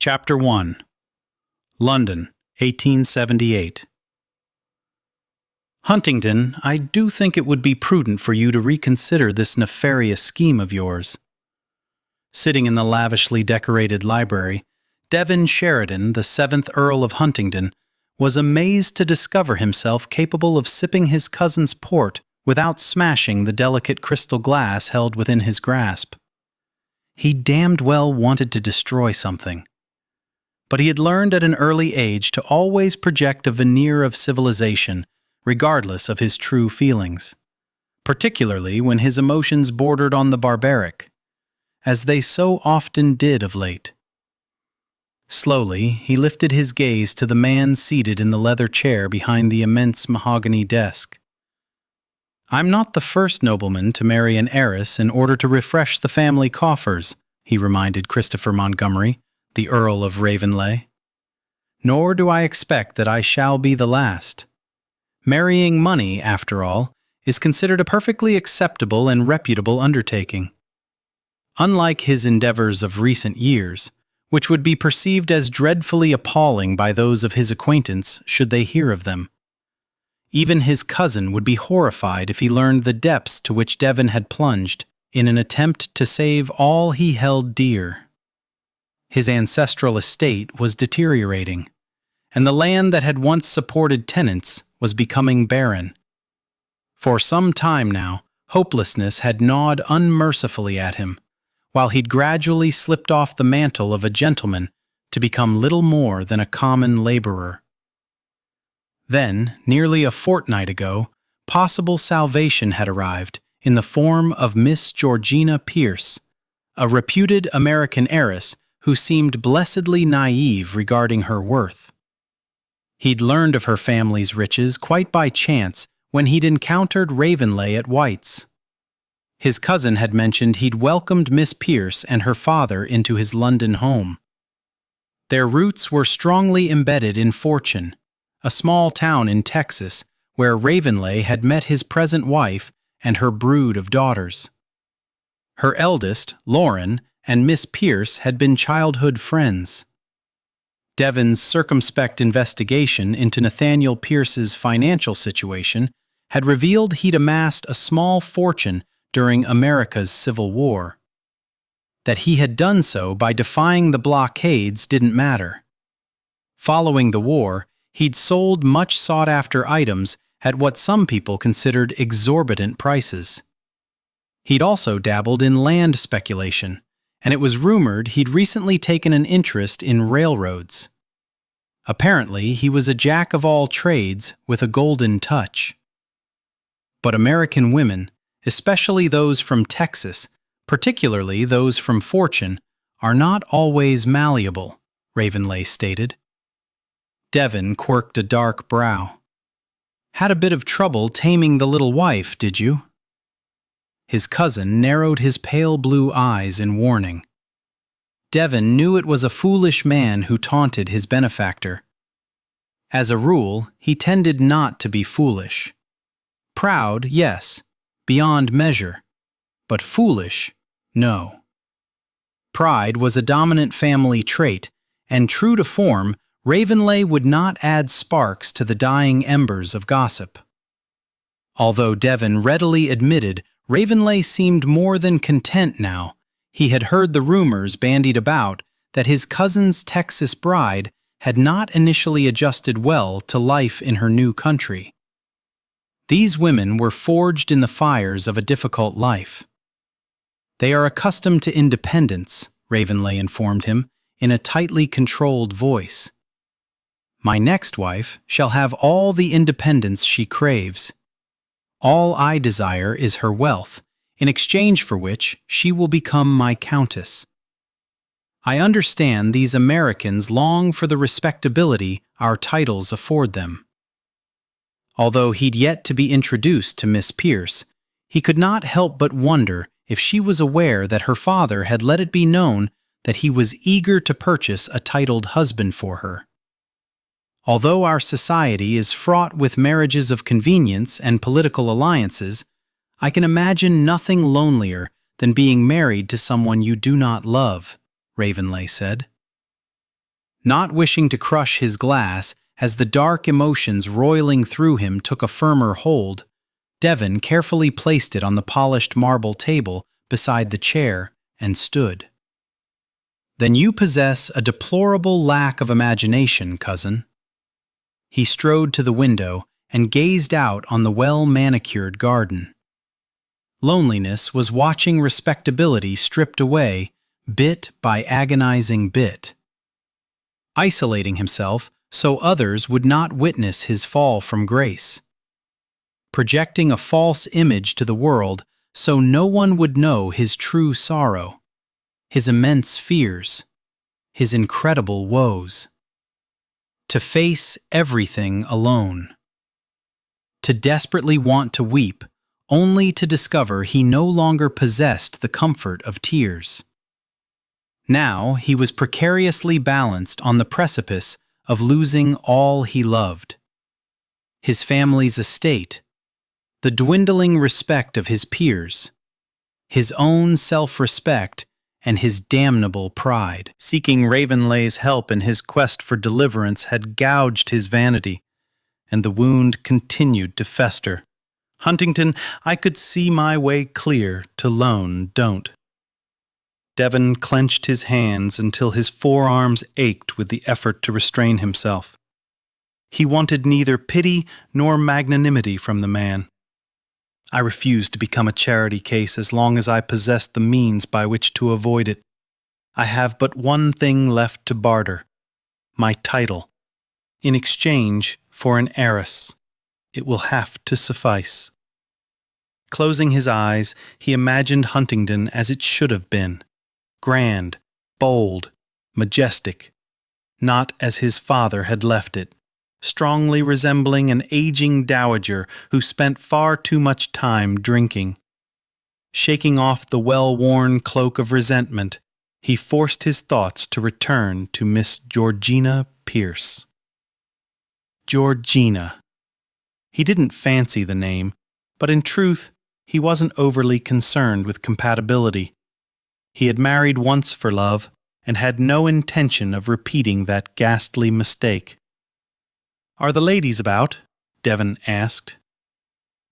Chapter 1. London, 1878. Huntingdon, I do think it would be prudent for you to reconsider this nefarious scheme of yours. Sitting in the lavishly decorated library, Devon Sheridan, the 7th Earl of Huntingdon, was amazed to discover himself capable of sipping his cousin's port without smashing the delicate crystal glass held within his grasp. He damned well wanted to destroy something. But he had learned at an early age to always project a veneer of civilization, regardless of his true feelings, particularly when his emotions bordered on the barbaric, as they so often did of late. Slowly, he lifted his gaze to the man seated in the leather chair behind the immense mahogany desk. "I'm not the first nobleman to marry an heiress in order to refresh the family coffers," he reminded Christopher Montgomery, the Earl of Ravenlay. "Nor do I expect that I shall be the last. Marrying money, after all, is considered a perfectly acceptable and reputable undertaking. Unlike his endeavors of recent years, which would be perceived as dreadfully appalling by those of his acquaintance should they hear of them. Even his cousin would be horrified if he learned the depths to which Devon had plunged in an attempt to save all he held dear. His ancestral estate was deteriorating, and the land that had once supported tenants was becoming barren. For some time now, hopelessness had gnawed unmercifully at him, while he'd gradually slipped off the mantle of a gentleman to become little more than a common laborer. Then, nearly a fortnight ago, possible salvation had arrived in the form of Miss Georgina Pierce, a reputed American heiress who seemed blessedly naive regarding her worth. He'd learned of her family's riches quite by chance when he'd encountered Ravenlay at White's. His cousin had mentioned he'd welcomed Miss Pierce and her father into his London home. Their roots were strongly embedded in Fortune, a small town in Texas where Ravenlay had met his present wife and her brood of daughters. Her eldest, Lauren, and Miss Pierce had been childhood friends. Devon's circumspect investigation into Nathaniel Pierce's financial situation had revealed he'd amassed a small fortune during America's Civil War. That he had done so by defying the blockades didn't matter. Following the war, he'd sold much sought-after items at what some people considered exorbitant prices. He'd also dabbled in land speculation, and it was rumored he'd recently taken an interest in railroads. Apparently, he was a jack of all trades with a golden touch. But American women, especially those from Texas, particularly those from Fortune, are not always malleable, Ravenlay stated. Devon quirked a dark brow. "Had a bit of trouble taming the little wife, did you?" His cousin narrowed his pale blue eyes in warning. Devon knew it was a foolish man who taunted his benefactor. As a rule, he tended not to be foolish. Proud, yes, beyond measure, but foolish, no. Pride was a dominant family trait, and true to form, Ravenlay would not add sparks to the dying embers of gossip. Although Devon readily admitted Ravenlay seemed more than content now, he had heard the rumors bandied about that his cousin's Texas bride had not initially adjusted well to life in her new country. These women were forged in the fires of a difficult life. "They are accustomed to independence," Ravenlay informed him, in a tightly controlled voice. "My next wife shall have all the independence she craves. All I desire is her wealth, in exchange for which she will become my countess. I understand these Americans long for the respectability our titles afford them." Although he'd yet to be introduced to Miss Pierce, he could not help but wonder if she was aware that her father had let it be known that he was eager to purchase a titled husband for her. Although our society is fraught with marriages of convenience and political alliances, I can imagine nothing lonelier than being married to someone you do not love, Ravenlay said. Not wishing to crush his glass, as the dark emotions roiling through him took a firmer hold, Devon carefully placed it on the polished marble table beside the chair and stood. "Then you possess a deplorable lack of imagination, cousin." He strode to the window and gazed out on the well-manicured garden. Loneliness was watching respectability stripped away, bit by agonizing bit. Isolating himself so others would not witness his fall from grace. Projecting a false image to the world so no one would know his true sorrow, his immense fears, his incredible woes. To face everything alone. To desperately want to weep, only to discover he no longer possessed the comfort of tears. Now he was precariously balanced on the precipice of losing all he loved. His family's estate, the dwindling respect of his peers, his own self-respect, and his damnable pride. Seeking Ravenlay's help in his quest for deliverance had gouged his vanity, and the wound continued to fester. "Huntington, I could see my way clear to lone don't." Devon clenched his hands until his forearms ached with the effort to restrain himself. He wanted neither pity nor magnanimity from the man. "I refuse to become a charity case as long as I possess the means by which to avoid it. I have but one thing left to barter, my title. In exchange for an heiress, it will have to suffice." Closing his eyes, he imagined Huntingdon as it should have been, grand, bold, majestic, not as his father had left it, strongly resembling an aging dowager who spent far too much time drinking. Shaking off the well-worn cloak of resentment, he forced his thoughts to return to Miss Georgina Pierce. Georgina. He didn't fancy the name, but in truth, he wasn't overly concerned with compatibility. He had married once for love, and had no intention of repeating that ghastly mistake. "Are the ladies about?" Devon asked.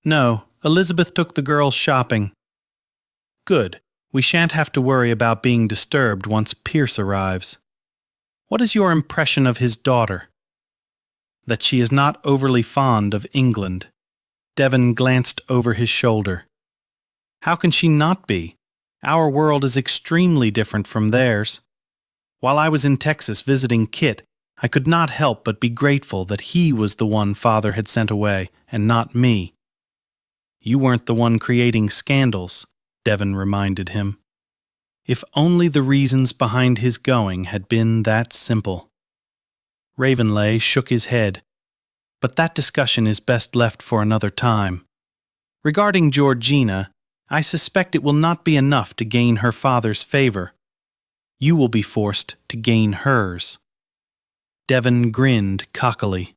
"No, Elizabeth took the girls shopping." "Good. We shan't have to worry about being disturbed once Pierce arrives. What is your impression of his daughter?" "That she is not overly fond of England." Devon glanced over his shoulder. "How can she not be? Our world is extremely different from theirs. While I was in Texas visiting Kit, I could not help but be grateful that he was the one Father had sent away, and not me." "You weren't the one creating scandals," Devon reminded him. If only the reasons behind his going had been that simple. Ravenlay shook his head. "But that discussion is best left for another time. Regarding Georgina, I suspect it will not be enough to gain her father's favor. You will be forced to gain hers." Devon grinned cockily.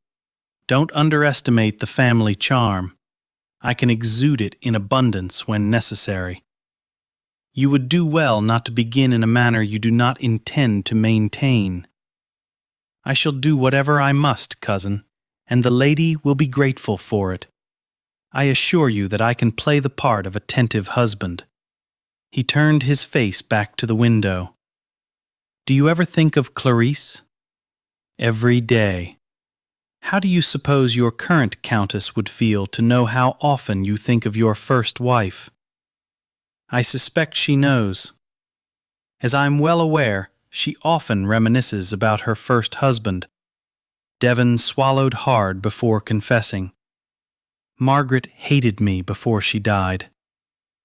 "Don't underestimate the family charm. I can exude it in abundance when necessary. You would do well not to begin in a manner you do not intend to maintain." "I shall do whatever I must, cousin, and the lady will be grateful for it. I assure you that I can play the part of attentive husband." He turned his face back to the window. "Do you ever think of Clarice?" "Every day." "How do you suppose your current countess would feel to know how often you think of your first wife?" "I suspect she knows. As I am well aware, she often reminisces about her first husband." Devon swallowed hard before confessing. "Margaret hated me before she died.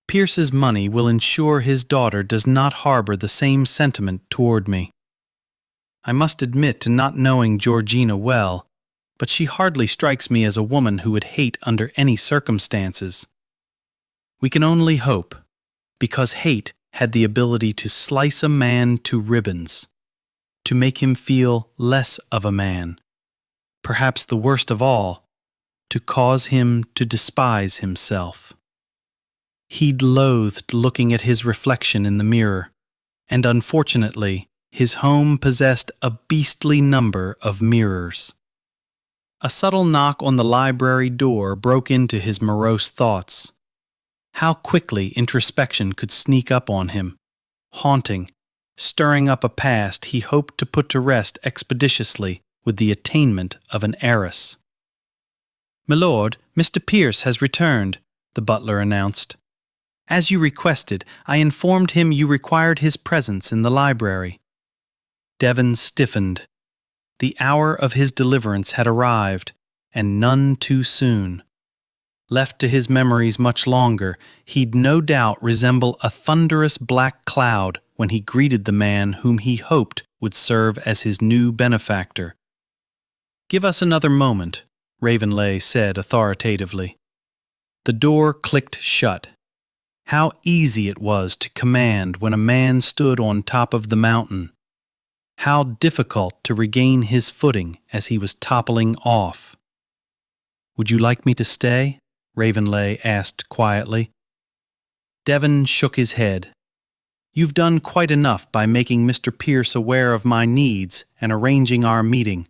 Pierce's money will ensure his daughter does not harbor the same sentiment toward me. I must admit to not knowing Georgina well, but she hardly strikes me as a woman who would hate under any circumstances. We can only hope, because hate had the ability to slice a man to ribbons, to make him feel less of a man. Perhaps the worst of all, to cause him to despise himself." He'd loathed looking at his reflection in the mirror, and unfortunately, His home possessed a beastly number of mirrors. A subtle knock on the library door broke into his morose thoughts. How quickly introspection could sneak up on him, haunting, stirring up a past he hoped to put to rest expeditiously with the attainment of an heiress. "Milord, Mr. Pierce has returned," the butler announced. "As you requested, I informed him you required his presence in the library." Devon stiffened. The hour of his deliverance had arrived, and none too soon. Left to his memories much longer, he'd no doubt resemble a thunderous black cloud when he greeted the man whom he hoped would serve as his new benefactor. "Give us another moment," Ravenlay said authoritatively. The door clicked shut. How easy it was to command when a man stood on top of the mountain. How difficult to regain his footing as he was toppling off. "Would you like me to stay?" Ravenlay asked quietly. Devon shook his head. "You've done quite enough by making Mr. Pierce aware of my needs and arranging our meeting.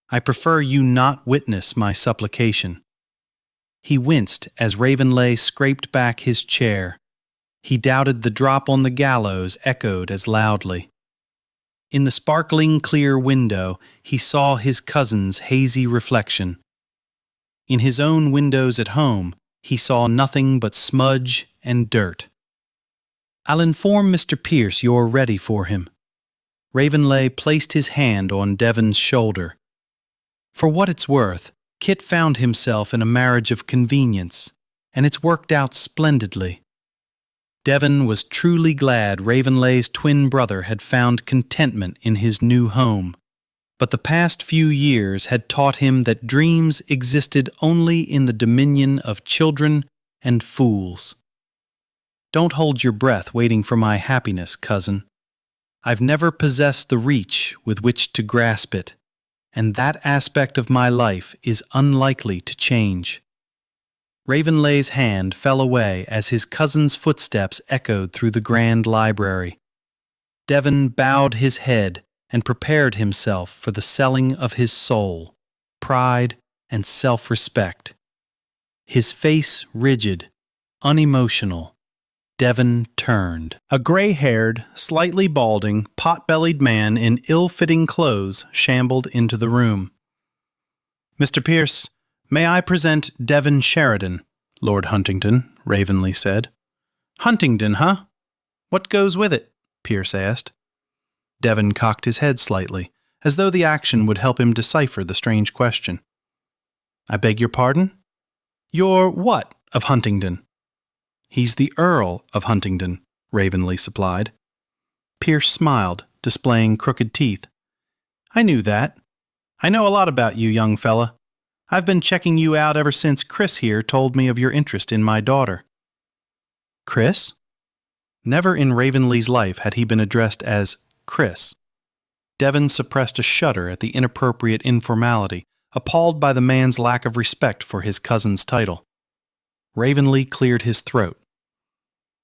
I prefer you not witness my supplication." He winced as Ravenlay scraped back his chair. He doubted the drop on the gallows echoed as loudly. In the sparkling clear window, he saw his cousin's hazy reflection. In his own windows at home, he saw nothing but smudge and dirt. "I'll inform Mr. Pierce you're ready for him." Ravenlay placed his hand on Devon's shoulder. For what it's worth, Kit found himself in a marriage of convenience, and it's worked out splendidly. Devon was truly glad Ravenlay's twin brother had found contentment in his new home, but the past few years had taught him that dreams existed only in the dominion of children and fools. "Don't hold your breath waiting for my happiness, cousin. I've never possessed the reach with which to grasp it, and that aspect of my life is unlikely to change." Ravenlay's hand fell away as his cousin's footsteps echoed through the grand library. Devon bowed his head and prepared himself for the selling of his soul, pride, and self-respect. His face rigid, unemotional, Devon turned. A gray-haired, slightly balding, pot-bellied man in ill-fitting clothes shambled into the room. "Mr. Pierce, may I present Devon Sheridan, Lord Huntingdon," Ravenlay said. "Huntingdon, huh? What goes with it?" Pierce asked. Devon cocked his head slightly, as though the action would help him decipher the strange question. "I beg your pardon? You're what of Huntingdon?" "He's the Earl of Huntingdon," Ravenlay supplied. Pierce smiled, displaying crooked teeth. "I knew that. I know a lot about you, young fella. I've been checking you out ever since Chris here told me of your interest in my daughter." "Chris?" Never in Ravenlay's life had he been addressed as Chris. Devon suppressed a shudder at the inappropriate informality, appalled by the man's lack of respect for his cousin's title. Ravenlay cleared his throat.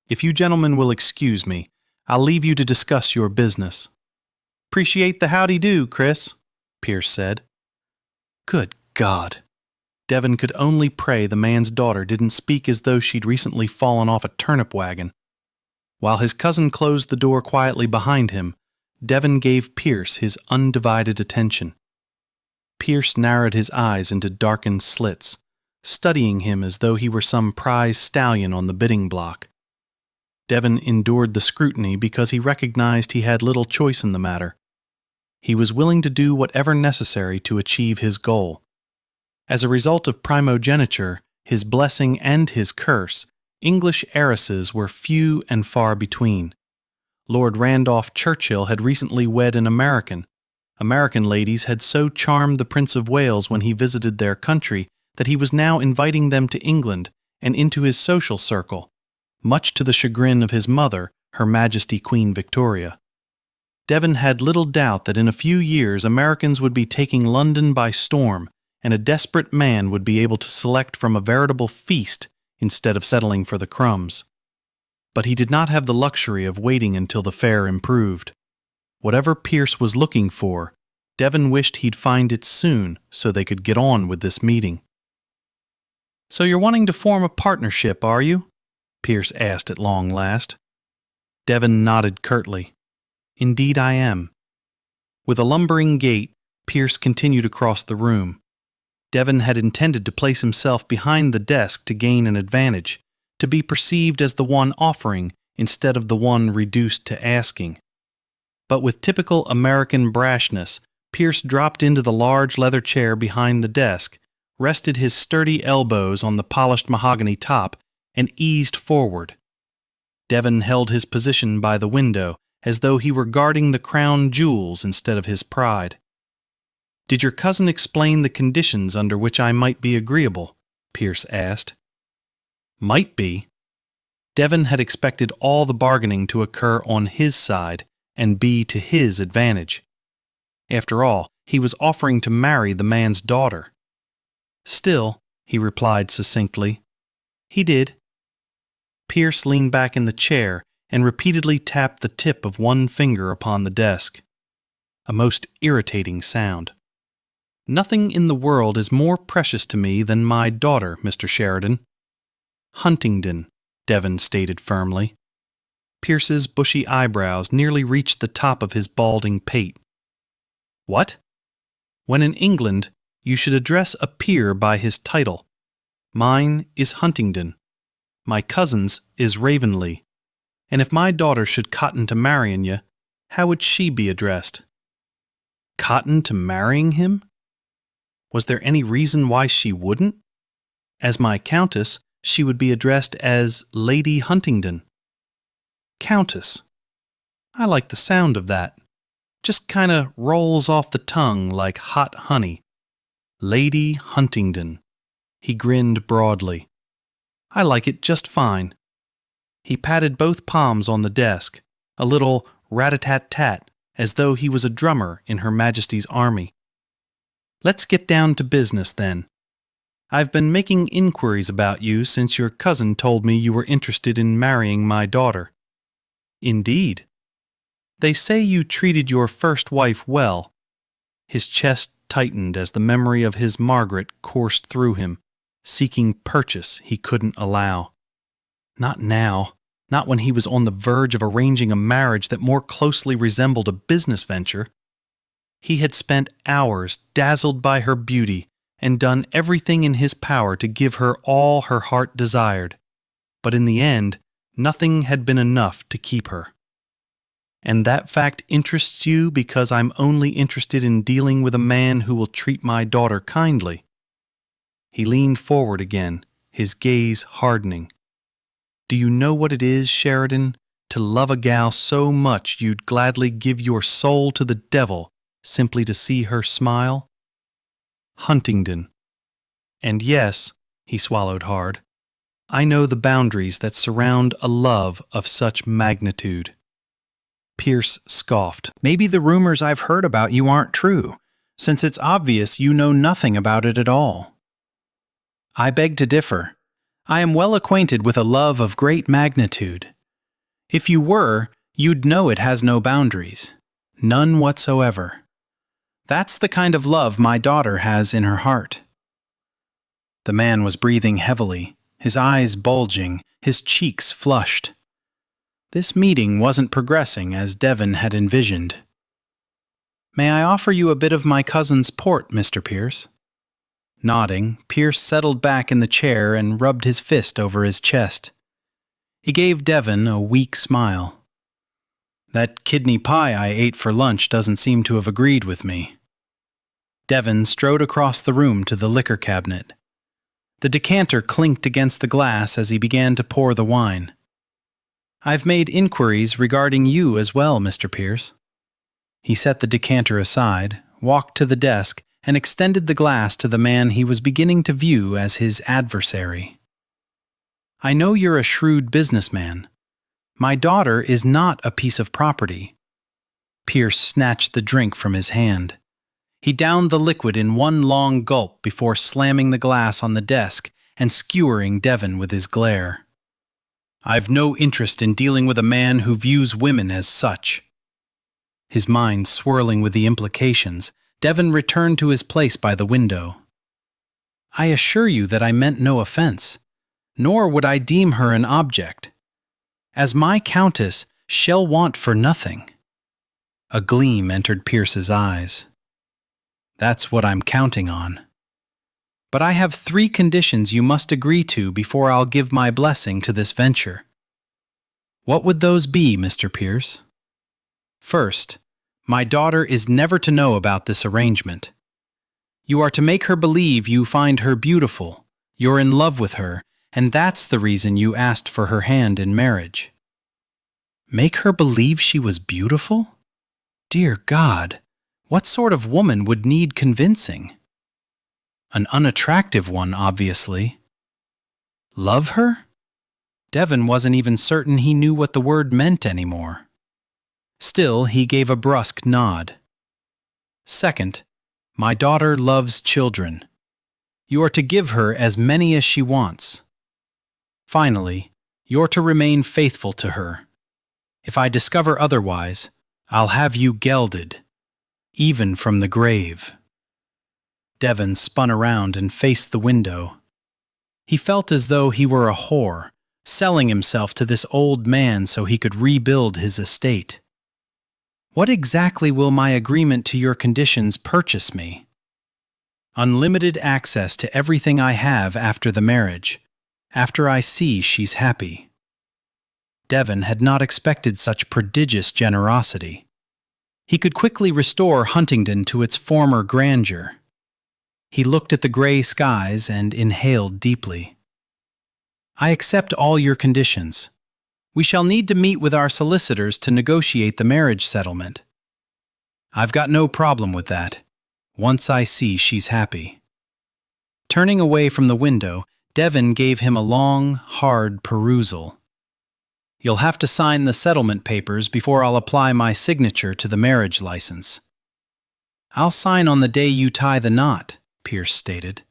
"If you gentlemen will excuse me, I'll leave you to discuss your business." "Appreciate the howdy-do, Chris," Pierce said. Good God! Devon could only pray the man's daughter didn't speak as though she'd recently fallen off a turnip wagon. While his cousin closed the door quietly behind him, Devon gave Pierce his undivided attention. Pierce narrowed his eyes into darkened slits, studying him as though he were some prize stallion on the bidding block. Devon endured the scrutiny because he recognized he had little choice in the matter. He was willing to do whatever necessary to achieve his goal. As a result of primogeniture, his blessing and his curse, English heiresses were few and far between. Lord Randolph Churchill had recently wed an American. American ladies had so charmed the Prince of Wales when he visited their country that he was now inviting them to England and into his social circle, much to the chagrin of his mother, Her Majesty Queen Victoria. Devon had little doubt that in a few years Americans would be taking London by storm, and a desperate man would be able to select from a veritable feast instead of settling for the crumbs. But he did not have the luxury of waiting until the fare improved. Whatever Pierce was looking for, Devon wished he'd find it soon so they could get on with this meeting. "So you're wanting to form a partnership, are you?" Pierce asked at long last. Devon nodded curtly. "Indeed I am." With a lumbering gait, Pierce continued across the room. Devon had intended to place himself behind the desk to gain an advantage, to be perceived as the one offering instead of the one reduced to asking. But with typical American brashness, Pierce dropped into the large leather chair behind the desk, rested his sturdy elbows on the polished mahogany top, and eased forward. Devon held his position by the window, as though he were guarding the crown jewels instead of his pride. "Did your cousin explain the conditions under which I might be agreeable?" Pierce asked. Might be. Devon had expected all the bargaining to occur on his side and be to his advantage. After all, he was offering to marry the man's daughter. "Still," he replied succinctly, "he did." Pierce leaned back in the chair and repeatedly tapped the tip of one finger upon the desk. A most irritating sound. "Nothing in the world is more precious to me than my daughter, Mr. Sheridan." "Huntingdon," Devon stated firmly. Pierce's bushy eyebrows nearly reached the top of his balding pate. "What?" "When in England, you should address a peer by his title. Mine is Huntingdon. My cousin's is Ravenley. And if my daughter should cotton to marrying you, how would she be addressed?" Cotton to marrying him? Was there any reason why she wouldn't? As my countess, she would be addressed as Lady Huntingdon. Countess. I like the sound of that. Just kinda rolls off the tongue like hot honey. Lady Huntingdon. He grinned broadly. I like it just fine. He patted both palms on the desk, a little rat-a-tat-tat, as though he was a drummer in Her Majesty's army. "Let's get down to business, then. I've been making inquiries about you since your cousin told me you were interested in marrying my daughter." "Indeed. They say you treated your first wife well." His chest tightened as the memory of his Margaret coursed through him, seeking purchase he couldn't allow. Not now, not when he was on the verge of arranging a marriage that more closely resembled a business venture. He had spent hours dazzled by her beauty and done everything in his power to give her all her heart desired, but in the end, nothing had been enough to keep her. "And that fact interests you because I'm only interested in dealing with a man who will treat my daughter kindly." He leaned forward again, his gaze hardening. "Do you know what it is, Sheridan, to love a gal so much you'd gladly give your soul to the devil simply to see her smile?" Huntingdon. "And yes," he swallowed hard, "I know the boundaries that surround a love of such magnitude." Pierce scoffed. "Maybe the rumors I've heard about you aren't true, since it's obvious you know nothing about it at all." "I beg to differ. I am well acquainted with a love of great magnitude. If you were, you'd know it has no boundaries. None whatsoever. That's the kind of love my daughter has in her heart." The man was breathing heavily, his eyes bulging, his cheeks flushed. This meeting wasn't progressing as Devon had envisioned. "May I offer you a bit of my cousin's port, Mr. Pierce?" Nodding, Pierce settled back in the chair and rubbed his fist over his chest. He gave Devon a weak smile. "That kidney pie I ate for lunch doesn't seem to have agreed with me." Devon strode across the room to the liquor cabinet. The decanter clinked against the glass as he began to pour the wine. "I've made inquiries regarding you as well, Mr. Pierce." He set the decanter aside, walked to the desk, and extended the glass to the man he was beginning to view as his adversary. "I know you're a shrewd businessman. My daughter is not a piece of property." Pierce snatched the drink from his hand. He downed the liquid in one long gulp before slamming the glass on the desk and skewering Devon with his glare. "I've no interest in dealing with a man who views women as such." His mind swirling with the implications, Devon returned to his place by the window. "I assure you that I meant no offense, nor would I deem her an object. As my countess shall want for nothing." A gleam entered Pierce's eyes. "That's what I'm counting on. But I have 3 conditions you must agree to before I'll give my blessing to this venture." "What would those be, Mr. Pierce?" "First, my daughter is never to know about this arrangement. You are to make her believe you find her beautiful, you're in love with her, and that's the reason you asked for her hand in marriage." Make her believe she was beautiful? Dear God, what sort of woman would need convincing? An unattractive one, obviously. Love her? Devon wasn't even certain he knew what the word meant anymore. Still, he gave a brusque nod. "Second, my daughter loves children. You are to give her as many as she wants. Finally, you're to remain faithful to her. If I discover otherwise, I'll have you gelded, even from the grave." Devon spun around and faced the window. He felt as though he were a whore, selling himself to this old man so he could rebuild his estate. "What exactly will my agreement to your conditions purchase me?" "Unlimited access to everything I have after the marriage, after I see she's happy." Devon had not expected such prodigious generosity. He could quickly restore Huntingdon to its former grandeur. He looked at the gray skies and inhaled deeply. "I accept all your conditions. We shall need to meet with our solicitors to negotiate the marriage settlement. I've got no problem with that, once I see she's happy." Turning away from the window, Devon gave him a long, hard perusal. "You'll have to sign the settlement papers before I'll apply my signature to the marriage license." "I'll sign on the day you tie the knot," Pierce stated.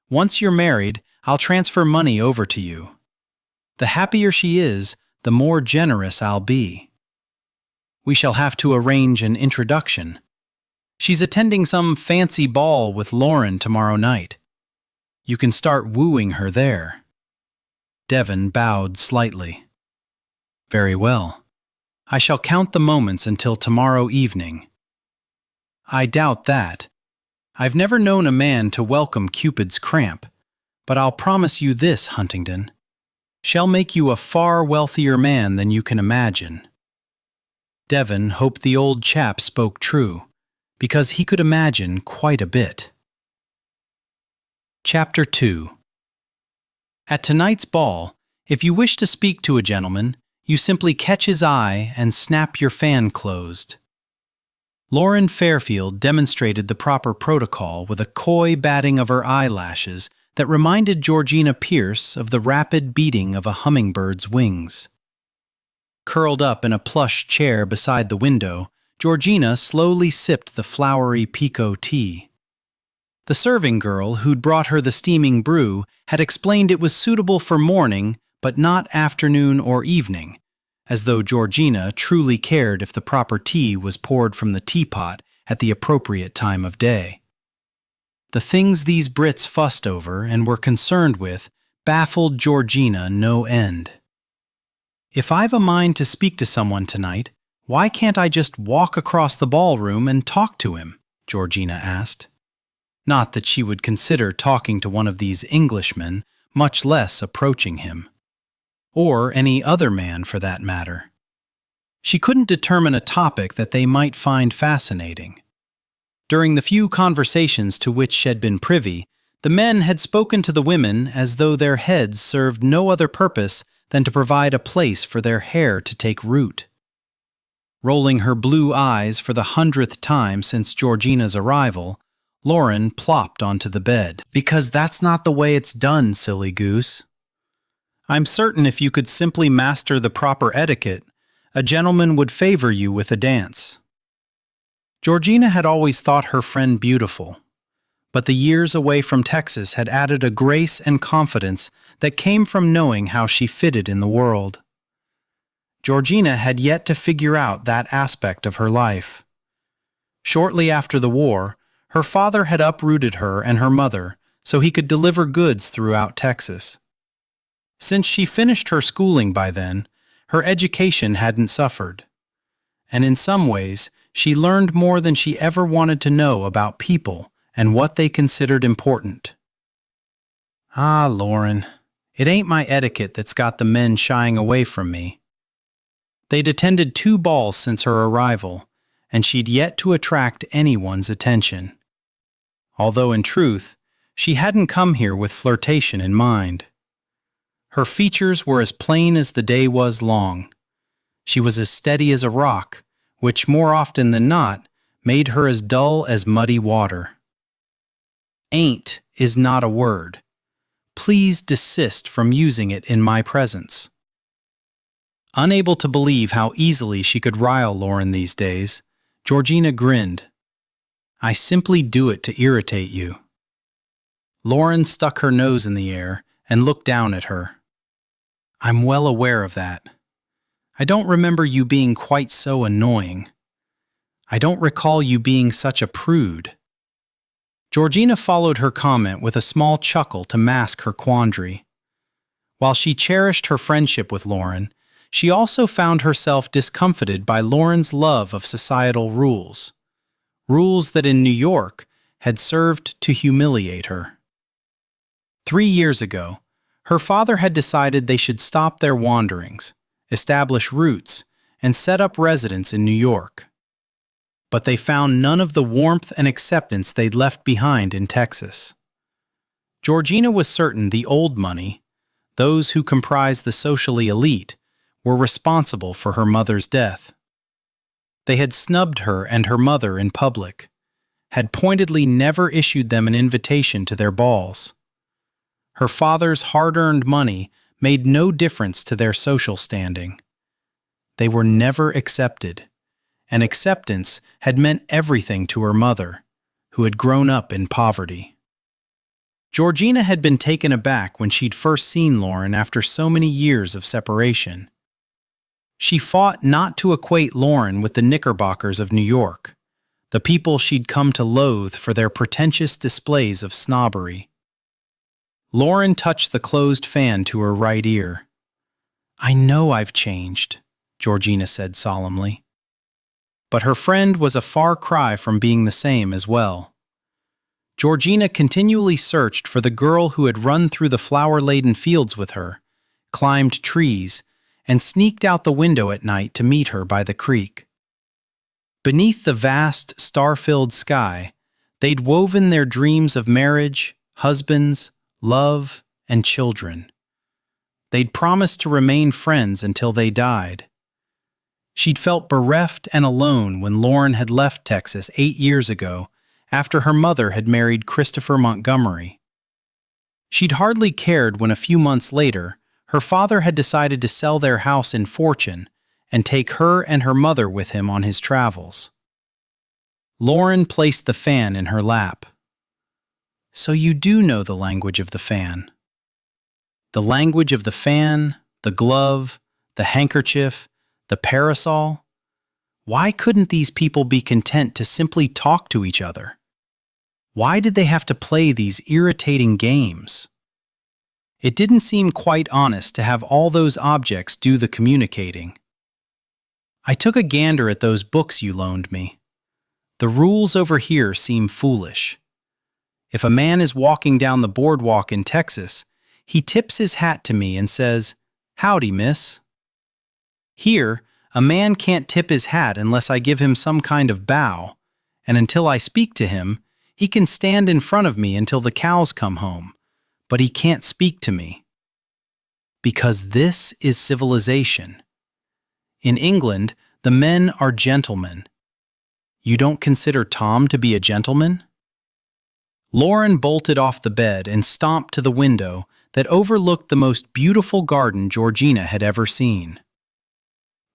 "Once you're married, I'll transfer money over to you. The happier she is, the more generous I'll be. We shall have to arrange an introduction. She's attending some fancy ball with Lauren tomorrow night. You can start wooing her there." Devon bowed slightly. "Very well. I shall count the moments until tomorrow evening." "I doubt that. I've never known a man to welcome Cupid's cramp, but I'll promise you this, Huntingdon. She'll make you a far wealthier man than you can imagine." Devon hoped the old chap spoke true, because he could imagine quite a bit. Chapter 2. At tonight's ball, if you wish to speak to a gentleman, you simply catch his eye and snap your fan closed. Lauren Fairfield demonstrated the proper protocol with a coy batting of her eyelashes that reminded Georgina Pierce of the rapid beating of a hummingbird's wings. Curled up in a plush chair beside the window, Georgina slowly sipped the flowery Pico tea. The serving girl who'd brought her the steaming brew had explained it was suitable for morning but not afternoon or evening, as though Georgina truly cared if the proper tea was poured from the teapot at the appropriate time of day. The things these Brits fussed over and were concerned with baffled Georgina no end. "If I've a mind to speak to someone tonight, why can't I just walk across the ballroom and talk to him?" Georgina asked. Not that she would consider talking to one of these Englishmen, much less approaching him. Or any other man for that matter. She couldn't determine a topic that they might find fascinating. During the few conversations to which she had been privy, the men had spoken to the women as though their heads served no other purpose than to provide a place for their hair to take root. Rolling her blue eyes for the 100th time since Georgina's arrival, Lauren plopped onto the bed. "Because that's not the way it's done, silly goose. I'm certain if you could simply master the proper etiquette, a gentleman would favor you with a dance." Georgina had always thought her friend beautiful, but the years away from Texas had added a grace and confidence that came from knowing how she fitted in the world. Georgina had yet to figure out that aspect of her life. Shortly after the war, her father had uprooted her and her mother so he could deliver goods throughout Texas. Since she finished her schooling by then, her education hadn't suffered. And in some ways, she learned more than she ever wanted to know about people and what they considered important. Ah, Lauren, it ain't my etiquette that's got the men shying away from me. They'd attended 2 balls since her arrival, and she'd yet to attract anyone's attention. Although in truth, she hadn't come here with flirtation in mind. Her features were as plain as the day was long. She was as steady as a rock, which more often than not made her as dull as muddy water. Ain't is not a word. Please desist from using it in my presence. Unable to believe how easily she could rile Lauren these days, Georgina grinned. I simply do it to irritate you. Lauren stuck her nose in the air and looked down at her. I'm well aware of that. I don't remember you being quite so annoying. I don't recall you being such a prude. Georgina followed her comment with a small chuckle to mask her quandary. While she cherished her friendship with Lauren, she also found herself discomfited by Lauren's love of societal rules. Rules that in New York had served to humiliate her. 3 years ago, her father had decided they should stop their wanderings, establish roots, and set up residence in New York. But they found none of the warmth and acceptance they'd left behind in Texas. Georgina was certain the old money, those who comprised the socially elite, were responsible for her mother's death. They had snubbed her and her mother in public, had pointedly never issued them an invitation to their balls. Her father's hard-earned money made no difference to their social standing. They were never accepted, and acceptance had meant everything to her mother, who had grown up in poverty. Georgina had been taken aback when she'd first seen Lauren after so many years of separation. She fought not to equate Lauren with the Knickerbockers of New York, the people she'd come to loathe for their pretentious displays of snobbery. Lauren touched the closed fan to her right ear. I know I've changed, Georgina said solemnly. But her friend was a far cry from being the same as well. Georgina continually searched for the girl who had run through the flower-laden fields with her, climbed trees, and sneaked out the window at night to meet her by the creek. Beneath the vast, star-filled sky, they'd woven their dreams of marriage, husbands, love, and children. They'd promised to remain friends until they died. She'd felt bereft and alone when Lauren had left Texas 8 years ago after her mother had married Christopher Montgomery. She'd hardly cared when a few months later, her father had decided to sell their house in Fortune and take her and her mother with him on his travels. Lauren placed the fan in her lap. So you do know the language of the fan. The language of the fan, the glove, the handkerchief, the parasol. Why couldn't these people be content to simply talk to each other? Why did they have to play these irritating games? It didn't seem quite honest to have all those objects do the communicating. I took a gander at those books you loaned me. The rules over here seem foolish. If a man is walking down the boardwalk in Texas, he tips his hat to me and says, "Howdy, miss." Here, a man can't tip his hat unless I give him some kind of bow, and until I speak to him, he can stand in front of me until the cows come home, but he can't speak to me. Because this is civilization. In England, the men are gentlemen. You don't consider Tom to be a gentleman? Lauren bolted off the bed and stomped to the window that overlooked the most beautiful garden Georgina had ever seen.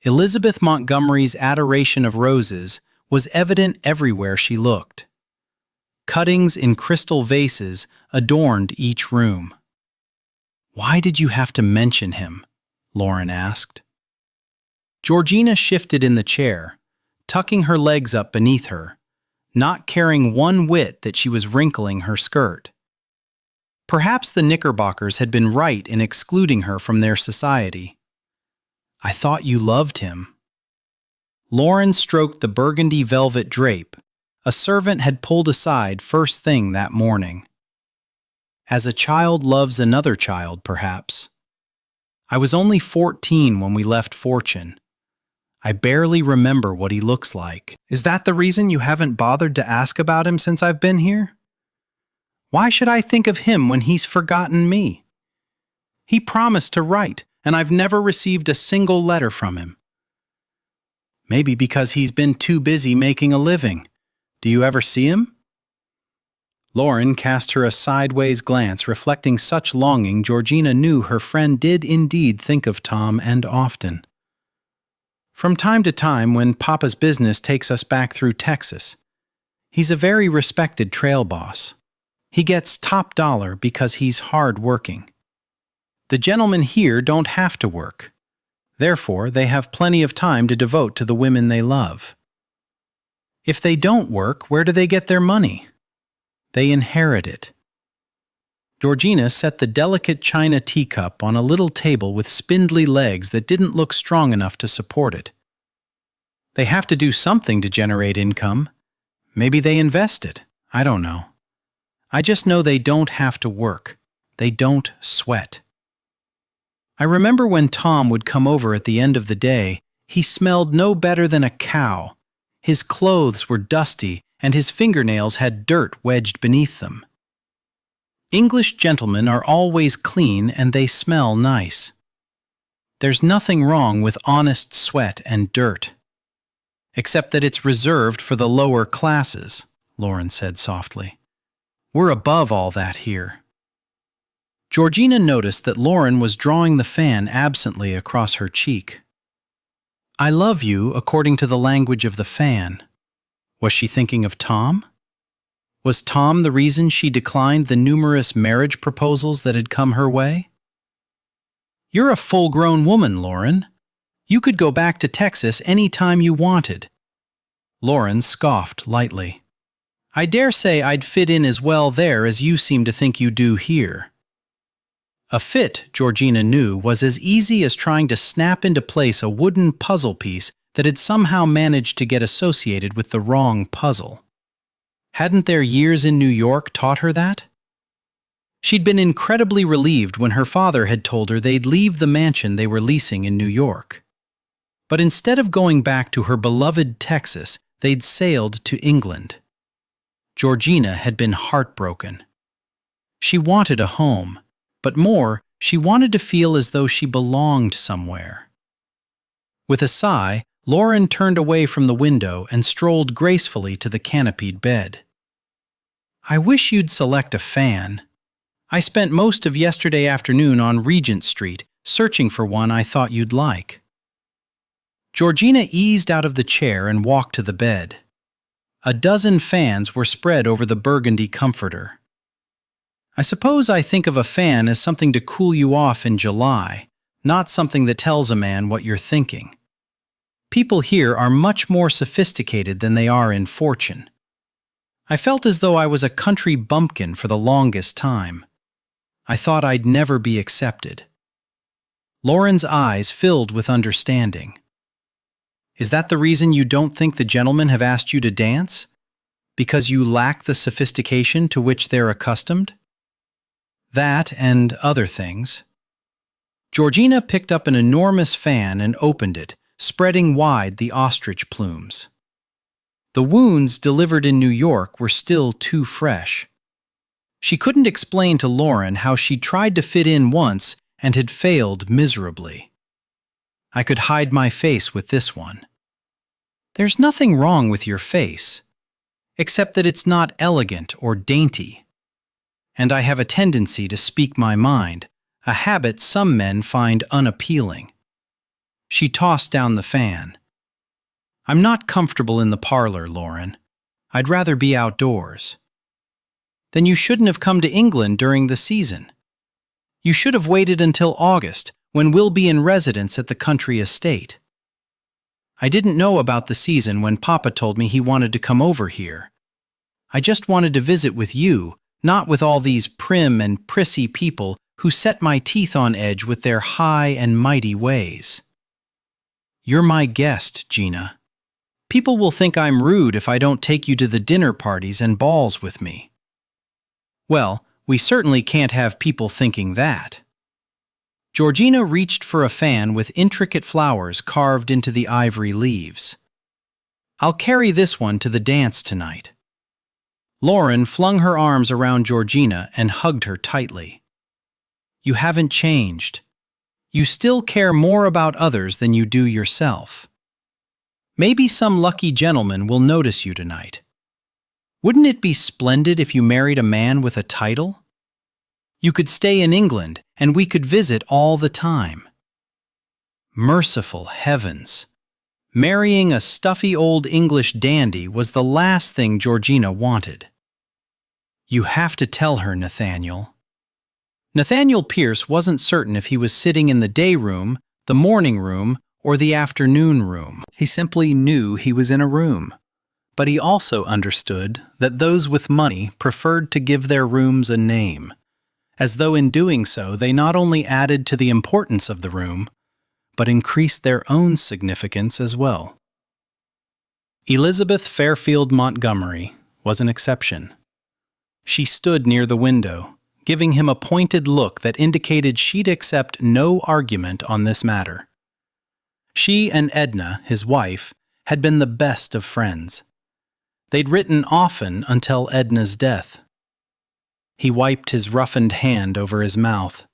Elizabeth Montgomery's adoration of roses was evident everywhere she looked. Cuttings in crystal vases adorned each room. Why did you have to mention him? Lauren asked. Georgina shifted in the chair, tucking her legs up beneath her, not caring one whit that she was wrinkling her skirt. Perhaps the Knickerbockers had been right in excluding her from their society. "I thought you loved him." Lauren stroked the burgundy velvet drape a servant had pulled aside first thing that morning. "As a child loves another child, perhaps. I was only 14 when we left Fortune. I barely remember what he looks like." "Is that the reason you haven't bothered to ask about him since I've been here?" "Why should I think of him when he's forgotten me? He promised to write, and I've never received a single letter from him." "Maybe because he's been too busy making a living. Do you ever see him?" Lauren cast her a sideways glance reflecting such longing Georgina knew her friend did indeed think of Tom, and often. "From time to time when Papa's business takes us back through Texas. He's a very respected trail boss. He gets top dollar because he's hard working. The gentlemen here don't have to work. Therefore, they have plenty of time to devote to the women they love. If they don't work, where do they get their money? They inherit it." Georgina set the delicate china teacup on a little table with spindly legs that didn't look strong enough to support it. "They have to do something to generate income. Maybe they invest it. I don't know. I just know they don't have to work. They don't sweat." I remember when Tom would come over at the end of the day, he smelled no better than a cow. His clothes were dusty, and his fingernails had dirt wedged beneath them. English gentlemen are always clean and they smell nice. There's nothing wrong with honest sweat and dirt. "Except that it's reserved for the lower classes," Lauren said softly. "We're above all that here." Georgina noticed that Lauren was drawing the fan absently across her cheek. "I love you according to the language of the fan." Was she thinking of Tom? Was Tom the reason she declined the numerous marriage proposals that had come her way? "You're a full-grown woman, Lauren. You could go back to Texas any time you wanted." Lauren scoffed lightly. "I dare say I'd fit in as well there as you seem to think you do here." A fit, Georgina knew, was as easy as trying to snap into place a wooden puzzle piece that had somehow managed to get associated with the wrong puzzle. Hadn't their years in New York taught her that? She'd been incredibly relieved when her father had told her they'd leave the mansion they were leasing in New York. But instead of going back to her beloved Texas, they'd sailed to England. Georgina had been heartbroken. She wanted a home, but more, she wanted to feel as though she belonged somewhere. With a sigh, Lauren turned away from the window and strolled gracefully to the canopied bed. "I wish you'd select a fan. I spent most of yesterday afternoon on Regent Street, searching for one I thought you'd like." Georgina eased out of the chair and walked to the bed. A dozen fans were spread over the burgundy comforter. "I suppose I think of a fan as something to cool you off in July, not something that tells a man what you're thinking. People here are much more sophisticated than they are in Fortune. I felt as though I was a country bumpkin for the longest time. I thought I'd never be accepted." Lauren's eyes filled with understanding. "Is that the reason you don't think the gentlemen have asked you to dance? Because you lack the sophistication to which they're accustomed?" "That and other things." Georgina picked up an enormous fan and opened it, spreading wide the ostrich plumes. The wounds delivered in New York were still too fresh. She couldn't explain to Lauren how she'd tried to fit in once and had failed miserably. "I could hide my face with this one." "There's nothing wrong with your face, except that it's not elegant or dainty. And I have a tendency to speak my mind, a habit some men find unappealing." She tossed down the fan. "I'm not comfortable in the parlor, Lauren. I'd rather be outdoors." "Then you shouldn't have come to England during the season. You should have waited until August, when we'll be in residence at the country estate. I didn't know about the season when Papa told me he wanted to come over here. I just wanted to visit with you, not with all these prim and prissy people who set my teeth on edge with their high and mighty ways. You're my guest, Gina. People will think I'm rude if I don't take you to the dinner parties and balls with me. Well, we certainly can't have people thinking that. Georgina reached for a fan with intricate flowers carved into the ivory leaves. I'll carry this one to the dance tonight. Lauren flung her arms around Georgina and hugged her tightly. You haven't changed. You still care more about others than you do yourself. Maybe some lucky gentleman will notice you tonight. Wouldn't it be splendid if you married a man with a title? You could stay in England, and we could visit all the time. Merciful heavens! Marrying a stuffy old English dandy was the last thing Georgina wanted. You have to tell her, Nathaniel. Nathaniel Pierce wasn't certain if he was sitting in the day room, the morning room, or the afternoon room. He simply knew he was in a room. But he also understood that those with money preferred to give their rooms a name, as though in doing so they not only added to the importance of the room, but increased their own significance as well. Elizabeth Fairfield Montgomery was an exception. She stood near the window, giving him a pointed look that indicated she'd accept no argument on this matter. She and Edna, his wife, had been the best of friends. They'd written often until Edna's death. He wiped his roughened hand over his mouth.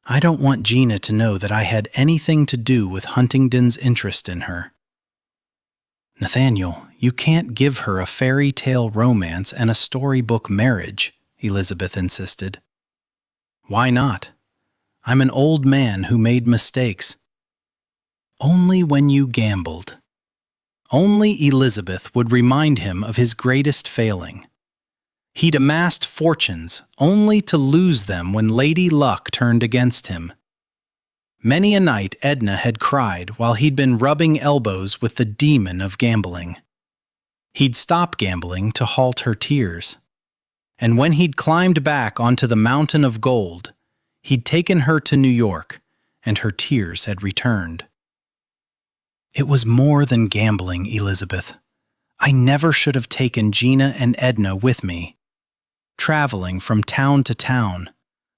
I don't want Gina to know that I had anything to do with Huntingdon's interest in her. Nathaniel, you can't give her a fairy tale romance and a storybook marriage, Elizabeth insisted. Why not? I'm an old man who made mistakes. Only when you gambled. Only Elizabeth would remind him of his greatest failing. He'd amassed fortunes only to lose them when Lady Luck turned against him. Many a night Edna had cried while he'd been rubbing elbows with the demon of gambling. He'd stop gambling to halt her tears. And when he'd climbed back onto the mountain of gold, he'd taken her to New York, and her tears had returned. It was more than gambling, Elizabeth. I never should have taken Gina and Edna with me. Traveling from town to town,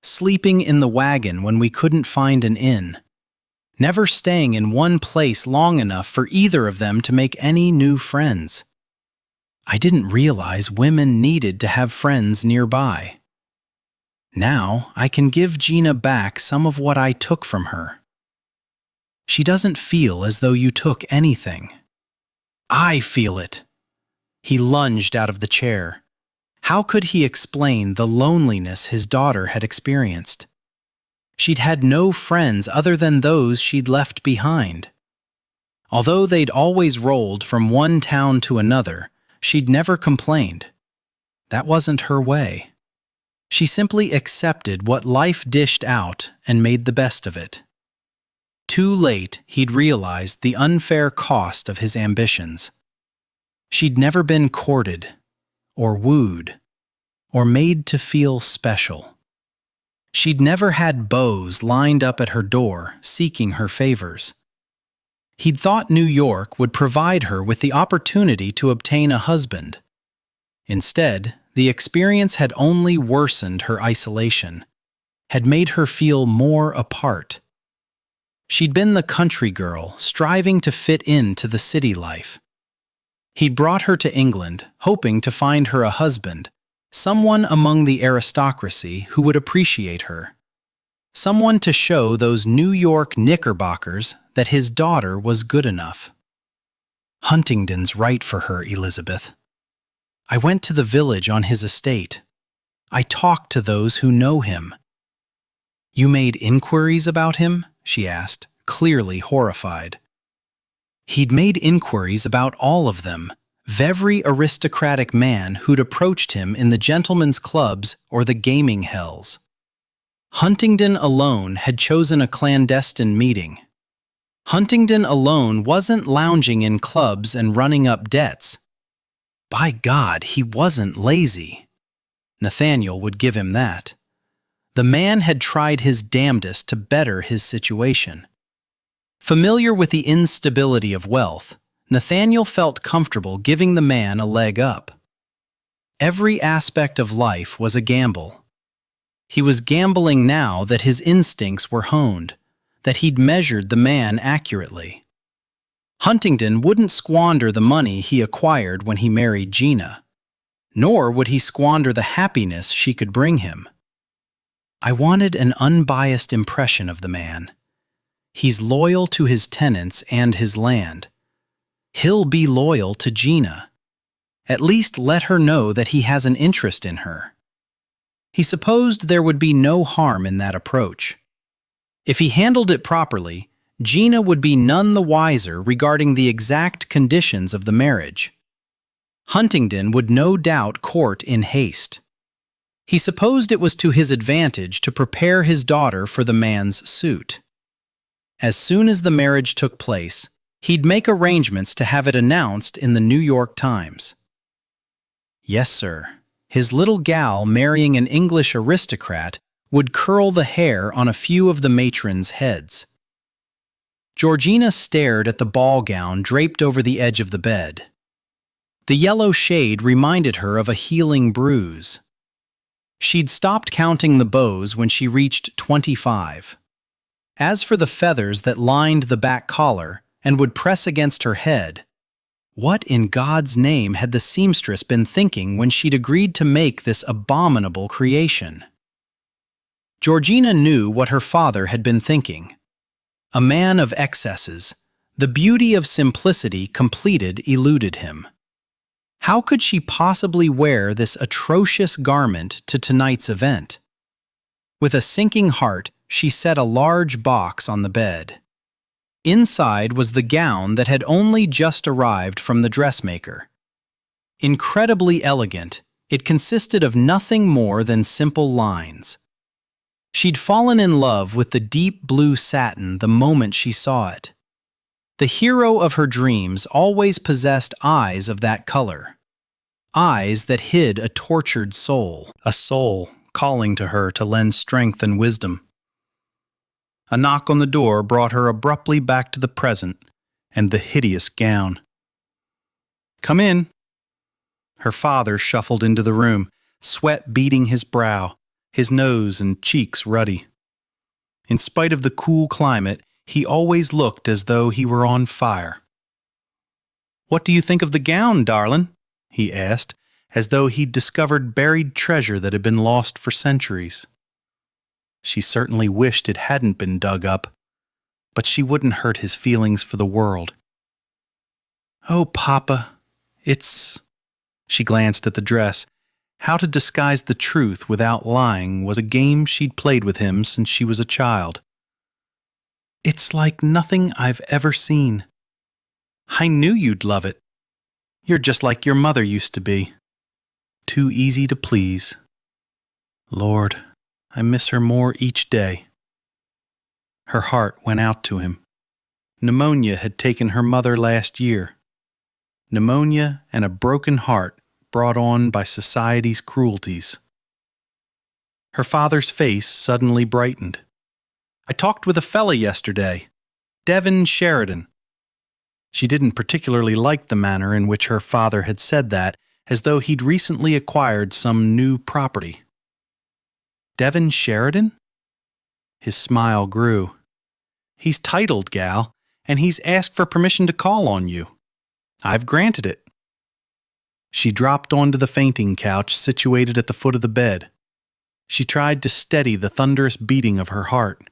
sleeping in the wagon when we couldn't find an inn, never staying in one place long enough for either of them to make any new friends. I didn't realize women needed to have friends nearby. Now I can give Gina back some of what I took from her. She doesn't feel as though you took anything. I feel it. He lunged out of the chair. How could he explain the loneliness his daughter had experienced? She'd had no friends other than those she'd left behind. Although they'd always rolled from one town to another, she'd never complained. That wasn't her way. She simply accepted what life dished out and made the best of it. Too late, he'd realized the unfair cost of his ambitions. She'd never been courted, or wooed, or made to feel special. She'd never had beaux lined up at her door seeking her favors. He'd thought New York would provide her with the opportunity to obtain a husband. Instead, the experience had only worsened her isolation, had made her feel more apart. She'd been the country girl striving to fit into the city life. He'd brought her to England, hoping to find her a husband, someone among the aristocracy who would appreciate her. Someone to show those New York Knickerbockers that his daughter was good enough. Huntingdon's right for her, Elizabeth. I went to the village on his estate. I talked to those who know him. You made inquiries about him? She asked, clearly horrified. He'd made inquiries about all of them, every aristocratic man who'd approached him in the gentlemen's clubs or the gaming hells. Huntingdon alone had chosen a clandestine meeting. Huntingdon alone wasn't lounging in clubs and running up debts. By God, he wasn't lazy. Nathaniel would give him that. The man had tried his damnedest to better his situation. Familiar with the instability of wealth, Nathaniel felt comfortable giving the man a leg up. Every aspect of life was a gamble. He was gambling now that his instincts were honed, that he'd measured the man accurately. Huntingdon wouldn't squander the money he acquired when he married Gina, nor would he squander the happiness she could bring him. I wanted an unbiased impression of the man. He's loyal to his tenants and his land. He'll be loyal to Gina. At least let her know that he has an interest in her. He supposed there would be no harm in that approach. If he handled it properly, Gina would be none the wiser regarding the exact conditions of the marriage. Huntingdon would no doubt court in haste. He supposed it was to his advantage to prepare his daughter for the man's suit. As soon as the marriage took place, he'd make arrangements to have it announced in the New York Times. Yes, sir. His little gal marrying an English aristocrat would curl the hair on a few of the matrons' heads. Georgina stared at the ball gown draped over the edge of the bed. The yellow shade reminded her of a healing bruise. She'd stopped counting the bows when she reached 25. As for the feathers that lined the back collar and would press against her head, what in God's name had the seamstress been thinking when she'd agreed to make this abominable creation? Georgina knew what her father had been thinking. A man of excesses, the beauty of simplicity completed eluded him. How could she possibly wear this atrocious garment to tonight's event? With a sinking heart, she set a large box on the bed. Inside was the gown that had only just arrived from the dressmaker. Incredibly elegant, it consisted of nothing more than simple lines. She'd fallen in love with the deep blue satin the moment she saw it. The hero of her dreams always possessed eyes of that color. Eyes that hid a tortured soul. A soul calling to her to lend strength and wisdom. A knock on the door brought her abruptly back to the present and the hideous gown. "Come in." Her father shuffled into the room, sweat beading his brow, his nose and cheeks ruddy. In spite of the cool climate, he always looked as though he were on fire. "What do you think of the gown, darlin'?" he asked, as though he'd discovered buried treasure that had been lost for centuries. She certainly wished it hadn't been dug up, but she wouldn't hurt his feelings for the world. "Oh, Papa, it's—" She glanced at the dress. How to disguise the truth without lying was a game she'd played with him since she was a child. "It's like nothing I've ever seen. I knew you'd love it. You're just like your mother used to be. Too easy to please. Lord, I miss her more each day." Her heart went out to him. Pneumonia had taken her mother last year. Pneumonia and a broken heart brought on by society's cruelties. Her father's face suddenly brightened. "I talked with a fella yesterday, Devin Sheridan." She didn't particularly like the manner in which her father had said that, as though he'd recently acquired some new property. "Devin Sheridan?" His smile grew. "He's titled, gal, and he's asked for permission to call on you. I've granted it." She dropped onto the fainting couch situated at the foot of the bed. She tried to steady the thunderous beating of her heart.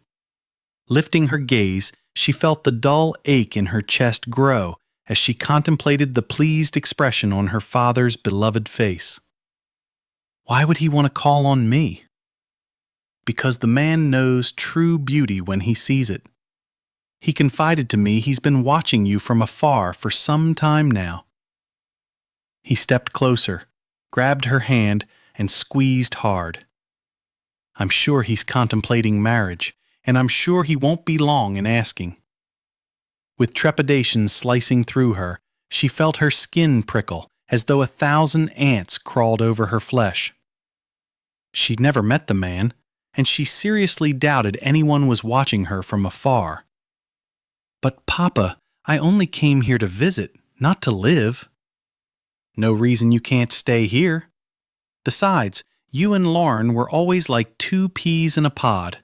Lifting her gaze, she felt the dull ache in her chest grow as she contemplated the pleased expression on her father's beloved face. Why would he want to call on me? Because the man knows true beauty when he sees it. He confided to me he's been watching you from afar for some time now. He stepped closer, grabbed her hand, and squeezed hard. "I'm sure he's contemplating marriage, and I'm sure he won't be long in asking." With trepidation slicing through her, she felt her skin prickle as though 1,000 ants crawled over her flesh. She'd never met the man, and she seriously doubted anyone was watching her from afar. "But, Papa, I only came here to visit, not to live." "No reason you can't stay here. Besides, you and Lauren were always like 2 peas in a pod.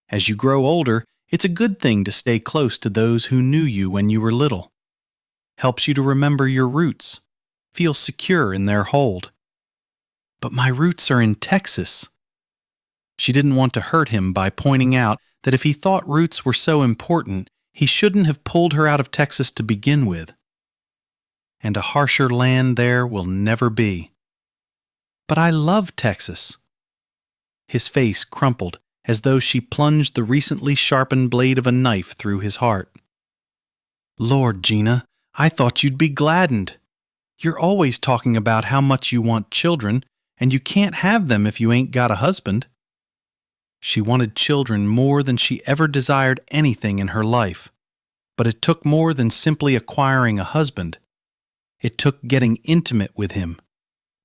As you grow older, it's a good thing to stay close to those who knew you when you were little. Helps you to remember your roots, feel secure in their hold." "But my roots are in Texas." She didn't want to hurt him by pointing out that if he thought roots were so important, he shouldn't have pulled her out of Texas to begin with. "And a harsher land there will never be." "But I love Texas." His face crumpled as though she plunged the recently sharpened blade of a knife through his heart. "Lord, Gina, I thought you'd be gladdened. You're always talking about how much you want children, and you can't have them if you ain't got a husband." She wanted children more than she ever desired anything in her life, but it took more than simply acquiring a husband. It took getting intimate with him,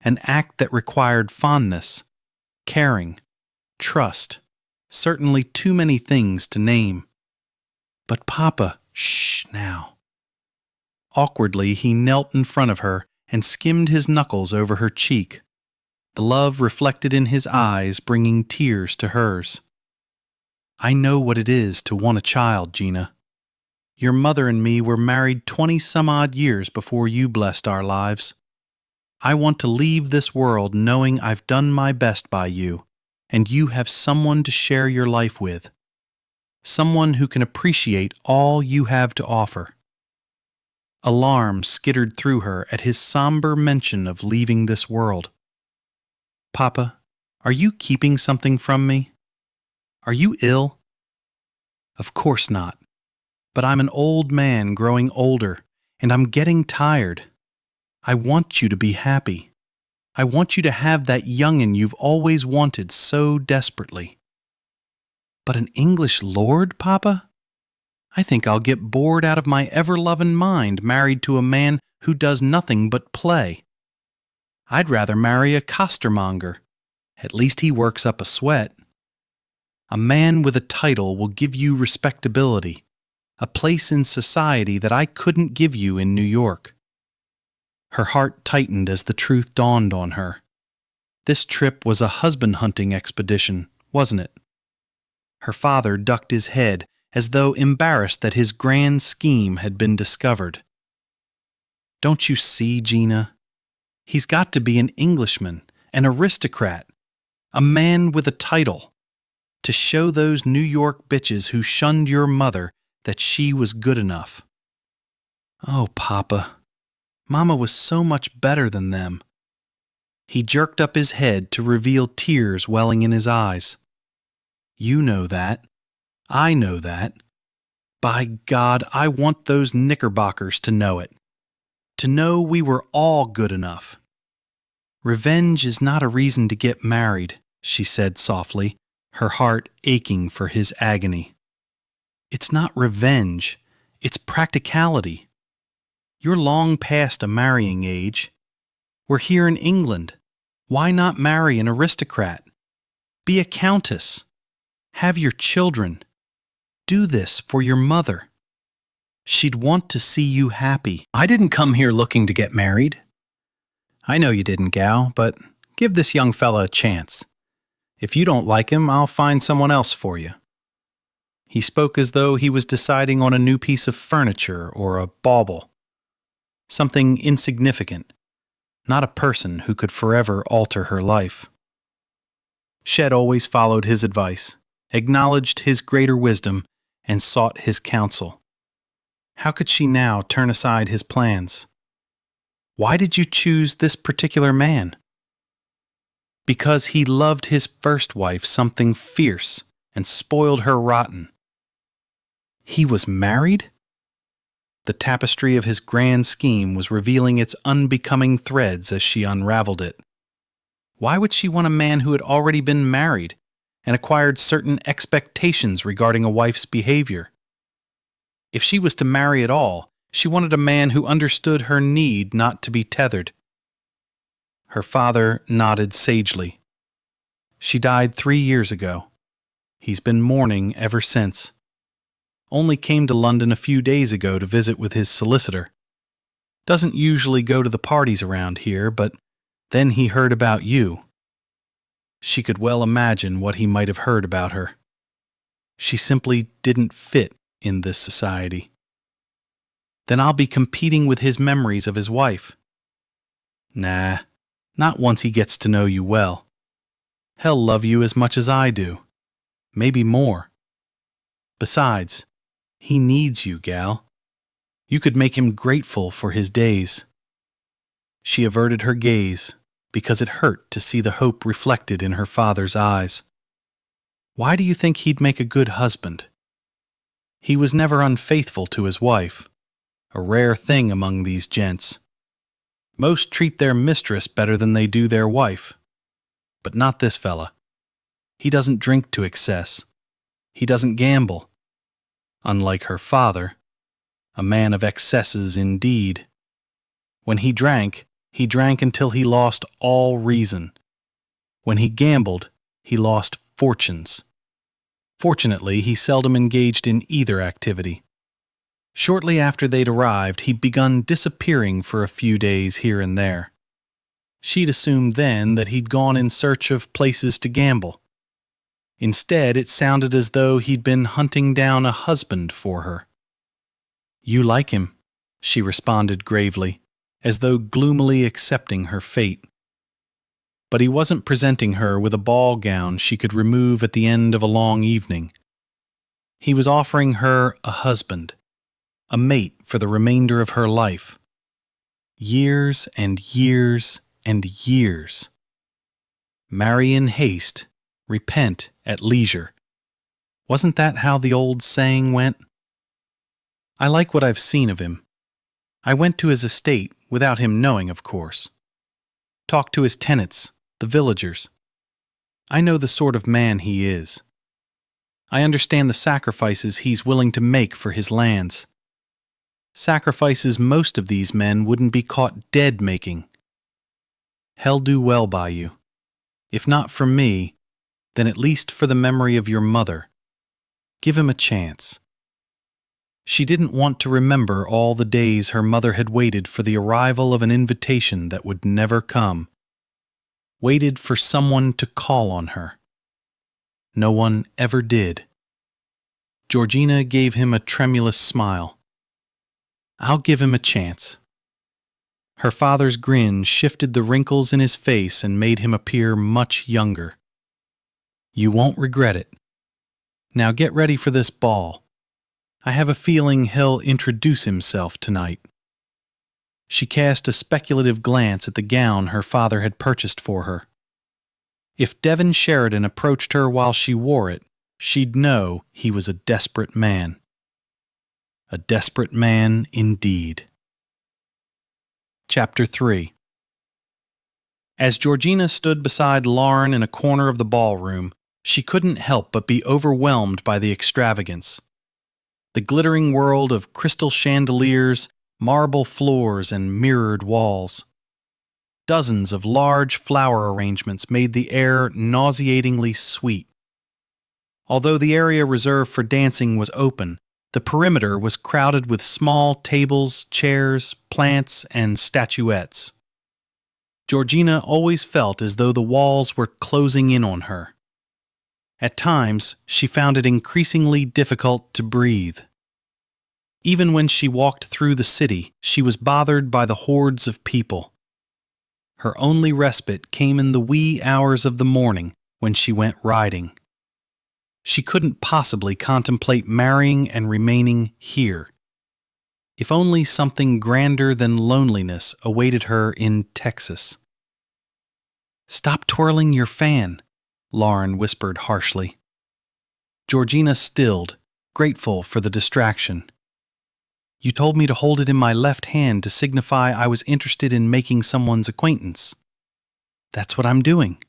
an act that required fondness, caring, trust, certainly too many things to name. "But Papa," "Shh, now." Awkwardly, he knelt in front of her and skimmed his knuckles over her cheek, the love reflected in his eyes bringing tears to hers. "I know what it is to want a child, Gina. Your mother and me were married 20-some-odd years before you blessed our lives. I want to leave this world knowing I've done my best by you, and you have someone to share your life with, someone who can appreciate all you have to offer." Alarm skittered through her at his somber mention of leaving this world. "Papa, are you keeping something from me? Are you ill?" "Of course not. But I'm an old man growing older, and I'm getting tired. I want you to be happy. I want you to have that young'un you've always wanted so desperately." "But an English lord, Papa? I think I'll get bored out of my ever-loving mind married to a man who does nothing but play. I'd rather marry a costermonger. At least he works up a sweat. A man with a title will give you respectability, a place in society that I couldn't give you in New York." Her heart tightened as the truth dawned on her. This trip was a husband-hunting expedition, wasn't it? Her father ducked his head as though embarrassed that his grand scheme had been discovered. "Don't you see, Gina? He's got to be an Englishman, an aristocrat, a man with a title, to show those New York bitches who shunned your mother that she was good enough." "Oh, Papa, Mama was so much better than them." He jerked up his head to reveal tears welling in his eyes. "You know that. I know that. By God, I want those Knickerbockers to know it. To know we were all good enough." "Revenge is not a reason to get married," she said softly, her heart aching for his agony. "It's not revenge. It's practicality. You're long past a marrying age. We're here in England. Why not marry an aristocrat? Be a countess. Have your children. Do this for your mother. She'd want to see you happy." "I didn't come here looking to get married." "I know you didn't, gal, but give this young fella a chance. If you don't like him, I'll find someone else for you." He spoke as though he was deciding on a new piece of furniture or a bauble. Something insignificant, not a person who could forever alter her life. Shed always followed his advice, acknowledged his greater wisdom, and sought his counsel. How could she now turn aside his plans? "Why did you choose this particular man?" "Because he loved his first wife something fierce and spoiled her rotten." "He was married?" The tapestry of his grand scheme was revealing its unbecoming threads as she unraveled it. Why would she want a man who had already been married and acquired certain expectations regarding a wife's behavior? If she was to marry at all, she wanted a man who understood her need not to be tethered. Her father nodded sagely. She died 3 years ago. He's been mourning ever since. Only came to London a few days ago to visit with his solicitor. Doesn't usually go to the parties around here, but then he heard about you. She could well imagine what he might have heard about her. She simply didn't fit in this society. Then I'll be competing with his memories of his wife. Nah, not once he gets to know you well. He'll love you as much as I do. Maybe more. Besides, he needs you, gal. You could make him grateful for his days. She averted her gaze because it hurt to see the hope reflected in her father's eyes. Why do you think he'd make a good husband? He was never unfaithful to his wife, a rare thing among these gents. Most treat their mistress better than they do their wife. But not this fella. He doesn't drink to excess. He doesn't gamble. Unlike her father, a man of excesses indeed. When he drank until he lost all reason. When he gambled, he lost fortunes. Fortunately, he seldom engaged in either activity. Shortly after they'd arrived, he'd begun disappearing for a few days here and there. She'd assumed then that he'd gone in search of places to gamble. Instead, it sounded as though he'd been hunting down a husband for her. You like him, she responded gravely, as though gloomily accepting her fate. But he wasn't presenting her with a ball gown she could remove at the end of a long evening. He was offering her a husband, a mate for the remainder of her life. Years and years and years. Marry in haste, repent at leisure. Wasn't that how the old saying went? I like what I've seen of him. I went to his estate, without him knowing, of course. Talked to his tenants, the villagers. I know the sort of man he is. I understand the sacrifices he's willing to make for his lands. Sacrifices most of these men wouldn't be caught dead making. He'll do well by you. If not for me, then at least for the memory of your mother. Give him a chance. She didn't want to remember all the days her mother had waited for the arrival of an invitation that would never come. Waited for someone to call on her. No one ever did. Georgina gave him a tremulous smile. I'll give him a chance. Her father's grin shifted the wrinkles in his face and made him appear much younger. You won't regret it. Now get ready for this ball. I have a feeling he'll introduce himself tonight. She cast a speculative glance at the gown her father had purchased for her. If Devon Sheridan approached her while she wore it, she'd know he was a desperate man. A desperate man indeed. Chapter 3. As Georgina stood beside Lauren in a corner of the ballroom, she couldn't help but be overwhelmed by the extravagance. The glittering world of crystal chandeliers, marble floors, and mirrored walls. Dozens of large flower arrangements made the air nauseatingly sweet. Although the area reserved for dancing was open, the perimeter was crowded with small tables, chairs, plants, and statuettes. Georgina always felt as though the walls were closing in on her. At times, she found it increasingly difficult to breathe. Even when she walked through the city, she was bothered by the hordes of people. Her only respite came in the wee hours of the morning when she went riding. She couldn't possibly contemplate marrying and remaining here. If only something grander than loneliness awaited her in Texas. Stop twirling your fan, Lauren whispered harshly. Georgina stilled, grateful for the distraction. You told me to hold it in my left hand to signify I was interested in making someone's acquaintance. That's what I'm doing.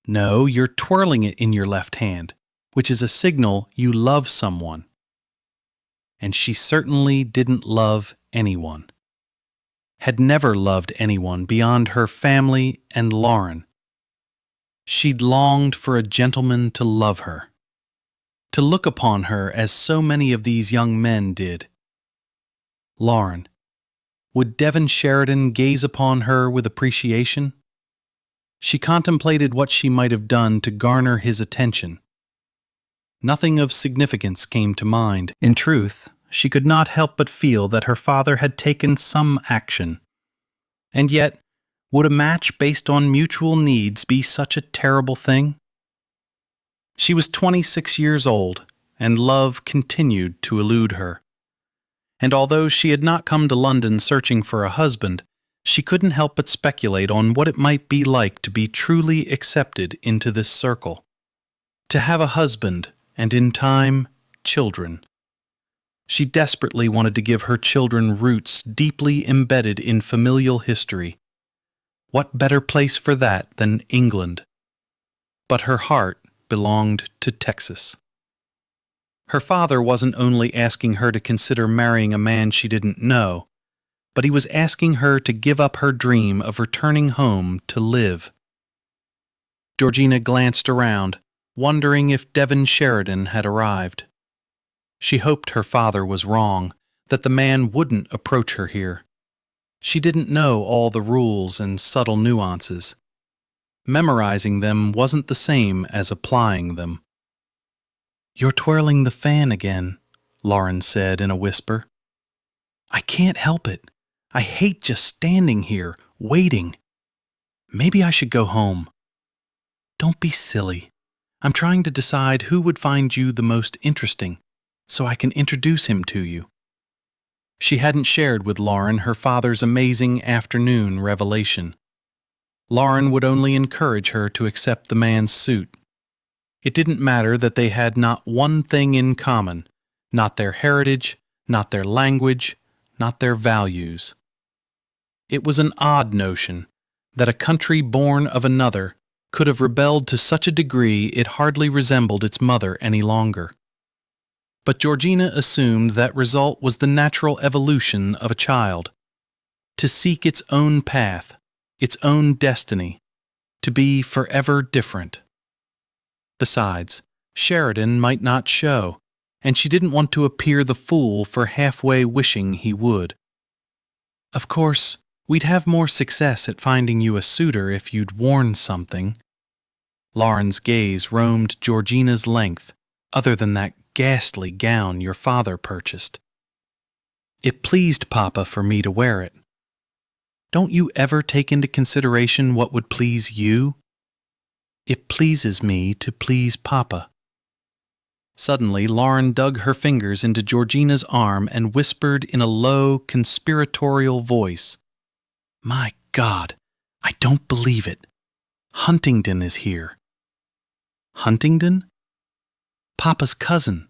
No, you're twirling it in your left hand, which is a signal you love someone. and she certainly didn't love anyone. Had never loved anyone beyond her family and Lauren. She'd longed for a gentleman to love her, to look upon her as so many of these young men did. Lauren. Would Devon Sheridan gaze upon her with appreciation? She contemplated what she might have done to garner his attention. Nothing of significance came to mind. In truth, she could not help but feel that her father had taken some action. And yet, would a match based on mutual needs be such a terrible thing? She was 26 years old, and love continued to elude her. And although she had not come to London searching for a husband, she couldn't help but speculate on what it might be like to be truly accepted into this circle. To have a husband, and in time, children. She desperately wanted to give her children roots deeply embedded in familial history. What better place for that than England? But her heart belonged to Texas. Her father wasn't only asking her to consider marrying a man she didn't know, but he was asking her to give up her dream of returning home to live. Georgina glanced around, wondering if Devon Sheridan had arrived. She hoped her father was wrong, that the man wouldn't approach her here. She didn't know all the rules and subtle nuances. Memorizing them wasn't the same as applying them. "You're twirling the fan again," Lauren said in a whisper. "I can't help it. I hate just standing here, waiting. Maybe I should go home." "Don't be silly. I'm trying to decide who would find you the most interesting, so I can introduce him to you." She hadn't shared with Lauren her father's amazing afternoon revelation. Lauren would only encourage her to accept the man's suit. It didn't matter that they had not one thing in common, not their heritage, not their language, not their values. It was an odd notion that a country born of another could have rebelled to such a degree it hardly resembled its mother any longer. But Georgina assumed that result was the natural evolution of a child, to seek its own path, its own destiny, to be forever different. Besides, Sheridan might not show, and she didn't want to appear the fool for halfway wishing he would. "Of course, we'd have more success at finding you a suitor if you'd worn something." Lauren's gaze roamed Georgina's length, other than that ghastly gown your father purchased. "It pleased Papa for me to wear it." "Don't you ever take into consideration what would please you?" "It pleases me to please Papa." Suddenly, Lauren dug her fingers into Georgina's arm and whispered in a low, conspiratorial voice, "My God, I don't believe it. Huntingdon is here." "Huntingdon?" "Papa's cousin."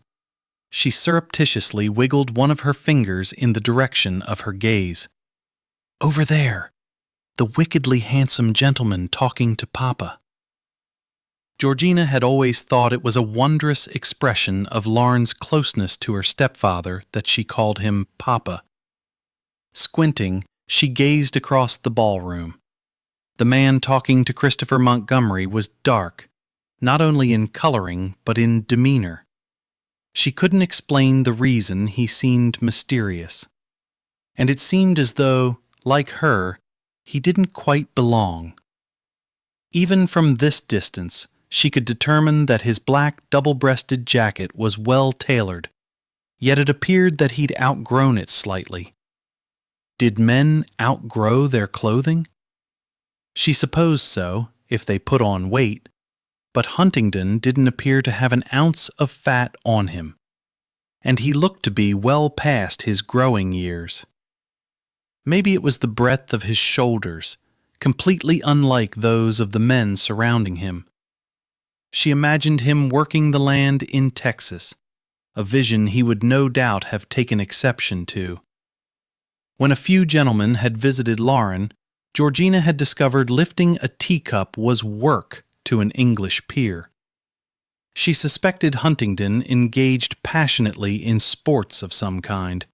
She surreptitiously wiggled one of her fingers in the direction of her gaze. "Over there, the wickedly handsome gentleman talking to Papa." Georgina had always thought it was a wondrous expression of Lauren's closeness to her stepfather that she called him Papa. Squinting, she gazed across the ballroom. The man talking to Christopher Montgomery was dark, not only in coloring but in demeanor. She couldn't explain the reason he seemed mysterious. And it seemed as though, like her, he didn't quite belong. Even from this distance, she could determine that his black double-breasted jacket was well tailored, yet it appeared that he'd outgrown it slightly. Did men outgrow their clothing? She supposed so, if they put on weight, but Huntingdon didn't appear to have an ounce of fat on him, and he looked to be well past his growing years. Maybe it was the breadth of his shoulders, completely unlike those of the men surrounding him. She imagined him working the land in Texas, a vision he would no doubt have taken exception to. When a few gentlemen had visited Lauren, Georgina had discovered lifting a teacup was work to an English peer. She suspected Huntingdon engaged passionately in sports of some kind.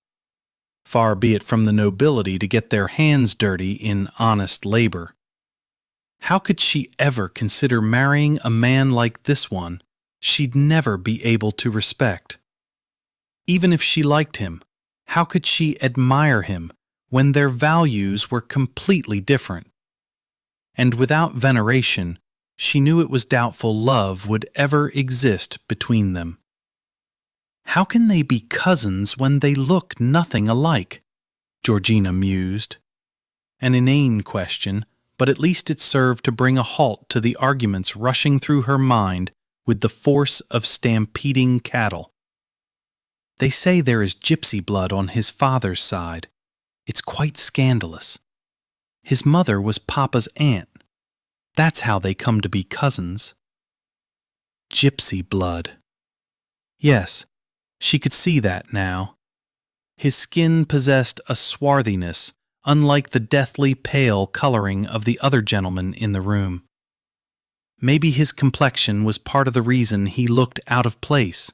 Far be it from the nobility to get their hands dirty in honest labor. How could she ever consider marrying a man like this one she'd never be able to respect? Even if she liked him, how could she admire him when their values were completely different? And without veneration, she knew it was doubtful love would ever exist between them. How can they be cousins when they look nothing alike? Georgina mused. An inane question, but at least it served to bring a halt to the arguments rushing through her mind with the force of stampeding cattle. They say there is gypsy blood on his father's side. It's quite scandalous. His mother was Papa's aunt. That's how they come to be cousins. Gypsy blood. Yes, she could see that now. His skin possessed a swarthiness unlike the deathly pale coloring of the other gentleman in the room. Maybe his complexion was part of the reason he looked out of place.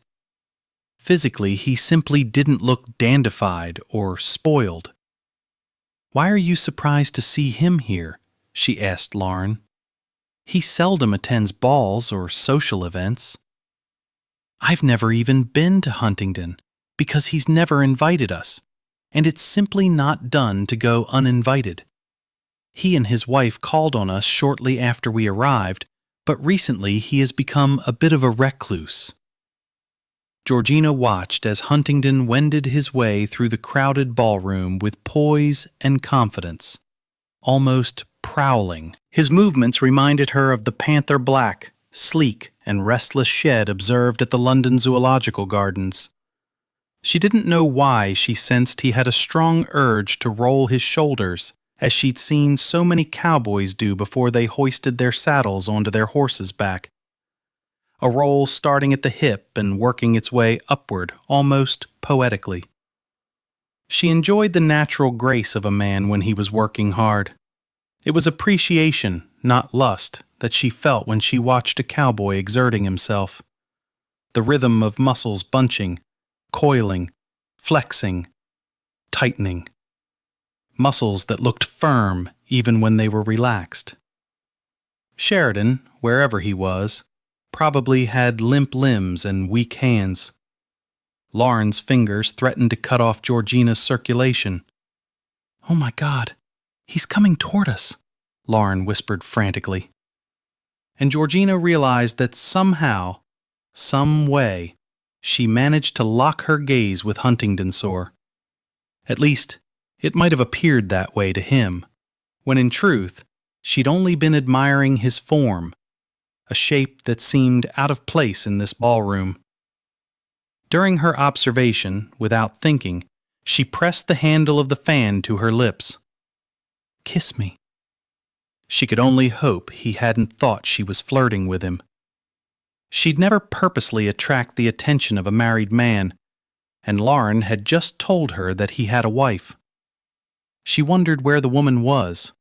Physically, he simply didn't look dandified or spoiled. "Why are you surprised to see him here?" she asked Lauren. "He seldom attends balls or social events." "I've never even been to Huntingdon, because he's never invited us, and it's simply not done to go uninvited. He and his wife called on us shortly after we arrived, but recently he has become a bit of a recluse." Georgina watched as Huntingdon wended his way through the crowded ballroom with poise and confidence, almost prowling. His movements reminded her of the panther black, sleek, and restless shed observed at the London Zoological Gardens. She didn't know why she sensed he had a strong urge to roll his shoulders, as she'd seen so many cowboys do before they hoisted their saddles onto their horse's back. A roll starting at the hip and working its way upward almost poetically. She enjoyed the natural grace of a man when he was working hard. It was appreciation, not lust, that she felt when she watched a cowboy exerting himself. The rhythm of muscles bunching, coiling, flexing, tightening. Muscles that looked firm even when they were relaxed. Sheridan, wherever he was, probably had limp limbs and weak hands. Lauren's fingers threatened to cut off Georgina's circulation. "Oh my God, he's coming toward us," Lauren whispered frantically. And Georgina realized that somehow, some way, she managed to lock her gaze with Huntingdon sore. At least, it might have appeared that way to him, when in truth, she'd only been admiring his form, a shape that seemed out of place in this ballroom. During her observation, without thinking, she pressed the handle of the fan to her lips. "Kiss me." She could only hope he hadn't thought she was flirting with him. She'd never purposely attract the attention of a married man, and Lauren had just told her that he had a wife. She wondered where the woman was.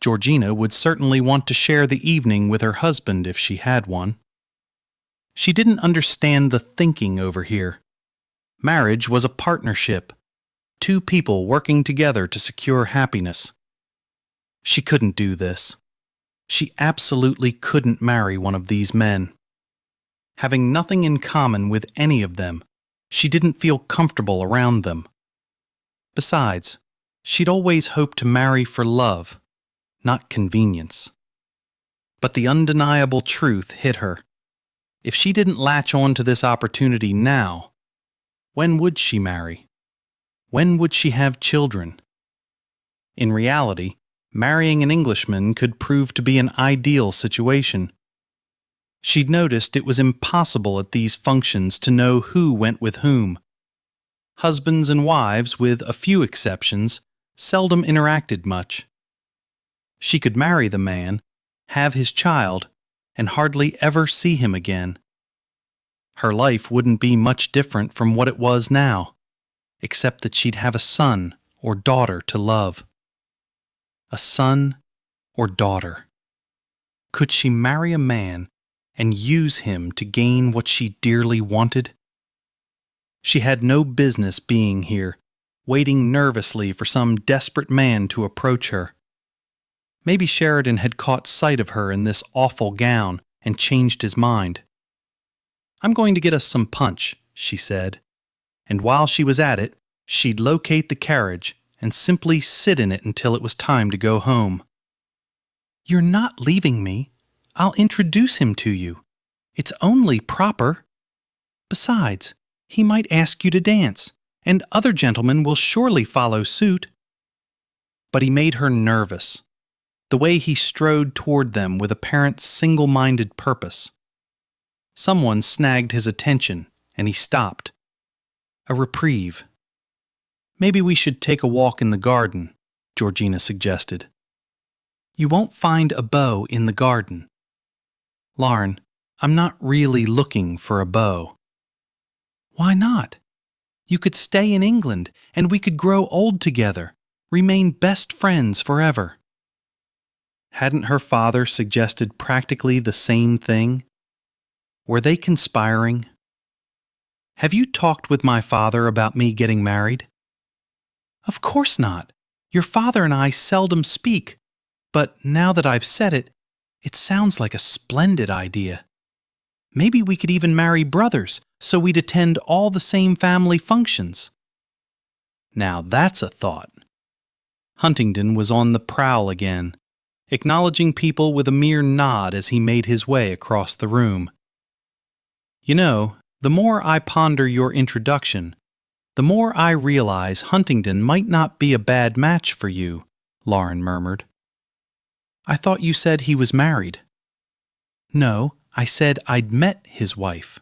Georgina would certainly want to share the evening with her husband if she had one. She didn't understand the thinking over here. Marriage was a partnership, two people working together to secure happiness. She couldn't do this. She absolutely couldn't marry one of these men. Having nothing in common with any of them, she didn't feel comfortable around them. Besides, she'd always hoped to marry for love, not convenience. But the undeniable truth hit her. If she didn't latch on to this opportunity now, when would she marry? When would she have children? In reality, marrying an Englishman could prove to be an ideal situation. She'd noticed it was impossible at these functions to know who went with whom. Husbands and wives, with a few exceptions, seldom interacted much. She could marry the man, have his child, and hardly ever see him again. Her life wouldn't be much different from what it was now, except that she'd have a son or daughter to love. A son or daughter. Could she marry a man and use him to gain what she dearly wanted? She had no business being here, waiting nervously for some desperate man to approach her. Maybe Sheridan had caught sight of her in this awful gown and changed his mind. "I'm going to get us some punch," she said, and while she was at it, she'd locate the carriage and simply sit in it until it was time to go home. "You're not leaving me. I'll introduce him to you. It's only proper. Besides, he might ask you to dance, and other gentlemen will surely follow suit." But he made her nervous, the way he strode toward them with apparent single-minded purpose. Someone snagged his attention, and he stopped. A reprieve. "Maybe we should take a walk in the garden," Georgina suggested. "You won't find a beau in the garden." "Lauren, I'm not really looking for a beau." "Why not? You could stay in England, and we could grow old together, remain best friends forever." Hadn't her father suggested practically the same thing? Were they conspiring? "Have you talked with my father about me getting married?" "Of course not. Your father and I seldom speak, but now that I've said it, it sounds like a splendid idea. Maybe we could even marry brothers, so we'd attend all the same family functions." Now that's a thought. Huntingdon was on the prowl again, acknowledging people with a mere nod as he made his way across the room. "You know, the more I ponder your introduction, the more I realize Huntingdon might not be a bad match for you," Lauren murmured. "I thought you said he was married." "No, I said I'd met his wife."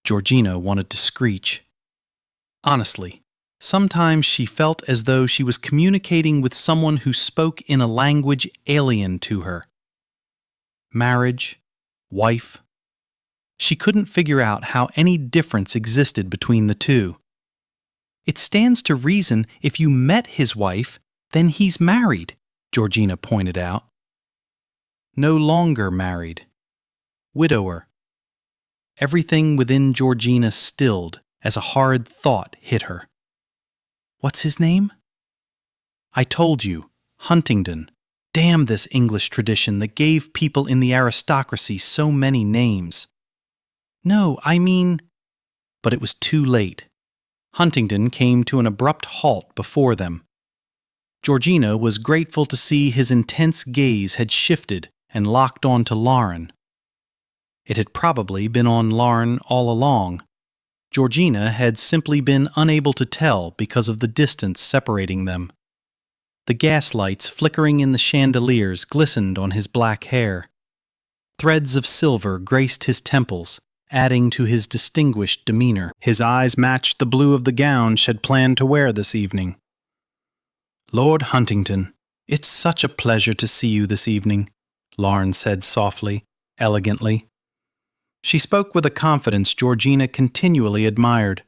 Georgina wanted to screech. Honestly, sometimes she felt as though she was communicating with someone who spoke in a language alien to her. Marriage, wife. She couldn't figure out how any difference existed between the two. "It stands to reason if you met his wife, then he's married," Georgina pointed out. No longer married. Widower. Everything within Georgina stilled as a hard thought hit her. "What's his name?" "I told you, Huntingdon. Damn this English tradition that gave people in the aristocracy so many names." "No, I mean—" But it was too late. Huntingdon came to an abrupt halt before them. Georgina was grateful to see his intense gaze had shifted and locked onto Lauren. It had probably been on Lauren all along. Georgina had simply been unable to tell because of the distance separating them. The gaslights flickering in the chandeliers glistened on his black hair. Threads of silver graced his temples, adding to his distinguished demeanor. His eyes matched the blue of the gown she had planned to wear this evening. "Lord Huntingdon, it's such a pleasure to see you this evening," Lauren said softly, elegantly. She spoke with a confidence Georgina continually admired.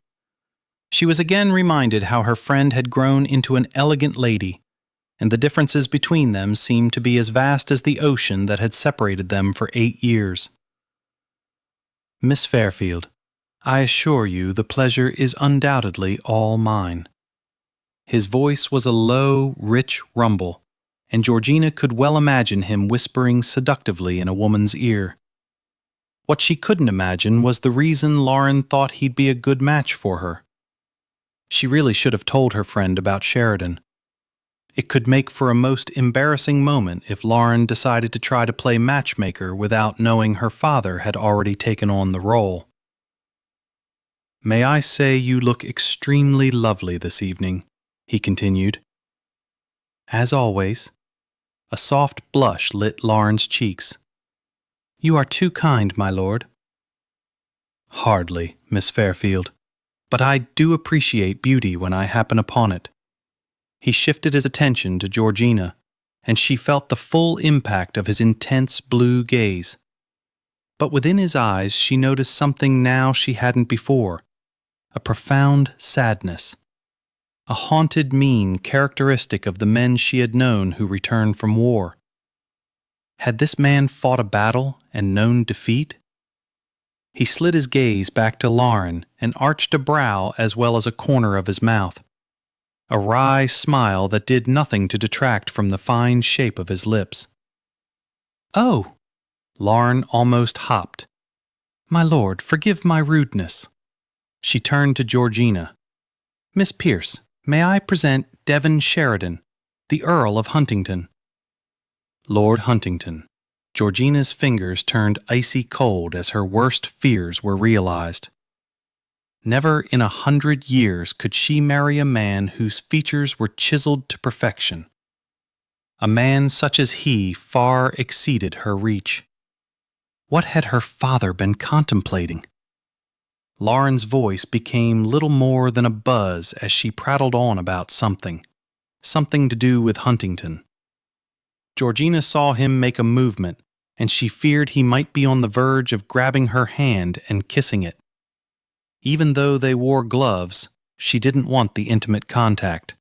She was again reminded how her friend had grown into an elegant lady, and the differences between them seemed to be as vast as the ocean that had separated them for 8 years. "Miss Fairfield, I assure you the pleasure is undoubtedly all mine." His voice was a low, rich rumble, and Georgina could well imagine him whispering seductively in a woman's ear. What she couldn't imagine was the reason Lauren thought he'd be a good match for her. She really should have told her friend about Sheridan. It could make for a most embarrassing moment if Lauren decided to try to play matchmaker without knowing her father had already taken on the role. "May I say you look extremely lovely this evening," he continued. "As always." A soft blush lit Lauren's cheeks. "You are too kind, my lord." "Hardly, Miss Fairfield, but I do appreciate beauty when I happen upon it." He shifted his attention to Georgina, and she felt the full impact of his intense blue gaze. But within his eyes she noticed something now she hadn't before, a profound sadness, a haunted mien characteristic of the men she had known who returned from war. Had this man fought a battle and known defeat? He slid his gaze back to Lauren and arched a brow as well as a corner of his mouth, a wry smile that did nothing to detract from the fine shape of his lips. "Oh!" Lauren almost hopped. "My lord, forgive my rudeness." She turned to Georgina. "Miss Pierce, may I present Devon Sheridan, the Earl of Huntington." Lord Huntington. Georgina's fingers turned icy cold as her worst fears were realized. Never in 100 years could she marry a man whose features were chiseled to perfection. A man such as he far exceeded her reach. What had her father been contemplating? Lauren's voice became little more than a buzz as she prattled on about something to do with Huntington. Georgina saw him make a movement, and she feared he might be on the verge of grabbing her hand and kissing it. Even though they wore gloves, she didn't want the intimate contact.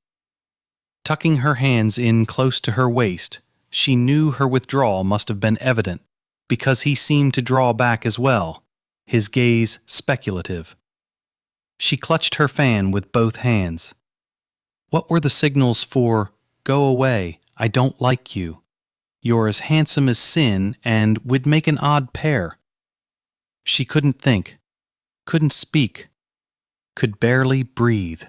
Tucking her hands in close to her waist, she knew her withdrawal must have been evident, because he seemed to draw back as well, his gaze speculative. She clutched her fan with both hands. What were the signals for, "Go away, I don't like you. You're as handsome as sin, and we'd make an odd pair"? She couldn't think, couldn't speak, could barely breathe.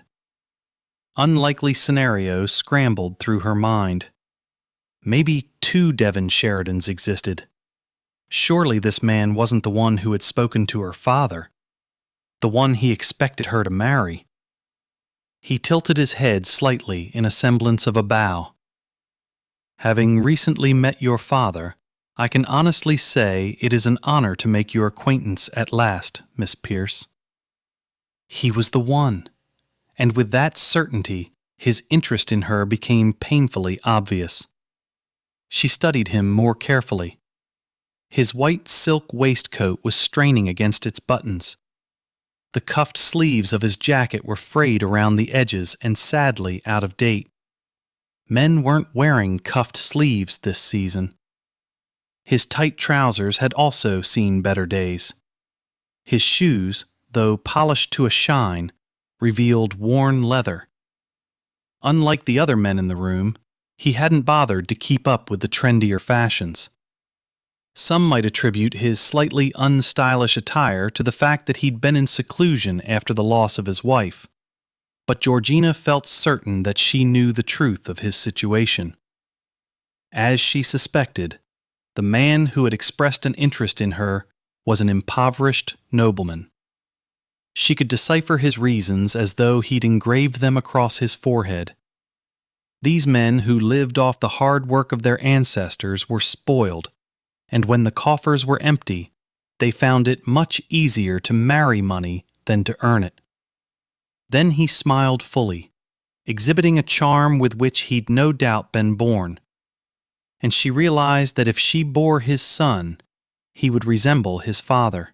Unlikely scenarios scrambled through her mind. Maybe 2 Devon Sheridans existed. Surely this man wasn't the one who had spoken to her father, the one he expected her to marry. He tilted his head slightly in a semblance of a bow. "Having recently met your father, I can honestly say it is an honor to make your acquaintance at last, Miss Pierce." He was the one, and with that certainty, his interest in her became painfully obvious. She studied him more carefully. His white silk waistcoat was straining against its buttons. The cuffed sleeves of his jacket were frayed around the edges and sadly out of date. Men weren't wearing cuffed sleeves this season. His tight trousers had also seen better days. His shoes, though polished to a shine, revealed worn leather. Unlike the other men in the room, he hadn't bothered to keep up with the trendier fashions. Some might attribute his slightly unstylish attire to the fact that he'd been in seclusion after the loss of his wife. But Georgina felt certain that she knew the truth of his situation. As she suspected, the man who had expressed an interest in her was an impoverished nobleman. She could decipher his reasons as though he'd engraved them across his forehead. These men who lived off the hard work of their ancestors were spoiled, and when the coffers were empty, they found it much easier to marry money than to earn it. Then he smiled fully, exhibiting a charm with which he'd no doubt been born. And she realized that if she bore his son, he would resemble his father.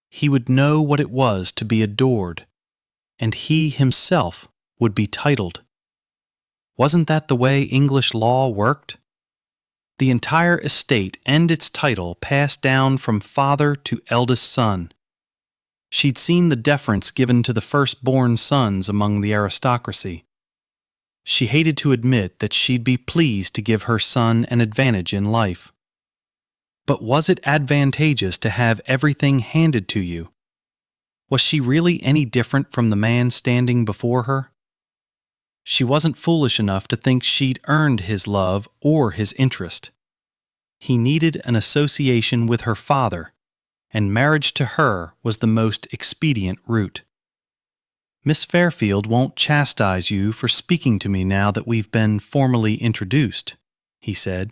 He would know what it was to be adored, and he himself would be titled. Wasn't that the way English law worked? The entire estate and its title passed down from father to eldest son. She'd seen the deference given to the firstborn sons among the aristocracy. She hated to admit that she'd be pleased to give her son an advantage in life. But was it advantageous to have everything handed to you? Was she really any different from the man standing before her? She wasn't foolish enough to think she'd earned his love or his interest. He needed an association with her father, and marriage to her was the most expedient route. "Miss Fairfield won't chastise you for speaking to me now that we've been formally introduced," he said.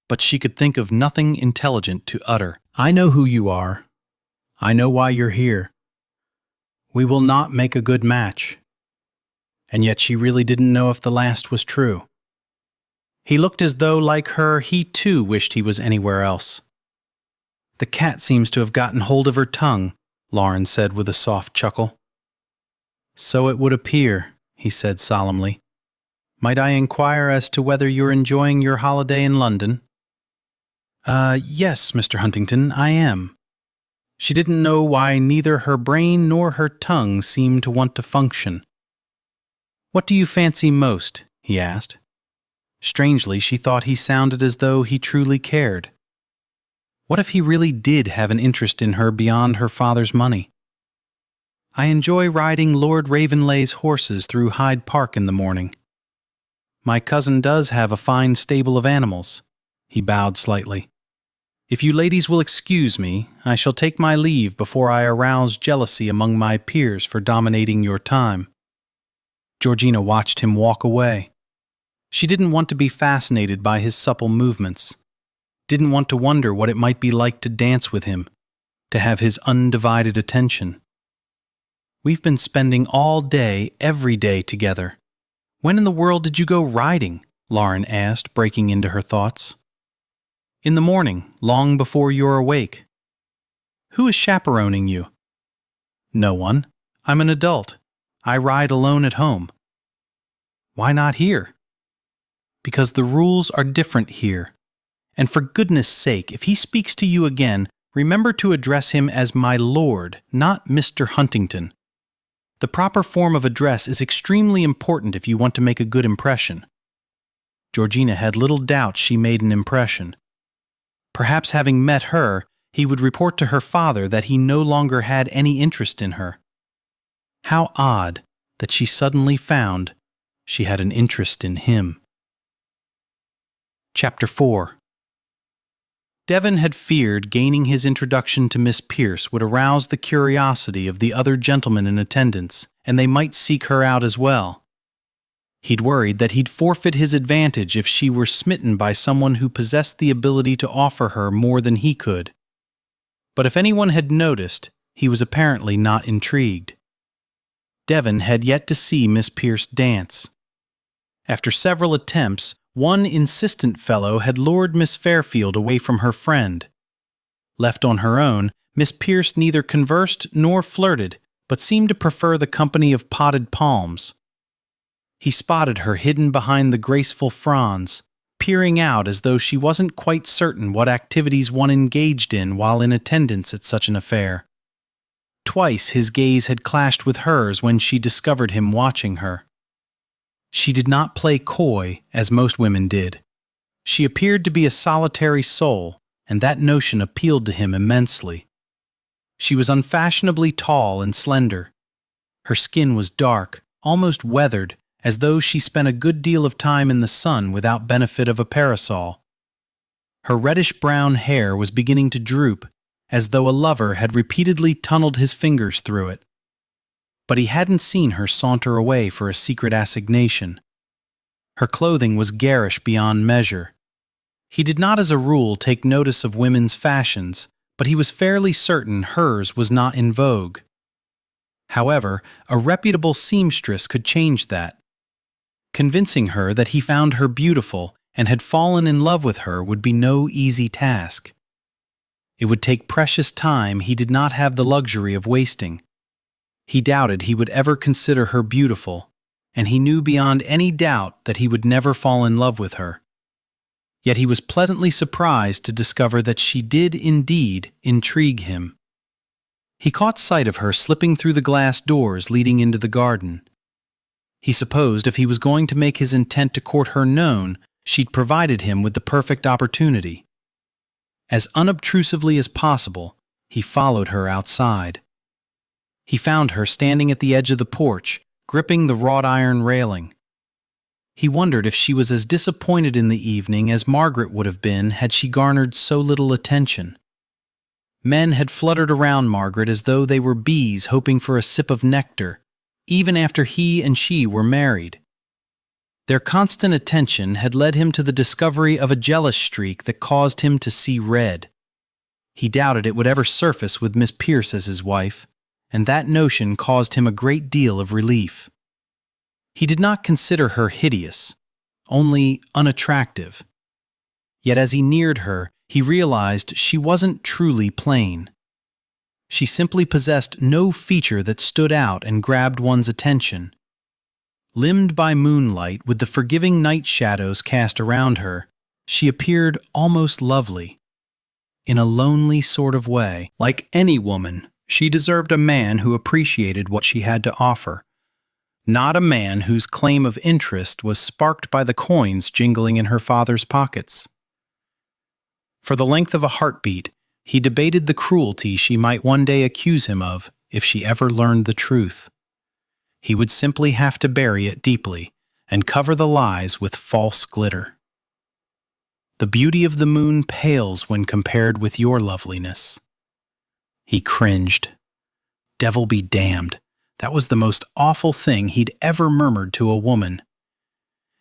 But she could think of nothing intelligent to utter. "I know who you are. I know why you're here. We will not make a good match." And yet she really didn't know if the last was true. He looked as though, like her, he too wished he was anywhere else. "The cat seems to have gotten hold of her tongue," Lauren said with a soft chuckle. "So it would appear," he said solemnly. "Might I inquire as to whether you're enjoying your holiday in London?" Yes, Mr. Huntington, I am. She didn't know why neither her brain nor her tongue seemed to want to function. What do you fancy most? He asked. Strangely, she thought he sounded as though he truly cared. What if he really did have an interest in her beyond her father's money? I enjoy riding Lord Ravenlay's horses through Hyde Park in the morning. My cousin does have a fine stable of animals. He bowed slightly. If you ladies will excuse me, I shall take my leave before I arouse jealousy among my peers for dominating your time. Georgina watched him walk away. She didn't want to be fascinated by his supple movements, didn't want to wonder what it might be like to dance with him, to have his undivided attention. We've been spending all day, every day together. When in the world did you go riding? Lauren asked, breaking into her thoughts. In the morning, long before you're awake. Who is chaperoning you? No one. I'm an adult. I ride alone at home. Why not here? Because the rules are different here. And for goodness sake, if he speaks to you again, remember to address him as my lord, not Mr. Huntington. The proper form of address is extremely important if you want to make a good impression. Georgina had little doubt she made an impression. Perhaps having met her, he would report to her father that he no longer had any interest in her. How odd that she suddenly found she had an interest in him. Chapter 4. Devon had feared gaining his introduction to Miss Pierce would arouse the curiosity of the other gentlemen in attendance, and they might seek her out as well. He'd worried that he'd forfeit his advantage if she were smitten by someone who possessed the ability to offer her more than he could. But if anyone had noticed, he was apparently not intrigued. Devon had yet to see Miss Pierce dance. After several attempts, one insistent fellow had lured Miss Fairfield away from her friend. Left on her own, Miss Pierce neither conversed nor flirted, but seemed to prefer the company of potted palms. He spotted her hidden behind the graceful fronds, peering out as though she wasn't quite certain what activities one engaged in while in attendance at such an affair. Twice his gaze had clashed with hers when she discovered him watching her. She did not play coy, as most women did. She appeared to be a solitary soul, and that notion appealed to him immensely. She was unfashionably tall and slender. Her skin was dark, almost weathered, as though she spent a good deal of time in the sun without benefit of a parasol. Her reddish-brown hair was beginning to droop, as though a lover had repeatedly tunneled his fingers through it. But he hadn't seen her saunter away for a secret assignation. Her clothing was garish beyond measure. He did not as a rule take notice of women's fashions, but he was fairly certain hers was not in vogue. However, a reputable seamstress could change that. Convincing her that he found her beautiful and had fallen in love with her would be no easy task. It would take precious time he did not have the luxury of wasting. He doubted he would ever consider her beautiful, and he knew beyond any doubt that he would never fall in love with her. Yet he was pleasantly surprised to discover that she did indeed intrigue him. He caught sight of her slipping through the glass doors leading into the garden. He supposed if he was going to make his intent to court her known, she'd provided him with the perfect opportunity. As unobtrusively as possible, he followed her outside. He found her standing at the edge of the porch, gripping the wrought iron railing. He wondered if she was as disappointed in the evening as Margaret would have been had she garnered so little attention. Men had fluttered around Margaret as though they were bees hoping for a sip of nectar, even after he and she were married. Their constant attention had led him to the discovery of a jealous streak that caused him to see red. He doubted it would ever surface with Miss Pierce as his wife, and that notion caused him a great deal of relief. He did not consider her hideous, only unattractive. Yet as he neared her, he realized she wasn't truly plain. She simply possessed no feature that stood out and grabbed one's attention. Limned by moonlight with the forgiving night shadows cast around her, she appeared almost lovely. in a lonely sort of way. Like any woman, she deserved a man who appreciated what she had to offer, not a man whose claim of interest was sparked by the coins jingling in her father's pockets. For the length of a heartbeat, he debated the cruelty she might one day accuse him of if she ever learned the truth. He would simply have to bury it deeply and cover the lies with false glitter. The beauty of the moon pales when compared with your loveliness. He cringed. Devil be damned. That was the most awful thing he'd ever murmured to a woman.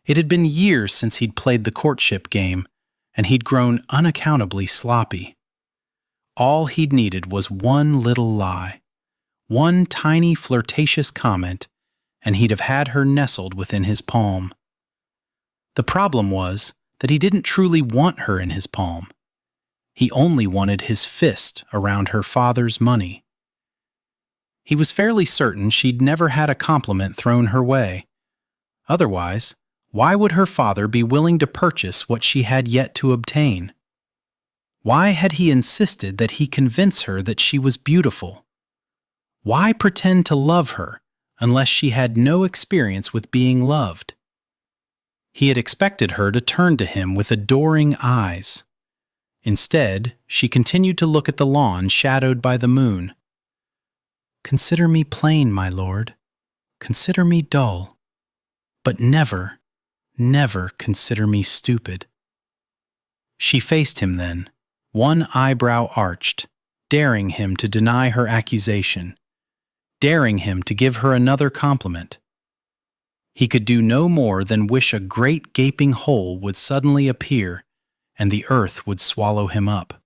It had been years since he'd played the courtship game, and he'd grown unaccountably sloppy. All he'd needed was one little lie, one tiny flirtatious comment, and he'd have had her nestled within his palm. The problem was that he didn't truly want her in his palm. He only wanted his fist around her father's money. He was fairly certain she'd never had a compliment thrown her way. Otherwise, why would her father be willing to purchase what she had yet to obtain? Why had he insisted that he convince her that she was beautiful? Why pretend to love her unless she had no experience with being loved? He had expected her to turn to him with adoring eyes. Instead, she continued to look at the lawn shadowed by the moon. "Consider me plain, my lord. Consider me dull. But never, never consider me stupid." She faced him then, one eyebrow arched, daring him to deny her accusation, daring him to give her another compliment. He could do no more than wish a great gaping hole would suddenly appear and the earth would swallow him up.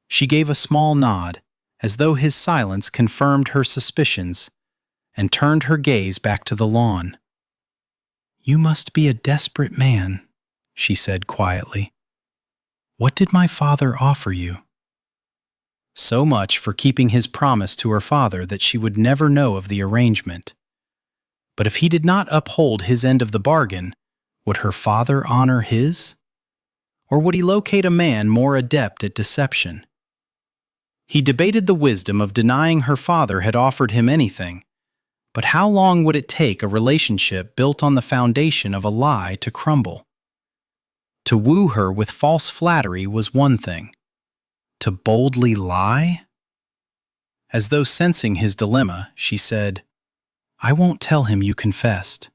She gave a small nod, as though his silence confirmed her suspicions, and turned her gaze back to the lawn. "You must be a desperate man," she said quietly. "What did my father offer you?" So much for keeping his promise to her father that she would never know of the arrangement. But if he did not uphold his end of the bargain, would her father honor his? Or would he locate a man more adept at deception? He debated the wisdom of denying her father had offered him anything, but how long would it take a relationship built on the foundation of a lie to crumble? To woo her with false flattery was one thing. To boldly lie? As though sensing his dilemma, she said, "I won't tell him you confessed."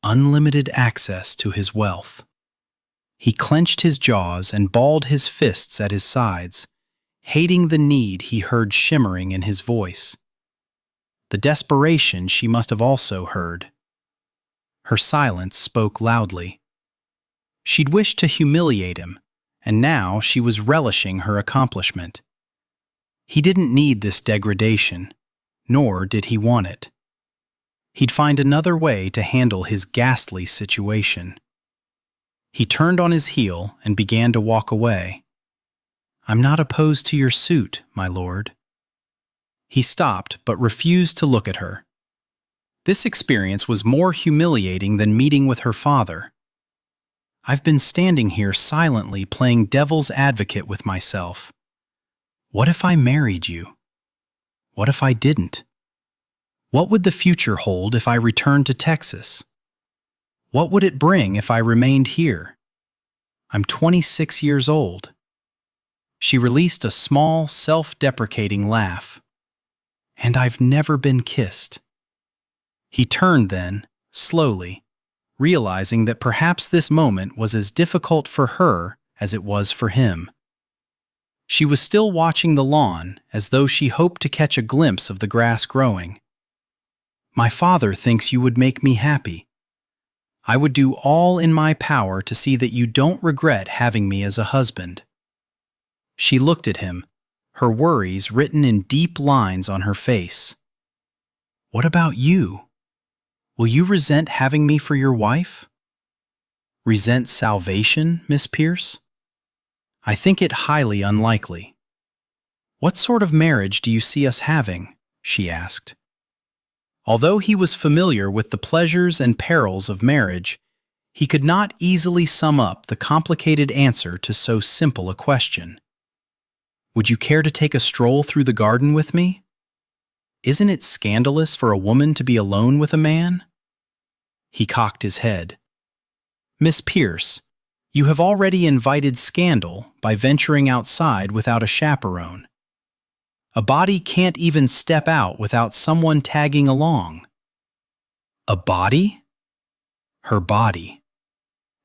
Unlimited access to his wealth. He clenched his jaws and balled his fists at his sides, hating the need he heard shimmering in his voice. The desperation she must have also heard. Her silence spoke loudly. She'd wished to humiliate him, and now she was relishing her accomplishment. He didn't need this degradation, nor did he want it. He'd find another way to handle his ghastly situation. He turned on his heel and began to walk away. "I'm not opposed to your suit, my lord." He stopped but refused to look at her. This experience was more humiliating than meeting with her father. "I've been standing here silently playing devil's advocate with myself. What if I married you? What if I didn't? What would the future hold if I returned to Texas? What would it bring if I remained here? I'm 26 years old." She released a small, self-deprecating laugh. "And I've never been kissed." He turned then, slowly, realizing that perhaps this moment was as difficult for her as it was for him. She was still watching the lawn as though she hoped to catch a glimpse of the grass growing. "My father thinks you would make me happy. I would do all in my power to see that you don't regret having me as a husband." She looked at him, her worries written in deep lines on her face. "What about you? Will you resent having me for your wife?" "Resent salvation, Miss Pierce?" "I think it highly unlikely." "What sort of marriage do you see us having?" she asked. Although he was familiar with the pleasures and perils of marriage, He could not easily sum up the complicated answer to so simple a question. Would you care to take a stroll through the garden with me? Isn't it scandalous for a woman to be alone with a man? He cocked his head. Miss Pierce, you have already invited scandal by venturing outside without a chaperone. A body can't even step out without someone tagging along. A body? Her body.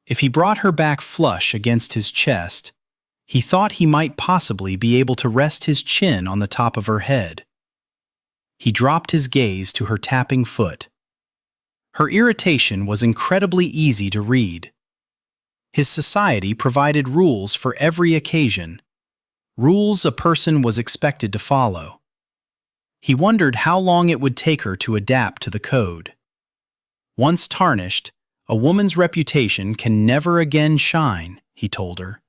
If he brought her back flush against his chest, he thought he might possibly be able to rest his chin on the top of her head. He dropped his gaze to her tapping foot. Her irritation was incredibly easy to read. His society provided rules for every occasion, rules a person was expected to follow. He wondered how long it would take her to adapt to the code. Once tarnished, a woman's reputation can never again shine, he told her.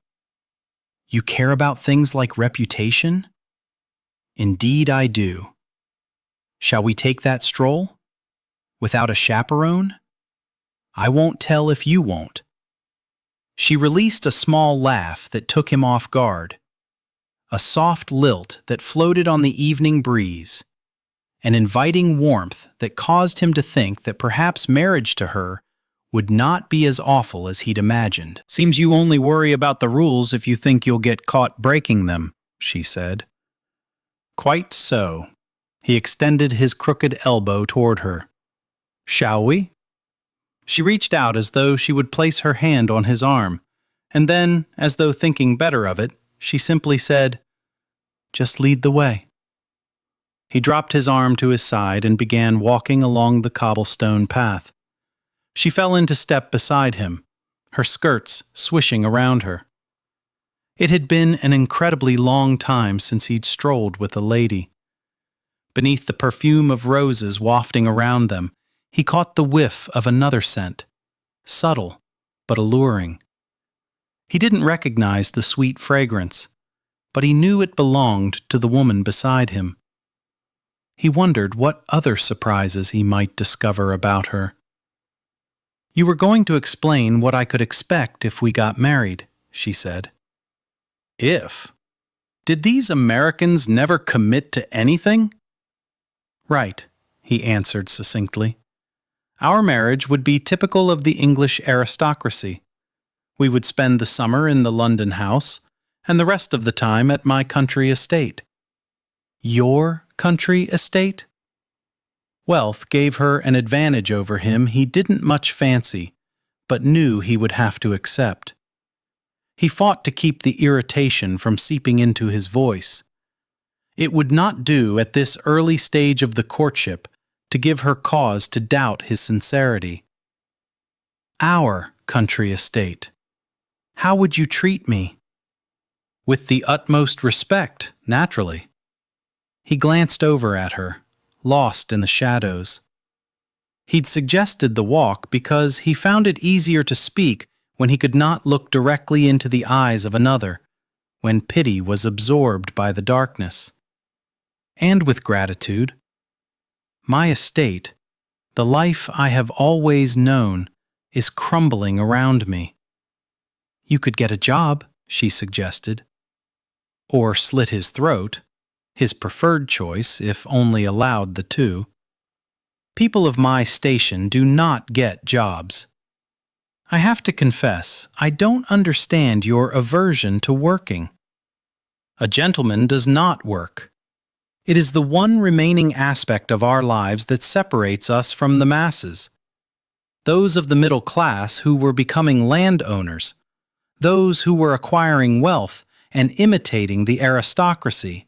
You care about things like reputation? Indeed I do. Shall we take that stroll? Without a chaperone? I won't tell if you won't. She released a small laugh that took him off guard. A soft lilt that floated on the evening breeze. An inviting warmth that caused him to think that perhaps marriage to her would not be as awful as he'd imagined. Seems you only worry about the rules if you think you'll get caught breaking them, she said. Quite so. He extended his crooked elbow toward her. Shall we? She reached out as though she would place her hand on his arm, and then, as though thinking better of it, she simply said, Just lead the way. He dropped his arm to his side and began walking along the cobblestone path. She fell into step beside him, her skirts swishing around her. It had been an incredibly long time since he'd strolled with a lady. Beneath the perfume of roses wafting around them, he caught the whiff of another scent, subtle but alluring. He didn't recognize the sweet fragrance, but he knew it belonged to the woman beside him. He wondered what other surprises he might discover about her. You were going to explain what I could expect if we got married, she said. If? Did these Americans never commit to anything? Right, he answered succinctly. Our marriage would be typical of the English aristocracy. We would spend the summer in the London house, and the rest of the time at my country estate. Your country estate? Wealth gave her an advantage over him he didn't much fancy, but knew he would have to accept. He fought to keep the irritation from seeping into his voice. It would not do at this early stage of the courtship to give her cause to doubt his sincerity. Our country estate. How would you treat me? With the utmost respect, naturally. He glanced over at her, lost in the shadows. He'd suggested the walk because he found it easier to speak when he could not look directly into the eyes of another, when pity was absorbed by the darkness. And with gratitude. My estate, the life I have always known, is crumbling around me. You could get a job, she suggested. Or slit his throat, his preferred choice if only allowed the two. People of my station do not get jobs. I have to confess, I don't understand your aversion to working. A gentleman does not work. It is the one remaining aspect of our lives that separates us from the masses. Those of the middle class who were becoming landowners, those who were acquiring wealth and imitating the aristocracy,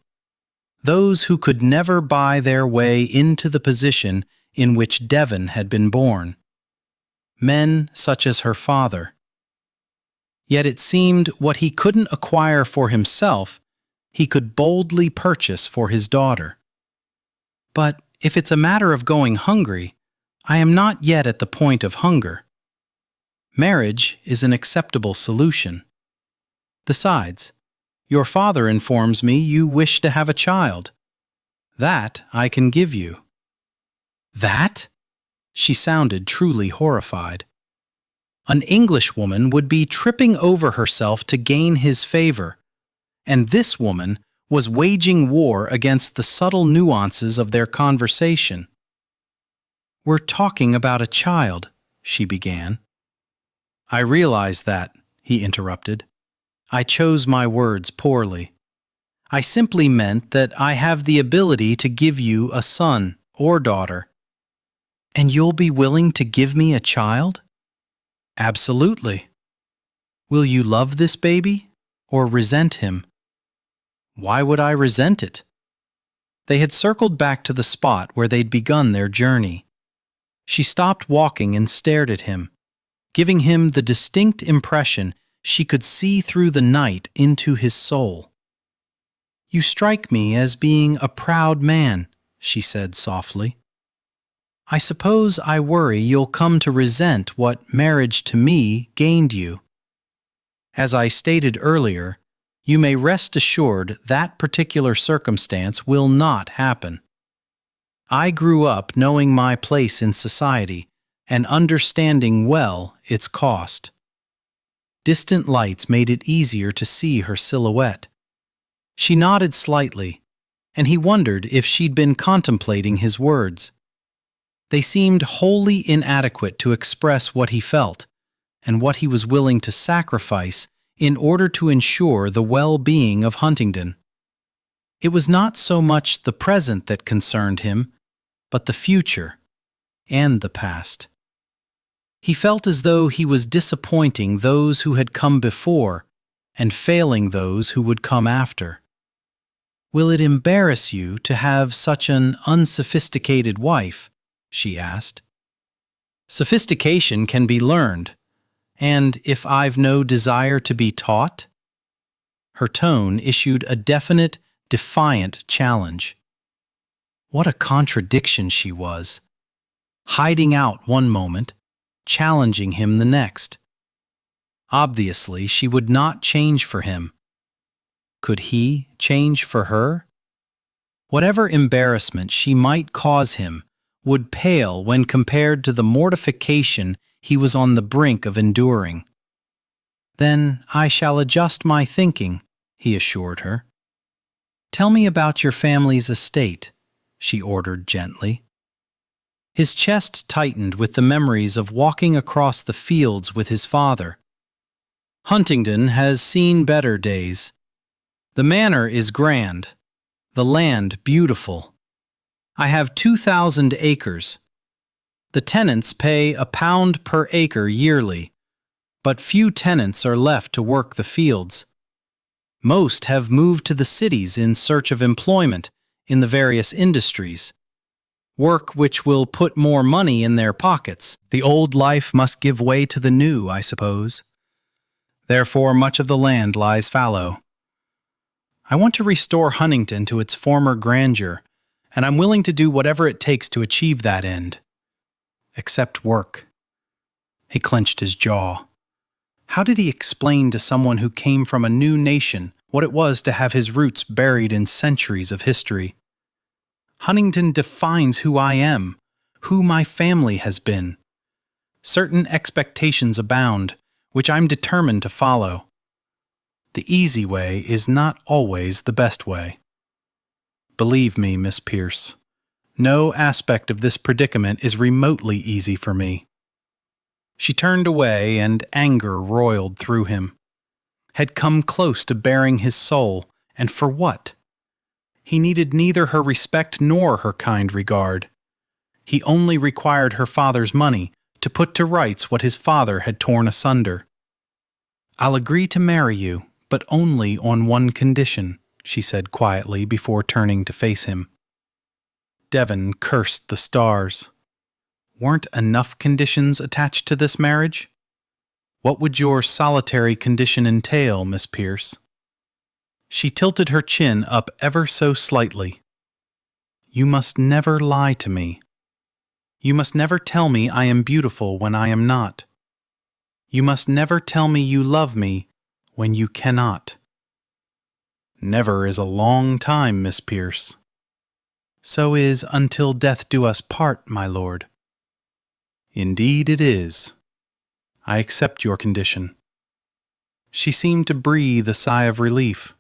those who could never buy their way into the position in which Devon had been born. Men such as her father. Yet it seemed what he couldn't acquire for himself, he could boldly purchase for his daughter. But if it's a matter of going hungry, I am not yet at the point of hunger. Marriage is an acceptable solution. Besides, your father informs me you wish to have a child. That I can give you. That? She sounded truly horrified. An Englishwoman would be tripping over herself to gain his favor, and this woman was waging war against the subtle nuances of their conversation. "We're talking about a child," she began. "I realize that," he interrupted. "I chose my words poorly. I simply meant that I have the ability to give you a son or daughter." "And you'll be willing to give me a child?" "Absolutely." "Will you love this baby or resent him?" "Why would I resent it?" They had circled back to the spot where they'd begun their journey. She stopped walking and stared at him, giving him the distinct impression she could see through the night into his soul. "You strike me as being a proud man," she said softly. "I suppose I worry you'll come to resent what marriage to me gained you. As I stated earlier, you may rest assured that particular circumstance will not happen. I grew up knowing my place in society and understanding well its cost." Distant lights made it easier to see her silhouette. She nodded slightly, and he wondered if she'd been contemplating his words. They seemed wholly inadequate to express what he felt and what he was willing to sacrifice in order to ensure the well-being of Huntingdon. It was not so much the present that concerned him, but the future and the past. He felt as though he was disappointing those who had come before and failing those who would come after. "Will it embarrass you to have such an unsophisticated wife?" she asked. "Sophistication can be learned, and if I've no desire to be taught?" Her tone issued a definite, defiant challenge. What a contradiction she was, hiding out one moment, challenging him the next. Obviously, she would not change for him. Could he change for her? Whatever embarrassment she might cause him would pale when compared to the mortification he was on the brink of enduring. "Then I shall adjust my thinking," he assured her. "Tell me about your family's estate," she ordered gently. His chest tightened with the memories of walking across the fields with his father. "Huntingdon has seen better days. The manor is grand, the land beautiful. I have 2,000 acres. The tenants pay £1 per acre yearly, but few tenants are left to work the fields. Most have moved to the cities in search of employment in the various industries, work which will put more money in their pockets. The old life must give way to the new, I suppose. Therefore, much of the land lies fallow. I want to restore Huntingdon to its former grandeur, and I'm willing to do whatever it takes to achieve that end. Except work." He clenched his jaw. How did he explain to someone who came from a new nation what it was to have his roots buried in centuries of history? "Huntingdon defines who I am, who my family has been. Certain expectations abound, which I'm determined to follow. The easy way is not always the best way. Believe me, Miss Pierce, no aspect of this predicament is remotely easy for me." She turned away, and anger roiled through him. Had come close to bearing his soul, and for what? He needed neither her respect nor her kind regard. He only required her father's money to put to rights what his father had torn asunder. "I'll agree to marry you, but only on one condition," she said quietly before turning to face him. Devon cursed the stars. Weren't enough conditions attached to this marriage? What would your solitary condition entail, Miss Pierce? She tilted her chin up ever so slightly. "You must never lie to me. You must never tell me I am beautiful when I am not. You must never tell me you love me when you cannot." "Never is a long time, Miss Pierce." "So is until death do us part, my lord." "Indeed it is." I accept your condition." She seemed to breathe a sigh of relief.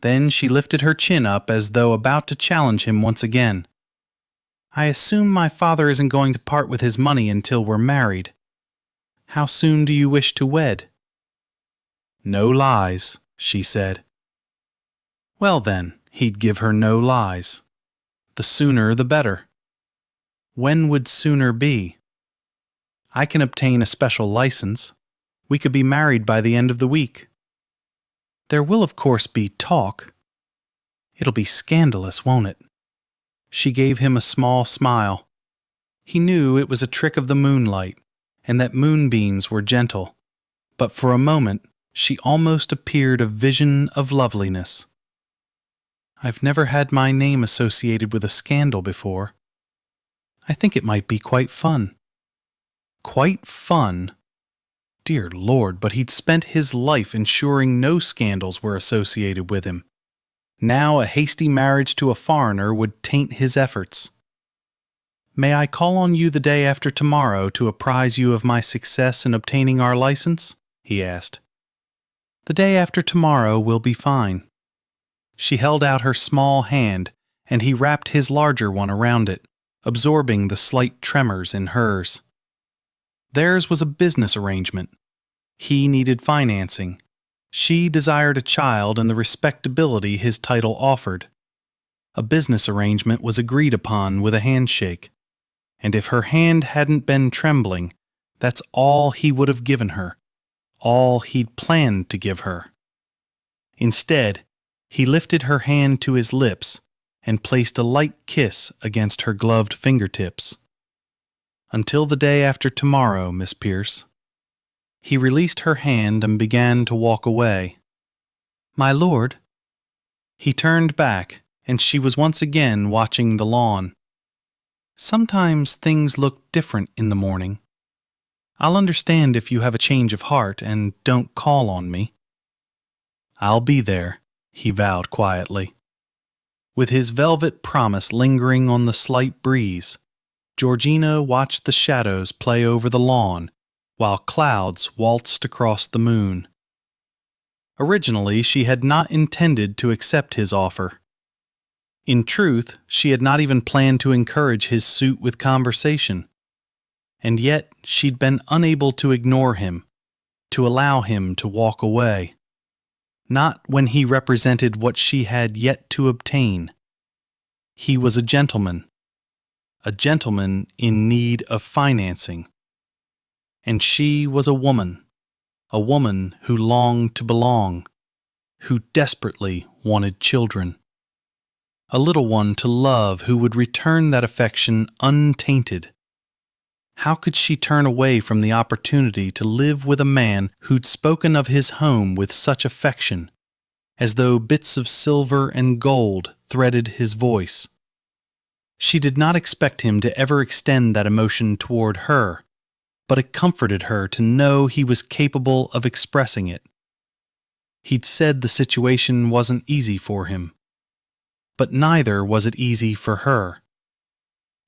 Then she lifted her chin up as though about to challenge him once again. "I assume my father isn't going to part with his money until we're married. How soon do you wish to wed?" "No lies," she said. Well then, he'd give her no lies. The sooner the better. When would sooner be? "I can obtain a special license. We could be married by the end of the week." "There will of course be talk." "It'll be scandalous, won't it?" She gave him a small smile. He knew it was a trick of the moonlight, and that moonbeams were gentle, but for a moment she almost appeared a vision of loveliness. "I've never had my name associated with a scandal before. I think it might be quite fun." Quite fun? Dear Lord, but he'd spent his life ensuring no scandals were associated with him. Now a hasty marriage to a foreigner would taint his efforts. "May I call on you the day after tomorrow to apprise you of my success in obtaining our license?" he asked. "The day after tomorrow will be fine." She held out her small hand, and he wrapped his larger one around it, absorbing the slight tremors in hers. Theirs was a business arrangement. He needed financing. She desired a child and the respectability his title offered. A business arrangement was agreed upon with a handshake, and if her hand hadn't been trembling, that's all he would have given her, all he'd planned to give her. Instead, he lifted her hand to his lips and placed a light kiss against her gloved fingertips. "Until the day after tomorrow, Miss Pierce." He released her hand and began to walk away. "My lord." He turned back, and she was once again watching the lawn. "Sometimes things look different in the morning. I'll understand if you have a change of heart and don't call on me." "I'll be there," he vowed quietly. With his velvet promise lingering on the slight breeze, Georgina watched the shadows play over the lawn while clouds waltzed across the moon. Originally, she had not intended to accept his offer. In truth, she had not even planned to encourage his suit with conversation. And yet, she'd been unable to ignore him, to allow him to walk away. Not when he represented what she had yet to obtain. He was a gentleman in need of financing. And she was a woman who longed to belong, who desperately wanted children. A little one to love who would return that affection untainted. How could she turn away from the opportunity to live with a man who'd spoken of his home with such affection, as though bits of silver and gold threaded his voice? She did not expect him to ever extend that emotion toward her, but it comforted her to know he was capable of expressing it. He'd said the situation wasn't easy for him, but neither was it easy for her.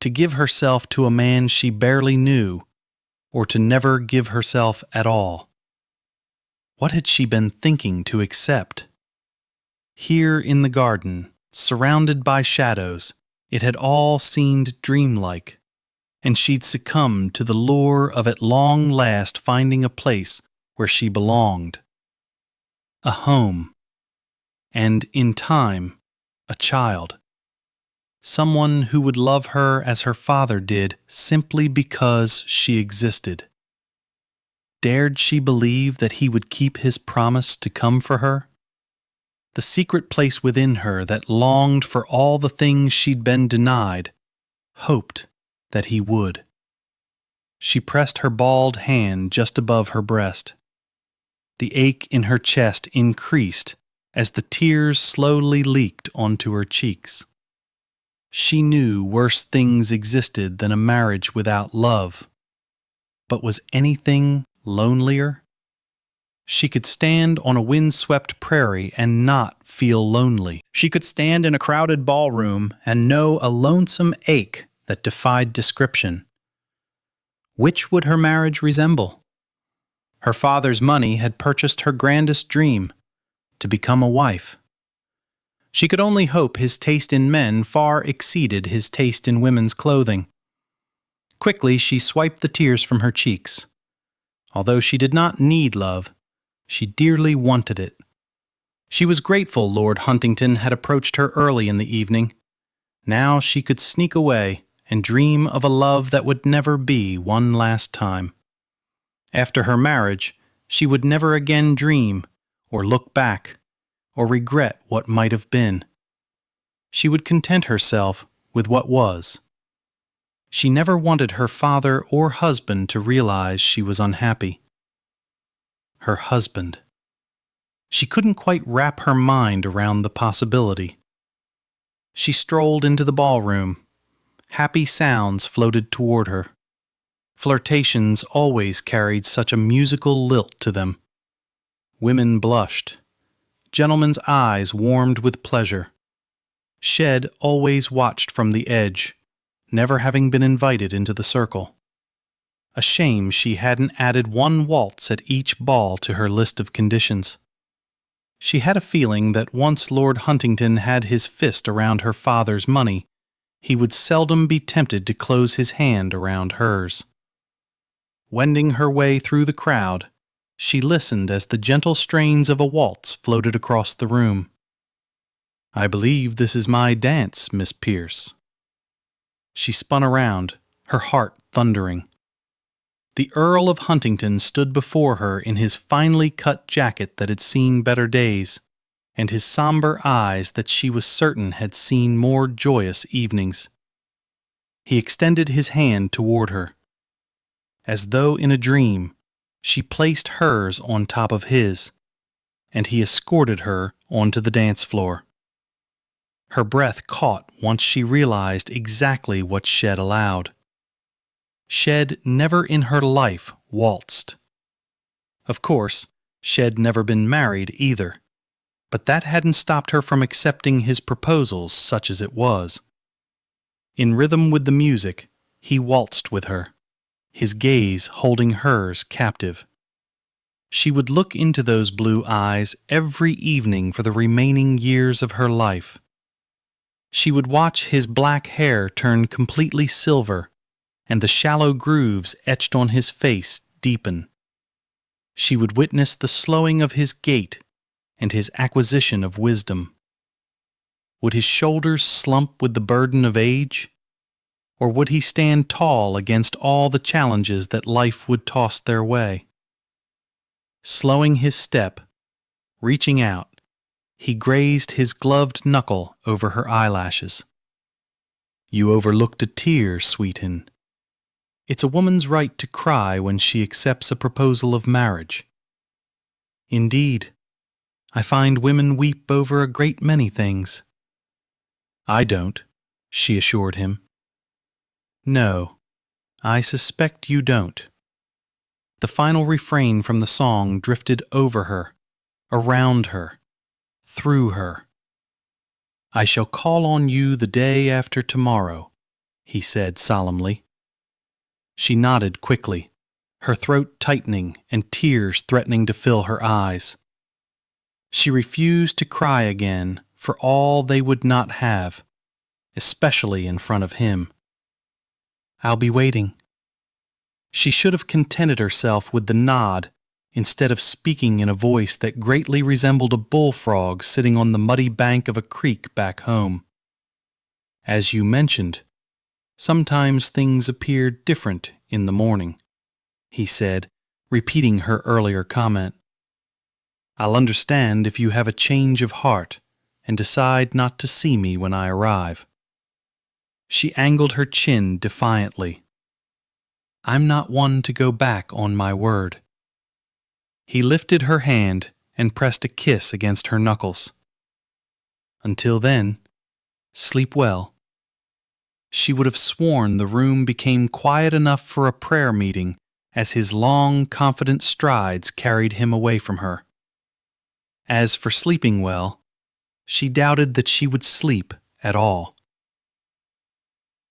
To give herself to a man she barely knew, or to never give herself at all. What had she been thinking to accept? Here in the garden, surrounded by shadows, it had all seemed dreamlike, and she'd succumbed to the lure of at long last finding a place where she belonged. A home. And, in time, a child. Someone who would love her as her father did simply because she existed. Dared she believe that he would keep his promise to come for her? The secret place within her that longed for all the things she'd been denied, hoped that he would. She pressed her bald hand just above her breast. The ache in her chest increased as the tears slowly leaked onto her cheeks. She knew worse things existed than a marriage without love. But was anything lonelier? She could stand on a windswept prairie and not feel lonely. She could stand in a crowded ballroom and know a lonesome ache that defied description. Which would her marriage resemble? Her father's money had purchased her grandest dream, to become a wife. She could only hope his taste in men far exceeded his taste in women's clothing. Quickly she swiped the tears from her cheeks. Although she did not need love, she dearly wanted it. She was grateful Lord Huntington had approached her early in the evening. Now she could sneak away and dream of a love that would never be one last time. After her marriage, she would never again dream, or look back, or regret what might have been. She would content herself with what was. She never wanted her father or husband to realize she was unhappy. Her husband. She couldn't quite wrap her mind around the possibility. She strolled into the ballroom. Happy sounds floated toward her. Flirtations always carried such a musical lilt to them. Women blushed. Gentlemen's eyes warmed with pleasure. Shed always watched from the edge, never having been invited into the circle. A shame she hadn't added one waltz at each ball to her list of conditions. She had a feeling that once Lord Huntington had his fist around her father's money, he would seldom be tempted to close his hand around hers. Wending her way through the crowd, she listened as the gentle strains of a waltz floated across the room. "I believe this is my dance, Miss Pierce." She spun around, her heart thundering. The Earl of Huntington stood before her in his finely cut jacket that had seen better days, and his somber eyes that she was certain had seen more joyous evenings. He extended his hand toward her. As though in a dream, she placed hers on top of his, and he escorted her onto the dance floor. Her breath caught once she realized exactly what Shed allowed. Shed never in her life waltzed. Of course, Shed never been married either, but that hadn't stopped her from accepting his proposals such as it was. In rhythm with the music, he waltzed with her, his gaze holding hers captive. She would look into those blue eyes every evening for the remaining years of her life. She would watch his black hair turn completely silver, and the shallow grooves etched on his face deepen. She would witness the slowing of his gait and his acquisition of wisdom. Would his shoulders slump with the burden of age? Or would he stand tall against all the challenges that life would toss their way? Slowing his step, reaching out, he grazed his gloved knuckle over her eyelashes. "You overlooked a tear, sweetin'. It's a woman's right to cry when she accepts a proposal of marriage." "Indeed, I find women weep over a great many things." "I don't," she assured him. "No, I suspect you don't." The final refrain from the song drifted over her, around her, through her. "I shall call on you the day after tomorrow," he said solemnly. She nodded quickly, her throat tightening and tears threatening to fill her eyes. She refused to cry again for all they would not have, especially in front of him. "I'll be waiting." She should have contented herself with the nod instead of speaking in a voice that greatly resembled a bullfrog sitting on the muddy bank of a creek back home. "As you mentioned, sometimes things appear different in the morning," he said, repeating her earlier comment. "I'll understand if you have a change of heart and decide not to see me when I arrive." She angled her chin defiantly. "I'm not one to go back on my word." He lifted her hand and pressed a kiss against her knuckles. "Until then, sleep well." She would have sworn the room became quiet enough for a prayer meeting as his long, confident strides carried him away from her. As for sleeping well, she doubted that she would sleep at all.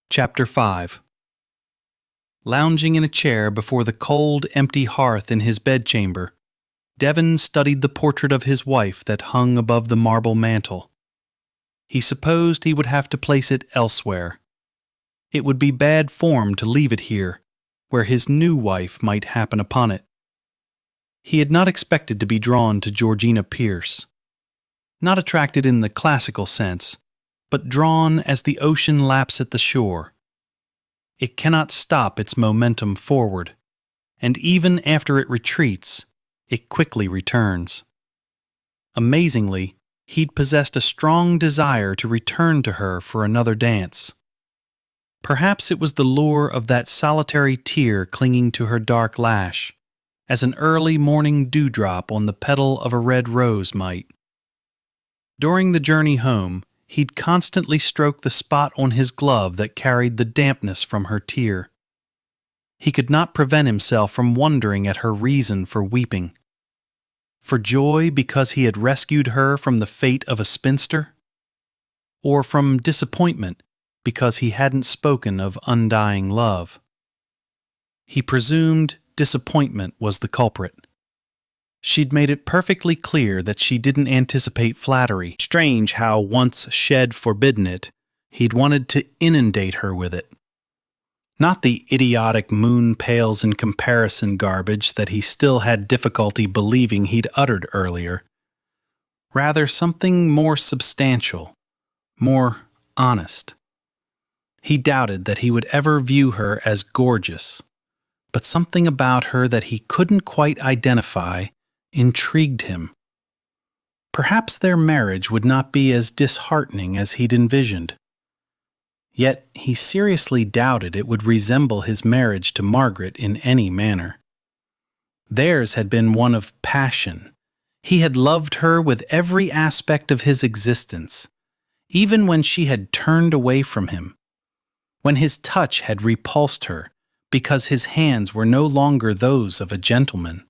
Chapter 5. Lounging in a chair before the cold, empty hearth in his bedchamber, Devon studied the portrait of his wife that hung above the marble mantel. He supposed he would have to place it elsewhere. It would be bad form to leave it here, where his new wife might happen upon it. He had not expected to be drawn to Georgina Pierce. Not attracted in the classical sense, but drawn as the ocean laps at the shore. It cannot stop its momentum forward, and even after it retreats, it quickly returns. Amazingly, he'd possessed a strong desire to return to her for another dance. Perhaps it was the lure of that solitary tear clinging to her dark lash, as an early morning dewdrop on the petal of a red rose might. During the journey home, he'd constantly stroke the spot on his glove that carried the dampness from her tear. He could not prevent himself from wondering at her reason for weeping. For joy because he had rescued her from the fate of a spinster? Or from disappointment because he hadn't spoken of undying love? He presumed disappointment was the culprit. She'd made it perfectly clear that she didn't anticipate flattery. Strange how, once shed forbidden it, he'd wanted to inundate her with it. Not the idiotic moon pales in comparison garbage that he still had difficulty believing he'd uttered earlier. Rather something more substantial, more honest. He doubted that he would ever view her as gorgeous, but something about her that he couldn't quite identify intrigued him. Perhaps their marriage would not be as disheartening as he'd envisioned. Yet he seriously doubted it would resemble his marriage to Margaret in any manner. Theirs had been one of passion. He had loved her with every aspect of his existence, even when she had turned away from him, when his touch had repulsed her because his hands were no longer those of a gentleman.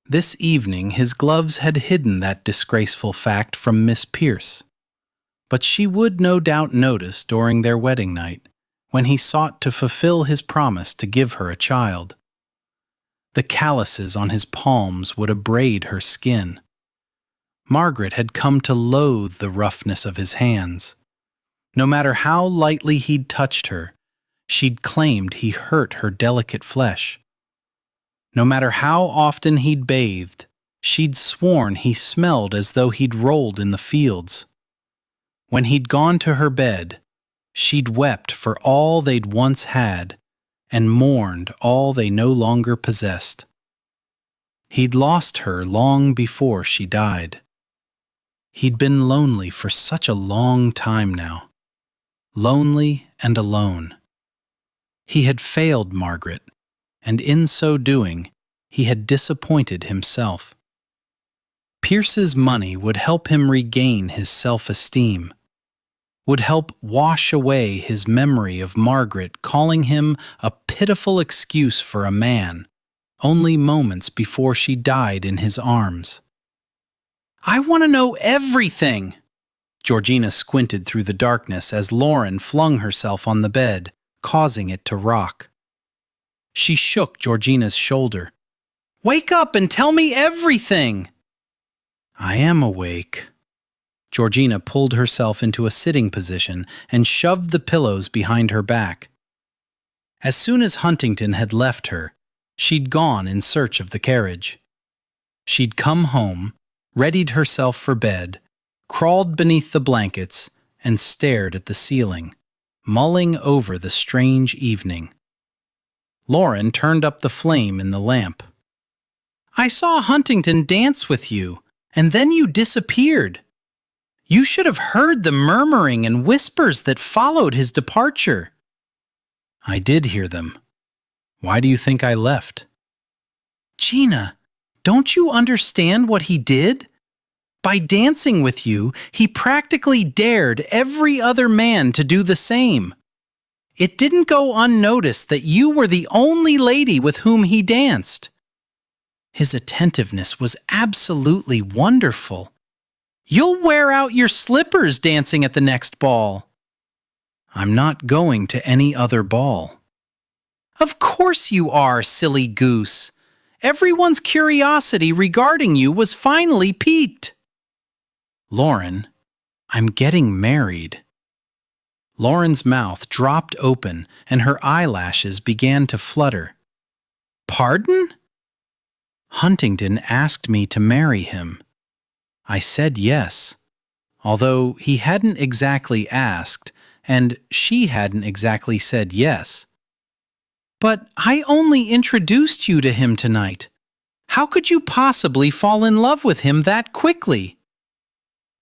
This evening his gloves had hidden that disgraceful fact from Miss Pierce, but she would no doubt notice during their wedding night, when he sought to fulfill his promise to give her a child. The calluses on his palms would abrade her skin. Margaret had come to loathe the roughness of his hands. No matter how lightly he'd touched her, she'd claimed he hurt her delicate flesh. No matter how often he'd bathed, she'd sworn he smelled as though he'd rolled in the fields. When he'd gone to her bed, she'd wept for all they'd once had and mourned all they no longer possessed. He'd lost her long before she died. He'd been lonely for such a long time now. Lonely and alone. He had failed Margaret, and in so doing, he had disappointed himself. Pierce's money would help him regain his self-esteem, would help wash away his memory of Margaret calling him a pitiful excuse for a man, only moments before she died in his arms. "I want to know everything!" Georgina squinted through the darkness as Lauren flung herself on the bed, causing it to rock. She shook Georgina's shoulder. "Wake up and tell me everything!" "I am awake." Georgina pulled herself into a sitting position and shoved the pillows behind her back. As soon as Huntington had left her, she'd gone in search of the carriage. She'd come home, readied herself for bed, crawled beneath the blankets, and stared at the ceiling, mulling over the strange evening. Lauren turned up the flame in the lamp. "I saw Huntington dance with you, and then you disappeared. You should have heard the murmuring and whispers that followed his departure." "I did hear them. Why do you think I left?" "Gina, don't you understand what he did? By dancing with you, he practically dared every other man to do the same. It didn't go unnoticed that you were the only lady with whom he danced. His attentiveness was absolutely wonderful. You'll wear out your slippers dancing at the next ball." "I'm not going to any other ball." Of course you are, silly goose. Everyone's curiosity regarding you was finally piqued. Lauren, I'm getting married. Lauren's mouth dropped open and her eyelashes began to flutter. Pardon? Huntington asked me to marry him. I said yes, although he hadn't exactly asked and she hadn't exactly said yes. But I only introduced you to him tonight. How could you possibly fall in love with him that quickly?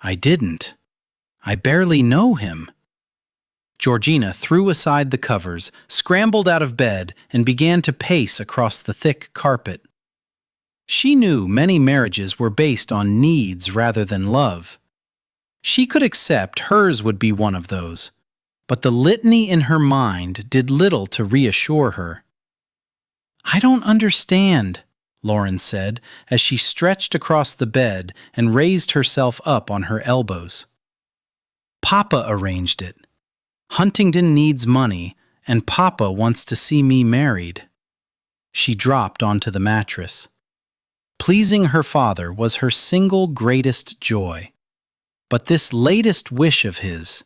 I didn't. I barely know him. Georgina threw aside the covers, scrambled out of bed, and began to pace across the thick carpet. She knew many marriages were based on needs rather than love. She could accept hers would be one of those, but the litany in her mind did little to reassure her. I don't understand, Lauren said as she stretched across the bed and raised herself up on her elbows. Papa arranged it. Huntington needs money, and Papa wants to see me married. She dropped onto the mattress. Pleasing her father was her single greatest joy. But this latest wish of his,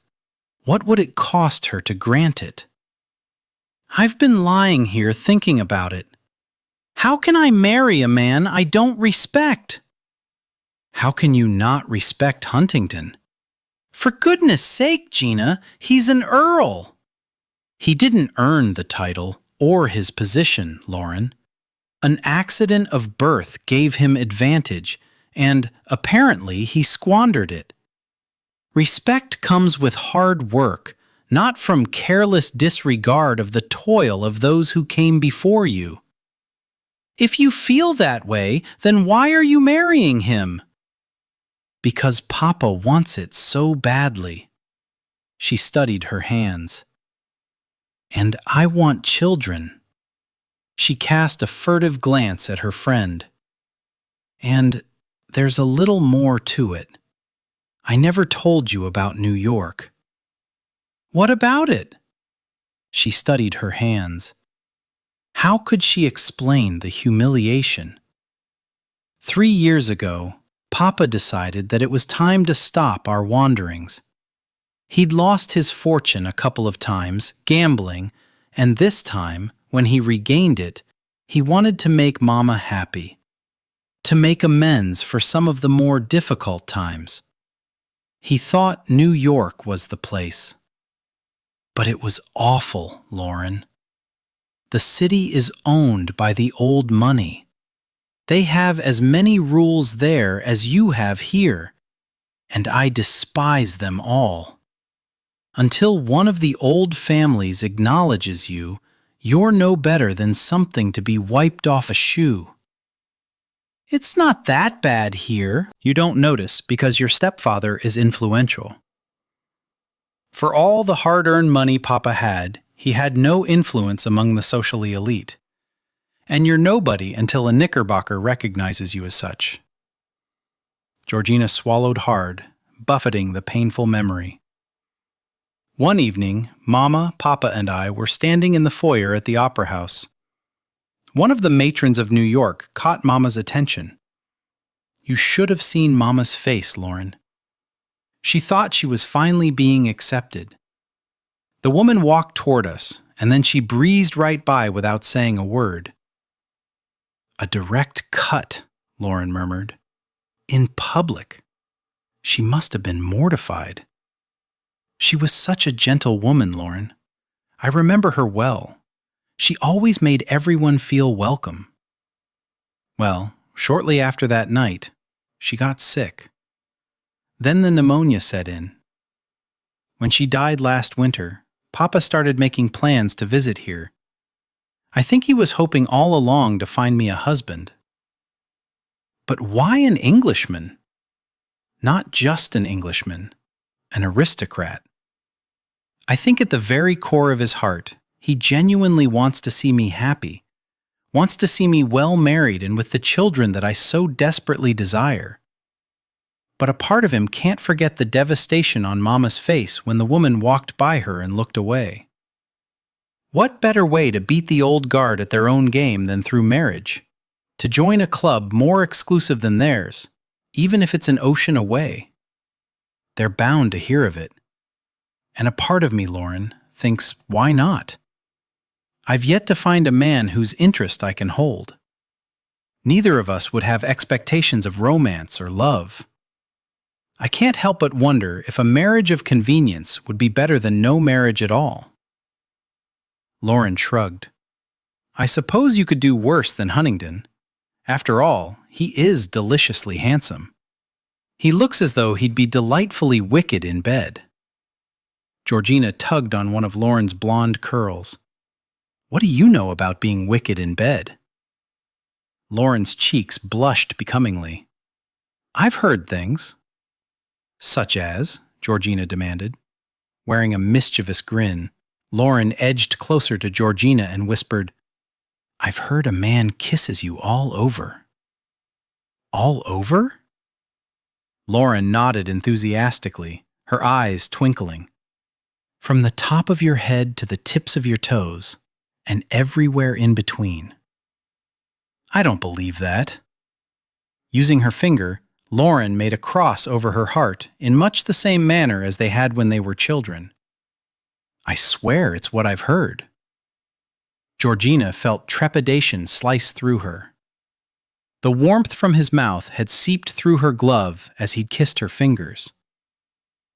what would it cost her to grant it? I've been lying here thinking about it. How can I marry a man I don't respect? How can you not respect Huntington? For goodness sake, Gina, he's an earl. He didn't earn the title or his position, Lauren. An accident of birth gave him advantage, and apparently he squandered it. Respect comes with hard work, not from careless disregard of the toil of those who came before you. If you feel that way, then why are you marrying him? Because Papa wants it so badly. She studied her hands. And I want children. She cast a furtive glance at her friend. And there's a little more to it. I never told you about New York. What about it? She studied her hands. How could she explain the humiliation? 3 years ago, Papa decided that it was time to stop our wanderings. He'd lost his fortune a couple of times, gambling, and this time, when he regained it, he wanted to make Mama happy, to make amends for some of the more difficult times. He thought New York was the place. But it was awful, Lauren. The city is owned by the old money. They have as many rules there as you have here, and I despise them all. Until one of the old families acknowledges you, you're no better than something to be wiped off a shoe. It's not that bad here. You don't notice because your stepfather is influential. For all the hard-earned money Papa had, he had no influence among the socially elite. And you're nobody until a Knickerbocker recognizes you as such. Georgina swallowed hard, buffeting the painful memory. One evening, Mama, Papa, and I were standing in the foyer at the Opera House. One of the matrons of New York caught Mama's attention. You should have seen Mama's face, Lauren. She thought she was finally being accepted. The woman walked toward us, and then she breezed right by without saying a word. A direct cut, Lauren murmured. In public. She must have been mortified. She was such a gentle woman, Lauren. I remember her well. She always made everyone feel welcome. Well, shortly after that night, she got sick. Then the pneumonia set in. When she died last winter, Papa started making plans to visit here. I think he was hoping all along to find me a husband. But why an Englishman? Not just an Englishman, an aristocrat. I think at the very core of his heart, he genuinely wants to see me happy, wants to see me well married and with the children that I so desperately desire. But a part of him can't forget the devastation on Mama's face when the woman walked by her and looked away. What better way to beat the old guard at their own game than through marriage? To join a club more exclusive than theirs, even if it's an ocean away. They're bound to hear of it. And a part of me, Lauren, thinks, why not? I've yet to find a man whose interest I can hold. Neither of us would have expectations of romance or love. I can't help but wonder if a marriage of convenience would be better than no marriage at all. Lauren shrugged. I suppose you could do worse than Huntingdon. After all, he is deliciously handsome. He looks as though he'd be delightfully wicked in bed. Georgina tugged on one of Lauren's blonde curls. What do you know about being wicked in bed? Lauren's cheeks blushed becomingly. I've heard things. Such as? Georgina demanded. Wearing a mischievous grin, Lauren edged closer to Georgina and whispered, I've heard a man kisses you all over. All over? Lauren nodded enthusiastically, her eyes twinkling. From the top of your head to the tips of your toes, and everywhere in between. I don't believe that. Using her finger, Lauren made a cross over her heart in much the same manner as they had when they were children. I swear it's what I've heard. Georgina felt trepidation slice through her. The warmth from his mouth had seeped through her glove as he'd kissed her fingers.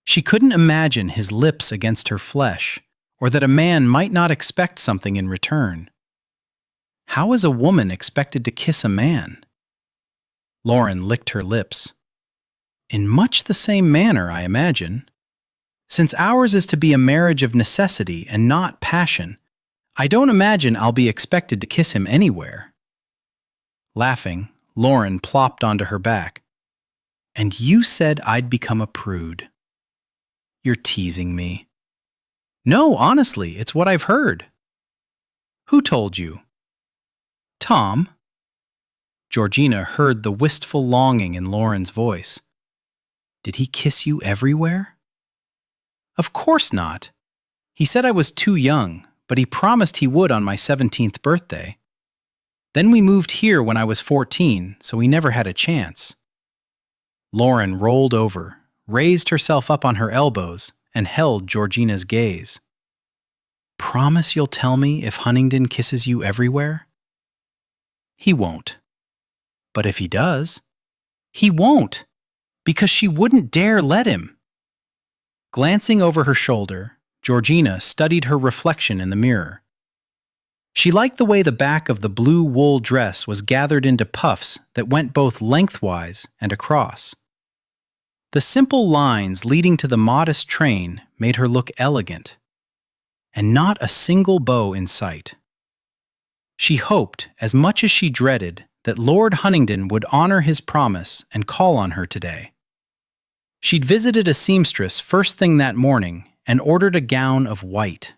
She couldn't imagine his lips against her flesh, or that a man might not expect something in return. How is a woman expected to kiss a man? Lauren licked her lips. In much the same manner, I imagine. Since ours is to be a marriage of necessity and not passion, I don't imagine I'll be expected to kiss him anywhere. Laughing, Lauren plopped onto her back. And you said I'd become a prude. You're teasing me. No, honestly, it's what I've heard. Who told you? Tom. Georgina heard the wistful longing in Lauren's voice. Did he kiss you everywhere? Of course not. He said I was too young, but he promised he would on my 17th birthday. Then we moved here when I was 14, so we never had a chance. Lauren rolled over, raised herself up on her elbows, and held Georgina's gaze. Promise you'll tell me if Huntingdon kisses you everywhere? He won't. But if he does, he won't, because she wouldn't dare let him. Glancing over her shoulder, Georgina studied her reflection in the mirror. She liked the way the back of the blue wool dress was gathered into puffs that went both lengthwise and across. The simple lines leading to the modest train made her look elegant, and not a single bow in sight. She hoped, as much as she dreaded, that Lord Huntingdon would honor his promise and call on her today. She'd visited a seamstress first thing that morning and ordered a gown of white.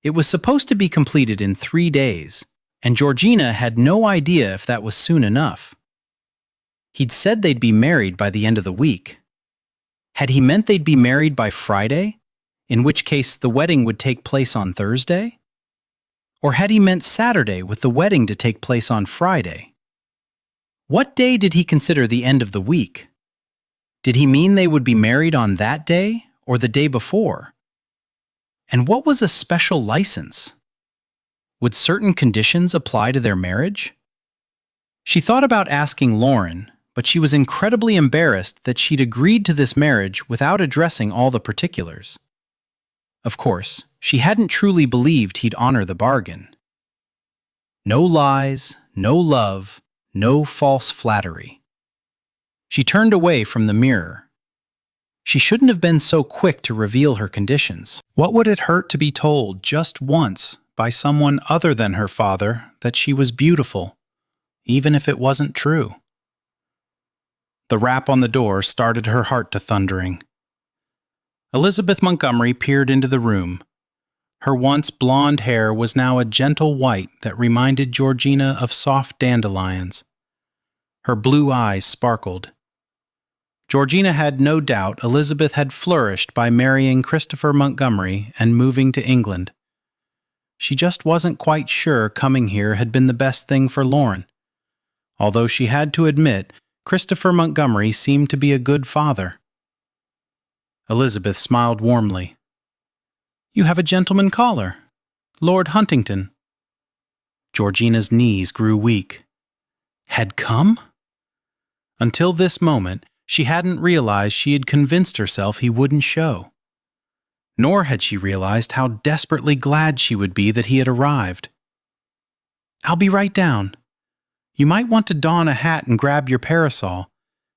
It was supposed to be completed in 3 days, and Georgina had no idea if that was soon enough. He'd said they'd be married by the end of the week. Had he meant they'd be married by Friday, in which case the wedding would take place on Thursday? Or had he meant Saturday with the wedding to take place on Friday? What day did he consider the end of the week? Did he mean they would be married on that day or the day before? And what was a special license? Would certain conditions apply to their marriage? She thought about asking Lauren, but she was incredibly embarrassed that she'd agreed to this marriage without addressing all the particulars. Of course, she hadn't truly believed he'd honor the bargain. No lies, no love, no false flattery. She turned away from the mirror. She shouldn't have been so quick to reveal her conditions. What would it hurt to be told just once by someone other than her father that she was beautiful, even if it wasn't true? The rap on the door started her heart to thundering. Elizabeth Montgomery peered into the room. Her once blonde hair was now a gentle white that reminded Georgina of soft dandelions. Her blue eyes sparkled. Georgina had no doubt Elizabeth had flourished by marrying Christopher Montgomery and moving to England. She just wasn't quite sure coming here had been the best thing for Lauren. Although she had to admit, Christopher Montgomery seemed to be a good father. Elizabeth smiled warmly. "You have a gentleman caller, Lord Huntington." Georgina's knees grew weak. Had come? Until this moment, she hadn't realized she had convinced herself he wouldn't show. Nor had she realized how desperately glad she would be that he had arrived. "I'll be right down. You might want to don a hat and grab your parasol.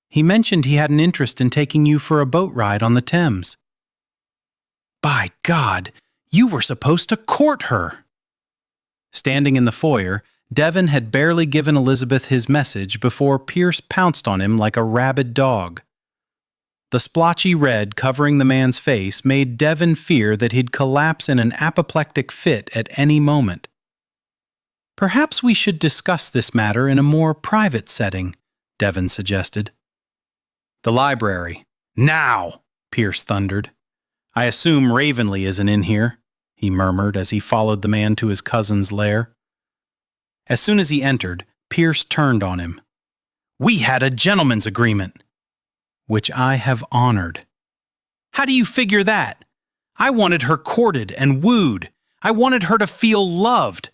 He mentioned he had an interest in taking you for a boat ride on the Thames." "By God, you were supposed to court her!" Standing in the foyer, Devon had barely given Elizabeth his message before Pierce pounced on him like a rabid dog. The splotchy red covering the man's face made Devon fear that he'd collapse in an apoplectic fit at any moment. "Perhaps we should discuss this matter in a more private setting," Devon suggested. "The library. Now!" Pierce thundered. "I assume Ravenley isn't in here," he murmured as he followed the man to his cousin's lair. As soon as he entered, Pierce turned on him. "We had a gentleman's agreement." "Which I have honored." "How do you figure that? I wanted her courted and wooed. I wanted her to feel loved.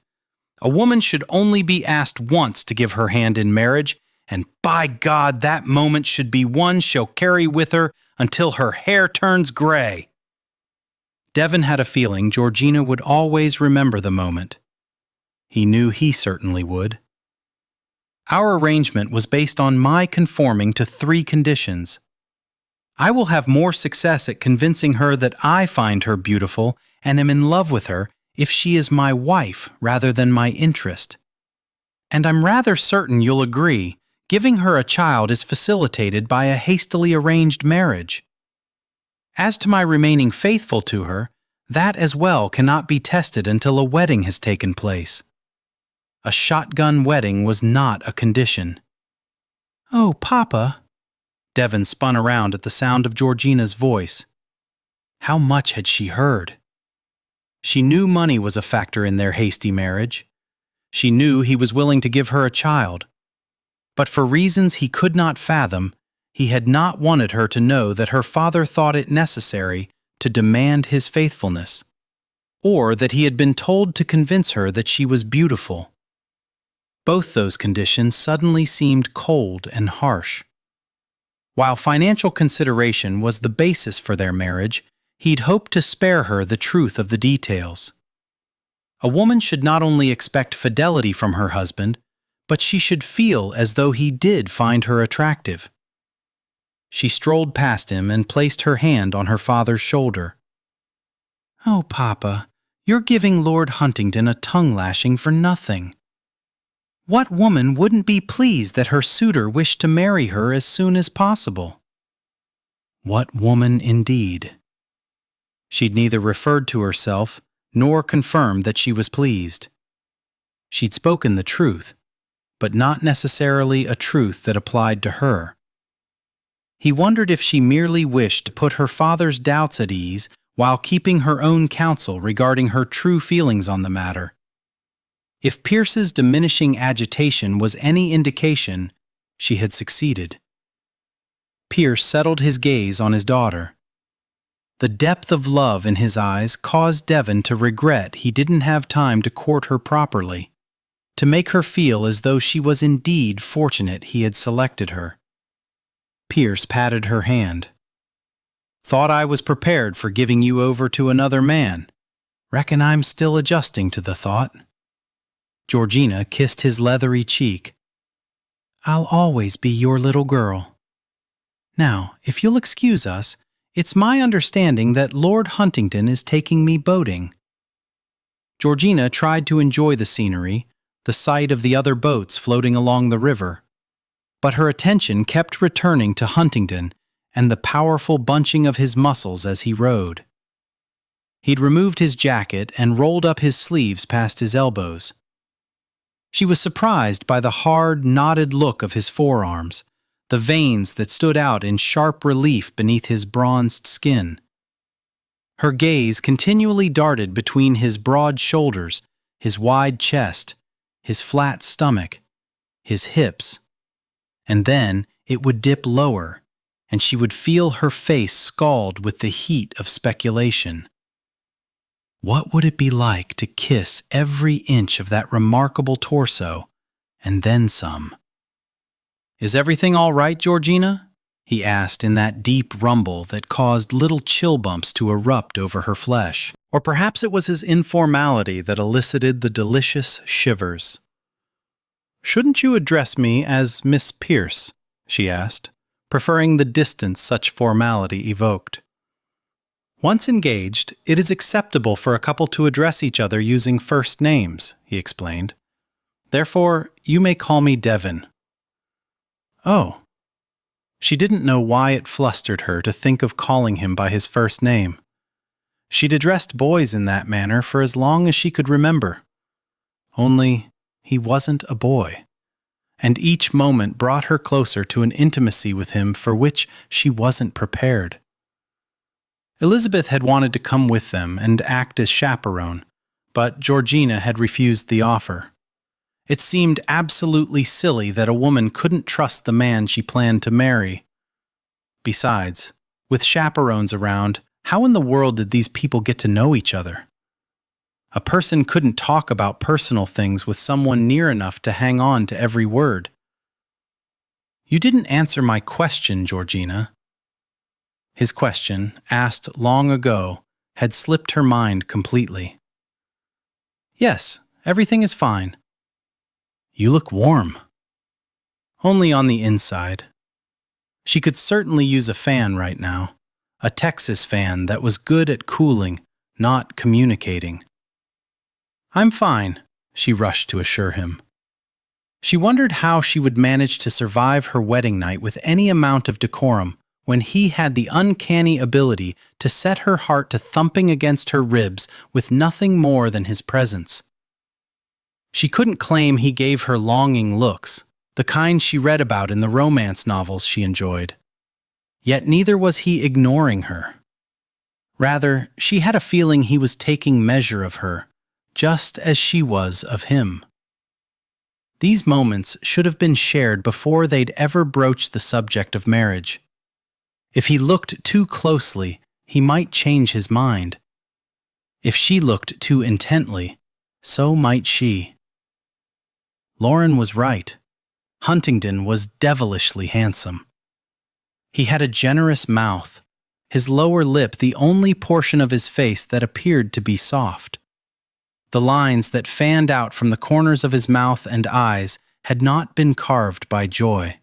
A woman should only be asked once to give her hand in marriage, and by God, that moment should be one she'll carry with her until her hair turns gray." Devon had a feeling Georgina would always remember the moment. He knew he certainly would. "Our arrangement was based on my conforming to 3 conditions. I will have more success at convincing her that I find her beautiful and am in love with her if she is my wife rather than my interest. And I'm rather certain you'll agree, giving her a child is facilitated by a hastily arranged marriage. As to my remaining faithful to her, that as well cannot be tested until a wedding has taken place. A shotgun wedding was not a condition." "Oh, Papa." Devon spun around at the sound of Georgina's voice. How much had she heard? She knew money was a factor in their hasty marriage. She knew he was willing to give her a child. But for reasons he could not fathom, he had not wanted her to know that her father thought it necessary to demand his faithfulness, or that he had been told to convince her that she was beautiful. Both those conditions suddenly seemed cold and harsh. While financial consideration was the basis for their marriage, he'd hoped to spare her the truth of the details. A woman should not only expect fidelity from her husband, but she should feel as though he did find her attractive. She strolled past him and placed her hand on her father's shoulder. "Oh, Papa, you're giving Lord Huntington a tongue-lashing for nothing. What woman wouldn't be pleased that her suitor wished to marry her as soon as possible?" What woman indeed? She'd neither referred to herself nor confirmed that she was pleased. She'd spoken the truth, but not necessarily a truth that applied to her. He wondered if she merely wished to put her father's doubts at ease while keeping her own counsel regarding her true feelings on the matter. If Pierce's diminishing agitation was any indication, she had succeeded. Pierce settled his gaze on his daughter. The depth of love in his eyes caused Devon to regret he didn't have time to court her properly, to make her feel as though she was indeed fortunate he had selected her. Pierce patted her hand. "Thought I was prepared for giving you over to another man. Reckon I'm still adjusting to the thought." Georgina kissed his leathery cheek. "I'll always be your little girl. Now, if you'll excuse us, it's my understanding that Lord Huntington is taking me boating." Georgina tried to enjoy the scenery, the sight of the other boats floating along the river, but her attention kept returning to Huntington and the powerful bunching of his muscles as he rowed. He'd removed his jacket and rolled up his sleeves past his elbows. She was surprised by the hard, knotted look of his forearms, the veins that stood out in sharp relief beneath his bronzed skin. Her gaze continually darted between his broad shoulders, his wide chest, his flat stomach, his hips, and then it would dip lower, and she would feel her face scald with the heat of speculation. What would it be like to kiss every inch of that remarkable torso, and then some? "Is everything all right, Georgina?" he asked in that deep rumble that caused little chill bumps to erupt over her flesh. Or perhaps it was his informality that elicited the delicious shivers. "Shouldn't you address me as Miss Pierce?" she asked, preferring the distance such formality evoked. "Once engaged, it is acceptable for a couple to address each other using first names," he explained. "Therefore, you may call me Devon." Oh. She didn't know why it flustered her to think of calling him by his first name. She'd addressed boys in that manner for as long as she could remember. Only, he wasn't a boy, and each moment brought her closer to an intimacy with him for which she wasn't prepared. Elizabeth had wanted to come with them and act as chaperone, but Georgina had refused the offer. It seemed absolutely silly that a woman couldn't trust the man she planned to marry. Besides, with chaperones around, how in the world did these people get to know each other? A person couldn't talk about personal things with someone near enough to hang on to every word. "You didn't answer my question, Georgina." His question, asked long ago, had slipped her mind completely. "Yes, everything is fine." "You look warm." "Only on the inside." She could certainly use a fan right now, a Texas fan that was good at cooling, not communicating. "I'm fine," she rushed to assure him. She wondered how she would manage to survive her wedding night with any amount of decorum when he had the uncanny ability to set her heart to thumping against her ribs with nothing more than his presence. She couldn't claim he gave her longing looks, the kind she read about in the romance novels she enjoyed. Yet neither was he ignoring her. Rather, she had a feeling he was taking measure of her, just as she was of him. These moments should have been shared before they'd ever broached the subject of marriage. If he looked too closely, he might change his mind. If she looked too intently, so might she. Lauren was right. Huntington was devilishly handsome. He had a generous mouth, his lower lip the only portion of his face that appeared to be soft. The lines that fanned out from the corners of his mouth and eyes had not been carved by joy.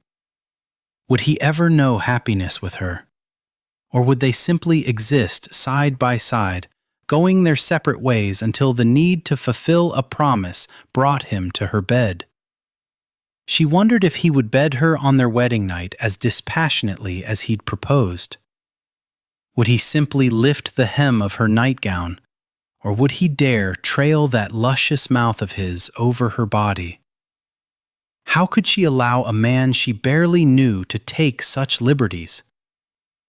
Would he ever know happiness with her? Or would they simply exist side by side, going their separate ways until the need to fulfill a promise brought him to her bed? She wondered if he would bed her on their wedding night as dispassionately as he'd proposed. Would he simply lift the hem of her nightgown, or would he dare trail that luscious mouth of his over her body? How could she allow a man she barely knew to take such liberties?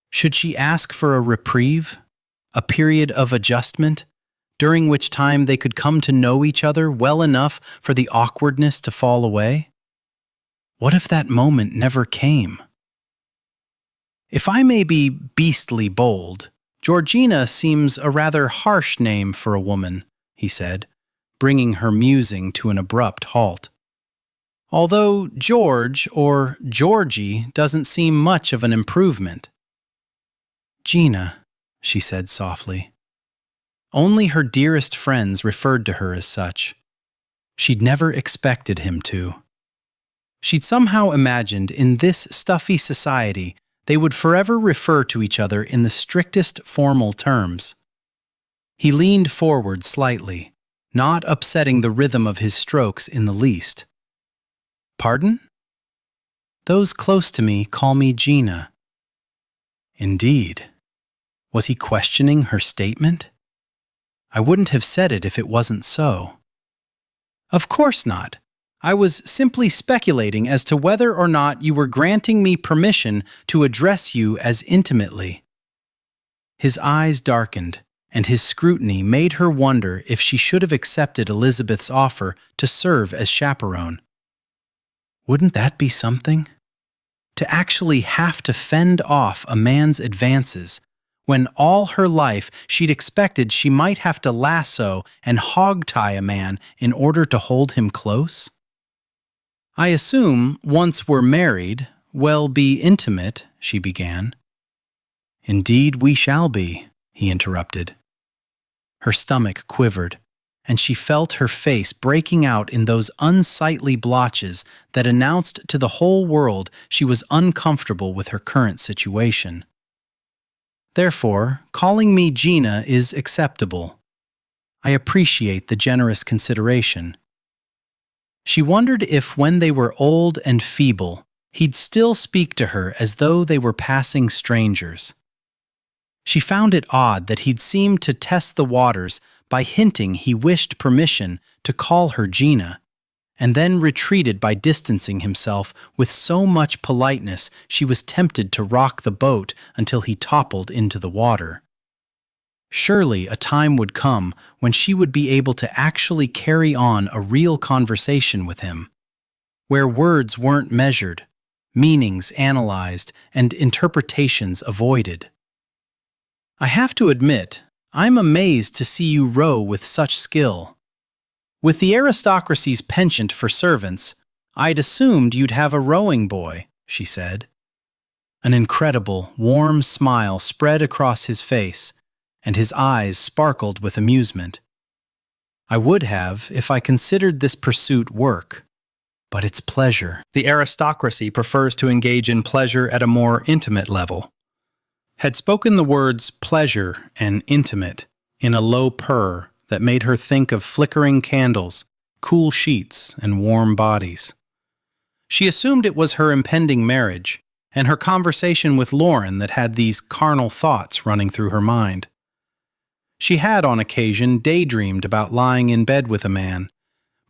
Should she ask for a reprieve, a period of adjustment, during which time they could come to know each other well enough for the awkwardness to fall away? What if that moment never came? If I may be beastly bold, Georgina seems a rather harsh name for a woman, he said, bringing her musing to an abrupt halt. Although George or Georgie doesn't seem much of an improvement. "Gina," she said softly. Only her dearest friends referred to her as such. She'd never expected him to. She'd somehow imagined in this stuffy society they would forever refer to each other in the strictest formal terms. He leaned forward slightly, not upsetting the rhythm of his strokes in the least. "Pardon?" "Those close to me call me Gina." Indeed. Was he questioning her statement? I wouldn't have said it if it wasn't so. "Of course not. I was simply speculating as to whether or not you were granting me permission to address you as intimately." His eyes darkened, and his scrutiny made her wonder if she should have accepted Elizabeth's offer to serve as chaperone. Wouldn't that be something? To actually have to fend off a man's advances when all her life she'd expected she might have to lasso and hog-tie a man in order to hold him close? I assume once we're married, we'll be intimate, she began. Indeed we shall be, he interrupted. Her stomach quivered, and she felt her face breaking out in those unsightly blotches that announced to the whole world she was uncomfortable with her current situation. Therefore, calling me Gina is acceptable. I appreciate the generous consideration. She wondered if, when they were old and feeble, he'd still speak to her as though they were passing strangers. She found it odd that he'd seemed to test the waters by hinting he wished permission to call her Gina, and then retreated by distancing himself with so much politeness she was tempted to rock the boat until he toppled into the water. Surely a time would come when she would be able to actually carry on a real conversation with him, where words weren't measured, meanings analyzed, and interpretations avoided. I have to admit, I'm amazed to see you row with such skill. With the aristocracy's penchant for servants, I'd assumed you'd have a rowing boy, she said. An incredible, warm smile spread across his face, and his eyes sparkled with amusement. I would have if I considered this pursuit work, but it's pleasure. The aristocracy prefers to engage in pleasure at a more intimate level. Had spoken the words pleasure and intimate in a low purr that made her think of flickering candles, cool sheets, and warm bodies. She assumed it was her impending marriage and her conversation with Lauren that had these carnal thoughts running through her mind. She had on occasion daydreamed about lying in bed with a man,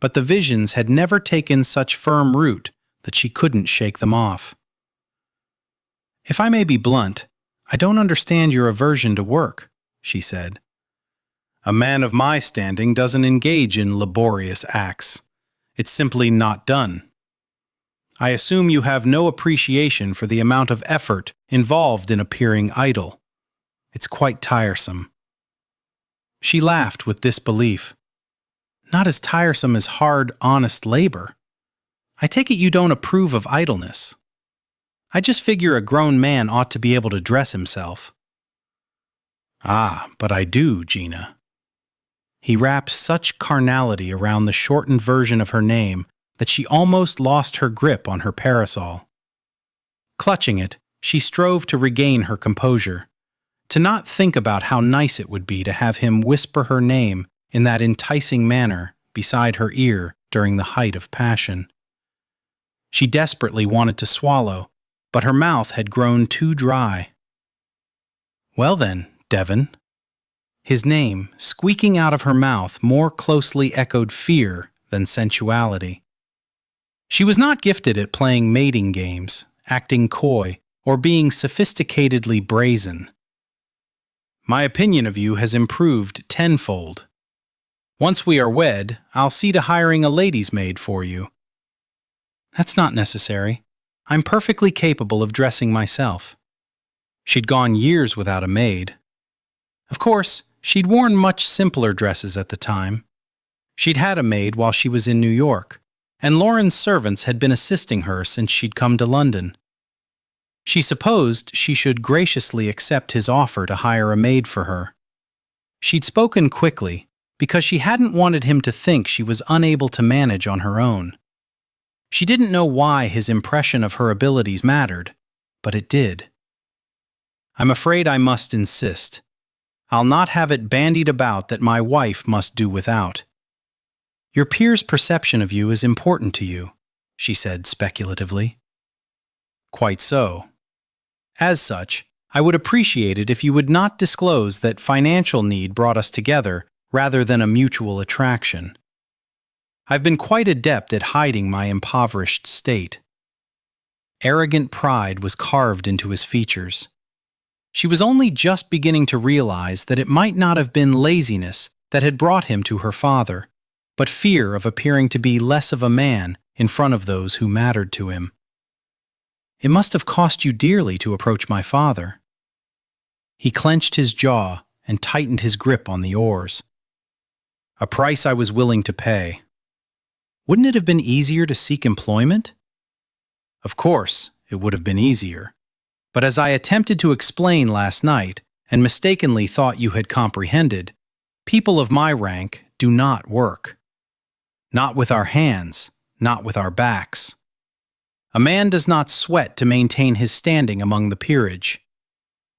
but the visions had never taken such firm root that she couldn't shake them off. If I may be blunt, I don't understand your aversion to work, she said. A man of my standing doesn't engage in laborious acts. It's simply not done. I assume you have no appreciation for the amount of effort involved in appearing idle. It's quite tiresome. She laughed with disbelief. Not as tiresome as hard, honest labor. I take it you don't approve of idleness. I just figure a grown man ought to be able to dress himself. Ah, but I do, Gina. He wrapped such carnality around the shortened version of her name that she almost lost her grip on her parasol. Clutching it, she strove to regain her composure, to not think about how nice it would be to have him whisper her name in that enticing manner beside her ear during the height of passion. She desperately wanted to swallow, but her mouth had grown too dry. Well then, Devon. His name, squeaking out of her mouth, more closely echoed fear than sensuality. She was not gifted at playing mating games, acting coy, or being sophisticatedly brazen. My opinion of you has improved tenfold. Once we are wed, I'll see to hiring a lady's maid for you. That's not necessary. I'm perfectly capable of dressing myself. She'd gone years without a maid. Of course, she'd worn much simpler dresses at the time. She'd had a maid while she was in New York, and Lauren's servants had been assisting her since she'd come to London. She supposed she should graciously accept his offer to hire a maid for her. She'd spoken quickly because she hadn't wanted him to think she was unable to manage on her own. She didn't know why his impression of her abilities mattered, but it did. I'm afraid I must insist. I'll not have it bandied about that my wife must do without. Your peers' perception of you is important to you, she said speculatively. Quite so. As such, I would appreciate it if you would not disclose that financial need brought us together rather than a mutual attraction. I've been quite adept at hiding my impoverished state. Arrogant pride was carved into his features. She was only just beginning to realize that it might not have been laziness that had brought him to her father, but fear of appearing to be less of a man in front of those who mattered to him. "It must have cost you dearly to approach my father." He clenched his jaw and tightened his grip on the oars. "A price I was willing to pay." "Wouldn't it have been easier to seek employment?" "Of course, it would have been easier. But as I attempted to explain last night, and mistakenly thought you had comprehended, people of my rank do not work. Not with our hands, not with our backs. A man does not sweat to maintain his standing among the peerage.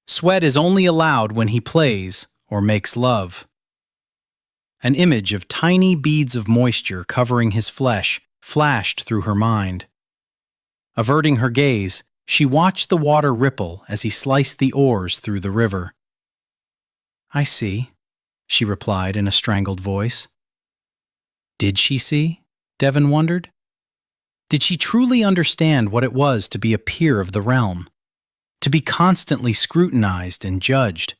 Sweat is only allowed when he plays or makes love." An image of tiny beads of moisture covering his flesh flashed through her mind. Averting her gaze, she watched the water ripple as he sliced the oars through the river. "I see," she replied in a strangled voice. Did she see? Devon wondered. Did she truly understand what it was to be a peer of the realm? To be constantly scrutinized and judged?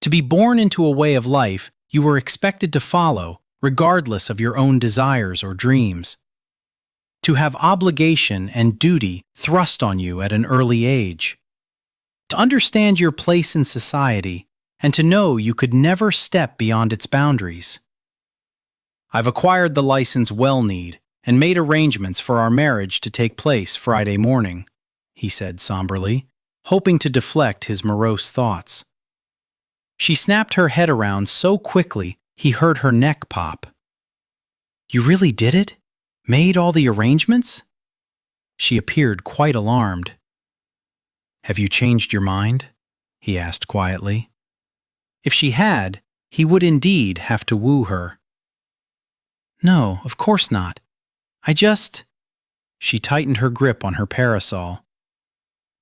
To be born into a way of life you were expected to follow, regardless of your own desires or dreams? To have obligation and duty thrust on you at an early age? To understand your place in society and to know you could never step beyond its boundaries? "I've acquired the license we'll need and made arrangements for our marriage to take place Friday morning," he said somberly, hoping to deflect his morose thoughts. She snapped her head around so quickly he heard her neck pop. "You really did it? Made all the arrangements?" She appeared quite alarmed. "Have you changed your mind?" he asked quietly. If she had, he would indeed have to woo her. "No, of course not. She tightened her grip on her parasol.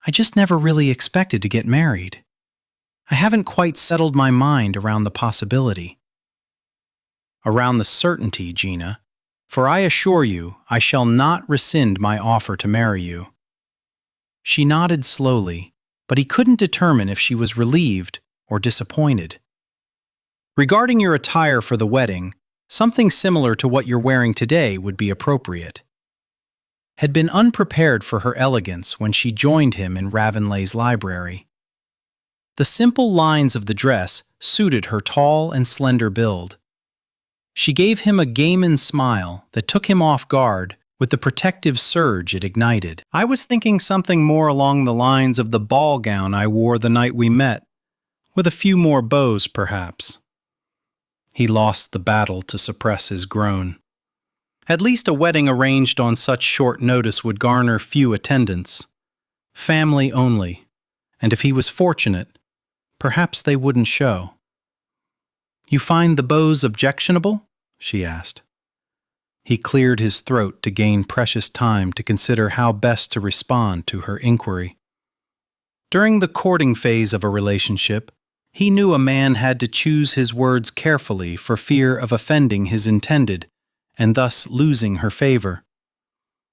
"I just never really expected to get married. I haven't quite settled my mind around the possibility." "Around the certainty, Gina, for I assure you I shall not rescind my offer to marry you." She nodded slowly, but he couldn't determine if she was relieved or disappointed. "Regarding your attire for the wedding, something similar to what you're wearing today would be appropriate." Had been unprepared for her elegance when she joined him in Ravenlay's library. The simple lines of the dress suited her tall and slender build. She gave him a Gaiman smile that took him off guard with the protective surge it ignited. "I was thinking something more along the lines of the ball gown I wore the night we met, with a few more bows, perhaps." He lost the battle to suppress his groan. At least a wedding arranged on such short notice would garner few attendants. Family only, and if he was fortunate, perhaps they wouldn't show. "You find the bows objectionable?" she asked. He cleared his throat to gain precious time to consider how best to respond to her inquiry. During the courting phase of a relationship, he knew a man had to choose his words carefully for fear of offending his intended and thus losing her favor.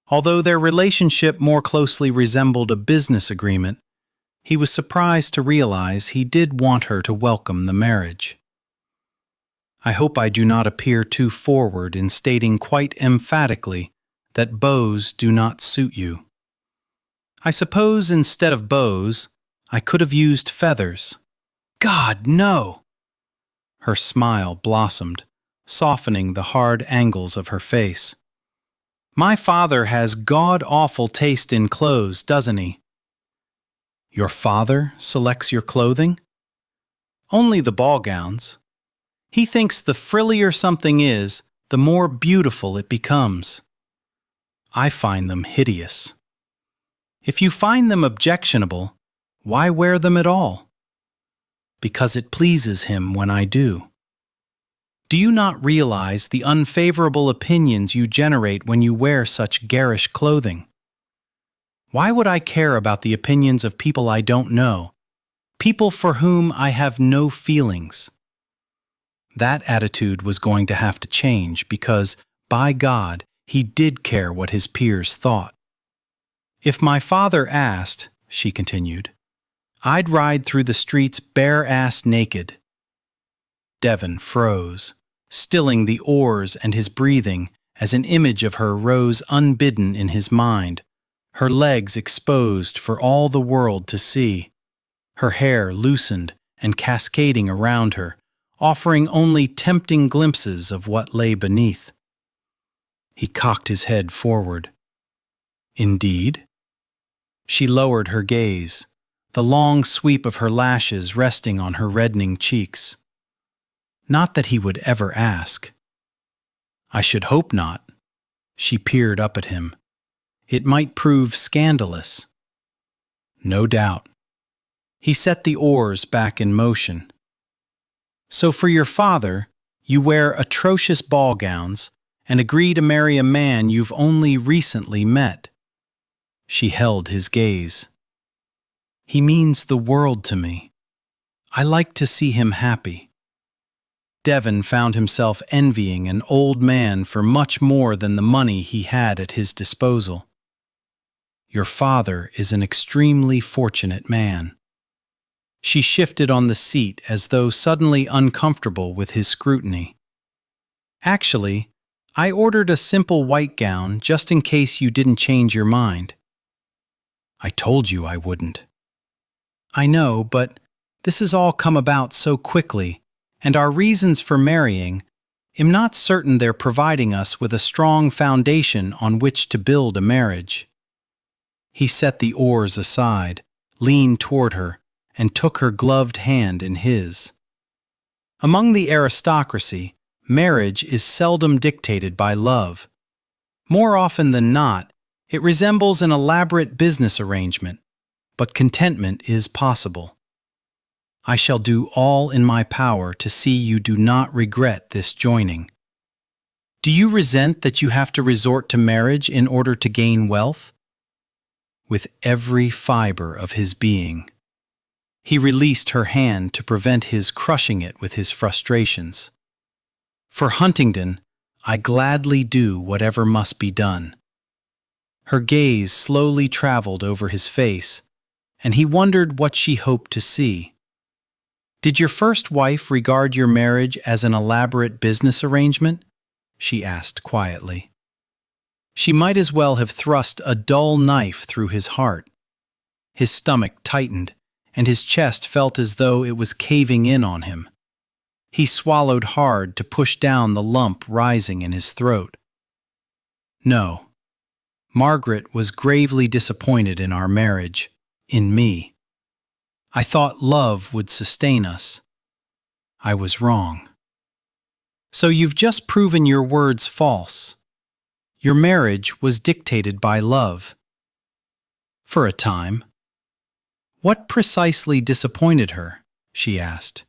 Although their relationship more closely resembled a business agreement, he was surprised to realize he did want her to welcome the marriage. "I hope I do not appear too forward in stating quite emphatically that bows do not suit you. I suppose instead of bows, I could have used feathers." "God, no!" Her smile blossomed, softening the hard angles of her face. "My father has god-awful taste in clothes, doesn't he?" "Your father selects your clothing?" "Only the ball gowns. He thinks the frillier something is, the more beautiful it becomes. I find them hideous." "If you find them objectionable, why wear them at all?" "Because it pleases him when I do." "Do you not realize the unfavorable opinions you generate when you wear such garish clothing?" "Why would I care about the opinions of people I don't know, people for whom I have no feelings?" That attitude was going to have to change because, by God, he did care what his peers thought. "If my father asked," she continued, I'd ride through the streets bare-ass naked. Devon froze, stilling the oars and his breathing as an image of her rose unbidden in his mind, her legs exposed for all the world to see, her hair loosened and cascading around her, offering only tempting glimpses of what lay beneath. He cocked his head forward. Indeed? She lowered her gaze, the long sweep of her lashes resting on her reddening cheeks. Not that he would ever ask. I should hope not. She peered up at him. It might prove scandalous. No doubt. He set the oars back in motion. So for your father, you wear atrocious ball gowns and agree to marry a man you've only recently met. She held his gaze. He means the world to me. I like to see him happy. Devon found himself envying an old man for much more than the money he had at his disposal. Your father is an extremely fortunate man. She shifted on the seat as though suddenly uncomfortable with his scrutiny. Actually, I ordered a simple white gown just in case you didn't change your mind. I told you I wouldn't. I know, but this has all come about so quickly, and our reasons for marrying, I'm not certain they're providing us with a strong foundation on which to build a marriage. He set the oars aside, leaned toward her, and took her gloved hand in his. Among the aristocracy, marriage is seldom dictated by love. More often than not, it resembles an elaborate business arrangement, but contentment is possible. I shall do all in my power to see you do not regret this joining. Do you resent that you have to resort to marriage in order to gain wealth? With every fiber of his being. He released her hand to prevent his crushing it with his frustrations. For Huntingdon, I gladly do whatever must be done. Her gaze slowly traveled over his face, and he wondered what she hoped to see. Did your first wife regard your marriage as an elaborate business arrangement? She asked quietly. She might as well have thrust a dull knife through his heart. His stomach tightened, and his chest felt as though it was caving in on him. He swallowed hard to push down the lump rising in his throat. No. Margaret was gravely disappointed in our marriage, in me. I thought love would sustain us. I was wrong. So you've just proven your words false. Your marriage was dictated by love. For a time. What precisely disappointed her? She asked.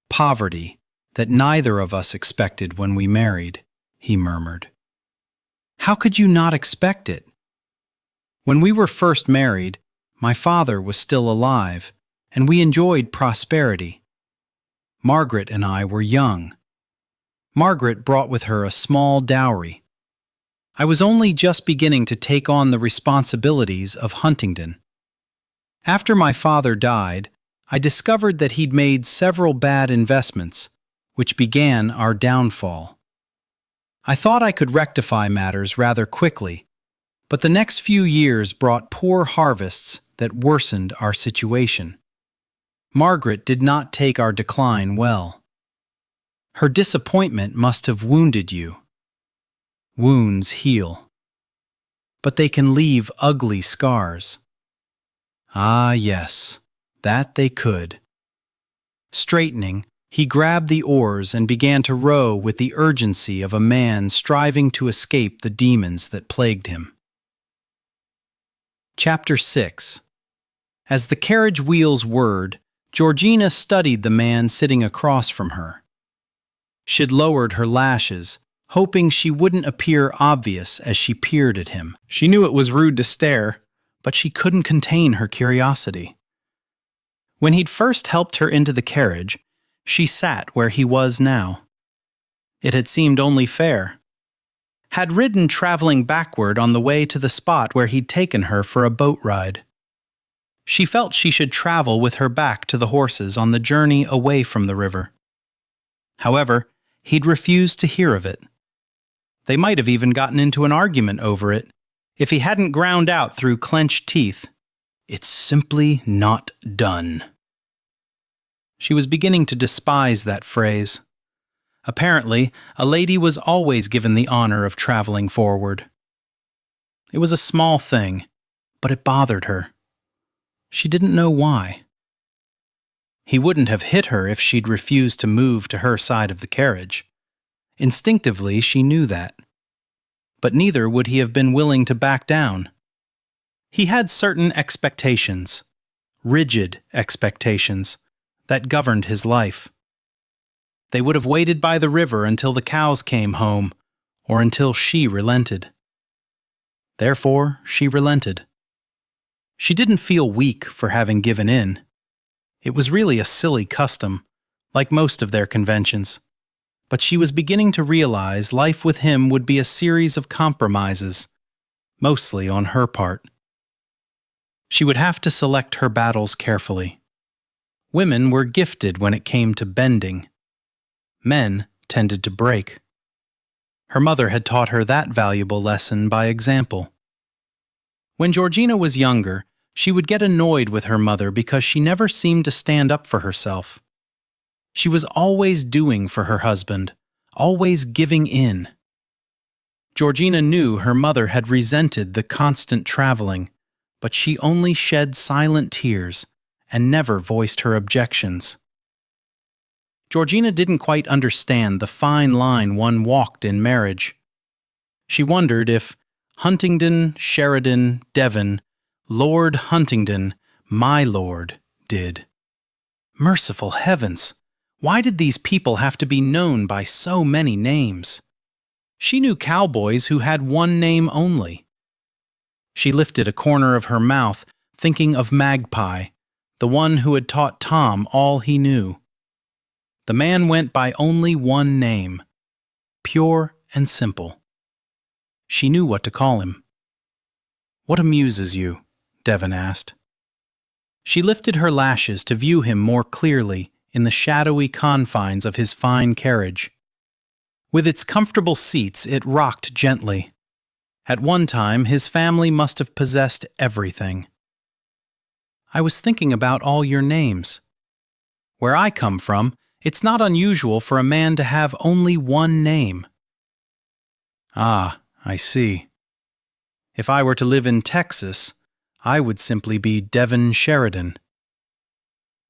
Poverty, that neither of us expected when we married, he murmured. How could you not expect it? When we were first married, my father was still alive, and we enjoyed prosperity. Margaret and I were young. Margaret brought with her a small dowry. I was only just beginning to take on the responsibilities of Huntingdon. After my father died, I discovered that he'd made several bad investments, which began our downfall. I thought I could rectify matters rather quickly, but the next few years brought poor harvests that worsened our situation. Margaret did not take our decline well. Her disappointment must have wounded you. Wounds heal, but they can leave ugly scars. Ah, yes, that they could. Straightening, he grabbed the oars and began to row with the urgency of a man striving to escape the demons that plagued him. Chapter 6. As the carriage wheels whirred, Georgina studied the man sitting across from her. She'd lowered her lashes, hoping she wouldn't appear obvious as she peered at him. She knew it was rude to stare, but she couldn't contain her curiosity. When he'd first helped her into the carriage, she sat where he was now. It had seemed only fair. Had ridden traveling backward on the way to the spot where he'd taken her for a boat ride. She felt she should travel with her back to the horses on the journey away from the river. However, he'd refused to hear of it. They might have even gotten into an argument over it if he hadn't ground out through clenched teeth, "It's simply not done." She was beginning to despise that phrase. Apparently, a lady was always given the honor of traveling forward. It was a small thing, but it bothered her. She didn't know why. He wouldn't have hit her if she'd refused to move to her side of the carriage. Instinctively, she knew that. But neither would he have been willing to back down. He had certain expectations, rigid expectations, that governed his life. They would have waited by the river until the cows came home, or until she relented. Therefore, she relented. She didn't feel weak for having given in. It was really a silly custom, like most of their conventions. But she was beginning to realize life with him would be a series of compromises, mostly on her part. She would have to select her battles carefully. Women were gifted when it came to bending. Men tended to break. Her mother had taught her that valuable lesson by example. When Georgina was younger, she would get annoyed with her mother because she never seemed to stand up for herself. She was always doing for her husband, always giving in. Georgina knew her mother had resented the constant traveling, but she only shed silent tears and never voiced her objections. Georgina didn't quite understand the fine line one walked in marriage. She wondered if Huntingdon, Sheridan, Devon, Lord Huntingdon, my lord, did. Merciful heavens! Why did these people have to be known by so many names? She knew cowboys who had one name only. She lifted a corner of her mouth, thinking of Magpie, the one who had taught Tom all he knew. The man went by only one name, pure and simple. She knew what to call him. "What amuses you?" Devon asked. She lifted her lashes to view him more clearly in the shadowy confines of his fine carriage. With its comfortable seats, it rocked gently. At one time, his family must have possessed everything. "I was thinking about all your names. Where I come from, it's not unusual for a man to have only one name." "Ah, I see. If I were to live in Texas, I would simply be Devon Sheridan."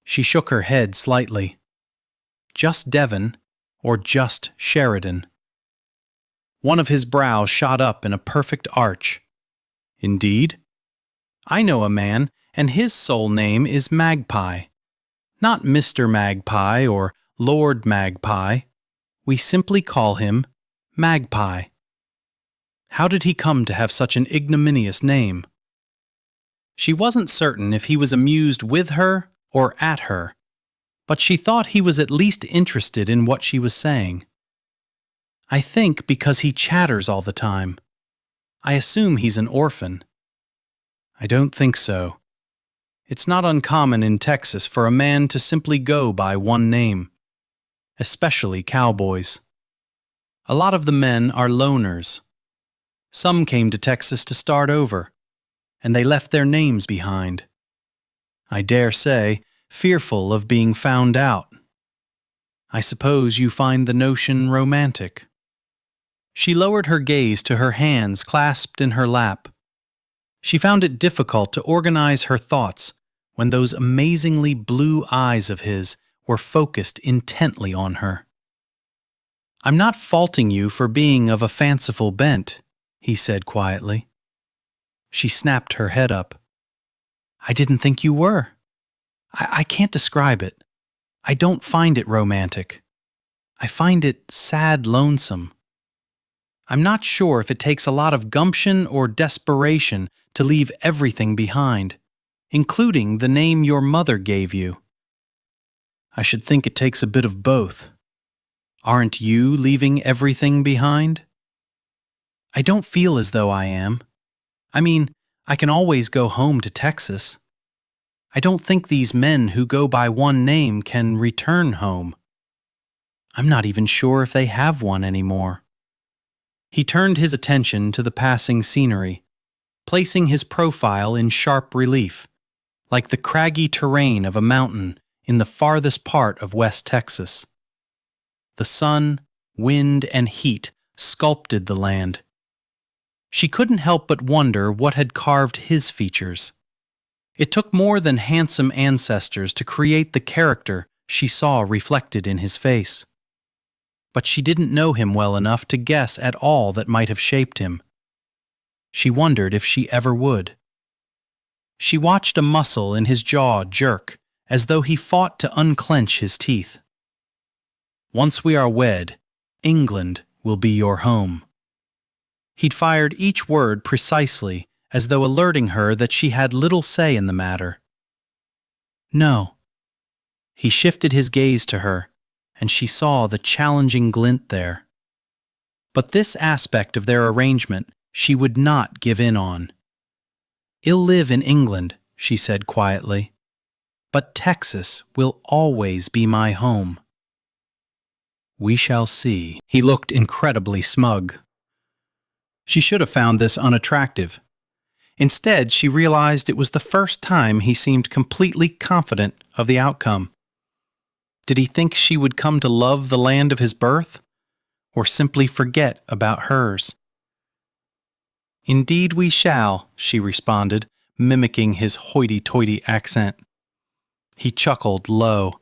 She shook her head slightly. Just Devon, or just Sheridan? One of his brows shot up in a perfect arch. "Indeed? I know a man, and his sole name is Magpie. Not Mr. Magpie or Lord Magpie. We simply call him Magpie." How did he come to have such an ignominious name? She wasn't certain if he was amused with her or at her, but she thought he was at least interested in what she was saying. "I think because he chatters all the time. I assume he's an orphan." "I don't think so. It's not uncommon in Texas for a man to simply go by one name, especially cowboys. A lot of the men are loners. Some came to Texas to start over, and they left their names behind. I dare say, fearful of being found out. I suppose you find the notion romantic." She lowered her gaze to her hands clasped in her lap. She found it difficult to organize her thoughts when those amazingly blue eyes of his were focused intently on her. "I'm not faulting you for being of a fanciful bent," he said quietly. She snapped her head up. "I didn't think you were. I can't describe it. I don't find it romantic. I find it sad lonesome. I'm not sure if it takes a lot of gumption or desperation to leave everything behind, including the name your mother gave you." "I should think it takes a bit of both. Aren't you leaving everything behind?" "I don't feel as though I am. I mean, I can always go home to Texas." I don't think these men who go by one name can return home. I'm not even sure if they have one anymore." He turned his attention to the passing scenery, placing his profile in sharp relief, like the craggy terrain of a mountain in the farthest part of West Texas. The sun, wind, and heat sculpted the land. She couldn't help but wonder what had carved his features. It took more than handsome ancestors to create the character she saw reflected in his face. But she didn't know him well enough to guess at all that might have shaped him. She wondered if she ever would. She watched a muscle in his jaw jerk, as though he fought to unclench his teeth. "Once we are wed, England will be your home." He'd fired each word precisely, as though alerting her that she had little say in the matter. "No." He shifted his gaze to her, and she saw the challenging glint there. But this aspect of their arrangement she would not give in on. "I'll live in England," she said quietly, "but Texas will always be my home." "We shall see." He looked incredibly smug. She should have found this unattractive. Instead, she realized it was the first time he seemed completely confident of the outcome. Did he think she would come to love the land of his birth, or simply forget about hers? "Indeed we shall," she responded, mimicking his hoity-toity accent. He chuckled low,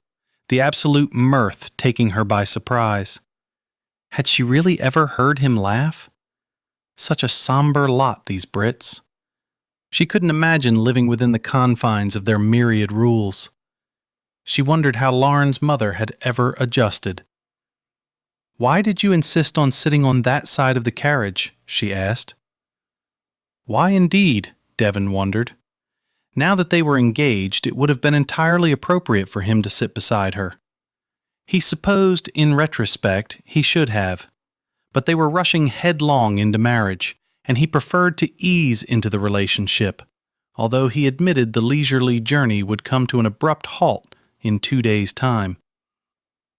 the absolute mirth taking her by surprise. Had she really ever heard him laugh? Such a somber lot, these Brits. She couldn't imagine living within the confines of their myriad rules. She wondered how Lauren's mother had ever adjusted. "Why did you insist on sitting on that side of the carriage?" she asked. Why indeed? Devon wondered. Now that they were engaged, it would have been entirely appropriate for him to sit beside her. He supposed, in retrospect, he should have. But they were rushing headlong into marriage, and he preferred to ease into the relationship, although he admitted the leisurely journey would come to an abrupt halt in 2 days' time.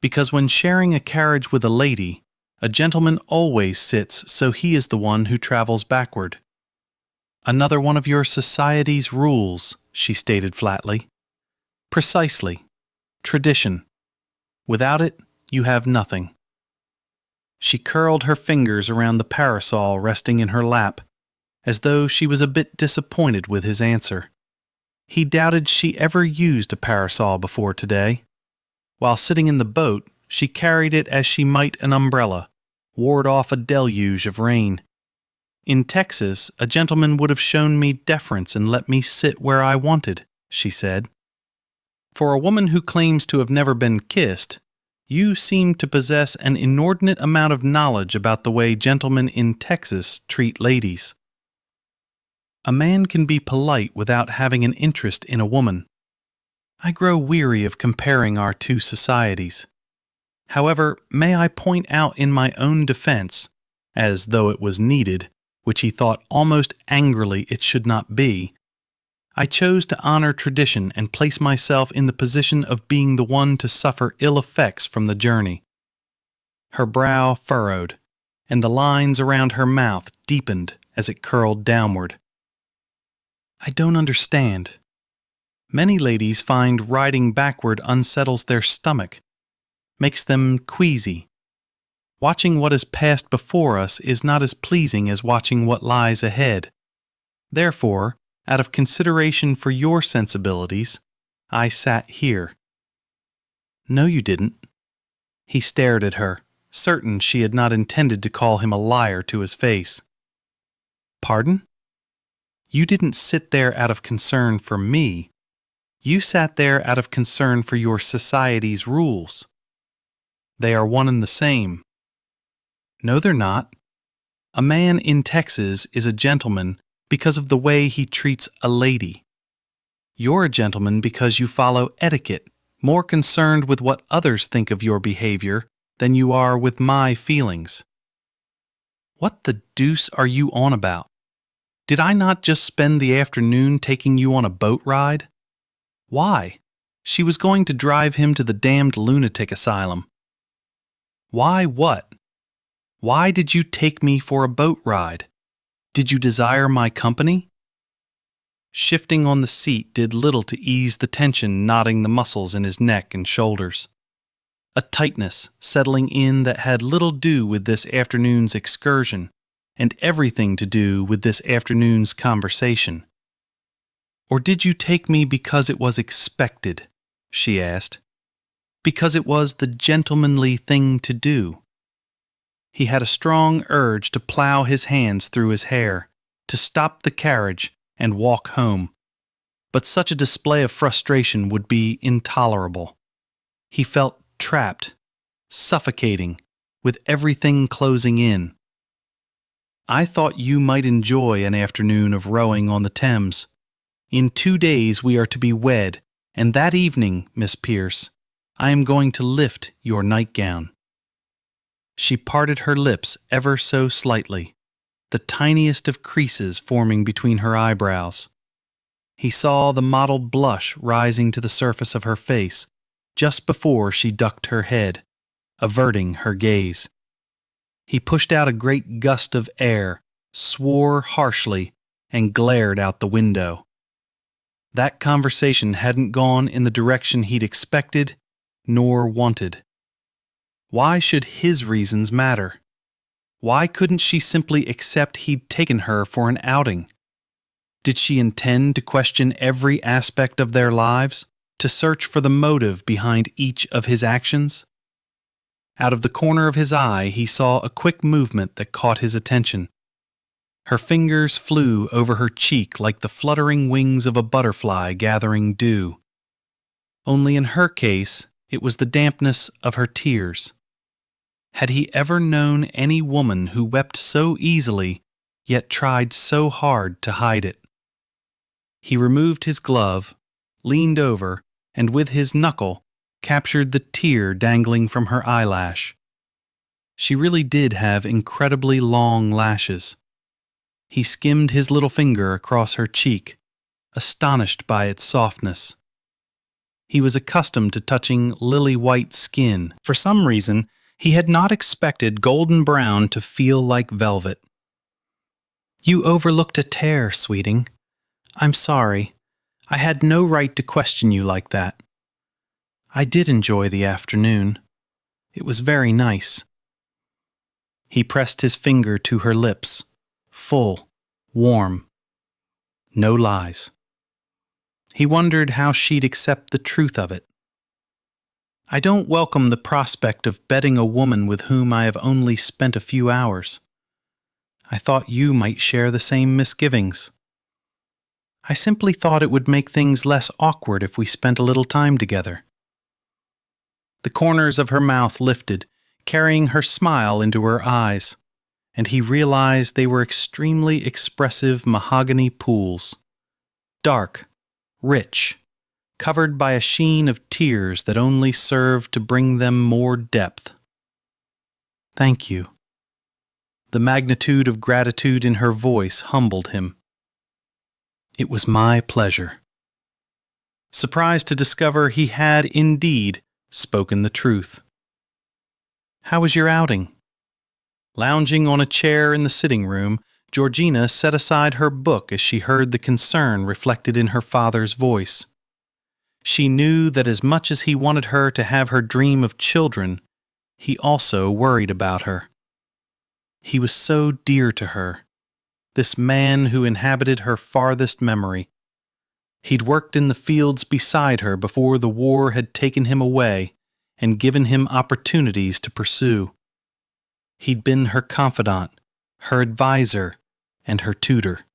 Because when sharing a carriage with a lady, a gentleman always sits so he is the one who travels backward. "Another one of your society's rules," she stated flatly. "Precisely. Tradition. Without it, you have nothing." She curled her fingers around the parasol resting in her lap, as though she was a bit disappointed with his answer. He doubted she ever used a parasol before today. While sitting in the boat, she carried it as she might an umbrella, ward off a deluge of rain. "In Texas, a gentleman would have shown me deference and let me sit where I wanted," she said. "For a woman who claims to have never been kissed, you seem to possess an inordinate amount of knowledge about the way gentlemen in Texas treat ladies." A man can be polite without having an interest in a woman. I grow weary of comparing our two societies. However, may I point out in my own defense, as though it was needed, which he thought almost angrily it should not be, I chose to honor tradition and place myself in the position of being the one to suffer ill effects from the journey. Her brow furrowed, and the lines around her mouth deepened as it curled downward. "I don't understand. Many ladies find riding backward unsettles their stomach, makes them queasy. Watching what has passed before us is not as pleasing as watching what lies ahead. Therefore, out of consideration for your sensibilities, I sat here." "No, you didn't." He stared at her, certain she had not intended to call him a liar to his face. "Pardon? You didn't sit there out of concern for me. You sat there out of concern for your society's rules. They are one and the same." "No, they're not. A man in Texas is a gentleman because of the way he treats a lady. You're a gentleman because you follow etiquette, more concerned with what others think of your behavior than you are with my feelings." "What the deuce are you on about? Did I not just spend the afternoon taking you on a boat ride?" Why? She was going to drive him to the damned lunatic asylum. Why what? Why did you take me for a boat ride? Did you desire my company? Shifting on the seat did little to ease the tension knotting the muscles in his neck and shoulders. A tightness settling in that had little do with this afternoon's excursion and everything to do with this afternoon's conversation. Or did you take me because it was expected? She asked. Because it was the gentlemanly thing to do. He had a strong urge to plow his hands through his hair, to stop the carriage and walk home. But such a display of frustration would be intolerable. He felt trapped, suffocating, with everything closing in. I thought you might enjoy an afternoon of rowing on the Thames. In 2 days we are to be wed, and that evening, Miss Pierce, I am going to lift your nightgown. She parted her lips ever so slightly, the tiniest of creases forming between her eyebrows. He saw the mottled blush rising to the surface of her face just before she ducked her head, averting her gaze. He pushed out a great gust of air, swore harshly, and glared out the window. That conversation hadn't gone in the direction he'd expected nor wanted. Why should his reasons matter? Why couldn't she simply accept he'd taken her for an outing? Did she intend to question every aspect of their lives, to search for the motive behind each of his actions? Out of the corner of his eye he saw a quick movement that caught his attention. Her fingers flew over her cheek like the fluttering wings of a butterfly gathering dew. Only in her case, it was the dampness of her tears. Had he ever known any woman who wept so easily, yet tried so hard to hide it? He removed his glove, leaned over, and with his knuckle captured the tear dangling from her eyelash. She really did have incredibly long lashes. He skimmed his little finger across her cheek, astonished by its softness. He was accustomed to touching lily-white skin. For some reason, he had not expected golden brown to feel like velvet. You overlooked a tear, sweeting. I'm sorry. I had no right to question you like that. I did enjoy the afternoon. It was very nice. He pressed his finger to her lips, full, warm. No lies. He wondered how she'd accept the truth of it. I don't welcome the prospect of betting a woman with whom I have only spent a few hours. I thought you might share the same misgivings. I simply thought it would make things less awkward if we spent a little time together. The corners of her mouth lifted, carrying her smile into her eyes, and he realized they were extremely expressive mahogany pools. Dark, rich, covered by a sheen of tears that only served to bring them more depth. Thank you. The magnitude of gratitude in her voice humbled him. It was my pleasure. Surprised to discover he had indeed spoken the truth. How was your outing? Lounging on a chair in the sitting room, Georgina set aside her book as she heard the concern reflected in her father's voice. She knew that as much as he wanted her to have her dream of children, he also worried about her. He was so dear to her, this man who inhabited her farthest memory. He'd worked in the fields beside her before the war had taken him away and given him opportunities to pursue. He'd been her confidant, her advisor, and her tutor.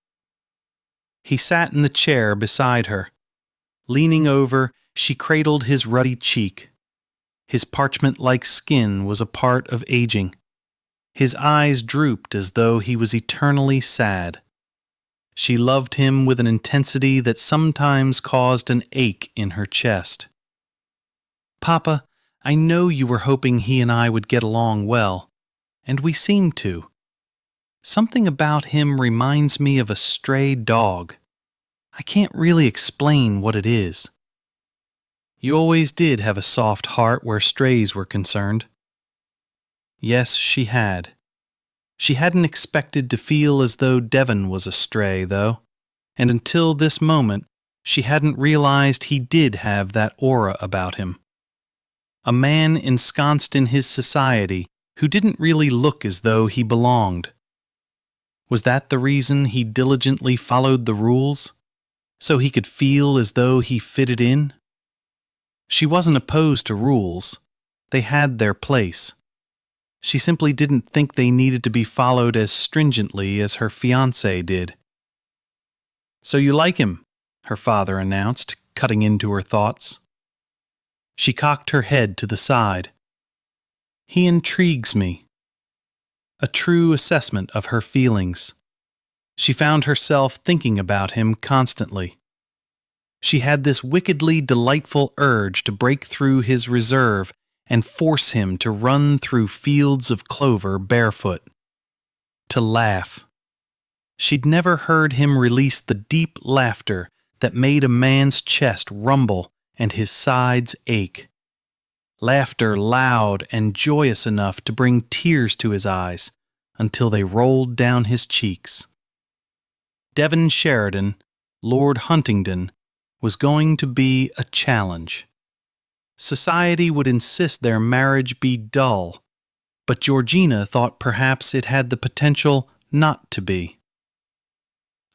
He sat in the chair beside her. Leaning over, she cradled his ruddy cheek. His parchment-like skin was a part of aging. His eyes drooped as though he was eternally sad. She loved him with an intensity that sometimes caused an ache in her chest. Papa, I know you were hoping he and I would get along well, and we seemed to. Something about him reminds me of a stray dog. I can't really explain what it is. You always did have a soft heart where strays were concerned. Yes, she had. She hadn't expected to feel as though Devon was a stray, though, and until this moment, she hadn't realized he did have that aura about him. A man ensconced in his society who didn't really look as though he belonged. Was that the reason he diligently followed the rules? So he could feel as though he fitted in? She wasn't opposed to rules. They had their place. She simply didn't think they needed to be followed as stringently as her fiancé did. "So you like him," her father announced, cutting into her thoughts. She cocked her head to the side. "He intrigues me." A true assessment of her feelings. She found herself thinking about him constantly. She had this wickedly delightful urge to break through his reserve and force him to run through fields of clover barefoot. To laugh. She'd never heard him release the deep laughter that made a man's chest rumble and his sides ache. Laughter loud and joyous enough to bring tears to his eyes until they rolled down his cheeks. Devon Sheridan, Lord Huntingdon, was going to be a challenge. Society would insist their marriage be dull, but Georgina thought perhaps it had the potential not to be.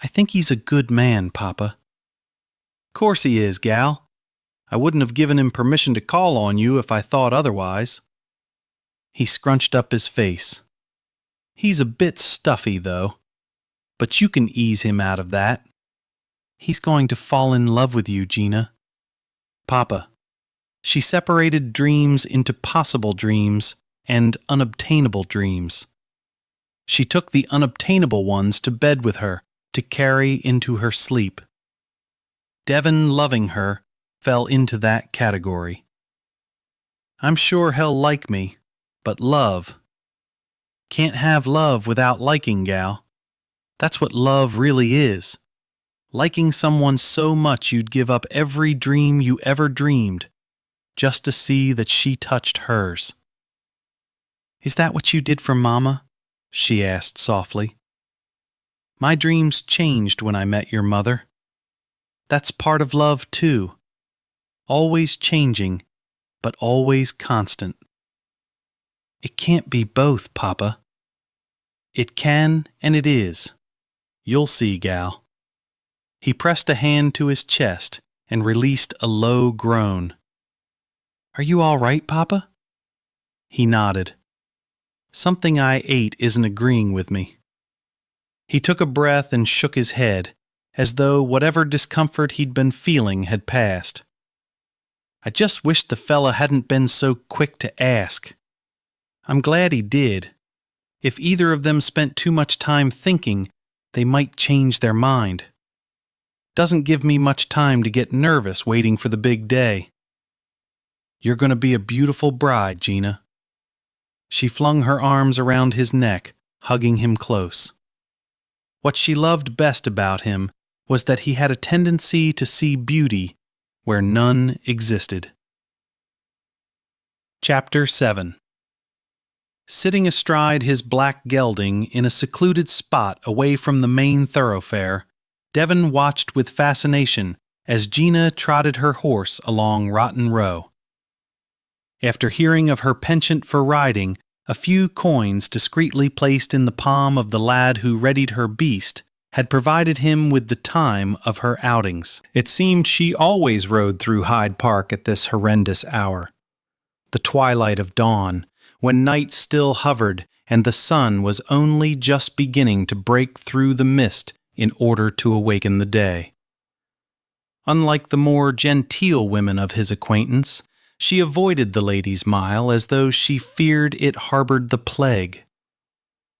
"I think he's a good man, Papa." "Course he is, gal. I wouldn't have given him permission to call on you if I thought otherwise." He scrunched up his face. "He's a bit stuffy, though, but you can ease him out of that. He's going to fall in love with you, Gina." "Papa." She separated dreams into possible dreams and unobtainable dreams. She took the unobtainable ones to bed with her to carry into her sleep. Devon loving her fell into that category. "I'm sure he'll like me, but love. Can't have love without liking, gal. That's what love really is. Liking someone so much you'd give up every dream you ever dreamed, just to see that she touched hers." "Is that what you did for Mama?" she asked softly. "My dreams changed when I met your mother. That's part of love, too. Always changing, but always constant." "It can't be both, Papa." "It can, and it is. You'll see, gal." He pressed a hand to his chest and released a low groan. "Are you all right, Papa?" He nodded. "Something I ate isn't agreeing with me." He took a breath and shook his head, as though whatever discomfort he'd been feeling had passed. "I just wish the fella hadn't been so quick to ask. I'm glad he did. If either of them spent too much time thinking, they might change their mind. Doesn't give me much time to get nervous waiting for the big day. You're going to be a beautiful bride, Gina." She flung her arms around his neck, hugging him close. What she loved best about him was that he had a tendency to see beauty where none existed. Chapter 7. Sitting astride his black gelding in a secluded spot away from the main thoroughfare, Devon watched with fascination as Gina trotted her horse along Rotten Row. After hearing of her penchant for riding, a few coins discreetly placed in the palm of the lad who readied her beast had provided him with the time of her outings. It seemed she always rode through Hyde Park at this horrendous hour. The twilight of dawn, when night still hovered and the sun was only just beginning to break through the mist in order to awaken the day. Unlike the more genteel women of his acquaintance, she avoided the Ladies' Mile as though she feared it harbored the plague.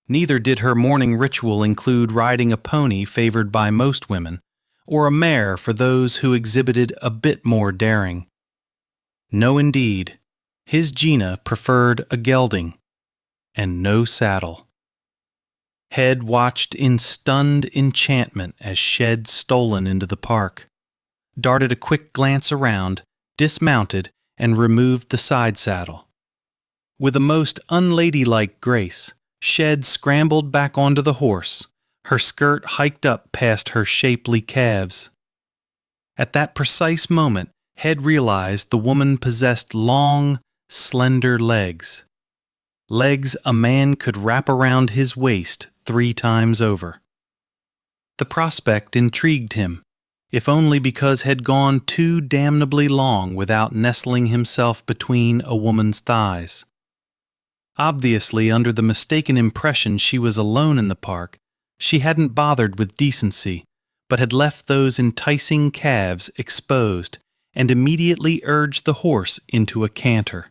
Neither did her morning ritual include riding a pony favored by most women, or a mare for those who exhibited a bit more daring. No, indeed, his Gina preferred a gelding, and no saddle. Head watched in stunned enchantment as Shed stolen into the park, darted a quick glance around, dismounted, and removed the side saddle. With a most unladylike grace, Shed scrambled back onto the horse, her skirt hiked up past her shapely calves. At that precise moment, Head realized the woman possessed long, slender legs. Legs a man could wrap around his waist 3 times over. The prospect intrigued him, if only because Head gone too damnably long without nestling himself between a woman's thighs. Obviously, under the mistaken impression she was alone in the park, she hadn't bothered with decency, but had left those enticing calves exposed and immediately urged the horse into a canter.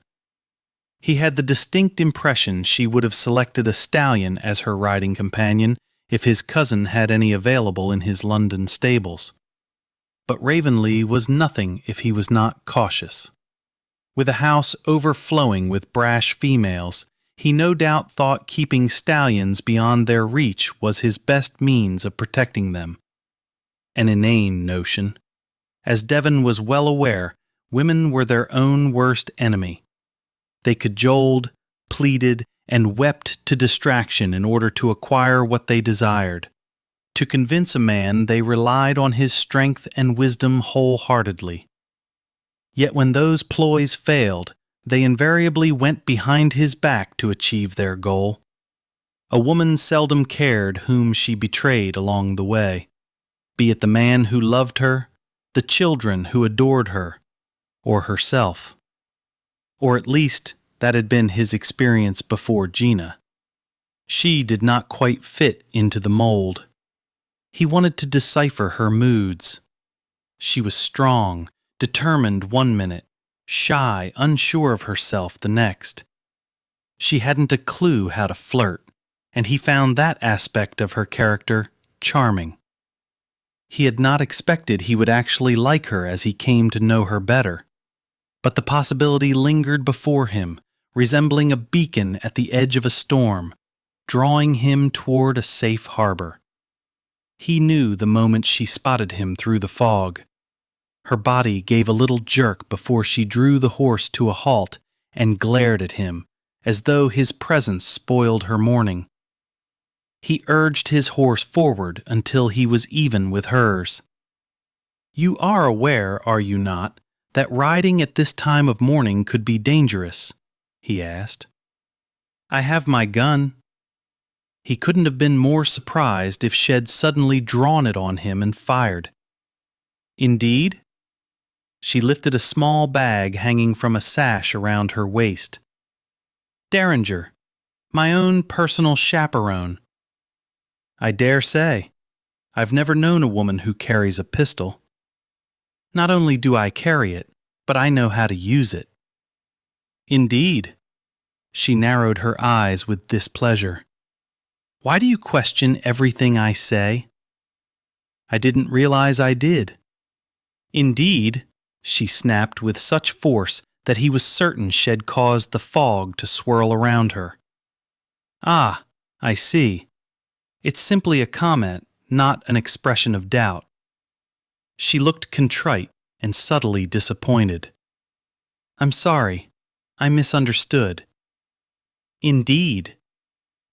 He had the distinct impression she would have selected a stallion as her riding companion if his cousin had any available in his London stables. But Ravenley was nothing if he was not cautious. With a house overflowing with brash females, he no doubt thought keeping stallions beyond their reach was his best means of protecting them. An inane notion. As Devon was well aware, women were their own worst enemy. They cajoled, pleaded, and wept to distraction in order to acquire what they desired. To convince a man, they relied on his strength and wisdom wholeheartedly. Yet when those ploys failed, they invariably went behind his back to achieve their goal. A woman seldom cared whom she betrayed along the way, be it the man who loved her, the children who adored her, or herself. Or at least, that had been his experience before Gina. She did not quite fit into the mold. He wanted to decipher her moods. She was strong, determined one minute, shy, unsure of herself the next. She hadn't a clue how to flirt, and he found that aspect of her character charming. He had not expected he would actually like her as he came to know her better, but the possibility lingered before him, resembling a beacon at the edge of a storm, drawing him toward a safe harbor. He knew the moment she spotted him through the fog. Her body gave a little jerk before she drew the horse to a halt and glared at him, as though his presence spoiled her morning. He urged his horse forward until he was even with hers. "You are aware, are you not, that riding at this time of morning could be dangerous?" he asked. "I have my gun." He couldn't have been more surprised if Shed suddenly drawn it on him and fired. "Indeed?" She lifted a small bag hanging from a sash around her waist. "Derringer, my own personal chaperone." "I dare say. I've never known a woman who carries a pistol. Not only do I carry it, but I know how to use it." "Indeed?" She narrowed her eyes with displeasure. "Why do you question everything I say?" "I didn't realize I did." "Indeed?" she snapped with such force that he was certain Shed caused the fog to swirl around her. "Ah, I see. It's simply a comment, not an expression of doubt." She looked contrite and subtly disappointed. "I'm sorry. I misunderstood." "Indeed?"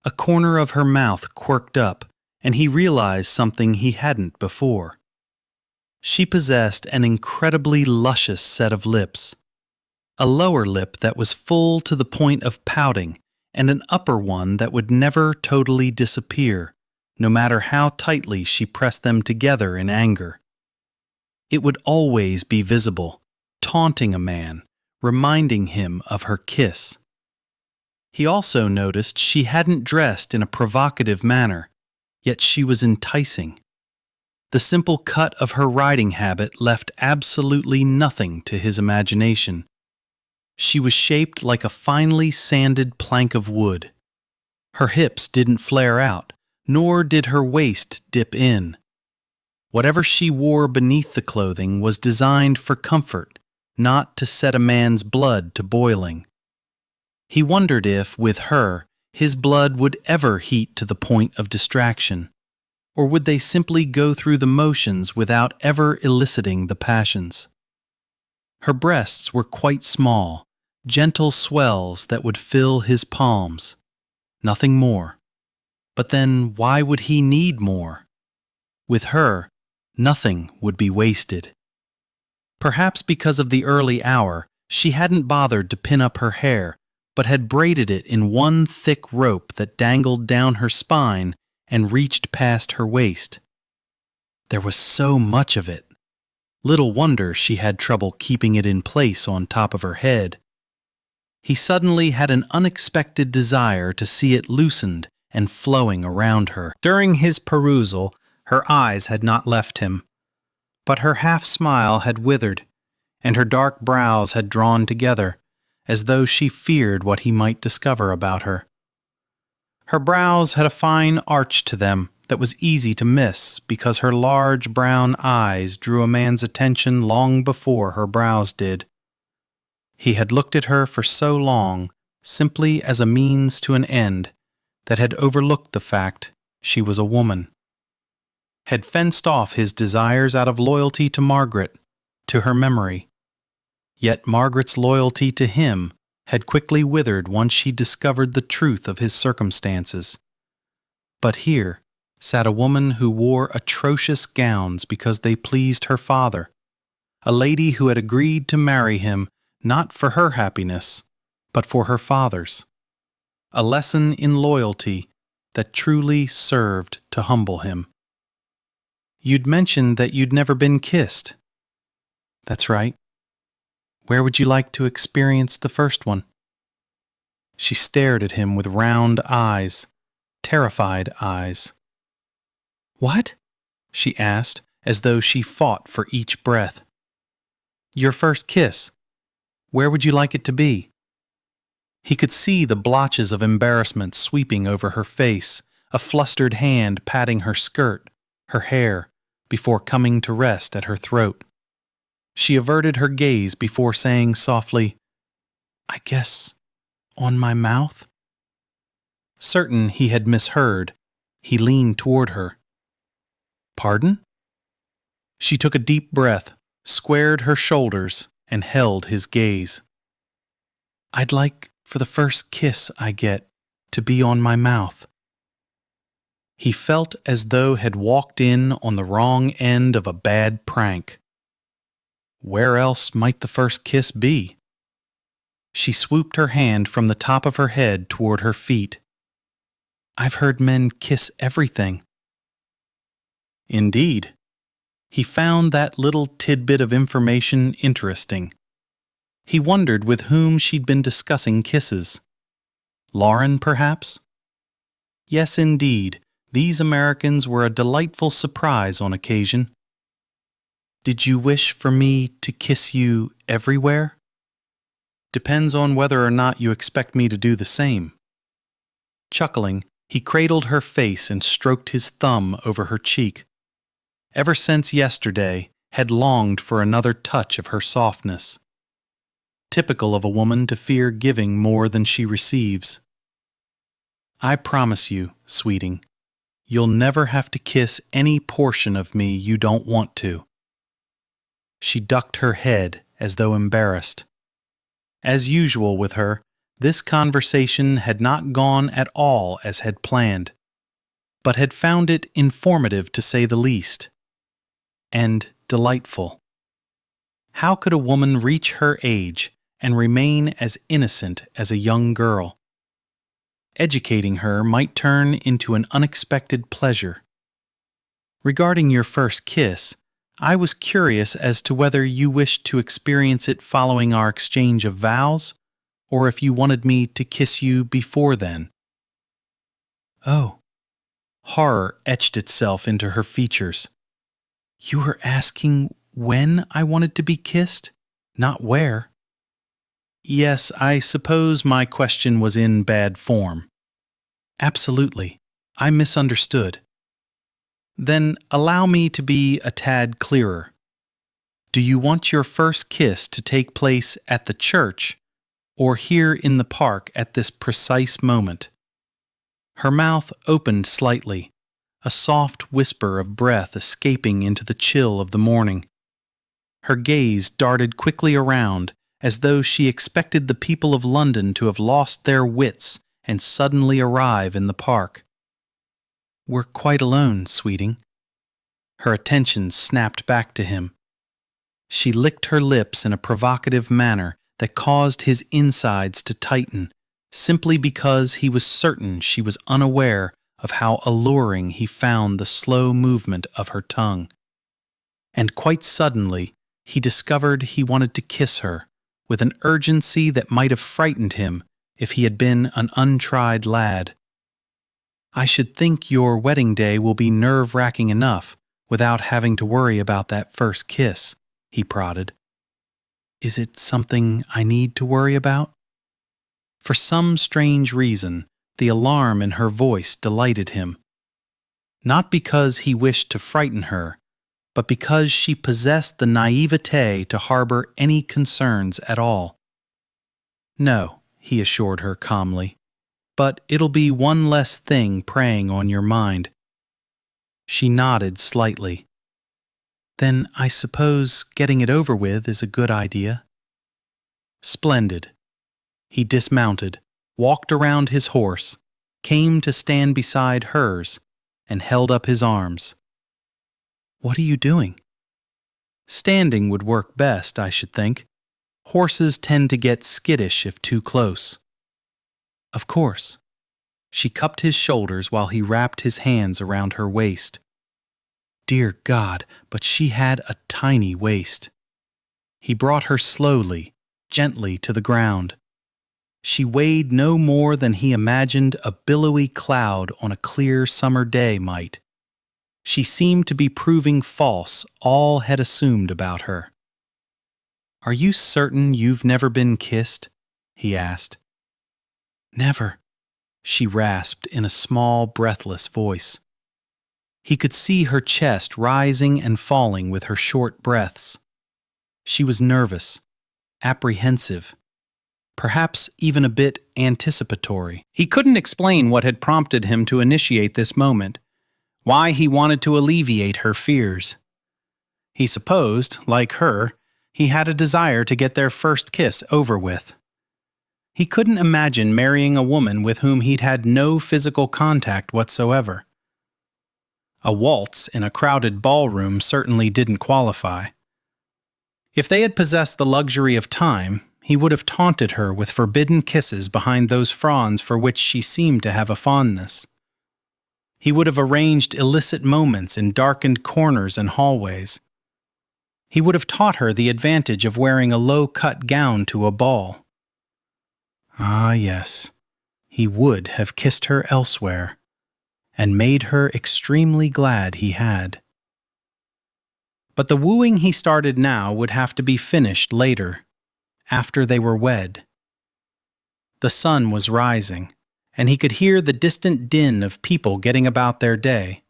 A corner of her mouth quirked up, and he realized something he hadn't before. She possessed an incredibly luscious set of lips. A lower lip that was full to the point of pouting, and an upper one that would never totally disappear, no matter how tightly she pressed them together in anger. It would always be visible, taunting a man, reminding him of her kiss. He also noticed she hadn't dressed in a provocative manner, yet she was enticing. The simple cut of her riding habit left absolutely nothing to his imagination. She was shaped like a finely sanded plank of wood. Her hips didn't flare out, nor did her waist dip in. Whatever she wore beneath the clothing was designed for comfort, not to set a man's blood to boiling. He wondered if, with her, his blood would ever heat to the point of distraction, or would they simply go through the motions without ever eliciting the passions? Her breasts were quite small, gentle swells that would fill his palms. Nothing more. But then why would he need more? With her, nothing would be wasted. Perhaps because of the early hour, she hadn't bothered to pin up her hair, but had braided it in one thick rope that dangled down her spine and reached past her waist. There was so much of it. Little wonder she had trouble keeping it in place on top of her head. He suddenly had an unexpected desire to see it loosened and flowing around her. During his perusal, her eyes had not left him, but her half-smile had withered, and her dark brows had drawn together, as though she feared what he might discover about her. Her brows had a fine arch to them that was easy to miss because her large brown eyes drew a man's attention long before her brows did. He had looked at her for so long, simply as a means to an end, that had overlooked the fact she was a woman. Had fenced off his desires out of loyalty to Margaret, to her memory. Yet Margaret's loyalty to him had quickly withered once she discovered the truth of his circumstances. But here sat a woman who wore atrocious gowns because they pleased her father, a lady who had agreed to marry him not for her happiness, but for her father's. A lesson in loyalty that truly served to humble him. You'd mentioned that you'd never been kissed. That's right. Where would you like to experience the first one? She stared at him with round eyes, terrified eyes. What? She asked, as though she fought for each breath. Your first kiss. Where would you like it to be? He could see the blotches of embarrassment sweeping over her face, a flustered hand patting her skirt, her hair, before coming to rest at her throat. She averted her gaze before saying softly, I guess, on my mouth? Certain he had misheard, he leaned toward her. Pardon? She took a deep breath, squared her shoulders, and held his gaze. I'd like for the first kiss I get to be on my mouth. He felt as though had walked in on the wrong end of a bad prank. Where else might the first kiss be? She swooped her hand from the top of her head toward her feet. I've heard men kiss everything. Indeed. He found that little tidbit of information interesting. He wondered with whom she'd been discussing kisses. Lauren, perhaps? Yes, indeed. These Americans were a delightful surprise on occasion. Did you wish for me to kiss you everywhere? Depends on whether or not you expect me to do the same. Chuckling, he cradled her face and stroked his thumb over her cheek. Ever since yesterday, had longed for another touch of her softness. Typical of a woman to fear giving more than she receives. I promise you, sweeting, you'll never have to kiss any portion of me you don't want to. She ducked her head as though embarrassed. As usual with her, this conversation had not gone at all as had planned, but had found it informative to say the least, and delightful. How could a woman reach her age and remain as innocent as a young girl? Educating her might turn into an unexpected pleasure. Regarding your first kiss, I was curious as to whether you wished to experience it following our exchange of vows, or if you wanted me to kiss you before then. Oh. Horror etched itself into her features. You were asking when I wanted to be kissed, not where. Yes, I suppose my question was in bad form. Absolutely. I misunderstood. Then allow me to be a tad clearer. Do you want your first kiss to take place at the church or here in the park at this precise moment? Her mouth opened slightly, a soft whisper of breath escaping into the chill of the morning. Her gaze darted quickly around, as though she expected the people of London to have lost their wits and suddenly arrive in the park. "We're quite alone, sweeting." Her attention snapped back to him. She licked her lips in a provocative manner that caused his insides to tighten, simply because he was certain she was unaware of how alluring he found the slow movement of her tongue. And quite suddenly, he discovered he wanted to kiss her, with an urgency that might have frightened him if he had been an untried lad. "I should think your wedding day will be nerve-wracking enough without having to worry about that first kiss," he prodded. "Is it something I need to worry about?" For some strange reason, the alarm in her voice delighted him. Not because he wished to frighten her, but because she possessed the naivete to harbor any concerns at all. "No," he assured her calmly, "but it'll be one less thing preying on your mind." She nodded slightly. "Then I suppose getting it over with is a good idea." "Splendid." He dismounted, walked around his horse, came to stand beside hers, and held up his arms. "What are you doing?" "Standing would work best, I should think. Horses tend to get skittish if too close." "Of course." She cupped his shoulders while he wrapped his hands around her waist. Dear God, but she had a tiny waist. He brought her slowly, gently to the ground. She weighed no more than he imagined a billowy cloud on a clear summer day might. She seemed to be proving false all had assumed about her. "Are you certain you've never been kissed?" he asked. "Never," she rasped in a small, breathless voice. He could see her chest rising and falling with her short breaths. She was nervous, apprehensive, perhaps even a bit anticipatory. He couldn't explain what had prompted him to initiate this moment, why he wanted to alleviate her fears. He supposed, like her, he had a desire to get their first kiss over with. He couldn't imagine marrying a woman with whom he'd had no physical contact whatsoever. A waltz in a crowded ballroom certainly didn't qualify. If they had possessed the luxury of time, he would have taunted her with forbidden kisses behind those fronds for which she seemed to have a fondness. He would have arranged illicit moments in darkened corners and hallways. He would have taught her the advantage of wearing a low-cut gown to a ball. Ah, yes, he would have kissed her elsewhere, and made her extremely glad he had. But the wooing he started now would have to be finished later, after they were wed. The sun was rising, and he could hear the distant din of people getting about their day.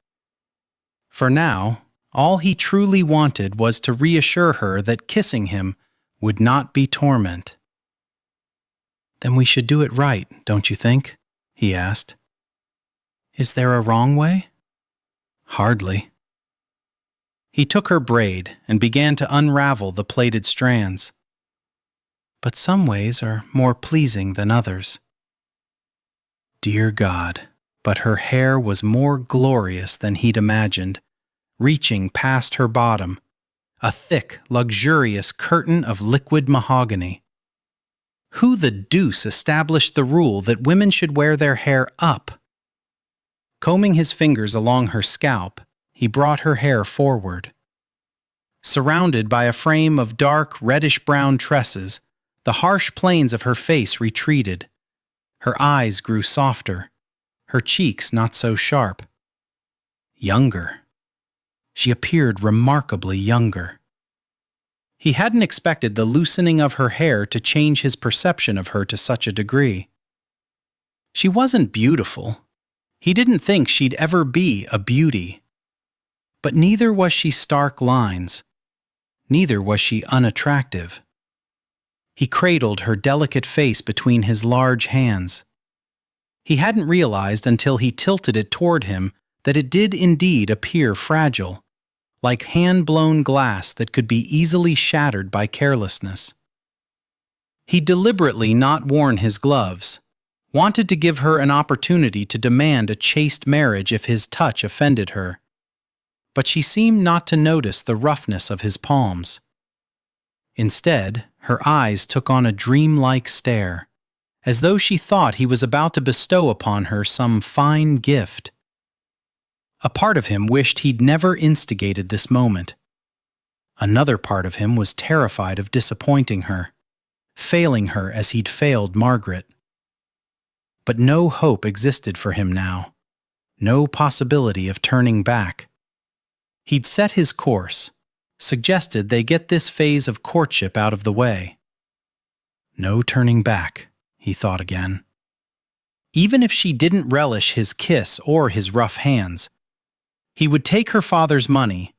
For now, all he truly wanted was to reassure her that kissing him would not be torment. "Then we should do it right, don't you think?" he asked. "Is there a wrong way?" "Hardly." He took her braid and began to unravel the plaited strands. "But some ways are more pleasing than others." Dear God, but her hair was more glorious than he'd imagined, reaching past her bottom, a thick, luxurious curtain of liquid mahogany. Who the deuce established the rule that women should wear their hair up? Combing his fingers along her scalp, he brought her hair forward. Surrounded by a frame of dark, reddish-brown tresses, the harsh planes of her face retreated. Her eyes grew softer, her cheeks not so sharp. Younger. She appeared remarkably younger. He hadn't expected the loosening of her hair to change his perception of her to such a degree. She wasn't beautiful. He didn't think she'd ever be a beauty. But neither was she stark lines. Neither was she unattractive. He cradled her delicate face between his large hands. He hadn't realized until he tilted it toward him that it did indeed appear fragile, like hand-blown glass that could be easily shattered by carelessness. He'd deliberately not worn his gloves, wanted to give her an opportunity to demand a chaste marriage if his touch offended her. But she seemed not to notice the roughness of his palms. Instead, her eyes took on a dreamlike stare, as though she thought he was about to bestow upon her some fine gift. A part of him wished he'd never instigated this moment. Another part of him was terrified of disappointing her, failing her as he'd failed Margaret. But no hope existed for him now, no possibility of turning back. He'd set his course, suggested they get this phase of courtship out of the way. No turning back, he thought again. Even if she didn't relish his kiss or his rough hands, he would take her father's money,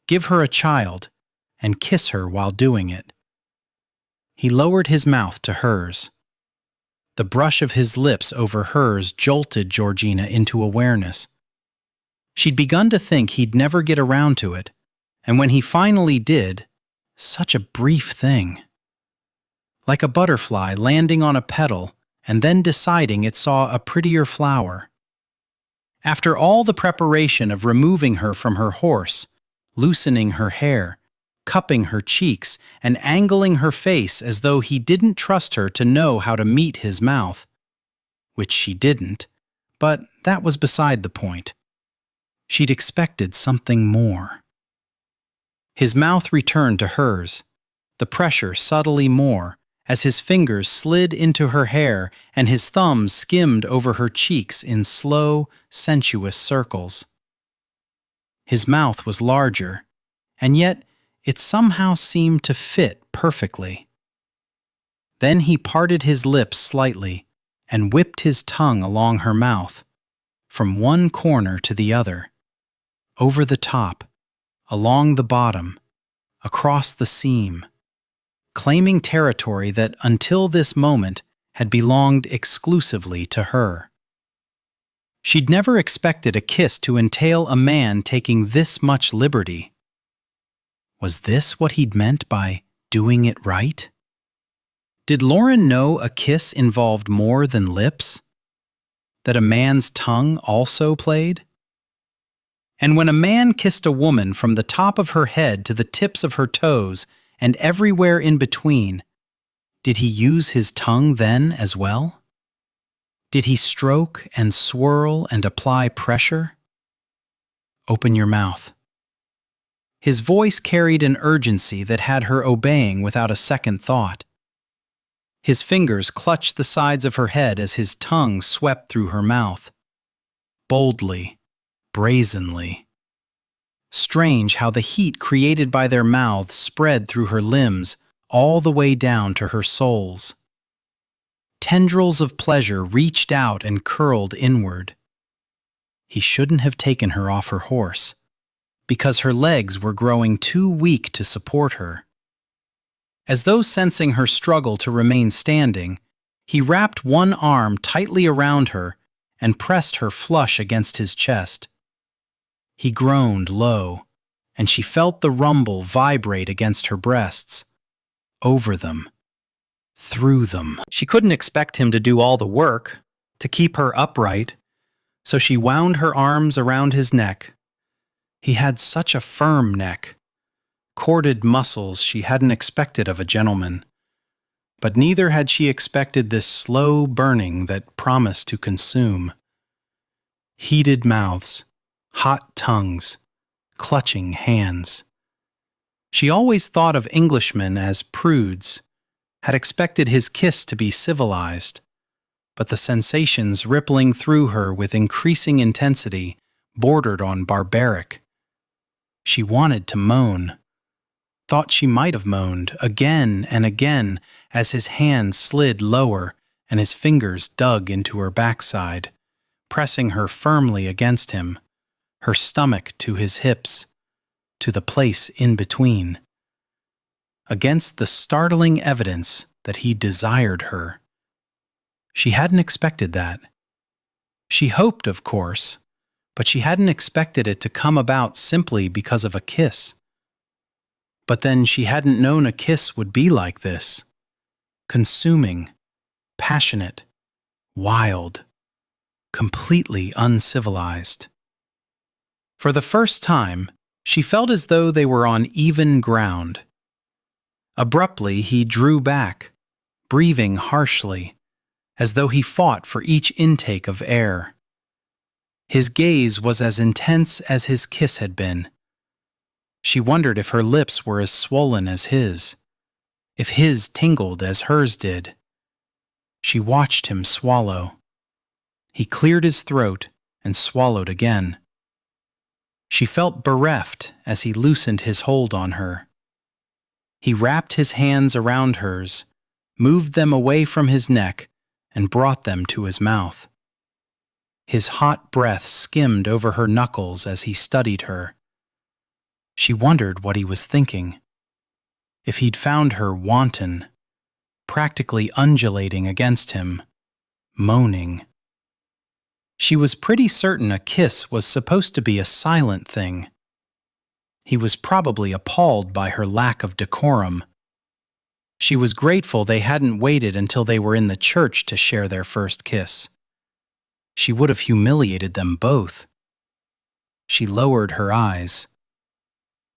give her a child, and kiss her while doing it. He lowered his mouth to hers. The brush of his lips over hers jolted Georgina into awareness. She'd begun to think he'd never get around to it, and when he finally did, such a brief thing. Like a butterfly landing on a petal and then deciding it saw a prettier flower. After all the preparation of removing her from her horse, loosening her hair, cupping her cheeks, and angling her face as though he didn't trust her to know how to meet his mouth. Which she didn't, but that was beside the point. She'd expected something more. His mouth returned to hers, the pressure subtly more, as his fingers slid into her hair and his thumbs skimmed over her cheeks in slow, sensuous circles. His mouth was larger, and yet it somehow seemed to fit perfectly. Then he parted his lips slightly and whipped his tongue along her mouth, from one corner to the other, over the top, along the bottom, across the seam, claiming territory that until this moment had belonged exclusively to her. She'd never expected a kiss to entail a man taking this much liberty. Was this what he'd meant by doing it right? Did Lauren know a kiss involved more than lips? That a man's tongue also played? And when a man kissed a woman from the top of her head to the tips of her toes and everywhere in between, did he use his tongue then as well? Did he stroke and swirl and apply pressure? Open your mouth. His voice carried an urgency that had her obeying without a second thought. His fingers clutched the sides of her head as his tongue swept through her mouth. Boldly, brazenly. Strange how the heat created by their mouths spread through her limbs, all the way down to her soles. Tendrils of pleasure reached out and curled inward. He shouldn't have taken her off her horse, because her legs were growing too weak to support her. As though sensing her struggle to remain standing, he wrapped one arm tightly around her and pressed her flush against his chest. He groaned low, and she felt the rumble vibrate against her breasts, over them, through them. She couldn't expect him to do all the work, to keep her upright, so she wound her arms around his neck. He had such a firm neck, corded muscles she hadn't expected of a gentleman. But neither had she expected this slow burning that promised to consume. Heated mouths, hot tongues, clutching hands. She always thought of Englishmen as prudes, had expected his kiss to be civilized, but the sensations rippling through her with increasing intensity bordered on barbaric. She wanted to moan, thought she might have moaned again and again as his hands slid lower and his fingers dug into her backside, pressing her firmly against him, her stomach to his hips, to the place in between. Against the startling evidence that he desired her. She hadn't expected that. She hoped, of course, but she hadn't expected it to come about simply because of a kiss. But then she hadn't known a kiss would be like this. Consuming, passionate, wild, completely uncivilized. For the first time, she felt as though they were on even ground. Abruptly, he drew back, breathing harshly, as though he fought for each intake of air. His gaze was as intense as his kiss had been. She wondered if her lips were as swollen as his, if his tingled as hers did. She watched him swallow. He cleared his throat and swallowed again. She felt bereft as he loosened his hold on her. He wrapped his hands around hers, moved them away from his neck, and brought them to his mouth. His hot breath skimmed over her knuckles as he studied her. She wondered what he was thinking. If he'd found her wanton, practically undulating against him, moaning. She was pretty certain a kiss was supposed to be a silent thing. He was probably appalled by her lack of decorum. She was grateful they hadn't waited until they were in the church to share their first kiss. She would have humiliated them both. She lowered her eyes.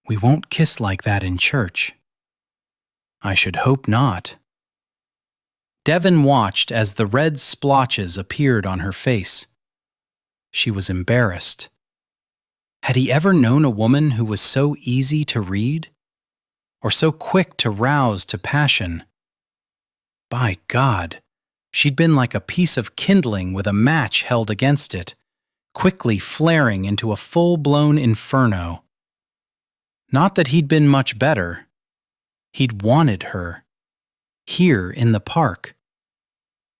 "We won't kiss like that in church." "I should hope not." Devon watched as the red splotches appeared on her face. She was embarrassed. Had he ever known a woman who was so easy to read? Or so quick to rouse to passion? By God, she'd been like a piece of kindling with a match held against it, quickly flaring into a full-blown inferno. Not that he'd been much better. He'd wanted her. Here in the park.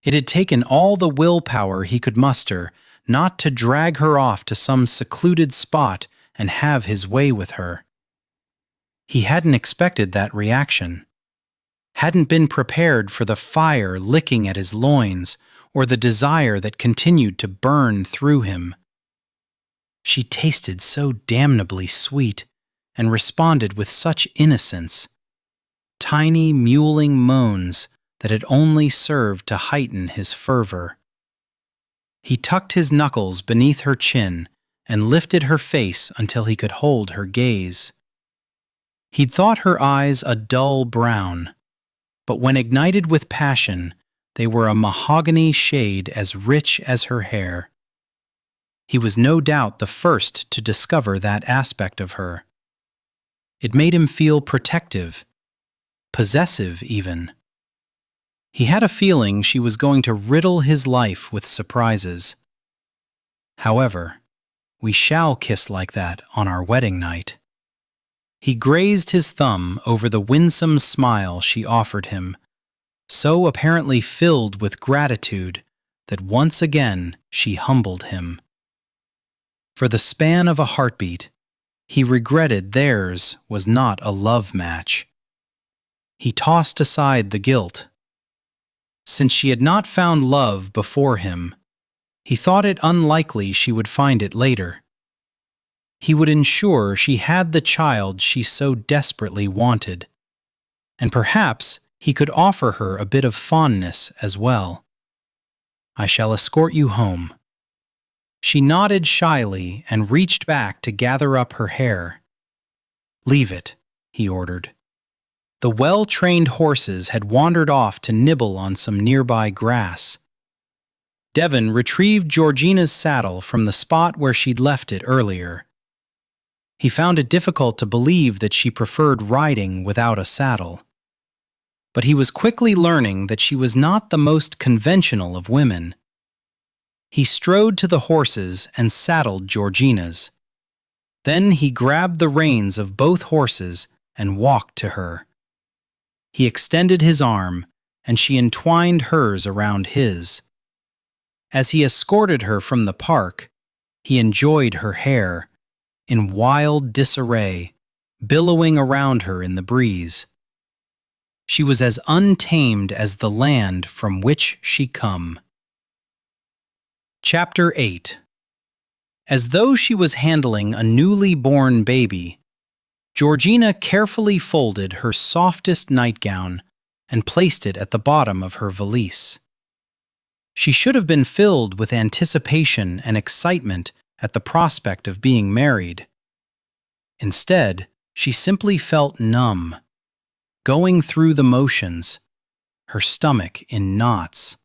It had taken all the willpower he could muster not to drag her off to some secluded spot and have his way with her. He hadn't expected that reaction. Hadn't been prepared for the fire licking at his loins or the desire that continued to burn through him. She tasted so damnably sweet and responded with such innocence. Tiny mewling moans that had only served to heighten his fervor. He tucked his knuckles beneath her chin and lifted her face until he could hold her gaze. He'd thought her eyes a dull brown, but when ignited with passion, they were a mahogany shade as rich as her hair. He was no doubt the first to discover that aspect of her. It made him feel protective, possessive even. He had a feeling she was going to riddle his life with surprises. However, we shall kiss like that on our wedding night. He grazed his thumb over the winsome smile she offered him, so apparently filled with gratitude that once again she humbled him. For the span of a heartbeat, he regretted theirs was not a love match. He tossed aside the guilt. Since she had not found love before him, he thought it unlikely she would find it later. He would ensure she had the child she so desperately wanted, and perhaps he could offer her a bit of fondness as well. "I shall escort you home." She nodded shyly and reached back to gather up her hair. "Leave it," he ordered. The well-trained horses had wandered off to nibble on some nearby grass. Devon retrieved Georgina's saddle from the spot where she'd left it earlier. He found it difficult to believe that she preferred riding without a saddle. But he was quickly learning that she was not the most conventional of women. He strode to the horses and saddled Georgina's. Then he grabbed the reins of both horses and walked to her. He extended his arm, and she entwined hers around his. As he escorted her from the park, he enjoyed her hair, in wild disarray, billowing around her in the breeze. She was as untamed as the land from which she come. Chapter 8. As though she was handling a newly born baby, Georgina carefully folded her softest nightgown and placed it at the bottom of her valise. She should have been filled with anticipation and excitement at the prospect of being married. Instead, she simply felt numb, going through the motions, her stomach in knots.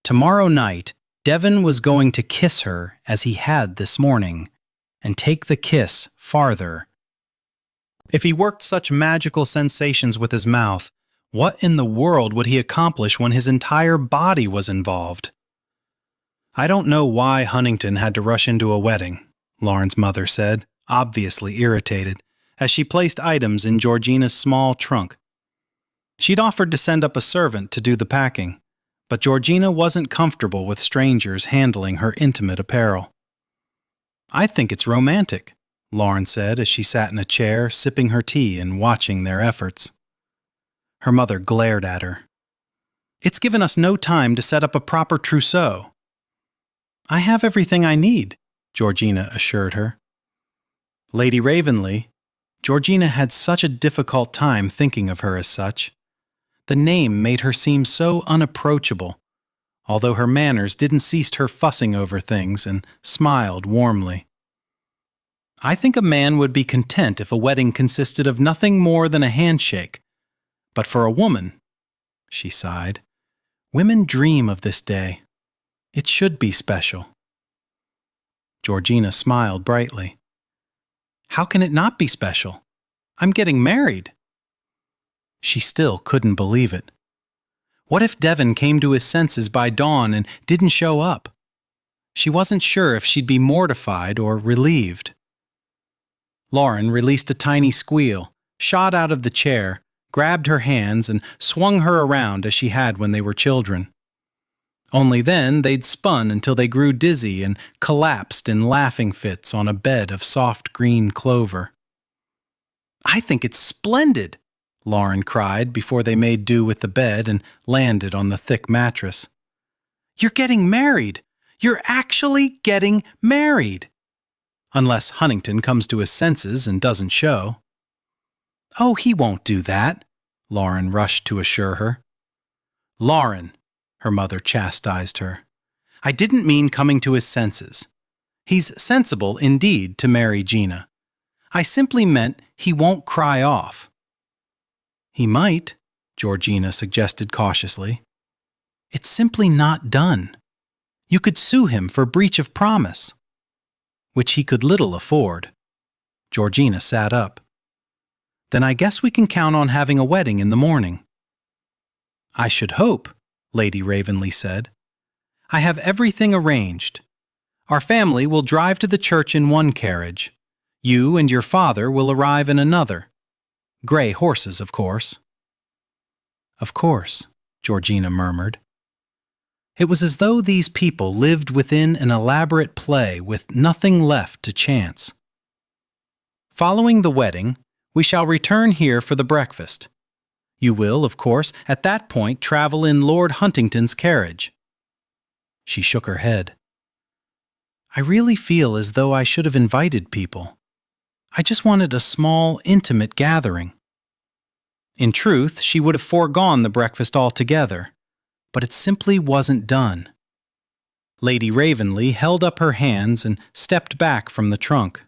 Tomorrow night, Devon was going to kiss her as he had this morning, and take the kiss farther. If he worked such magical sensations with his mouth, what in the world would he accomplish when his entire body was involved? "I don't know why Huntington had to rush into a wedding," Lauren's mother said, obviously irritated, as she placed items in Georgina's small trunk. She'd offered to send up a servant to do the packing, but Georgina wasn't comfortable with strangers handling her intimate apparel. "I think it's romantic," Lauren said as she sat in a chair, sipping her tea and watching their efforts. Her mother glared at her. "It's given us no time to set up a proper trousseau." "I have everything I need," Georgina assured her. Lady Ravenly, Georgina had such a difficult time thinking of her as such. The name made her seem so unapproachable, although her manners didn't cease her fussing over things and smiled warmly. "I think a man would be content if a wedding consisted of nothing more than a handshake. But for a woman," she sighed, "women dream of this day. It should be special." Georgina smiled brightly. "How can it not be special? I'm getting married." She still couldn't believe it. What if Devon came to his senses by dawn and didn't show up? She wasn't sure if she'd be mortified or relieved. Lauren released a tiny squeal, shot out of the chair, grabbed her hands, and swung her around as she had when they were children. Only then they'd spun until they grew dizzy and collapsed in laughing fits on a bed of soft green clover. "I think it's splendid," Lauren cried before they made do with the bed and landed on the thick mattress. "You're getting married! You're actually getting married! Unless Huntington comes to his senses and doesn't show." "Oh, he won't do that," Lauren rushed to assure her. "Lauren," her mother chastised her, "I didn't mean coming to his senses. He's sensible indeed to marry Gina. I simply meant he won't cry off." "He might," Georgina suggested cautiously. "It's simply not done. You could sue him for breach of promise." Which he could little afford. Georgina sat up. "Then I guess we can count on having a wedding in the morning." "I should hope," Lady Ravenly said. "I have everything arranged. Our family will drive to the church in one carriage. You and your father will arrive in another. Gray horses, of course." "Of course," Georgina murmured. It was as though these people lived within an elaborate play with nothing left to chance. "Following the wedding, we shall return here for the breakfast. You will, of course, at that point travel in Lord Huntington's carriage." She shook her head. "I really feel as though I should have invited people. I just wanted a small, intimate gathering." In truth, she would have foregone the breakfast altogether, but it simply wasn't done. Lady Ravenly held up her hands and stepped back from the trunk.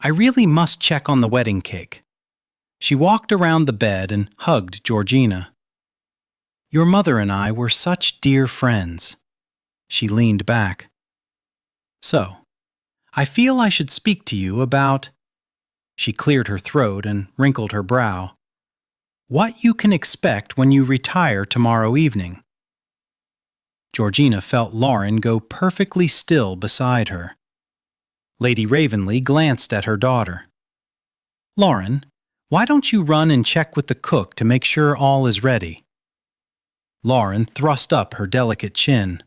"I really must check on the wedding cake." She walked around the bed and hugged Georgina. "Your mother and I were such dear friends." She leaned back. "So, I feel I should speak to you about—" She cleared her throat and wrinkled her brow. "What you can expect when you retire tomorrow evening." Georgina felt Lauren go perfectly still beside her. Lady Ravenly glanced at her daughter. "Lauren, why don't you run and check with the cook to make sure all is ready?" Lauren thrust up her delicate chin.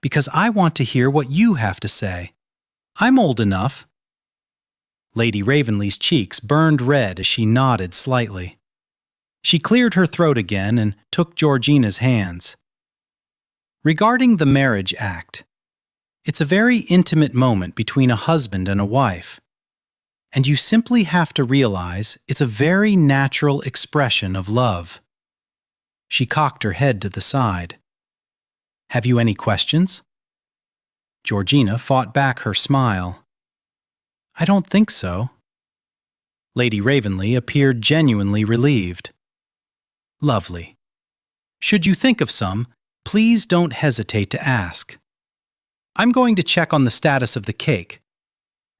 "Because I want to hear what you have to say. I'm old enough." Lady Ravenly's cheeks burned red as she nodded slightly. She cleared her throat again and took Georgina's hands. "Regarding the marriage act, It's a very intimate moment between a husband and a wife, and you simply have to realize it's a very natural expression of love. She cocked her head to the side. Have you any questions? Georgina fought back her smile. I don't think so. Lady Ravenley appeared genuinely relieved. Lovely. Should you think of some, please don't hesitate to ask. I'm going to check on the status of the cake.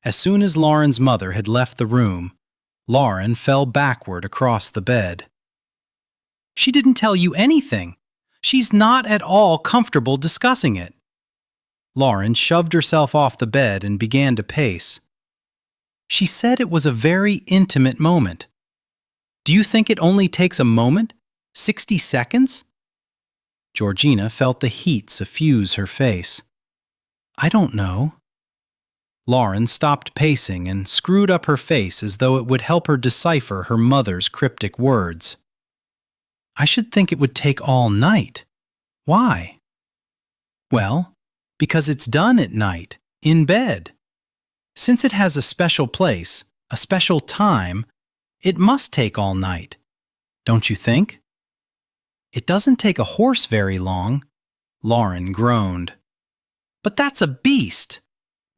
As soon as Lauren's mother had left the room, Lauren fell backward across the bed. She didn't tell you anything. She's not at all comfortable discussing it. Lauren shoved herself off the bed and began to pace. She said it was a very intimate moment. Do you think it only takes a moment? 60 seconds? Georgina felt the heat suffuse her face. I don't know. Lauren stopped pacing and screwed up her face as though it would help her decipher her mother's cryptic words. I should think it would take all night. Why? Well, because it's done at night, in bed. Since it has a special place, a special time, it must take all night. Don't you think? It doesn't take a horse very long. Lauren groaned. But that's a beast.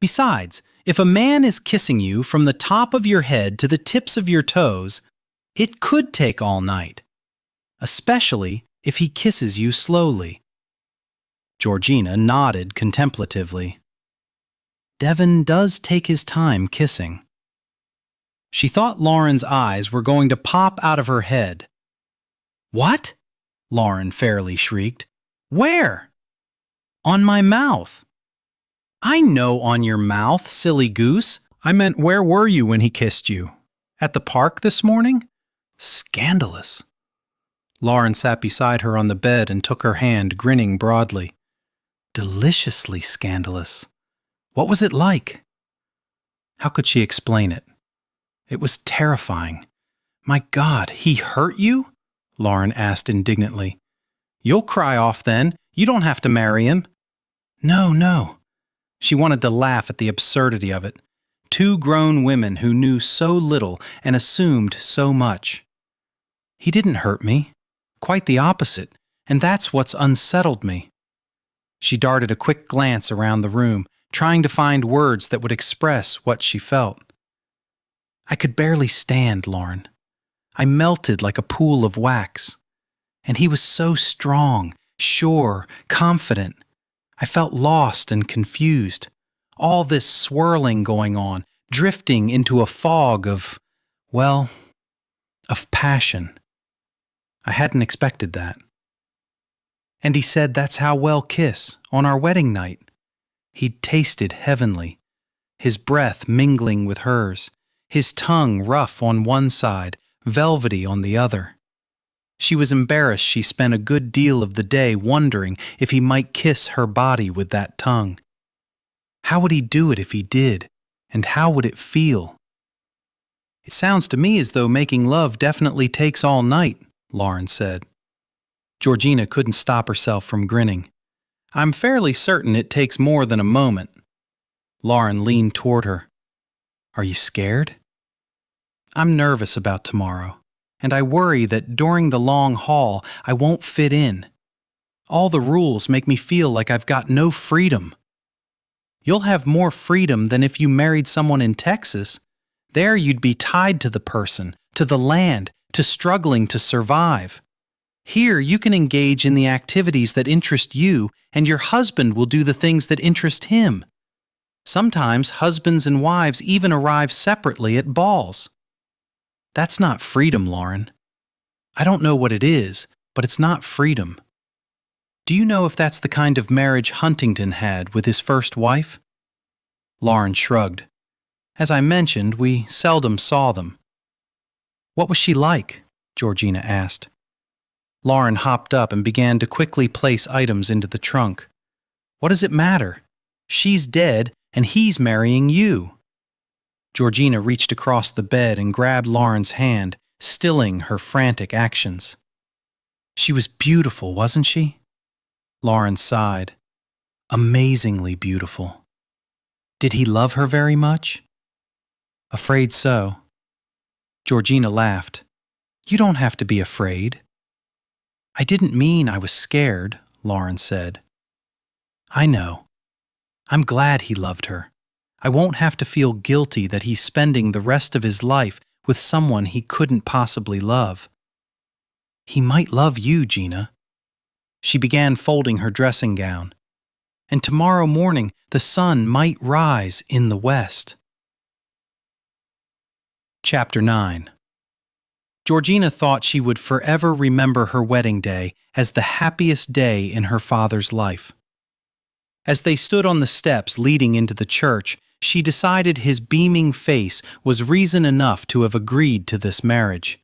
Besides, if a man is kissing you from the top of your head to the tips of your toes, it could take all night, especially if he kisses you slowly. Georgina nodded contemplatively. Devon does take his time kissing. She thought Lauren's eyes were going to pop out of her head. What? Lauren fairly shrieked. Where? On my mouth. I know on your mouth, silly goose. I meant where were you when he kissed you? At the park this morning? Scandalous. Lauren sat beside her on the bed and took her hand, grinning broadly. Deliciously scandalous. What was it like? How could she explain it? It was terrifying. My God, he hurt you? Lauren asked indignantly. You'll cry off then. You don't have to marry him. No. She wanted to laugh at the absurdity of it. Two grown women who knew so little and assumed so much. He didn't hurt me. Quite the opposite, and that's what's unsettled me. She darted a quick glance around the room, trying to find words that would express what she felt. I could barely stand Lauren. I melted like a pool of wax. And he was so strong, sure, confident. I felt lost and confused. All this swirling going on, drifting into a fog of passion. I hadn't expected that. And he said that's how we'll kiss on our wedding night. He'd tasted heavenly, his breath mingling with hers, his tongue rough on one side, velvety on the other. She was embarrassed she spent a good deal of the day wondering if he might kiss her body with that tongue. How would he do it if he did, and how would it feel? It sounds to me as though making love definitely takes all night, Lauren said. Georgina couldn't stop herself from grinning. I'm fairly certain it takes more than a moment. Lauren leaned toward her. Are you scared? I'm nervous about tomorrow, and I worry that during the long haul I won't fit in. All the rules make me feel like I've got no freedom. You'll have more freedom than if you married someone in Texas. There you'd be tied to the person, to the land, to struggling to survive. Here you can engage in the activities that interest you, and your husband will do the things that interest him. Sometimes husbands and wives even arrive separately at balls. That's not freedom, Lauren. I don't know what it is, but it's not freedom. Do you know if that's the kind of marriage Huntington had with his first wife? Lauren shrugged. As I mentioned, we seldom saw them. What was she like? Georgina asked. Lauren hopped up and began to quickly place items into the trunk. What does it matter? She's dead, and he's marrying you. Georgina reached across the bed and grabbed Lauren's hand, stilling her frantic actions. She was beautiful, wasn't she? Lauren sighed. Amazingly beautiful. Did he love her very much? Afraid so. Georgina laughed. You don't have to be afraid. I didn't mean I was scared, Lauren said. I know. I'm glad he loved her. I won't have to feel guilty that he's spending the rest of his life with someone he couldn't possibly love. He might love you, Gina. She began folding her dressing gown. And tomorrow morning the sun might rise in the west. Chapter 9. Georgina thought she would forever remember her wedding day as the happiest day in her father's life. As they stood on the steps leading into the church, she decided his beaming face was reason enough to have agreed to this marriage.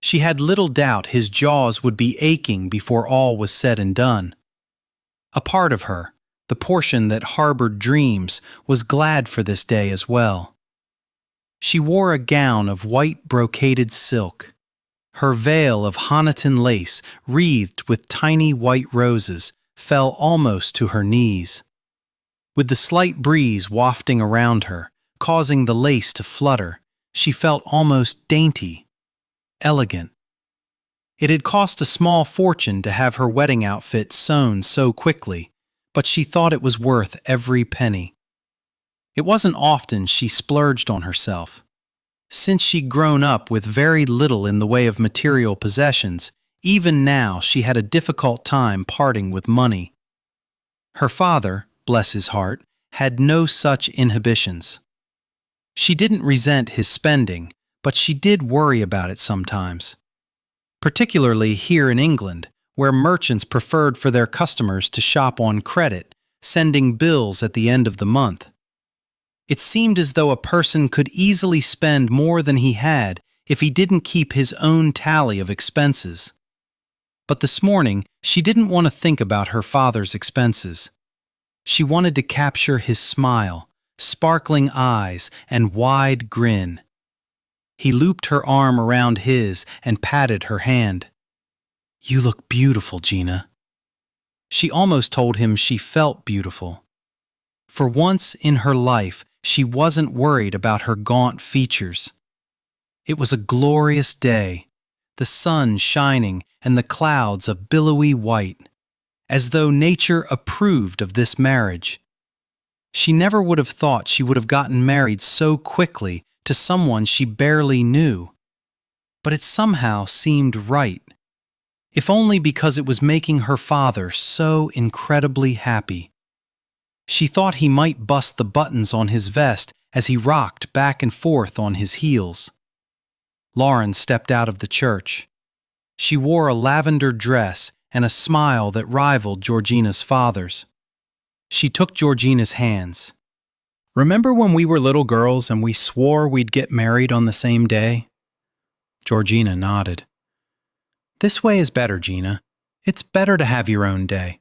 She had little doubt his jaws would be aching before all was said and done. A part of her, the portion that harbored dreams, was glad for this day as well. She wore a gown of white brocaded silk. Her veil of Honiton lace, wreathed with tiny white roses, fell almost to her knees. With the slight breeze wafting around her, causing the lace to flutter, she felt almost dainty, elegant. It had cost a small fortune to have her wedding outfit sewn so quickly, but she thought it was worth every penny. It wasn't often she splurged on herself. Since she'd grown up with very little in the way of material possessions, even now she had a difficult time parting with money. Her father, bless his heart, had no such inhibitions. She didn't resent his spending, but she did worry about it sometimes. Particularly here in England, where merchants preferred for their customers to shop on credit, sending bills at the end of the month. It seemed as though a person could easily spend more than he had if he didn't keep his own tally of expenses. But this morning, she didn't want to think about her father's expenses. She wanted to capture his smile, sparkling eyes, and wide grin. He looped her arm around his and patted her hand. You look beautiful, Gina. She almost told him she felt beautiful. For once in her life, she wasn't worried about her gaunt features. It was a glorious day, the sun shining and the clouds a billowy white, as though nature approved of this marriage. She never would have thought she would have gotten married so quickly to someone she barely knew. But it somehow seemed right, if only because it was making her father so incredibly happy. She thought he might bust the buttons on his vest as he rocked back and forth on his heels. Lauren stepped out of the church. She wore a lavender dress and a smile that rivaled Georgina's father's. She took Georgina's hands. Remember when we were little girls and we swore we'd get married on the same day? Georgina nodded. This way is better, Gina. It's better to have your own day.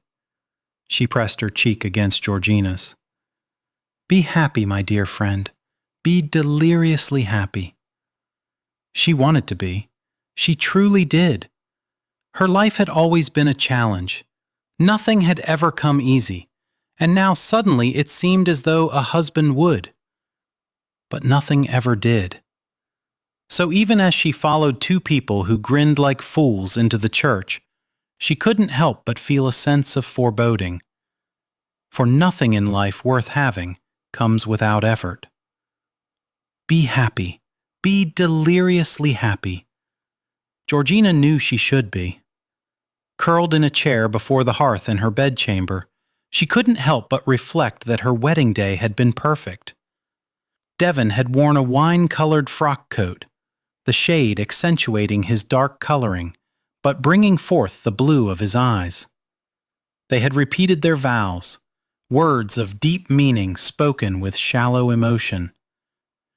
She pressed her cheek against Georgina's. Be happy, my dear friend. Be deliriously happy. She wanted to be. She truly did. Her life had always been a challenge. Nothing had ever come easy, and now suddenly it seemed as though a husband would. But nothing ever did. So even as she followed two people who grinned like fools into the church, she couldn't help but feel a sense of foreboding. For nothing in life worth having comes without effort. Be happy. Be deliriously happy. Georgina knew she should be. Curled in a chair before the hearth in her bedchamber, she couldn't help but reflect that her wedding day had been perfect. Devon had worn a wine-colored frock coat, the shade accentuating his dark coloring, but bringing forth the blue of his eyes. They had repeated their vows, words of deep meaning spoken with shallow emotion.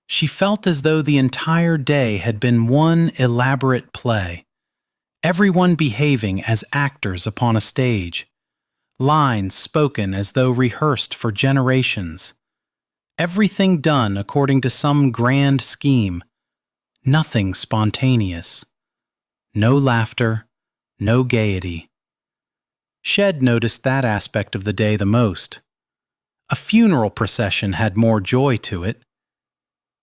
She felt as though the entire day had been one elaborate play, everyone behaving as actors upon a stage, lines spoken as though rehearsed for generations, everything done according to some grand scheme, nothing spontaneous, no laughter, no gaiety. Shed noticed that aspect of the day the most. A funeral procession had more joy to it.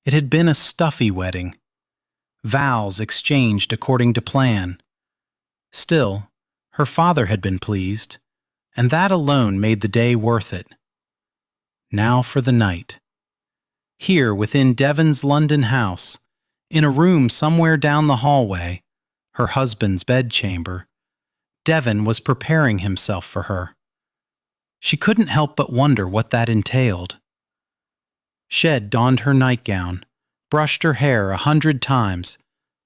It had been a stuffy wedding. Vows exchanged according to plan. Still, her father had been pleased, and that alone made the day worth it. Now for the night. Here within Devon's London house, in a room somewhere down the hallway, her husband's bedchamber, Devon was preparing himself for her. She couldn't help but wonder what that entailed. Shed donned her nightgown, brushed her hair 100 times,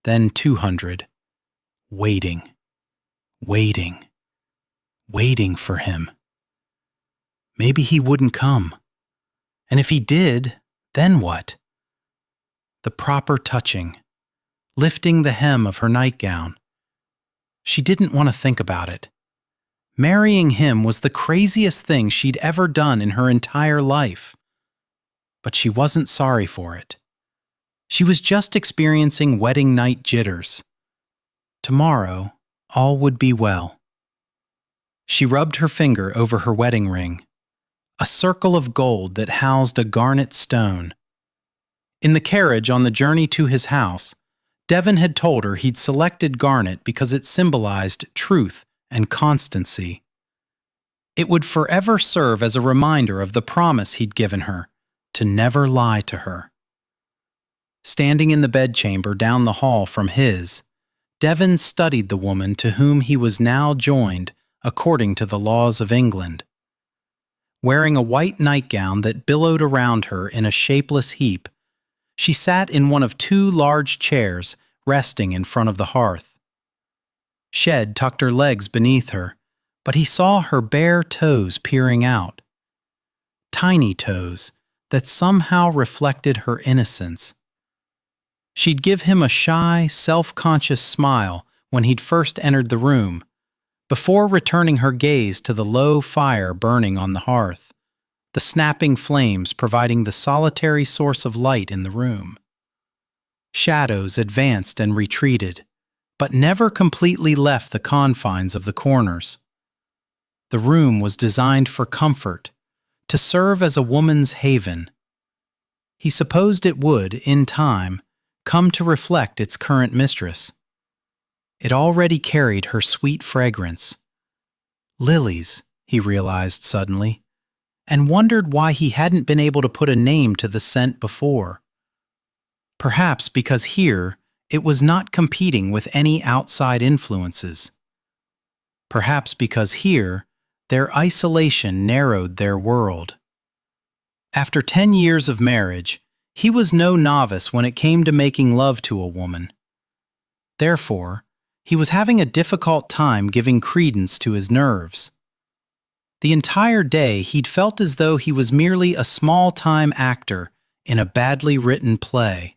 then 200. Waiting for him. Maybe he wouldn't come. And if he did, then what? The proper touching, lifting the hem of her nightgown. She didn't want to think about it. Marrying him was the craziest thing she'd ever done in her entire life. But she wasn't sorry for it. She was just experiencing wedding night jitters. Tomorrow, all would be well. She rubbed her finger over her wedding ring, a circle of gold that housed a garnet stone. In the carriage on the journey to his house, Devon had told her he'd selected garnet because it symbolized truth and constancy. It would forever serve as a reminder of the promise he'd given her to never lie to her. Standing in the bedchamber down the hall from his, Devon studied the woman to whom he was now joined according to the laws of England. Wearing a white nightgown that billowed around her in a shapeless heap, she sat in one of 2 large chairs resting in front of the hearth. Shed tucked her legs beneath her, but he saw her bare toes peering out. Tiny toes that somehow reflected her innocence. She'd give him a shy, self-conscious smile when he'd first entered the room, before returning her gaze to the low fire burning on the hearth, the snapping flames providing the solitary source of light in the room. Shadows advanced and retreated, but never completely left the confines of the corners. The room was designed for comfort, to serve as a woman's haven. He supposed it would, in time, come to reflect its current mistress. It already carried her sweet fragrance. Lilies, he realized suddenly, and wondered why he hadn't been able to put a name to the scent before. Perhaps because here it was not competing with any outside influences. Perhaps because here their isolation narrowed their world. After 10 years of marriage, he was no novice when it came to making love to a woman. Therefore, he was having a difficult time giving credence to his nerves. The entire day he'd felt as though he was merely a small-time actor in a badly written play.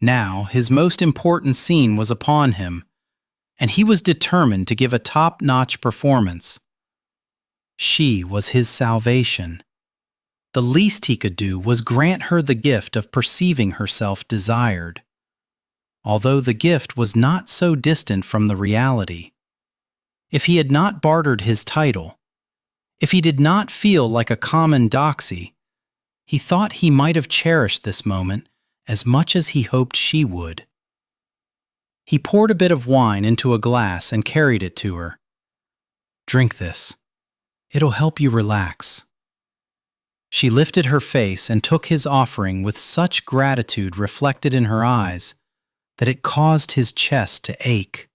Now his most important scene was upon him, and he was determined to give a top-notch performance. She was his salvation. The least he could do was grant her the gift of perceiving herself desired, although the gift was not so distant from the reality. If he had not bartered his title, if he did not feel like a common doxy, he thought he might have cherished this moment as much as he hoped she would. He poured a bit of wine into a glass and carried it to her. "Drink this. It'll help you relax." She lifted her face and took his offering with such gratitude reflected in her eyes that it caused his chest to ache.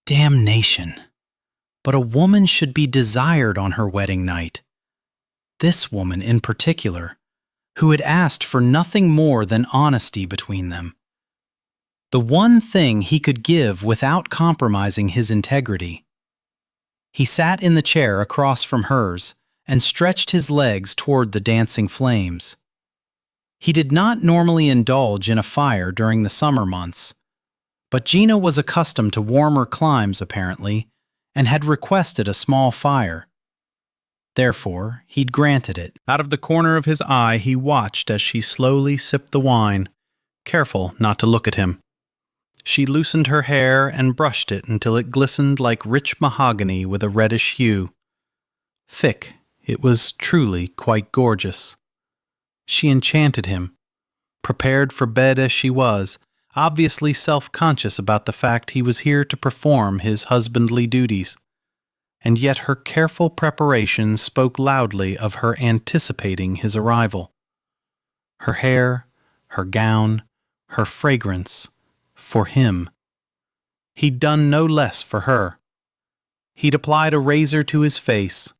Damnation! But a woman should be desired on her wedding night. This woman in particular, who had asked for nothing more than honesty between them. The one thing he could give without compromising his integrity. He sat in the chair across from hers and stretched his legs toward the dancing flames. He did not normally indulge in a fire during the summer months, but Gina was accustomed to warmer climes apparently, and had requested a small fire. Therefore, he'd granted it. Out of the corner of his eye, he watched as she slowly sipped the wine, careful not to look at him. She loosened her hair and brushed it until it glistened like rich mahogany with a reddish hue. Thick, it was truly quite gorgeous. She enchanted him. Prepared for bed as she was, obviously self-conscious about the fact he was here to perform his husbandly duties. And yet her careful preparation spoke loudly of her anticipating his arrival. Her hair, her gown, her fragrance, for him. He'd done no less for her. He'd applied a razor to his face,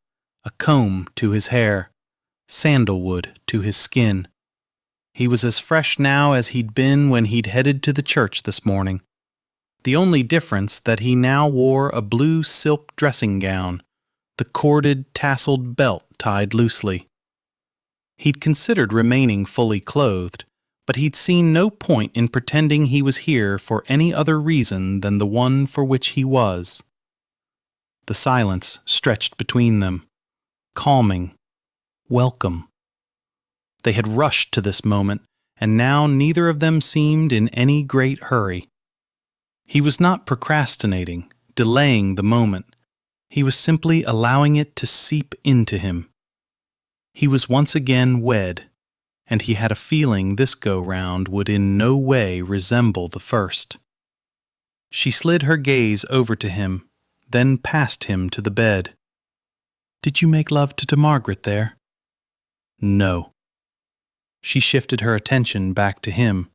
a comb to his hair, sandalwood to his skin. He was as fresh now as he'd been when he'd headed to the church this morning. The only difference that he now wore a blue silk dressing gown, the corded, tasseled belt tied loosely. He'd considered remaining fully clothed, but he'd seen no point in pretending he was here for any other reason than the one for which he was. The silence stretched between them, calming, welcome. They had rushed to this moment, and now neither of them seemed in any great hurry. He was not procrastinating, delaying the moment. He was simply allowing it to seep into him. He was once again wed, and he had a feeling this go-round would in no way resemble the first. She slid her gaze over to him, then past him to the bed. "Did you make love to Margaret there?" "No." She shifted her attention back to him.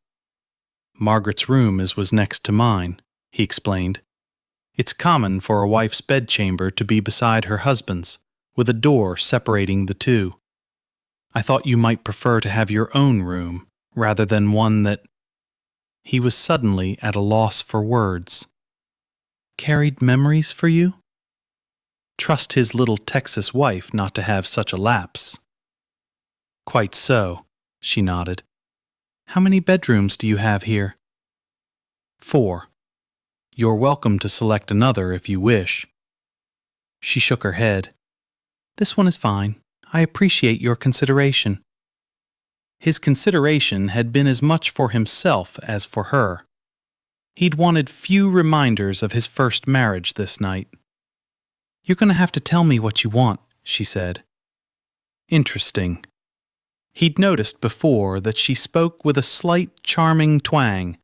"Margaret's room was next to mine," he explained. "It's common for a wife's bedchamber to be beside her husband's, with a door separating the two. I thought you might prefer to have your own room, rather than one that—" He was suddenly at a loss for words. "Carried memories for you?" Trust his little Texas wife not to have such a lapse. "Quite so," she nodded. "How many bedrooms do you have here?" "4. You're welcome to select another if you wish." She shook her head. "This one is fine. I appreciate your consideration." His consideration had been as much for himself as for her. He'd wanted few reminders of his first marriage this night. "You're going to have to tell me what you want," she said. Interesting. He'd noticed before that she spoke with a slight, charming twang,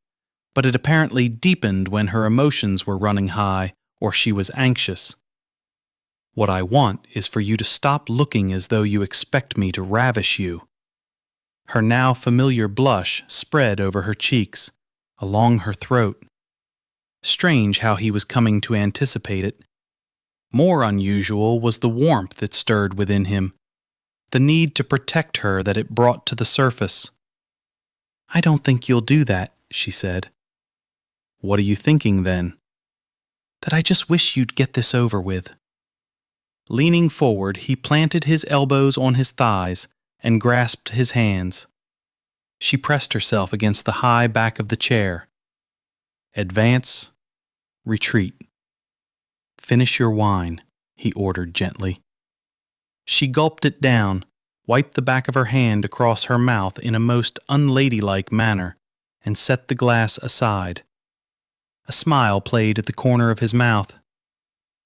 but it apparently deepened when her emotions were running high or she was anxious. "What I want is for you to stop looking as though you expect me to ravish you." Her now familiar blush spread over her cheeks, along her throat. Strange how he was coming to anticipate it. More unusual was the warmth it stirred within him, the need to protect her that it brought to the surface. "I don't think you'll do that," she said. "What are you thinking then?" "That I just wish you'd get this over with." Leaning forward, he planted his elbows on his thighs and grasped his hands. She pressed herself against the high back of the chair. "Advance, retreat. Finish your wine," he ordered gently. She gulped it down, wiped the back of her hand across her mouth in a most unladylike manner, and set the glass aside. A smile played at the corner of his mouth.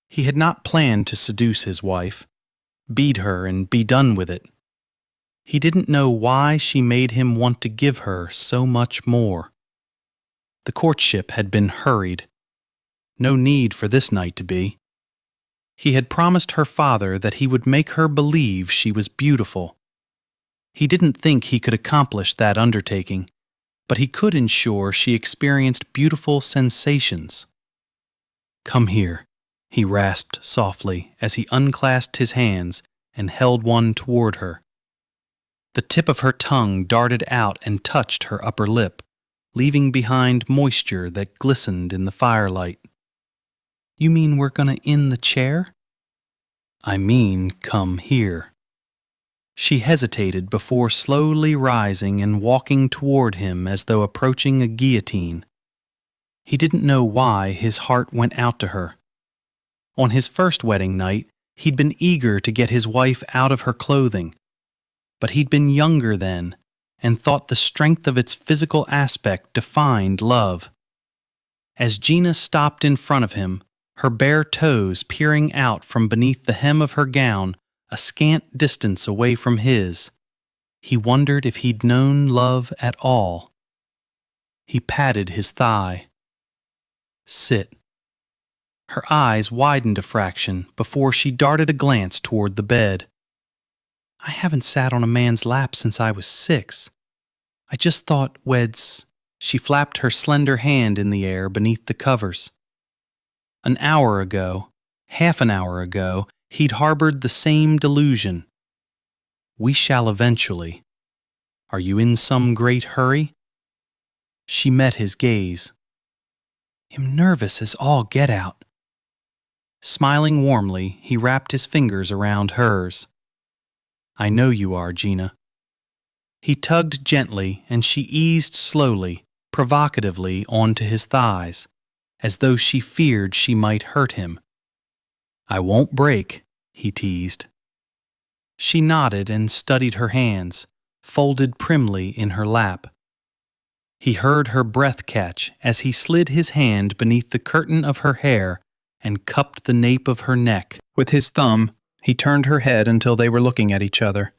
He had not planned to seduce his wife, beat her and be done with it. He didn't know why she made him want to give her so much more. The courtship had been hurried. No need for this night to be. He had promised her father that he would make her believe she was beautiful. He didn't think he could accomplish that undertaking, but he could ensure she experienced beautiful sensations. "Come here," he rasped softly as he unclasped his hands and held one toward her. The tip of her tongue darted out and touched her upper lip, leaving behind moisture that glistened in the firelight. "You mean we're gonna in the chair?" "I mean, come here." She hesitated before slowly rising and walking toward him as though approaching a guillotine. He didn't know why his heart went out to her. On his first wedding night, he'd been eager to get his wife out of her clothing. But he'd been younger then, and thought the strength of its physical aspect defined love. As Gina stopped in front of him, her bare toes peering out from beneath the hem of her gown, a scant distance away from his, he wondered if he'd known love at all. He patted his thigh. Sit. Her eyes widened a fraction before she darted a glance toward the bed. I haven't sat on a man's lap since I was 6. I just thought weds. She flapped her slender hand in the air beneath the covers. An hour ago, half an hour ago, he'd harbored the same delusion. We shall eventually. Are you in some great hurry? She met his gaze. I'm nervous as all get out. Smiling warmly, he wrapped his fingers around hers. I know you are, Gina. He tugged gently, and she eased slowly, provocatively onto his thighs, as though she feared she might hurt him. I won't break, he teased. She nodded and studied her hands, folded primly in her lap. He heard her breath catch as he slid his hand beneath the curtain of her hair and cupped the nape of her neck. With his thumb, he turned her head until they were looking at each other.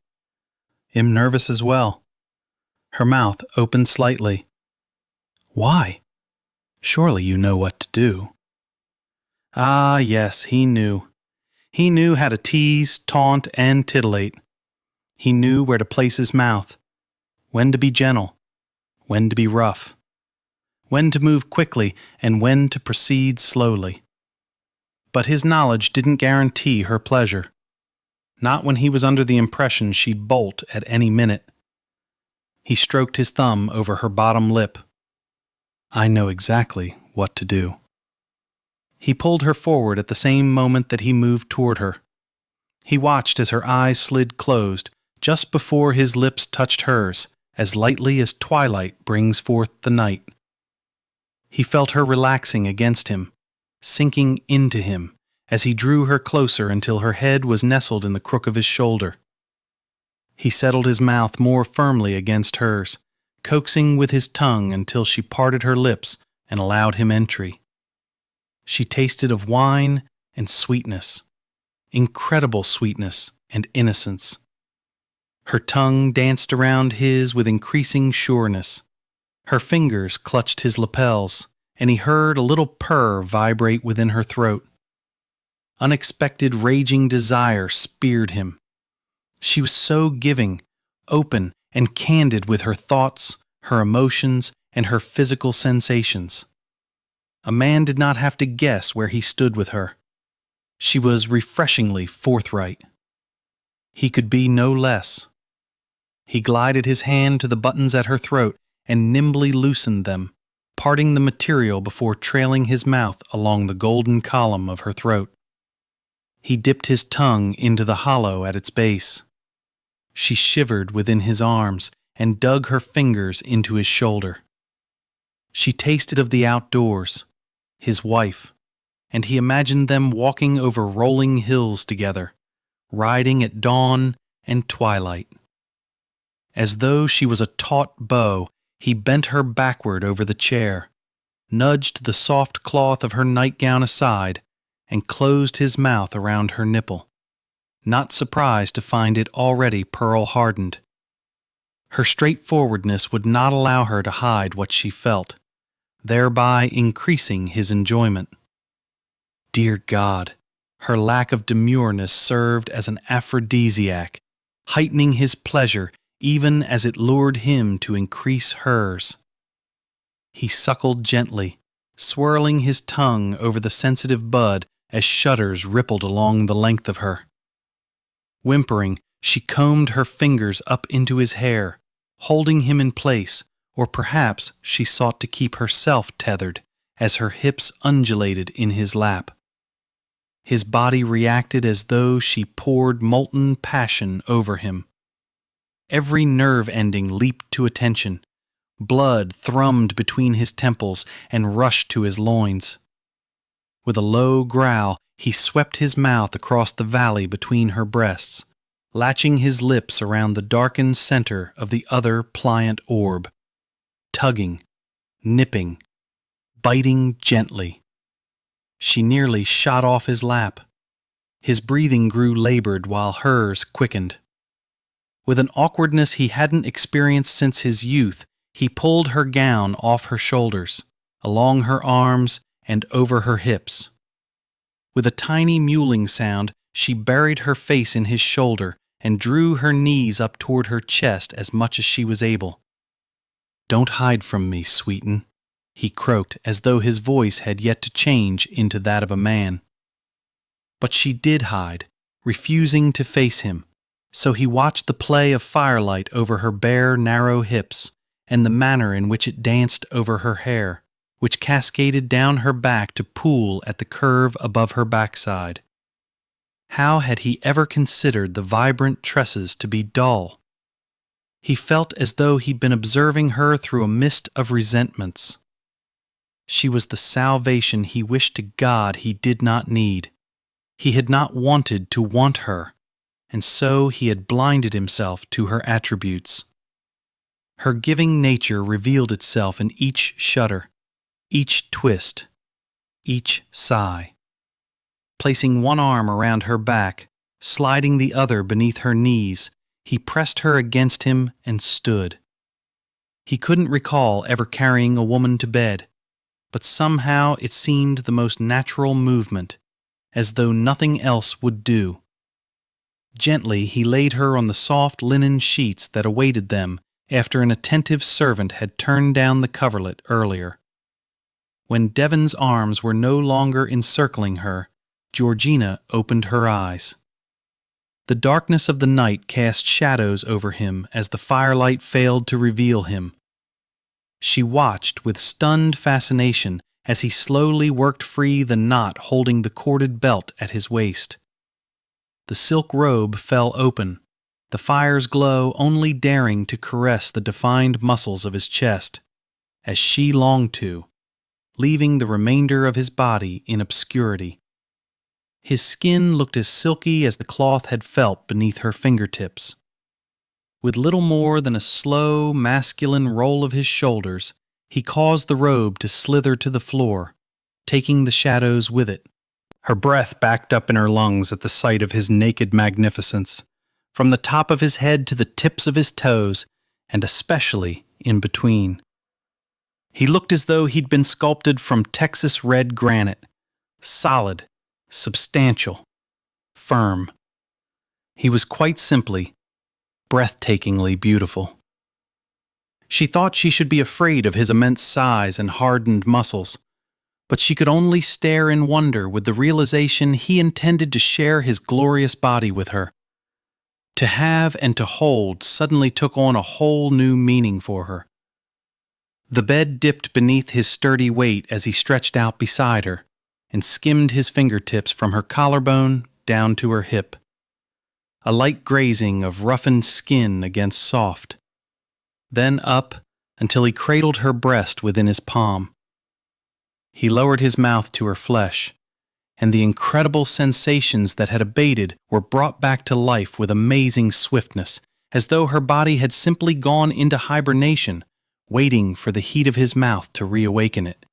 I'm nervous as well. Her mouth opened slightly. Why? Surely you know what to do. Ah, yes, he knew. He knew how to tease, taunt, and titillate. He knew where to place his mouth, when to be gentle, when to be rough, when to move quickly, and when to proceed slowly. But his knowledge didn't guarantee her pleasure. Not when he was under the impression she'd bolt at any minute. He stroked his thumb over her bottom lip. I know exactly what to do. He pulled her forward at the same moment that he moved toward her. He watched as her eyes slid closed just before his lips touched hers, as lightly as twilight brings forth the night. He felt her relaxing against him, sinking into him, as he drew her closer until her head was nestled in the crook of his shoulder. He settled his mouth more firmly against hers, coaxing with his tongue until she parted her lips and allowed him entry. She tasted of wine and sweetness, incredible sweetness and innocence. Her tongue danced around his with increasing sureness. Her fingers clutched his lapels, and he heard a little purr vibrate within her throat. Unexpected raging desire speared him. She was so giving, open, and candid with her thoughts, her emotions, and her physical sensations. A man did not have to guess where he stood with her. She was refreshingly forthright. He could be no less. He glided his hand to the buttons at her throat and nimbly loosened them, parting the material before trailing his mouth along the golden column of her throat. He dipped his tongue into the hollow at its base. She shivered within his arms and dug her fingers into his shoulder. She tasted of the outdoors, his wife, and he imagined them walking over rolling hills together, riding at dawn and twilight. As though she was a taut bow, he bent her backward over the chair, nudged the soft cloth of her nightgown aside, and closed his mouth around her nipple, not surprised to find it already pearl-hardened. Her straightforwardness would not allow her to hide what she felt, thereby increasing his enjoyment. Dear God, her lack of demureness served as an aphrodisiac, heightening his pleasure even as it lured him to increase hers. He suckled gently, swirling his tongue over the sensitive bud as shudders rippled along the length of her. Whimpering, she combed her fingers up into his hair, holding him in place, or perhaps she sought to keep herself tethered as her hips undulated in his lap. His body reacted as though she poured molten passion over him. Every nerve ending leaped to attention. Blood thrummed between his temples and rushed to his loins. With a low growl, he swept his mouth across the valley between her breasts, latching his lips around the darkened center of the other pliant orb, tugging, nipping, biting gently. She nearly shot off his lap. His breathing grew labored while hers quickened. With an awkwardness he hadn't experienced since his youth, he pulled her gown off her shoulders, along her arms, and over her hips. With a tiny mewling sound, she buried her face in his shoulder and drew her knees up toward her chest as much as she was able. "Don't hide from me, sweeten," he croaked as though his voice had yet to change into that of a man. But she did hide, refusing to face him, so he watched the play of firelight over her bare, narrow hips and the manner in which it danced over her hair, which cascaded down her back to pool at the curve above her backside. How had he ever considered the vibrant tresses to be dull? He felt as though he'd been observing her through a mist of resentments. She was the salvation he wished to God he did not need. He had not wanted to want her, and so he had blinded himself to her attributes. Her giving nature revealed itself in each shudder, each twist, each sigh. Placing one arm around her back, sliding the other beneath her knees, he pressed her against him and stood. He couldn't recall ever carrying a woman to bed, but somehow it seemed the most natural movement, as though nothing else would do. Gently he laid her on the soft linen sheets that awaited them after an attentive servant had turned down the coverlet earlier. When Devon's arms were no longer encircling her, Georgina opened her eyes. The darkness of the night cast shadows over him as the firelight failed to reveal him. She watched with stunned fascination as he slowly worked free the knot holding the corded belt at his waist. The silk robe fell open, the fire's glow only daring to caress the defined muscles of his chest, as she longed to, leaving the remainder of his body in obscurity. His skin looked as silky as the cloth had felt beneath her fingertips. With little more than a slow, masculine roll of his shoulders, he caused the robe to slither to the floor, taking the shadows with it. Her breath backed up in her lungs at the sight of his naked magnificence, from the top of his head to the tips of his toes, and especially in between. He looked as though he'd been sculpted from Texas red granite, solid, substantial, firm. He was quite simply, breathtakingly beautiful. She thought she should be afraid of his immense size and hardened muscles, but she could only stare in wonder with the realization he intended to share his glorious body with her. To have and to hold suddenly took on a whole new meaning for her. The bed dipped beneath his sturdy weight as he stretched out beside her and skimmed his fingertips from her collarbone down to her hip. A light grazing of roughened skin against soft. Then up until he cradled her breast within his palm. He lowered his mouth to her flesh, and the incredible sensations that had abated were brought back to life with amazing swiftness, as though her body had simply gone into hibernation, waiting for the heat of his mouth to reawaken it.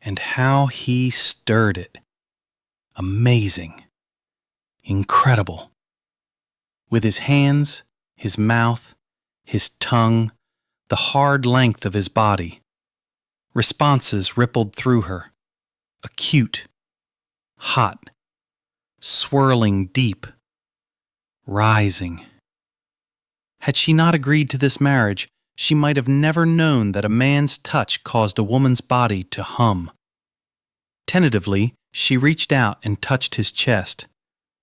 And how he stirred it. Amazing. Incredible. With his hands, his mouth, his tongue, the hard length of his body. Responses rippled through her. Acute. Hot. Swirling deep. Rising. Had she not agreed to this marriage, she might have never known that a man's touch caused a woman's body to hum. Tentatively, she reached out and touched his chest,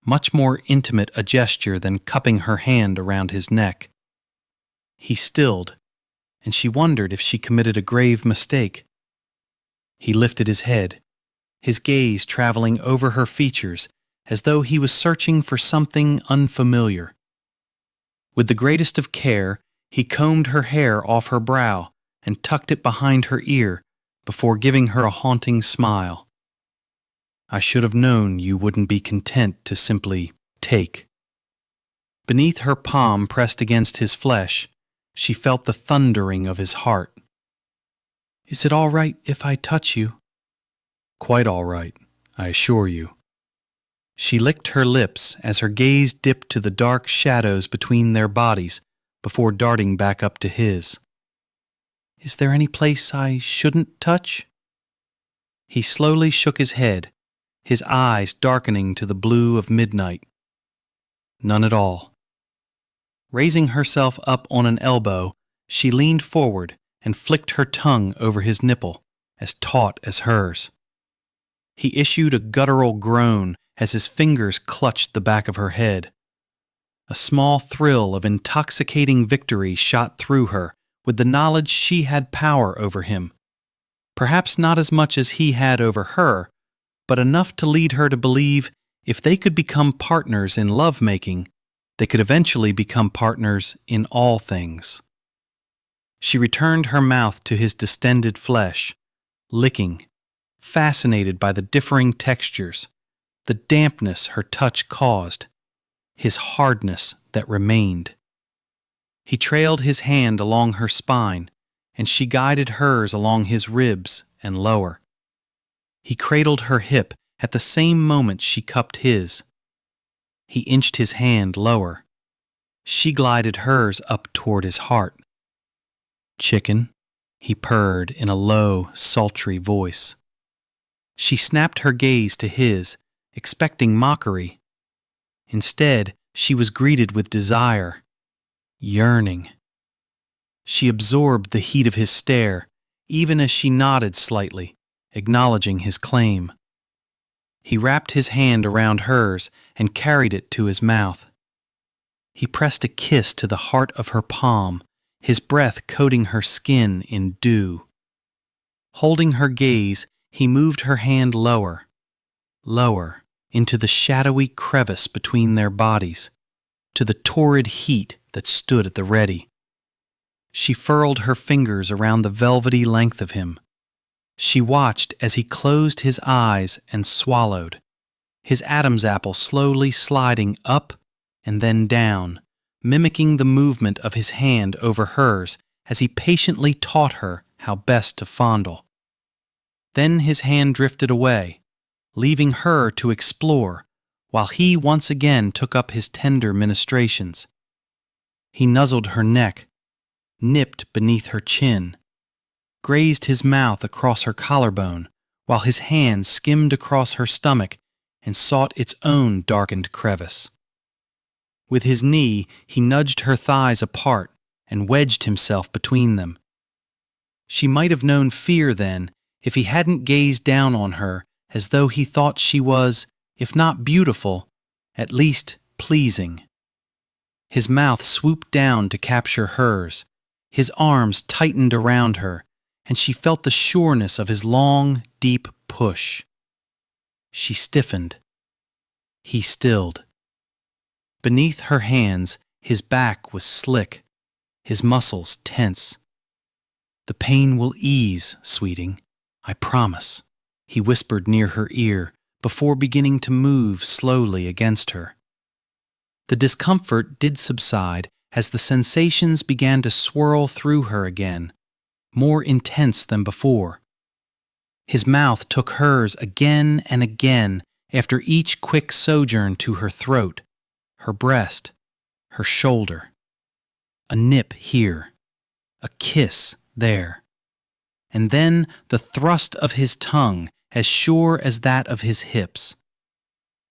much more intimate a gesture than cupping her hand around his neck. He stilled, and she wondered if she committed a grave mistake. He lifted his head, his gaze traveling over her features as though he was searching for something unfamiliar. With the greatest of care, he combed her hair off her brow and tucked it behind her ear before giving her a haunting smile. "I should have known you wouldn't be content to simply take." Beneath her palm pressed against his flesh, she felt the thundering of his heart. Is it all right if I touch you? Quite all right, I assure you. She licked her lips as her gaze dipped to the dark shadows between their bodies before darting back up to his. Is there any place I shouldn't touch? He slowly shook his head, his eyes darkening to the blue of midnight. None at all. Raising herself up on an elbow, she leaned forward and flicked her tongue over his nipple, as taut as hers. He issued a guttural groan as his fingers clutched the back of her head. A small thrill of intoxicating victory shot through her with the knowledge she had power over him. Perhaps not as much as he had over her, but enough to lead her to believe if they could become partners in love-making, they could eventually become partners in all things. She returned her mouth to his distended flesh, licking, fascinated by the differing textures, the dampness her touch caused, his hardness that remained. He trailed his hand along her spine, and she guided hers along his ribs and lower. He cradled her hip at the same moment she cupped his. He inched his hand lower. She glided hers up toward his heart. "Chicken," he purred in a low, sultry voice. She snapped her gaze to his, expecting mockery. Instead, she was greeted with desire, yearning. She absorbed the heat of his stare, even as she nodded slightly, acknowledging his claim. He wrapped his hand around hers and carried it to his mouth. He pressed a kiss to the heart of her palm, his breath coating her skin in dew. Holding her gaze, he moved her hand lower, lower, into the shadowy crevice between their bodies, to the torrid heat that stood at the ready. She furled her fingers around the velvety length of him. She watched as he closed his eyes and swallowed, his Adam's apple slowly sliding up and then down, mimicking the movement of his hand over hers as he patiently taught her how best to fondle. Then his hand drifted away, leaving her to explore, while he once again took up his tender ministrations. He nuzzled her neck, nipped beneath her chin, grazed his mouth across her collarbone, while his hand skimmed across her stomach and sought its own darkened crevice. With his knee, he nudged her thighs apart and wedged himself between them. She might have known fear then if he hadn't gazed down on her as though he thought she was, if not beautiful, at least pleasing. His mouth swooped down to capture hers, his arms tightened around her, and she felt the sureness of his long, deep push. She stiffened. He stilled. Beneath her hands, his back was slick, his muscles tense. "The pain will ease, sweeting, I promise," he whispered near her ear before beginning to move slowly against her. The discomfort did subside as the sensations began to swirl through her again, more intense than before. His mouth took hers again and again after each quick sojourn to her throat, her breast, her shoulder. A nip here, a kiss there, and then the thrust of his tongue as sure as that of his hips.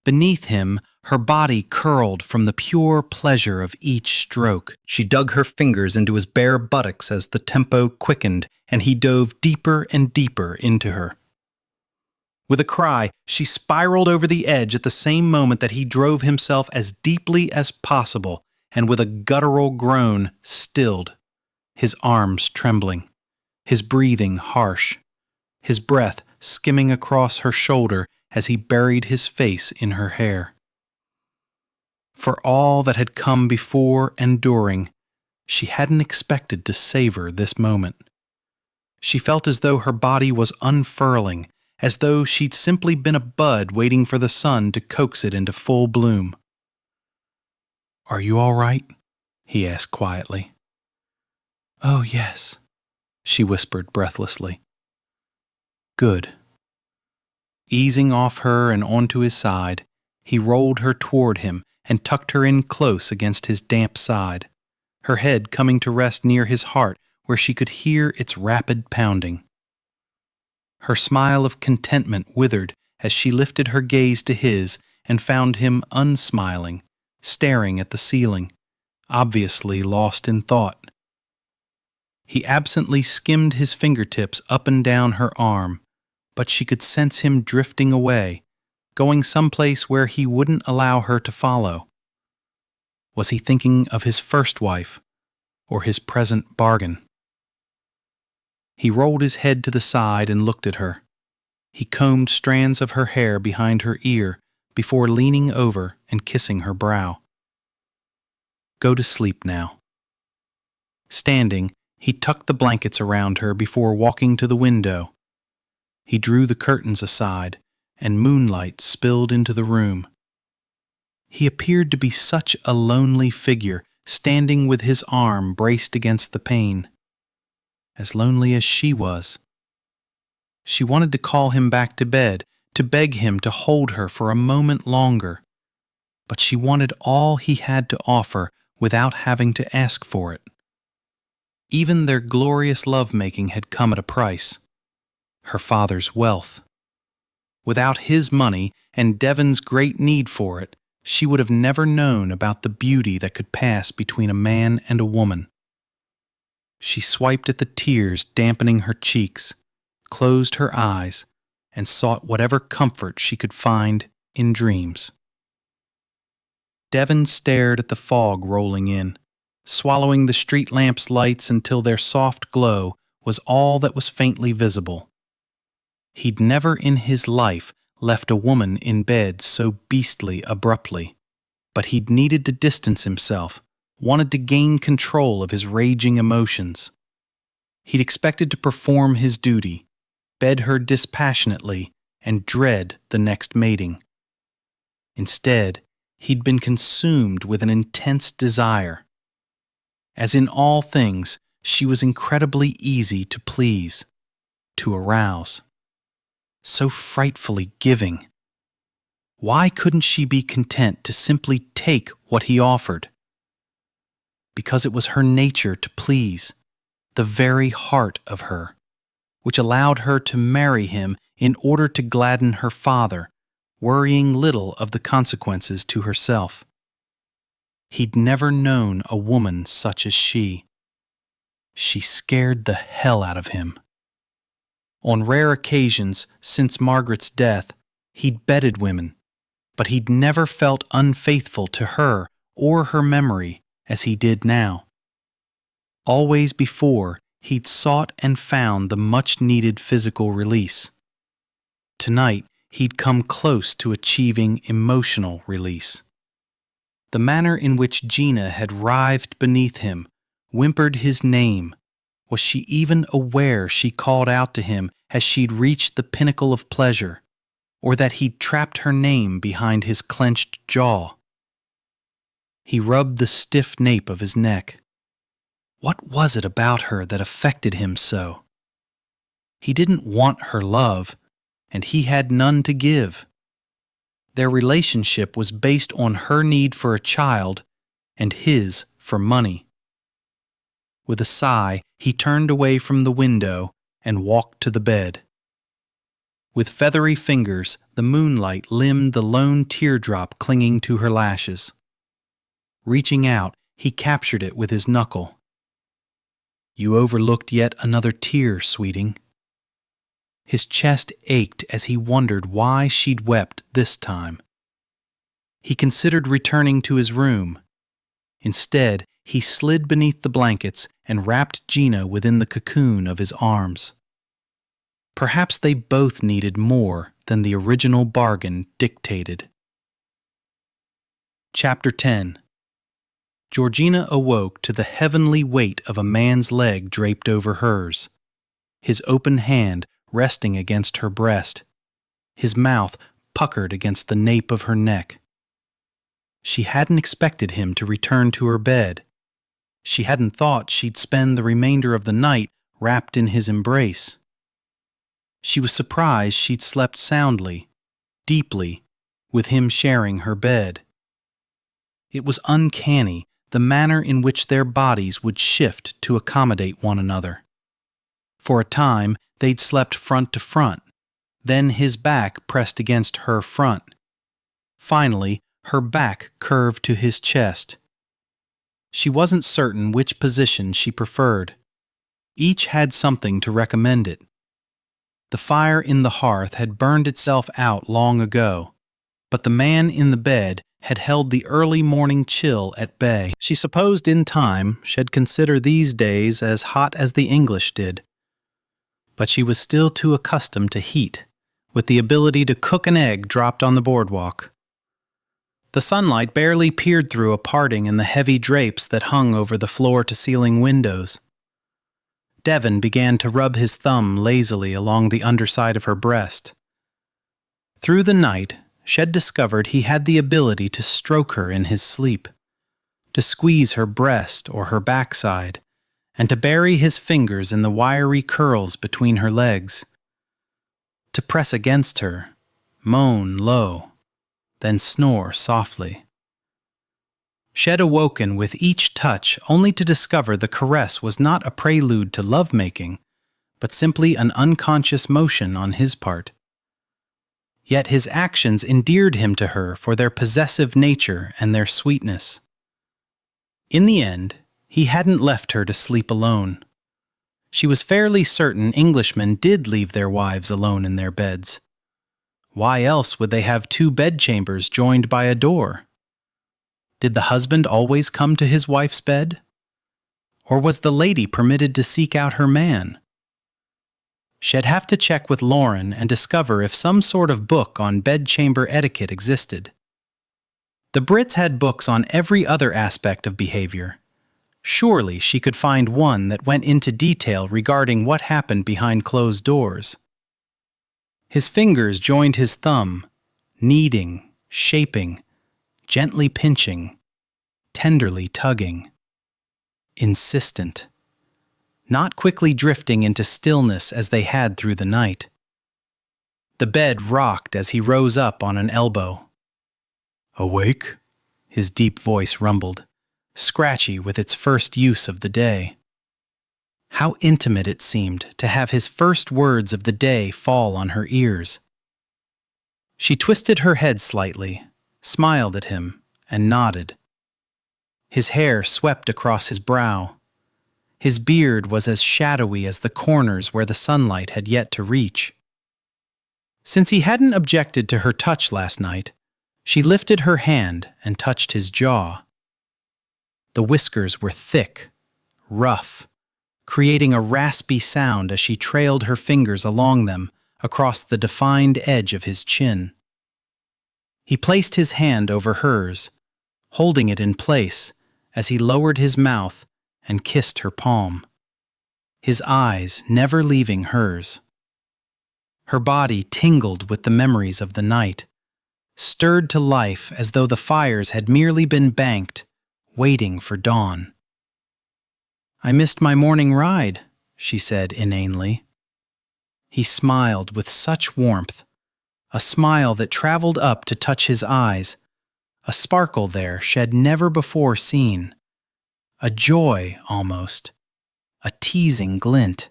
Beneath him, her body curled from the pure pleasure of each stroke. She dug her fingers into his bare buttocks as the tempo quickened, and he dove deeper and deeper into her. With a cry, she spiraled over the edge at the same moment that he drove himself as deeply as possible, and with a guttural groan, stilled, his arms trembling, his breathing harsh, his breath skimming across her shoulder as he buried his face in her hair. For all that had come before and during, she hadn't expected to savor this moment. She felt as though her body was unfurling, as though she'd simply been a bud waiting for the sun to coax it into full bloom. "Are you all right?" he asked quietly. "Oh, yes," she whispered breathlessly. Good. Easing off her and onto his side, he rolled her toward him and tucked her in close against his damp side, her head coming to rest near his heart where she could hear its rapid pounding. Her smile of contentment withered as she lifted her gaze to his and found him unsmiling, staring at the ceiling, obviously lost in thought. He absently skimmed his fingertips up and down her arm, but she could sense him drifting away, going someplace where he wouldn't allow her to follow. Was he thinking of his first wife, or his present bargain? He rolled his head to the side and looked at her. He combed strands of her hair behind her ear before leaning over and kissing her brow. Go to sleep now. Standing, he tucked the blankets around her before walking to the window. He drew the curtains aside, and moonlight spilled into the room. He appeared to be such a lonely figure, standing with his arm braced against the pane. As lonely as she was. She wanted to call him back to bed, to beg him to hold her for a moment longer, but she wanted all he had to offer without having to ask for it. Even their glorious lovemaking had come at a price. Her father's wealth. Without his money and Devon's great need for it, she would have never known about the beauty that could pass between a man and a woman. She swiped at the tears dampening her cheeks, closed her eyes, and sought whatever comfort she could find in dreams. Devon stared at the fog rolling in, swallowing the street lamps' lights until their soft glow was all that was faintly visible. He'd never in his life left a woman in bed so beastly abruptly, but he'd needed to distance himself, wanted to gain control of his raging emotions. He'd expected to perform his duty, bed her dispassionately, and dread the next mating. Instead, he'd been consumed with an intense desire. As in all things, she was incredibly easy to please, to arouse. So frightfully giving. Why couldn't she be content to simply take what he offered? Because it was her nature to please, the very heart of her, which allowed her to marry him in order to gladden her father, worrying little of the consequences to herself. He'd never known a woman such as she. She scared the hell out of him. On rare occasions, since Margaret's death, he'd bedded women, but he'd never felt unfaithful to her or her memory as he did now. Always before, he'd sought and found the much-needed physical release. Tonight, he'd come close to achieving emotional release. The manner in which Gina had writhed beneath him, whimpered his name. Was she even aware she called out to him as she'd reached the pinnacle of pleasure, or that he'd trapped her name behind his clenched jaw? He rubbed the stiff nape of his neck. What was it about her that affected him so? He didn't want her love, and he had none to give. Their relationship was based on her need for a child and his for money. With a sigh, he turned away from the window and walked to the bed. With feathery fingers, the moonlight limned the lone teardrop clinging to her lashes. Reaching out, he captured it with his knuckle. You overlooked yet another tear, sweeting. His chest ached as he wondered why she'd wept this time. He considered returning to his room. Instead, he slid beneath the blankets and wrapped Gina within the cocoon of his arms. Perhaps they both needed more than the original bargain dictated. Chapter 10. Georgina awoke to the heavenly weight of a man's leg draped over hers, his open hand resting against her breast, his mouth puckered against the nape of her neck. She hadn't expected him to return to her bed. She hadn't thought she'd spend the remainder of the night wrapped in his embrace. She was surprised she'd slept soundly, deeply, with him sharing her bed. It was uncanny, the manner in which their bodies would shift to accommodate one another. For a time, they'd slept front to front, then his back pressed against her front. Finally, her back curved to his chest. She wasn't certain which position she preferred. Each had something to recommend it. The fire in the hearth had burned itself out long ago, but the man in the bed had held the early morning chill at bay. She supposed in time she'd consider these days as hot as the English did. But she was still too accustomed to heat, with the ability to cook an egg dropped on the boardwalk. The sunlight barely peered through a parting in the heavy drapes that hung over the floor-to-ceiling windows. Devon began to rub his thumb lazily along the underside of her breast. Through the night, Shed discovered he had the ability to stroke her in his sleep, to squeeze her breast or her backside, and to bury his fingers in the wiry curls between her legs, to press against her, moan low, then snore softly. Shed awoken with each touch only to discover the caress was not a prelude to lovemaking, but simply an unconscious motion on his part. Yet his actions endeared him to her for their possessive nature and their sweetness. In the end, he hadn't left her to sleep alone. She was fairly certain Englishmen did leave their wives alone in their beds. Why else would they have two bedchambers joined by a door? Did the husband always come to his wife's bed? Or was the lady permitted to seek out her man? She'd have to check with Lauren and discover if some sort of book on bedchamber etiquette existed. The Brits had books on every other aspect of behavior. Surely she could find one that went into detail regarding what happened behind closed doors. His fingers joined his thumb, kneading, shaping, gently pinching, tenderly tugging. Insistent. Not quickly drifting into stillness as they had through the night. The bed rocked as he rose up on an elbow. "Awake?" his deep voice rumbled, scratchy with its first use of the day. How intimate it seemed to have his first words of the day fall on her ears. She twisted her head slightly, smiled at him, and nodded. His hair swept across his brow. His beard was as shadowy as the corners where the sunlight had yet to reach. Since he hadn't objected to her touch last night, she lifted her hand and touched his jaw. The whiskers were thick, rough, creating a raspy sound as she trailed her fingers along them across the defined edge of his chin. He placed his hand over hers, holding it in place as he lowered his mouth and kissed her palm, his eyes never leaving hers. Her body tingled with the memories of the night, stirred to life as though the fires had merely been banked, waiting for dawn. "I missed my morning ride," she said inanely. He smiled with such warmth, a smile that traveled up to touch his eyes, a sparkle there Shed never before seen, a joy almost, a teasing glint.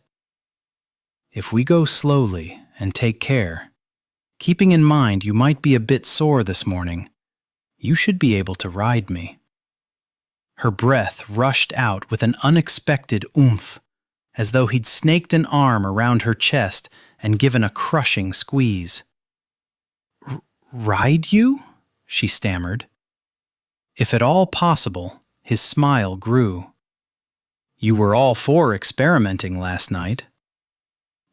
"If we go slowly and take care, keeping in mind you might be a bit sore this morning, you should be able to ride me." Her breath rushed out with an unexpected oomph, as though he'd snaked an arm around her chest and given a crushing squeeze. "Ride you?" she stammered. If at all possible, his smile grew. "You were all for experimenting last night."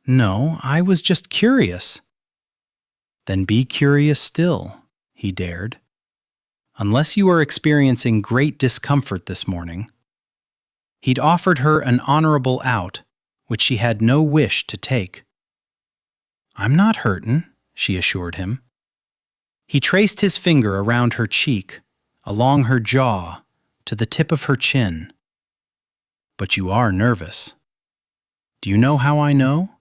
"No, I was just curious." "Then be curious still," he dared. "Unless you are experiencing great discomfort this morning." He'd offered her an honorable out, which she had no wish to take. "I'm not hurtin'," she assured him. He traced his finger around her cheek, along her jaw, to the tip of her chin. "But you are nervous. Do you know how I know?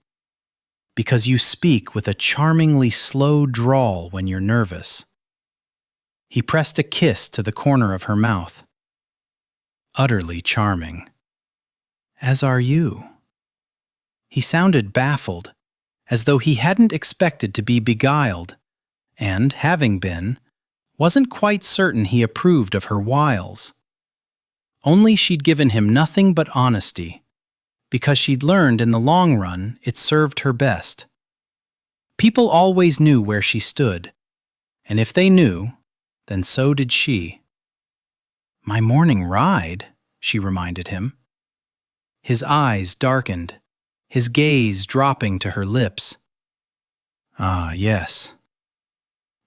because you speak with a charmingly slow drawl when you're nervous." He pressed a kiss to the corner of her mouth. "Utterly charming. As are you." He sounded baffled, as though he hadn't expected to be beguiled, and, having been, wasn't quite certain he approved of her wiles. Only she'd given him nothing but honesty, because she'd learned in the long run it served her best. People always knew where she stood, and if they knew, then so did she. "My morning ride," she reminded him. His eyes darkened, his gaze dropping to her lips. "Ah, yes."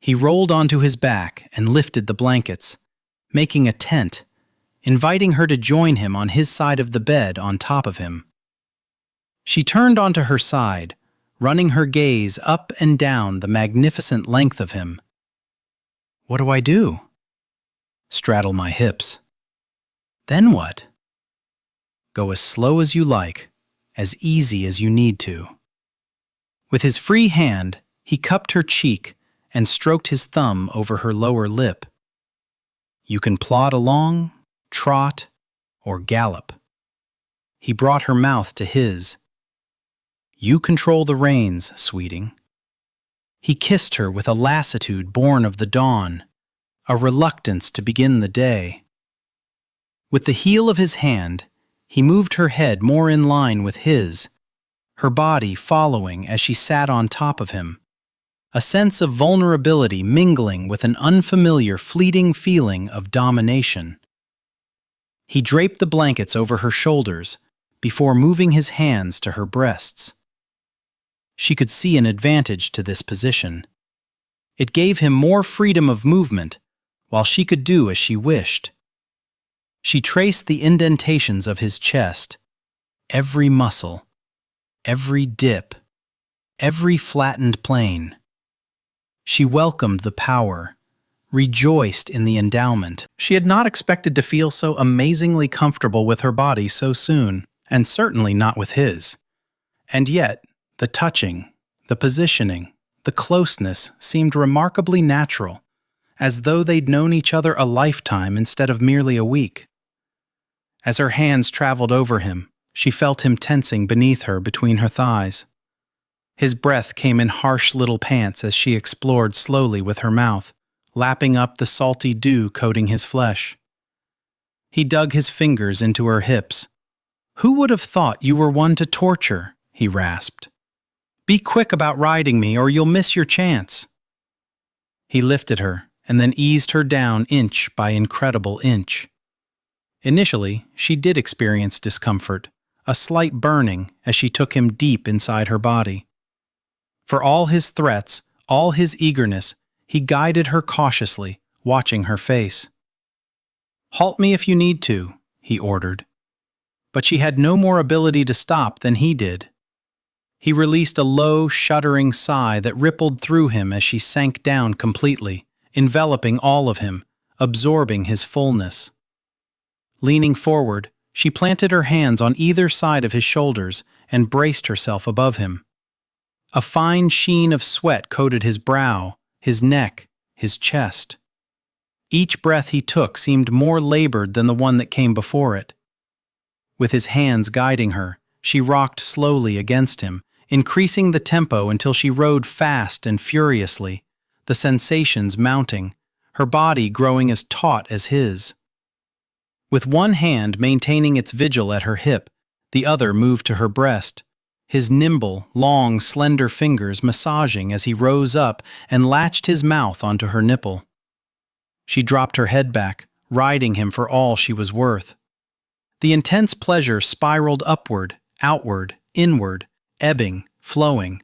He rolled onto his back and lifted the blankets, making a tent, inviting her to join him on his side of the bed on top of him. She turned onto her side, running her gaze up and down the magnificent length of him. "What do I do?" "Straddle my hips." "Then what?" "Go as slow as you like, as easy as you need to." With his free hand, he cupped her cheek and stroked his thumb over her lower lip. "You can plod along, trot, or gallop." He brought her mouth to his. "You control the reins, sweeting." He kissed her with a lassitude born of the dawn, a reluctance to begin the day. With the heel of his hand, he moved her head more in line with his, her body following as she sat on top of him, a sense of vulnerability mingling with an unfamiliar, fleeting feeling of domination. He draped the blankets over her shoulders before moving his hands to her breasts. She could see an advantage to this position. It gave him more freedom of movement, while she could do as she wished. She traced the indentations of his chest, every muscle, every dip, every flattened plane. She welcomed the power, rejoiced in the endowment. She had not expected to feel so amazingly comfortable with her body so soon, and certainly not with his. And yet, the touching, the positioning, the closeness seemed remarkably natural, as though they'd known each other a lifetime instead of merely a week. As her hands traveled over him, she felt him tensing beneath her between her thighs. His breath came in harsh little pants as she explored slowly with her mouth, lapping up the salty dew coating his flesh. He dug his fingers into her hips. "Who would have thought you were one to torture?" he rasped. "Be quick about riding me or you'll miss your chance." He lifted her and then eased her down inch by incredible inch. Initially, she did experience discomfort, a slight burning as she took him deep inside her body. For all his threats, all his eagerness, he guided her cautiously, watching her face. "Halt me if you need to," he ordered. But she had no more ability to stop than he did. He released a low, shuddering sigh that rippled through him as she sank down completely, enveloping all of him, absorbing his fullness. Leaning forward, she planted her hands on either side of his shoulders and braced herself above him. A fine sheen of sweat coated his brow, his neck, his chest. Each breath he took seemed more labored than the one that came before it. With his hands guiding her, she rocked slowly against him, increasing the tempo until she rode fast and furiously, the sensations mounting, her body growing as taut as his. With one hand maintaining its vigil at her hip, the other moved to her breast, his nimble, long, slender fingers massaging as he rose up and latched his mouth onto her nipple. She dropped her head back, riding him for all she was worth. The intense pleasure spiraled upward, outward, inward, ebbing, flowing.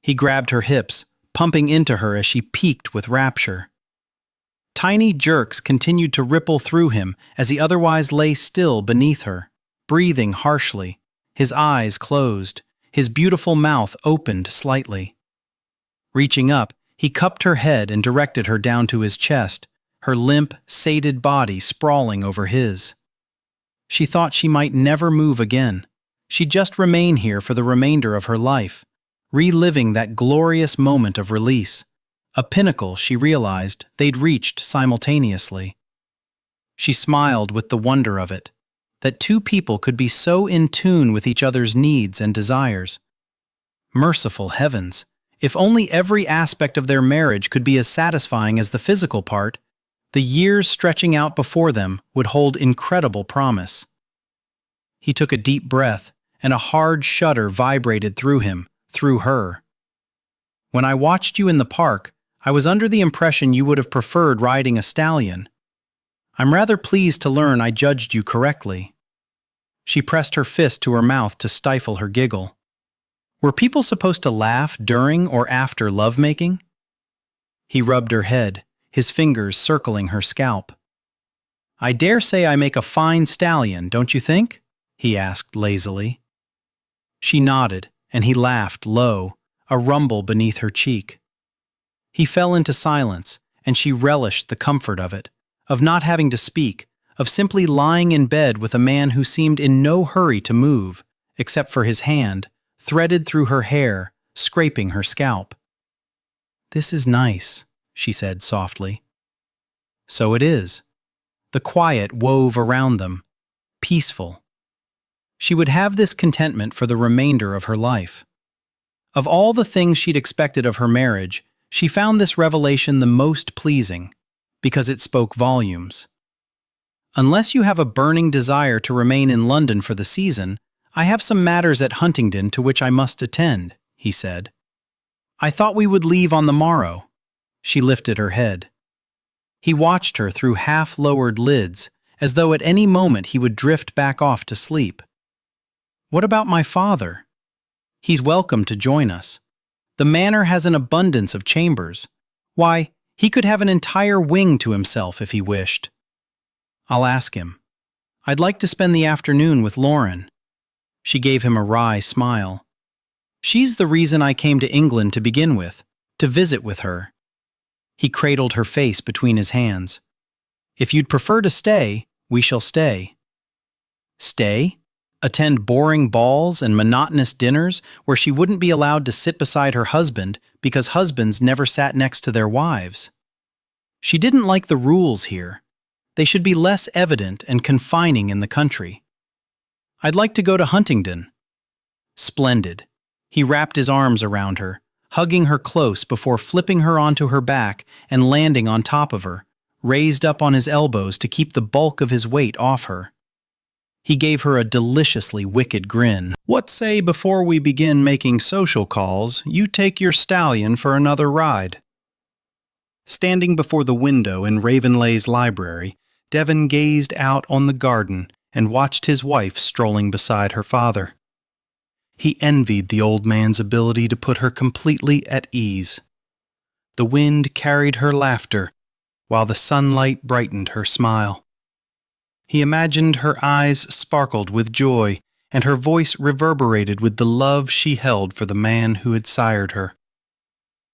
He grabbed her hips, pumping into her as she peaked with rapture. Tiny jerks continued to ripple through him as he otherwise lay still beneath her, breathing harshly, his eyes closed, his beautiful mouth opened slightly. Reaching up, he cupped her head and directed her down to his chest, her limp, sated body sprawling over his. She thought she might never move again. She'd just remain here for the remainder of her life, reliving that glorious moment of release, a pinnacle she realized they'd reached simultaneously. She smiled with the wonder of it, that two people could be so in tune with each other's needs and desires. Merciful heavens, if only every aspect of their marriage could be as satisfying as the physical part, the years stretching out before them would hold incredible promise. He took a deep breath, and a hard shudder vibrated through him, through her. When I watched you in the park, I was under the impression you would have preferred riding a stallion. I'm rather pleased to learn I judged you correctly. She pressed her fist to her mouth to stifle her giggle. Were people supposed to laugh during or after lovemaking? He rubbed her head, his fingers circling her scalp. I dare say I make a fine stallion, don't you think? He asked lazily. She nodded, and he laughed low, a rumble beneath her cheek. He fell into silence, and she relished the comfort of it, of not having to speak, of simply lying in bed with a man who seemed in no hurry to move, except for his hand, threaded through her hair, scraping her scalp. This is nice, she said softly. So it is. The quiet wove around them, peaceful. She would have this contentment for the remainder of her life. Of all the things she'd expected of her marriage, she found this revelation the most pleasing, because it spoke volumes. Unless you have a burning desire to remain in London for the season, I have some matters at Huntingdon to which I must attend, he said. I thought we would leave on the morrow. She lifted her head. He watched her through half-lowered lids, as though at any moment he would drift back off to sleep. What about my father? He's welcome to join us. The manor has an abundance of chambers. Why, he could have an entire wing to himself if he wished. I'll ask him. I'd like to spend the afternoon with Lauren. She gave him a wry smile. She's the reason I came to England to begin with, to visit with her. He cradled her face between his hands. If you'd prefer to stay, we shall stay. Stay? Attend boring balls and monotonous dinners where she wouldn't be allowed to sit beside her husband because husbands never sat next to their wives. She didn't like the rules here. They should be less evident and confining in the country. I'd like to go to Huntingdon. Splendid. He wrapped his arms around her, hugging her close before flipping her onto her back and landing on top of her, raised up on his elbows to keep the bulk of his weight off her. He gave her a deliciously wicked grin. What say before we begin making social calls, you take your stallion for another ride? Standing before the window in Ravenlay's library, Devon gazed out on the garden and watched his wife strolling beside her father. He envied the old man's ability to put her completely at ease. The wind carried her laughter, while the sunlight brightened her smile. He imagined her eyes sparkled with joy, and her voice reverberated with the love she held for the man who had sired her.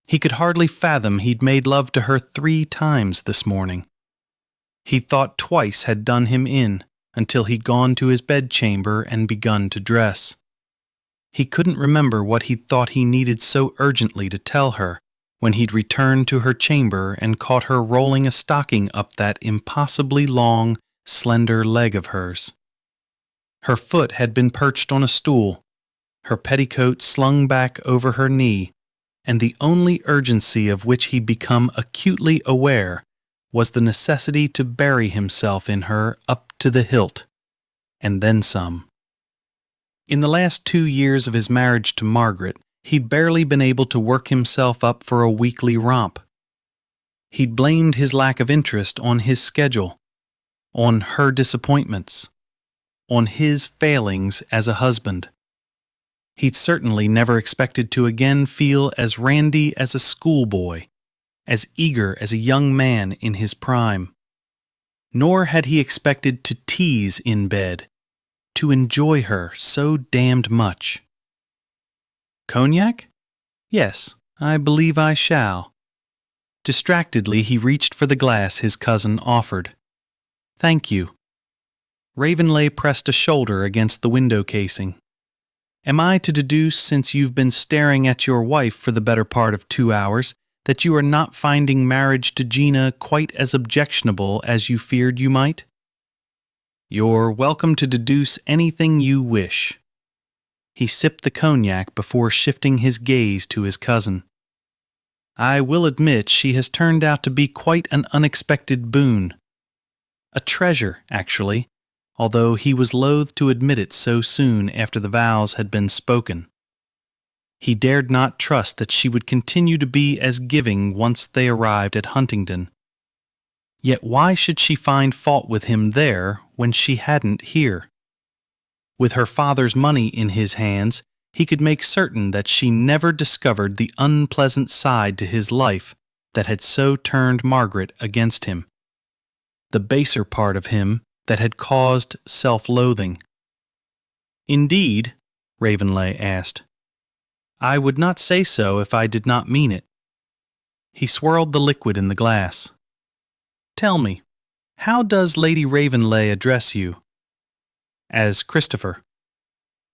He could hardly fathom he'd made love to her 3 times this morning. He'd thought twice had done him in, until he'd gone to his bedchamber and begun to dress. He couldn't remember what he'd thought he needed so urgently to tell her when he'd returned to her chamber and caught her rolling a stocking up that impossibly long, slender leg of hers. Her foot had been perched on a stool, her petticoat slung back over her knee, and the only urgency of which he'd become acutely aware was the necessity to bury himself in her up to the hilt, and then some. In the last 2 years of his marriage to Margaret, he'd barely been able to work himself up for a weekly romp. He'd blamed his lack of interest on his schedule, on her disappointments, on his failings as a husband. He'd certainly never expected to again feel as randy as a schoolboy, as eager as a young man in his prime. Nor had he expected to tease in bed, to enjoy her so damned much. Cognac? Yes, I believe I shall. Distractedly, he reached for the glass his cousin offered. Thank you. Ravenlay pressed a shoulder against the window casing. Am I to deduce, since you've been staring at your wife for the better part of 2 hours, that you are not finding marriage to Gina quite as objectionable as you feared you might? You're welcome to deduce anything you wish. He sipped the cognac before shifting his gaze to his cousin. I will admit she has turned out to be quite an unexpected boon. A treasure, actually, although he was loath to admit it so soon after the vows had been spoken. He dared not trust that she would continue to be as giving once they arrived at Huntingdon. Yet why should she find fault with him there when she hadn't here? With her father's money in his hands, he could make certain that she never discovered the unpleasant side to his life that had so turned Margaret against him. The baser part of him that had caused self-loathing. Indeed, Ravenlay asked. I would not say so if I did not mean it. He swirled the liquid in the glass. Tell me, how does Lady Ravenlay address you? As Christopher.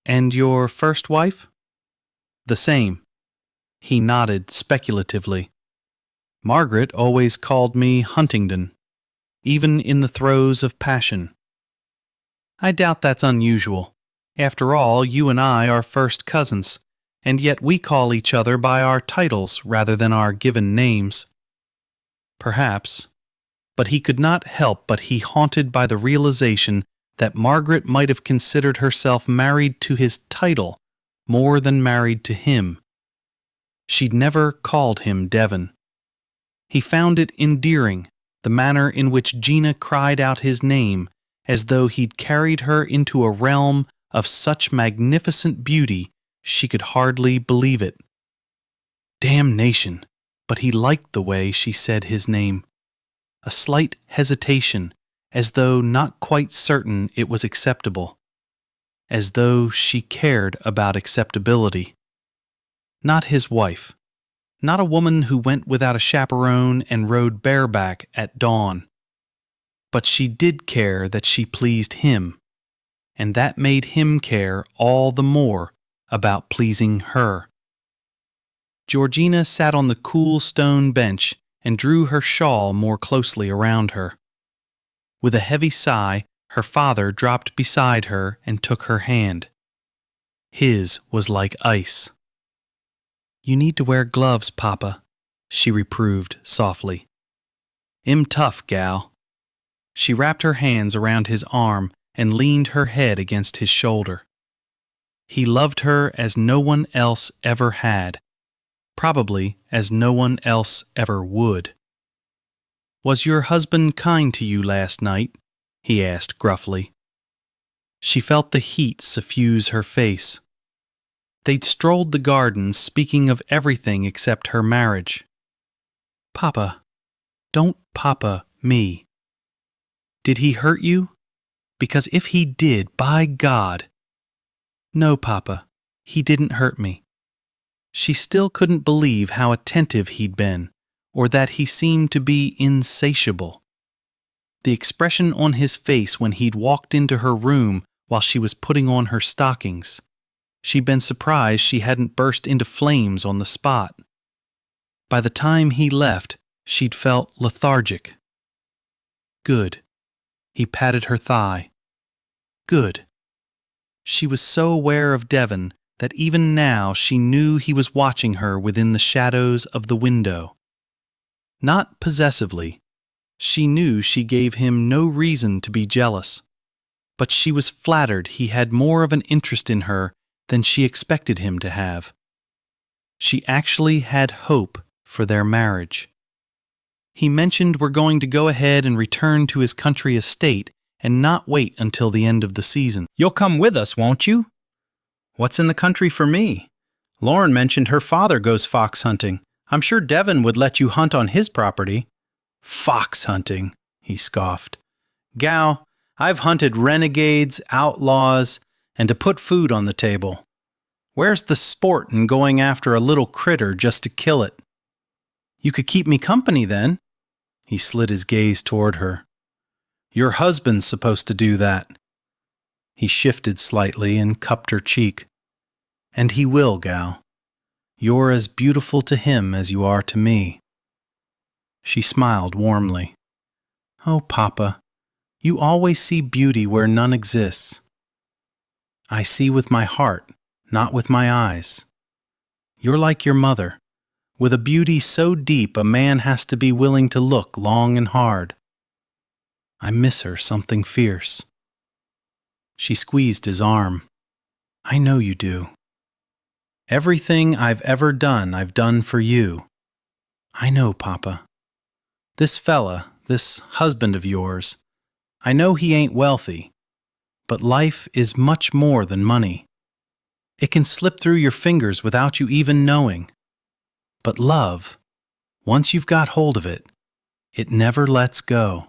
And your first wife? The same. He nodded speculatively. Margaret always called me Huntingdon, even in the throes of passion. I doubt that's unusual. After all, you and I are first cousins, and yet we call each other by our titles rather than our given names. Perhaps, but he could not help but be haunted by the realization that Margaret might have considered herself married to his title more than married to him. She'd never called him Devon. He found it endearing, the manner in which Gina cried out his name, as though he'd carried her into a realm of such magnificent beauty she could hardly believe it. Damnation, but he liked the way she said his name. A slight hesitation, as though not quite certain it was acceptable, as though she cared about acceptability. Not his wife, not a woman who went without a chaperone and rode bareback at dawn. But she did care that she pleased him, and that made him care all the more about pleasing her. Georgina sat on the cool stone bench and drew her shawl more closely around her. With a heavy sigh, her father dropped beside her and took her hand. His was like ice. You need to wear gloves, Papa, she reproved softly. I'm tough, gal. She wrapped her hands around his arm and leaned her head against his shoulder. He loved her as no one else ever had, probably as no one else ever would. Was your husband kind to you last night? He asked gruffly. She felt the heat suffuse her face. They'd strolled the gardens speaking of everything except her marriage. Papa, don't Papa me. Did he hurt you? Because if he did, by God. No, Papa, he didn't hurt me. She still couldn't believe how attentive he'd been, or that he seemed to be insatiable. The expression on his face when he'd walked into her room while she was putting on her stockings. She'd been surprised she hadn't burst into flames on the spot. By the time he left, she'd felt lethargic. Good. He patted her thigh. Good. She was so aware of Devon that even now she knew he was watching her within the shadows of the window. Not possessively. She knew she gave him no reason to be jealous, but she was flattered he had more of an interest in her than she expected him to have. She actually had hope for their marriage. He mentioned we're going to go ahead and return to his country estate and not wait until the end of the season. You'll come with us, won't you? What's in the country for me? Lauren mentioned her father goes fox hunting. I'm sure Devon would let you hunt on his property. Fox hunting, he scoffed. Gal, I've hunted renegades, outlaws, and to put food on the table. Where's the sport in going after a little critter just to kill it? You could keep me company then. He slid his gaze toward her. Your husband's supposed to do that. He shifted slightly and cupped her cheek. And he will, gal. You're as beautiful to him as you are to me." She smiled warmly. "Oh, Papa, you always see beauty where none exists." "I see with my heart, not with my eyes. You're like your mother, with a beauty so deep a man has to be willing to look long and hard. I miss her something fierce." She squeezed his arm. "I know you do. Everything I've ever done, I've done for you." "I know, Papa. This fella, this husband of yours, I know he ain't wealthy, but life is much more than money. It can slip through your fingers without you even knowing. But love, once you've got hold of it, it never lets go.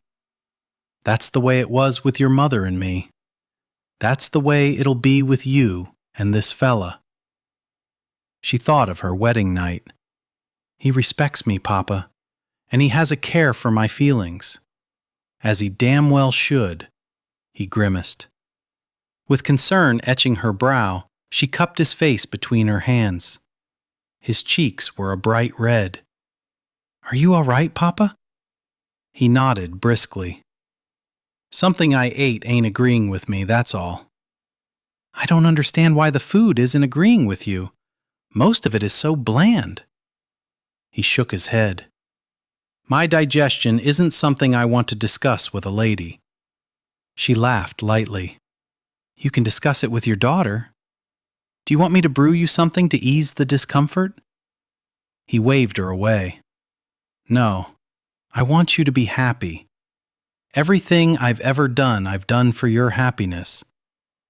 That's the way it was with your mother and me. That's the way it'll be with you and this fella." She thought of her wedding night. "He respects me, Papa, and he has a care for my feelings. As he damn well should," he grimaced. With concern etching her brow, she cupped his face between her hands. His cheeks were a bright red. "Are you all right, Papa?" He nodded briskly. "Something I ate ain't agreeing with me, that's all." "I don't understand why the food isn't agreeing with you. Most of it is so bland." He shook his head. "My digestion isn't something I want to discuss with a lady." She laughed lightly. "You can discuss it with your daughter. Do you want me to brew you something to ease the discomfort?" He waved her away. "No, I want you to be happy. Everything I've ever done, I've done for your happiness,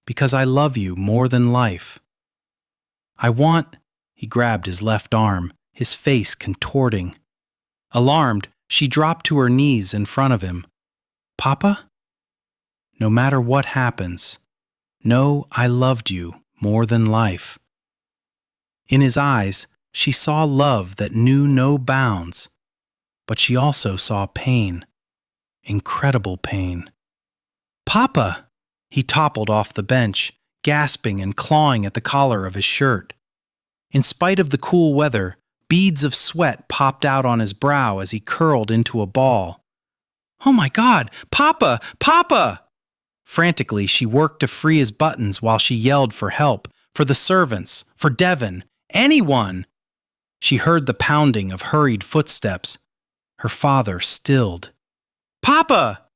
because I love you more than life. I want—" He grabbed his left arm, his face contorting. Alarmed, she dropped to her knees in front of him. "Papa? No matter what happens, know I loved you more than life." In his eyes, she saw love that knew no bounds, but she also saw pain, incredible pain. "Papa!" He toppled off the bench, gasping and clawing at the collar of his shirt. In spite of the cool weather, beads of sweat popped out on his brow as he curled into a ball. "Oh my God! Papa! Papa!" Frantically, she worked to free his buttons while she yelled for help, for the servants, for Devon, anyone. She heard the pounding of hurried footsteps. Her father stilled. "Papa!"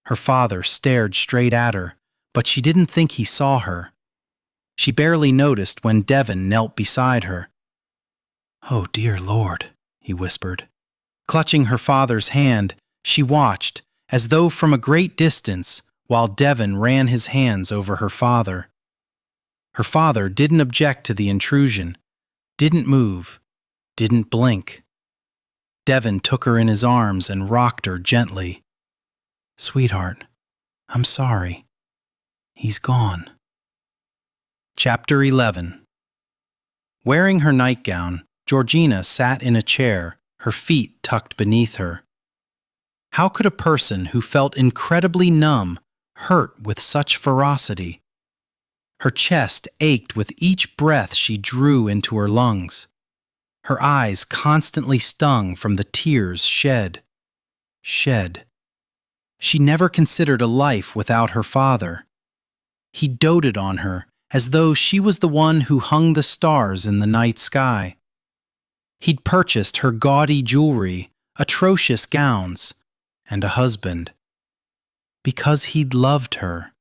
Her father stared straight at her, but she didn't think he saw her. She barely noticed when Devon knelt beside her. "Oh, dear Lord," he whispered. Clutching her father's hand, she watched, as though from a great distance, while Devon ran his hands over her father. Her father didn't object to the intrusion, didn't move, didn't blink. Devon took her in his arms and rocked her gently. "Sweetheart, I'm sorry. He's gone." Chapter 11. Wearing her nightgown, Georgina sat in a chair, her feet tucked beneath her. How could a person who felt incredibly numb hurt with such ferocity? Her chest ached with each breath she drew into her lungs. Her eyes constantly stung from the tears shed. She never considered a life without her father. He doted on her as though she was the one who hung the stars in the night sky. He'd purchased her gaudy jewelry, atrocious gowns, and a husband. Because he'd loved her.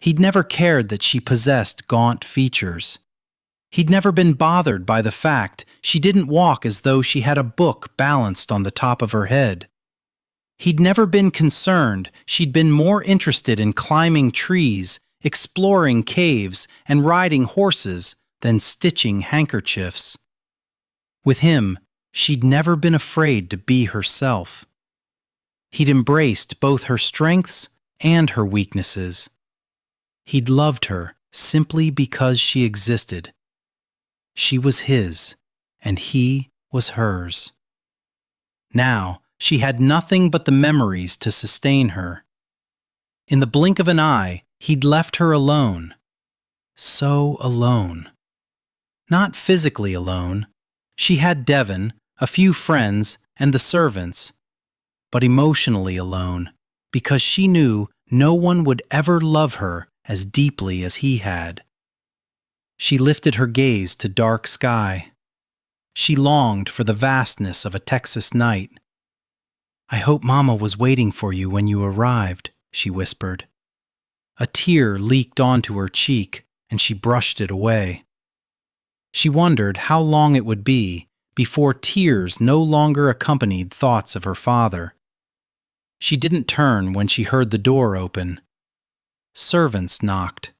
He'd never cared that she possessed gaunt features. He'd never been bothered by the fact she didn't walk as though she had a book balanced on the top of her head. He'd never been concerned she'd been more interested in climbing trees, exploring caves, and riding horses than stitching handkerchiefs. With him, she'd never been afraid to be herself. He'd embraced both her strengths and her weaknesses. He'd loved her simply because she existed. She was his, and he was hers. Now, she had nothing but the memories to sustain her. In the blink of an eye, he'd left her alone. So alone. Not physically alone. She had Devon, a few friends, and the servants, but emotionally alone, because she knew no one would ever love her as deeply as he had. She lifted her gaze to dark sky. She longed for the vastness of a Texas night. "I hope Mama was waiting for you when you arrived," she whispered. A tear leaked onto her cheek, and she brushed it away. She wondered how long it would be before tears no longer accompanied thoughts of her father. She didn't turn when she heard the door open. Servants knocked.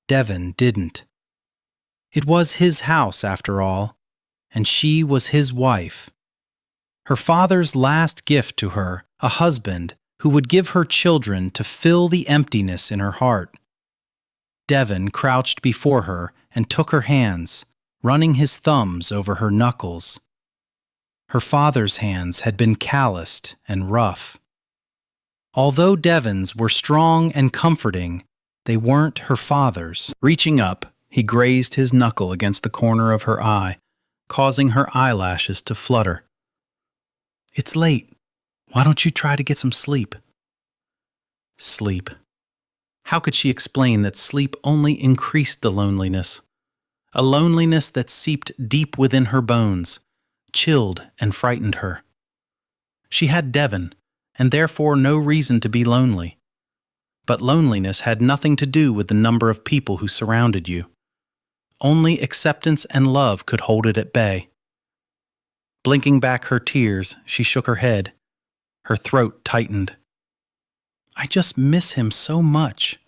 Devon didn't. It was his house, after all, and she was his wife. Her father's last gift to her, a husband who would give her children to fill the emptiness in her heart. Devon crouched before her and took her hands, running his thumbs over her knuckles. Her father's hands had been calloused and rough. Although Devon's were strong and comforting, they weren't her father's. Reaching up, he grazed his knuckle against the corner of her eye, causing her eyelashes to flutter. "It's late. Why don't you try to get some sleep?" Sleep. How could she explain that sleep only increased the loneliness? A loneliness that seeped deep within her bones, chilled and frightened her. She had Devon, and therefore no reason to be lonely. But loneliness had nothing to do with the number of people who surrounded you. Only acceptance and love could hold it at bay. Blinking back her tears, she shook her head. Her throat tightened. "I just miss him so much."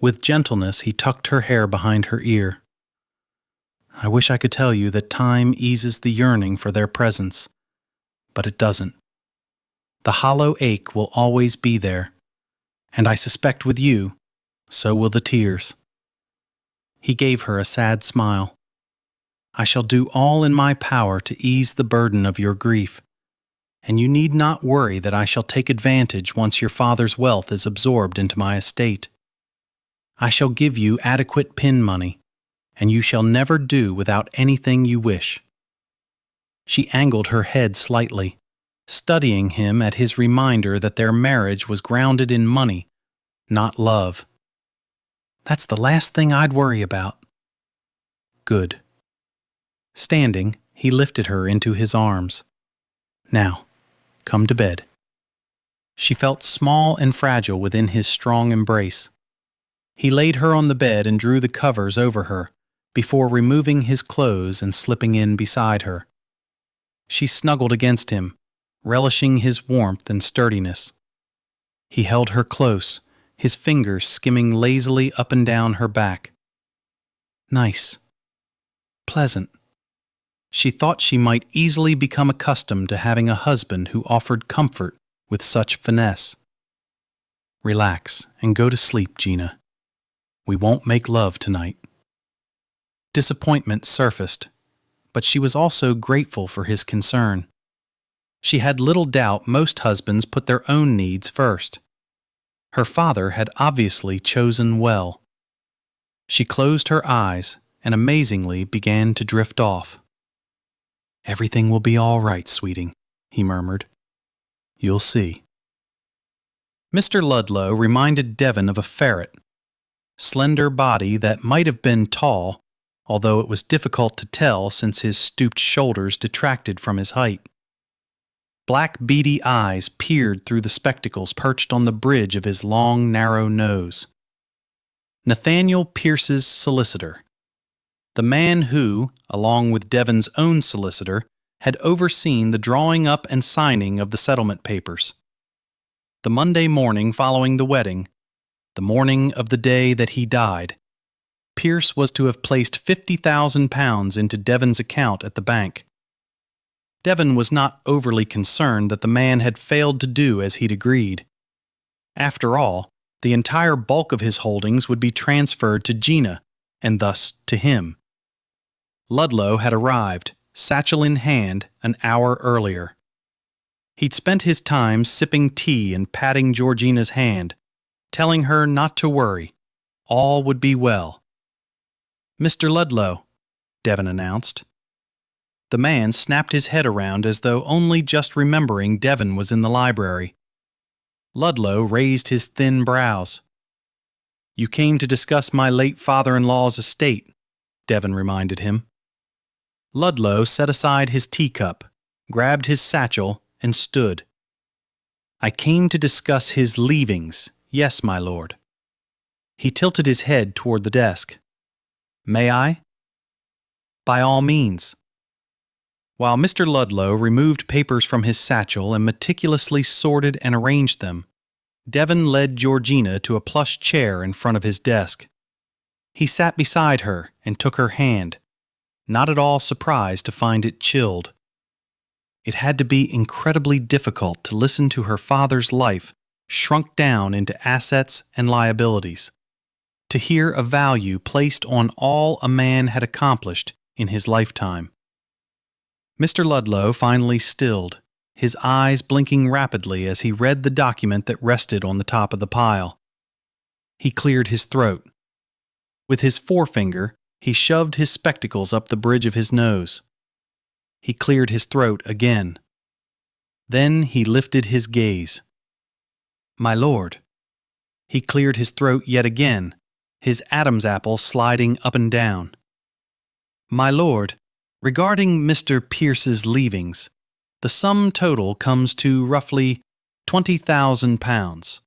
With gentleness, he tucked her hair behind her ear. "I wish I could tell you that time eases the yearning for their presence, but it doesn't. The hollow ache will always be there, and I suspect with you, so will the tears." He gave her a sad smile. "I shall do all in my power to ease the burden of your grief, and you need not worry that I shall take advantage once your father's wealth is absorbed into my estate. I shall give you adequate pin money, and you shall never do without anything you wish." She angled her head slightly, studying him at his reminder that their marriage was grounded in money, not love. "That's the last thing I'd worry about." "Good." Standing, he lifted her into his arms. "Now, come to bed." She felt small and fragile within his strong embrace. He laid her on the bed and drew the covers over her, before removing his clothes and slipping in beside her. She snuggled against him, relishing his warmth and sturdiness. He held her close, his fingers skimming lazily up and down her back. Nice. Pleasant. She thought she might easily become accustomed to having a husband who offered comfort with such finesse. "Relax and go to sleep, Gina. We won't make love tonight." Disappointment surfaced, but she was also grateful for his concern. She had little doubt most husbands put their own needs first. Her father had obviously chosen well. She closed her eyes and amazingly began to drift off. "Everything will be all right, sweeting," he murmured. "You'll see." Mr. Ludlow reminded Devon of a ferret. Slender body that might have been tall, although it was difficult to tell since his stooped shoulders detracted from his height. Black beady eyes peered through the spectacles perched on the bridge of his long, narrow nose. Nathaniel Pierce's solicitor. The man who, along with Devon's own solicitor, had overseen the drawing up and signing of the settlement papers. The Monday morning following the wedding, the morning of the day that he died, Pierce was to have placed £50,000 into Devon's account at the bank. Devon was not overly concerned that the man had failed to do as he'd agreed. After all, the entire bulk of his holdings would be transferred to Gina, and thus to him. Ludlow had arrived, satchel in hand, an hour earlier. He'd spent his time sipping tea and patting Georgina's hand, telling her not to worry. All would be well. "Mr. Ludlow," Devon announced. The man snapped his head around as though only just remembering Devon was in the library. Ludlow raised his thin brows. "You came to discuss my late father-in-law's estate," Devon reminded him. Ludlow set aside his teacup, grabbed his satchel, and stood. "I came to discuss his leavings, yes, my lord." He tilted his head toward the desk. "May I?" "By all means." While Mr. Ludlow removed papers from his satchel and meticulously sorted and arranged them, Devon led Georgina to a plush chair in front of his desk. He sat beside her and took her hand, not at all surprised to find it chilled. It had to be incredibly difficult to listen to her father's life shrunk down into assets and liabilities, to hear a value placed on all a man had accomplished in his lifetime. Mr. Ludlow finally stilled, his eyes blinking rapidly as he read the document that rested on the top of the pile. He cleared his throat. With his forefinger, he shoved his spectacles up the bridge of his nose. He cleared his throat again. Then he lifted his gaze. "My lord." He cleared his throat yet again, his Adam's apple sliding up and down. "My lord, regarding Mr. Pierce's leavings, the sum total comes to roughly £20,000.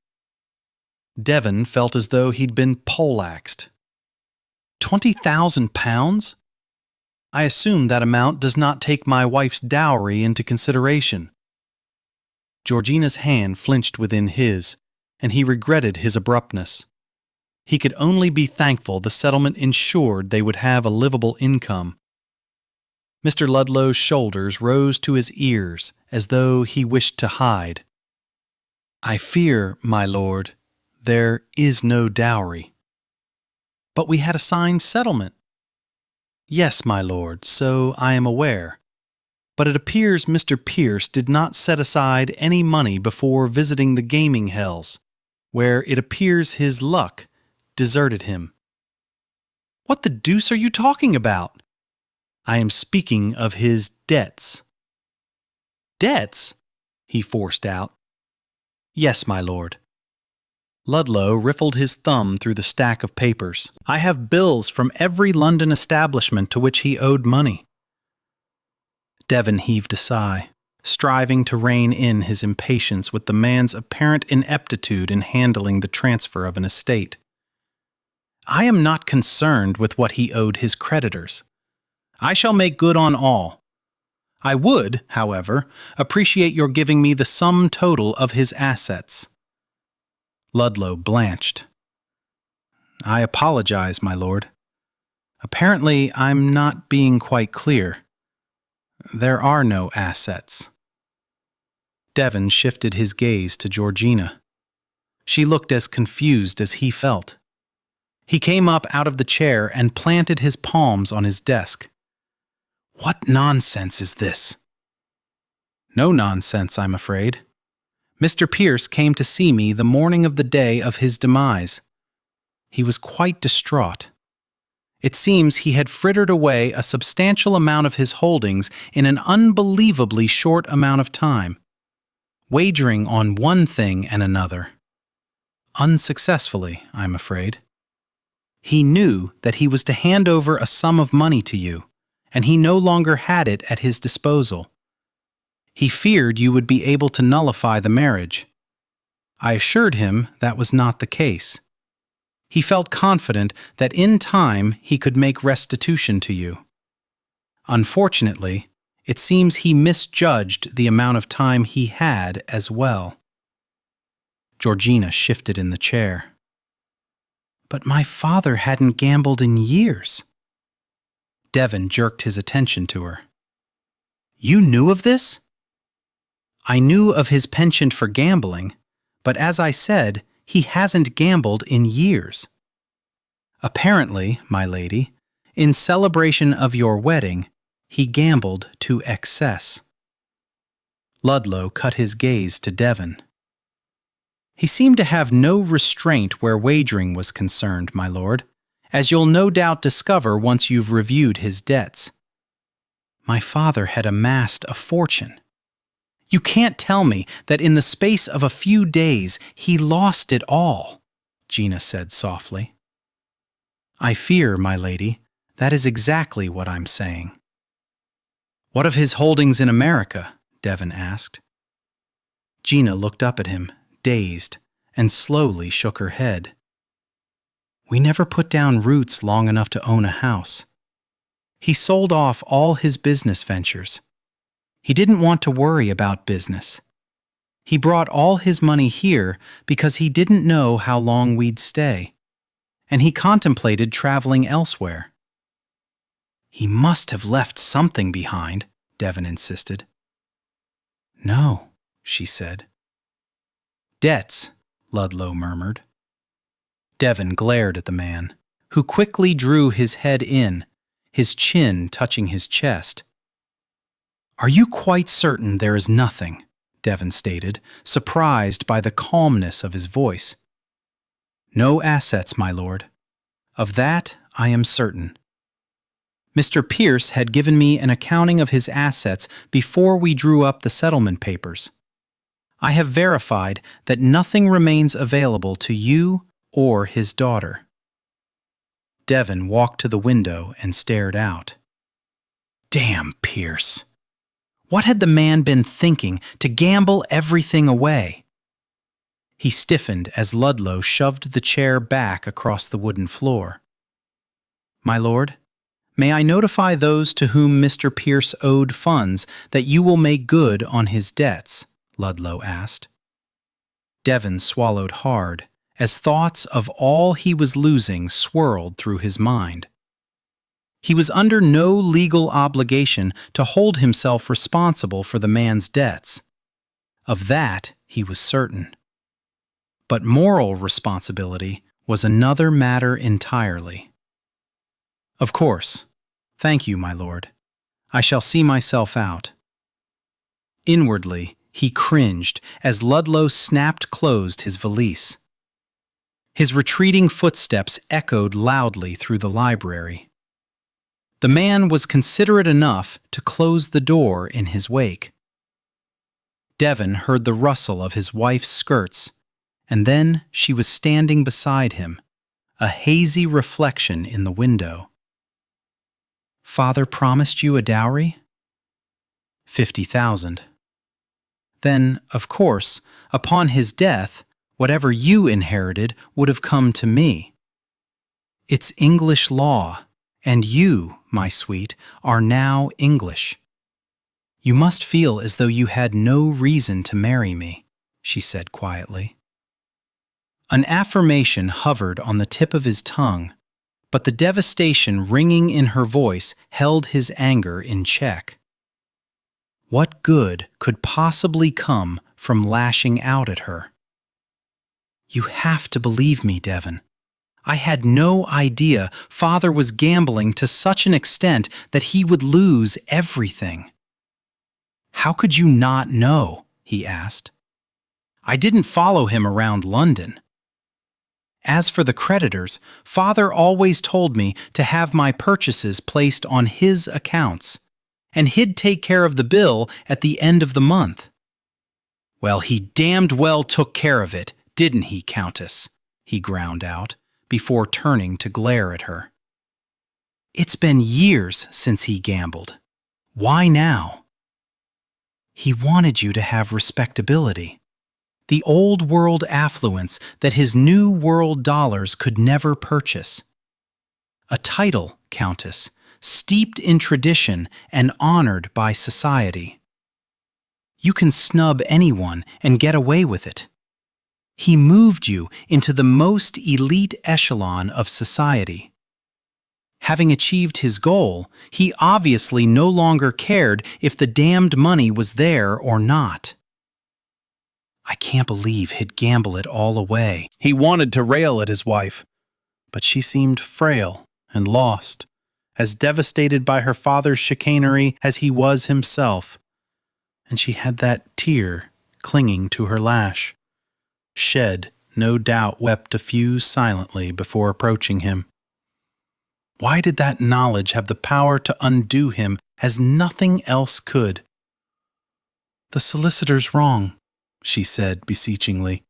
Devon felt as though he'd been poleaxed. £20,000? I assume that amount does not take my wife's dowry into consideration. Georgina's hand flinched within his, and he regretted his abruptness. He could only be thankful the settlement ensured they would have a livable income. Mr. Ludlow's shoulders rose to his ears as though he wished to hide. "I fear, my lord, there is no dowry." "But we had a signed settlement." "Yes, my lord, so I am aware. But it appears Mr. Pierce did not set aside any money before visiting the gaming hells, where it appears his luck deserted him." "What the deuce are you talking about?" "I am speaking of his debts." "Debts?" he forced out. "Yes, my lord." Ludlow riffled his thumb through the stack of papers. "I have bills from every London establishment to which he owed money." Devon heaved a sigh, striving to rein in his impatience with the man's apparent ineptitude in handling the transfer of an estate. "I am not concerned with what he owed his creditors. I shall make good on all. I would, however, appreciate your giving me the sum total of his assets." Ludlow blanched. "I apologize, my lord. Apparently, I'm not being quite clear. There are no assets." Devon shifted his gaze to Georgina. She looked as confused as he felt. He came up out of the chair and planted his palms on his desk. "What nonsense is this?" "No nonsense, I'm afraid. Mr. Pierce came to see me the morning of the day of his demise. He was quite distraught. It seems he had frittered away a substantial amount of his holdings in an unbelievably short amount of time, wagering on one thing and another. Unsuccessfully, I'm afraid. He knew that he was to hand over a sum of money to you, and he no longer had it at his disposal. He feared you would be able to nullify the marriage. I assured him that was not the case. He felt confident that in time he could make restitution to you. Unfortunately, it seems he misjudged the amount of time he had as well." Georgina shifted in the chair. "But my father hadn't gambled in years." Devon jerked his attention to her. "You knew of this?" "I knew of his penchant for gambling, but as I said, he hasn't gambled in years. Apparently, my lady, in celebration of your wedding, he gambled to excess." Ludlow cut his gaze to Devon. "He seemed to have no restraint where wagering was concerned, my lord, as you'll no doubt discover once you've reviewed his debts. My father had amassed a fortune. You can't tell me that in the space of a few days he lost it all, Gina said softly. I fear, my lady, that is exactly what I'm saying. What of his holdings in America? Devon asked. Gina looked up at him, dazed, and slowly shook her head. We never put down roots long enough to own a house. He sold off all his business ventures. He didn't want to worry about business. He brought all his money here because he didn't know how long we'd stay, and he contemplated traveling elsewhere. He must have left something behind, Devon insisted. No, she said. Debts, Ludlow murmured. Devon glared at the man, who quickly drew his head in, his chin touching his chest. Are you quite certain there is nothing? Devon stated, surprised by the calmness of his voice. No assets, my lord. Of that I am certain. Mr. Pierce had given me an accounting of his assets before we drew up the settlement papers. I have verified that nothing remains available to you or his daughter. Devon walked to the window and stared out. Damn Pierce! What had the man been thinking to gamble everything away? He stiffened as Ludlow shoved the chair back across the wooden floor. My lord, may I notify those to whom Mr. Pierce owed funds that you will make good on his debts? Ludlow asked. Devon swallowed hard as thoughts of all he was losing swirled through his mind. He was under no legal obligation to hold himself responsible for the man's debts. Of that he was certain. But moral responsibility was another matter entirely. Of course. Thank you, my lord. I shall see myself out. Inwardly, he cringed as Ludlow snapped closed his valise. His retreating footsteps echoed loudly through the library. The man was considerate enough to close the door in his wake. Devon heard the rustle of his wife's skirts, and then she was standing beside him, a hazy reflection in the window. Father promised you a dowry? 50,000. Then, of course, upon his death, whatever you inherited would have come to me. It's English law, and you, my sweet, are now English. You must feel as though you had no reason to marry me, she said quietly. An affirmation hovered on the tip of his tongue, but the devastation ringing in her voice held his anger in check. What good could possibly come from lashing out at her? You have to believe me, Devon. I had no idea Father was gambling to such an extent that he would lose everything. How could you not know? He asked. I didn't follow him around London. As for the creditors, Father always told me to have my purchases placed on his accounts, and he'd take care of the bill at the end of the month. Well, he damned well took care of it, didn't he, Countess? He ground out, before turning to glare at her. It's been years since he gambled. Why now? He wanted you to have respectability, the old world affluence that his new world dollars could never purchase. A title, Countess, steeped in tradition and honored by society. You can snub anyone and get away with it. He moved you into the most elite echelon of society. Having achieved his goal, he obviously no longer cared if the damned money was there or not. I can't believe he'd gamble it all away. He wanted to rail at his wife, but she seemed frail and lost, as devastated by her father's chicanery as he was himself, and she had that tear clinging to her lash. Shed, no doubt, wept a few silently before approaching him. Why did that knowledge have the power to undo him as nothing else could? "The solicitor's wrong," she said beseechingly.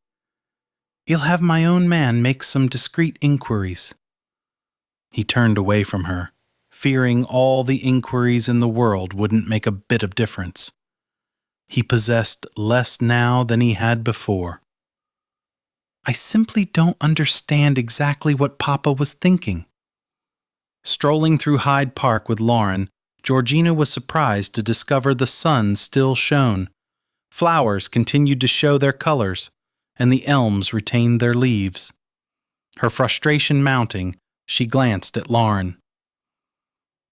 "You'll have my own man make some discreet inquiries." He turned away from her, fearing all the inquiries in the world wouldn't make a bit of difference. He possessed less now than he had before. "I simply don't understand exactly what Papa was thinking." Strolling through Hyde Park with Lauren, Georgina was surprised to discover the sun still shone. Flowers continued to show their colors, and the elms retained their leaves. Her frustration mounting, she glanced at Lauren.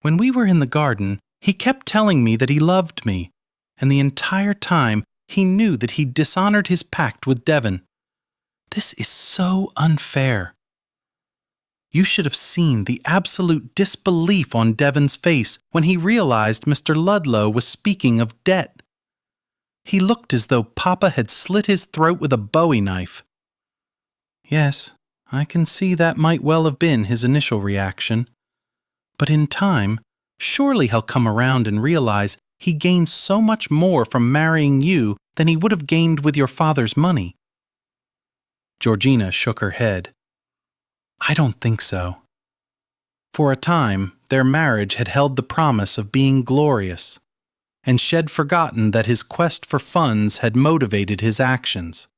"When we were in the garden, he kept telling me that he loved me, and the entire time he knew that he'd dishonored his pact with Devon. This is so unfair." You should have seen the absolute disbelief on Devon's face when he realized Mr. Ludlow was speaking of debt. He looked as though Papa had slit his throat with a bowie knife. Yes, I can see that might well have been his initial reaction. But in time, surely he'll come around and realize he gained so much more from marrying you than he would have gained with your father's money. Georgina shook her head. "I don't think so." For a time, their marriage had held the promise of being glorious, and Shed forgotten that his quest for funds had motivated his actions.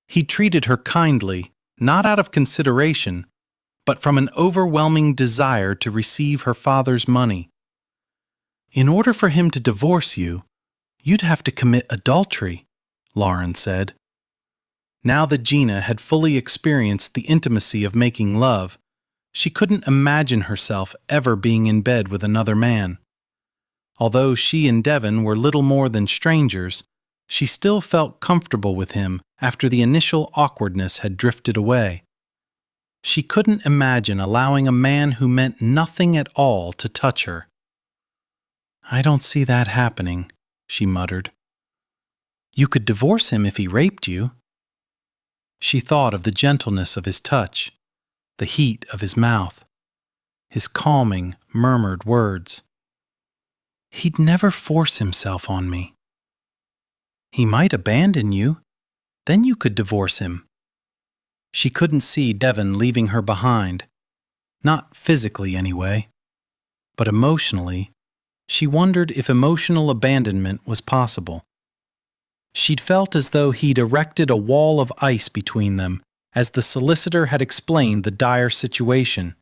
He treated her kindly, not out of consideration, but from an overwhelming desire to receive her father's money. "In order for him to divorce you, you'd have to commit adultery," Lauren said. Now that Gina had fully experienced the intimacy of making love, she couldn't imagine herself ever being in bed with another man. Although she and Devon were little more than strangers, she still felt comfortable with him after the initial awkwardness had drifted away. She couldn't imagine allowing a man who meant nothing at all to touch her. "I don't see that happening," she muttered. "You could divorce him if he raped you." She thought of the gentleness of his touch, the heat of his mouth, his calming, murmured words. "He'd never force himself on me." "He might abandon you. Then you could divorce him." She couldn't see Devon leaving her behind. Not physically, anyway. But emotionally, she wondered if emotional abandonment was possible. She'd felt as though he'd erected a wall of ice between them, as the solicitor had explained the dire situation.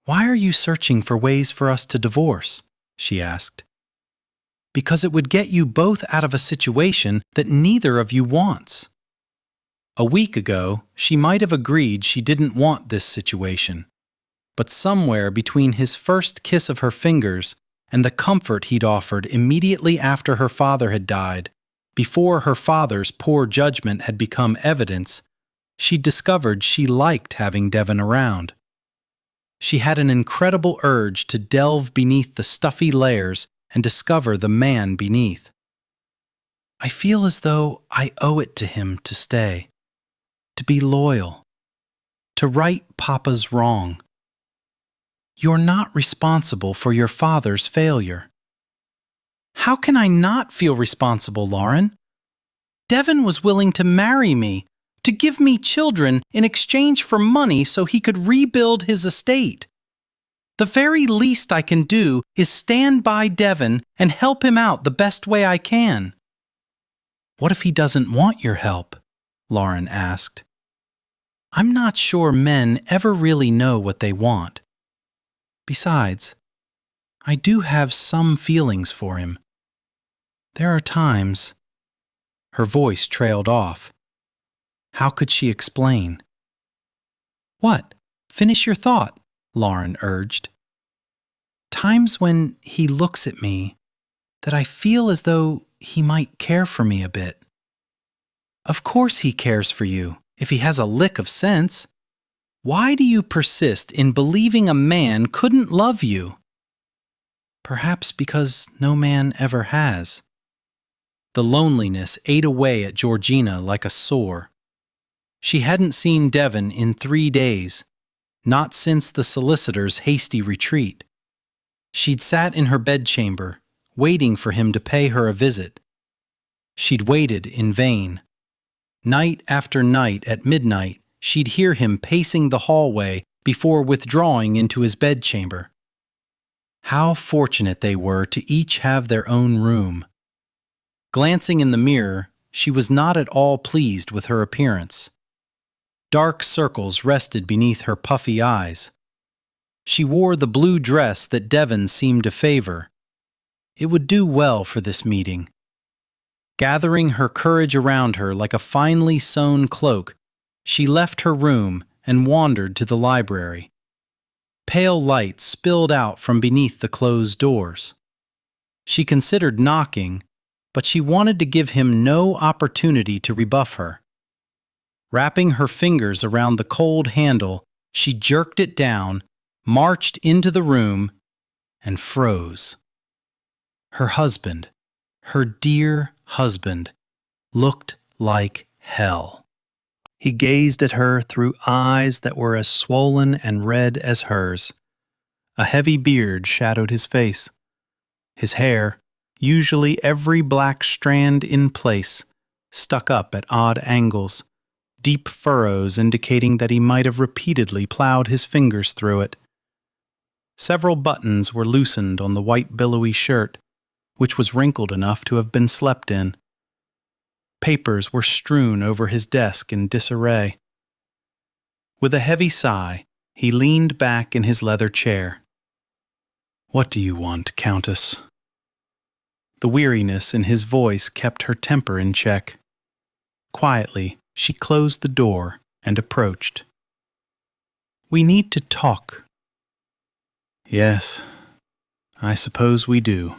"Why are you searching for ways for us to divorce?" she asked. "Because it would get you both out of a situation that neither of you wants." A week ago, she might have agreed she didn't want this situation. But somewhere between his first kiss of her fingers and the comfort he'd offered immediately after her father had died, before her father's poor judgment had become evidence, she discovered she liked having Devon around. She had an incredible urge to delve beneath the stuffy layers and discover the man beneath. "I feel as though I owe it to him to stay, to be loyal, to right Papa's wrong. You're not responsible for your father's failure." "How can I not feel responsible, Lauren? Devon was willing to marry me, to give me children in exchange for money so he could rebuild his estate. The very least I can do is stand by Devon and help him out the best way I can." "What if he doesn't want your help?" Lauren asked. "I'm not sure men ever really know what they want. Besides, I do have some feelings for him. There are times—" Her voice trailed off. How could she explain? "What? Finish your thought," Lauren urged. "Times when he looks at me that I feel as though he might care for me a bit." "Of course he cares for you, if he has a lick of sense. Why do you persist in believing a man couldn't love you?" "Perhaps because no man ever has." The loneliness ate away at Georgina like a sore. She hadn't seen Devon in 3 days, not since the solicitor's hasty retreat. She'd sat in her bedchamber, waiting for him to pay her a visit. She'd waited in vain. Night after night at midnight, she'd hear him pacing the hallway before withdrawing into his bedchamber. How fortunate they were to each have their own room. Glancing in the mirror, she was not at all pleased with her appearance. Dark circles rested beneath her puffy eyes. She wore the blue dress that Devon seemed to favor. It would do well for this meeting. Gathering her courage around her like a finely sewn cloak, she left her room and wandered to the library. Pale light spilled out from beneath the closed doors. She considered knocking, but she wanted to give him no opportunity to rebuff her. Wrapping her fingers around the cold handle, she jerked it down, marched into the room, and froze. Her husband, her dear husband, looked like hell. He gazed at her through eyes that were as swollen and red as hers. A heavy beard shadowed his face. His hair, usually every black strand in place, stuck up at odd angles, deep furrows indicating that he might have repeatedly plowed his fingers through it. Several buttons were loosened on the white billowy shirt, which was wrinkled enough to have been slept in. Papers were strewn over his desk in disarray. With a heavy sigh, he leaned back in his leather chair. "What do you want, Countess?" The weariness in his voice kept her temper in check. Quietly, she closed the door and approached. "We need to talk." "Yes, I suppose we do."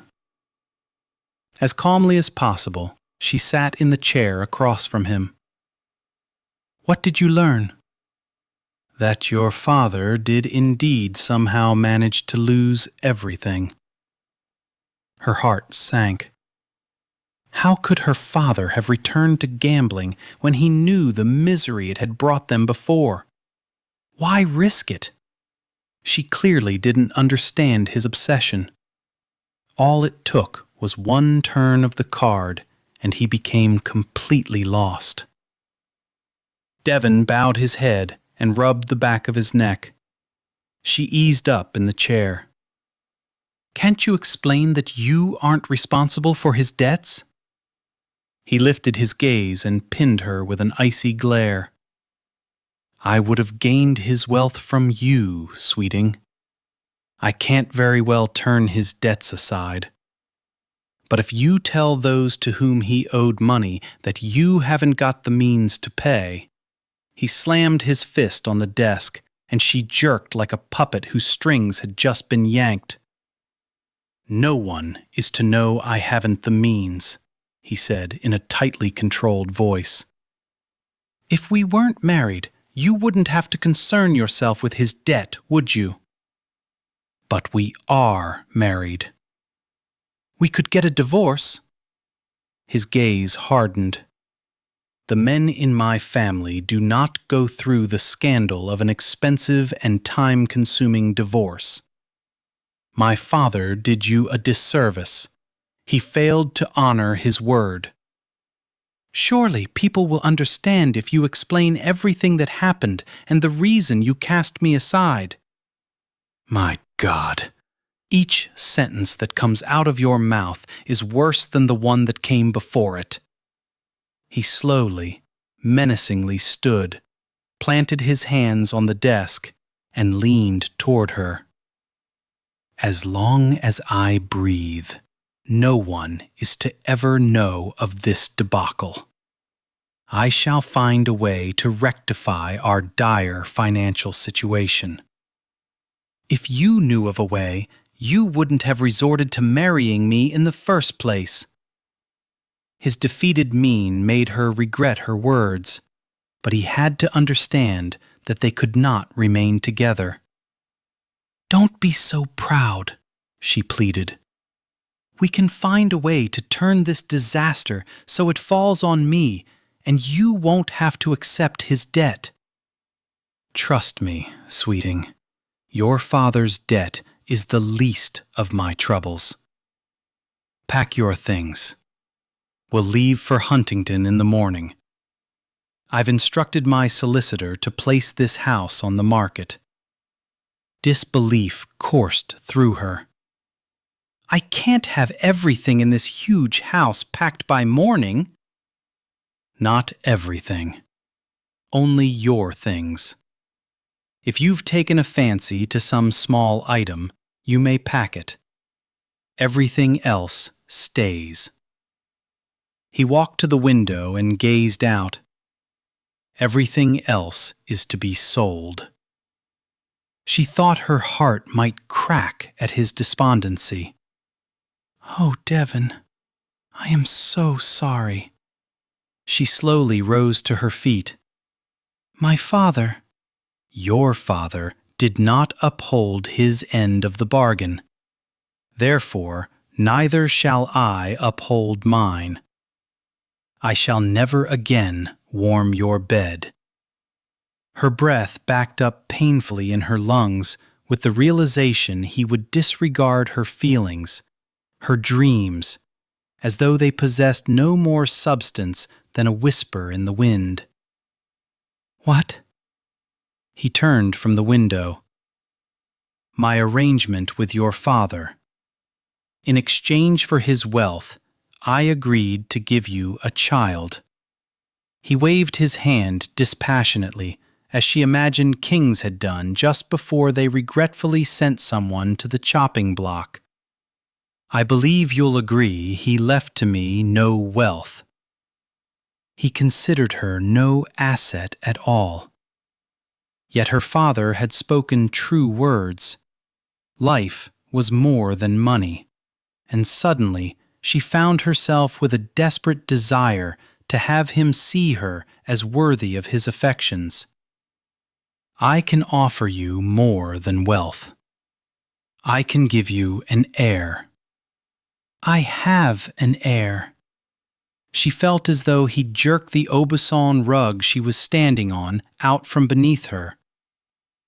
As calmly as possible, she sat in the chair across from him. "What did you learn?" "That your father did indeed somehow manage to lose everything." Her heart sank. How could her father have returned to gambling when he knew the misery it had brought them before? Why risk it? She clearly didn't understand his obsession. All it took was one turn of the card, and he became completely lost. Devon bowed his head and rubbed the back of his neck. She eased up in the chair. "Can't you explain that you aren't responsible for his debts?" He lifted his gaze and pinned her with an icy glare. "I would have gained his wealth from you, sweeting. I can't very well turn his debts aside. But if you tell those to whom he owed money that you haven't got the means to pay—" He slammed his fist on the desk, and she jerked like a puppet whose strings had just been yanked. "No one is to know I haven't the means," he said in a tightly controlled voice. "If we weren't married, you wouldn't have to concern yourself with his debt, would you?" "But we are married." "We could get a divorce." His gaze hardened. "The men in my family do not go through the scandal of an expensive and time-consuming divorce. My father did you a disservice. He failed to honor his word." "Surely people will understand if you explain everything that happened and the reason you cast me aside." "My God, each sentence that comes out of your mouth is worse than the one that came before it." He slowly, menacingly stood, planted his hands on the desk, and leaned toward her. "As long as I breathe, no one is to ever know of this debacle. I shall find a way to rectify our dire financial situation. If you knew of a way, you wouldn't have resorted to marrying me in the first place." His defeated mien made her regret her words, but he had to understand that they could not remain together. "Don't be so proud," she pleaded. "We can find a way to turn this disaster so it falls on me, and you won't have to accept his debt." Trust me, sweeting. Your father's debt is the least of my troubles. Pack your things. We'll leave for Huntington in the morning. I've instructed my solicitor to place this house on the market. Disbelief coursed through her. I can't have everything in this huge house packed by morning. Not everything. Only your things. If you've taken a fancy to some small item, you may pack it. Everything else stays. He walked to the window and gazed out. Everything else is to be sold. She thought her heart might crack at his despondency. Oh, Devon, I am so sorry. She slowly rose to her feet. My father. Your father did not uphold his end of the bargain. Therefore, neither shall I uphold mine. I shall never again warm your bed. Her breath backed up painfully in her lungs with the realization he would disregard her feelings, her dreams, as though they possessed no more substance than a whisper in the wind. What? He turned from the window. My arrangement with your father. In exchange for his wealth, I agreed to give you a child. He waved his hand dispassionately, as she imagined kings had done just before they regretfully sent someone to the chopping block. I believe you'll agree he left to me no wealth. He considered her no asset at all. Yet her father had spoken true words. Life was more than money, and suddenly she found herself with a desperate desire to have him see her as worthy of his affections. I can offer you more than wealth. I can give you an heir. I have an heir. She felt as though he'd jerked the Aubusson rug she was standing on out from beneath her.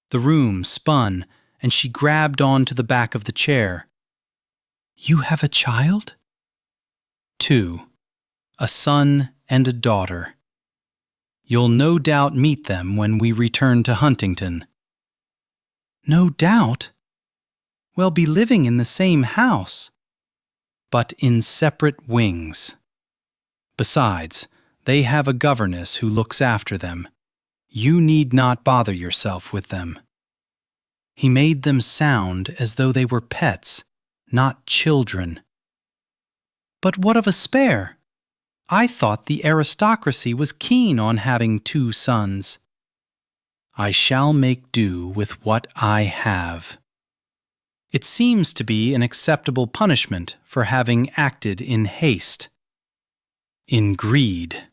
The room spun, and she grabbed onto the back of the chair. You have a child? 2. A son and a daughter. You'll no doubt meet them when we return to Huntington. No doubt? We'll be living in the same house, but in separate wings. Besides, they have a governess who looks after them. You need not bother yourself with them. He made them sound as though they were pets, not children. But what of a spare? I thought the aristocracy was keen on having 2 sons. I shall make do with what I have. It seems to be an acceptable punishment for having acted in haste. In greed.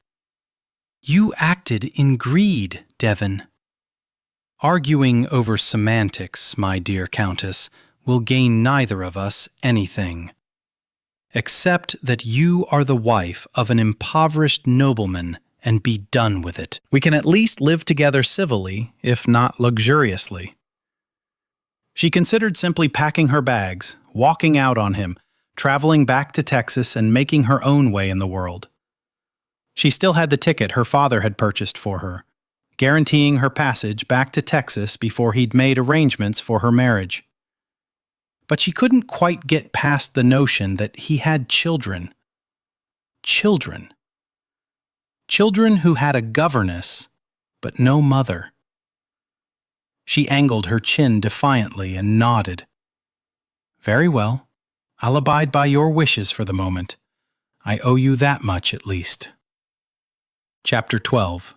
You acted in greed, Devon. Arguing over semantics, my dear Countess, will gain neither of us anything. Except that you are the wife of an impoverished nobleman and be done with it. We can at least live together civilly, if not luxuriously. She considered simply packing her bags, walking out on him, traveling back to Texas and making her own way in the world. She still had the ticket her father had purchased for her, guaranteeing her passage back to Texas before he'd made arrangements for her marriage. But she couldn't quite get past the notion that he had children. Children. Children who had a governess, but no mother. She angled her chin defiantly and nodded. Very well. I'll abide by your wishes for the moment. I owe you that much at least. Chapter 12.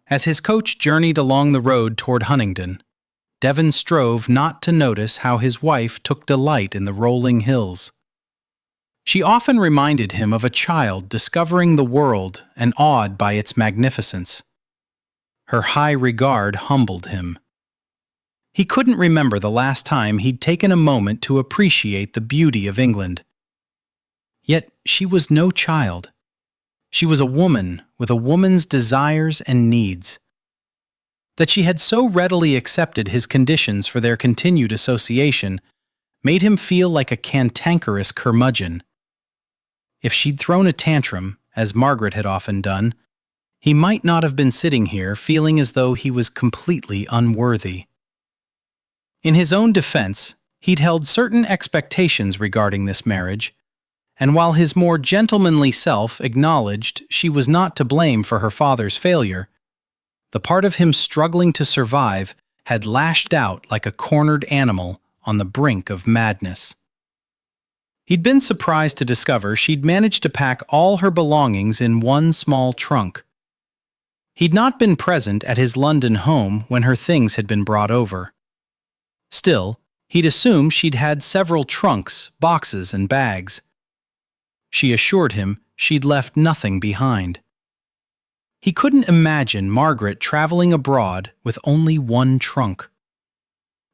As his coach journeyed along the road toward Huntington, Devon strove not to notice how his wife took delight in the rolling hills. She often reminded him of a child discovering the world and awed by its magnificence. Her high regard humbled him. He couldn't remember the last time he'd taken a moment to appreciate the beauty of England. Yet she was no child. She was a woman with a woman's desires and needs. That she had so readily accepted his conditions for their continued association made him feel like a cantankerous curmudgeon. If she'd thrown a tantrum, as Margaret had often done, he might not have been sitting here feeling as though he was completely unworthy. In his own defense, he'd held certain expectations regarding this marriage, and while his more gentlemanly self acknowledged she was not to blame for her father's failure, the part of him struggling to survive had lashed out like a cornered animal on the brink of madness. He'd been surprised to discover she'd managed to pack all her belongings in one small trunk. He'd not been present at his London home when her things had been brought over. Still, he'd assumed she'd had several trunks, boxes, and bags. She assured him she'd left nothing behind. He couldn't imagine Margaret traveling abroad with only one trunk.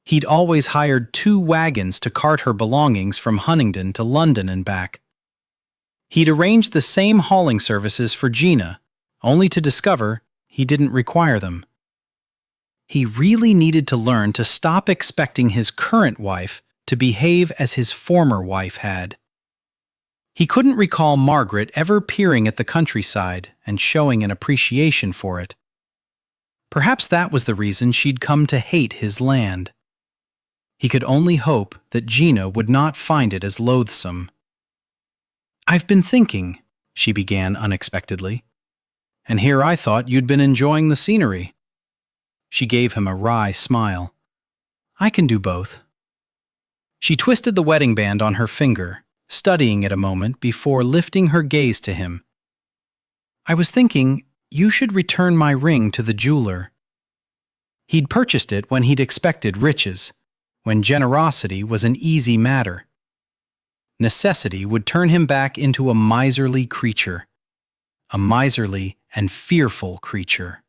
He'd always hired 2 wagons to cart her belongings from Huntingdon to London and back. He'd arranged the same hauling services for Gina, only to discover he didn't require them. He really needed to learn to stop expecting his current wife to behave as his former wife had. He couldn't recall Margaret ever peering at the countryside and showing an appreciation for it. Perhaps that was the reason she'd come to hate his land. He could only hope that Gina would not find it as loathsome. "I've been thinking," she began unexpectedly, "and here I thought you'd been enjoying the scenery." She gave him a wry smile. "I can do both." She twisted the wedding band on her finger, studying it a moment before lifting her gaze to him. "I was thinking you should return my ring to the jeweler." He'd purchased it when he'd expected riches, when generosity was an easy matter. Necessity would turn him back into a miserly creature, a miserly and fearful creature.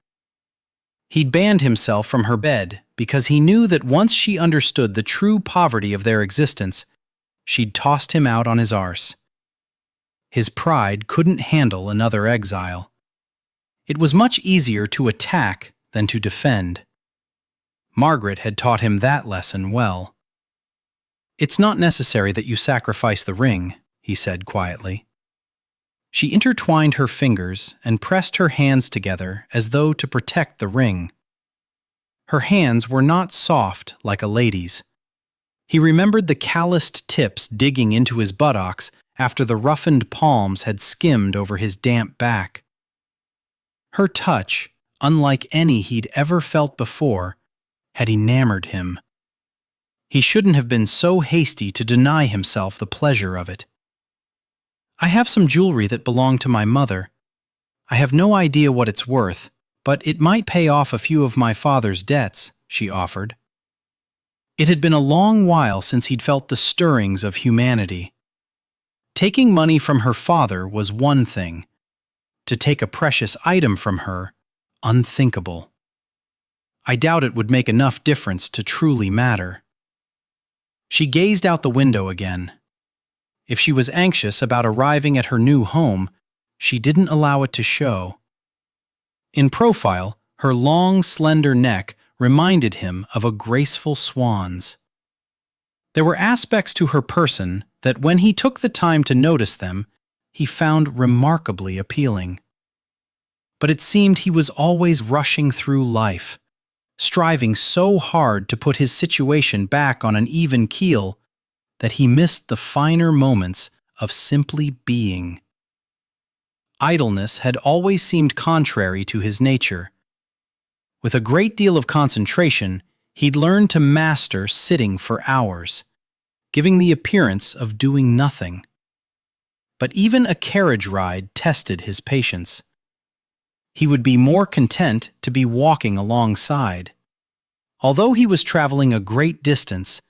He'd banned himself from her bed because he knew that once she understood the true poverty of their existence, she'd tossed him out on his arse. His pride couldn't handle another exile. It was much easier to attack than to defend. Margaret had taught him that lesson well. "It's not necessary that you sacrifice the ring," he said quietly. She intertwined her fingers and pressed her hands together as though to protect the ring. Her hands were not soft like a lady's. He remembered the calloused tips digging into his buttocks after the roughened palms had skimmed over his damp back. Her touch, unlike any he'd ever felt before, had enamored him. He shouldn't have been so hasty to deny himself the pleasure of it. "I have some jewelry that belonged to my mother. I have no idea what it's worth, but it might pay off a few of my father's debts," she offered. It had been a long while since he'd felt the stirrings of humanity. Taking money from her father was one thing. To take a precious item from her, unthinkable. "I doubt it would make enough difference to truly matter." She gazed out the window again. If she was anxious about arriving at her new home, she didn't allow it to show. In profile, her long, slender neck reminded him of a graceful swan's. There were aspects to her person that when he took the time to notice them, he found remarkably appealing. But it seemed he was always rushing through life, striving so hard to put his situation back on an even keel that he missed the finer moments of simply being. Idleness had always seemed contrary to his nature. With a great deal of concentration, he'd learned to master sitting for hours, giving the appearance of doing nothing. But even a carriage ride tested his patience. He would be more content to be walking alongside. Although he was traveling a great distance,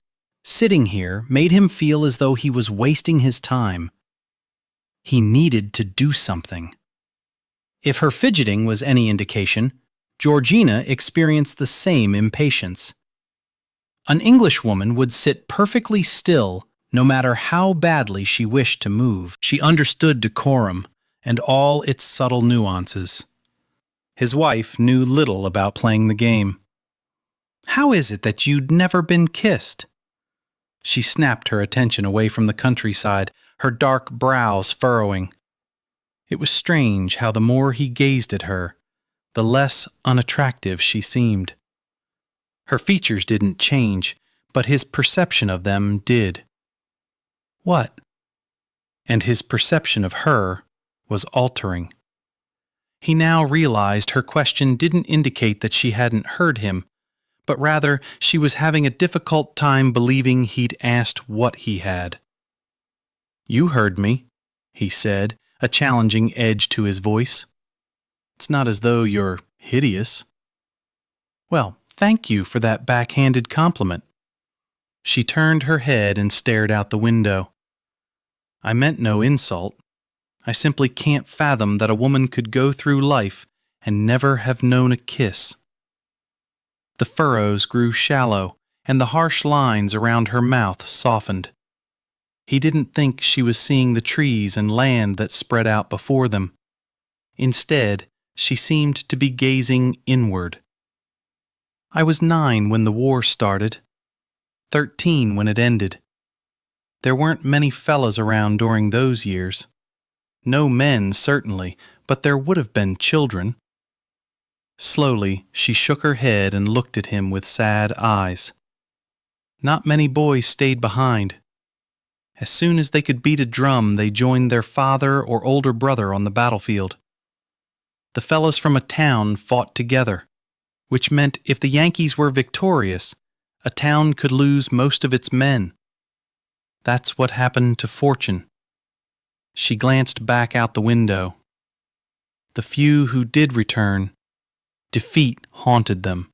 sitting here made him feel as though he was wasting his time. He needed to do something. If her fidgeting was any indication, Georgina experienced the same impatience. An Englishwoman would sit perfectly still no matter how badly she wished to move. She understood decorum and all its subtle nuances. His wife knew little about playing the game. "How is it that you'd never been kissed?" She snapped her attention away from the countryside, her dark brows furrowing. It was strange how the more he gazed at her, the less unattractive she seemed. Her features didn't change, but his perception of them did. What? And his perception of her was altering. He now realized her question didn't indicate that she hadn't heard him, but rather she was having a difficult time believing he'd asked what he had. "You heard me," he said, a challenging edge to his voice. "It's not as though you're hideous." "Well, thank you for that backhanded compliment." She turned her head and stared out the window. "I meant no insult. I simply can't fathom that a woman could go through life and never have known a kiss." The furrows grew shallow, and the harsh lines around her mouth softened. He didn't think she was seeing the trees and land that spread out before them. Instead, she seemed to be gazing inward. "I was 9 when the war started, 13 when it ended. There weren't many fellas around during those years. No men, certainly, but there would have been children." Slowly, she shook her head and looked at him with sad eyes. "Not many boys stayed behind. As soon as they could beat a drum, they joined their father or older brother on the battlefield. The fellas from a town fought together, which meant if the Yankees were victorious, a town could lose most of its men. That's what happened to Fortune." She glanced back out the window. The few who did return, defeat haunted them.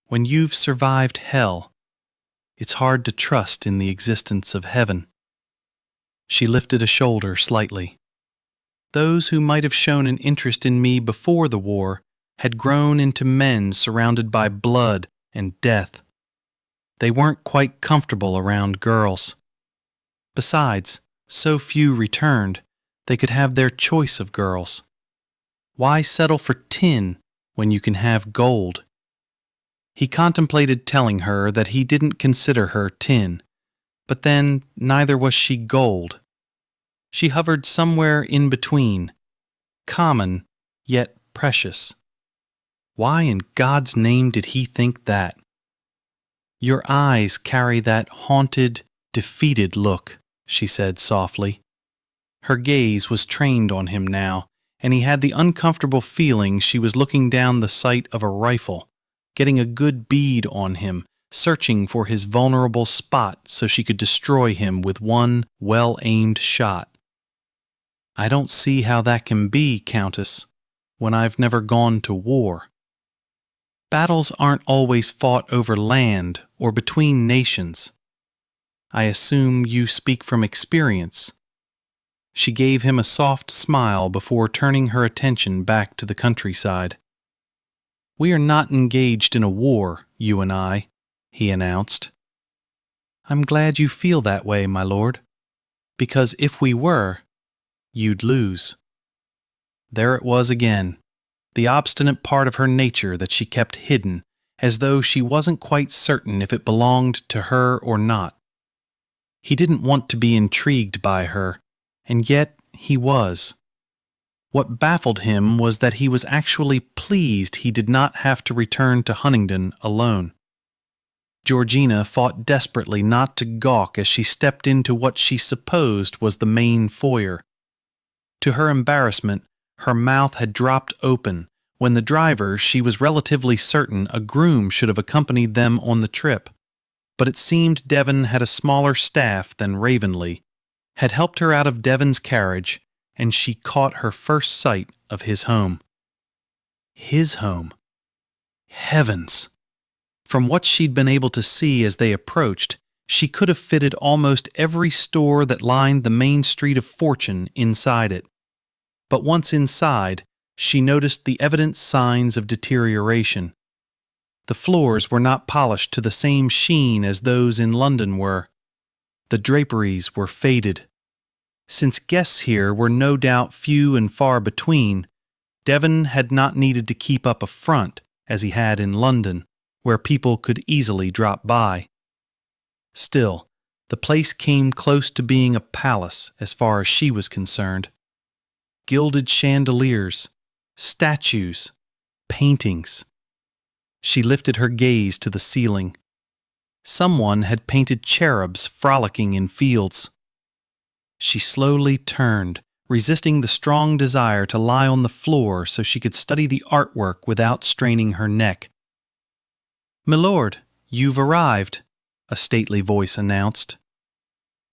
When you've survived hell, it's hard to trust in the existence of heaven. She lifted a shoulder slightly. Those who might have shown an interest in me before the war had grown into men surrounded by blood and death. They weren't quite comfortable around girls. Besides, so few returned, they could have their choice of girls. Why settle for tin when you can have gold? He contemplated telling her that he didn't consider her tin, but then neither was she gold. She hovered somewhere in between, common yet precious. Why in God's name did he think that? "Your eyes carry that haunted, defeated look," she said softly. Her gaze was trained on him now, and he had the uncomfortable feeling she was looking down the sight of a rifle, getting a good bead on him, searching for his vulnerable spot so she could destroy him with one well-aimed shot. "I don't see how that can be, Countess, when I've never gone to war." "Battles aren't always fought over land or between nations. I assume you speak from experience." She gave him a soft smile before turning her attention back to the countryside. "We are not engaged in a war, you and I," he announced. "I'm glad you feel that way, my lord, because if we were, you'd lose." There it was again, the obstinate part of her nature that she kept hidden, as though she wasn't quite certain if it belonged to her or not. He didn't want to be intrigued by her, and yet he was. What baffled him was that he was actually pleased he did not have to return to Huntingdon alone. Georgina fought desperately not to gawk as she stepped into what she supposed was the main foyer. To her embarrassment, her mouth had dropped open when the driver, she was relatively certain a groom should have accompanied them on the trip. But it seemed Devon had a smaller staff than Ravenly, had helped her out of Devon's carriage, and she caught her first sight of his home. His home. Heavens! From what she'd been able to see as they approached, she could have fitted almost every store that lined the main street of Fortune inside it. But once inside, she noticed the evident signs of deterioration. The floors were not polished to the same sheen as those in London were. The draperies were faded. Since guests here were no doubt few and far between, Devon had not needed to keep up a front as he had in London, where people could easily drop by. Still, the place came close to being a palace as far as she was concerned. Gilded chandeliers, statues, paintings. She lifted her gaze to the ceiling. Someone had painted cherubs frolicking in fields. She slowly turned, resisting the strong desire to lie on the floor so she could study the artwork without straining her neck. "Milord, you've arrived," a stately voice announced.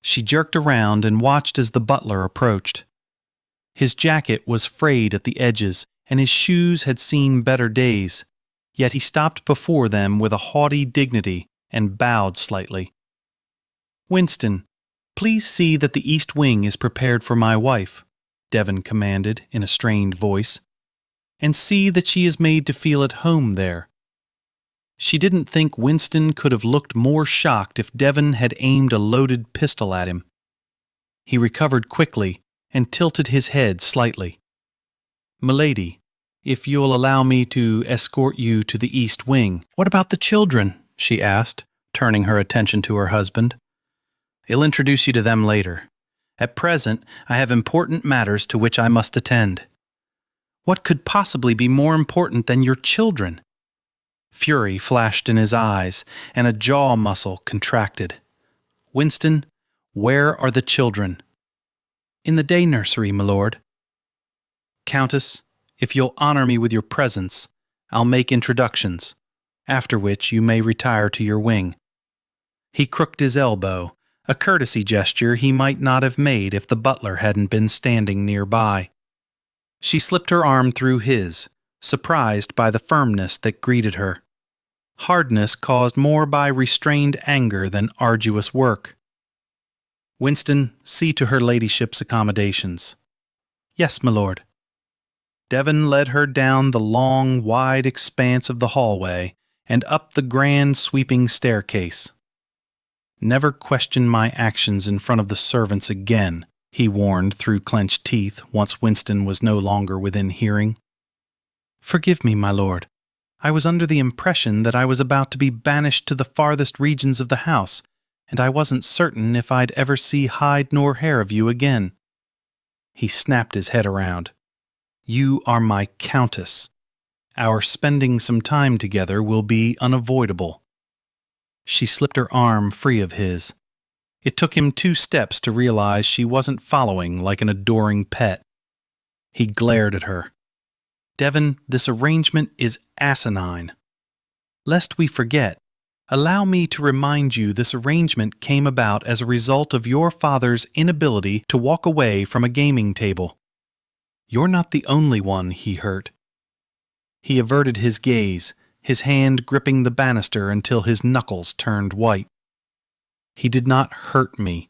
She jerked around and watched as the butler approached. His jacket was frayed at the edges, and his shoes had seen better days, yet he stopped before them with a haughty dignity and bowed slightly. "Winston, please see that the east wing is prepared for my wife," Devon commanded in a strained voice, "and see that she is made to feel at home there." She didn't think Winston could have looked more shocked if Devon had aimed a loaded pistol at him. He recovered quickly and tilted his head slightly. "Milady, if you'll allow me to escort you to the east wing." "What about the children?" she asked, turning her attention to her husband. "I'll introduce you to them later. At present, I have important matters to which I must attend." "What could possibly be more important than your children?" Fury flashed in his eyes, and a jaw muscle contracted. "Winston, where are the children?" "In the day nursery, milord." "Countess, if you'll honor me with your presence, I'll make introductions, after which you may retire to your wing." He crooked his elbow, a courtesy gesture he might not have made if the butler hadn't been standing nearby. She slipped her arm through his, surprised by the firmness that greeted her. Hardness caused more by restrained anger than arduous work. "Winston, see to her ladyship's accommodations." "Yes, milord." Devon led her down the long, wide expanse of the hallway and up the grand sweeping staircase. "Never question my actions in front of the servants again," he warned through clenched teeth once Winston was no longer within hearing. "Forgive me, my lord. I was under the impression that I was about to be banished to the farthest regions of the house, and I wasn't certain if I'd ever see hide nor hair of you again." He snapped his head around. "You are my countess. Our spending some time together will be unavoidable." She slipped her arm free of his. It took him 2 steps to realize she wasn't following like an adoring pet. He glared at her. "Devon, this arrangement is asinine. Lest we forget, allow me to remind you this arrangement came about as a result of your father's inability to walk away from a gaming table. You're not the only one he hurt." He averted his gaze, his hand gripping the banister until his knuckles turned white. "He did not hurt me.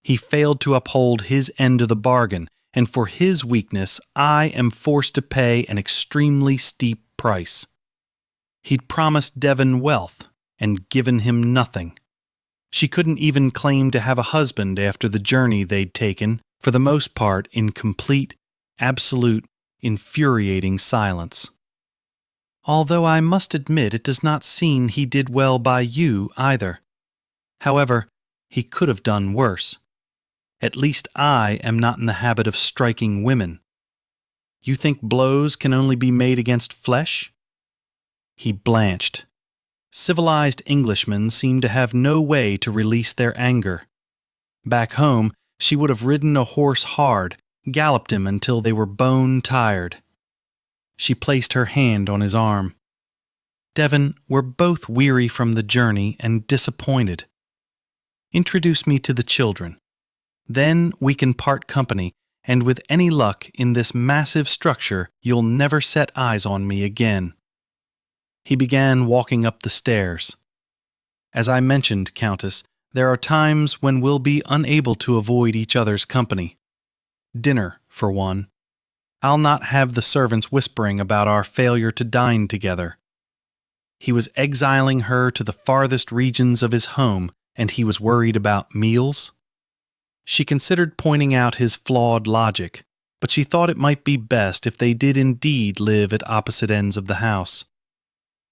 He failed to uphold his end of the bargain, and for his weakness I am forced to pay an extremely steep price. He'd promised Devon wealth and given him nothing. She couldn't even claim to have a husband after the journey they'd taken, for the most part in complete, absolute, infuriating silence. Although I must admit it does not seem he did well by you either. However, he could have done worse. At least I am not in the habit of striking women. You think blows can only be made against flesh?" He blanched. Civilized Englishmen seemed to have no way to release their anger. Back home, she would have ridden a horse hard, galloped him until they were bone-tired. She placed her hand on his arm. "Devon, we're both weary from the journey and disappointed. Introduce me to the children. Then we can part company, and with any luck in this massive structure, you'll never set eyes on me again." He began walking up the stairs. "As I mentioned, Countess, there are times when we'll be unable to avoid each other's company. Dinner, for one. I'll not have the servants whispering about our failure to dine together." He was exiling her to the farthest regions of his home, and he was worried about meals? She considered pointing out his flawed logic, but she thought it might be best if they did indeed live at opposite ends of the house.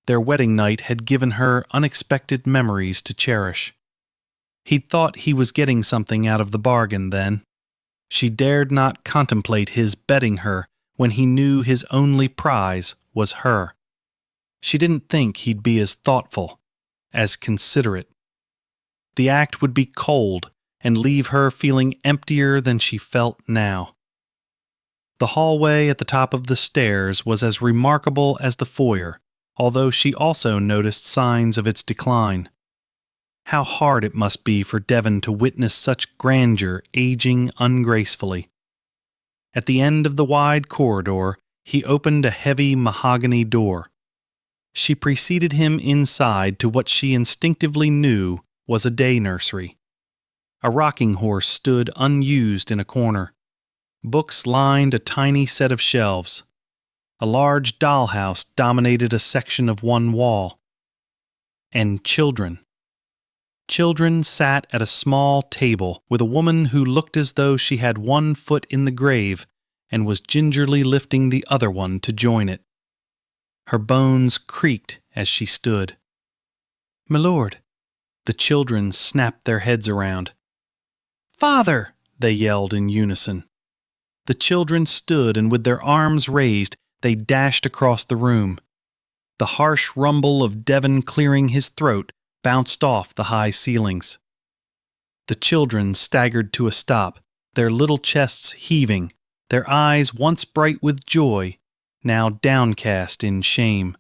Their wedding night had given her unexpected memories to cherish. He'd thought he was getting something out of the bargain then. She dared not contemplate his betting her when he knew his only prize was her. She didn't think he'd be as thoughtful, as considerate. The act would be cold and leave her feeling emptier than she felt now. The hallway at the top of the stairs was as remarkable as the foyer, although she also noticed signs of its decline. How hard it must be for Devon to witness such grandeur aging ungracefully. At the end of the wide corridor, he opened a heavy mahogany door. She preceded him inside to what she instinctively knew was a day nursery. A rocking horse stood unused in a corner. Books lined a tiny set of shelves. A large dollhouse dominated a section of one wall. And children. Children sat at a small table with a woman who looked as though she had one foot in the grave and was gingerly lifting the other one to join it. Her bones creaked as she stood. "My lord." The children snapped their heads around. "Father!" they yelled in unison. The children stood, and with their arms raised, they dashed across the room. The harsh rumble of Devon clearing his throat bounced off the high ceilings. The children staggered to a stop, their little chests heaving, their eyes once bright with joy, now downcast in shame.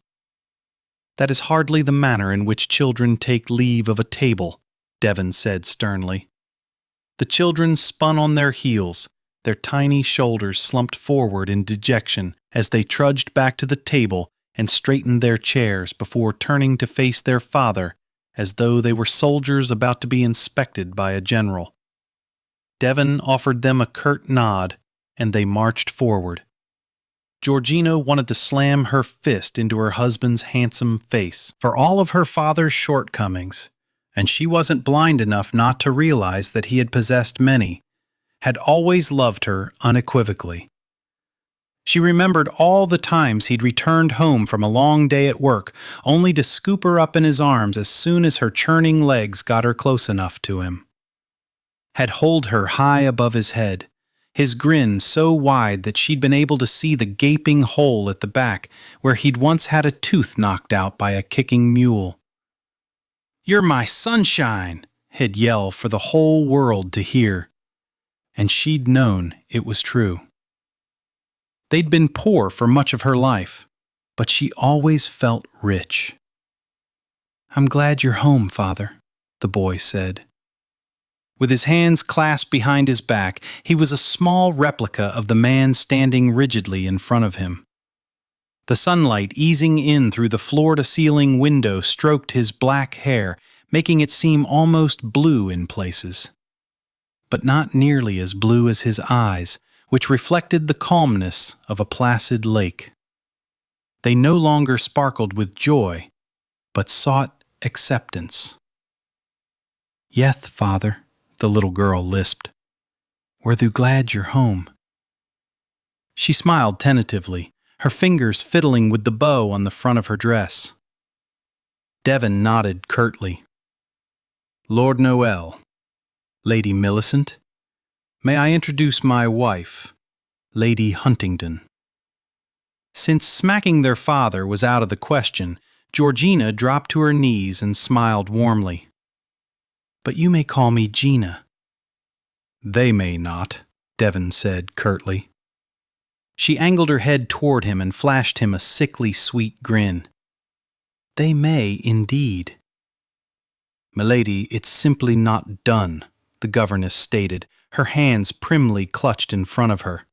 "That is hardly the manner in which children take leave of a table," Devon said sternly. The children spun on their heels, their tiny shoulders slumped forward in dejection as they trudged back to the table and straightened their chairs before turning to face their father as though they were soldiers about to be inspected by a general. Devon offered them a curt nod, and they marched forward. Georgina wanted to slam her fist into her husband's handsome face for all of her father's shortcomings, and she wasn't blind enough not to realize that he had possessed many, had always loved her unequivocally. She remembered all the times he'd returned home from a long day at work, only to scoop her up in his arms as soon as her churning legs got her close enough to him. Had hold her high above his head, his grin so wide that she'd been able to see the gaping hole at the back where he'd once had a tooth knocked out by a kicking mule. "You're my sunshine," he'd yell for the whole world to hear. And she'd known it was true. They'd been poor for much of her life, but she always felt rich. "I'm glad you're home, Father," the boy said. With his hands clasped behind his back, he was a small replica of the man standing rigidly in front of him. The sunlight easing in through the floor-to-ceiling window stroked his black hair, making it seem almost blue in places. But not nearly as blue as his eyes, which reflected the calmness of a placid lake. They no longer sparkled with joy, but sought acceptance. "Yeth, Father," the little girl lisped. "We're thou glad you're home." She smiled tentatively, her fingers fiddling with the bow on the front of her dress. Devon nodded curtly. "Lord Noel, Lady Millicent, may I introduce my wife, Lady Huntingdon." Since smacking their father was out of the question, Georgina dropped to her knees and smiled warmly. "But you may call me Gina." "They may not," Devon said curtly. She angled her head toward him and flashed him a sickly sweet grin. "They may indeed." "Milady, it's simply not done," the governess stated, her hands primly clutched in front of her.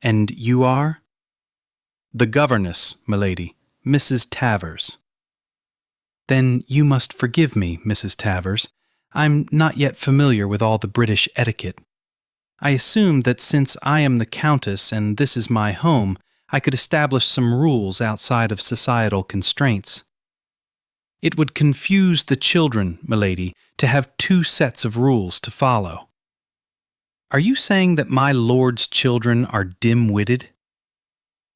"And you are?" "The governess, milady, Mrs. Tavers." "Then you must forgive me, Mrs. Tavers. I'm not yet familiar with all the British etiquette. I assumed that since I am the Countess and this is my home, I could establish some rules outside of societal constraints. It would confuse the children, milady, to have two sets of rules to follow." Are you saying that my lord's children are dim-witted?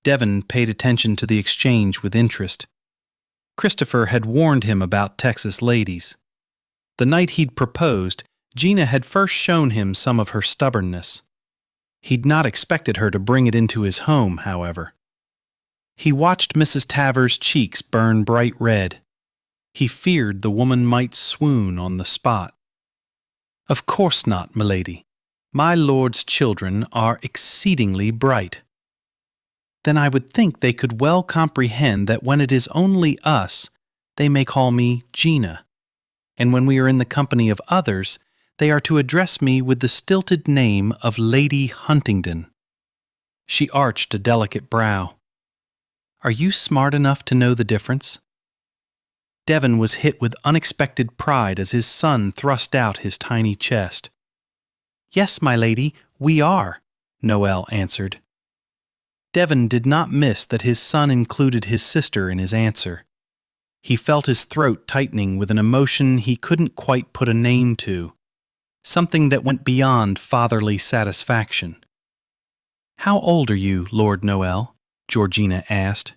Devon paid attention to the exchange with interest. Christopher had warned him about Texas ladies. The night he'd proposed, Gina had first shown him some of her stubbornness. He'd not expected her to bring it into his home, however. He watched Mrs. Tavers' cheeks burn bright red. He feared the woman might swoon on the spot. Of course not, milady. My lord's children are exceedingly bright. Then I would think they could well comprehend that when it is only us, they may call me Gina, and when we are in the company of others, they are to address me with the stilted name of Lady Huntingdon. She arched a delicate brow. Are you smart enough to know the difference? Devon was hit with unexpected pride as his son thrust out his tiny chest. Yes, my lady, we are, Noel answered. Devon did not miss that his son included his sister in his answer. He felt his throat tightening with an emotion he couldn't quite put a name to, something that went beyond fatherly satisfaction. How old are you, Lord Noel? Georgina asked.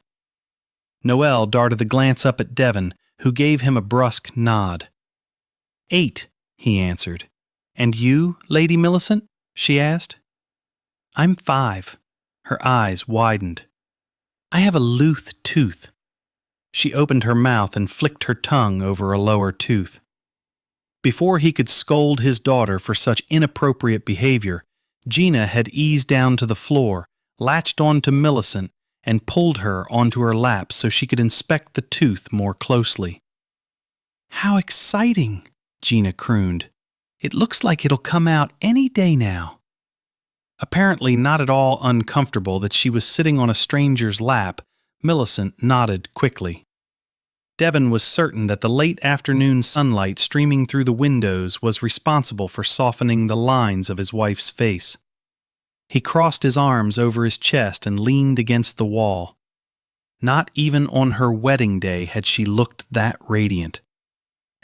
Noel darted a glance up at Devon, who gave him a brusque nod. 8, he answered. And you, Lady Millicent? She asked. I'm 5. Her eyes widened. I have a loose tooth. She opened her mouth and flicked her tongue over a lower tooth. Before he could scold his daughter for such inappropriate behavior, Gina had eased down to the floor, latched onto Millicent, and pulled her onto her lap so she could inspect the tooth more closely. How exciting, Gina crooned. It looks like it'll come out any day now. Apparently not at all uncomfortable that she was sitting on a stranger's lap, Millicent nodded quickly. Devon was certain that the late afternoon sunlight streaming through the windows was responsible for softening the lines of his wife's face. He crossed his arms over his chest and leaned against the wall. Not even on her wedding day had she looked that radiant.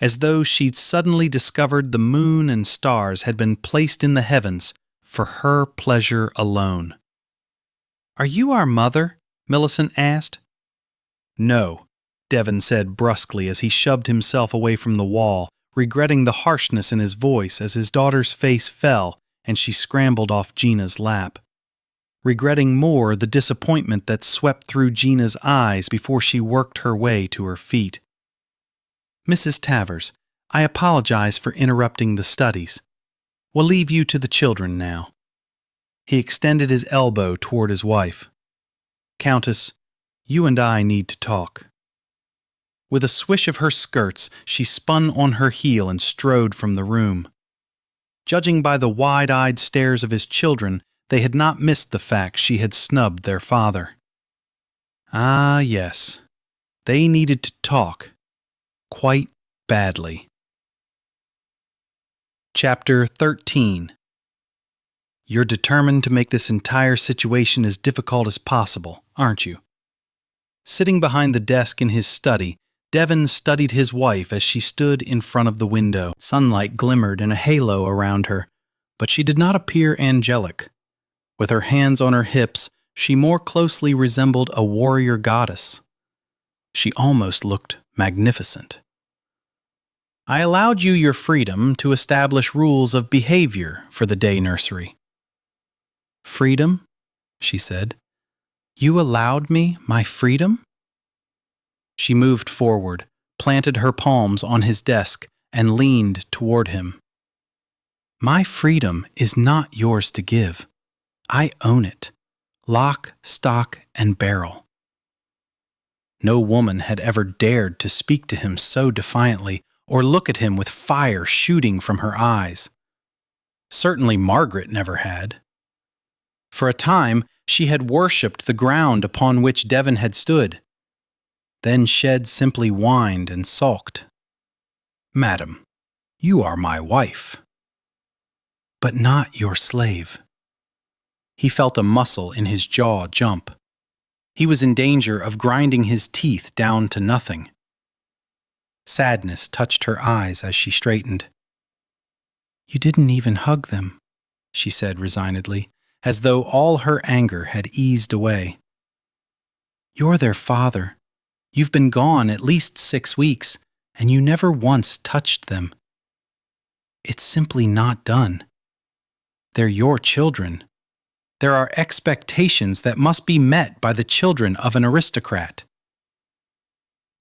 As though she'd suddenly discovered the moon and stars had been placed in the heavens for her pleasure alone. Are you our mother? Millicent asked. No, Devon said brusquely as he shoved himself away from the wall, regretting the harshness in his voice as his daughter's face fell and she scrambled off Gina's lap. Regretting more the disappointment that swept through Gina's eyes before she worked her way to her feet. Mrs. Tavers, I apologize for interrupting the studies. We'll leave you to the children now. He extended his elbow toward his wife. Countess, you and I need to talk. With a swish of her skirts, she spun on her heel and strode from the room. Judging by the wide-eyed stares of his children, they had not missed the fact she had snubbed their father. Ah, yes. They needed to talk. Quite badly. Chapter 13. You're determined to make this entire situation as difficult as possible, aren't you? Sitting behind the desk in his study, Devon studied his wife as she stood in front of the window. Sunlight glimmered in a halo around her, but she did not appear angelic. With her hands on her hips, she more closely resembled a warrior goddess. She almost looked magnificent. I allowed you your freedom to establish rules of behavior for the day nursery. Freedom? She said. You allowed me my freedom? She moved forward, planted her palms on his desk, and leaned toward him. My freedom is not yours to give. I own it, lock, stock, and barrel. No woman had ever dared to speak to him so defiantly or look at him with fire shooting from her eyes. Certainly Margaret never had. For a time, she had worshipped the ground upon which Devon had stood. Then Shed simply whined and sulked. Madam, you are my wife. But not your slave. He felt a muscle in his jaw jump. He was in danger of grinding his teeth down to nothing. Sadness touched her eyes as she straightened. You didn't even hug them. she said resignedly, as though all her anger had eased away. You're their father. You've been gone at least 6 weeks, and you never once touched them. It's simply not done. They're your children. There are expectations that must be met by the children of an aristocrat.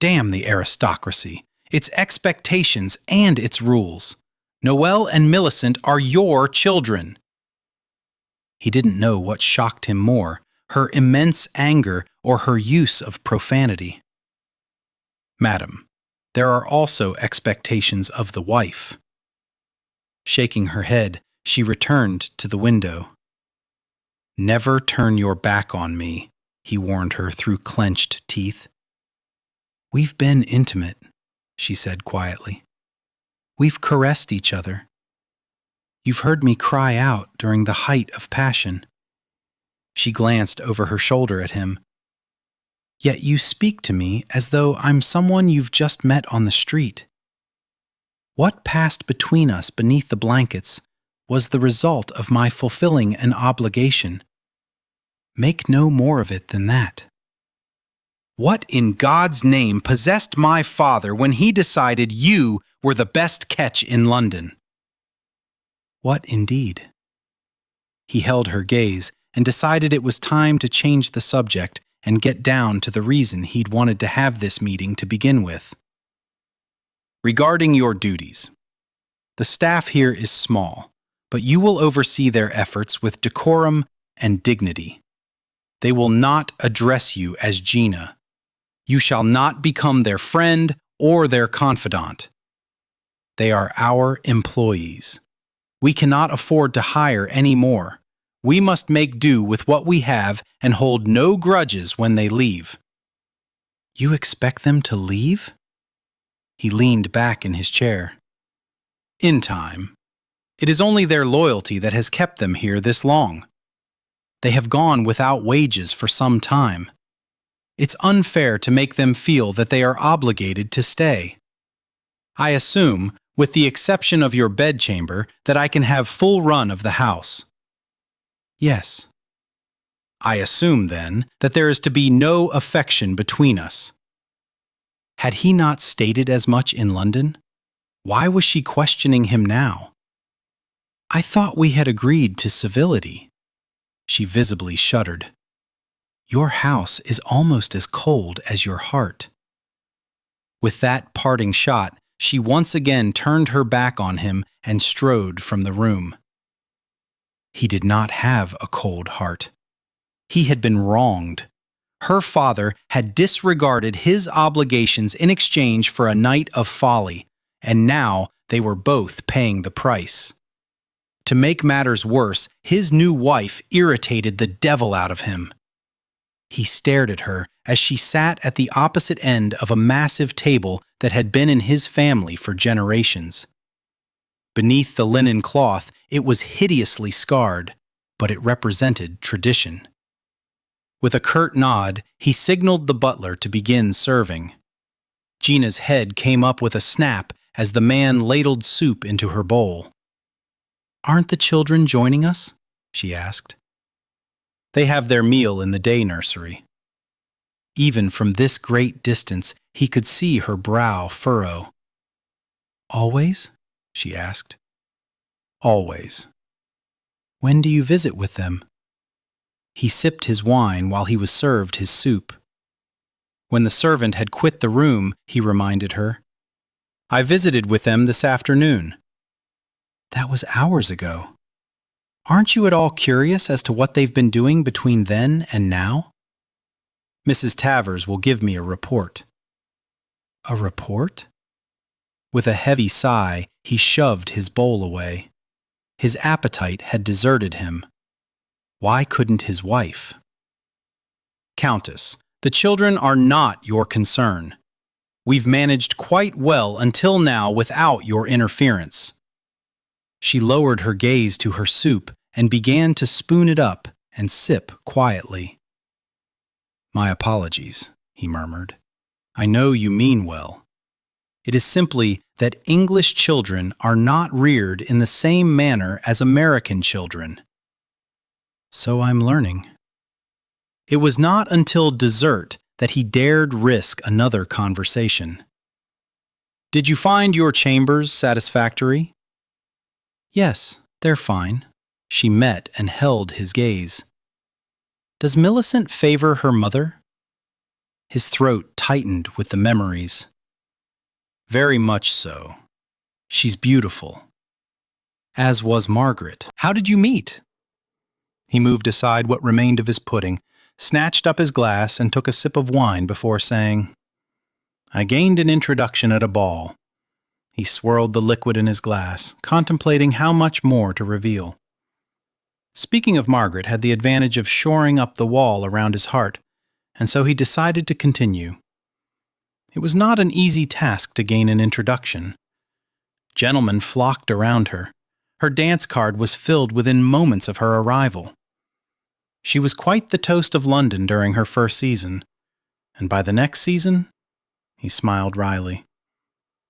Damn the aristocracy, its expectations and its rules. Noelle and Millicent are your children. He didn't know what shocked him more, her immense anger or her use of profanity. Madam, there are also expectations of the wife. Shaking her head, she returned to the window. Never turn your back on me, he warned her through clenched teeth. We've been intimate, she said quietly. We've caressed each other. You've heard me cry out during the height of passion. She glanced over her shoulder at him. Yet you speak to me as though I'm someone you've just met on the street. What passed between us beneath the blankets was the result of my fulfilling an obligation. Make no more of it than that. What in God's name possessed my father when he decided you were the best catch in London? What indeed? He held her gaze and decided it was time to change the subject and get down to the reason he'd wanted to have this meeting to begin with. Regarding your duties, the staff here is small, but you will oversee their efforts with decorum and dignity. They will not address you as Gina. You shall not become their friend or their confidant. They are our employees. We cannot afford to hire any more. We must make do with what we have and hold no grudges when they leave. You expect them to leave? He leaned back in his chair. In time. It is only their loyalty that has kept them here this long. They have gone without wages for some time. It's unfair to make them feel that they are obligated to stay. I assume, with the exception of your bedchamber, that I can have full run of the house. Yes. I assume, then, that there is to be no affection between us. Had he not stated as much in London? Why was she questioning him now? I thought we had agreed to civility. She visibly shuddered. Your house is almost as cold as your heart. With that parting shot, she once again turned her back on him and strode from the room. He did not have a cold heart. He had been wronged. Her father had disregarded his obligations in exchange for a night of folly, and now they were both paying the price. To make matters worse, his new wife irritated the devil out of him. He stared at her as she sat at the opposite end of a massive table that had been in his family for generations. Beneath the linen cloth, it was hideously scarred, but it represented tradition. With a curt nod, he signaled the butler to begin serving. Gina's head came up with a snap as the man ladled soup into her bowl. Aren't the children joining us? She asked. They have their meal in the day nursery. Even from this great distance, he could see her brow furrow. Always? She asked. Always. When do you visit with them? He sipped his wine while he was served his soup. When the servant had quit the room, he reminded her. I visited with them this afternoon. That was hours ago. Aren't you at all curious as to what they've been doing between then and now? Mrs. Tavers will give me a report. A report? With a heavy sigh, he shoved his bowl away. His appetite had deserted him. Why couldn't his wife? Countess, the children are not your concern. We've managed quite well until now without your interference. She lowered her gaze to her soup and began to spoon it up and sip quietly. My apologies, he murmured. I know you mean well. It is simply that English children are not reared in the same manner as American children. So I'm learning. It was not until dessert that he dared risk another conversation. Did you find your chambers satisfactory? Yes, they're fine. She met and held his gaze. Does Millicent favor her mother? His throat tightened with the memories. Very much so. She's beautiful. As was Margaret. How did you meet? He moved aside what remained of his pudding, snatched up his glass, and took a sip of wine before saying, I gained an introduction at a ball. He swirled the liquid in his glass, contemplating how much more to reveal. Speaking of Margaret had the advantage of shoring up the wall around his heart, and so he decided to continue. It was not an easy task to gain an introduction. Gentlemen flocked around her. Her dance card was filled within moments of her arrival. She was quite the toast of London during her first season, and by the next season, he smiled wryly,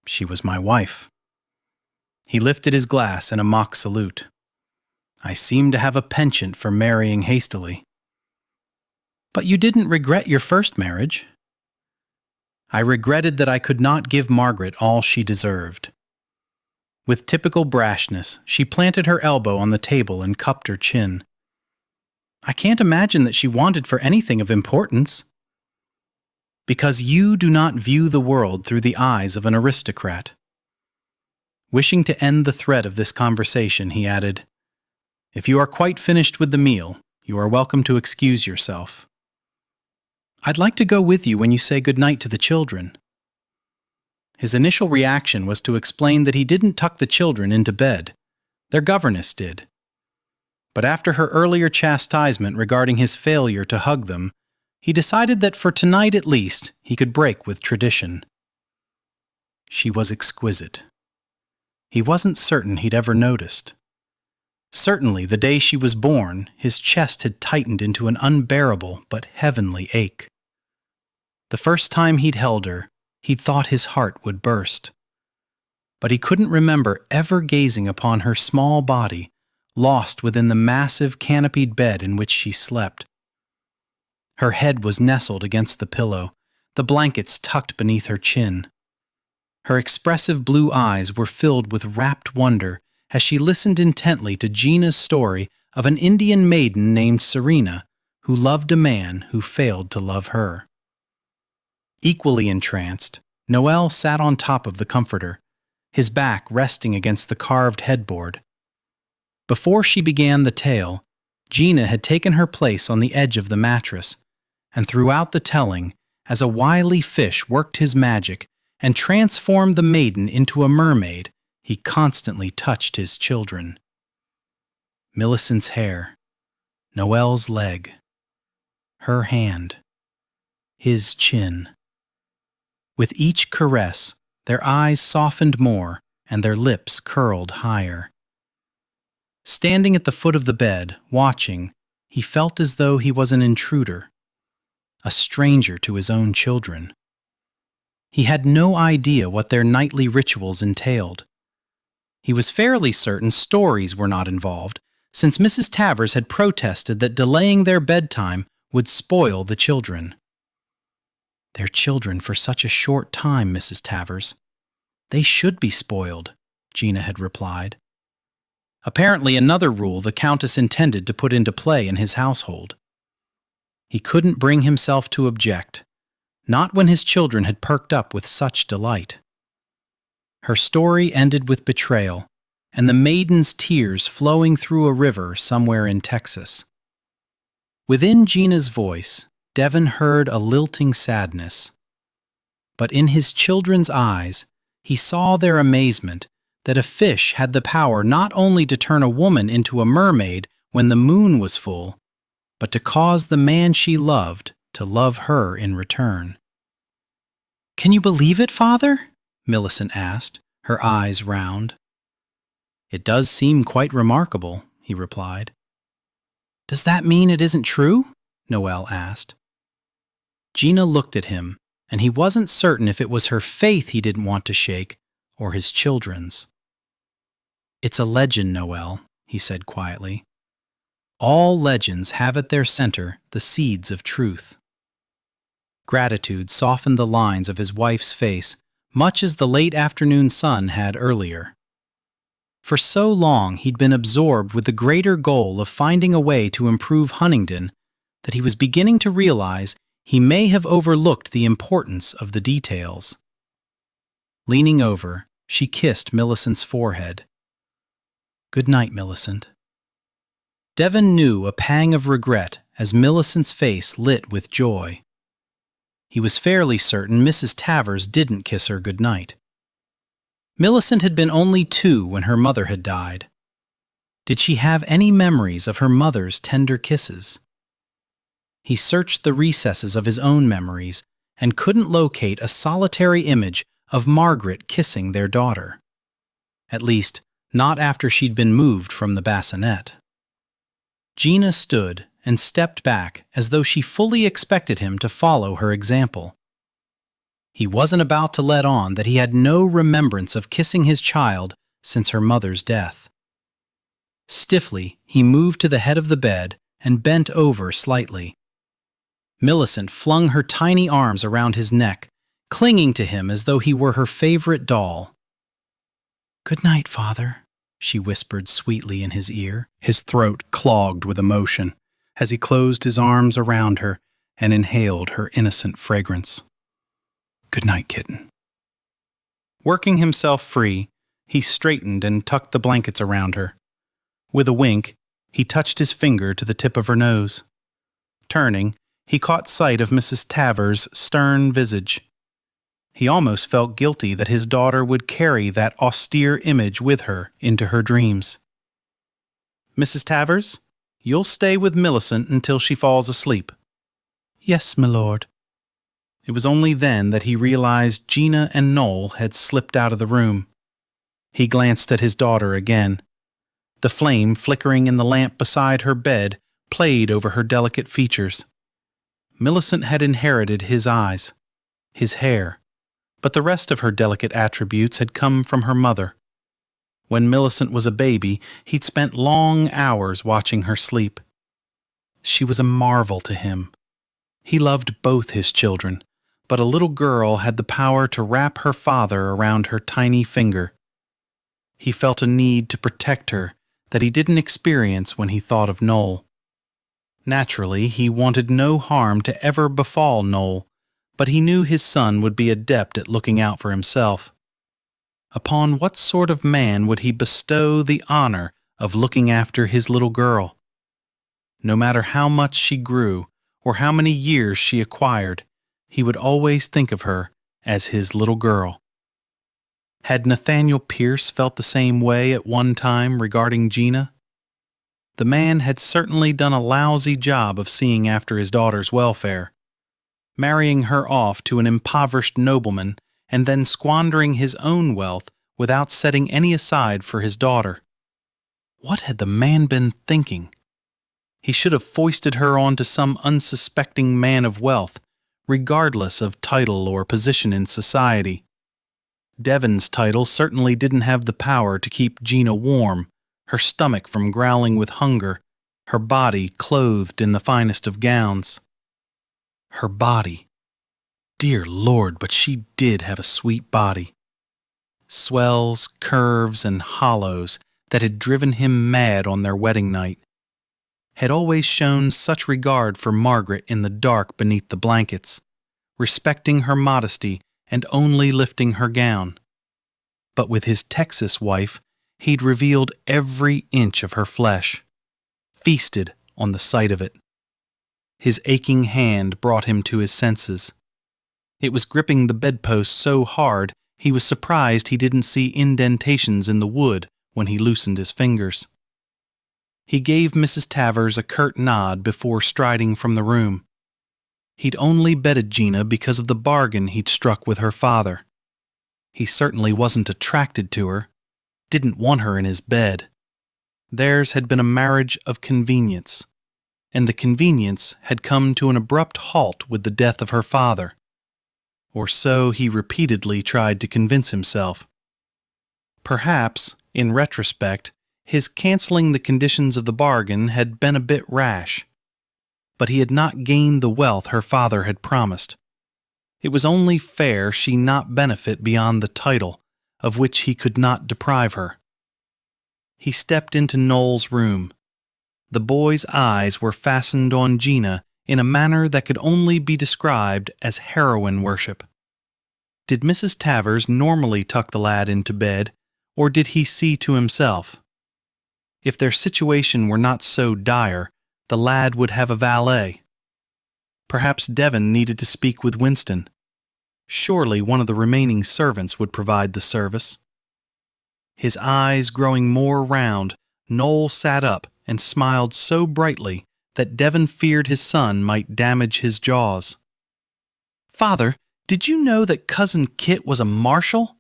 she was my wife. He lifted his glass in a mock salute. I seem to have a penchant for marrying hastily. But you didn't regret your first marriage. I regretted that I could not give Margaret all she deserved. With typical brashness, she planted her elbow on the table and cupped her chin. I can't imagine that she wanted for anything of importance. Because you do not view the world through the eyes of an aristocrat. Wishing to end the thread of this conversation, he added, If you are quite finished with the meal, you are welcome to excuse yourself. I'd like to go with you when you say good night to the children. His initial reaction was to explain that he didn't tuck the children into bed. Their governess did. But after her earlier chastisement regarding his failure to hug them, he decided that for tonight at least he could break with tradition. She was exquisite. He wasn't certain he'd ever noticed. Certainly, the day she was born, his chest had tightened into an unbearable but heavenly ache. The first time he'd held her, he'd thought his heart would burst. But he couldn't remember ever gazing upon her small body, lost within the massive canopied bed in which she slept. Her head was nestled against the pillow, the blankets tucked beneath her chin. Her expressive blue eyes were filled with rapt wonder as she listened intently to Gina's story of an Indian maiden named Serena who loved a man who failed to love her. Equally entranced, Noel sat on top of the comforter, his back resting against the carved headboard. Before she began the tale, Gina had taken her place on the edge of the mattress, and throughout the telling, as a wily fish worked his magic and transformed the maiden into a mermaid, he constantly touched his children. Millicent's hair, Noel's leg, her hand, his chin. With each caress, their eyes softened more and their lips curled higher. Standing at the foot of the bed, watching, he felt as though he was an intruder, a stranger to his own children. He had no idea what their nightly rituals entailed. He was fairly certain stories were not involved, since Mrs. Tavers had protested that delaying their bedtime would spoil the children. Their children for such a short time, Mrs. Tavers. They should be spoiled, Gina had replied. Apparently another rule the Countess intended to put into play in his household. He couldn't bring himself to object, not when his children had perked up with such delight. Her story ended with betrayal, and the maiden's tears flowing through a river somewhere in Texas. Within Gina's voice, Devon heard a lilting sadness. But in his children's eyes, he saw their amazement that a fish had the power not only to turn a woman into a mermaid when the moon was full, but to cause the man she loved to love her in return. "Can you believe it, Father?" Millicent asked, her eyes round. "It does seem quite remarkable," he replied. "Does that mean it isn't true?" Noel asked. Gina looked at him, and he wasn't certain if it was her faith he didn't want to shake or his children's. "It's a legend, Noel," he said quietly. "All legends have at their center the seeds of truth." Gratitude softened the lines of his wife's face, much as the late afternoon sun had earlier. For so long he'd been absorbed with the greater goal of finding a way to improve Huntingdon that he was beginning to realize he may have overlooked the importance of the details. Leaning over, she kissed Millicent's forehead. "Good night, Millicent." Devon knew a pang of regret as Millicent's face lit with joy. He was fairly certain Mrs. Tavers didn't kiss her good night. Millicent had been only 2 when her mother had died. Did she have any memories of her mother's tender kisses? He searched the recesses of his own memories and couldn't locate a solitary image of Margaret kissing their daughter. At least, not after she'd been moved from the bassinet. Gina stood and stepped back as though she fully expected him to follow her example. He wasn't about to let on that he had no remembrance of kissing his child since her mother's death. Stiffly, he moved to the head of the bed and bent over slightly. Millicent flung her tiny arms around his neck, clinging to him as though he were her favorite doll. "Good night, Father," she whispered sweetly in his ear, his throat clogged with emotion as he closed his arms around her and inhaled her innocent fragrance. "Good night, kitten." Working himself free, he straightened and tucked the blankets around her. With a wink, he touched his finger to the tip of her nose. Turning, he caught sight of Mrs. Tavers' stern visage. He almost felt guilty that his daughter would carry that austere image with her into her dreams. "Mrs. Tavers, you'll stay with Millicent until she falls asleep." "Yes, my lord." It was only then that he realized Gina and Noel had slipped out of the room. He glanced at his daughter again. The flame flickering in the lamp beside her bed played over her delicate features. Millicent had inherited his eyes, his hair, but the rest of her delicate attributes had come from her mother. When Millicent was a baby, he'd spent long hours watching her sleep. She was a marvel to him. He loved both his children, but a little girl had the power to wrap her father around her tiny finger. He felt a need to protect her that he didn't experience when he thought of Noel. Naturally, he wanted no harm to ever befall Noel, but he knew his son would be adept at looking out for himself. Upon what sort of man would he bestow the honor of looking after his little girl? No matter how much she grew or how many years she acquired, he would always think of her as his little girl. Had Nathaniel Pierce felt the same way at one time regarding Gina? The man had certainly done a lousy job of seeing after his daughter's welfare, marrying her off to an impoverished nobleman and then squandering his own wealth without setting any aside for his daughter. What had the man been thinking? He should have foisted her onto some unsuspecting man of wealth, regardless of title or position in society. Devon's title certainly didn't have the power to keep Gina warm, her stomach from growling with hunger, her body clothed in the finest of gowns. Her body. Dear Lord, but she did have a sweet body. Swells, curves, and hollows that had driven him mad on their wedding night. Had always shown such regard for Margaret in the dark beneath the blankets, respecting her modesty and only lifting her gown. But with his Texas wife, he'd revealed every inch of her flesh, feasted on the sight of it. His aching hand brought him to his senses. It was gripping the bedpost so hard he was surprised he didn't see indentations in the wood when he loosened his fingers. He gave Mrs. Tavers a curt nod before striding from the room. He'd only bedded Gina because of the bargain he'd struck with her father. He certainly wasn't attracted to her, didn't want her in his bed. Theirs had been a marriage of convenience, and the convenience had come to an abrupt halt with the death of her father. or so he repeatedly tried to convince himself. Perhaps, in retrospect, his canceling the conditions of the bargain had been a bit rash. But he had not gained the wealth her father had promised. It was only fair she not benefit beyond the title, of which he could not deprive her. He stepped into Noel's room. The boy's eyes were fastened on Gina in a manner that could only be described as heroine worship. Did Mrs. Tavers normally tuck the lad into bed, or did he see to himself? If their situation were not so dire, the lad would have a valet. Perhaps Devon needed to speak with Winston. Surely one of the remaining servants would provide the service. His eyes growing more round, Noel sat up and smiled so brightly that Devon feared his son might damage his jaws. "Father, did you know that Cousin Kit was a marshal?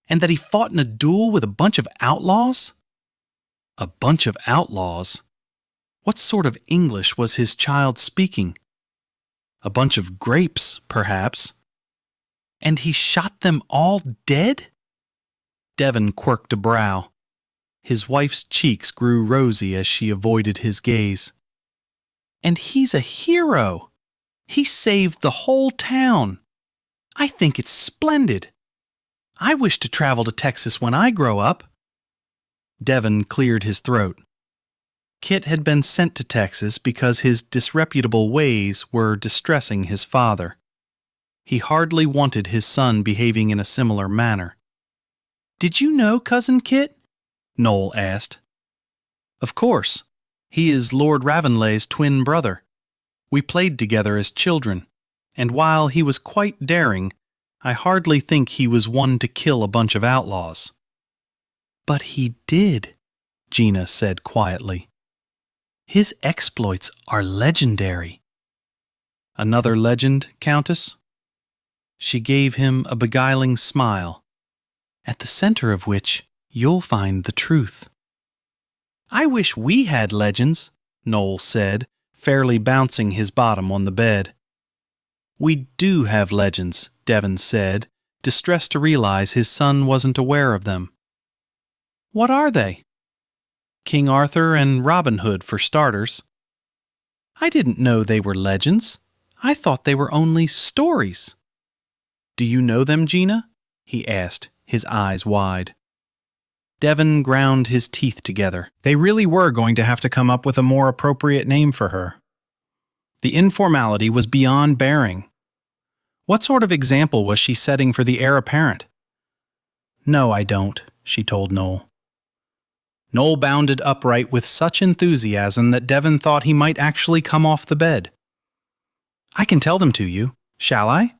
And that he fought in a duel with a bunch of outlaws?" A bunch of outlaws? What sort of English was his child speaking? A bunch of grapes, perhaps. And he shot them all dead? Devon quirked a brow. His wife's cheeks grew rosy as she avoided his gaze. And he's a hero. He saved the whole town. I think it's splendid. I wish to travel to Texas when I grow up. Devon cleared his throat. Kit had been sent to Texas because his disreputable ways were distressing his father. He hardly wanted his son behaving in a similar manner. "Did you know Cousin Kit?" Noel asked. "Of course. He is Lord Ravenlay's twin brother. We played together as children, and while he was quite daring, I hardly think he was one to kill a bunch of outlaws." "But he did," Gina said quietly. "His exploits are legendary." "Another legend, Countess?" She gave him a beguiling smile, at the center of which you'll find the truth. "I wish we had legends," Noel said, fairly bouncing his bottom on the bed. "We do have legends," Devon said, distressed to realize his son wasn't aware of them. "What are they?" "King Arthur and Robin Hood, for starters." "I didn't know they were legends. I thought they were only stories." "Do you know them, Gina?" he asked, his eyes wide. Devon ground his teeth together. They really were going to have to come up with a more appropriate name for her. The informality was beyond bearing. What sort of example was she setting for the heir apparent? "No, I don't," she told Noel. Noel bounded upright with such enthusiasm that Devon thought he might actually come off the bed. "I can tell them to you. Shall I?"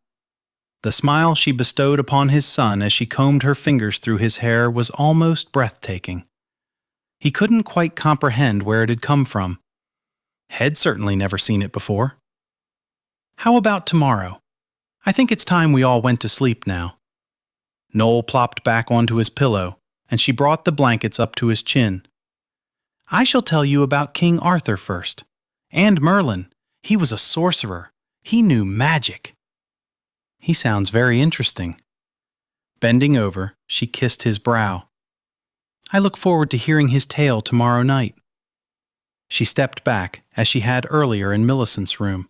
The smile she bestowed upon his son as she combed her fingers through his hair was almost breathtaking. He couldn't quite comprehend where it had come from. Had certainly never seen it before. "How about tomorrow? I think it's time we all went to sleep now." Noel plopped back onto his pillow, and she brought the blankets up to his chin. "I shall tell you about King Arthur first. And Merlin. He was a sorcerer. He knew magic." "He sounds very interesting." Bending over, she kissed his brow. "I look forward to hearing his tale tomorrow night." She stepped back, as she had earlier in Millicent's room,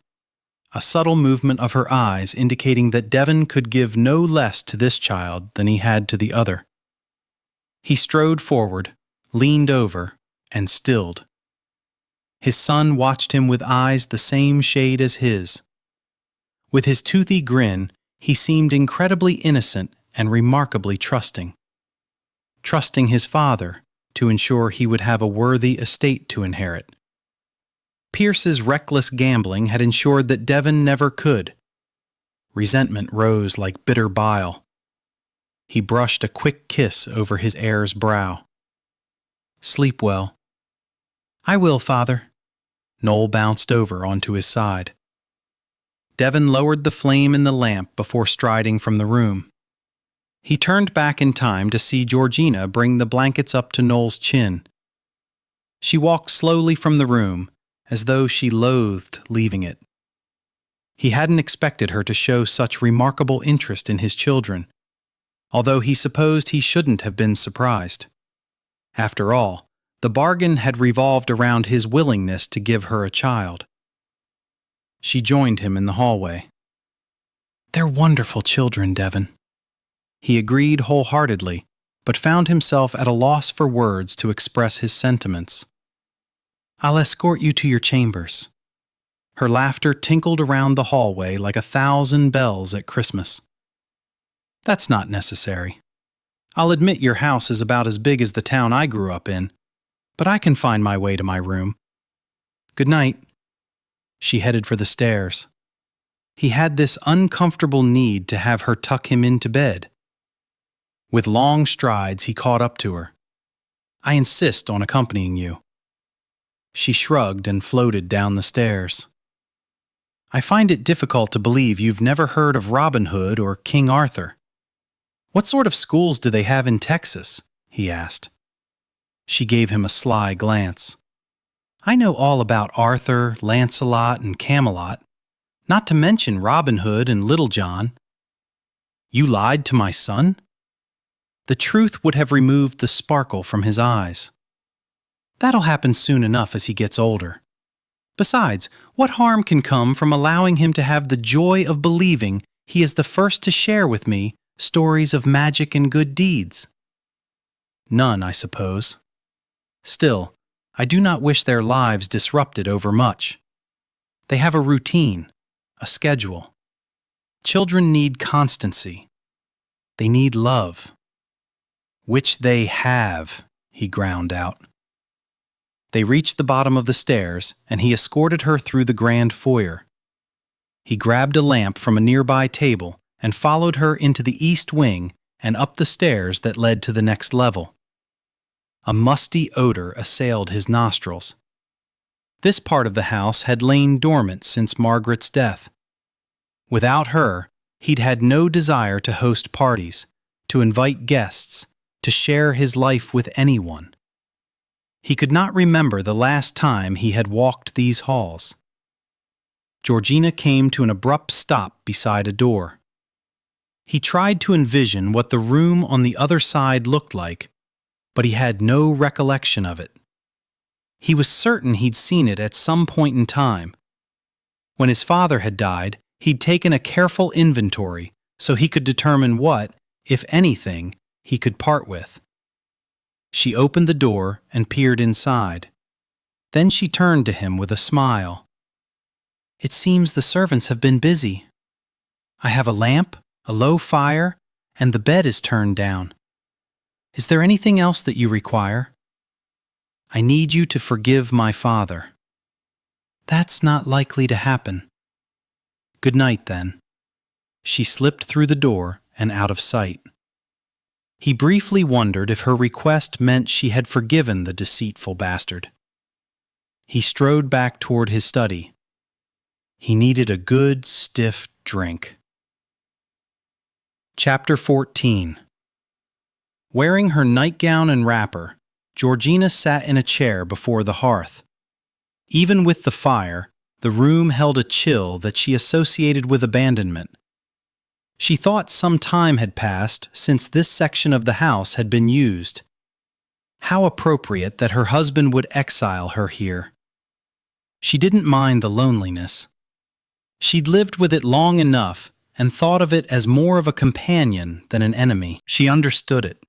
a subtle movement of her eyes indicating that Devon could give no less to this child than he had to the other. He strode forward, leaned over, and stilled. His son watched him with eyes the same shade as his. With his toothy grin, he seemed incredibly innocent and remarkably trusting. Trusting his father to ensure he would have a worthy estate to inherit. Pierce's reckless gambling had ensured that Devon never could. Resentment rose like bitter bile. He brushed a quick kiss over his heir's brow. "Sleep well." "I will, Father." Noel bounced over onto his side. Devon lowered the flame in the lamp before striding from the room. He turned back in time to see Georgina bring the blankets up to Noel's chin. She walked slowly from the room, as though she loathed leaving it. He hadn't expected her to show such remarkable interest in his children, although he supposed he shouldn't have been surprised. After all, the bargain had revolved around his willingness to give her a child. She joined him in the hallway. "They're wonderful children, Devon." He agreed wholeheartedly, but found himself at a loss for words to express his sentiments. "I'll escort you to your chambers." Her laughter tinkled around the hallway like 1,000 bells at Christmas. "That's not necessary. I'll admit your house is about as big as the town I grew up in, but I can find my way to my room. Good night." She headed for the stairs. He had this uncomfortable need to have her tuck him into bed. With long strides, he caught up to her. "I insist on accompanying you." She shrugged and floated down the stairs. "I find it difficult to believe you've never heard of Robin Hood or King Arthur. What sort of schools do they have in Texas?" he asked. She gave him a sly glance. "I know all about Arthur, Lancelot, and Camelot, not to mention Robin Hood and Little John." "You lied to my son?" The truth would have removed the sparkle from his eyes. "That'll happen soon enough as he gets older. Besides, what harm can come from allowing him to have the joy of believing he is the first to share with me stories of magic and good deeds?" "None, I suppose. Still, I do not wish their lives disrupted overmuch. They have a routine, a schedule. Children need constancy. They need love." "Which they have," he ground out. They reached the bottom of the stairs, and he escorted her through the grand foyer. He grabbed a lamp from a nearby table and followed her into the east wing and up the stairs that led to the next level. A musty odor assailed his nostrils. This part of the house had lain dormant since Margaret's death. Without her, he'd had no desire to host parties, to invite guests, to share his life with anyone. He could not remember the last time he had walked these halls. Georgina came to an abrupt stop beside a door. He tried to envision what the room on the other side looked like, but he had no recollection of it. He was certain he'd seen it at some point in time. When his father had died, he'd taken a careful inventory so he could determine what, if anything, he could part with. She opened the door and peered inside. Then she turned to him with a smile. "It seems the servants have been busy. I have a lamp, a low fire, and the bed is turned down. Is there anything else that you require?" "I need you to forgive my father." "That's not likely to happen." "Good night, then." She slipped through the door and out of sight. He briefly wondered if her request meant she had forgiven the deceitful bastard. He strode back toward his study. He needed a good, stiff drink. Chapter 14. Wearing her nightgown and wrapper, Georgina sat in a chair before the hearth. Even with the fire, the room held a chill that she associated with abandonment. She thought some time had passed since this section of the house had been used. How appropriate that her husband would exile her here. She didn't mind the loneliness. She'd lived with it long enough and thought of it as more of a companion than an enemy. She understood it,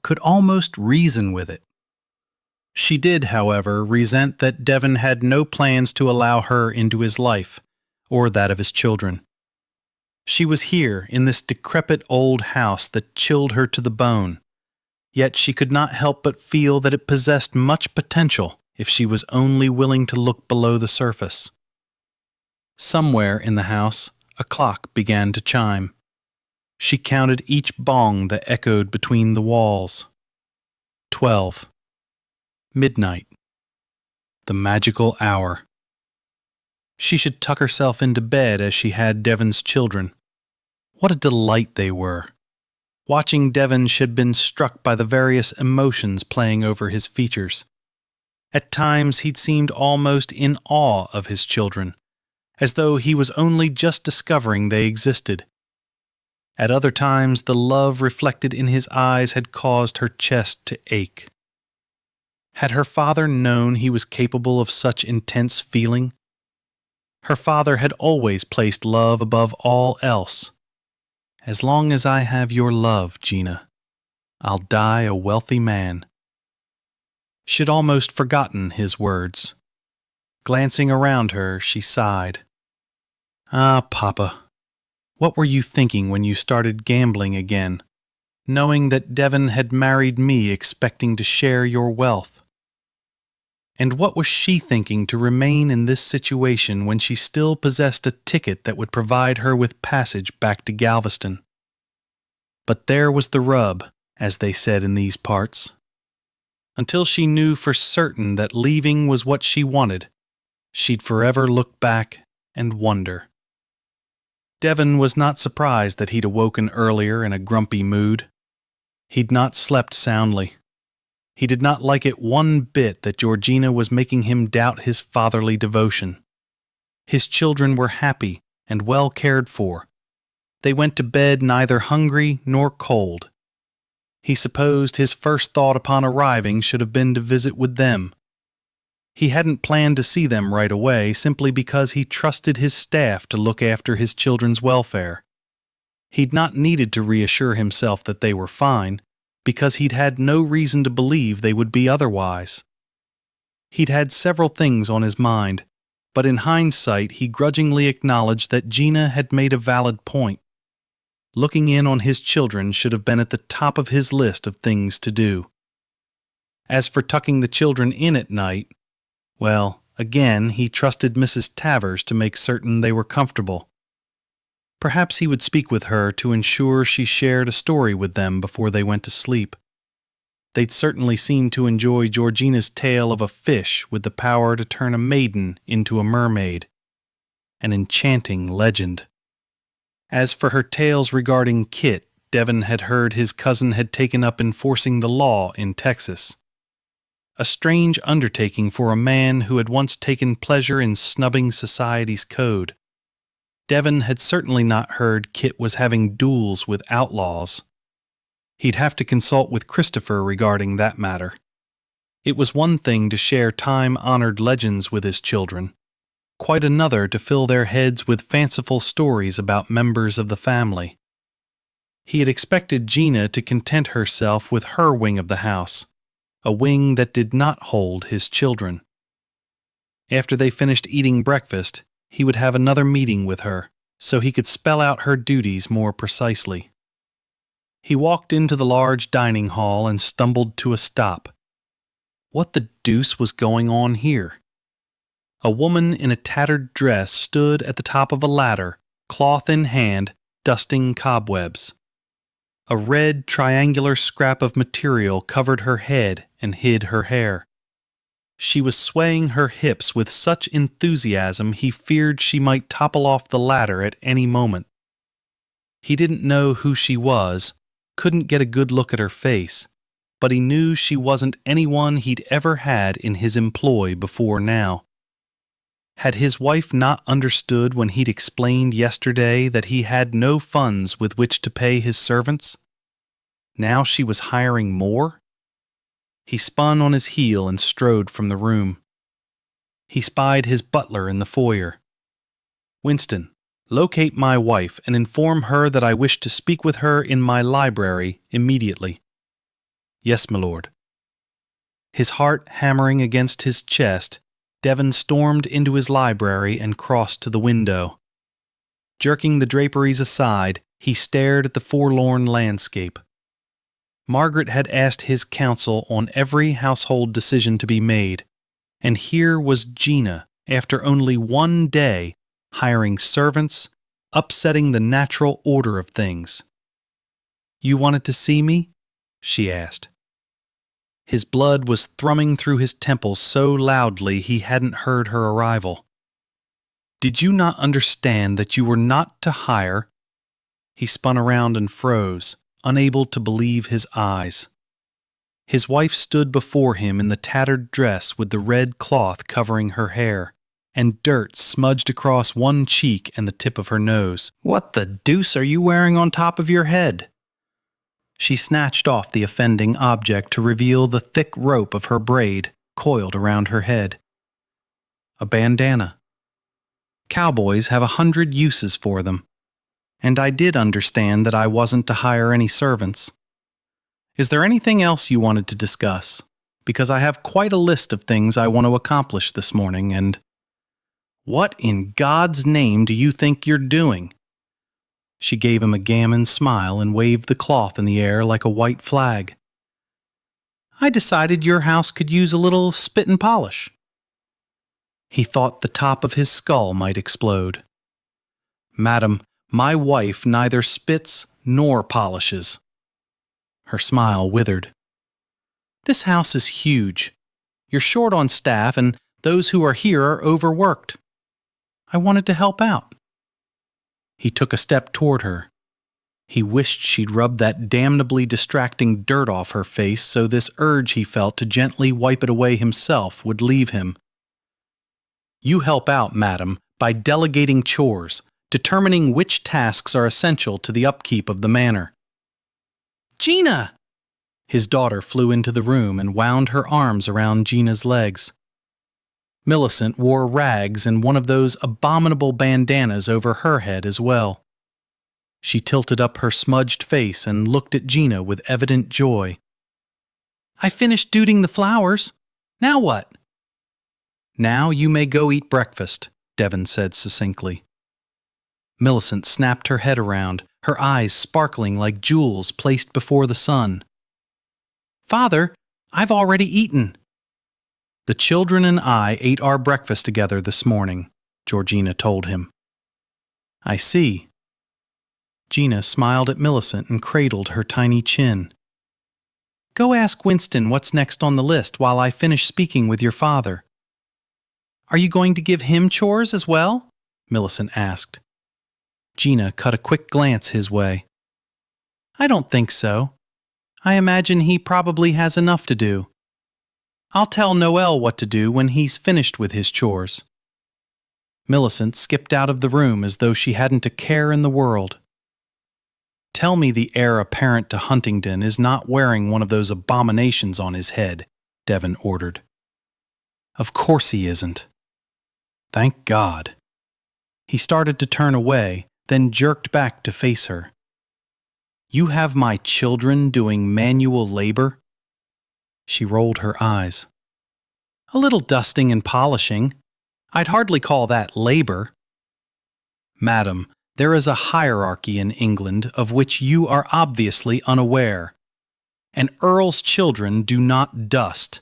could almost reason with it. She did, however, resent that Devon had no plans to allow her into his life, or that of his children. She was here in this decrepit old house that chilled her to the bone, yet she could not help but feel that it possessed much potential if she was only willing to look below the surface. Somewhere in the house, a clock began to chime. She counted each bong that echoed between the walls. 12. Midnight. The magical hour. She should tuck herself into bed as she had Devon's children. What a delight they were. Watching Devon, she'd been struck by the various emotions playing over his features. At times he'd seemed almost in awe of his children, as though he was only just discovering they existed. At other times, the love reflected in his eyes had caused her chest to ache. Had her father known he was capable of such intense feeling? Her father had always placed love above all else. "As long as I have your love, Gina, I'll die a wealthy man." She'd almost forgotten his words. Glancing around her, she sighed. "Ah, Papa, what were you thinking when you started gambling again, knowing that Devon had married me expecting to share your wealth? And what was she thinking to remain in this situation when she still possessed a ticket that would provide her with passage back to Galveston? But there was the rub, as they said in these parts. Until she knew for certain that leaving was what she wanted, she'd forever look back and wonder. Devon was not surprised that he'd awoken earlier in a grumpy mood. He'd not slept soundly. He did not like it one bit that Georgina was making him doubt his fatherly devotion. His children were happy and well cared for. They went to bed neither hungry nor cold. He supposed his first thought upon arriving should have been to visit with them. He hadn't planned to see them right away simply because he trusted his staff to look after his children's welfare. He'd not needed to reassure himself that they were fine, because he'd had no reason to believe they would be otherwise. He'd had several things on his mind, but in hindsight he grudgingly acknowledged that Gina had made a valid point. Looking in on his children should have been at the top of his list of things to do. As for tucking the children in at night, well, again, he trusted Mrs. Tavers to make certain they were comfortable. Perhaps he would speak with her to ensure she shared a story with them before they went to sleep. They'd certainly seem to enjoy Georgina's tale of a fish with the power to turn a maiden into a mermaid. An enchanting legend. As for her tales regarding Kit, Devon had heard his cousin had taken up enforcing the law in Texas. A strange undertaking for a man who had once taken pleasure in snubbing society's code. Devon had certainly not heard Kit was having duels with outlaws. He'd have to consult with Christopher regarding that matter. It was one thing to share time-honored legends with his children, quite another to fill their heads with fanciful stories about members of the family. He had expected Gina to content herself with her wing of the house, a wing that did not hold his children. After they finished eating breakfast, he would have another meeting with her, so he could spell out her duties more precisely. He walked into the large dining hall and stumbled to a stop. What the deuce was going on here? A woman in a tattered dress stood at the top of a ladder, cloth in hand, dusting cobwebs. A red, triangular scrap of material covered her head and hid her hair. She was swaying her hips with such enthusiasm he feared she might topple off the ladder at any moment. He didn't know who she was, couldn't get a good look at her face, but he knew she wasn't anyone he'd ever had in his employ before now. Had his wife not understood when he'd explained yesterday that he had no funds with which to pay his servants? Now she was hiring more? He spun on his heel and strode from the room. He spied his butler in the foyer. "Winston, locate my wife and inform her that I wish to speak with her in my library immediately." "Yes, my lord." His heart hammering against his chest, Devon stormed into his library and crossed to the window. Jerking the draperies aside, he stared at the forlorn landscape. Margaret had asked his counsel on every household decision to be made, and here was Gina, after only one day, hiring servants, upsetting the natural order of things. "You wanted to see me?" she asked. His blood was thrumming through his temples so loudly he hadn't heard her arrival. "Did you not understand that you were not to hire?" He spun around and froze, unable to believe his eyes. His wife stood before him in the tattered dress with the red cloth covering her hair, and dirt smudged across one cheek and the tip of her nose. "What the deuce are you wearing on top of your head?" She snatched off the offending object to reveal the thick rope of her braid coiled around her head. A bandana. Cowboys have 100 uses for them, and I did understand that I wasn't to hire any servants. Is there anything else you wanted to discuss? Because I have quite a list of things I want to accomplish this morning, and... What in God's name do you think you're doing? She gave him a gammon smile and waved the cloth in the air like a white flag. I decided your house could use a little spit and polish. He thought the top of his skull might explode. Madam, my wife neither spits nor polishes. Her smile withered. This house is huge. You're short on staff, and those who are here are overworked. I wanted to help out. He took a step toward her. He wished she'd rub that damnably distracting dirt off her face so this urge he felt to gently wipe it away himself would leave him. You help out, madam, by delegating chores, determining which tasks are essential to the upkeep of the manor. Gina! His daughter flew into the room and wound her arms around Gina's legs. Millicent wore rags and one of those abominable bandanas over her head as well. She tilted up her smudged face and looked at Gina with evident joy. I finished duding the flowers. Now what? Now you may go eat breakfast, Devon said succinctly. Millicent snapped her head around, her eyes sparkling like jewels placed before the sun. Father, I've already eaten. The children and I ate our breakfast together this morning, Georgina told him. I see. Gina smiled at Millicent and cradled her tiny chin. Go ask Winston what's next on the list while I finish speaking with your father. Are you going to give him chores as well? Millicent asked. Gina cut a quick glance his way. I don't think so. I imagine he probably has enough to do. I'll tell Noel what to do when he's finished with his chores. Millicent skipped out of the room as though she hadn't a care in the world. Tell me the heir apparent to Huntingdon is not wearing one of those abominations on his head, Devon ordered. Of course he isn't. Thank God. He started to turn away, then jerked back to face her. You have my children doing manual labor? She rolled her eyes. A little dusting and polishing. I'd hardly call that labor. Madam, there is a hierarchy in England of which you are obviously unaware. An earl's children do not dust,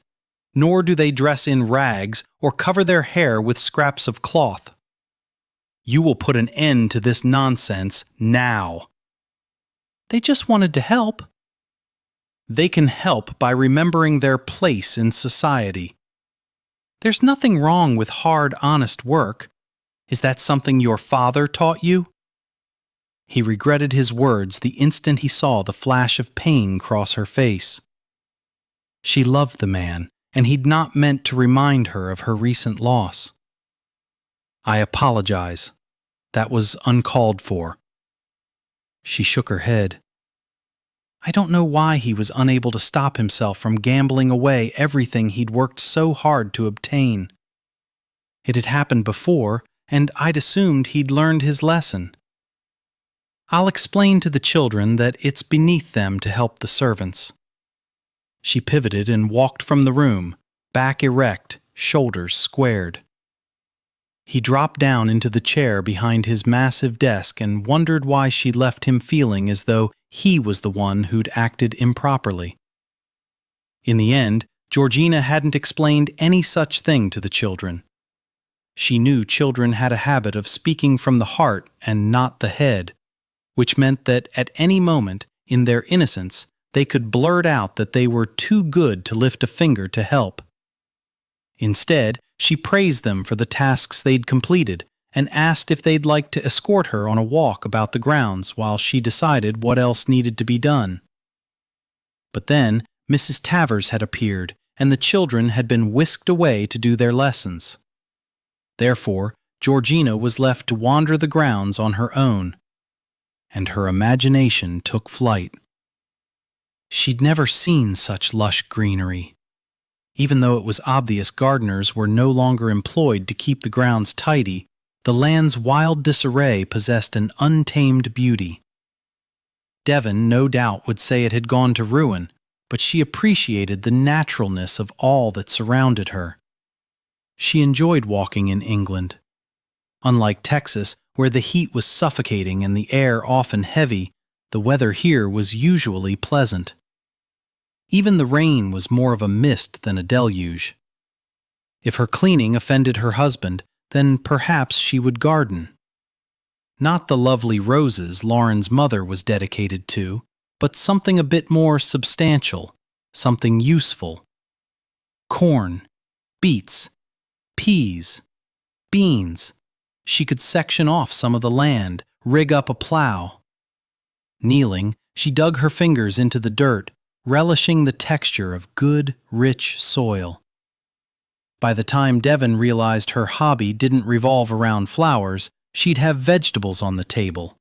nor do they dress in rags or cover their hair with scraps of cloth. You will put an end to this nonsense now. They just wanted to help. They can help by remembering their place in society. There's nothing wrong with hard, honest work. Is that something your father taught you? He regretted his words the instant he saw the flash of pain cross her face. She loved the man, and he'd not meant to remind her of her recent loss. I apologize. That was uncalled for. She shook her head. I don't know why he was unable to stop himself from gambling away everything he'd worked so hard to obtain. It had happened before, and I'd assumed he'd learned his lesson. I'll explain to the children that it's beneath them to help the servants. She pivoted and walked from the room, back erect, shoulders squared. He dropped down into the chair behind his massive desk and wondered why she'd left him feeling as though he was the one who'd acted improperly. In the end, Georgina hadn't explained any such thing to the children. She knew children had a habit of speaking from the heart and not the head, which meant that at any moment, in their innocence, they could blurt out that they were too good to lift a finger to help. Instead, she praised them for the tasks they'd completed and asked if they'd like to escort her on a walk about the grounds while she decided what else needed to be done. But then, Mrs. Tavers had appeared, and the children had been whisked away to do their lessons. Therefore, Georgina was left to wander the grounds on her own, and her imagination took flight. She'd never seen such lush greenery. Even though it was obvious gardeners were no longer employed to keep the grounds tidy, the land's wild disarray possessed an untamed beauty. Devon, no doubt, would say it had gone to ruin, but she appreciated the naturalness of all that surrounded her. She enjoyed walking in England. Unlike Texas, where the heat was suffocating and the air often heavy, the weather here was usually pleasant. Even the rain was more of a mist than a deluge. If her cleaning offended her husband, then perhaps she would garden. Not the lovely roses Lauren's mother was dedicated to, but something a bit more substantial, something useful. Corn, beets, peas, beans. She could section off some of the land, rig up a plow. Kneeling, she dug her fingers into the dirt, relishing the texture of good, rich soil. By the time Devon realized her hobby didn't revolve around flowers, she'd have vegetables on the table.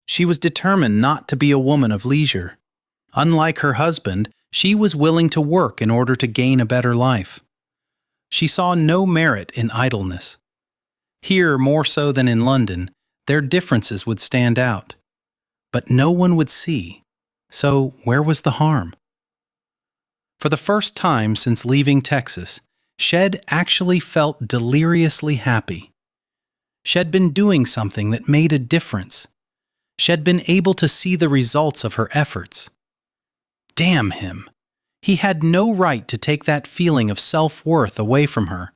She was determined not to be a woman of leisure. Unlike her husband, she was willing to work in order to gain a better life. She saw no merit in idleness. Here, more so than in London, their differences would stand out. But no one would see, so where was the harm? For the first time since leaving Texas, Shed actually felt deliriously happy. She'd been doing something that made a difference. She'd been able to see the results of her efforts. Damn him! He had no right to take that feeling of self-worth away from her.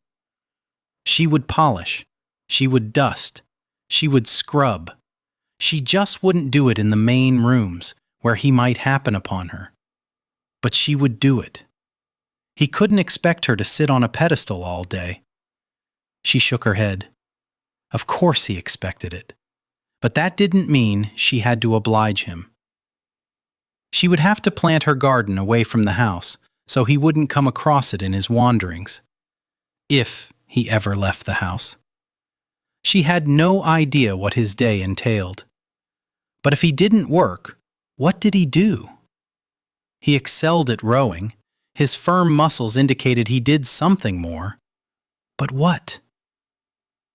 She would polish. She would dust. She would scrub. She just wouldn't do it in the main rooms, where he might happen upon her. But she would do it. He couldn't expect her to sit on a pedestal all day. She shook her head. Of course he expected it. But that didn't mean she had to oblige him. She would have to plant her garden away from the house, so he wouldn't come across it in his wanderings. If he ever left the house. She had no idea what his day entailed. But if he didn't work, what did he do? He excelled at rowing. His firm muscles indicated he did something more. But what?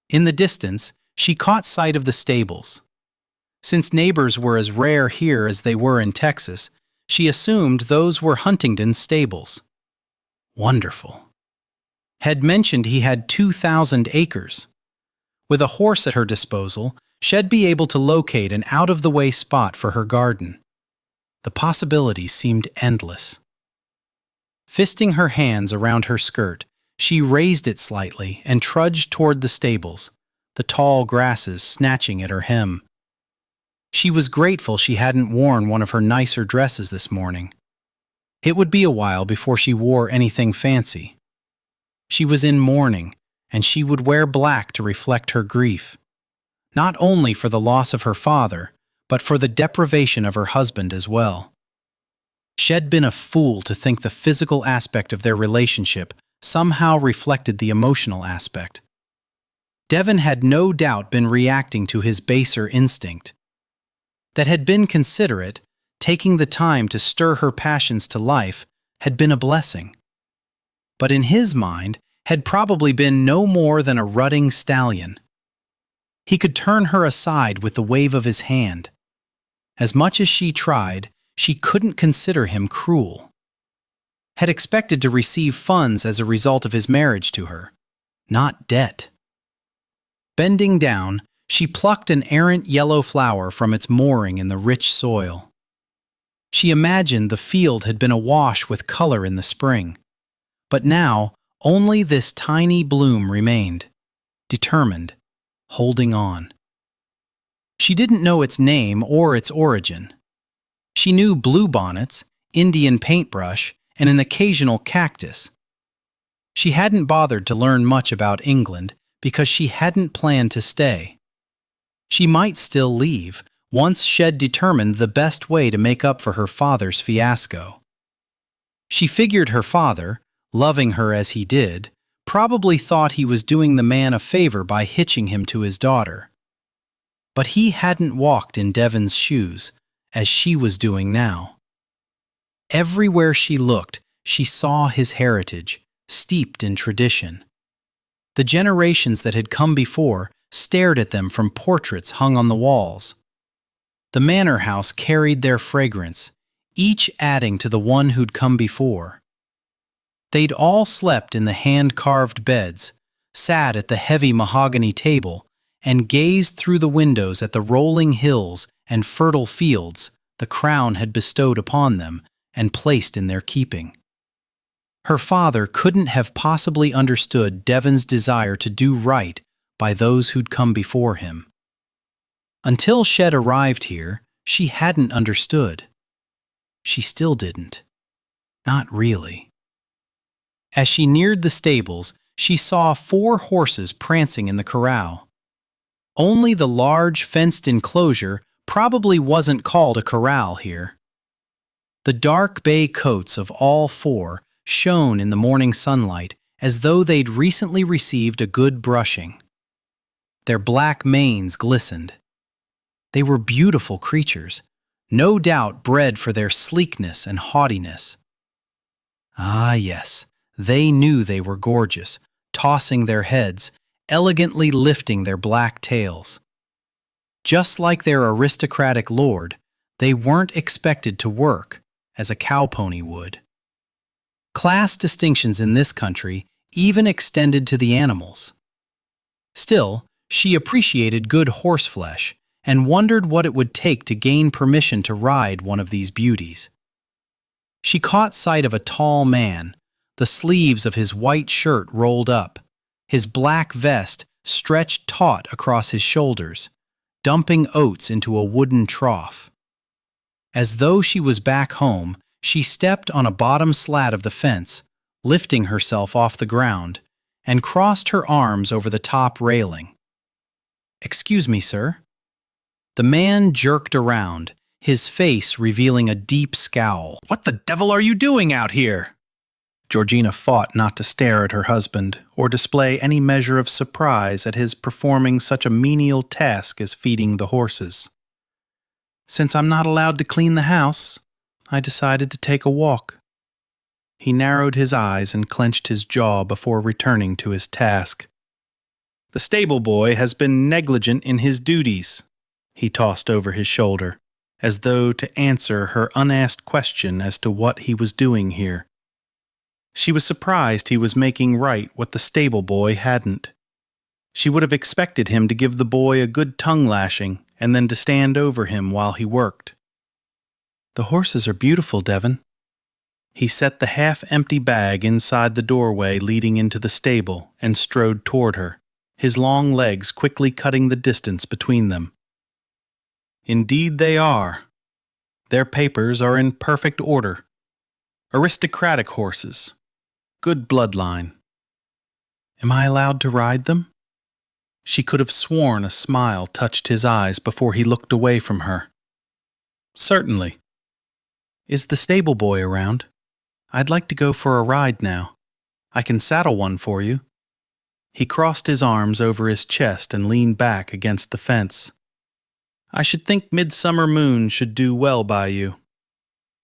In the distance, she caught sight of the stables. Since neighbors were as rare here as they were in Texas, she assumed those were Huntington's stables. Wonderful. Had mentioned he had 2,000 acres. With a horse at her disposal, she'd be able to locate an out-of-the-way spot for her garden. The possibilities seemed endless. Fisting her hands around her skirt, she raised it slightly and trudged toward the stables, the tall grasses snatching at her hem. She was grateful she hadn't worn one of her nicer dresses this morning. It would be a while before she wore anything fancy. She was in mourning, and she would wear black to reflect her grief, not only for the loss of her father, but for the deprivation of her husband as well. She'd been a fool to think the physical aspect of their relationship somehow reflected the emotional aspect. Devon had no doubt been reacting to his baser instinct. That had been considerate, taking the time to stir her passions to life, had been a blessing. But in his mind, had probably been no more than a rutting stallion. He could turn her aside with the wave of his hand. As much as she tried, she couldn't consider him cruel. Had expected to receive funds as a result of his marriage to her, not debt. Bending down, she plucked an errant yellow flower from its mooring in the rich soil. She imagined the field had been awash with color in the spring, but now only this tiny bloom remained, determined, holding on. She didn't know its name or its origin. She knew bluebonnets, Indian paintbrush, and an occasional cactus. She hadn't bothered to learn much about England because she hadn't planned to stay. She might still leave, once she'd determined the best way to make up for her father's fiasco. She figured her father, loving her as he did, probably thought he was doing the man a favor by hitching him to his daughter. But he hadn't walked in Devon's shoes, as she was doing now. Everywhere she looked, she saw his heritage, steeped in tradition. The generations that had come before stared at them from portraits hung on the walls. The manor house carried their fragrance, each adding to the one who'd come before. They'd all slept in the hand-carved beds, sat at the heavy mahogany table, and gazed through the windows at the rolling hills and fertile fields the crown had bestowed upon them and placed in their keeping. Her father couldn't have possibly understood Devon's desire to do right by those who'd come before him. Until Shed arrived here, she hadn't understood. She still didn't. Not really. As she neared the stables, she saw 4 horses prancing in the corral. Only the large fenced enclosure probably wasn't called a corral here. The dark bay coats of all 4 shone in the morning sunlight as though they'd recently received a good brushing. Their black manes glistened. They were beautiful creatures, no doubt bred for their sleekness and haughtiness. Ah, yes, they knew they were gorgeous, tossing their heads, elegantly lifting their black tails. Just like their aristocratic lord, they weren't expected to work, as a cowpony would. Class distinctions in this country even extended to the animals. Still, she appreciated good horseflesh and wondered what it would take to gain permission to ride one of these beauties. She caught sight of a tall man, the sleeves of his white shirt rolled up, his black vest stretched taut across his shoulders, dumping oats into a wooden trough. As though she was back home, she stepped on a bottom slat of the fence, lifting herself off the ground, and crossed her arms over the top railing. "Excuse me, sir." The man jerked around, his face revealing a deep scowl. "What the devil are you doing out here?" Georgina fought not to stare at her husband or display any measure of surprise at his performing such a menial task as feeding the horses. "Since I'm not allowed to clean the house, I decided to take a walk." He narrowed his eyes and clenched his jaw before returning to his task. "The stable boy has been negligent in his duties," he tossed over his shoulder, as though to answer her unasked question as to what he was doing here. She was surprised he was making right what the stable boy hadn't. She would have expected him to give the boy a good tongue lashing and then to stand over him while he worked. "The horses are beautiful, Devon." He set the half-empty bag inside the doorway leading into the stable and strode toward her, his long legs quickly cutting the distance between them. "Indeed they are. Their papers are in perfect order. Aristocratic horses. Good bloodline." "Am I allowed to ride them?" She could have sworn a smile touched his eyes before he looked away from her. "Certainly." "Is the stable boy around? I'd like to go for a ride now. I can saddle one for you." He crossed his arms over his chest and leaned back against the fence. "I should think Midsummer Moon should do well by you.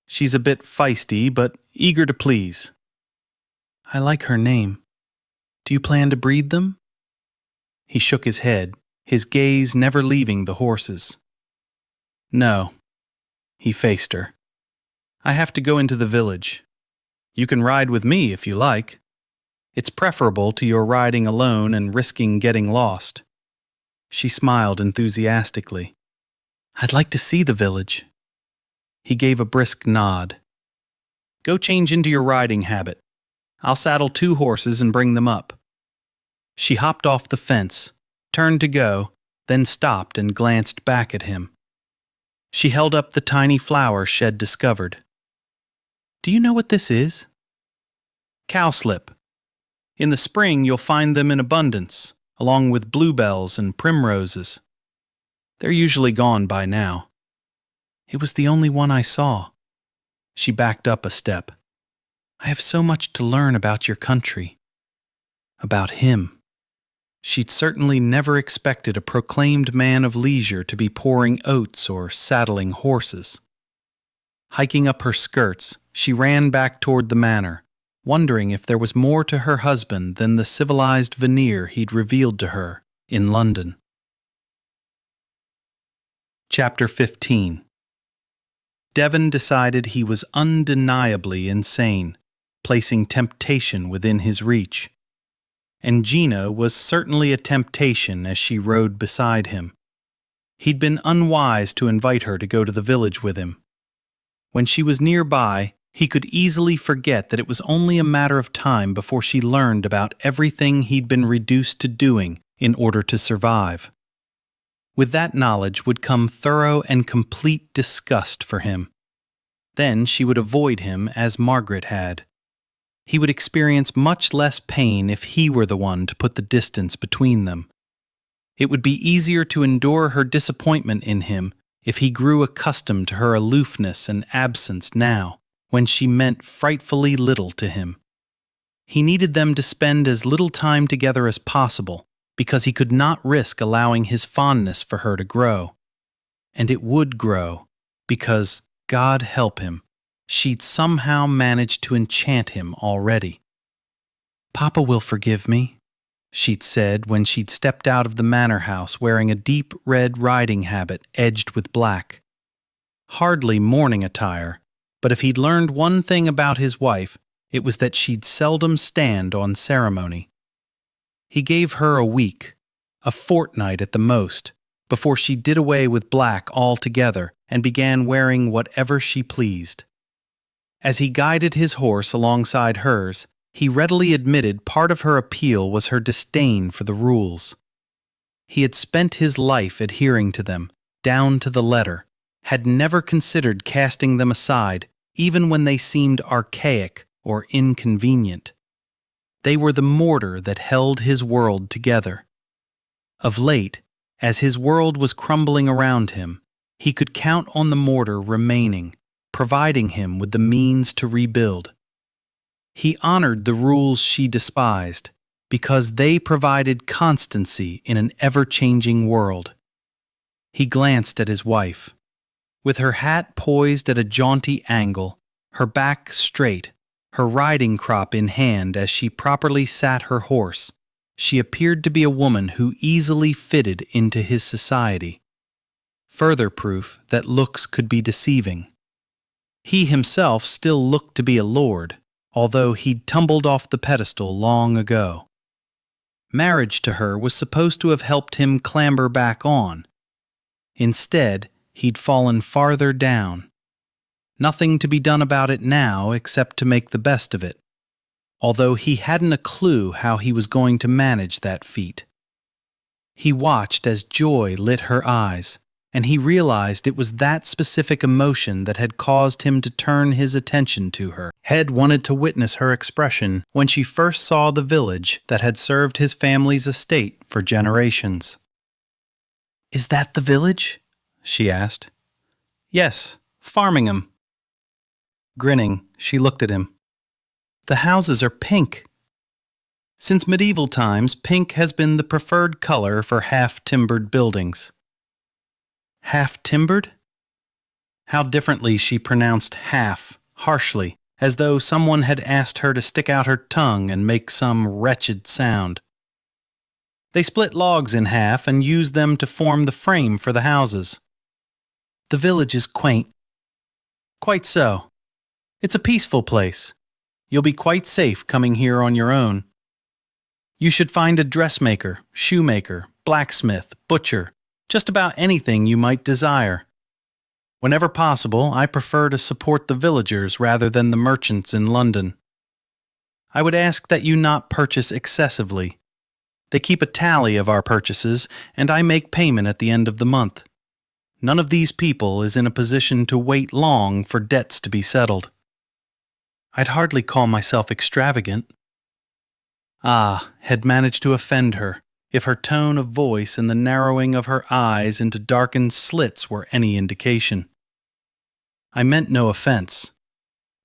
She's a bit feisty, but eager to please." "I like her name. Do you plan to breed them?" He shook his head, his gaze never leaving the horses. "No." He faced her. "I have to go into the village. You can ride with me if you like. It's preferable to your riding alone and risking getting lost." She smiled enthusiastically. "I'd like to see the village." He gave a brisk nod. "Go change into your riding habit. I'll saddle 2 horses and bring them up." She hopped off the fence, turned to go, then stopped and glanced back at him. She held up the tiny flower Shed discovered. "Do you know what this is?" "Cowslip. In the spring you'll find them in abundance, along with bluebells and primroses. They're usually gone by now." "It was the only one I saw." She backed up a step. "I have so much to learn about your country. about him. She'd certainly never expected a proclaimed man of leisure to be pouring oats or saddling horses. Hiking up her skirts, she ran back toward the manor, wondering if there was more to her husband than the civilized veneer he'd revealed to her in London. Chapter 15. Devon decided he was undeniably insane, placing temptation within his reach. And Gina was certainly a temptation as she rode beside him. He'd been unwise to invite her to go to the village with him. When she was nearby, he could easily forget that it was only a matter of time before she learned about everything he'd been reduced to doing in order to survive. With that knowledge would come thorough and complete disgust for him. Then she would avoid him as Margaret had. He would experience much less pain if he were the one to put the distance between them. It would be easier to endure her disappointment in him if he grew accustomed to her aloofness and absence now, when she meant frightfully little to him. He needed them to spend as little time together as possible, because he could not risk allowing his fondness for her to grow. And it would grow, because, God help him, she'd somehow managed to enchant him already. "Papa will forgive me," she'd said when she'd stepped out of the manor house wearing a deep red riding habit edged with black. Hardly mourning attire, but if he'd learned one thing about his wife, it was that she'd seldom stand on ceremony. He gave her a week, a fortnight at the most, before she did away with black altogether and began wearing whatever she pleased. As he guided his horse alongside hers, he readily admitted part of her appeal was her disdain for the rules. He had spent his life adhering to them, down to the letter, had never considered casting them aside, even when they seemed archaic or inconvenient. They were the mortar that held his world together. Of late, as his world was crumbling around him, he could count on the mortar remaining, providing him with the means to rebuild. He honored the rules she despised, because they provided constancy in an ever-changing world. He glanced at his wife. With her hat poised at a jaunty angle, her back straight, her riding crop in hand as she properly sat her horse, she appeared to be a woman who easily fitted into his society. Further proof that looks could be deceiving. He himself still looked to be a lord, although he'd tumbled off the pedestal long ago. Marriage to her was supposed to have helped him clamber back on. Instead, he'd fallen farther down. Nothing to be done about it now except to make the best of it, although he hadn't a clue how he was going to manage that feat. He watched as joy lit her eyes, and he realized it was that specific emotion that had caused him to turn his attention to her. Head wanted to witness her expression when she first saw the village that had served his family's estate for generations. "Is that the village?" she asked. "Yes, Farmingham." Grinning, she looked at him. "The houses are pink." Since medieval times, pink has been the preferred color for half-timbered buildings. Half-timbered? How differently she pronounced half, harshly, as though someone had asked her to stick out her tongue and make some wretched sound. They split logs in half and used them to form the frame for the houses. "The village is quaint." "Quite so. It's a peaceful place. You'll be quite safe coming here on your own. You should find a dressmaker, shoemaker, blacksmith, butcher, just about anything you might desire. Whenever possible, I prefer to support the villagers rather than the merchants in London. I would ask that you not purchase excessively. They keep a tally of our purchases, and I make payment at the end of the month. None of these people is in a position to wait long for debts to be settled." "I'd hardly call myself extravagant." Had managed to offend her, if her tone of voice and the narrowing of her eyes into darkened slits were any indication. "I meant no offense.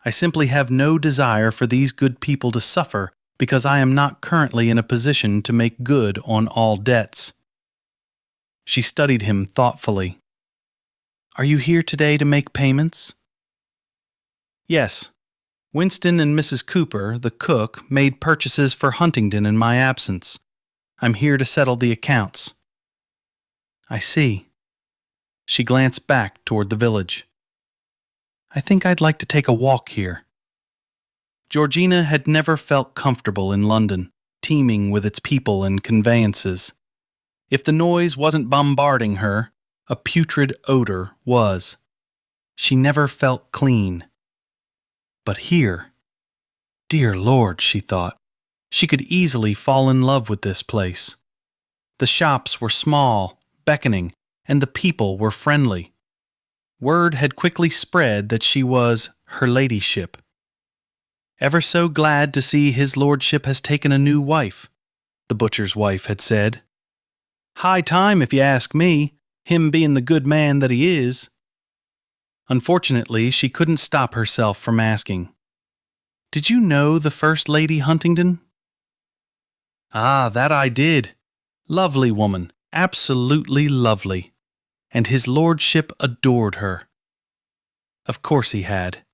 I simply have no desire for these good people to suffer because I am not currently in a position to make good on all debts." She studied him thoughtfully. "Are you here today to make payments?" "Yes. Winston and Mrs. Cooper, the cook, made purchases for Huntingdon in my absence. I'm here to settle the accounts." "I see." She glanced back toward the village. "I think I'd like to take a walk here." Georgina had never felt comfortable in London, teeming with its people and conveyances. If the noise wasn't bombarding her, a putrid odor was. She never felt clean. But here, dear Lord, she thought, she could easily fall in love with this place. The shops were small, beckoning, and the people were friendly. Word had quickly spread that she was her ladyship. "Ever so glad to see his lordship has taken a new wife," the butcher's wife had said. "High time, if you ask me, him being the good man that he is." Unfortunately, she couldn't stop herself from asking, "Did you know the First Lady Huntingdon?" "Ah, that I did. Lovely woman, absolutely lovely. And his lordship adored her." Of course he had.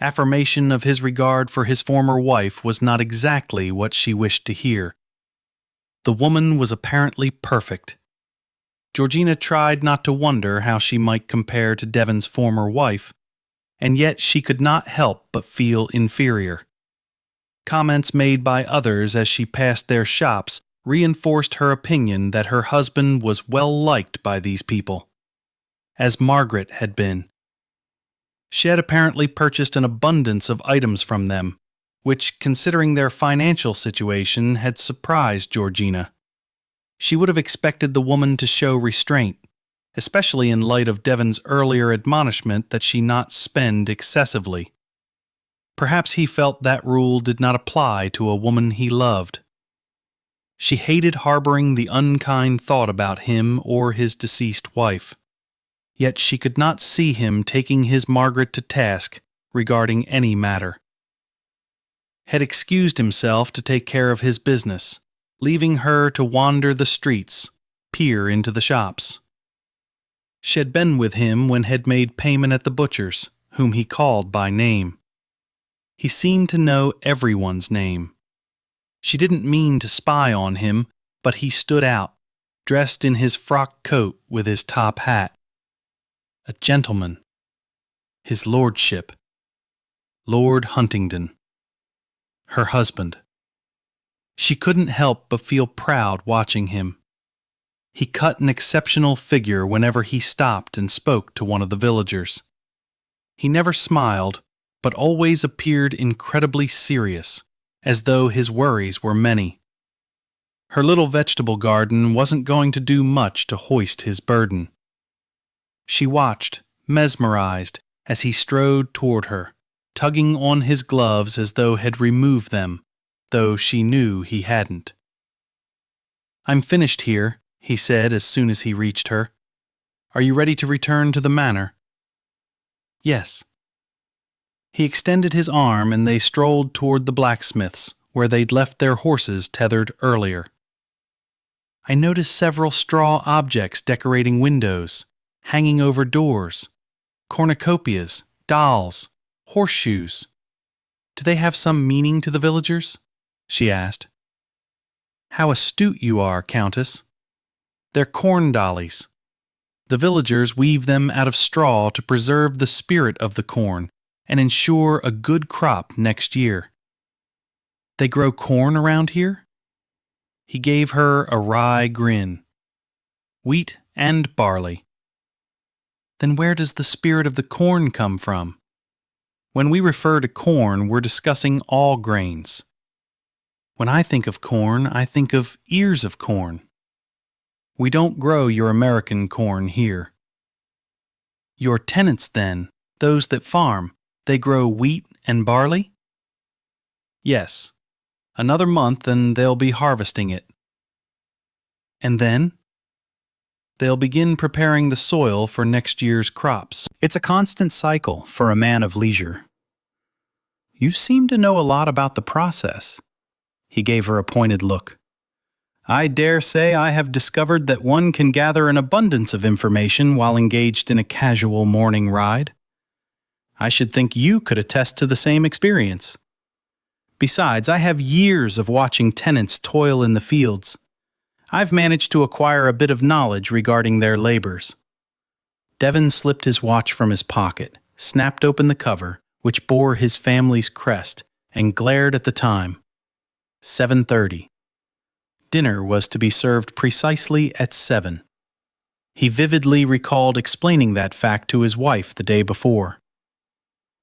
Affirmation of his regard for his former wife was not exactly what she wished to hear. The woman was apparently perfect. Georgina tried not to wonder how she might compare to Devon's former wife, and yet she could not help but feel inferior. Comments made by others as she passed their shops reinforced her opinion that her husband was well liked by these people, as Margaret had been. She had apparently purchased an abundance of items from them, which, considering their financial situation, had surprised Georgina. She would have expected the woman to show restraint, especially in light of Devon's earlier admonishment that she not spend excessively. Perhaps he felt that rule did not apply to a woman he loved. She hated harboring the unkind thought about him or his deceased wife. Yet she could not see him taking his Margaret to task regarding any matter. Had excused himself to take care of his business, leaving her to wander the streets, peer into the shops. She had been with him when had made payment at the butcher's, whom he called by name. He seemed to know everyone's name. She didn't mean to spy on him, but he stood out, dressed in his frock coat with his top hat. A gentleman. His lordship. Lord Huntingdon. Her husband. She couldn't help but feel proud watching him. He cut an exceptional figure whenever he stopped and spoke to one of the villagers. He never smiled, but always appeared incredibly serious, as though his worries were many. Her little vegetable garden wasn't going to do much to hoist his burden. She watched, mesmerized, as he strode toward her, tugging on his gloves as though had removed them, though she knew he hadn't. "I'm finished here," he said as soon as he reached her. "Are you ready to return to the manor?" "Yes." He extended his arm and they strolled toward the blacksmith's, where they'd left their horses tethered earlier. "I noticed several straw objects decorating windows, hanging over doors, cornucopias, dolls, horseshoes. Do they have some meaning to the villagers?" she asked. "How astute you are, Countess. They're corn dollies. The villagers weave them out of straw to preserve the spirit of the corn and ensure a good crop next year." "They grow corn around here?" He gave her a wry grin. "Wheat and barley." "Then where does the spirit of the corn come from? When we refer to corn, we're discussing all grains. When I think of corn, I think of ears of corn. We don't grow your American corn here." "Your tenants, then, those that farm, they grow wheat and barley?" "Yes. Another month and they'll be harvesting it." "And then?" "They'll begin preparing the soil for next year's crops." It's a constant cycle for a man of leisure. "You seem to know a lot about the process." He gave her a pointed look. I dare say I have discovered that one can gather an abundance of information while engaged in a casual morning ride. I should think you could attest to the same experience. Besides, I have years of watching tenants toil in the fields. I've managed to acquire a bit of knowledge regarding their labors. Devon slipped his watch from his pocket, snapped open the cover, which bore his family's crest, and glared at the time. 7:30. Dinner was to be served precisely at 7. He vividly recalled explaining that fact to his wife the day before.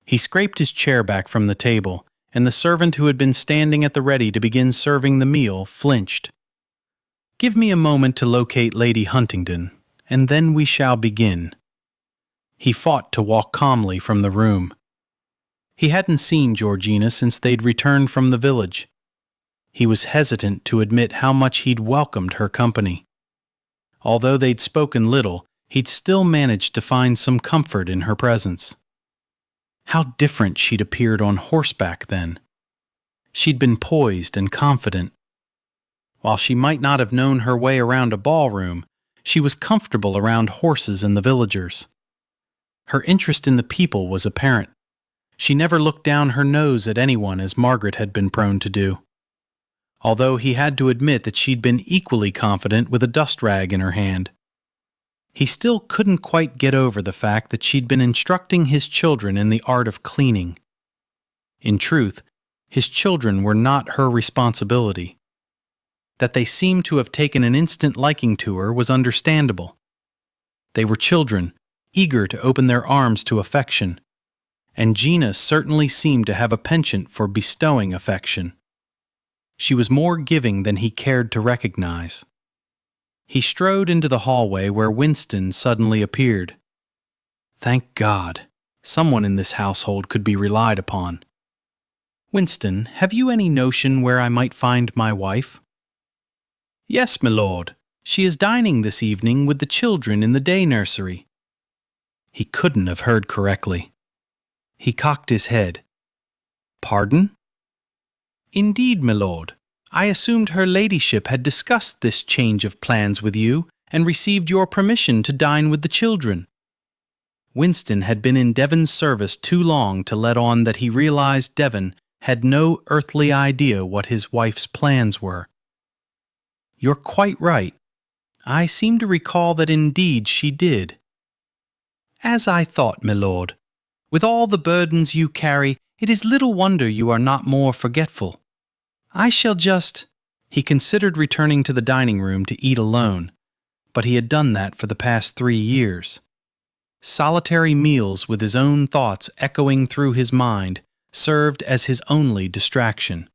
He scraped his chair back from the table, and the servant who had been standing at the ready to begin serving the meal flinched. Give me a moment to locate Lady Huntingdon, and then we shall begin. He fought to walk calmly from the room. He hadn't seen Georgina since they'd returned from the village. He was hesitant to admit how much he'd welcomed her company. Although they'd spoken little, he'd still managed to find some comfort in her presence. How different she'd appeared on horseback then. She'd been poised and confident. While she might not have known her way around a ballroom, she was comfortable around horses and the villagers. Her interest in the people was apparent. She never looked down her nose at anyone as Margaret had been prone to do. Although he had to admit that she'd been equally confident with a dust rag in her hand. He still couldn't quite get over the fact that she'd been instructing his children in the art of cleaning. In truth, his children were not her responsibility. That they seemed to have taken an instant liking to her was understandable. They were children, eager to open their arms to affection, and Gina certainly seemed to have a penchant for bestowing affection. She was more giving than he cared to recognize. He strode into the hallway where Winston suddenly appeared. Thank God, someone in this household could be relied upon. Winston, have you any notion where I might find my wife? Yes, my lord. She is dining this evening with the children in the day nursery. He couldn't have heard correctly. He cocked his head. Pardon? Indeed, my lord. I assumed her ladyship had discussed this change of plans with you and received your permission to dine with the children. Winston had been in Devon's service too long to let on that he realized Devon had no earthly idea what his wife's plans were. You're quite right. I seem to recall that indeed she did. As I thought, my lord. With all the burdens you carry, it is little wonder you are not more forgetful. I shall just— He considered returning to the dining room to eat alone, but he had done that for the past 3 years. Solitary meals with his own thoughts echoing through his mind served as his only distraction.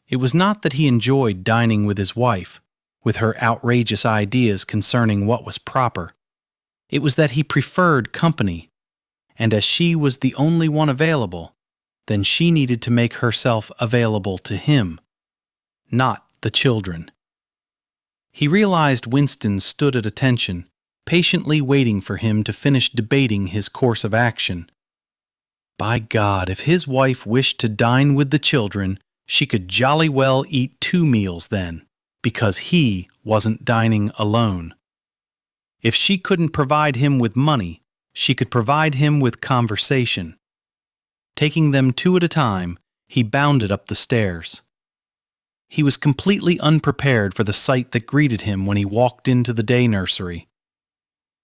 It was not that he enjoyed dining with his wife, with her outrageous ideas concerning what was proper. It was that he preferred company, and as she was the only one available, then she needed to make herself available to him, not the children. He realized Winston stood at attention, patiently waiting for him to finish debating his course of action. By God, if his wife wished to dine with the children, she could jolly well eat 2 meals then, because he wasn't dining alone. If she couldn't provide him with money, she could provide him with conversation. Taking them 2 at a time, he bounded up the stairs. He was completely unprepared for the sight that greeted him when he walked into the day nursery.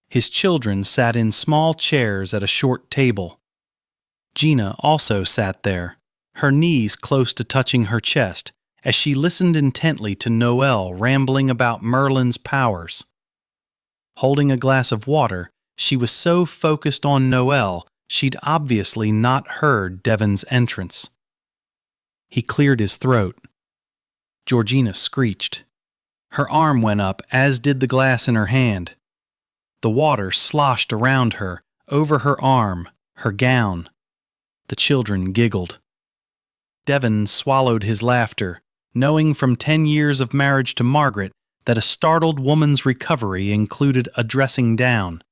His children sat in small chairs at a short table. Gina also sat there, her knees close to touching her chest, as she listened intently to Noel rambling about Merlin's powers. Holding a glass of water, she was so focused on Noel, she'd obviously not heard Devon's entrance. He cleared his throat. Georgina screeched. Her arm went up, as did the glass in her hand. The water sloshed around her, over her arm, her gown. The children giggled. Devon swallowed his laughter, knowing from 10 years of marriage to Margaret that a startled woman's recovery included a dressing down.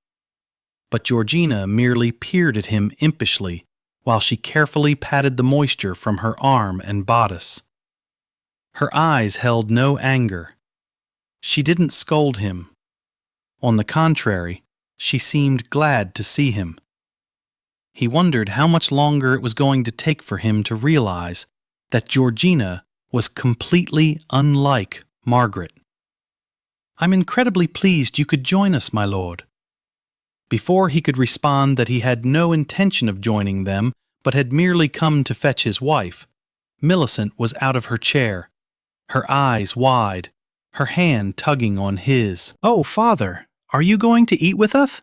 But Georgina merely peered at him impishly while she carefully patted the moisture from her arm and bodice. Her eyes held no anger. She didn't scold him. On the contrary, she seemed glad to see him. He wondered how much longer it was going to take for him to realize that Georgina was completely unlike Margaret. "I'm incredibly pleased you could join us, my lord." Before he could respond that he had no intention of joining them, but had merely come to fetch his wife, Millicent was out of her chair, her eyes wide, her hand tugging on his. "Oh, father, are you going to eat with us?"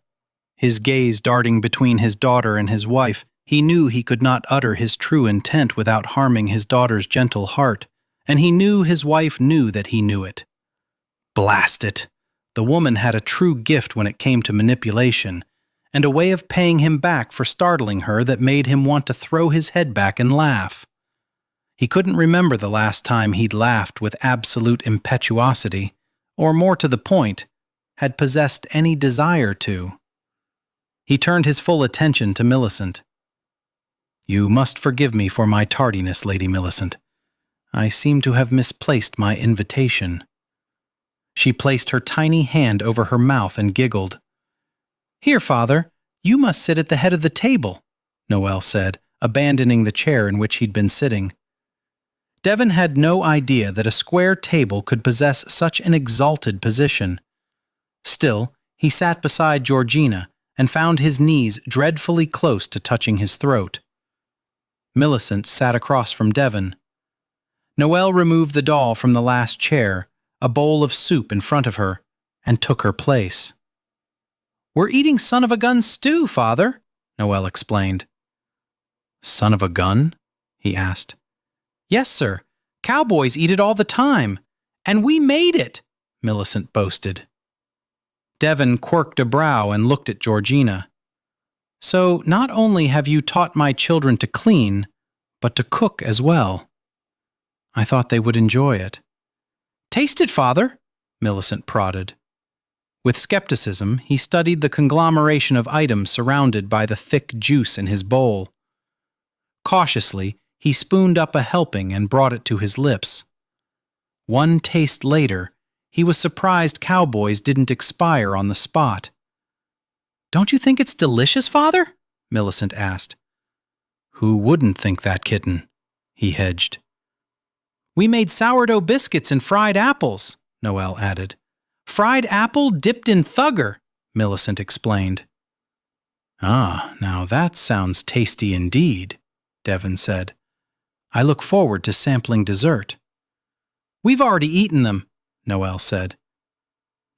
His gaze darting between his daughter and his wife, he knew he could not utter his true intent without harming his daughter's gentle heart, and he knew his wife knew that he knew it. Blast it! The woman had a true gift when it came to manipulation, and a way of paying him back for startling her that made him want to throw his head back and laugh. He couldn't remember the last time he'd laughed with absolute impetuosity, or more to the point, had possessed any desire to. He turned his full attention to Millicent. "You must forgive me for my tardiness, Lady Millicent. I seem to have misplaced my invitation." She placed her tiny hand over her mouth and giggled. "Here, father, you must sit at the head of the table," Noelle said, abandoning the chair in which he'd been sitting. Devon had no idea that a square table could possess such an exalted position. Still, he sat beside Georgina and found his knees dreadfully close to touching his throat. Millicent sat across from Devon. Noelle removed the doll from the last chair, a bowl of soup in front of her, and took her place. "We're eating son-of-a-gun stew, father," Noelle explained. "Son of a gun?" he asked. "Yes, sir. Cowboys eat it all the time. And we made it," Millicent boasted. Devon quirked a brow and looked at Georgina. "So not only have you taught my children to clean, but to cook as well. I thought they would enjoy it." "Taste it, father," Millicent prodded. With skepticism, he studied the conglomeration of items surrounded by the thick juice in his bowl. Cautiously, he spooned up a helping and brought it to his lips. One taste later, he was surprised cowboys didn't expire on the spot. "Don't you think it's delicious, father?" Millicent asked. "Who wouldn't think that, kitten?" he hedged. "We made sourdough biscuits and fried apples," Noelle added. "Fried apple dipped in thugger," Millicent explained. "Ah, now that sounds tasty indeed," Devon said. "I look forward to sampling dessert." "We've already eaten them," Noelle said.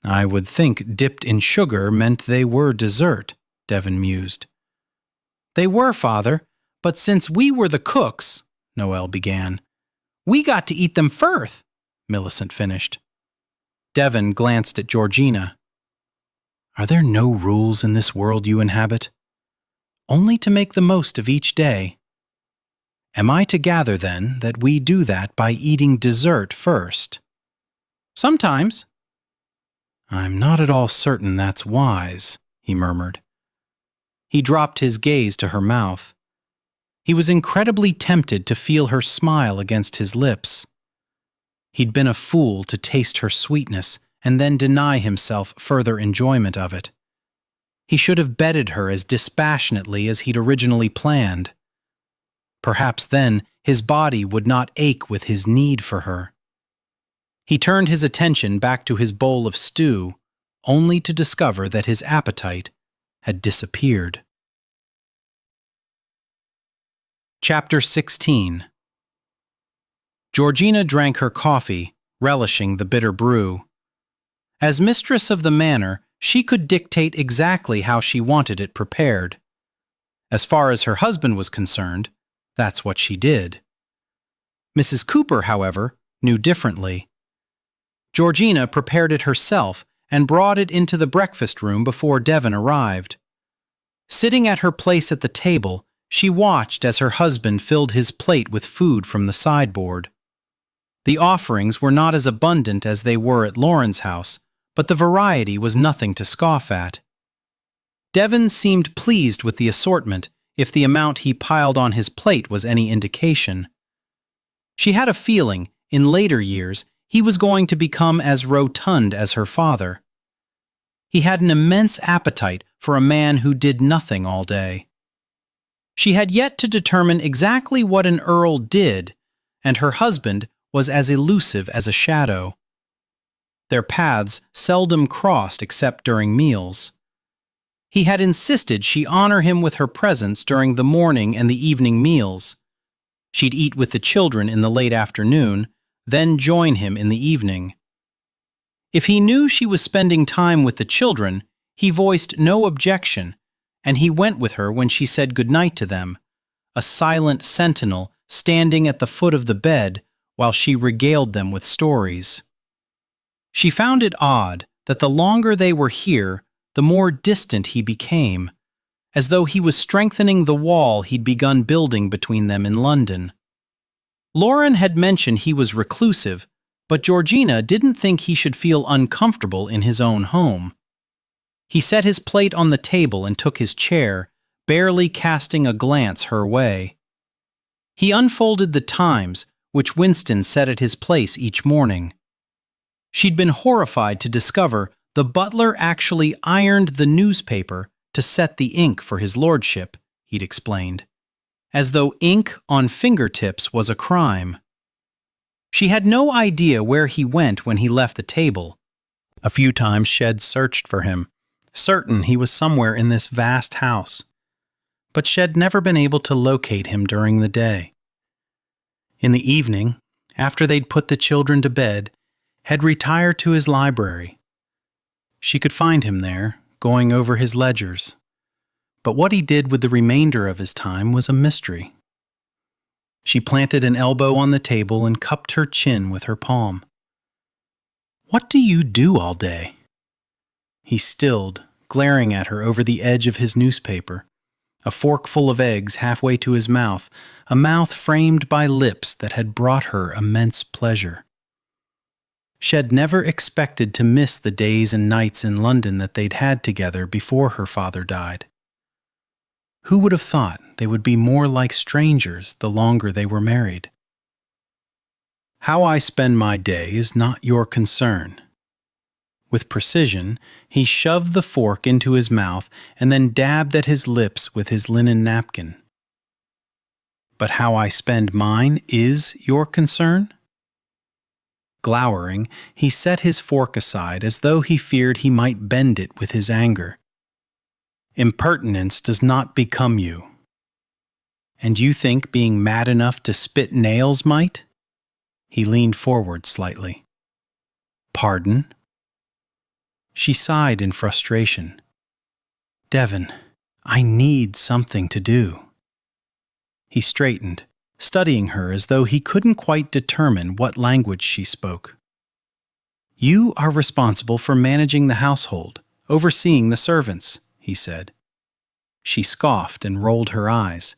"I would think dipped in sugar meant they were dessert," Devon mused. "They were, father, but since we were the cooks," Noelle began. "We got to eat them first," Millicent finished. Devon glanced at Georgina. "Are there no rules in this world you inhabit? Only to make the most of each day. Am I to gather, then, that we do that by eating dessert first?" "Sometimes." "I'm not at all certain that's wise," he murmured. He dropped his gaze to her mouth. He was incredibly tempted to feel her smile against his lips. He'd been a fool to taste her sweetness and then deny himself further enjoyment of it. He should have bedded her as dispassionately as he'd originally planned. Perhaps then his body would not ache with his need for her. He turned his attention back to his bowl of stew, only to discover that his appetite had disappeared. Chapter 16. Georgina drank her coffee, relishing the bitter brew. As mistress of the manor, she could dictate exactly how she wanted it prepared. As far as her husband was concerned, that's what she did. Mrs. Cooper, however, knew differently. Georgina prepared it herself and brought it into the breakfast room before Devon arrived. Sitting at her place at the table, she watched as her husband filled his plate with food from the sideboard. The offerings were not as abundant as they were at Lauren's house, but the variety was nothing to scoff at. Devon seemed pleased with the assortment, if the amount he piled on his plate was any indication. She had a feeling, In later years, he was going to become as rotund as her father. He had an immense appetite for a man who did nothing all day. She had yet to determine exactly what an earl did, and her husband was as elusive as a shadow. Their paths seldom crossed except during meals. He had insisted she honor him with her presence during the morning and the evening meals. She'd eat with the children in the late afternoon, then join him in the evening. If he knew she was spending time with the children, he voiced no objection, and he went with her when she said goodnight to them, a silent sentinel standing at the foot of the bed while she regaled them with stories. She found it odd that the longer they were here, the more distant he became, as though he was strengthening the wall he'd begun building between them in London. Lauren had mentioned he was reclusive, but Georgina didn't think he should feel uncomfortable in his own home. He set his plate on the table and took his chair, barely casting a glance her way. He unfolded the Times, which Winston set at his place each morning. She'd been horrified to discover the butler actually ironed the newspaper to set the ink for his lordship, he'd explained, as though ink on fingertips was a crime. She had no idea where he went when he left the table. A few times Shed searched for him, certain he was somewhere in this vast house, but Shed never been able to locate him during the day. In the evening, after they'd put the children to bed, had retired to his library. She could find him there, going over his ledgers, but what he did with the remainder of his time was a mystery. She planted an elbow on the table and cupped her chin with her palm. "What do you do all day?" He stilled, glaring at her over the edge of his newspaper, a fork full of eggs halfway to his mouth, a mouth framed by lips that had brought her immense pleasure. Shed never expected to miss the days and nights in London that they'd had together before her father died. Who would have thought they would be more like strangers the longer they were married? "How I spend my day is not your concern." With precision, he shoved the fork into his mouth and then dabbed at his lips with his linen napkin. "But how I spend mine is your concern?" Glowering, he set his fork aside as though he feared he might bend it with his anger. "Impertinence does not become you. And you think being mad enough to spit nails might?" He leaned forward slightly. "Pardon?" She sighed in frustration. "Devon, I need something to do." He straightened, studying her as though he couldn't quite determine what language she spoke. "You are responsible for managing the household, overseeing the servants," he said. She scoffed and rolled her eyes.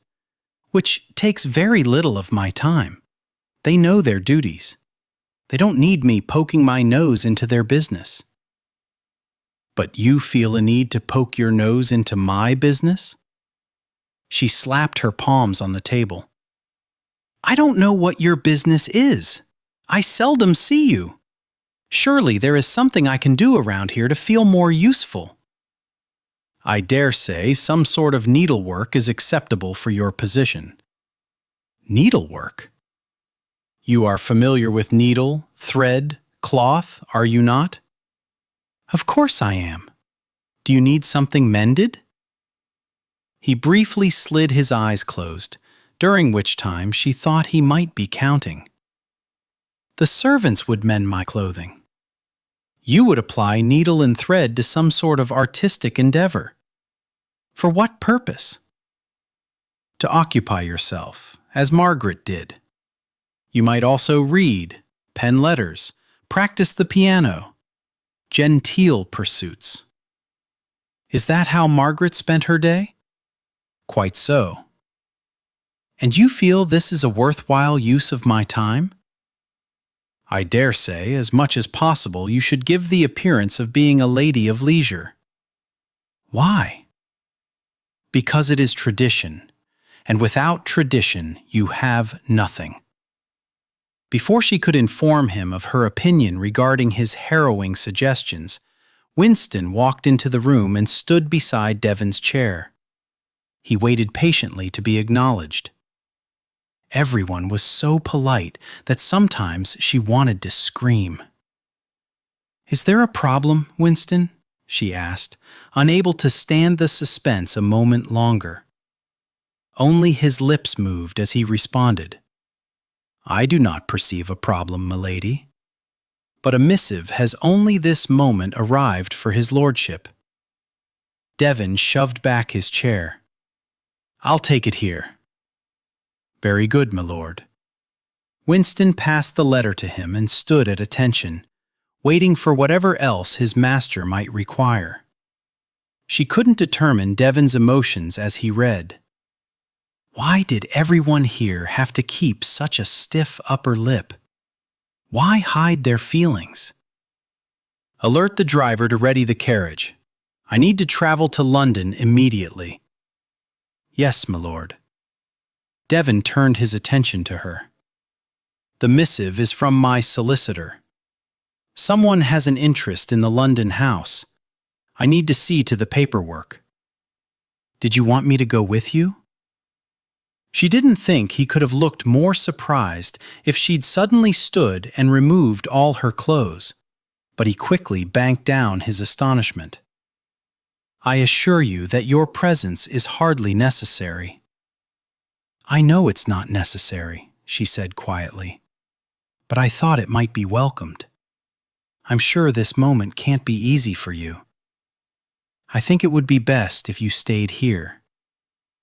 "Which takes very little of my time. They know their duties. They don't need me poking my nose into their business." "But you feel a need to poke your nose into my business?" She slapped her palms on the table. "I don't know what your business is. I seldom see you. Surely there is something I can do around here to feel more useful." "I dare say some sort of needlework is acceptable for your position." "Needlework? You are familiar with needle, thread, cloth, are you not?" "Of course I am. Do you need something mended?" He briefly slid his eyes closed, during which time she thought he might be counting. "The servants would mend my clothing. You would apply needle and thread to some sort of artistic endeavor. For what purpose?" "To occupy yourself, as Margaret did. You might also read, pen letters, practice the piano. Genteel pursuits." "Is that how Margaret spent her day?" "Quite so." "And you feel this is a worthwhile use of my time?" "I dare say, as much as possible, you should give the appearance of being a lady of leisure." "Why?" "Because it is tradition, and without tradition you have nothing." Before she could inform him of her opinion regarding his harrowing suggestions, Winston walked into the room and stood beside Devon's chair. He waited patiently to be acknowledged. Everyone was so polite that sometimes she wanted to scream. "Is there a problem, Winston?" she asked, unable to stand the suspense a moment longer. Only his lips moved as he responded. "I do not perceive a problem, milady. But a missive has only this moment arrived for his lordship." Devon shoved back his chair. "I'll take it here." "Very good, my lord." Winston passed the letter to him and stood at attention, waiting for whatever else his master might require. She couldn't determine Devon's emotions as he read. Why did everyone here have to keep such a stiff upper lip? Why hide their feelings? "Alert the driver to ready the carriage. I need to travel to London immediately." "Yes, my lord." Devon turned his attention to her. "The missive is from my solicitor. Someone has an interest in the London house. I need to see to the paperwork." "Did you want me to go with you?" She didn't think he could have looked more surprised if she'd suddenly stood and removed all her clothes, but he quickly banked down his astonishment. "I assure you that your presence is hardly necessary." "I know it's not necessary," she said quietly, "but I thought it might be welcomed. I'm sure this moment can't be easy for you. I think it would be best if you stayed here."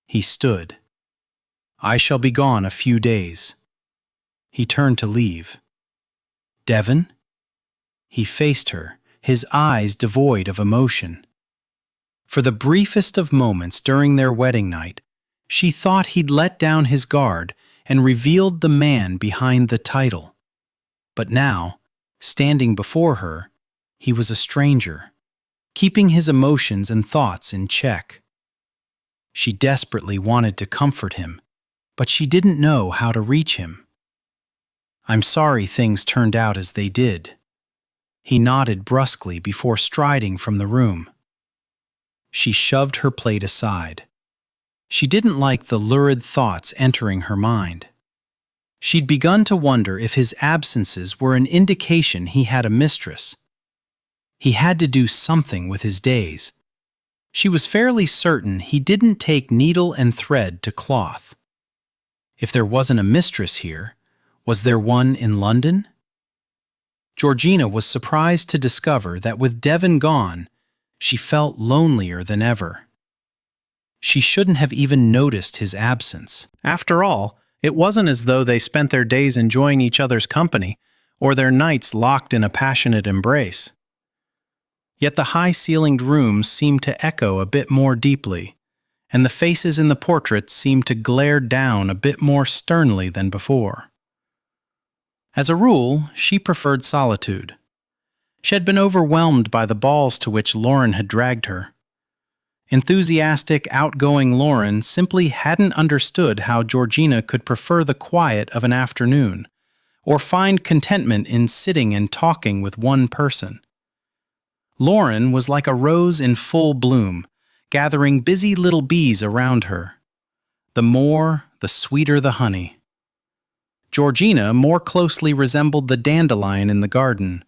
He stood. "I shall be gone a few days." He turned to leave. "Devon?" He faced her, his eyes devoid of emotion. For the briefest of moments during their wedding night, she thought he'd let down his guard and revealed the man behind the title. But now, standing before her, he was a stranger, keeping his emotions and thoughts in check. She desperately wanted to comfort him, but she didn't know how to reach him. "I'm sorry things turned out as they did." He nodded brusquely before striding from the room. She shoved her plate aside. She didn't like the lurid thoughts entering her mind. She'd begun to wonder if his absences were an indication he had a mistress. He had to do something with his days. She was fairly certain he didn't take needle and thread to cloth. If there wasn't a mistress here, was there one in London? Georgina was surprised to discover that with Devon gone, she felt lonelier than ever. She shouldn't have even noticed his absence. After all, it wasn't as though they spent their days enjoying each other's company or their nights locked in a passionate embrace. Yet the high-ceilinged rooms seemed to echo a bit more deeply, and the faces in the portraits seemed to glare down a bit more sternly than before. As a rule, she preferred solitude. She had been overwhelmed by the balls to which Lauren had dragged her. Enthusiastic, outgoing Lauren simply hadn't understood how Georgina could prefer the quiet of an afternoon, or find contentment in sitting and talking with one person. Lauren was like a rose in full bloom, gathering busy little bees around her. The more, the sweeter the honey. Georgina more closely resembled the dandelion in the garden,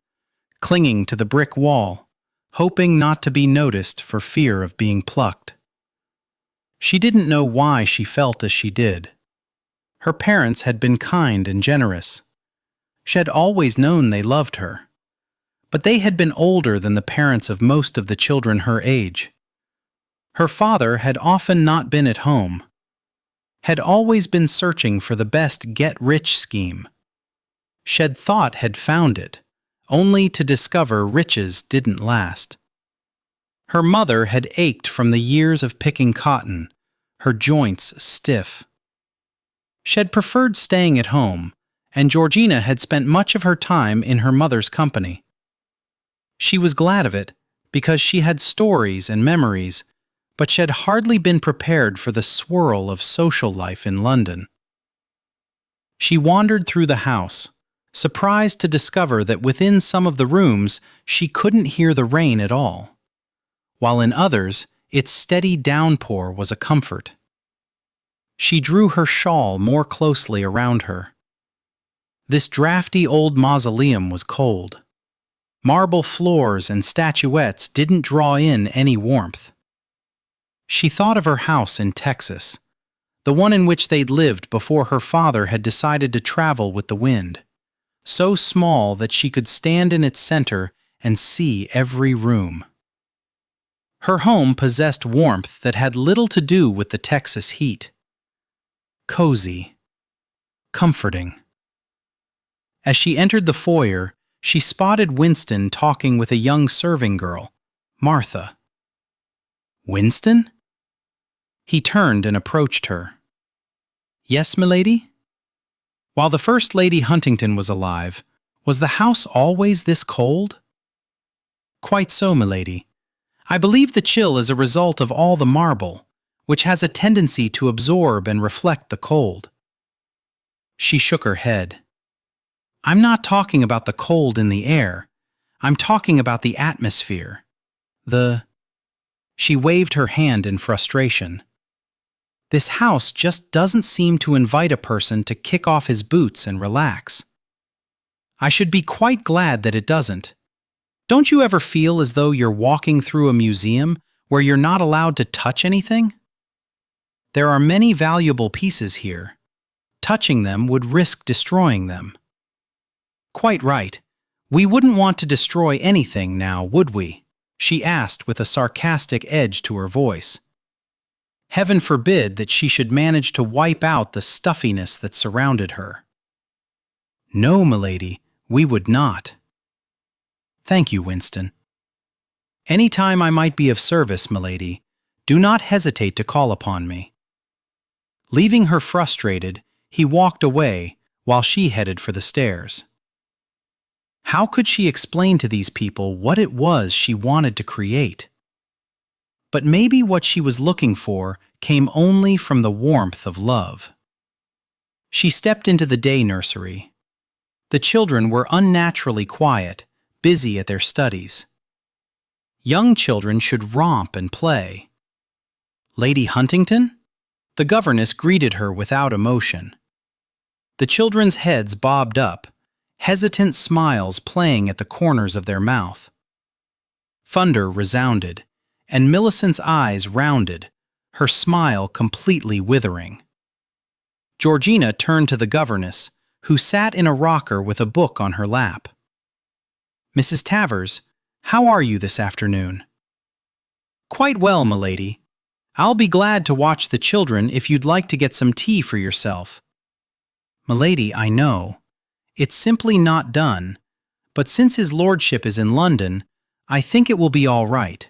clinging to the brick wall, hoping not to be noticed for fear of being plucked. She didn't know why she felt as she did. Her parents had been kind and generous. She had always known they loved her. But they had been older than the parents of most of the children her age. Her father had often not been at home, had always been searching for the best get-rich scheme. She'd thought had found it, only to discover riches didn't last. Her mother had ached from the years of picking cotton, her joints stiff. She'd preferred staying at home, and Georgina had spent much of her time in her mother's company. She was glad of it, because she had stories and memories, but she had hardly been prepared for the swirl of social life in London. She wandered through the house, surprised to discover that within some of the rooms she couldn't hear the rain at all, while in others its steady downpour was a comfort. She drew her shawl more closely around her. This drafty old mausoleum was cold. Marble floors and statuettes didn't draw in any warmth. She thought of her house in Texas, the one in which they'd lived before her father had decided to travel with the wind, so small that she could stand in its center and see every room. Her home possessed warmth that had little to do with the Texas heat. Cozy, comforting. As she entered the foyer, she spotted Winston talking with a young serving girl, Martha. Winston? He turned and approached her. Yes, milady? While the First Lady Huntington was alive, was the house always this cold? Quite so, milady. I believe the chill is a result of all the marble, which has a tendency to absorb and reflect the cold. She shook her head. I'm not talking about the cold in the air. I'm talking about the atmosphere. She waved her hand in frustration. This house just doesn't seem to invite a person to kick off his boots and relax. I should be quite glad that it doesn't. Don't you ever feel as though you're walking through a museum where you're not allowed to touch anything? There are many valuable pieces here. Touching them would risk destroying them. Quite right. We wouldn't want to destroy anything now, would we? She asked with a sarcastic edge to her voice. Heaven forbid that she should manage to wipe out the stuffiness that surrounded her. No, milady, we would not. Thank you, Winston. Any time I might be of service, milady, do not hesitate to call upon me. Leaving her frustrated, he walked away while she headed for the stairs. How could she explain to these people what it was she wanted to create? But maybe what she was looking for came only from the warmth of love. She stepped into the day nursery. The children were unnaturally quiet, busy at their studies. Young children should romp and play. Lady Huntington? The governess greeted her without emotion. The children's heads bobbed up, hesitant smiles playing at the corners of their mouth. Thunder resounded, and Millicent's eyes rounded, her smile completely withering. Georgina turned to the governess, who sat in a rocker with a book on her lap. Mrs. Tavers, how are you this afternoon? Quite well, milady. I'll be glad to watch the children if you'd like to get some tea for yourself. Milady, I know. It's simply not done, but since his lordship is in London, I think it will be all right.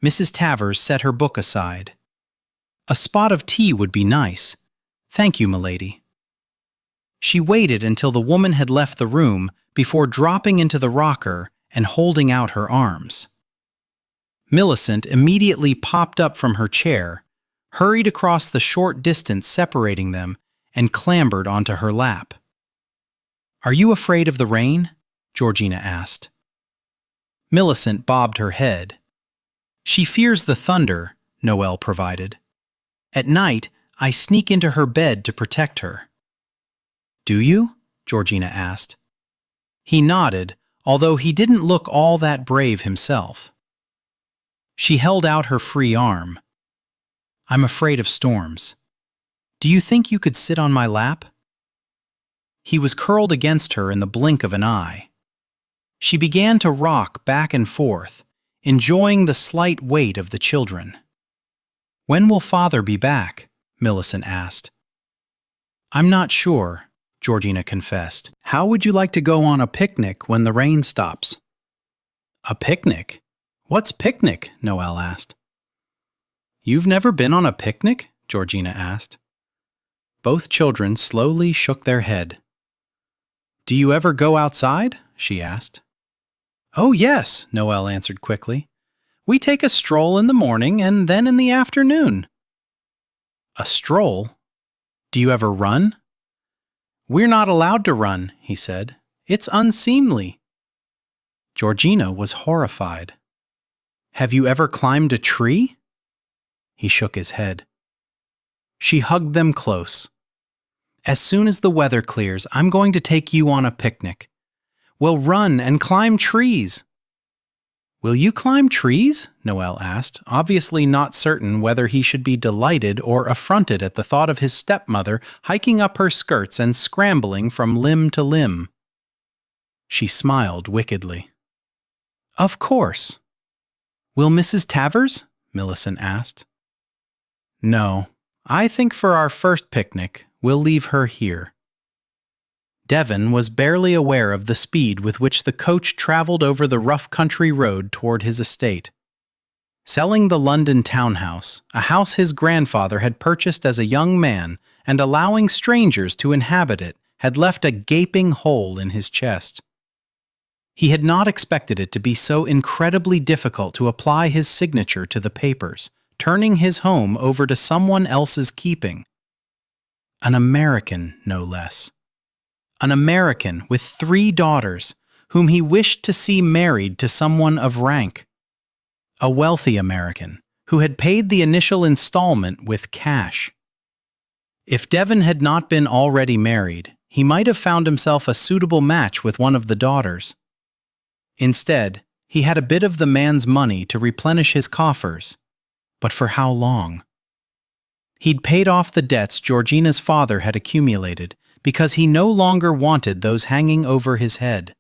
Mrs. Tavers set her book aside. A spot of tea would be nice. Thank you, milady. She waited until the woman had left the room before dropping into the rocker and holding out her arms. Millicent immediately popped up from her chair, hurried across the short distance separating them, and clambered onto her lap. Are you afraid of the rain? Georgina asked. Millicent bobbed her head. She fears the thunder, Noelle provided. At night, I sneak into her bed to protect her. Do you? Georgina asked. He nodded, although he didn't look all that brave himself. She held out her free arm. I'm afraid of storms. Do you think you could sit on my lap? He was curled against her in the blink of an eye. She began to rock back and forth, enjoying the slight weight of the children. When will father be back? Millicent asked. I'm not sure, Georgina confessed. How would you like to go on a picnic when the rain stops? A picnic? What's picnic? Noelle asked. You've never been on a picnic? Georgina asked. Both children slowly shook their head. Do you ever go outside? She asked. Oh, yes, Noelle answered quickly. We take a stroll in the morning and then in the afternoon. A stroll? Do you ever run? "We're not allowed to run," he said. "It's unseemly." Georgina was horrified. "Have you ever climbed a tree?" He shook his head. She hugged them close. "As soon as the weather clears, I'm going to take you on a picnic. We'll run and climb trees." "Will you climb trees?" Noel asked, obviously not certain whether he should be delighted or affronted at the thought of his stepmother hiking up her skirts and scrambling from limb to limb. She smiled wickedly. "Of course." "Will Mrs. Tavers?" Millicent asked. "No, I think for our first picnic, we'll leave her here." Devon was barely aware of the speed with which the coach traveled over the rough country road toward his estate. Selling the London townhouse, a house his grandfather had purchased as a young man, and allowing strangers to inhabit it, had left a gaping hole in his chest. He had not expected it to be so incredibly difficult to apply his signature to the papers, turning his home over to someone else's keeping. An American, no less. An American with 3 daughters, whom he wished to see married to someone of rank. A wealthy American, who had paid the initial installment with cash. If Devon had not been already married, he might have found himself a suitable match with one of the daughters. Instead, he had a bit of the man's money to replenish his coffers. But for how long? He'd paid off the debts Georgina's father had accumulated, because he no longer wanted those hanging over his head.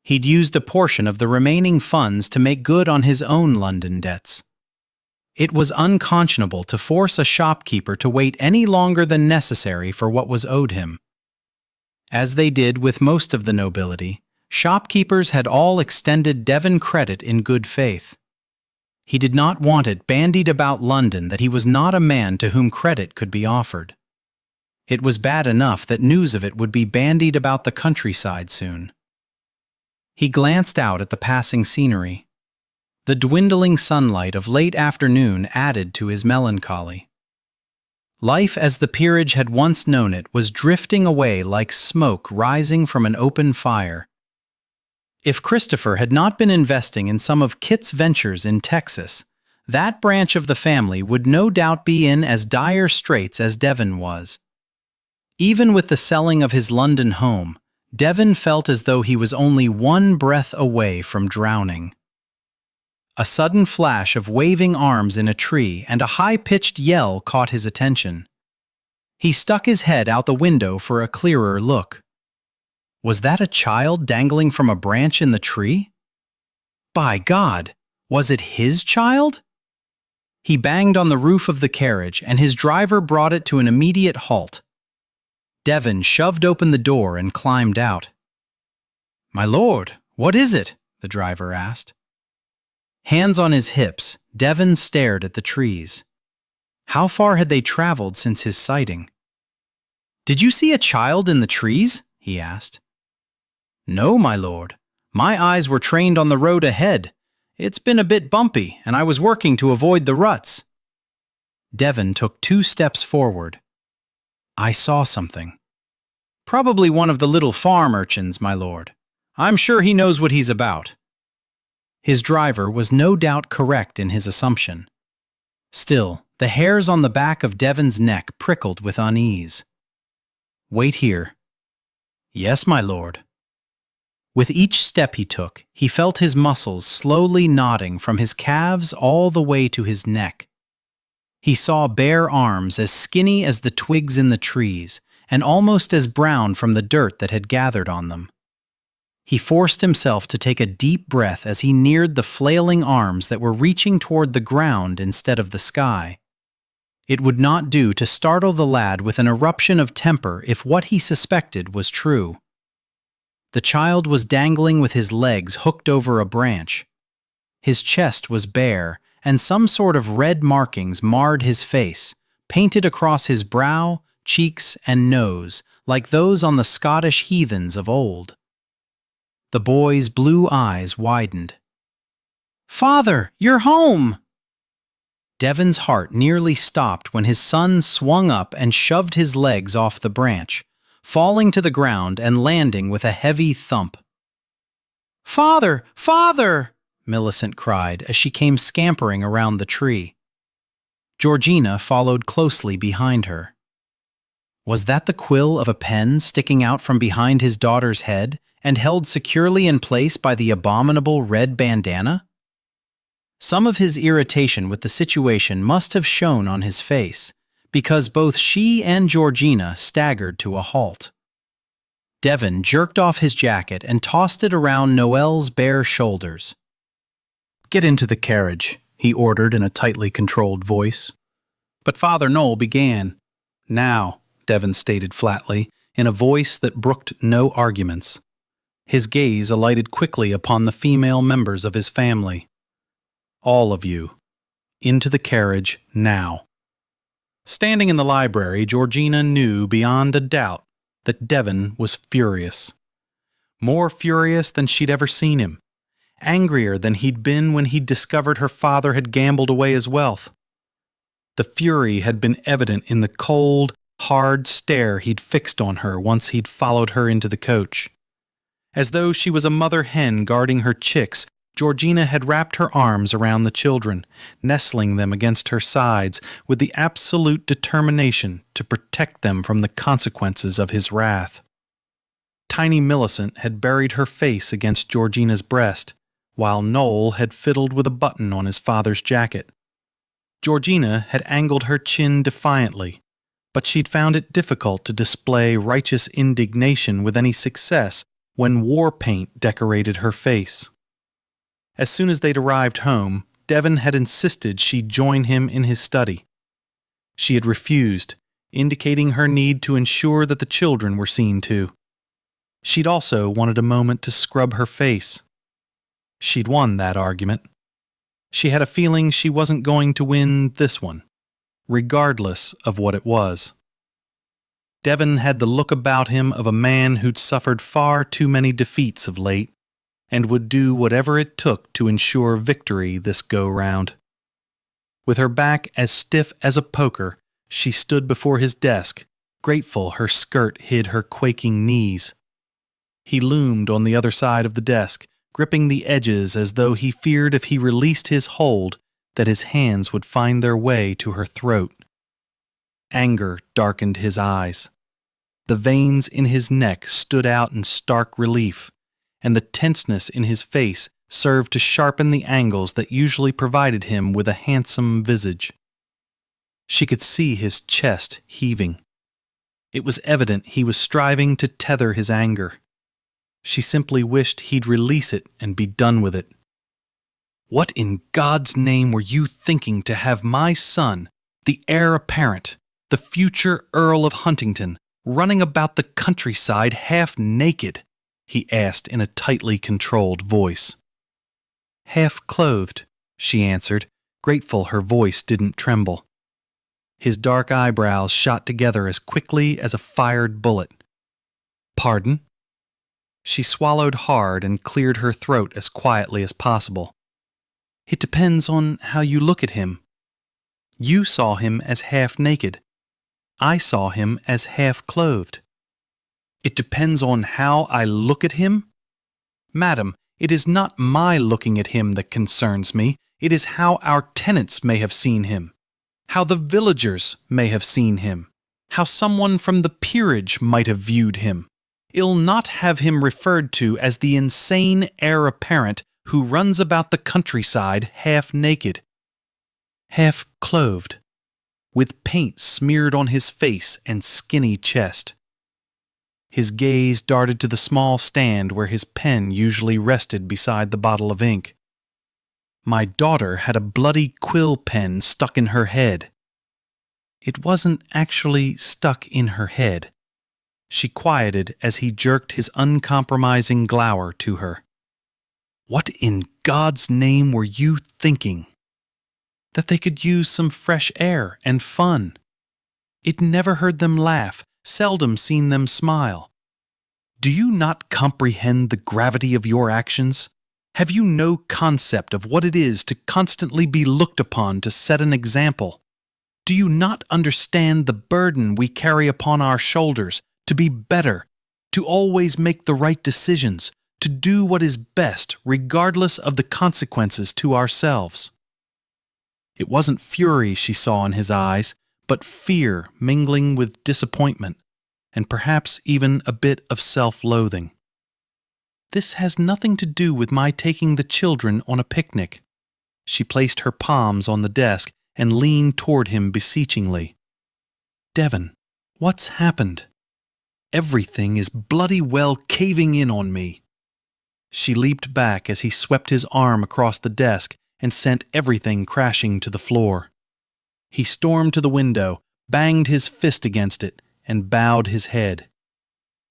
He'd used a portion of the remaining funds to make good on his own London debts. It was unconscionable to force a shopkeeper to wait any longer than necessary for what was owed him. As they did with most of the nobility, shopkeepers had all extended Devon credit in good faith. He did not want it bandied about London that he was not a man to whom credit could be offered. It was bad enough that news of it would be bandied about the countryside soon. He glanced out at the passing scenery. The dwindling sunlight of late afternoon added to his melancholy. Life as the peerage had once known it was drifting away like smoke rising from an open fire. If Christopher had not been investing in some of Kit's ventures in Texas, that branch of the family would no doubt be in as dire straits as Devon was. Even with the selling of his London home, Devon felt as though he was only one breath away from drowning. A sudden flash of waving arms in a tree and a high-pitched yell caught his attention. He stuck his head out the window for a clearer look. Was that a child dangling from a branch in the tree? By God, was it his child? He banged on the roof of the carriage, and his driver brought it to an immediate halt. Devon shoved open the door and climbed out. "My lord, what is it?" the driver asked. Hands on his hips, Devon stared at the trees. How far had they traveled since his sighting? "Did you see a child in the trees?" he asked. "No, my lord. My eyes were trained on the road ahead. It's been a bit bumpy, and I was working to avoid the ruts." Devon took 2 steps forward. "I saw something." "Probably one of the little farm urchins, my lord. I'm sure he knows what he's about." His driver was no doubt correct in his assumption. Still, the hairs on the back of Devon's neck prickled with unease. "Wait here." "Yes, my lord." With each step he took, he felt his muscles slowly knotting from his calves all the way to his neck. He saw bare arms as skinny as the twigs in the trees, and almost as brown from the dirt that had gathered on them. He forced himself to take a deep breath as he neared the flailing arms that were reaching toward the ground instead of the sky. It would not do to startle the lad with an eruption of temper if what he suspected was true. The child was dangling with his legs hooked over a branch. His chest was bare, and some sort of red markings marred his face, painted across his brow, cheeks, and nose, like those on the Scottish heathens of old. The boy's blue eyes widened. "Father, you're home!" Devon's heart nearly stopped when his son swung up and shoved his legs off the branch, falling to the ground and landing with a heavy thump. "Father! Father!" Millicent cried as she came scampering around the tree. Georgina followed closely behind her. Was that the quill of a pen sticking out from behind his daughter's head and held securely in place by the abominable red bandana? Some of his irritation with the situation must have shown on his face, because both she and Georgina staggered to a halt. Devin jerked off his jacket and tossed it around Noelle's bare shoulders. "Get into the carriage," he ordered in a tightly controlled voice. But Father Noel began. "Now," Devin stated flatly, in a voice that brooked no arguments. His gaze alighted quickly upon the female members of his family. "All of you. Into the carriage, now." Standing in the library, Georgina knew beyond a doubt that Devin was furious. More furious than she'd ever seen him. Angrier than he'd been when he'd discovered her father had gambled away his wealth. The fury had been evident in the cold, hard stare he'd fixed on her once he'd followed her into the coach. As though she was a mother hen guarding her chicks, Georgina had wrapped her arms around the children, nestling them against her sides with the absolute determination to protect them from the consequences of his wrath. Tiny Millicent had buried her face against Georgina's breast, while Noel had fiddled with a button on his father's jacket. Georgina had angled her chin defiantly, but she'd found it difficult to display righteous indignation with any success when war paint decorated her face. As soon as they'd arrived home, Devin had insisted she join him in his study. She had refused, indicating her need to ensure that the children were seen to. She'd also wanted a moment to scrub her face. She'd won that argument. She had a feeling she wasn't going to win this one, regardless of what it was. Devin had the look about him of a man who'd suffered far too many defeats of late, and would do whatever it took to ensure victory this go-round. With her back as stiff as a poker, she stood before his desk, grateful her skirt hid her quaking knees. He loomed on the other side of the desk, gripping the edges as though he feared if he released his hold that his hands would find their way to her throat. Anger darkened his eyes. The veins in his neck stood out in stark relief, and the tenseness in his face served to sharpen the angles that usually provided him with a handsome visage. She could see his chest heaving. It was evident he was striving to tether his anger. She simply wished he'd release it and be done with it. "What in God's name were you thinking to have my son, the heir apparent, the future Earl of Huntington, running about the countryside half naked?" he asked in a tightly controlled voice. "Half clothed," she answered, grateful her voice didn't tremble. His dark eyebrows shot together as quickly as a fired bullet. "Pardon?" She swallowed hard and cleared her throat as quietly as possible. "It depends on how you look at him. You saw him as half naked. I saw him as half clothed." "It depends on how I look at him? Madam, it is not my looking at him that concerns me. It is how our tenants may have seen him, how the villagers may have seen him, how someone from the peerage might have viewed him. I'll not have him referred to as the insane heir apparent who runs about the countryside half naked, half clothed, with paint smeared on his face and skinny chest." His gaze darted to the small stand where his pen usually rested beside the bottle of ink. "My daughter had a bloody quill pen stuck in her head." "It wasn't actually stuck in her head," she quieted as he jerked his uncompromising glower to her. "What in God's name were you thinking?" "That they could use some fresh air and fun. It never heard them laugh, seldom seen them smile. Do you not comprehend the gravity of your actions? Have you no concept of what it is to constantly be looked upon to set an example? Do you not understand the burden we carry upon our shoulders to be better, to always make the right decisions, to do what is best regardless of the consequences to ourselves. It wasn't fury she saw in his eyes, but fear mingling with disappointment, and perhaps even a bit of self-loathing. This has nothing to do with my taking the children on a picnic. She placed her palms on the desk and leaned toward him beseechingly. Devon, what's happened? Everything is bloody well caving in on me. She leaped back as he swept his arm across the desk and sent everything crashing to the floor. He stormed to the window, banged his fist against it, and bowed his head.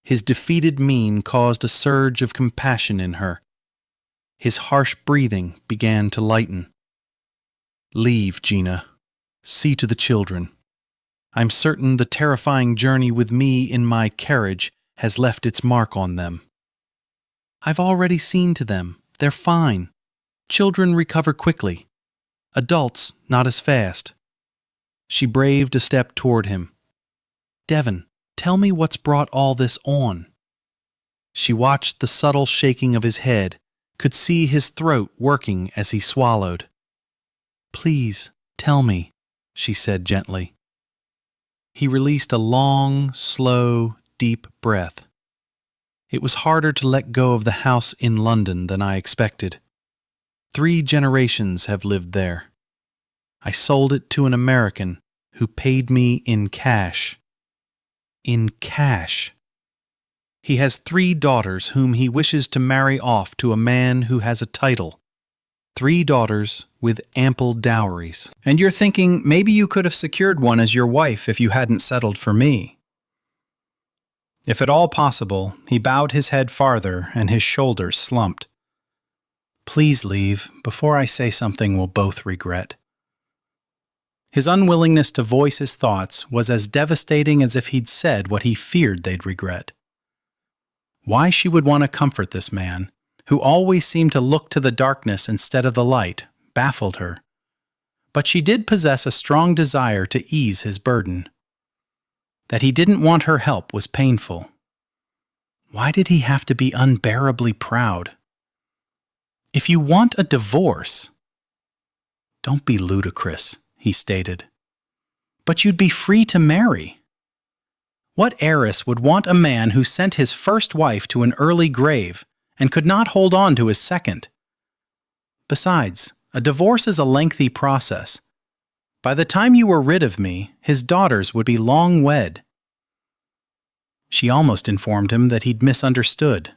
His defeated mien caused a surge of compassion in her. His harsh breathing began to lighten. Leave, Gina. See to the children. I'm certain the terrifying journey with me in my carriage has left its mark on them. I've already seen to them. They're fine. Children recover quickly. Adults, not as fast. She braved a step toward him. Devon, tell me what's brought all this on. She watched the subtle shaking of his head, could see his throat working as he swallowed. Please, tell me, she said gently. He released a long, slow, deep breath. It was harder to let go of the house in London than I expected. 3 generations have lived there. I sold it to an American who paid me in cash. In cash. He has 3 daughters whom he wishes to marry off to a man who has a title. 3 daughters with ample dowries. And you're thinking maybe you could have secured one as your wife if you hadn't settled for me. If at all possible, he bowed his head farther and his shoulders slumped. Please leave before I say something we'll both regret. His unwillingness to voice his thoughts was as devastating as if he'd said what he feared they'd regret. Why she would want to comfort this man, who always seemed to look to the darkness instead of the light, baffled her. But she did possess a strong desire to ease his burden. That he didn't want her help was painful. Why did he have to be unbearably proud? If you want a divorce, don't be ludicrous, he stated. But you'd be free to marry. What heiress would want a man who sent his first wife to an early grave and could not hold on to his second? Besides, a divorce is a lengthy process. By the time you were rid of me, his daughters would be long wed. She almost informed him that he'd misunderstood.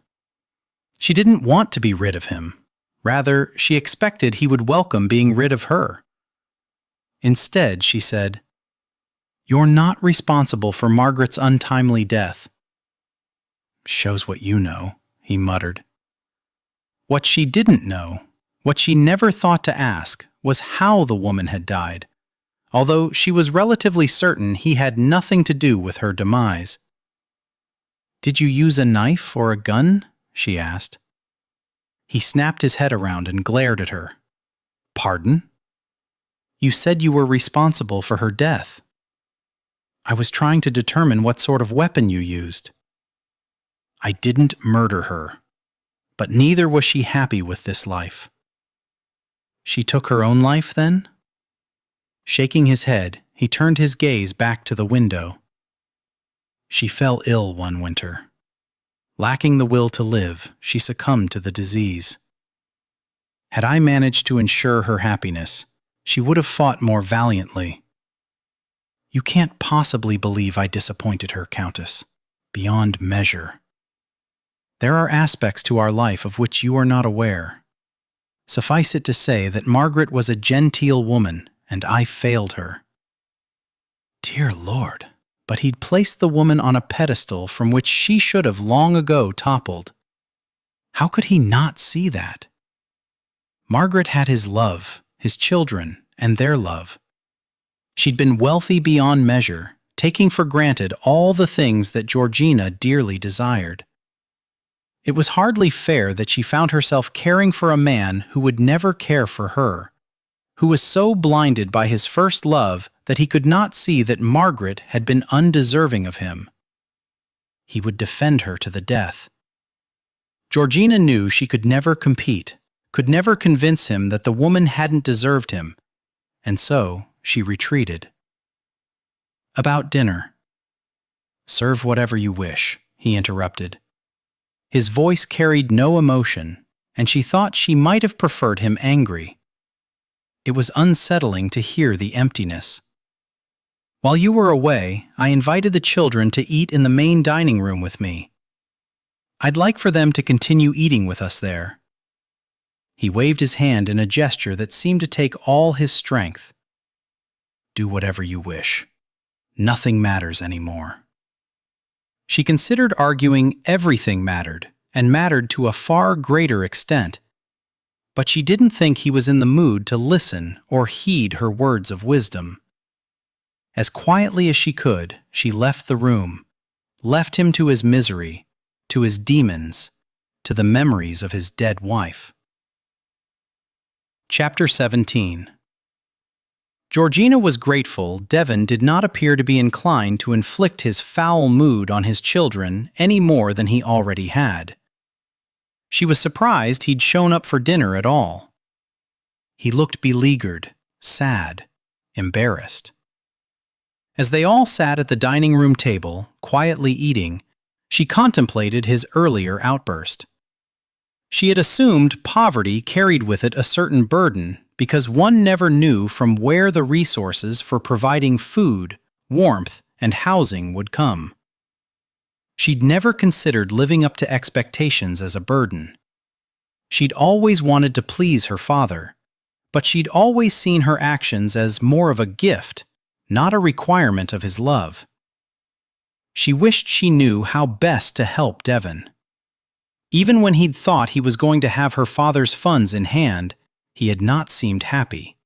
She didn't want to be rid of him. Rather, she expected he would welcome being rid of her. Instead, she said, "You're not responsible for Margaret's untimely death." Shows what you know, he muttered. What she didn't know, what she never thought to ask, was how the woman had died, although she was relatively certain he had nothing to do with her demise. "Did you use a knife or a gun?" she asked. He snapped his head around and glared at her. "Pardon? You said you were responsible for her death." "I was trying to determine what sort of weapon you used." "I didn't murder her, but neither was she happy with this life." "She took her own life, then?" Shaking his head, he turned his gaze back to the window. She fell ill one winter. Lacking the will to live, she succumbed to the disease. Had I managed to ensure her happiness, she would have fought more valiantly. You can't possibly believe I disappointed her, Countess. Beyond measure. There are aspects to our life of which you are not aware. Suffice it to say that Margaret was a genteel woman, and I failed her. Dear Lord, but he'd placed the woman on a pedestal from which she should have long ago toppled. How could he not see that? Margaret had his love, his children, and their love. She'd been wealthy beyond measure, taking for granted all the things that Georgina dearly desired. It was hardly fair that she found herself caring for a man who would never care for her, who was so blinded by his first love that he could not see that Margaret had been undeserving of him. he would defend her to the death. Georgina knew she could never compete, could never convince him that the woman hadn't deserved him, and so she retreated. About dinner. "Serve whatever you wish," he interrupted. His voice carried no emotion, and she thought she might have preferred him angry. It was unsettling to hear the emptiness. "While you were away, I invited the children to eat in the main dining room with me. I'd like for them to continue eating with us there." He waved his hand in a gesture that seemed to take all his strength. "Do whatever you wish. Nothing matters anymore." She considered arguing everything mattered, and mattered to a far greater extent. But she didn't think he was in the mood to listen or heed her words of wisdom. As quietly as she could, she left the room, left him to his misery, to his demons, to the memories of his dead wife. Chapter 17. Georgina was grateful Devon did not appear to be inclined to inflict his foul mood on his children any more than he already had. She was surprised he'd shown up for dinner at all. He looked beleaguered, sad, embarrassed. As they all sat at the dining room table, quietly eating, she contemplated his earlier outburst. She had assumed poverty carried with it a certain burden because one never knew from where the resources for providing food, warmth, and housing would come. She'd never considered living up to expectations as a burden. She'd always wanted to please her father, but she'd always seen her actions as more of a gift, not a requirement of his love. She wished she knew how best to help Devon. Even when he'd thought he was going to have her father's funds in hand, he had not seemed happy.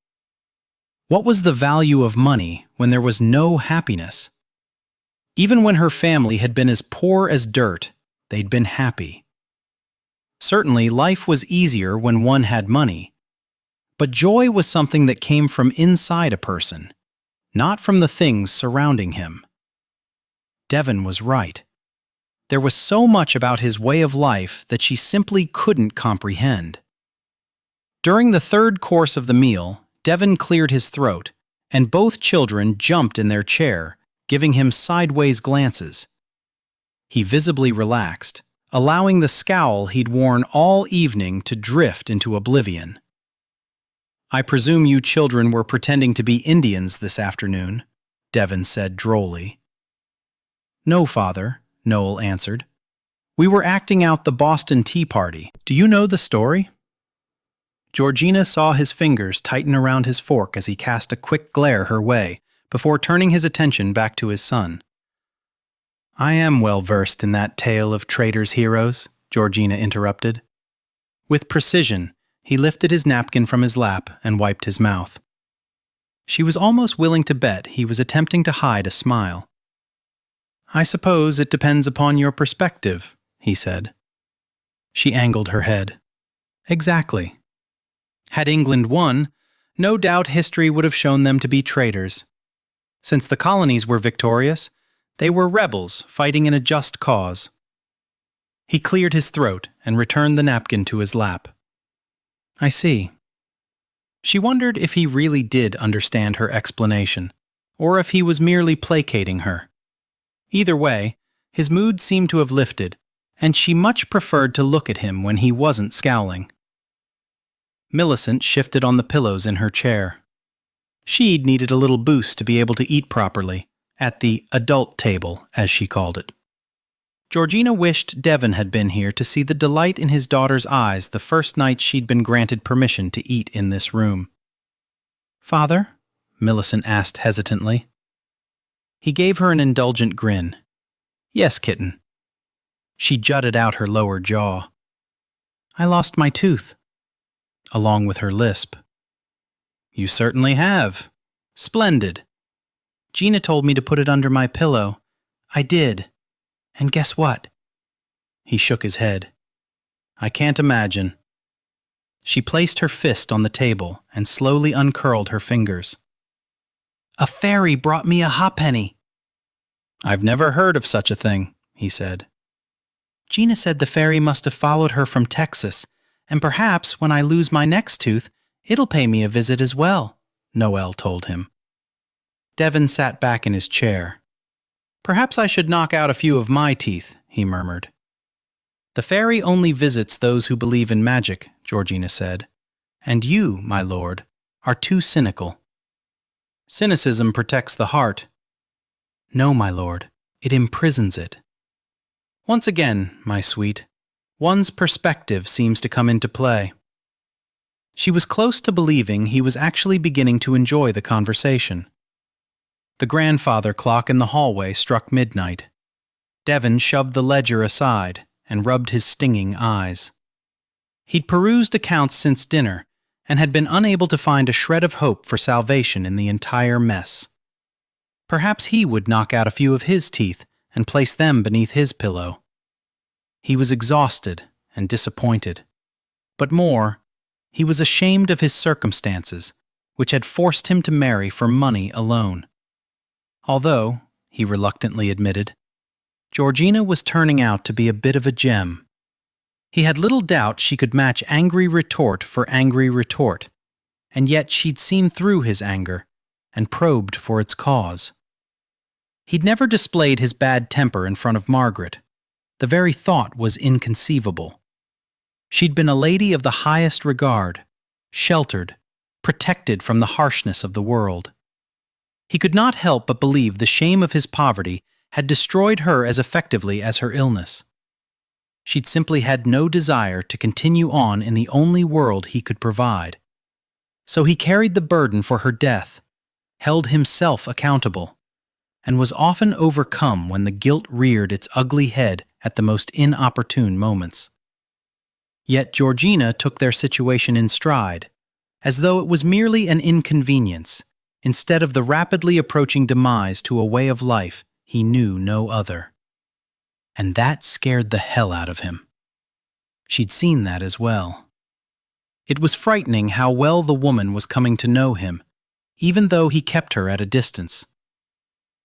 What was the value of money when there was no happiness? Even when her family had been as poor as dirt, they'd been happy. Certainly, life was easier when one had money. But joy was something that came from inside a person, not from the things surrounding him. Devon was right. There was so much about his way of life that she simply couldn't comprehend. During the third course of the meal, Devon cleared his throat, and both children jumped in their chair, giving him sideways glances. He visibly relaxed, allowing the scowl he'd worn all evening to drift into oblivion. "I presume you children were pretending to be Indians this afternoon," Devon said drolly. "No, Father," Noel answered. "We were acting out the Boston Tea Party. Do you know the story?" Georgina saw his fingers tighten around his fork as he cast a quick glare her way, before turning his attention back to his son. "I am well versed in that tale of traitors' heroes," Georgina interrupted. With precision, he lifted his napkin from his lap and wiped his mouth. She was almost willing to bet he was attempting to hide a smile. "I suppose it depends upon your perspective," he said. She angled her head. "Exactly. Had England won, no doubt history would have shown them to be traitors. Since the colonies were victorious, they were rebels fighting in a just cause." He cleared his throat and returned the napkin to his lap. "I see." She wondered if he really did understand her explanation, or if he was merely placating her. Either way, his mood seemed to have lifted, and she much preferred to look at him when he wasn't scowling. Millicent shifted on the pillows in her chair. She'd needed a little boost to be able to eat properly, at the adult table, as she called it. Georgina wished Devon had been here to see the delight in his daughter's eyes the first night she'd been granted permission to eat in this room. "Father?" Millicent asked hesitantly. He gave her an indulgent grin. "Yes, kitten." She jutted out her lower jaw. "I lost my tooth," along with her lisp. "You certainly have. Splendid. Gina told me to put it under my pillow. I did. And guess what?" He shook his head. "I can't imagine." She placed her fist on the table and slowly uncurled her fingers. "A fairy brought me a ha'penny." "I've never heard of such a thing," he said. "Gina said the fairy must have followed her from Texas, and perhaps when I lose my next tooth, it'll pay me a visit as well," Noelle told him. Devin sat back in his chair. "Perhaps I should knock out a few of my teeth," he murmured. "The fairy only visits those who believe in magic," Georgina said. "And you, my lord, are too cynical." "Cynicism protects the heart." "No, my lord, it imprisons it." "Once again, my sweet, one's perspective seems to come into play." She was close to believing he was actually beginning to enjoy the conversation. The grandfather clock in the hallway struck midnight. Devin shoved the ledger aside and rubbed his stinging eyes. He'd perused accounts since dinner and had been unable to find a shred of hope for salvation in the entire mess. Perhaps he would knock out a few of his teeth and place them beneath his pillow. He was exhausted and disappointed. But more, he was ashamed of his circumstances, which had forced him to marry for money alone. Although, he reluctantly admitted, Georgina was turning out to be a bit of a gem. He had little doubt she could match angry retort for angry retort, and yet she'd seen through his anger and probed for its cause. He'd never displayed his bad temper in front of Margaret. The very thought was inconceivable. She'd been a lady of the highest regard, sheltered, protected from the harshness of the world. He could not help but believe the shame of his poverty had destroyed her as effectively as her illness. She'd simply had no desire to continue on in the only world he could provide. So he carried the burden for her death, held himself accountable, and was often overcome when the guilt reared its ugly head at the most inopportune moments. Yet Georgina took their situation in stride, as though it was merely an inconvenience, instead of the rapidly approaching demise to a way of life he knew no other. And that scared the hell out of him. She'd seen that as well. It was frightening how well the woman was coming to know him, even though he kept her at a distance.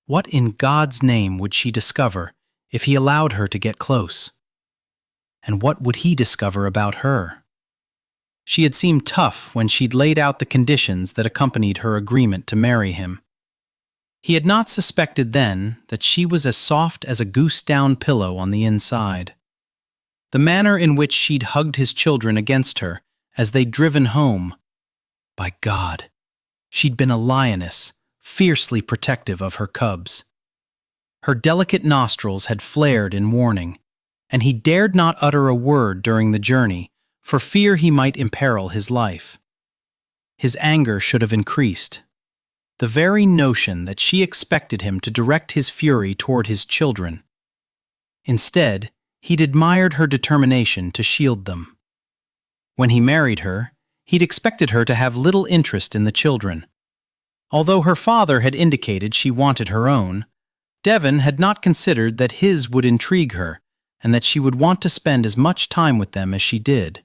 What in God's name would she discover if he allowed her to get close? And what would he discover about her? She had seemed tough when she'd laid out the conditions that accompanied her agreement to marry him. He had not suspected then that she was as soft as a goose-down pillow on the inside. The manner in which she'd hugged his children against her as they'd driven home. By God, she'd been a lioness, fiercely protective of her cubs. Her delicate nostrils had flared in warning, and he dared not utter a word during the journey for fear he might imperil his life. His anger should have increased. The very notion that she expected him to direct his fury toward his children. Instead, he'd admired her determination to shield them. When he married her, he'd expected her to have little interest in the children. Although her father had indicated she wanted her own, Devin had not considered that his would intrigue her and that she would want to spend as much time with them as she did.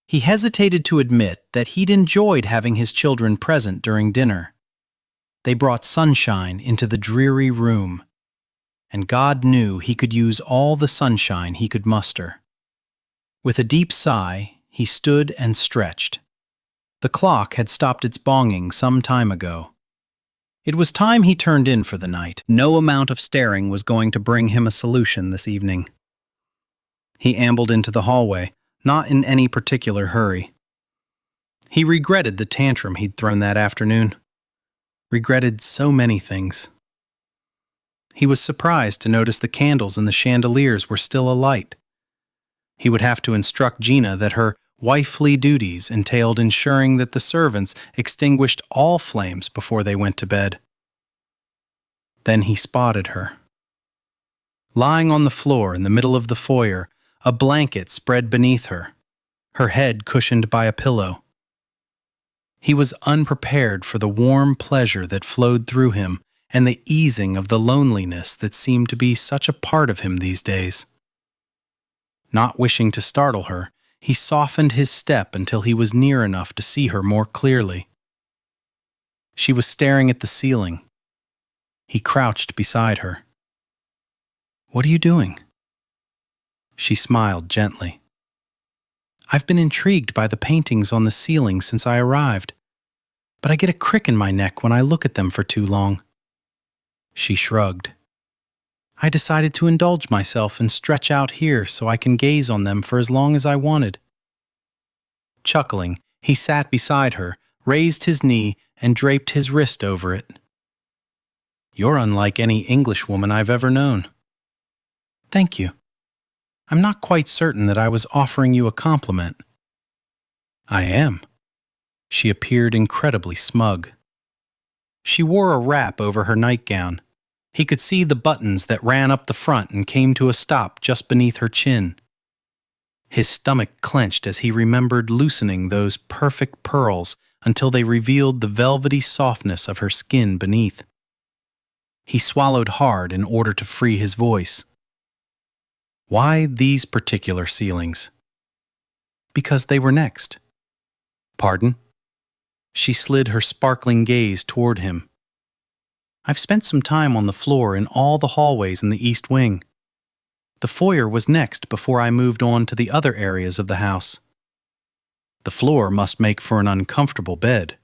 He hesitated to admit that he'd enjoyed having his children present during dinner. They brought sunshine into the dreary room, and God knew he could use all the sunshine he could muster. With a deep sigh, he stood and stretched. The clock had stopped its bonging some time ago. It was time he turned in for the night. No amount of staring was going to bring him a solution this evening. He ambled into the hallway, not in any particular hurry. He regretted the tantrum he'd thrown that afternoon. Regretted so many things. He was surprised to notice the candles in the chandeliers were still alight. He would have to instruct Gina that her wifely duties entailed ensuring that the servants extinguished all flames before they went to bed. Then he spotted her. Lying on the floor in the middle of the foyer, a blanket spread beneath her, her head cushioned by a pillow. He was unprepared for the warm pleasure that flowed through him and the easing of the loneliness that seemed to be such a part of him these days. Not wishing to startle her, he softened his step until he was near enough to see her more clearly. She was staring at the ceiling. He crouched beside her. What are you doing? She smiled gently. I've been intrigued by the paintings on the ceiling since I arrived, but I get a crick in my neck when I look at them for too long. She shrugged. I decided to indulge myself and stretch out here so I can gaze on them for as long as I wanted. Chuckling, he sat beside her, raised his knee, and draped his wrist over it. You're unlike any Englishwoman I've ever known. Thank you. I'm not quite certain that I was offering you a compliment. I am. She appeared incredibly smug. She wore a wrap over her nightgown. He could see the buttons that ran up the front and came to a stop just beneath her chin. His stomach clenched as he remembered loosening those perfect pearls until they revealed the velvety softness of her skin beneath. He swallowed hard in order to free his voice. Why these particular ceilings? Because they were next. Pardon? She slid her sparkling gaze toward him. I've spent some time on the floor in all the hallways in the East Wing. The foyer was next before I moved on to the other areas of the house. The floor must make for an uncomfortable bed.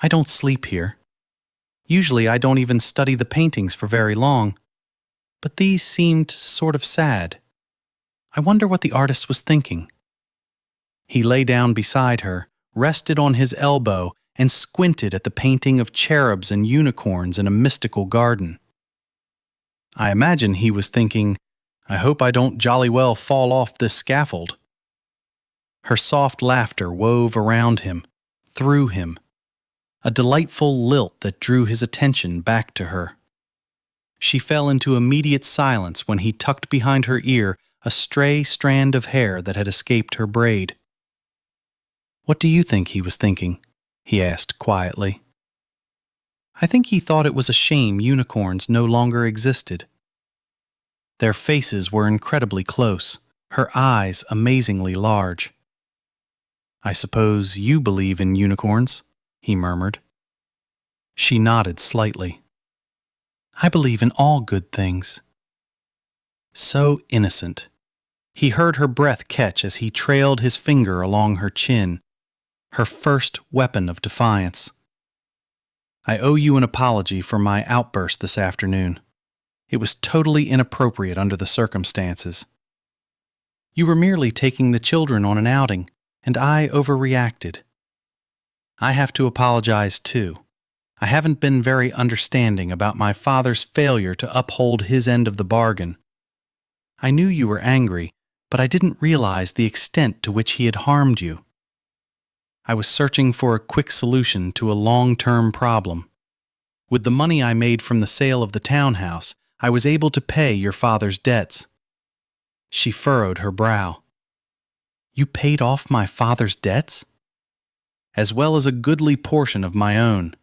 I don't sleep here. Usually I don't even study the paintings for very long, but these seemed sort of sad. I wonder what the artist was thinking. He lay down beside her, rested on his elbow, and squinted at the painting of cherubs and unicorns in a mystical garden. I imagine he was thinking, I hope I don't jolly well fall off this scaffold. Her soft laughter wove around him, through him, a delightful lilt that drew his attention back to her. She fell into immediate silence when he tucked behind her ear a stray strand of hair that had escaped her braid. What do you think he was thinking? He asked quietly. I think he thought it was a shame unicorns no longer existed. Their faces were incredibly close, her eyes amazingly large. I suppose you believe in unicorns, he murmured. She nodded slightly. I believe in all good things. So innocent. He heard her breath catch as he trailed his finger along her chin, her first weapon of defiance. I owe you an apology for my outburst this afternoon. It was totally inappropriate under the circumstances. You were merely taking the children on an outing, and I overreacted. I have to apologize too. I haven't been very understanding about my father's failure to uphold his end of the bargain. I knew you were angry, but I didn't realize the extent to which he had harmed you. I was searching for a quick solution to a long-term problem. With the money I made from the sale of the townhouse, I was able to pay your father's debts. She furrowed her brow. You paid off my father's debts? As well as a goodly portion of my own.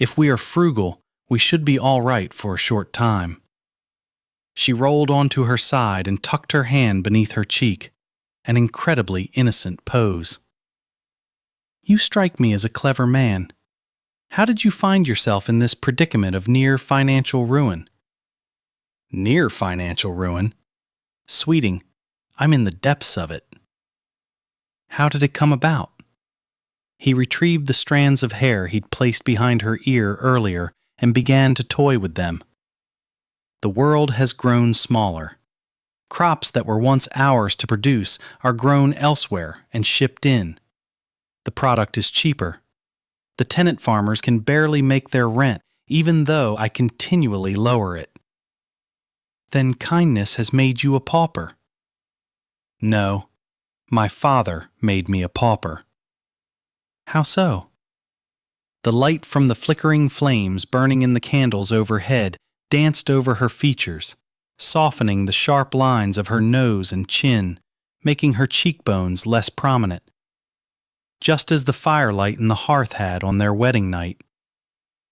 If we are frugal, we should be all right for a short time. She rolled onto her side and tucked her hand beneath her cheek, an incredibly innocent pose. You strike me as a clever man. How did you find yourself in this predicament of near financial ruin? Near financial ruin? Sweeting, I'm in the depths of it. How did it come about? He retrieved the strands of hair he'd placed behind her ear earlier and began to toy with them. The world has grown smaller. Crops that were once ours to produce are grown elsewhere and shipped in. The product is cheaper. The tenant farmers can barely make their rent, even though I continually lower it. Then kindness has made you a pauper. No, my father made me a pauper. How so? The light from the flickering flames burning in the candles overhead danced over her features, softening the sharp lines of her nose and chin, making her cheekbones less prominent. Just as the firelight in the hearth had on their wedding night.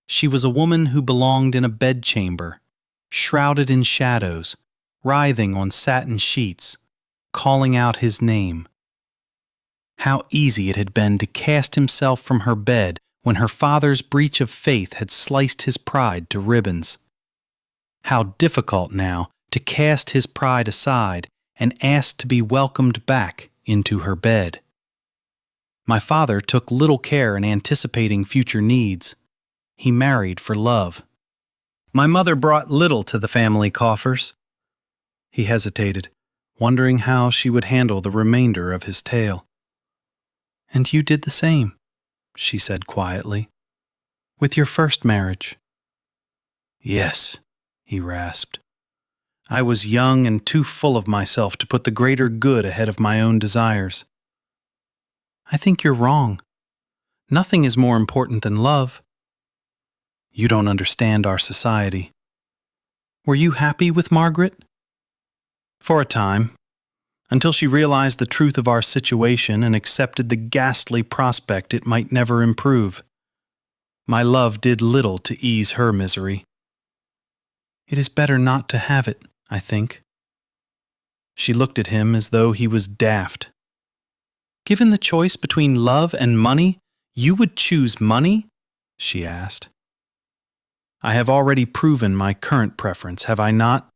She was a woman who belonged in a bedchamber, shrouded in shadows, writhing on satin sheets, calling out his name. How easy it had been to cast himself from her bed when her father's breach of faith had sliced his pride to ribbons. How difficult now to cast his pride aside and ask to be welcomed back into her bed. My father took little care in anticipating future needs. He married for love. My mother brought little to the family coffers. He hesitated, wondering how she would handle the remainder of his tale. And you did the same, she said quietly, with your first marriage. Yes, he rasped. I was young and too full of myself to put the greater good ahead of my own desires. I think you're wrong. Nothing is more important than love. You don't understand our society. Were you happy with Margaret? For a time, until she realized the truth of our situation and accepted the ghastly prospect it might never improve. My love did little to ease her misery. It is better not to have it, I think. She looked at him as though he was daft. Given the choice between love and money, you would choose money? She asked. I have already proven my current preference, have I not?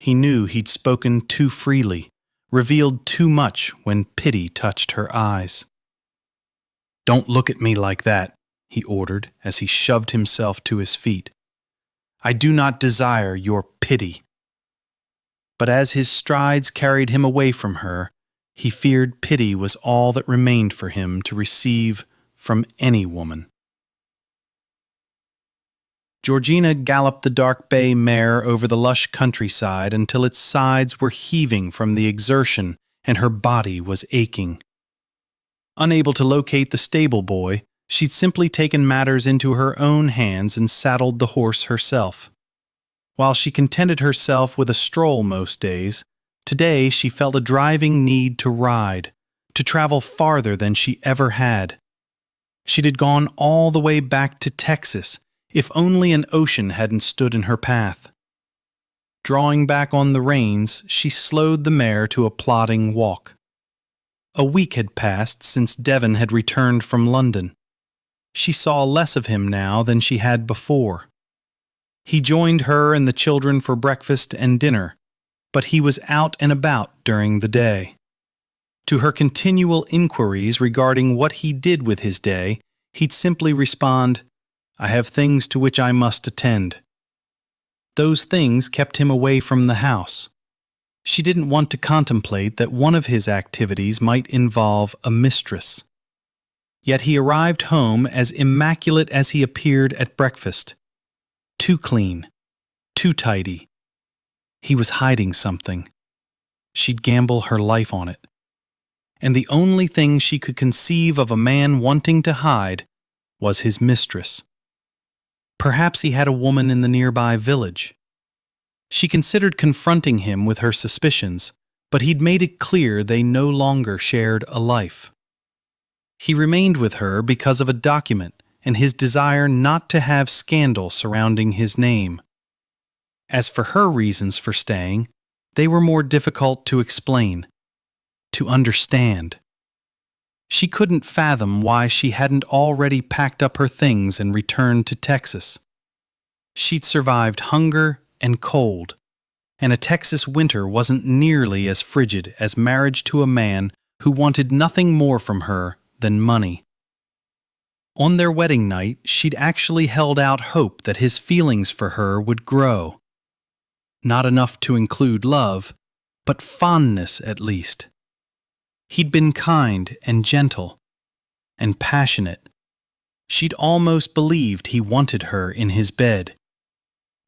He knew he'd spoken too freely, revealed too much when pity touched her eyes. Don't look at me like that, he ordered as he shoved himself to his feet. I do not desire your pity. But as his strides carried him away from her, he feared pity was all that remained for him to receive from any woman. Georgina galloped the dark bay mare over the lush countryside until its sides were heaving from the exertion and her body was aching. Unable to locate the stable boy, she'd simply taken matters into her own hands and saddled the horse herself. While she contented herself with a stroll most days, today she felt a driving need to ride, to travel farther than she ever had. She'd had gone all the way back to Texas, if only an ocean hadn't stood in her path. Drawing back on the reins, she slowed the mare to a plodding walk. A week had passed since Devon had returned from London. She saw less of him now than she had before. He joined her and the children for breakfast and dinner, but he was out and about during the day. To her continual inquiries regarding what he did with his day, he'd simply respond, I have things to which I must attend. Those things kept him away from the house. She didn't want to contemplate that one of his activities might involve a mistress. Yet he arrived home as immaculate as he appeared at breakfast. Too clean, too tidy. He was hiding something. She'd gamble her life on it. And the only thing she could conceive of a man wanting to hide was his mistress. Perhaps he had a woman in the nearby village. She considered confronting him with her suspicions, but he'd made it clear they no longer shared a life. He remained with her because of a document and his desire not to have scandal surrounding his name. As for her reasons for staying, they were more difficult to explain, to understand. She couldn't fathom why she hadn't already packed up her things and returned to Texas. She'd survived hunger and cold, and a Texas winter wasn't nearly as frigid as marriage to a man who wanted nothing more from her than money. On their wedding night, she'd actually held out hope that his feelings for her would grow. Not enough to include love, but fondness at least. He'd been kind and gentle and passionate. She'd almost believed he wanted her in his bed,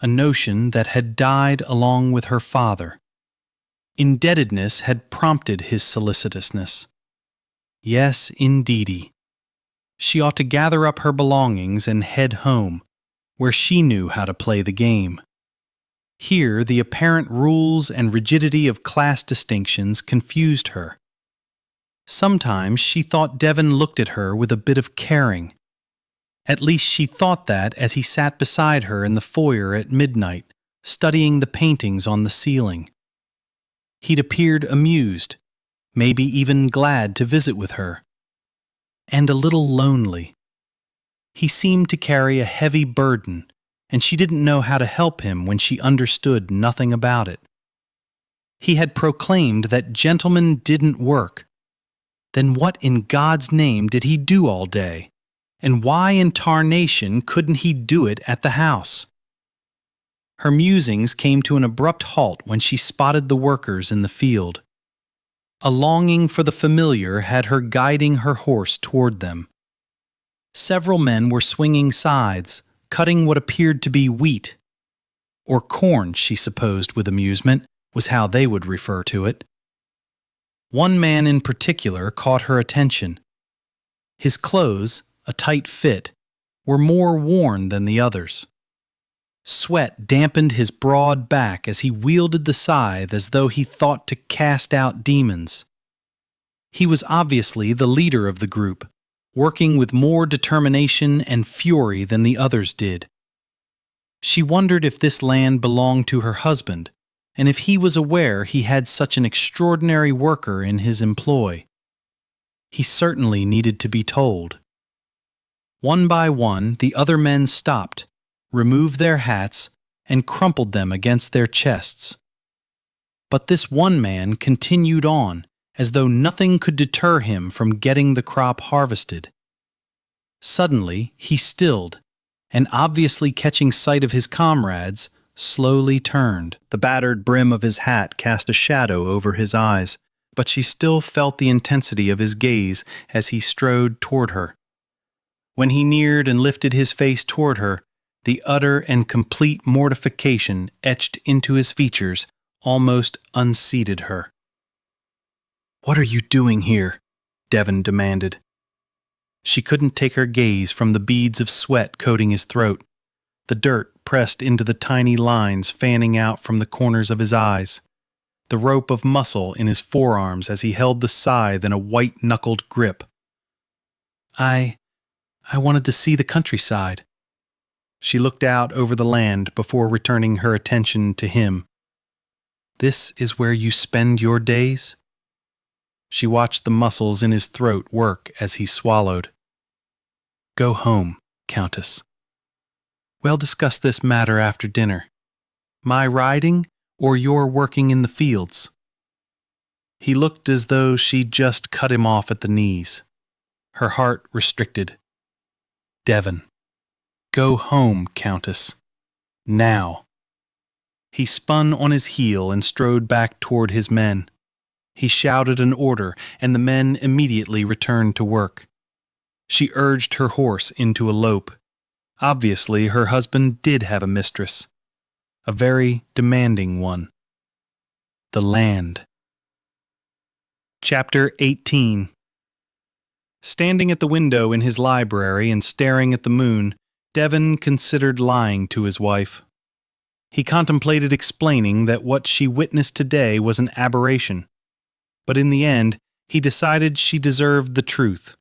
a notion that had died along with her father. Indebtedness had prompted his solicitousness. Yes, indeedy. She ought to gather up her belongings and head home, where she knew how to play the game. Here, the apparent rules and rigidity of class distinctions confused her. Sometimes she thought Devon looked at her with a bit of caring. At least she thought that as he sat beside her in the foyer at midnight, studying the paintings on the ceiling. He'd appeared amused, maybe even glad to visit with her. And a little lonely. He seemed to carry a heavy burden, and she didn't know how to help him when she understood nothing about it. He had proclaimed that gentlemen didn't work. Then what in God's name did he do all day? And why in tarnation couldn't he do it at the house? Her musings came to an abrupt halt when she spotted the workers in the field. A longing for the familiar had her guiding her horse toward them. Several men were swinging scythes, cutting what appeared to be wheat. Or corn, she supposed with amusement, was how they would refer to it. One man in particular caught her attention. His clothes, a tight fit, were more worn than the others. Sweat dampened his broad back as he wielded the scythe as though he thought to cast out demons. He was obviously the leader of the group, working with more determination and fury than the others did. She wondered if this land belonged to her husband, and if he was aware he had such an extraordinary worker in his employ. He certainly needed to be told. One by one, the other men stopped, removed their hats, and crumpled them against their chests. But this one man continued on, as though nothing could deter him from getting the crop harvested. Suddenly, he stilled, and obviously catching sight of his comrades, slowly turned. The battered brim of his hat cast a shadow over his eyes, but she still felt the intensity of his gaze as he strode toward her. When he neared and lifted his face toward her, the utter and complete mortification etched into his features almost unseated her. "What are you doing here?" Devon demanded. She couldn't take her gaze from the beads of sweat coating his throat, the dirt pressed into the tiny lines fanning out from the corners of his eyes, the rope of muscle in his forearms as he held the scythe in a white-knuckled grip. I wanted to see the countryside." She looked out over the land before returning her attention to him. "This is where you spend your days?" She watched the muscles in his throat work as he swallowed. "Go home, Countess. We'll discuss this matter after dinner. My riding or your working in the fields?" He looked as though she'd just cut him off at the knees. Her heart restricted. "Devon. Go home, Countess. Now." He spun on his heel and strode back toward his men. He shouted an order, and the men immediately returned to work. She urged her horse into a lope. Obviously, her husband did have a mistress. A very demanding one. The land. Chapter 18. Standing at the window in his library and staring at the moon, Devon considered lying to his wife. He contemplated explaining that what she witnessed today was an aberration. But in the end, he decided she deserved the truth,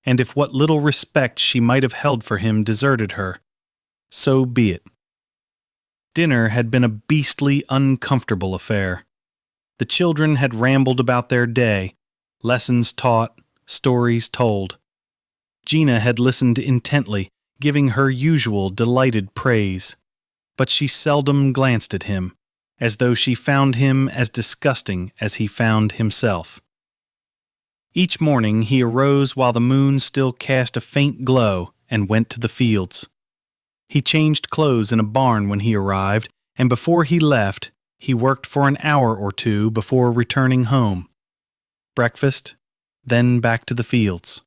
and if what little respect she might have held for him deserted her, so be it. Dinner had been a beastly, uncomfortable affair. The children had rambled about their day, lessons taught, stories told. Gina had listened intently, giving her usual delighted praise, but she seldom glanced at him, as though she found him as disgusting as he found himself. Each morning he arose while the moon still cast a faint glow and went to the fields. He changed clothes in a barn when he arrived, and before he left, he worked for an hour or two before returning home. Breakfast, then back to the fields.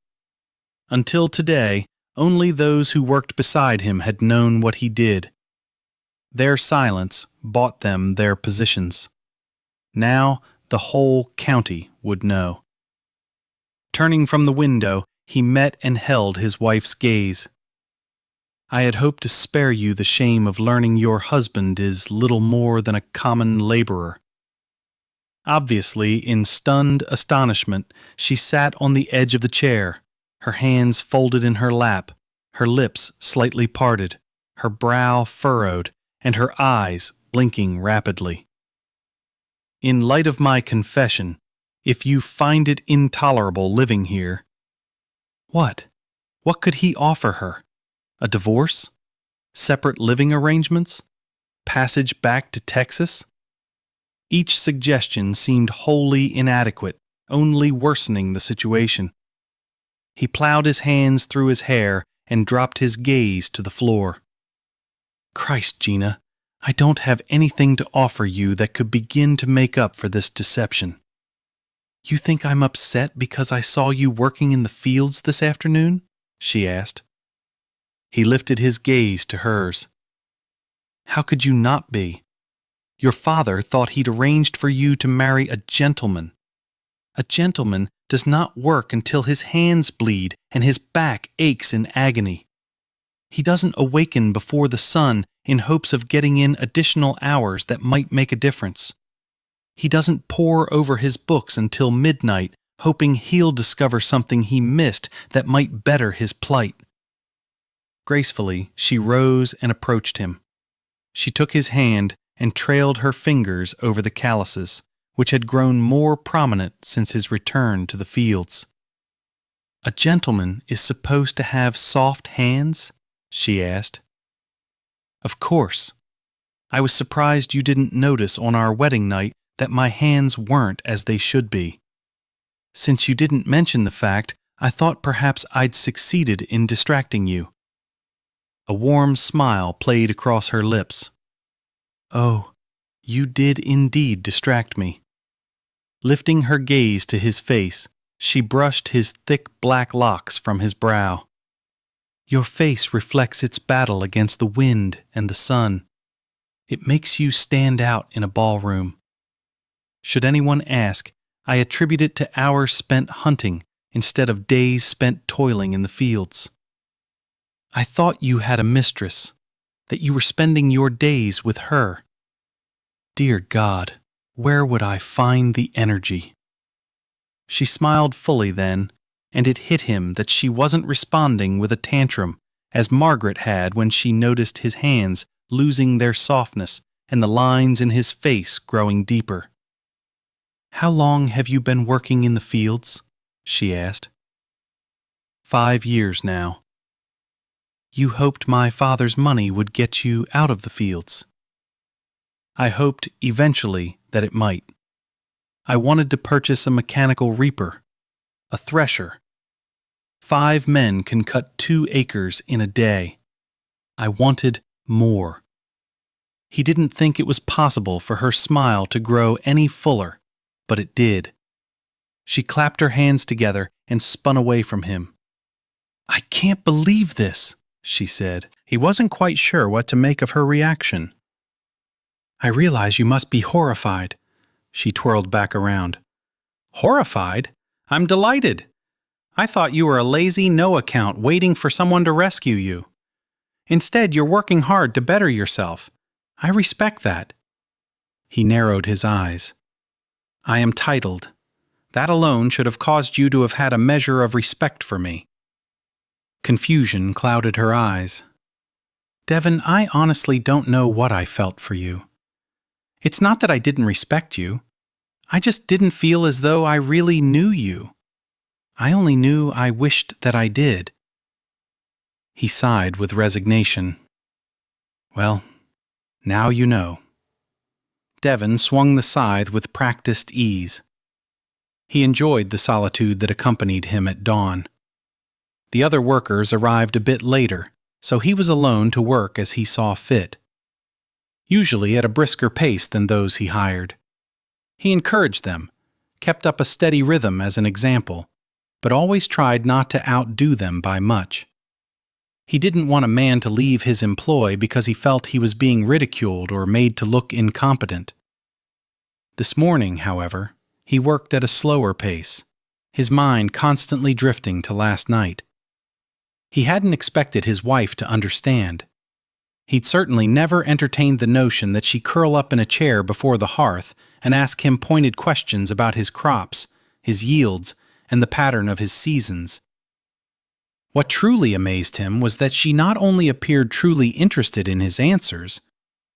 Until today, only those who worked beside him had known what he did. Their silence bought them their positions. Now the whole county would know. Turning from the window, he met and held his wife's gaze. "I had hoped to spare you the shame of learning your husband is little more than a common laborer." Obviously, in stunned astonishment, she sat on the edge of the chair, her hands folded in her lap, her lips slightly parted, her brow furrowed, and her eyes blinking rapidly. "In light of my confession, if you find it intolerable living here—" What? What could he offer her? A divorce? Separate living arrangements? Passage back to Texas? Each suggestion seemed wholly inadequate, only worsening the situation. He plowed his hands through his hair and dropped his gaze to the floor. Christ, Gina, I don't have anything to offer you that could begin to make up for this deception. You think I'm upset because I saw you working in the fields this afternoon? She asked. He lifted his gaze to hers. How could you not be? Your father thought he'd arranged for you to marry a gentleman. A gentleman does not work until his hands bleed and his back aches in agony. He doesn't awaken before the sun in hopes of getting in additional hours that might make a difference. He doesn't pore over his books until midnight, hoping he'll discover something he missed that might better his plight. Gracefully, she rose and approached him. She took his hand and trailed her fingers over the calluses, which had grown more prominent since his return to the fields. A gentleman is supposed to have soft hands? She asked. Of course. I was surprised you didn't notice on our wedding night that my hands weren't as they should be. Since you didn't mention the fact, I thought perhaps I'd succeeded in distracting you. A warm smile played across her lips. Oh, you did indeed distract me. Lifting her gaze to his face, she brushed his thick black locks from his brow. Your face reflects its battle against the wind and the sun. It makes you stand out in a ballroom. Should anyone ask, I attribute it to hours spent hunting instead of days spent toiling in the fields. I thought you had a mistress, that you were spending your days with her. Dear God, where would I find the energy? She smiled fully then, and it hit him that she wasn't responding with a tantrum, as Margaret had when she noticed his hands losing their softness and the lines in his face growing deeper. How long have you been working in the fields? She asked. 5 years now. You hoped my father's money would get you out of the fields. I hoped eventually that it might. I wanted to purchase a mechanical reaper, a thresher. 5 men can cut 2 acres in a day. I wanted more. He didn't think it was possible for her smile to grow any fuller, but it did. She clapped her hands together and spun away from him. I can't believe this, she said. He wasn't quite sure what to make of her reaction. I realize you must be horrified. She twirled back around. Horrified? I'm delighted. I thought you were a lazy no-account waiting for someone to rescue you. Instead, you're working hard to better yourself. I respect that. He narrowed his eyes. I am titled. That alone should have caused you to have had a measure of respect for me. Confusion clouded her eyes. Devon, I honestly don't know what I felt for you. It's not that I didn't respect you. I just didn't feel as though I really knew you. I only knew I wished that I did. He sighed with resignation. Well, now you know. Devon swung the scythe with practiced ease. He enjoyed the solitude that accompanied him at dawn. The other workers arrived a bit later, so he was alone to work as he saw fit. Usually at a brisker pace than those he hired. He encouraged them, kept up a steady rhythm as an example, but always tried not to outdo them by much. He didn't want a man to leave his employ because he felt he was being ridiculed or made to look incompetent. This morning, however, he worked at a slower pace, his mind constantly drifting to last night. He hadn't expected his wife to understand. He'd certainly never entertained the notion that she curl up in a chair before the hearth and ask him pointed questions about his crops, his yields, and the pattern of his seasons. What truly amazed him was that she not only appeared truly interested in his answers,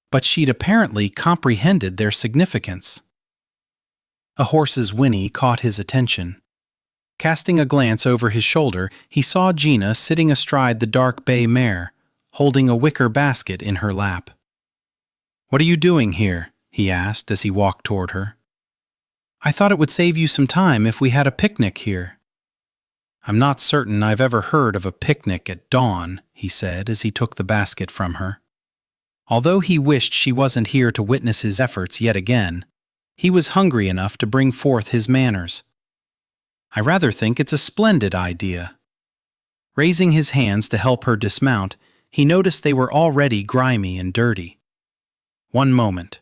but she'd apparently comprehended their significance. A horse's whinny caught his attention. Casting a glance over his shoulder, he saw Gina sitting astride the dark bay mare, holding a wicker basket in her lap. "What are you doing here?" he asked as he walked toward her. "I thought it would save you some time if we had a picnic here." "I'm not certain I've ever heard of a picnic at dawn," he said as he took the basket from her. Although he wished she wasn't here to witness his efforts yet again, he was hungry enough to bring forth his manners. "I rather think it's a splendid idea." Raising his hands to help her dismount, he noticed they were already grimy and dirty. "One moment."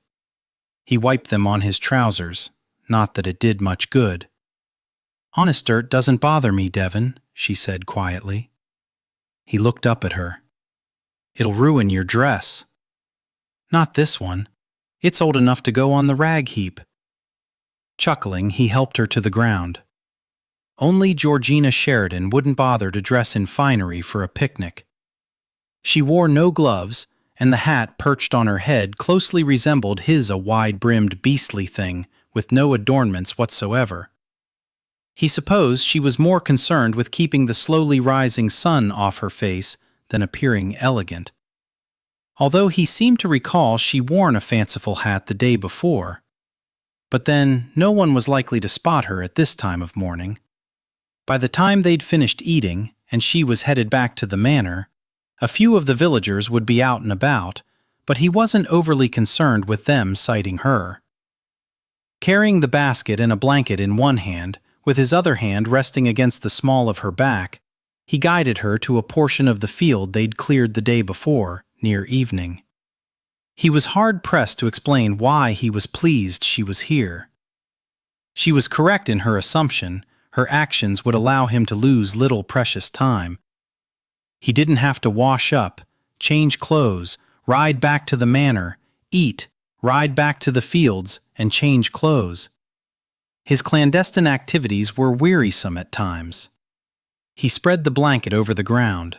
He wiped them on his trousers, not that it did much good. "Honest dirt doesn't bother me, Devon," she said quietly. He looked up at her. "It'll ruin your dress." "Not this one. It's old enough to go on the rag heap." Chuckling, he helped her to the ground. Only Georgina Sheridan wouldn't bother to dress in finery for a picnic. She wore no gloves, and the hat perched on her head closely resembled his a wide-brimmed beastly thing with no adornments whatsoever. He supposed she was more concerned with keeping the slowly rising sun off her face than appearing elegant. Although he seemed to recall she worn a fanciful hat the day before. But then no one was likely to spot her at this time of morning. By the time they'd finished eating and she was headed back to the manor, a few of the villagers would be out and about, but he wasn't overly concerned with them sighting her. Carrying the basket and a blanket in one hand, with his other hand resting against the small of her back, he guided her to a portion of the field they'd cleared the day before, near evening. He was hard-pressed to explain why he was pleased she was here. She was correct in her assumption. Her actions would allow him to lose little precious time. He didn't have to wash up, change clothes, ride back to the manor, eat, ride back to the fields, and change clothes. His clandestine activities were wearisome at times. He spread the blanket over the ground.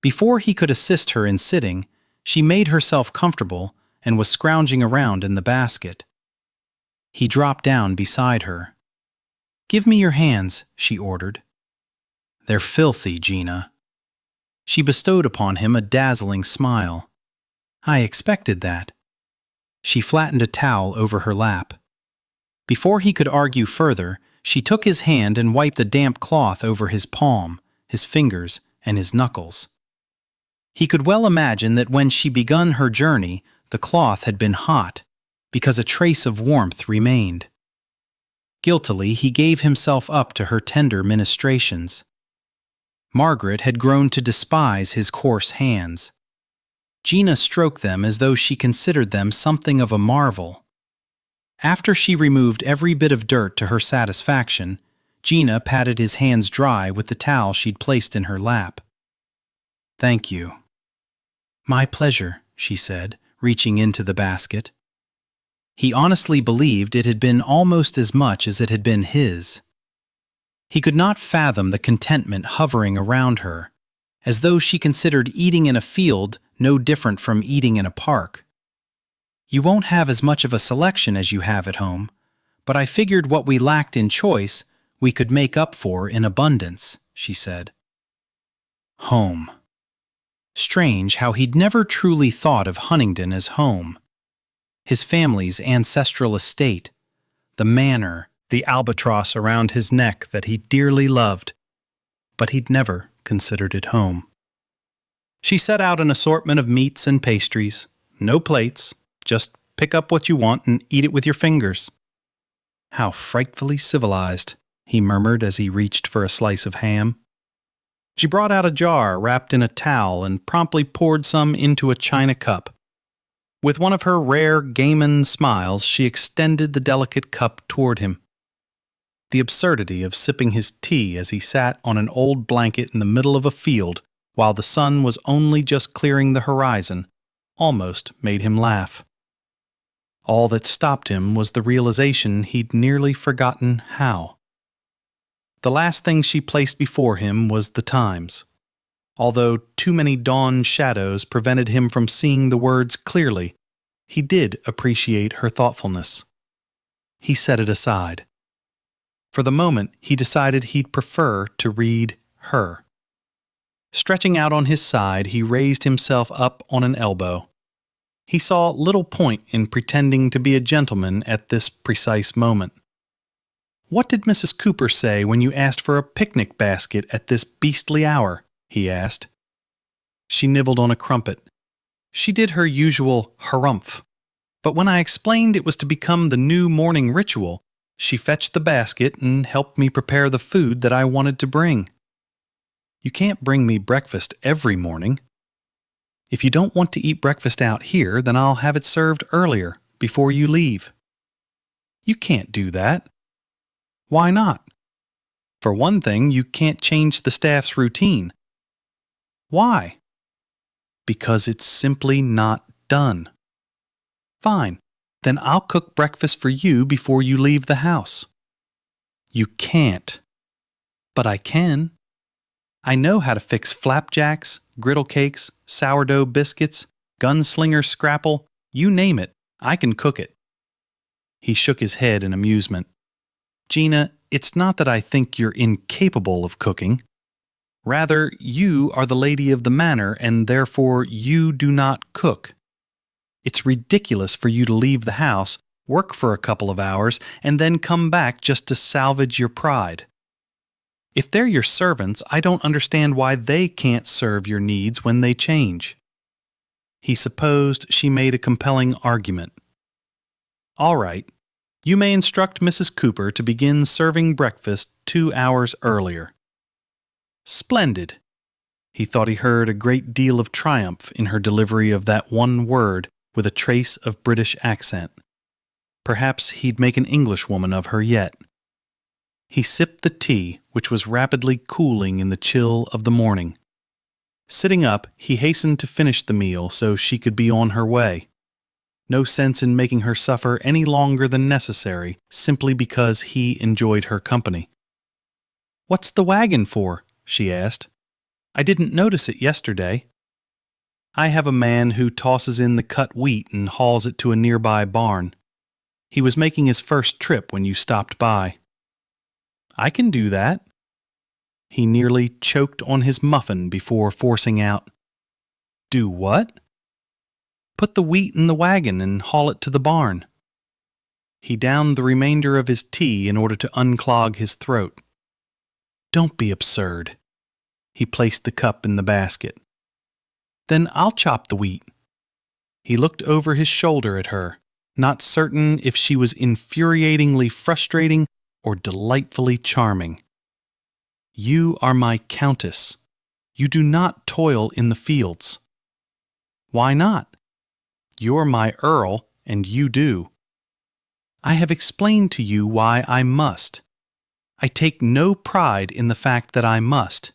Before he could assist her in sitting, she made herself comfortable and was scrounging around in the basket. He dropped down beside her. "Give me your hands," she ordered. "They're filthy, Gina." She bestowed upon him a dazzling smile. "I expected that." She flattened a towel over her lap. Before he could argue further, she took his hand and wiped a damp cloth over his palm, his fingers, and his knuckles. He could well imagine that when she begun her journey, the cloth had been hot, because a trace of warmth remained. Guiltily, he gave himself up to her tender ministrations. Margaret had grown to despise his coarse hands. Gina stroked them as though she considered them something of a marvel. After she removed every bit of dirt to her satisfaction, Gina patted his hands dry with the towel she'd placed in her lap. "Thank you." "My pleasure," she said, reaching into the basket. He honestly believed it had been almost as much as it had been his. He could not fathom the contentment hovering around her, as though she considered eating in a field no different from eating in a park. "You won't have as much of a selection as you have at home, but I figured what we lacked in choice we could make up for in abundance," she said. Home. Strange how he'd never truly thought of Huntingdon as home. His family's ancestral estate, the manor, the albatross around his neck that he dearly loved, but he'd never considered it home. She set out an assortment of meats and pastries, no plates, just pick up what you want and eat it with your fingers. "How frightfully civilized," he murmured as he reached for a slice of ham. She brought out a jar wrapped in a towel and promptly poured some into a china cup. With one of her rare Gaiman smiles, she extended the delicate cup toward him. The absurdity of sipping his tea as he sat on an old blanket in the middle of a field while the sun was only just clearing the horizon almost made him laugh. All that stopped him was the realization he'd nearly forgotten how. The last thing she placed before him was the Times. Although too many dawn shadows prevented him from seeing the words clearly, he did appreciate her thoughtfulness. He set it aside. For the moment, he decided he'd prefer to read her. Stretching out on his side, he raised himself up on an elbow. He saw little point in pretending to be a gentleman at this precise moment. "What did Mrs. Cooper say when you asked for a picnic basket at this beastly hour?" he asked. She nibbled on a crumpet. She did her usual harumph. But when I explained it was to become the new morning ritual, she fetched the basket and helped me prepare the food that I wanted to bring. You can't bring me breakfast every morning. If you don't want to eat breakfast out here, then I'll have it served earlier, before you leave. You can't do that. Why not? For one thing, you can't change the staff's routine. Why? Because it's simply not done. Fine, then I'll cook breakfast for you before you leave the house. You can't. But I can. I know how to fix flapjacks, griddle cakes, sourdough biscuits, gunslinger scrapple, you name it, I can cook it. He shook his head in amusement. Gina, it's not that I think you're incapable of cooking. Rather, you are the lady of the manor, and therefore you do not cook. It's ridiculous for you to leave the house, work for a couple of hours, and then come back just to salvage your pride. If they're your servants, I don't understand why they can't serve your needs when they change. He supposed she made a compelling argument. All right, you may instruct Mrs. Cooper to begin serving breakfast 2 hours earlier. Splendid. He thought he heard a great deal of triumph in her delivery of that one word with a trace of British accent. Perhaps he'd make an Englishwoman of her yet. He sipped the tea, which was rapidly cooling in the chill of the morning. Sitting up, he hastened to finish the meal so she could be on her way. No sense in making her suffer any longer than necessary, simply because he enjoyed her company. "What's the wagon for?" she asked. "I didn't notice it yesterday." "I have a man who tosses in the cut wheat and hauls it to a nearby barn. He was making his first trip when you stopped by." "I can do that." He nearly choked on his muffin before forcing out, "Do what?" "Put the wheat in the wagon and haul it to the barn." He downed the remainder of his tea in order to unclog his throat. "Don't be absurd." He placed the cup in the basket. "Then I'll chop the wheat." He looked over his shoulder at her, not certain if she was infuriatingly frustrating or delightfully charming. "You are my countess. You do not toil in the fields." "Why not?" "You're my earl, and you do." "I have explained to you why I must. I take no pride in the fact that I must."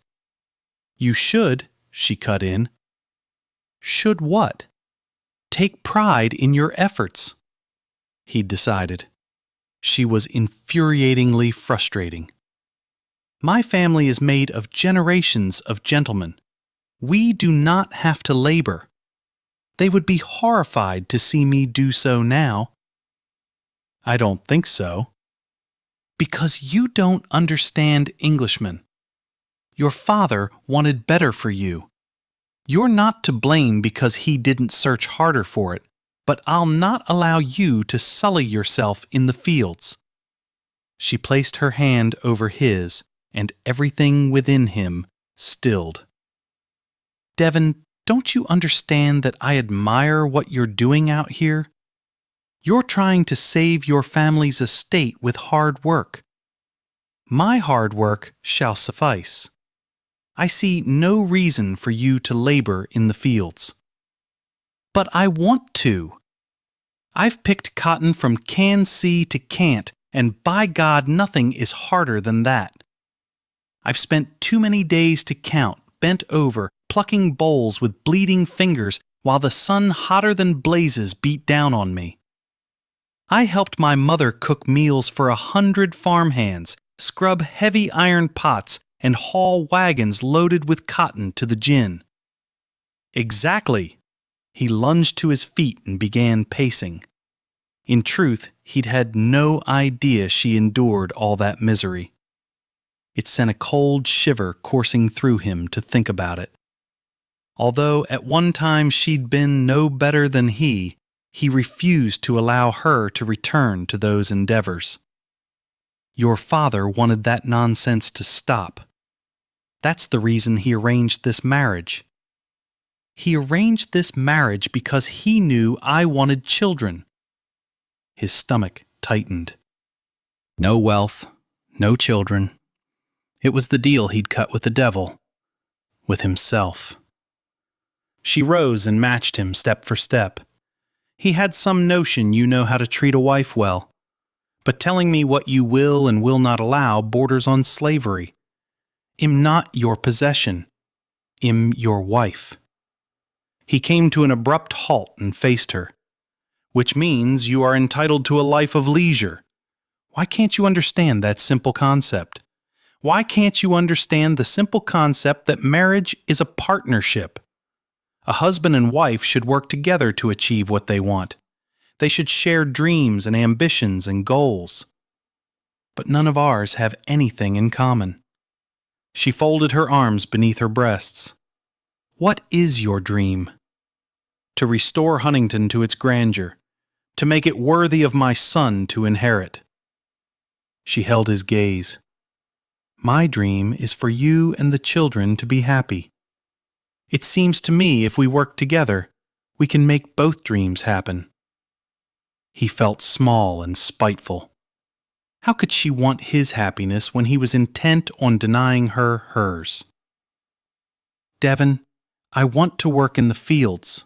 "You should," she cut in. "Should what?" "Take pride in your efforts." He'd decided. She was infuriatingly frustrating. "My family is made of generations of gentlemen. We do not have to labor. They would be horrified to see me do so now." "I don't think so." "Because you don't understand Englishmen. Your father wanted better for you. You're not to blame because he didn't search harder for it, but I'll not allow you to sully yourself in the fields." She placed her hand over his, and everything within him stilled. "Devon, don't you understand that I admire what you're doing out here? You're trying to save your family's estate with hard work. My hard work shall suffice. I see no reason for you to labor in the fields." "But I want to. I've picked cotton from can-see to can't, and by God, nothing is harder than that. I've spent too many days to count, bent over, plucking bowls with bleeding fingers while the sun hotter than blazes beat down on me. I helped my mother cook meals for 100 farmhands, scrub heavy iron pots, and haul wagons loaded with cotton to the gin." "Exactly." He lunged to his feet and began pacing. In truth, he'd had no idea she endured all that misery. It sent a cold shiver coursing through him to think about it. Although at one time she'd been no better than he refused to allow her to return to those endeavors. Your father wanted that nonsense to stop. That's the reason he arranged this marriage. He arranged this marriage because he knew I wanted children. His stomach tightened. No wealth, no children. It was the deal he'd cut with the devil, with himself. She rose and matched him step for step. He had some notion you know how to treat a wife well, but telling me what you will and will not allow borders on slavery. I'm not your possession. I'm your wife. He came to an abrupt halt and faced her. Which means you are entitled to a life of leisure. Why can't you understand that simple concept? Why can't you understand the simple concept that marriage is a partnership? A husband and wife should work together to achieve what they want. They should share dreams and ambitions and goals. But none of ours have anything in common. She folded her arms beneath her breasts. What is your dream? To restore Huntington to its grandeur, to make it worthy of my son to inherit. She held his gaze. My dream is for you and the children to be happy. It seems to me if we work together, we can make both dreams happen. He felt small and spiteful. How could she want his happiness when he was intent on denying her hers? Devin, I want to work in the fields.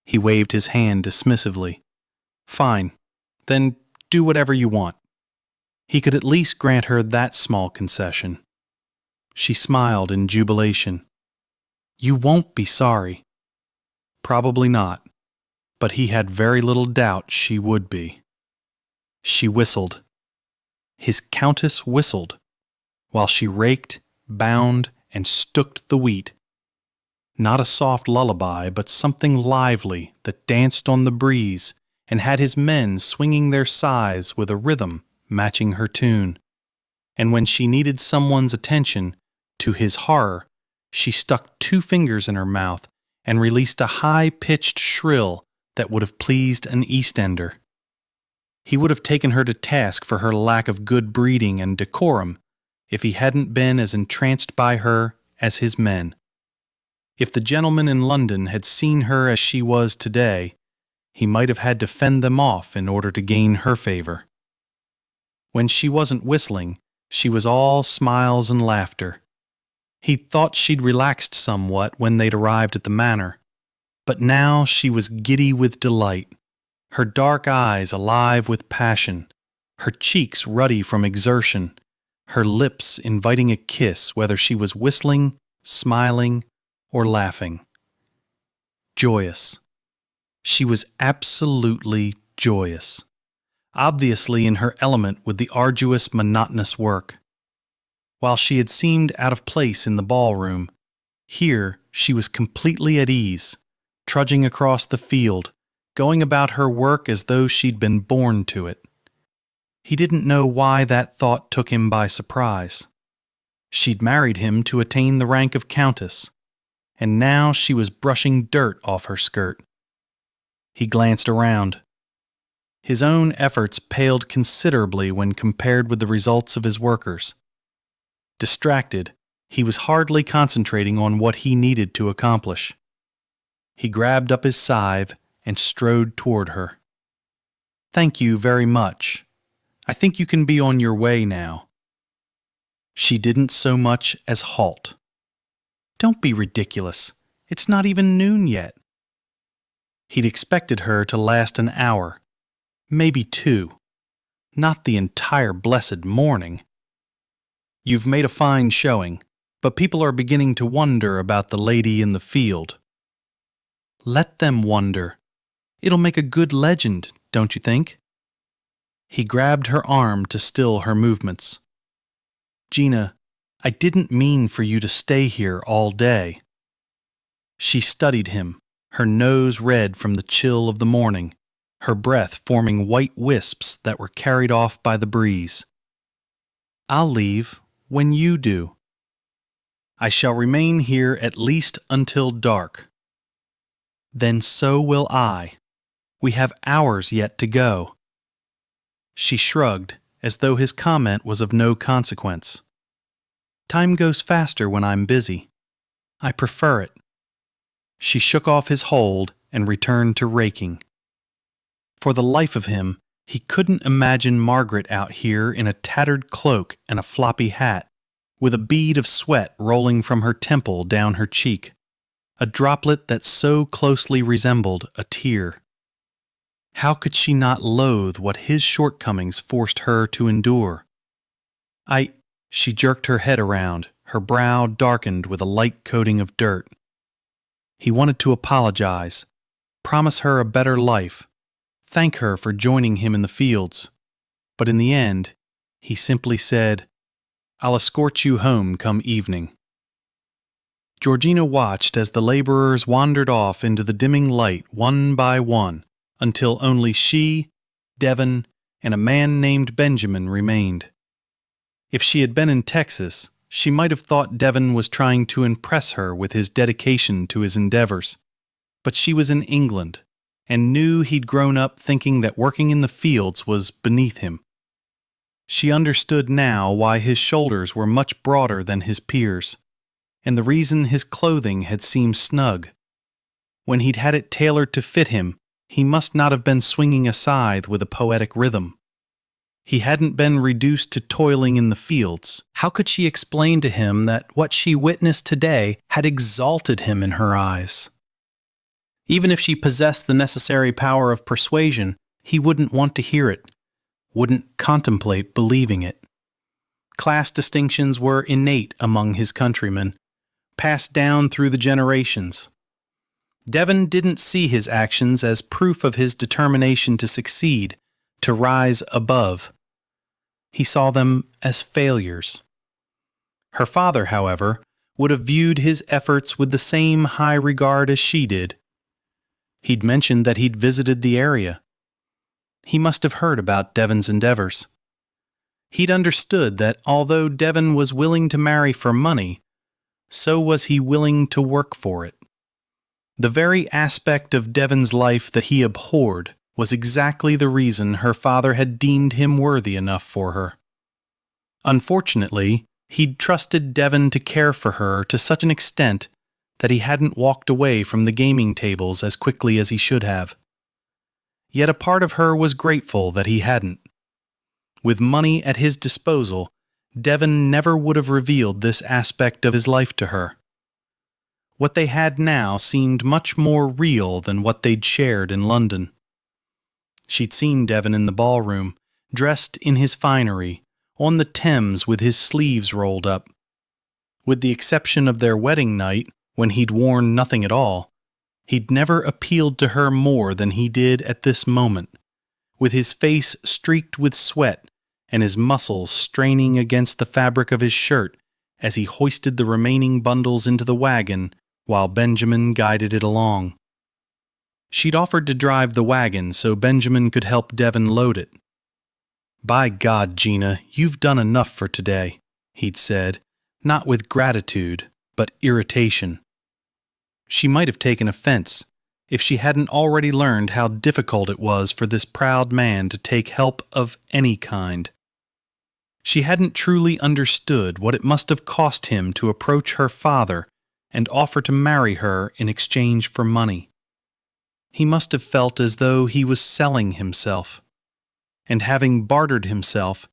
He waved his hand dismissively. Fine, then do whatever you want. He could at least grant her that small concession. She smiled in jubilation. You won't be sorry. Probably not, but he had very little doubt she would be. She whistled. His countess whistled, while she raked, bound, and stooked the wheat. Not a soft lullaby, but something lively that danced on the breeze and had his men swinging their scythes with a rhythm matching her tune. And when she needed someone's attention, to his horror, she stuck 2 fingers in her mouth and released a high-pitched shrill that would have pleased an Eastender. He would have taken her to task for her lack of good breeding and decorum if he hadn't been as entranced by her as his men. If the gentlemen in London had seen her as she was today, he might have had to fend them off in order to gain her favor. When she wasn't whistling, she was all smiles and laughter. He'd thought she'd relaxed somewhat when they'd arrived at the manor, but now she was giddy with delight, her dark eyes alive with passion, her cheeks ruddy from exertion, her lips inviting a kiss whether she was whistling, smiling, or laughing. Joyous. She was absolutely joyous, obviously in her element with the arduous, monotonous work. While she had seemed out of place in the ballroom, here she was completely at ease, trudging across the field, going about her work as though she'd been born to it. He didn't know why that thought took him by surprise. She'd married him to attain the rank of countess, and now she was brushing dirt off her skirt. He glanced around. His own efforts paled considerably when compared with the results of his workers. Distracted, he was hardly concentrating on what he needed to accomplish. He grabbed up his scythe and strode toward her. Thank you very much. I think you can be on your way now. She didn't so much as halt. Don't be ridiculous. It's not even noon yet. He'd expected her to last an hour, maybe 2, not the entire blessed morning. You've made a fine showing, but people are beginning to wonder about the lady in the field. Let them wonder. It'll make a good legend, don't you think? He grabbed her arm to still her movements. Gina, I didn't mean for you to stay here all day. She studied him, her nose red from the chill of the morning, her breath forming white wisps that were carried off by the breeze. I'll leave when you do. I shall remain here at least until dark. Then so will I. We have hours yet to go. She shrugged, as though his comment was of no consequence. Time goes faster when I'm busy. I prefer it. She shook off his hold and returned to raking. For the life of him, he couldn't imagine Margaret out here in a tattered cloak and a floppy hat, with a bead of sweat rolling from her temple down her cheek, a droplet that so closely resembled a tear. How could she not loathe what his shortcomings forced her to endure? She jerked her head around, her brow darkened with a light coating of dirt. He wanted to apologize, promise her a better life, thank her for joining him in the fields. But in the end, he simply said, I'll escort you home come evening. Georgina watched as the laborers wandered off into the dimming light one by one, until only she, Devon, and a man named Benjamin remained. If she had been in Texas, she might have thought Devon was trying to impress her with his dedication to his endeavors. But she was in England, and knew he'd grown up thinking that working in the fields was beneath him. She understood now why his shoulders were much broader than his peers, and the reason his clothing had seemed snug. When he'd had it tailored to fit him, he must not have been swinging a scythe with a poetic rhythm. He hadn't been reduced to toiling in the fields. How could she explain to him that what she witnessed today had exalted him in her eyes? Even if she possessed the necessary power of persuasion, he wouldn't want to hear it, wouldn't contemplate believing it. Class distinctions were innate among his countrymen, passed down through the generations. Devon didn't see his actions as proof of his determination to succeed, to rise above. He saw them as failures. Her father, however, would have viewed his efforts with the same high regard as she did. He'd mentioned that he'd visited the area. He must have heard about Devon's endeavors. He'd understood that although Devon was willing to marry for money, so was he willing to work for it. The very aspect of Devon's life that he abhorred was exactly the reason her father had deemed him worthy enough for her. Unfortunately, he'd trusted Devon to care for her to such an extent that he hadn't walked away from the gaming tables as quickly as he should have. Yet a part of her was grateful that he hadn't. With money at his disposal, Devon never would have revealed this aspect of his life to her. What they had now seemed much more real than what they'd shared in London. She'd seen Devon in the ballroom, dressed in his finery, on the Thames with his sleeves rolled up. With the exception of their wedding night, when he'd worn nothing at all, he'd never appealed to her more than he did at this moment, with his face streaked with sweat and his muscles straining against the fabric of his shirt as he hoisted the remaining bundles into the wagon while Benjamin guided it along. She'd offered to drive the wagon so Benjamin could help Devon load it. "By God, Gina, you've done enough for today," he'd said, not with gratitude, but irritation. She might have taken offense if she hadn't already learned how difficult it was for this proud man to take help of any kind. She hadn't truly understood what it must have cost him to approach her father and offer to marry her in exchange for money. He must have felt as though he was selling himself. And having bartered himself,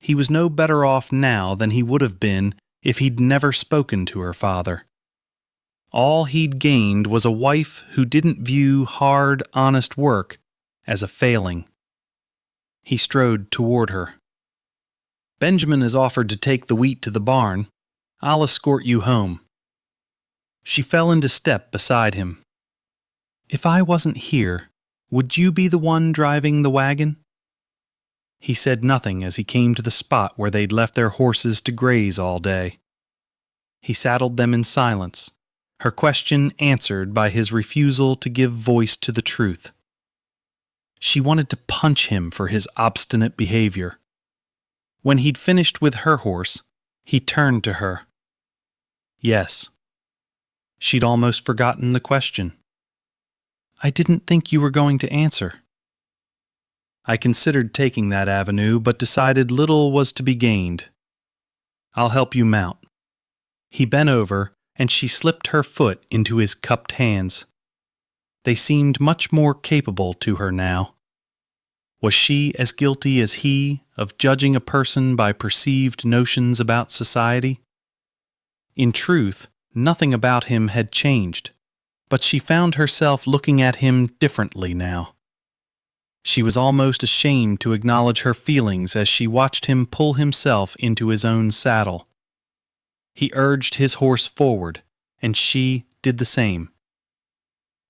he was no better off now than he would have been if he'd never spoken to her father. All he'd gained was a wife who didn't view hard, honest work as a failing. He strode toward her. "Benjamin has offered to take the wheat to the barn. I'll escort you home." She fell into step beside him. "If I wasn't here, would you be the one driving the wagon?" He said nothing as he came to the spot where they'd left their horses to graze all day. He saddled them in silence, her question answered by his refusal to give voice to the truth. She wanted to punch him for his obstinate behavior. When he'd finished with her horse, He turned to her. Yes. She'd almost forgotten the question. I didn't think you were going to answer. I considered taking that avenue, but decided little was to be gained. I'll help you mount. He bent over, and she slipped her foot into his cupped hands. They seemed much more capable to her now. Was she as guilty as he of judging a person by perceived notions about society? In truth, nothing about him had changed, but she found herself looking at him differently now. She was almost ashamed to acknowledge her feelings as she watched him pull himself into his own saddle. He urged his horse forward, and she did the same.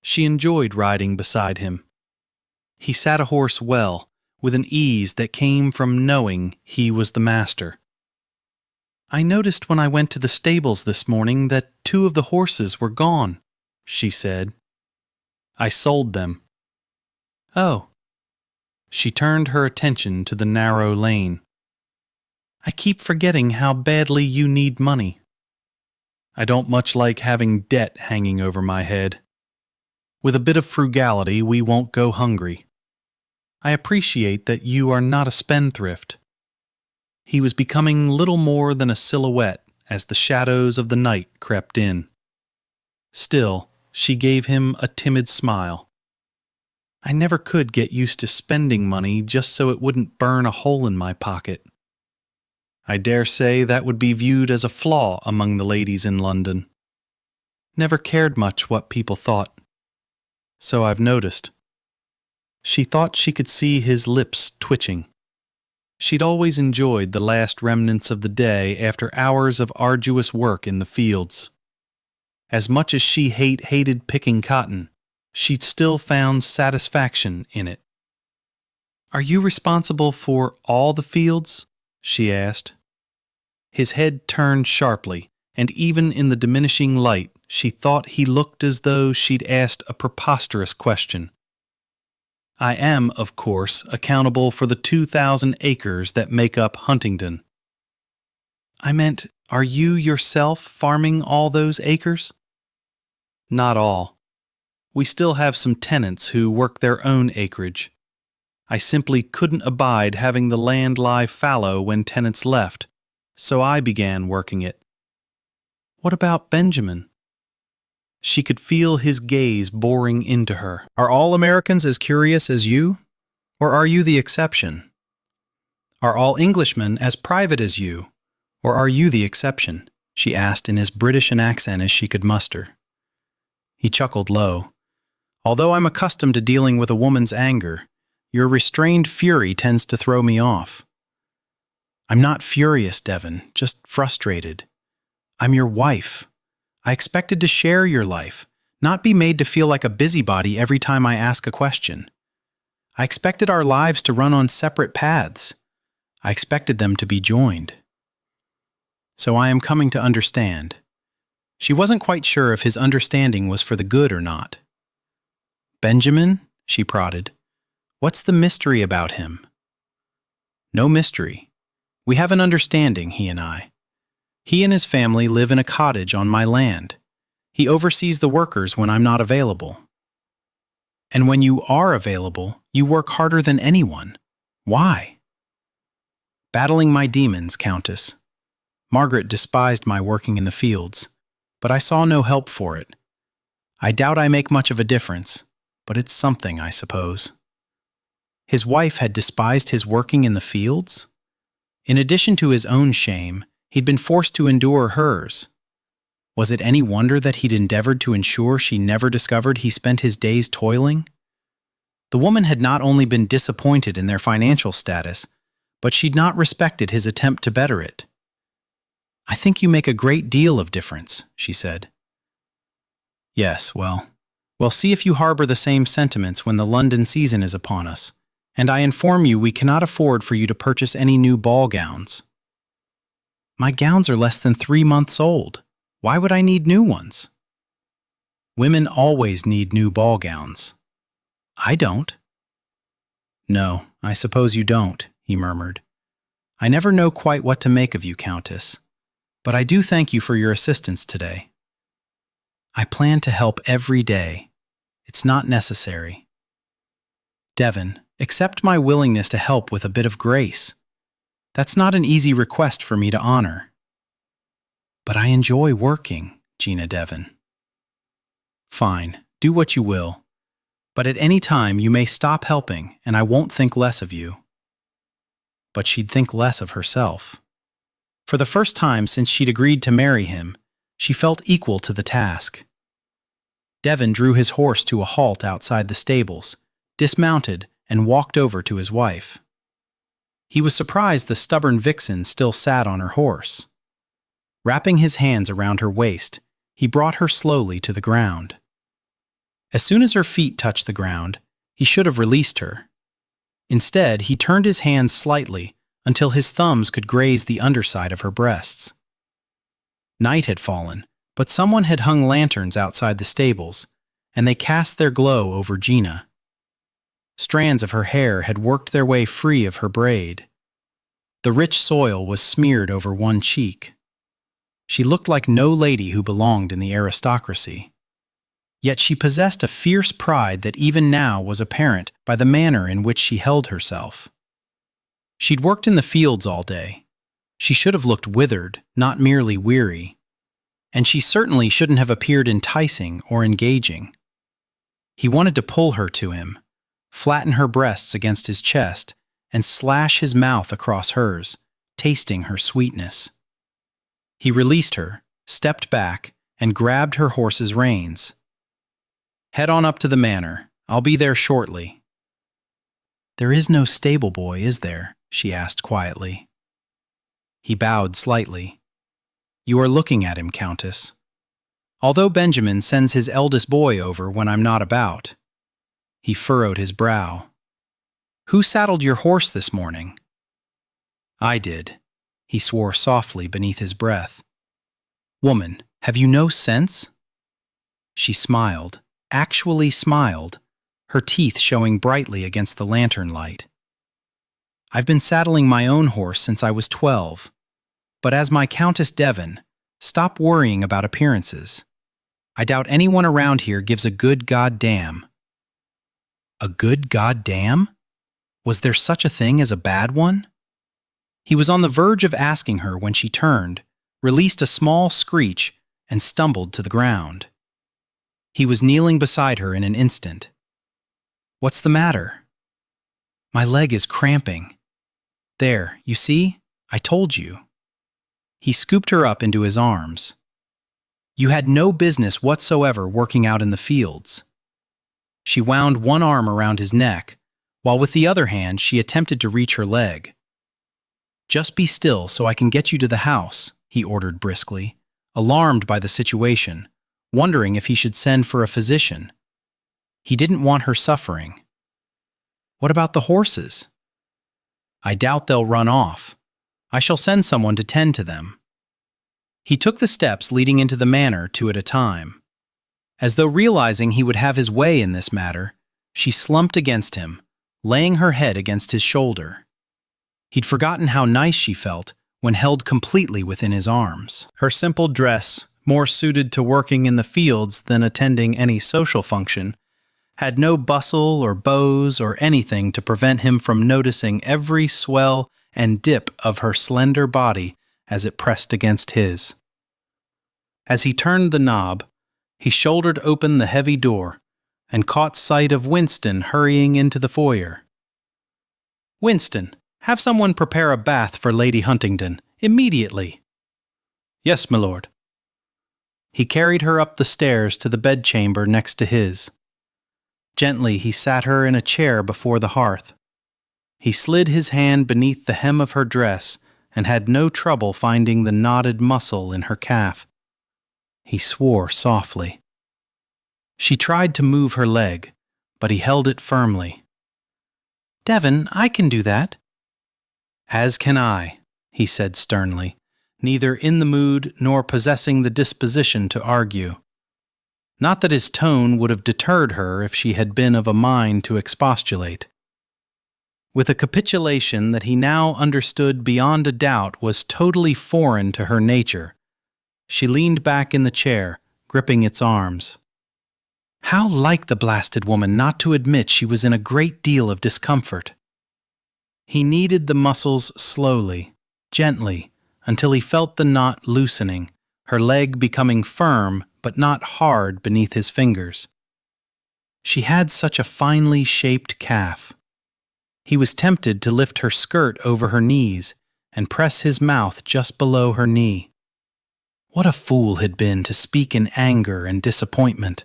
She enjoyed riding beside him. He sat a horse well, with an ease that came from knowing he was the master. I noticed when I went to the stables this morning that 2 of the horses were gone, she said. I sold them. Oh. She turned her attention to the narrow lane. I keep forgetting how badly you need money. I don't much like having debt hanging over my head. With a bit of frugality, we won't go hungry. I appreciate that you are not a spendthrift. He was becoming little more than a silhouette as the shadows of the night crept in. Still, she gave him a timid smile. I never could get used to spending money just so it wouldn't burn a hole in my pocket. I dare say that would be viewed as a flaw among the ladies in London. Never cared much what people thought. So I've noticed. She thought she could see his lips twitching. She'd always enjoyed the last remnants of the day after hours of arduous work in the fields. As much as she hated picking cotton, she'd still found satisfaction in it. Are you responsible for all the fields? She asked. His head turned sharply, and even in the diminishing light, she thought he looked as though she'd asked a preposterous question. I am, of course, accountable for the 2,000 acres that make up Huntingdon. I meant, are you yourself farming all those acres? Not all. We still have some tenants who work their own acreage. I simply couldn't abide having the land lie fallow when tenants left, so I began working it. What about Benjamin? She could feel his gaze boring into her. Are all Americans as curious as you? Or are you the exception? Are all Englishmen as private as you? Or are you the exception? She asked in as British an accent as she could muster. He chuckled low. Although I'm accustomed to dealing with a woman's anger, your restrained fury tends to throw me off. I'm not furious, Devon, just frustrated. I'm your wife. I expected to share your life, not be made to feel like a busybody every time I ask a question. I expected our lives to run on separate paths. I expected them to be joined. So I am coming to understand. She wasn't quite sure if his understanding was for the good or not. Benjamin, she prodded, what's the mystery about him? No mystery. We have an understanding, he and I. He and his family live in a cottage on my land. He oversees the workers when I'm not available. And when you are available, you work harder than anyone. Why? Battling my demons, Countess. Margaret despised my working in the fields, but I saw no help for it. I doubt I make much of a difference, but it's something, I suppose. His wife had despised his working in the fields? In addition to his own shame, he'd been forced to endure hers. Was it any wonder that he'd endeavored to ensure she never discovered he spent his days toiling? The woman had not only been disappointed in their financial status, but she'd not respected his attempt to better it. I think you make a great deal of difference, she said. Yes, well, see if you harbor the same sentiments when the London season is upon us, and I inform you we cannot afford for you to purchase any new ball gowns. My gowns are less than 3 months old. Why would I need new ones? Women always need new ball gowns. I don't. No, I suppose you don't, he murmured. I never know quite what to make of you, Countess. but I do thank you for your assistance today. I plan to help every day. It's not necessary. Devon, accept my willingness to help with a bit of grace. That's not an easy request for me to honor. But I enjoy working, Gina Devon. Fine, do what you will. But at any time you may stop helping and I won't think less of you. But she'd think less of herself. For the first time since she'd agreed to marry him, she felt equal to the task. Devon drew his horse to a halt outside the stables, dismounted, and walked over to his wife. He was surprised the stubborn vixen still sat on her horse. Wrapping his hands around her waist, he brought her slowly to the ground. As soon as her feet touched the ground, he should have released her. Instead, he turned his hands slightly until his thumbs could graze the underside of her breasts. Night had fallen, but someone had hung lanterns outside the stables, and they cast their glow over Gina. Strands of her hair had worked their way free of her braid. The rich soil was smeared over one cheek. She looked like no lady who belonged in the aristocracy. Yet she possessed a fierce pride that even now was apparent by the manner in which she held herself. She'd worked in the fields all day. She should have looked withered, not merely weary. And she certainly shouldn't have appeared enticing or engaging. He wanted to pull her to him, flatten her breasts against his chest, and slash his mouth across hers, tasting her sweetness. He released her, stepped back, and grabbed her horse's reins. Head on up to the manor. I'll be there shortly. There is no stable boy, is there? She asked quietly. He bowed slightly. You are looking at him, Countess. Although Benjamin sends his eldest boy over when I'm not about. He furrowed his brow. Who saddled your horse this morning? I did. He swore softly beneath his breath. Woman, have you no sense? She smiled, actually smiled, her teeth showing brightly against the lantern light. I've been saddling my own horse since I was 12, but as my Countess Devon, stop worrying about appearances. I doubt anyone around here gives a good goddamn. A good goddamn? Was there such a thing as a bad one? He was on the verge of asking her when she turned, released a small screech, and stumbled to the ground. He was kneeling beside her in an instant. What's the matter? My leg is cramping. There, you see? I told you. He scooped her up into his arms. You had no business whatsoever working out in the fields. She wound one arm around his neck, while with the other hand she attempted to reach her leg. Just be still so I can get you to the house, he ordered briskly, alarmed by the situation, wondering if he should send for a physician. He didn't want her suffering. What about the horses? I doubt they'll run off. I shall send someone to tend to them. He took the steps leading into the manor two at a time. As though realizing he would have his way in this matter, she slumped against him, laying her head against his shoulder. He'd forgotten how nice she felt when held completely within his arms. Her simple dress, more suited to working in the fields than attending any social function, had no bustle or bows or anything to prevent him from noticing every swell and dip of her slender body as it pressed against his. As he turned the knob, he shouldered open the heavy door and caught sight of Winston hurrying into the foyer. Winston, have someone prepare a bath for Lady Huntingdon, immediately. Yes, my lord. He carried her up the stairs to the bedchamber next to his. Gently he sat her in a chair before the hearth. He slid his hand beneath the hem of her dress and had no trouble finding the knotted muscle in her calf. He swore softly. She tried to move her leg, but he held it firmly. Devon, I can do that. As can I, he said sternly, neither in the mood nor possessing the disposition to argue. Not that his tone would have deterred her if she had been of a mind to expostulate. With a capitulation that he now understood beyond a doubt was totally foreign to her nature, she leaned back in the chair, gripping its arms. How like the blasted woman not to admit she was in a great deal of discomfort. He kneaded the muscles slowly, gently, until he felt the knot loosening, her leg becoming firm but not hard beneath his fingers. She had such a finely shaped calf. He was tempted to lift her skirt over her knees and press his mouth just below her knee. What a fool had been to speak in anger and disappointment,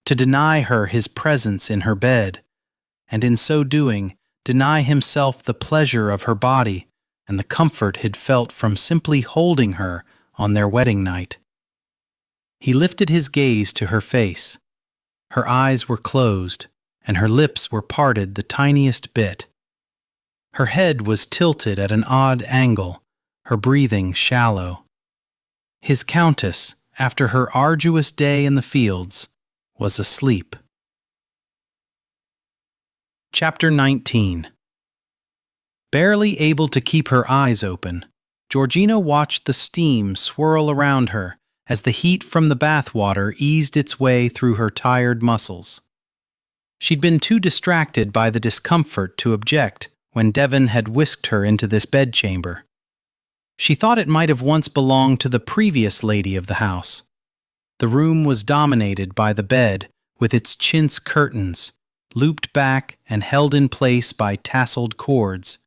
to deny her his presence in her bed, and in so doing, deny himself the pleasure of her body and the comfort he'd felt from simply holding her on their wedding night. He lifted his gaze to her face. Her eyes were closed, and her lips were parted the tiniest bit. Her head was tilted at an odd angle, her breathing shallow. His countess, after her arduous day in the fields, was asleep. Chapter 19. Barely able to keep her eyes open, Georgina watched the steam swirl around her as the heat from the bathwater eased its way through her tired muscles. She'd been too distracted by the discomfort to object when Devon had whisked her into this bedchamber. She thought it might have once belonged to the previous lady of the house. The room was dominated by the bed, with its chintz curtains, looped back and held in place by tasseled cords,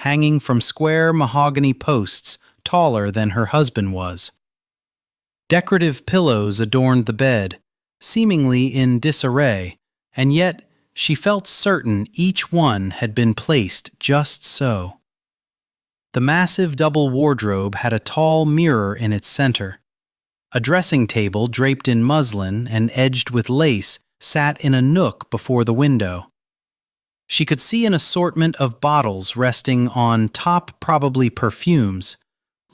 hanging from square mahogany posts taller than her husband was. Decorative pillows adorned the bed, seemingly in disarray, and yet she felt certain each one had been placed just so. The massive double wardrobe had a tall mirror in its center. A dressing table draped in muslin and edged with lace sat in a nook before the window. She could see an assortment of bottles resting on top, probably perfumes,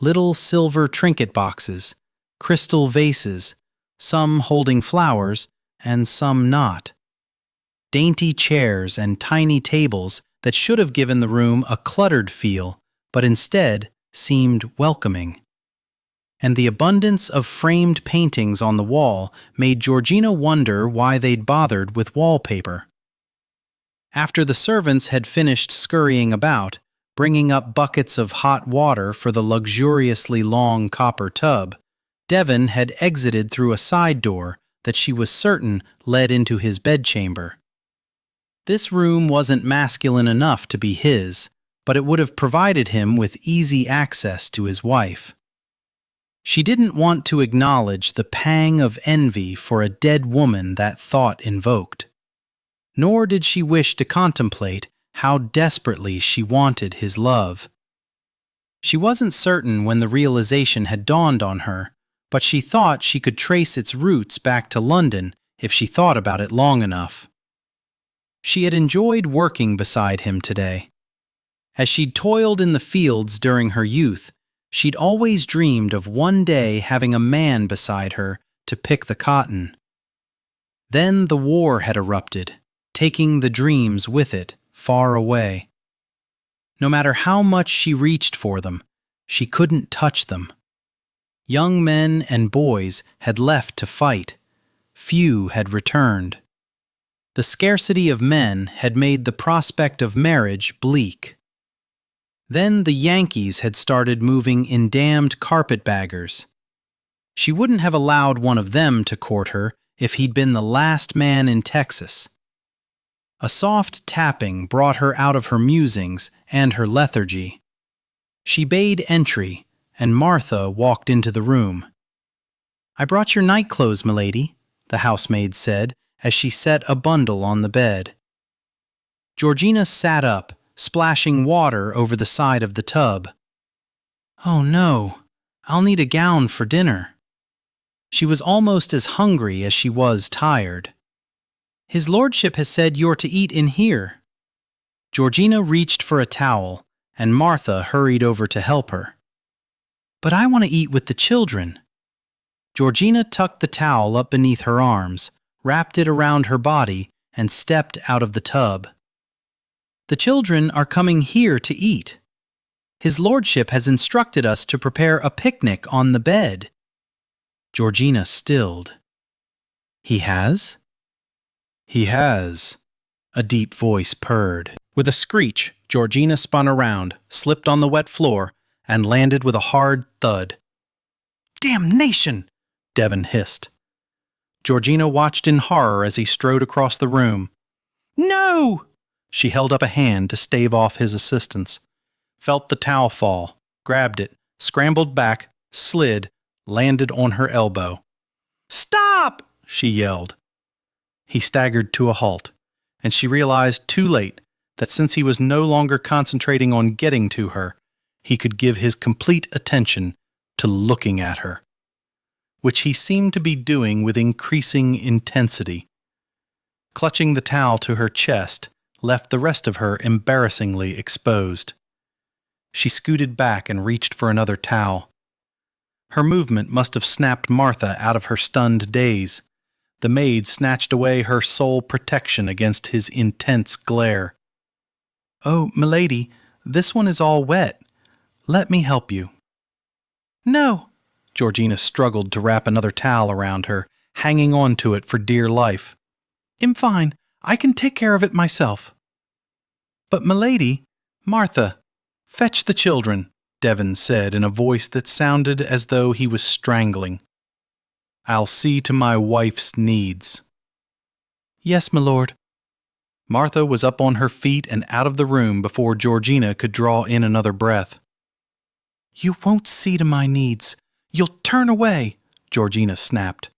little silver trinket boxes, crystal vases, some holding flowers and some not. Dainty chairs and tiny tables that should have given the room a cluttered feel, but instead seemed welcoming. And the abundance of framed paintings on the wall made Georgina wonder why they'd bothered with wallpaper. After the servants had finished scurrying about, bringing up buckets of hot water for the luxuriously long copper tub, Devon had exited through a side door that she was certain led into his bedchamber. This room wasn't masculine enough to be his, but it would have provided him with easy access to his wife. She didn't want to acknowledge the pang of envy for a dead woman that thought invoked. Nor did she wish to contemplate how desperately she wanted his love. She wasn't certain when the realization had dawned on her, but she thought she could trace its roots back to London if she thought about it long enough. She had enjoyed working beside him today. As she'd toiled in the fields during her youth, she'd always dreamed of one day having a man beside her to pick the cotton. Then the war had erupted, taking the dreams with it far away. No matter how much she reached for them, she couldn't touch them. Young men and boys had left to fight. Few had returned. The scarcity of men had made the prospect of marriage bleak. Then the Yankees had started moving in damned carpetbaggers. She wouldn't have allowed one of them to court her if he'd been the last man in Texas. A soft tapping brought her out of her musings and her lethargy. She bade entry, and Martha walked into the room. "I brought your nightclothes, milady," the housemaid said as she set a bundle on the bed. Georgina sat up, splashing water over the side of the tub. "Oh no, I'll need a gown for dinner." She was almost as hungry as she was tired. "His lordship has said you're to eat in here." Georgina reached for a towel, and Martha hurried over to help her. "But I want to eat with the children." Georgina tucked the towel up beneath her arms, wrapped it around her body, and stepped out of the tub. The children are coming here to eat. His lordship has instructed us to prepare a picnic on the bed. Georgina stilled. He has? He has, a deep voice purred. With a screech, Georgina spun around, slipped on the wet floor, and landed with a hard thud. Damnation! Devon hissed. Georgina watched in horror as he strode across the room. No! She held up a hand to stave off his assistance, felt the towel fall, grabbed it, scrambled back, slid, landed on her elbow. Stop! She yelled. He staggered to a halt, and she realized too late that since he was no longer concentrating on getting to her, he could give his complete attention to looking at her, which he seemed to be doing with increasing intensity. Clutching the towel to her chest left the rest of her embarrassingly exposed. She scooted back and reached for another towel. Her movement must have snapped Martha out of her stunned daze. The maid snatched away her sole protection against his intense glare. Oh, milady, this one is all wet. Let me help you. No. Georgina struggled to wrap another towel around her, hanging on to it for dear life. I'm fine. I can take care of it myself. But milady, Martha, fetch the children, Devon said in a voice that sounded as though he was strangling. I'll see to my wife's needs. Yes, my lord. Martha was up on her feet and out of the room before Georgina could draw in another breath. You won't see to my needs. You'll turn away, Georgina snapped.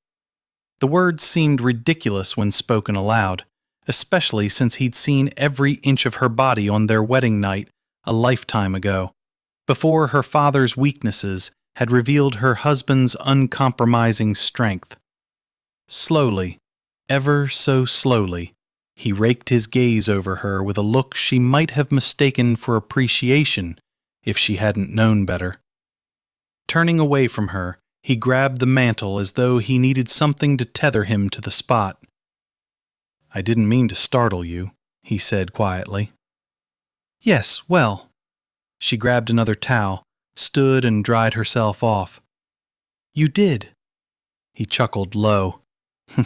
The words seemed ridiculous when spoken aloud, especially since he'd seen every inch of her body on their wedding night a lifetime ago, before her father's weaknesses had revealed her husband's uncompromising strength. Slowly, ever so slowly, he raked his gaze over her with a look she might have mistaken for appreciation if she hadn't known better. Turning away from her, he grabbed the mantle as though he needed something to tether him to the spot. I didn't mean to startle you, he said quietly. Yes, well. She grabbed another towel, stood and dried herself off. You did. He chuckled low.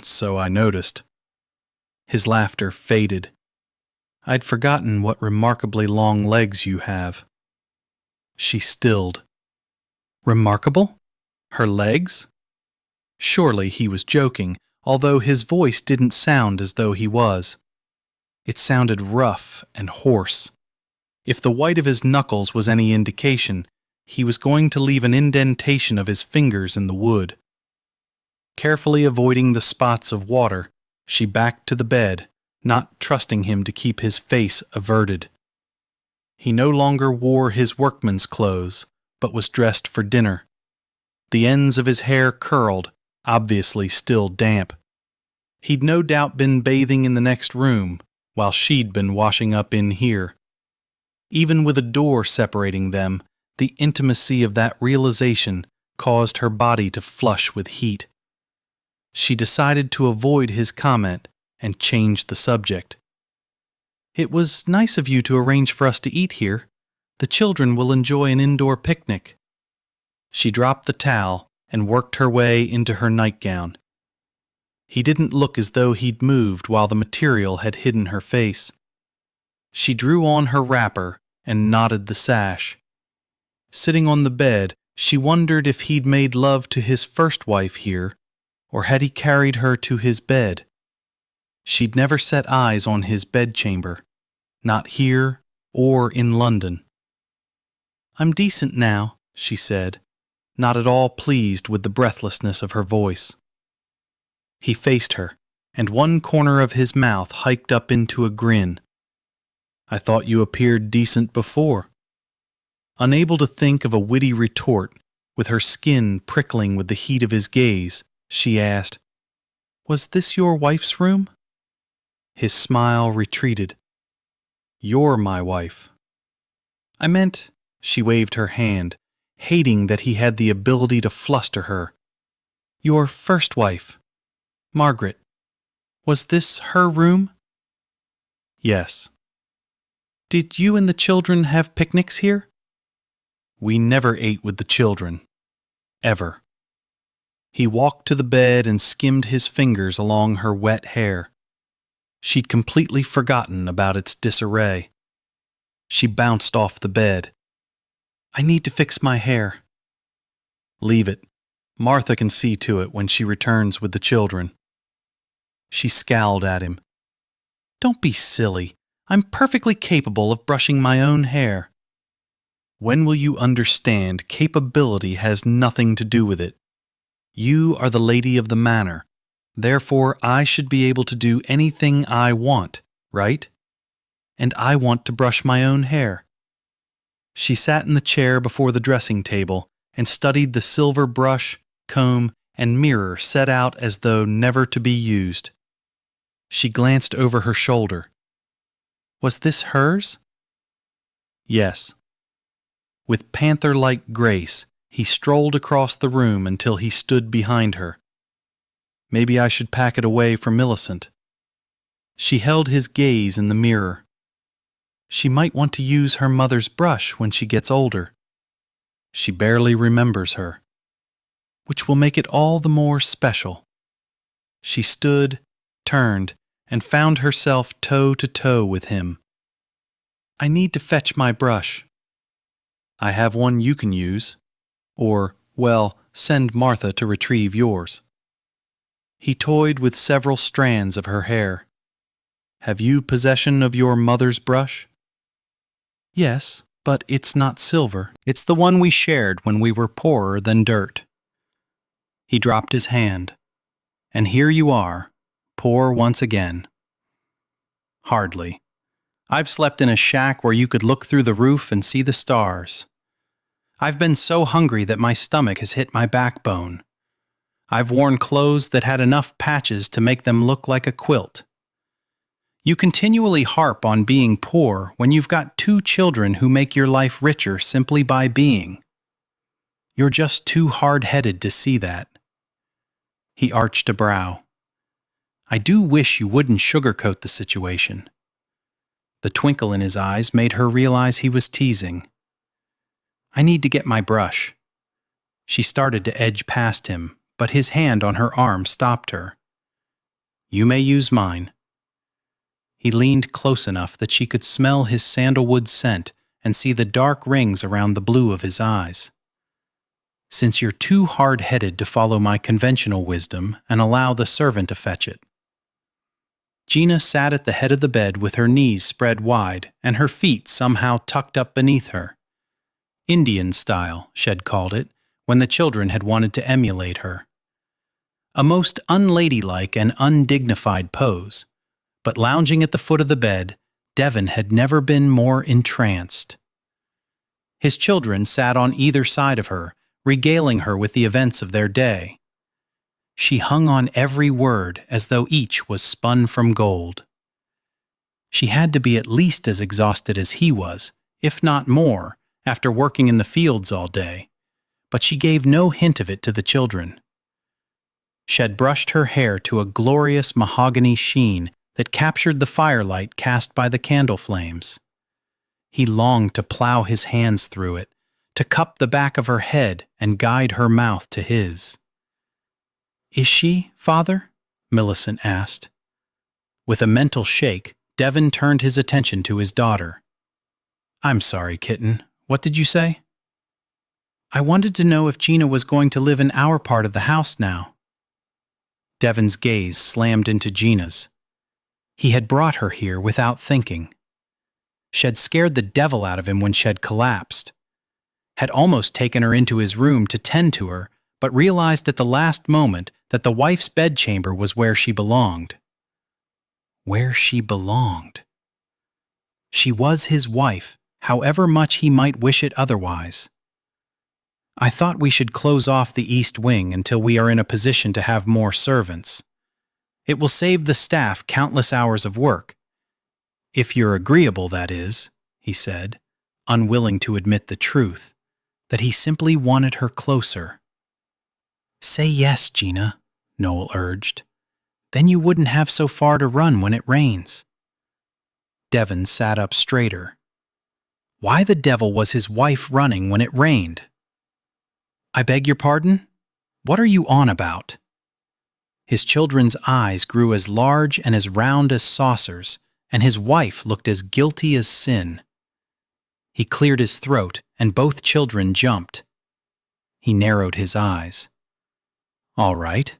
So I noticed. His laughter faded. I'd forgotten what remarkably long legs you have. She stilled. Remarkable? Her legs? Surely he was joking, although his voice didn't sound as though he was. It sounded rough and hoarse. If the white of his knuckles was any indication, he was going to leave an indentation of his fingers in the wood. Carefully avoiding the spots of water, she backed to the bed, not trusting him to keep his face averted. He no longer wore his workman's clothes, but was dressed for dinner. The ends of his hair curled, obviously still damp. He'd no doubt been bathing in the next room, while she'd been washing up in here. Even with a door separating them, the intimacy of that realization caused her body to flush with heat. She decided to avoid his comment and changed the subject. It was nice of you to arrange for us to eat here. The children will enjoy an indoor picnic. She dropped the towel and worked her way into her nightgown. He didn't look as though he'd moved while the material had hidden her face. She drew on her wrapper and knotted the sash. Sitting on the bed, she wondered if he'd made love to his first wife here, or had he carried her to his bed. She'd never set eyes on his bedchamber, not here or in London. I'm decent now, she said, not at all pleased with the breathlessness of her voice. He faced her, and one corner of his mouth hiked up into a grin. I thought you appeared decent before. Unable to think of a witty retort, with her skin prickling with the heat of his gaze, she asked, Was this your wife's room? His smile retreated. You're my wife. I meant, she waved her hand, hating that he had the ability to fluster her. Your first wife, Margaret. Was this her room? Yes. Did you and the children have picnics here? We never ate with the children. Ever. He walked to the bed and skimmed his fingers along her wet hair. She'd completely forgotten about its disarray. She bounced off the bed. I need to fix my hair. Leave it. Martha can see to it when she returns with the children. She scowled at him. Don't be silly. I'm perfectly capable of brushing my own hair. When will you understand capability has nothing to do with it? You are the lady of the manor. Therefore, I should be able to do anything I want, right? And I want to brush my own hair. She sat in the chair before the dressing table and studied the silver brush, comb, and mirror set out as though never to be used. She glanced over her shoulder. Was this hers? Yes. With panther-like grace, he strolled across the room until he stood behind her. Maybe I should pack it away for Millicent. She held his gaze in the mirror. She might want to use her mother's brush when she gets older. She barely remembers her, which will make it all the more special. She stood, turned, and found herself toe to toe with him. I need to fetch my brush. I have one you can use. Or, well, send Martha to retrieve yours. He toyed with several strands of her hair. Have you possession of your mother's brush? Yes, but it's not silver. It's the one we shared when we were poorer than dirt. He dropped his hand. And here you are, poor once again. Hardly. I've slept in a shack where you could look through the roof and see the stars. I've been so hungry that my stomach has hit my backbone. I've worn clothes that had enough patches to make them look like a quilt. You continually harp on being poor when you've got 2 children who make your life richer simply by being. You're just too hard-headed to see that. He arched a brow. I do wish you wouldn't sugarcoat the situation. The twinkle in his eyes made her realize he was teasing. I need to get my brush. She started to edge past him, but his hand on her arm stopped her. You may use mine. He leaned close enough that she could smell his sandalwood scent and see the dark rings around the blue of his eyes. Since you're too hard-headed to follow my conventional wisdom and allow the servant to fetch it. Gina sat at the head of the bed with her knees spread wide and her feet somehow tucked up beneath her. Indian style, Shed called it, when the children had wanted to emulate her. A most unladylike and undignified pose, but lounging at the foot of the bed, Devon had never been more entranced. His children sat on either side of her, regaling her with the events of their day. She hung on every word as though each was spun from gold. She had to be at least as exhausted as he was, if not more, after working in the fields all day, but she gave no hint of it to the children. Shed brushed her hair to a glorious mahogany sheen that captured the firelight cast by the candle flames. He longed to plow his hands through it, to cup the back of her head and guide her mouth to his. Is she, Father? Millicent asked. With a mental shake, Devon turned his attention to his daughter. I'm sorry, kitten. What did you say? I wanted to know if Gina was going to live in our part of the house now. Devon's gaze slammed into Gina's. He had brought her here without thinking. Shed scared the devil out of him when Shed collapsed. Had almost taken her into his room to tend to her, but realized at the last moment that the wife's bedchamber was where she belonged. Where she belonged. She was his wife, however much he might wish it otherwise. I thought we should close off the east wing until we are in a position to have more servants. It will save the staff countless hours of work. If you're agreeable, that is, he said, unwilling to admit the truth, that he simply wanted her closer. Say yes, Gina, Noel urged. Then you wouldn't have so far to run when it rains. Devon sat up straighter, Why the devil was his wife running when it rained? I beg your pardon? What are you on about? His children's eyes grew as large and as round as saucers, and his wife looked as guilty as sin. He cleared his throat, and both children jumped. He narrowed his eyes. All right.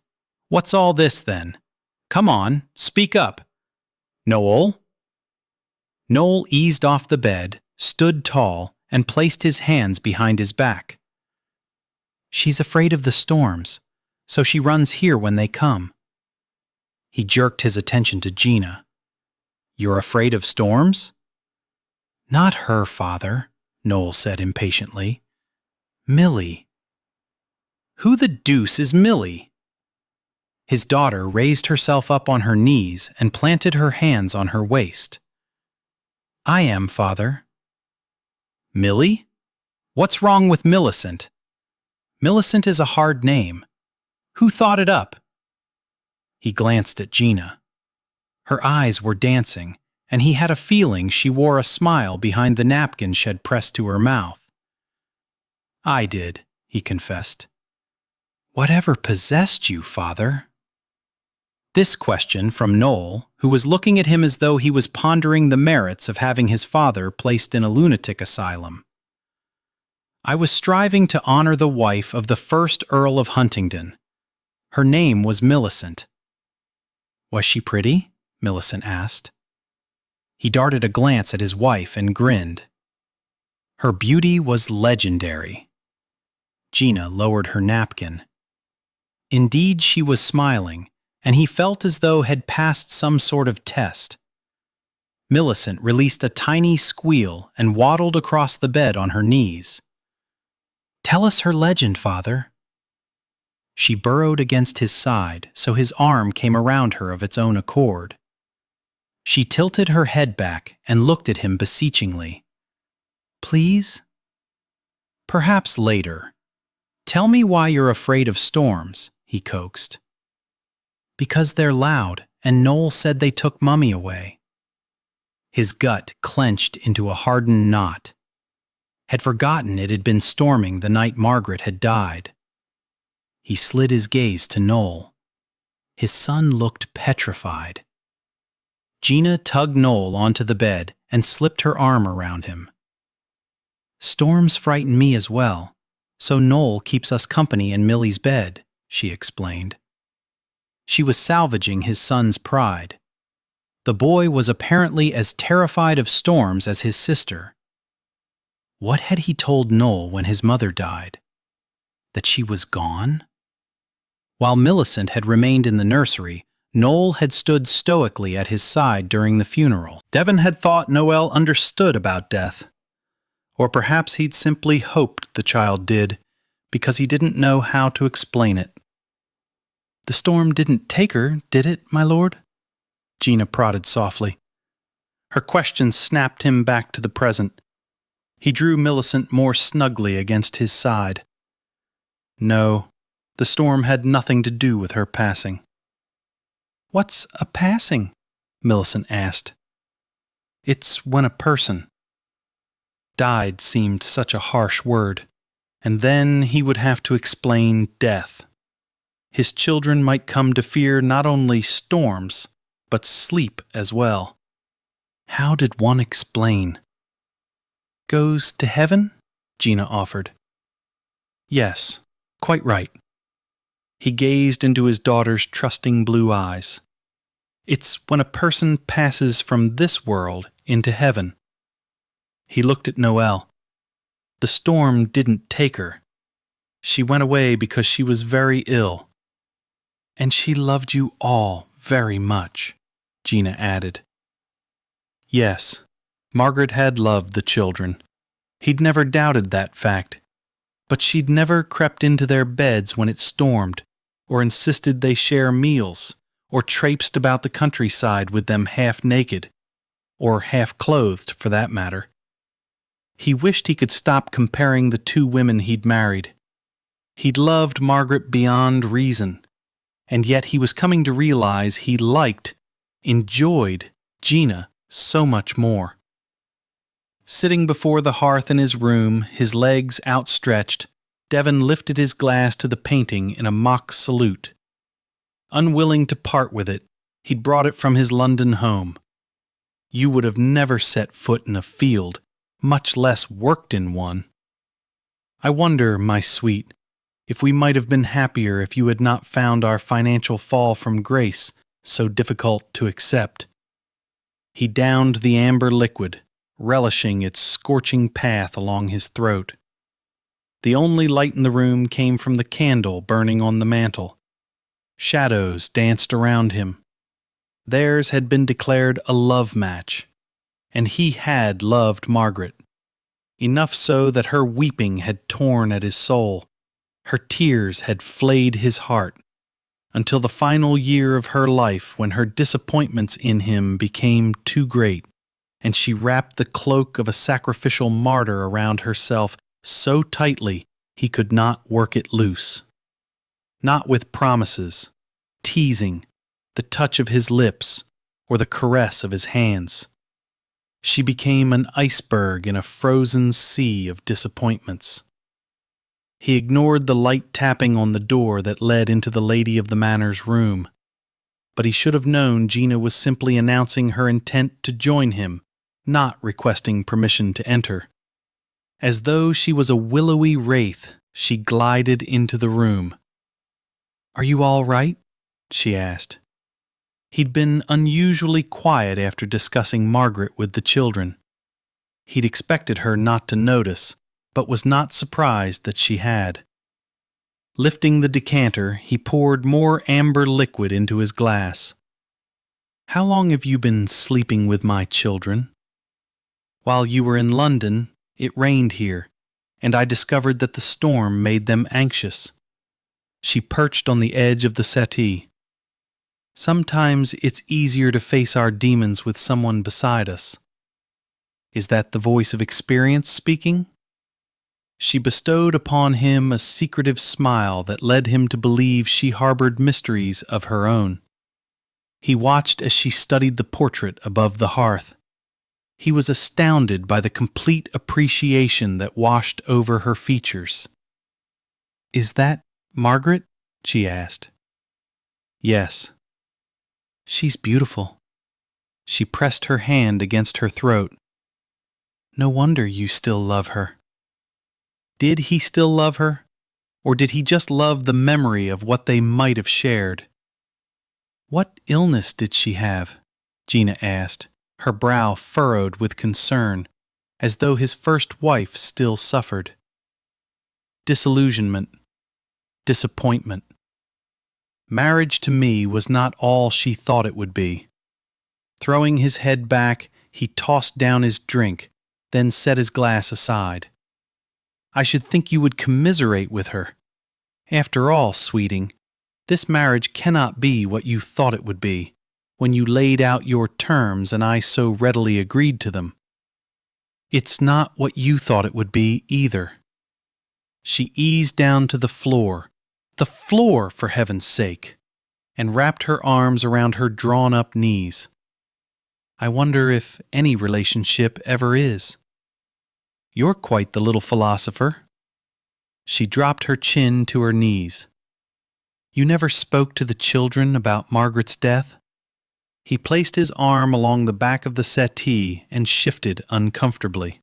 What's all this, then? Come on, speak up. Noel? Noel eased off the bed, stood tall, and placed his hands behind his back. She's afraid of the storms, so she runs here when they come. He jerked his attention to Gina. You're afraid of storms? Not her, Father, Noel said impatiently. Millie. Who the deuce is Millie? His daughter raised herself up on her knees and planted her hands on her waist. I am, Father. Millie? What's wrong with Millicent? Millicent is a hard name. Who thought it up? He glanced at Gina. Her eyes were dancing, and he had a feeling she wore a smile behind the napkin she had pressed to her mouth. I did, he confessed. Whatever possessed you, Father? This question from Noel, who was looking at him as though he was pondering the merits of having his father placed in a lunatic asylum. I was striving to honor the wife of the first Earl of Huntingdon. Her name was Millicent. Was she pretty? Millicent asked. He darted a glance at his wife and grinned. Her beauty was legendary. Gina lowered her napkin. Indeed, she was smiling, and he felt as though had passed some sort of test. Millicent released a tiny squeal and waddled across the bed on her knees. Tell us her legend, Father. She burrowed against his side, so his arm came around her of its own accord. She tilted her head back and looked at him beseechingly. Please? Perhaps later. Tell me why you're afraid of storms, he coaxed. Because they're loud, and Noel said they took Mummy away. His gut clenched into a hardened knot. Had forgotten it had been storming the night Margaret had died. He slid his gaze to Noel. His son looked petrified. Gina tugged Noel onto the bed and slipped her arm around him. Storms frighten me as well, so Noel keeps us company in Millie's bed, she explained. She was salvaging his son's pride. The boy was apparently as terrified of storms as his sister. What had he told Noel when his mother died? That she was gone? While Millicent had remained in the nursery, Noel had stood stoically at his side during the funeral. Devon had thought Noel understood about death. Or perhaps he'd simply hoped the child did, because he didn't know how to explain it. The storm didn't take her, did it, my lord? Gina prodded softly. Her question snapped him back to the present. He drew Millicent more snugly against his side. No, the storm had nothing to do with her passing. What's a passing? Millicent asked. It's when a person. Died seemed such a harsh word, and then he would have to explain death. His children might come to fear not only storms, but sleep as well. How did one explain? Goes to heaven? Gina offered. Yes, quite right. He gazed into his daughter's trusting blue eyes. It's when a person passes from this world into heaven. He looked at Noelle. The storm didn't take her. She went away because she was very ill. And she loved you all very much, Gina added. Yes, Margaret had loved the children. He'd never doubted that fact. But she'd never crept into their beds when it stormed, or insisted they share meals, or traipsed about the countryside with them half-naked, or half-clothed for that matter. He wished he could stop comparing the two women he'd married. He'd loved Margaret beyond reason, and yet he was coming to realize he liked, enjoyed Gina so much more. Sitting before the hearth in his room, his legs outstretched, Devon lifted his glass to the painting in a mock salute. Unwilling to part with it, he'd brought it from his London home. You would have never set foot in a field, much less worked in one. I wonder, my sweet, if we might have been happier if you had not found our financial fall from grace so difficult to accept. He downed the amber liquid, relishing its scorching path along his throat. The only light in the room came from the candle burning on the mantel. Shadows danced around him. Theirs had been declared a love match, and he had loved Margaret, enough so that her weeping had torn at his soul, her tears had flayed his heart, until the final year of her life when her disappointments in him became too great, and she wrapped the cloak of a sacrificial martyr around herself so tightly he could not work it loose. Not with promises, teasing, the touch of his lips, or the caress of his hands. She became an iceberg in a frozen sea of disappointments. He ignored the light tapping on the door that led into the lady of the manor's room, but he should have known Gina was simply announcing her intent to join him, not requesting permission to enter. As though she was a willowy wraith, she glided into the room. "Are you all right?" she asked. He'd been unusually quiet after discussing Margaret with the children. He'd expected her not to notice, but was not surprised that she had. Lifting the decanter, he poured more amber liquid into his glass. "How long have you been sleeping with my children?" "While you were in London, it rained here, and I discovered that the storm made them anxious." She perched on the edge of the settee. "Sometimes it's easier to face our demons with someone beside us." "Is that the voice of experience speaking?" She bestowed upon him a secretive smile that led him to believe she harbored mysteries of her own. He watched as she studied the portrait above the hearth. He was astounded by the complete appreciation that washed over her features. "Is that Margaret?" she asked. "Yes." "She's beautiful." She pressed her hand against her throat. "No wonder you still love her." Did he still love her? Or did he just love the memory of what they might have shared? "What illness did she have?" Gina asked, her brow furrowed with concern, as though his first wife still suffered. "Disillusionment. Disappointment. Marriage to me was not all she thought it would be." Throwing his head back, he tossed down his drink, then set his glass aside. "I should think you would commiserate with her. After all, sweeting, this marriage cannot be what you thought it would be, when you laid out your terms and I so readily agreed to them. It's not what you thought it would be either." She eased down to the floor for heaven's sake, and wrapped her arms around her drawn-up knees. "I wonder if any relationship ever is." "You're quite the little philosopher." She dropped her chin to her knees. "You never spoke to the children about Margaret's death?" He placed his arm along the back of the settee and shifted uncomfortably.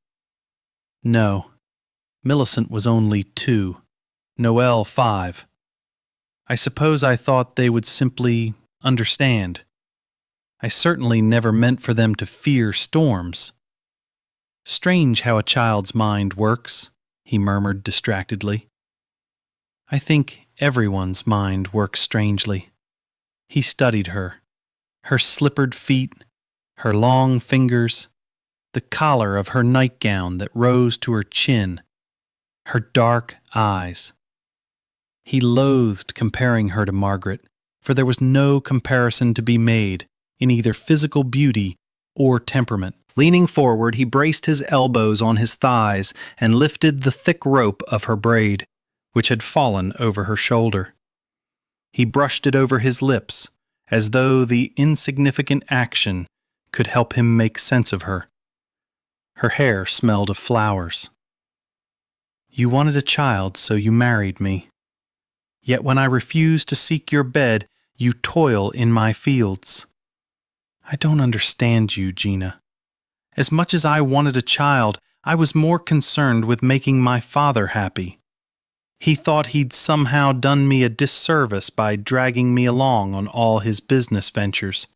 "No. Millicent was only 2, Noelle 5. I suppose I thought they would simply understand. I certainly never meant for them to fear storms." "Strange how a child's mind works," he murmured distractedly. "I think everyone's mind works strangely." He studied her slippered feet, her long fingers, the collar of her nightgown that rose to her chin, her dark eyes. He loathed comparing her to Margaret, for there was no comparison to be made in either physical beauty or temperament. Leaning forward, he braced his elbows on his thighs and lifted the thick rope of her braid, which had fallen over her shoulder. He brushed it over his lips, as though the insignificant action could help him make sense of her. Her hair smelled of flowers. You wanted a child, so you married me. Yet when I refuse to seek your bed, you toil in my fields. I don't understand you, Gina. As much as I wanted a child, I was more concerned with making my father happy. He thought he'd somehow done me a disservice by dragging me along on all his business ventures.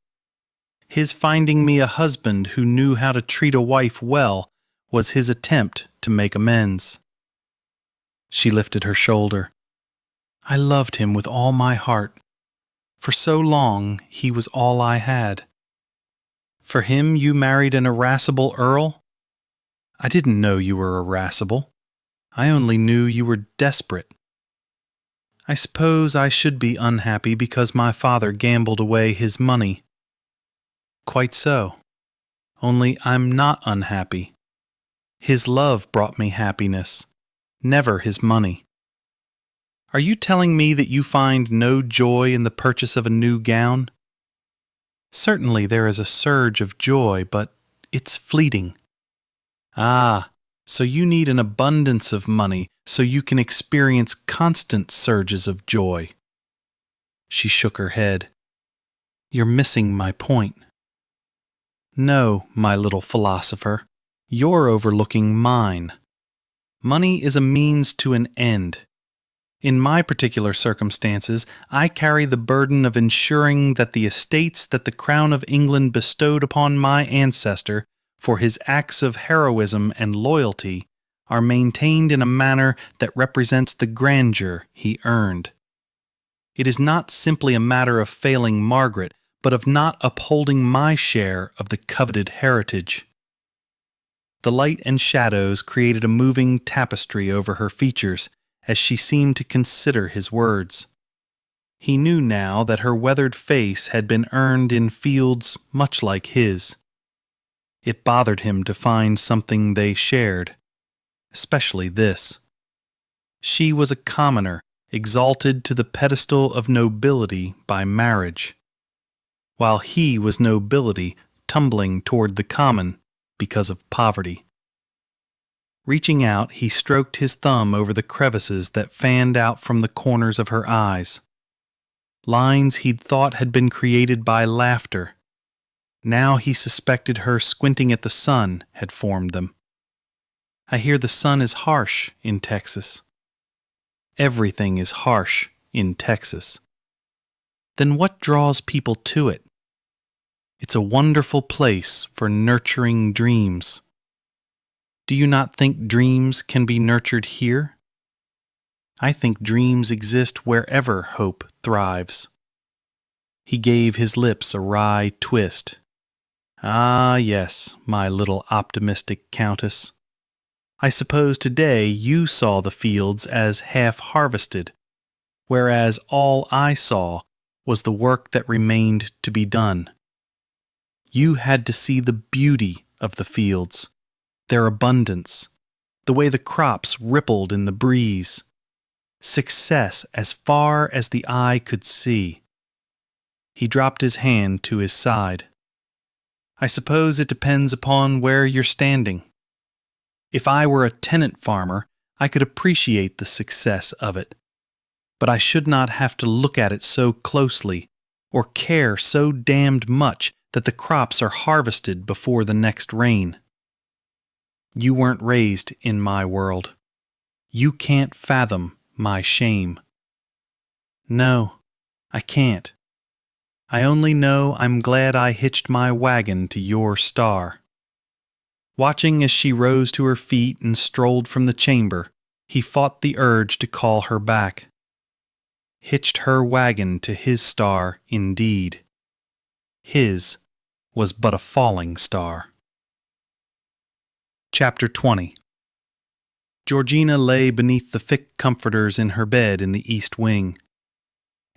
His finding me a husband who knew how to treat a wife well was his attempt to make amends. She lifted her shoulder. I loved him with all my heart. For so long, he was all I had. For him, you married an irascible earl? I didn't know you were irascible. I only knew you were desperate. I suppose I should be unhappy because my father gambled away his money. Quite so. Only I'm not unhappy. His love brought me happiness, never his money. Are you telling me that you find no joy in the purchase of a new gown? Certainly there is a surge of joy, but it's fleeting. Ah, so you need an abundance of money so you can experience constant surges of joy. She shook her head. You're missing my point. No, my little philosopher, you're overlooking mine. Money is a means to an end. In my particular circumstances, I carry the burden of ensuring that the estates that the Crown of England bestowed upon my ancestor for his acts of heroism and loyalty are maintained in a manner that represents the grandeur he earned. It is not simply a matter of failing Margaret, but of not upholding my share of the coveted heritage. The light and shadows created a moving tapestry over her features as she seemed to consider his words. He knew now that her weathered face had been earned in fields much like his. It bothered him to find something they shared, especially this. She was a commoner, exalted to the pedestal of nobility by marriage, while he was nobility tumbling toward the common because of poverty. Reaching out, he stroked his thumb over the crevices that fanned out from the corners of her eyes. Lines he'd thought had been created by laughter. Now he suspected her squinting at the sun had formed them. I hear the sun is harsh in Texas. Everything is harsh in Texas. Then what draws people to it? It's a wonderful place for nurturing dreams. Do you not think dreams can be nurtured here? I think dreams exist wherever hope thrives. He gave his lips a wry twist. Ah, yes, my little optimistic countess. I suppose today you saw the fields as half-harvested, whereas all I saw was the work that remained to be done. You had to see the beauty of the fields, their abundance, the way the crops rippled in the breeze. Success as far as the eye could see. He dropped his hand to his side. I suppose it depends upon where you're standing. If I were a tenant farmer, I could appreciate the success of it. But I should not have to look at it so closely, or care so damned much that the crops are harvested before the next rain. You weren't raised in my world. You can't fathom my shame. No, I can't. I only know I'm glad I hitched my wagon to your star. Watching as she rose to her feet and strolled from the chamber, he fought the urge to call her back. Hitched her wagon to his star, indeed. His was but a falling star. Chapter 20. Georgina lay beneath the thick comforters in her bed in the east wing.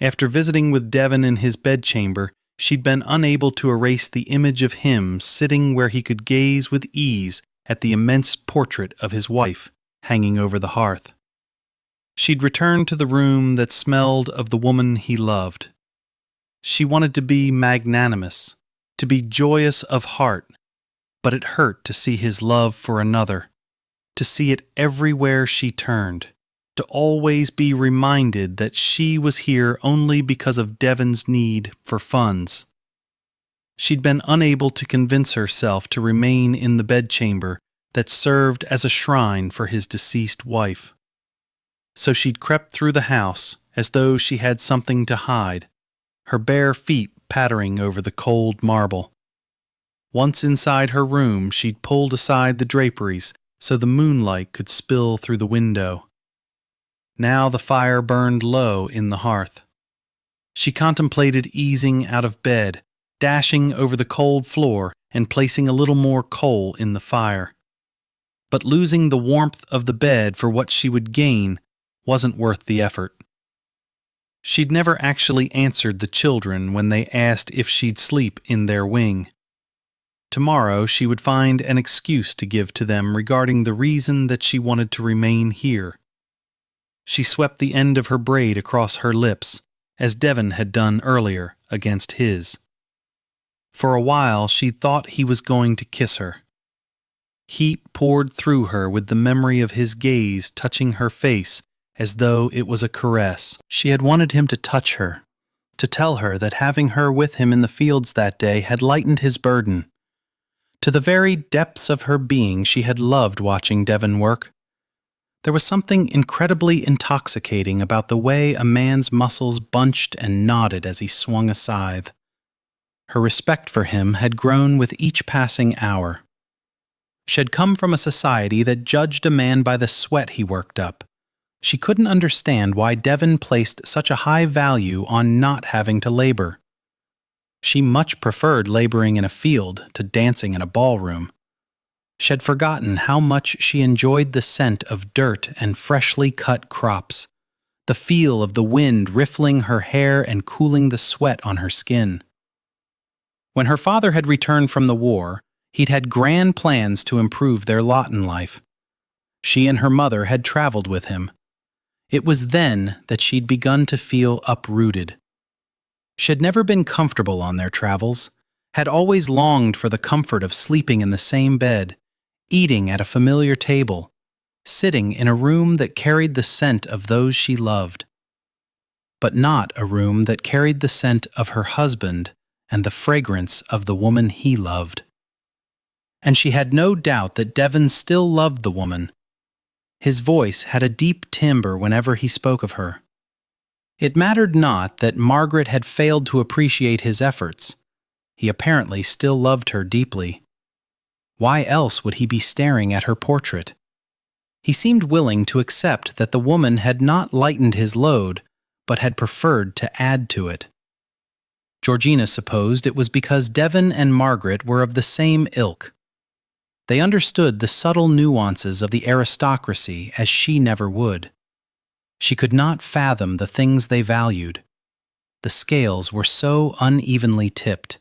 After visiting with Devon in his bedchamber, she'd been unable to erase the image of him sitting where he could gaze with ease at the immense portrait of his wife hanging over the hearth. She'd returned to the room that smelled of the woman he loved. She wanted to be magnanimous, to be joyous of heart, but it hurt to see his love for another, to see it everywhere she turned, to always be reminded that she was here only because of Devon's need for funds. She'd been unable to convince herself to remain in the bedchamber that served as a shrine for his deceased wife. So she'd crept through the house as though she had something to hide, her bare feet pattering over the cold marble. Once inside her room, she'd pulled aside the draperies so the moonlight could spill through the window. Now the fire burned low in the hearth. She contemplated easing out of bed, dashing over the cold floor and placing a little more coal in the fire. But losing the warmth of the bed for what she would gain wasn't worth the effort. She'd never actually answered the children when they asked if she'd sleep in their wing. Tomorrow she would find an excuse to give to them regarding the reason that she wanted to remain here. She swept the end of her braid across her lips, as Devon had done earlier against his. For a while she thought he was going to kiss her. Heat poured through her with the memory of his gaze touching her face as though it was a caress. She had wanted him to touch her, to tell her that having her with him in the fields that day had lightened his burden. To the very depths of her being she had loved watching Devon work. There was something incredibly intoxicating about the way a man's muscles bunched and nodded as he swung a scythe. Her respect for him had grown with each passing hour. She had come from a society that judged a man by the sweat he worked up. She couldn't understand why Devon placed such a high value on not having to labor. She much preferred laboring in a field to dancing in a ballroom. She had forgotten how much she enjoyed the scent of dirt and freshly cut crops, the feel of the wind riffling her hair and cooling the sweat on her skin. When her father had returned from the war, he'd had grand plans to improve their lot in life. She and her mother had traveled with him. It was then that she'd begun to feel uprooted. She had never been comfortable on their travels, had always longed for the comfort of sleeping in the same bed, eating at a familiar table, sitting in a room that carried the scent of those she loved, but not a room that carried the scent of her husband and the fragrance of the woman he loved. And she had no doubt that Devon still loved the woman. His voice had a deep timbre whenever he spoke of her. It mattered not that Margaret had failed to appreciate his efforts. He apparently still loved her deeply. Why else would he be staring at her portrait? He seemed willing to accept that the woman had not lightened his load, but had preferred to add to it. Georgina supposed it was because Devon and Margaret were of the same ilk. They understood the subtle nuances of the aristocracy as she never would. She could not fathom the things they valued. The scales were so unevenly tipped.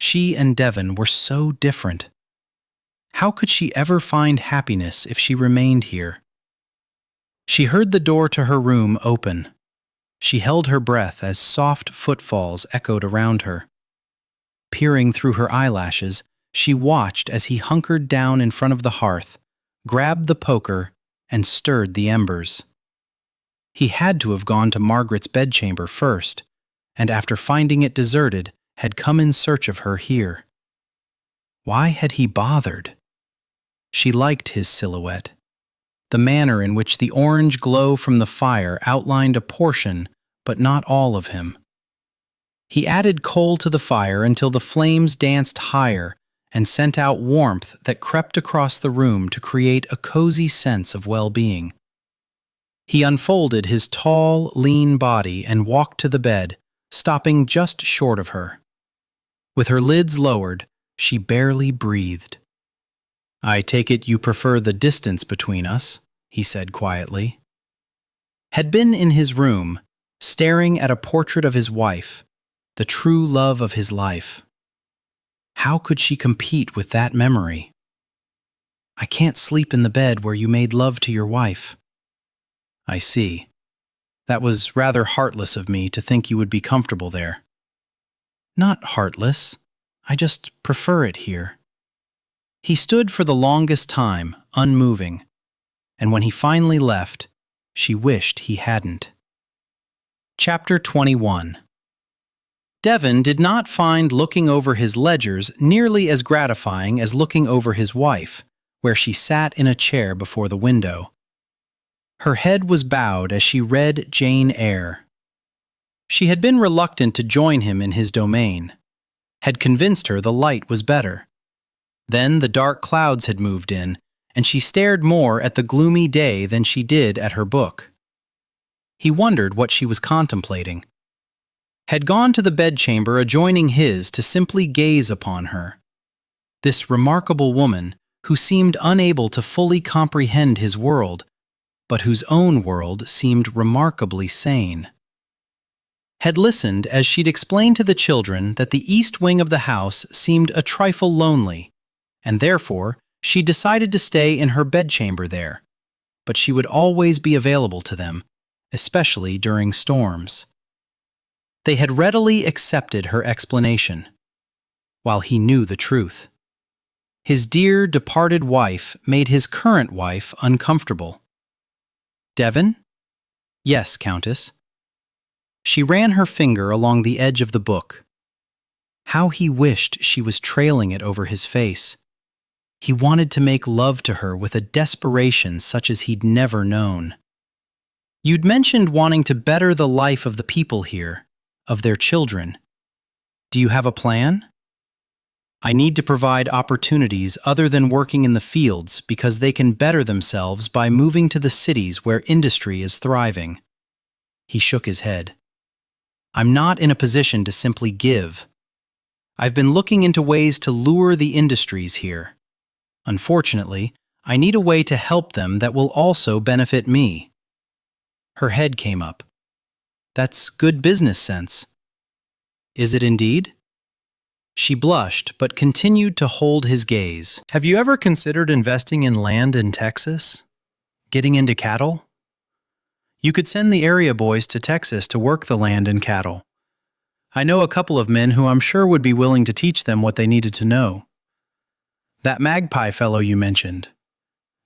She and Devon were so different. How could she ever find happiness if she remained here? She heard the door to her room open. She held her breath as soft footfalls echoed around her. Peering through her eyelashes, she watched as he hunkered down in front of the hearth, grabbed the poker, and stirred the embers. He had to have gone to Margaret's bedchamber first, and after finding it deserted, had come in search of her here. Why had he bothered? She liked his silhouette, the manner in which the orange glow from the fire outlined a portion, but not all of him. He added coal to the fire until the flames danced higher and sent out warmth that crept across the room to create a cozy sense of well-being. He unfolded his tall, lean body and walked to the bed, stopping just short of her. With her lids lowered, she barely breathed. "I take it you prefer the distance between us," he said quietly. Had been in his room, staring at a portrait of his wife, the true love of his life. How could she compete with that memory? "I can't sleep in the bed where you made love to your wife." "I see. That was rather heartless of me to think you would be comfortable there." "Not heartless. I just prefer it here." He stood for the longest time, unmoving, and when he finally left, she wished he hadn't. Chapter 21. Devon did not find looking over his ledgers nearly as gratifying as looking over his wife, where she sat in a chair before the window. Her head was bowed as she read Jane Eyre. She had been reluctant to join him in his domain, had convinced her the light was better. Then the dark clouds had moved in, and she stared more at the gloomy day than she did at her book. He wondered what she was contemplating. Had gone to the bedchamber adjoining his to simply gaze upon her. This remarkable woman, who seemed unable to fully comprehend his world, but whose own world seemed remarkably sane. Had listened as she'd explained to the children that the east wing of the house seemed a trifle lonely, and therefore she decided to stay in her bedchamber there, but she would always be available to them, especially during storms. They had readily accepted her explanation, while he knew the truth. His dear departed wife made his current wife uncomfortable. Devon? Yes, Countess. She ran her finger along the edge of the book. How he wished she was trailing it over his face. He wanted to make love to her with a desperation such as he'd never known. You'd mentioned wanting to better the life of the people here, of their children. Do you have a plan? I need to provide opportunities other than working in the fields because they can better themselves by moving to the cities where industry is thriving. He shook his head. I'm not in a position to simply give. I've been looking into ways to lure the industries here. Unfortunately, I need a way to help them that will also benefit me. Her head came up. That's good business sense. Is it indeed? She blushed, but continued to hold his gaze. Have you ever considered investing in land in Texas? Getting into cattle? You could send the area boys to Texas to work the land and cattle. I know a couple of men who I'm sure would be willing to teach them what they needed to know. That magpie fellow you mentioned.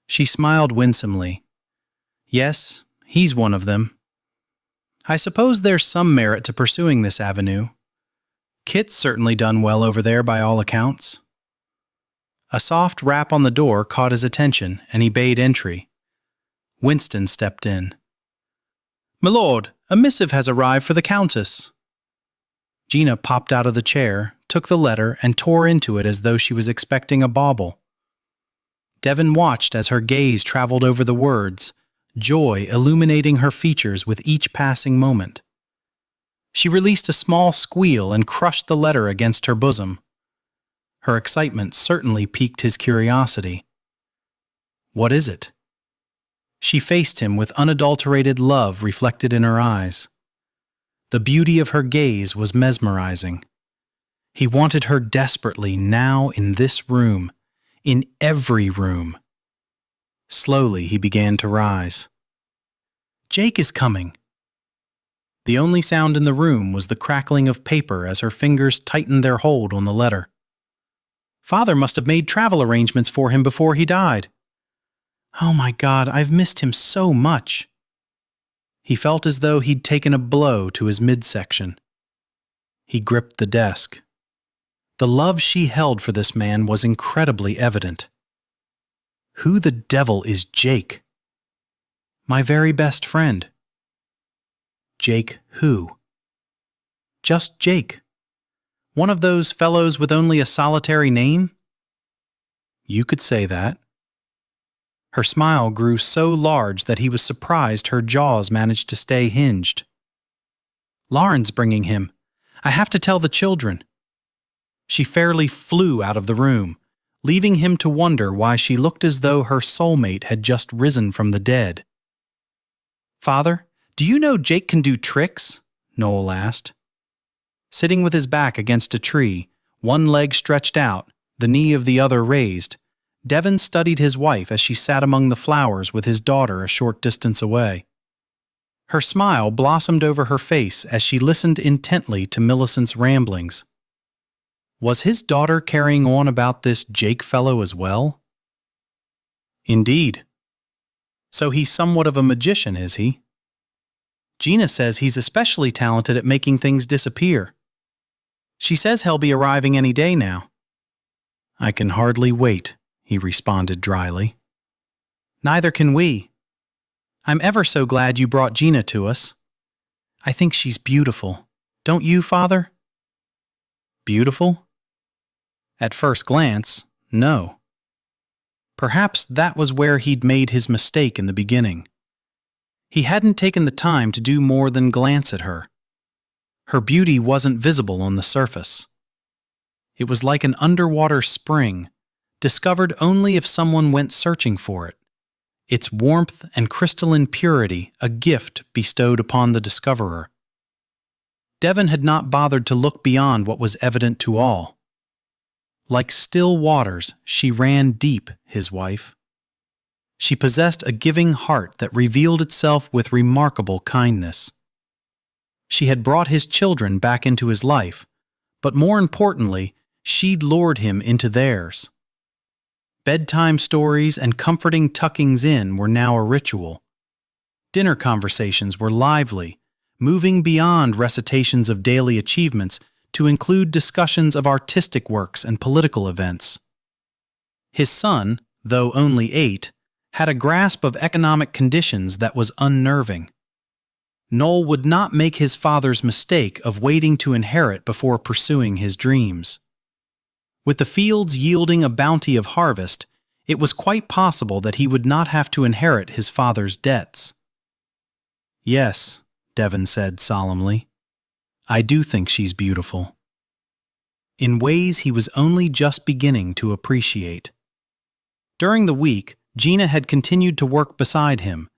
She smiled winsomely. Yes, he's one of them. I suppose there's some merit to pursuing this avenue. Kit's certainly done well over there by all accounts. A soft rap on the door caught his attention, and he bade entry. Winston stepped in. My lord, a missive has arrived for the Countess. Gina popped out of the chair, took the letter, and tore into it as though she was expecting a bauble. Devon watched as her gaze traveled over the words, joy illuminating her features with each passing moment. She released a small squeal and crushed the letter against her bosom. Her excitement certainly piqued his curiosity. What is it? She faced him with unadulterated love reflected in her eyes. The beauty of her gaze was mesmerizing. He wanted her desperately now in this room, in every room. Slowly he began to rise. Jake is coming. The only sound in the room was the crackling of paper as her fingers tightened their hold on the letter. Father must have made travel arrangements for him before he died. Oh my God, I've missed him so much. He felt as though he'd taken a blow to his midsection. He gripped the desk. The love she held for this man was incredibly evident. Who the devil is Jake? My very best friend. Jake who? Just Jake. One of those fellows with only a solitary name? You could say that. Her smile grew so large that he was surprised her jaws managed to stay hinged. Lauren's bringing him. I have to tell the children. She fairly flew out of the room, leaving him to wonder why she looked as though her soulmate had just risen from the dead. Father, do you know Jake can do tricks? Noel asked. Sitting with his back against a tree, one leg stretched out, the knee of the other raised, Devon studied his wife as she sat among the flowers with his daughter a short distance away. Her smile blossomed over her face as she listened intently to Millicent's ramblings. Was his daughter carrying on about this Jake fellow as well? Indeed. So he's somewhat of a magician, is he? Gina says he's especially talented at making things disappear. She says he'll be arriving any day now. I can hardly wait, he responded dryly. Neither can we. I'm ever so glad you brought Gina to us. I think she's beautiful. Don't you, Father? Beautiful? At first glance, no. Perhaps that was where he'd made his mistake in the beginning. He hadn't taken the time to do more than glance at her. Her beauty wasn't visible on the surface. It was like an underwater spring, discovered only if someone went searching for it. Its warmth and crystalline purity a gift bestowed upon the discoverer. Devon had not bothered to look beyond what was evident to all. Like still waters, she ran deep, his wife. She possessed a giving heart that revealed itself with remarkable kindness. She had brought his children back into his life, but more importantly, she'd lured him into theirs. Bedtime stories and comforting tuckings in were now a ritual. Dinner conversations were lively, moving beyond recitations of daily achievements to include discussions of artistic works and political events. His son, though only 8, had a grasp of economic conditions that was unnerving. Noel would not make his father's mistake of waiting to inherit before pursuing his dreams. With the fields yielding a bounty of harvest, it was quite possible that he would not have to inherit his father's debts. Yes, Devon said solemnly, I do think she's beautiful. In ways he was only just beginning to appreciate. During the week, Gina had continued to work beside him,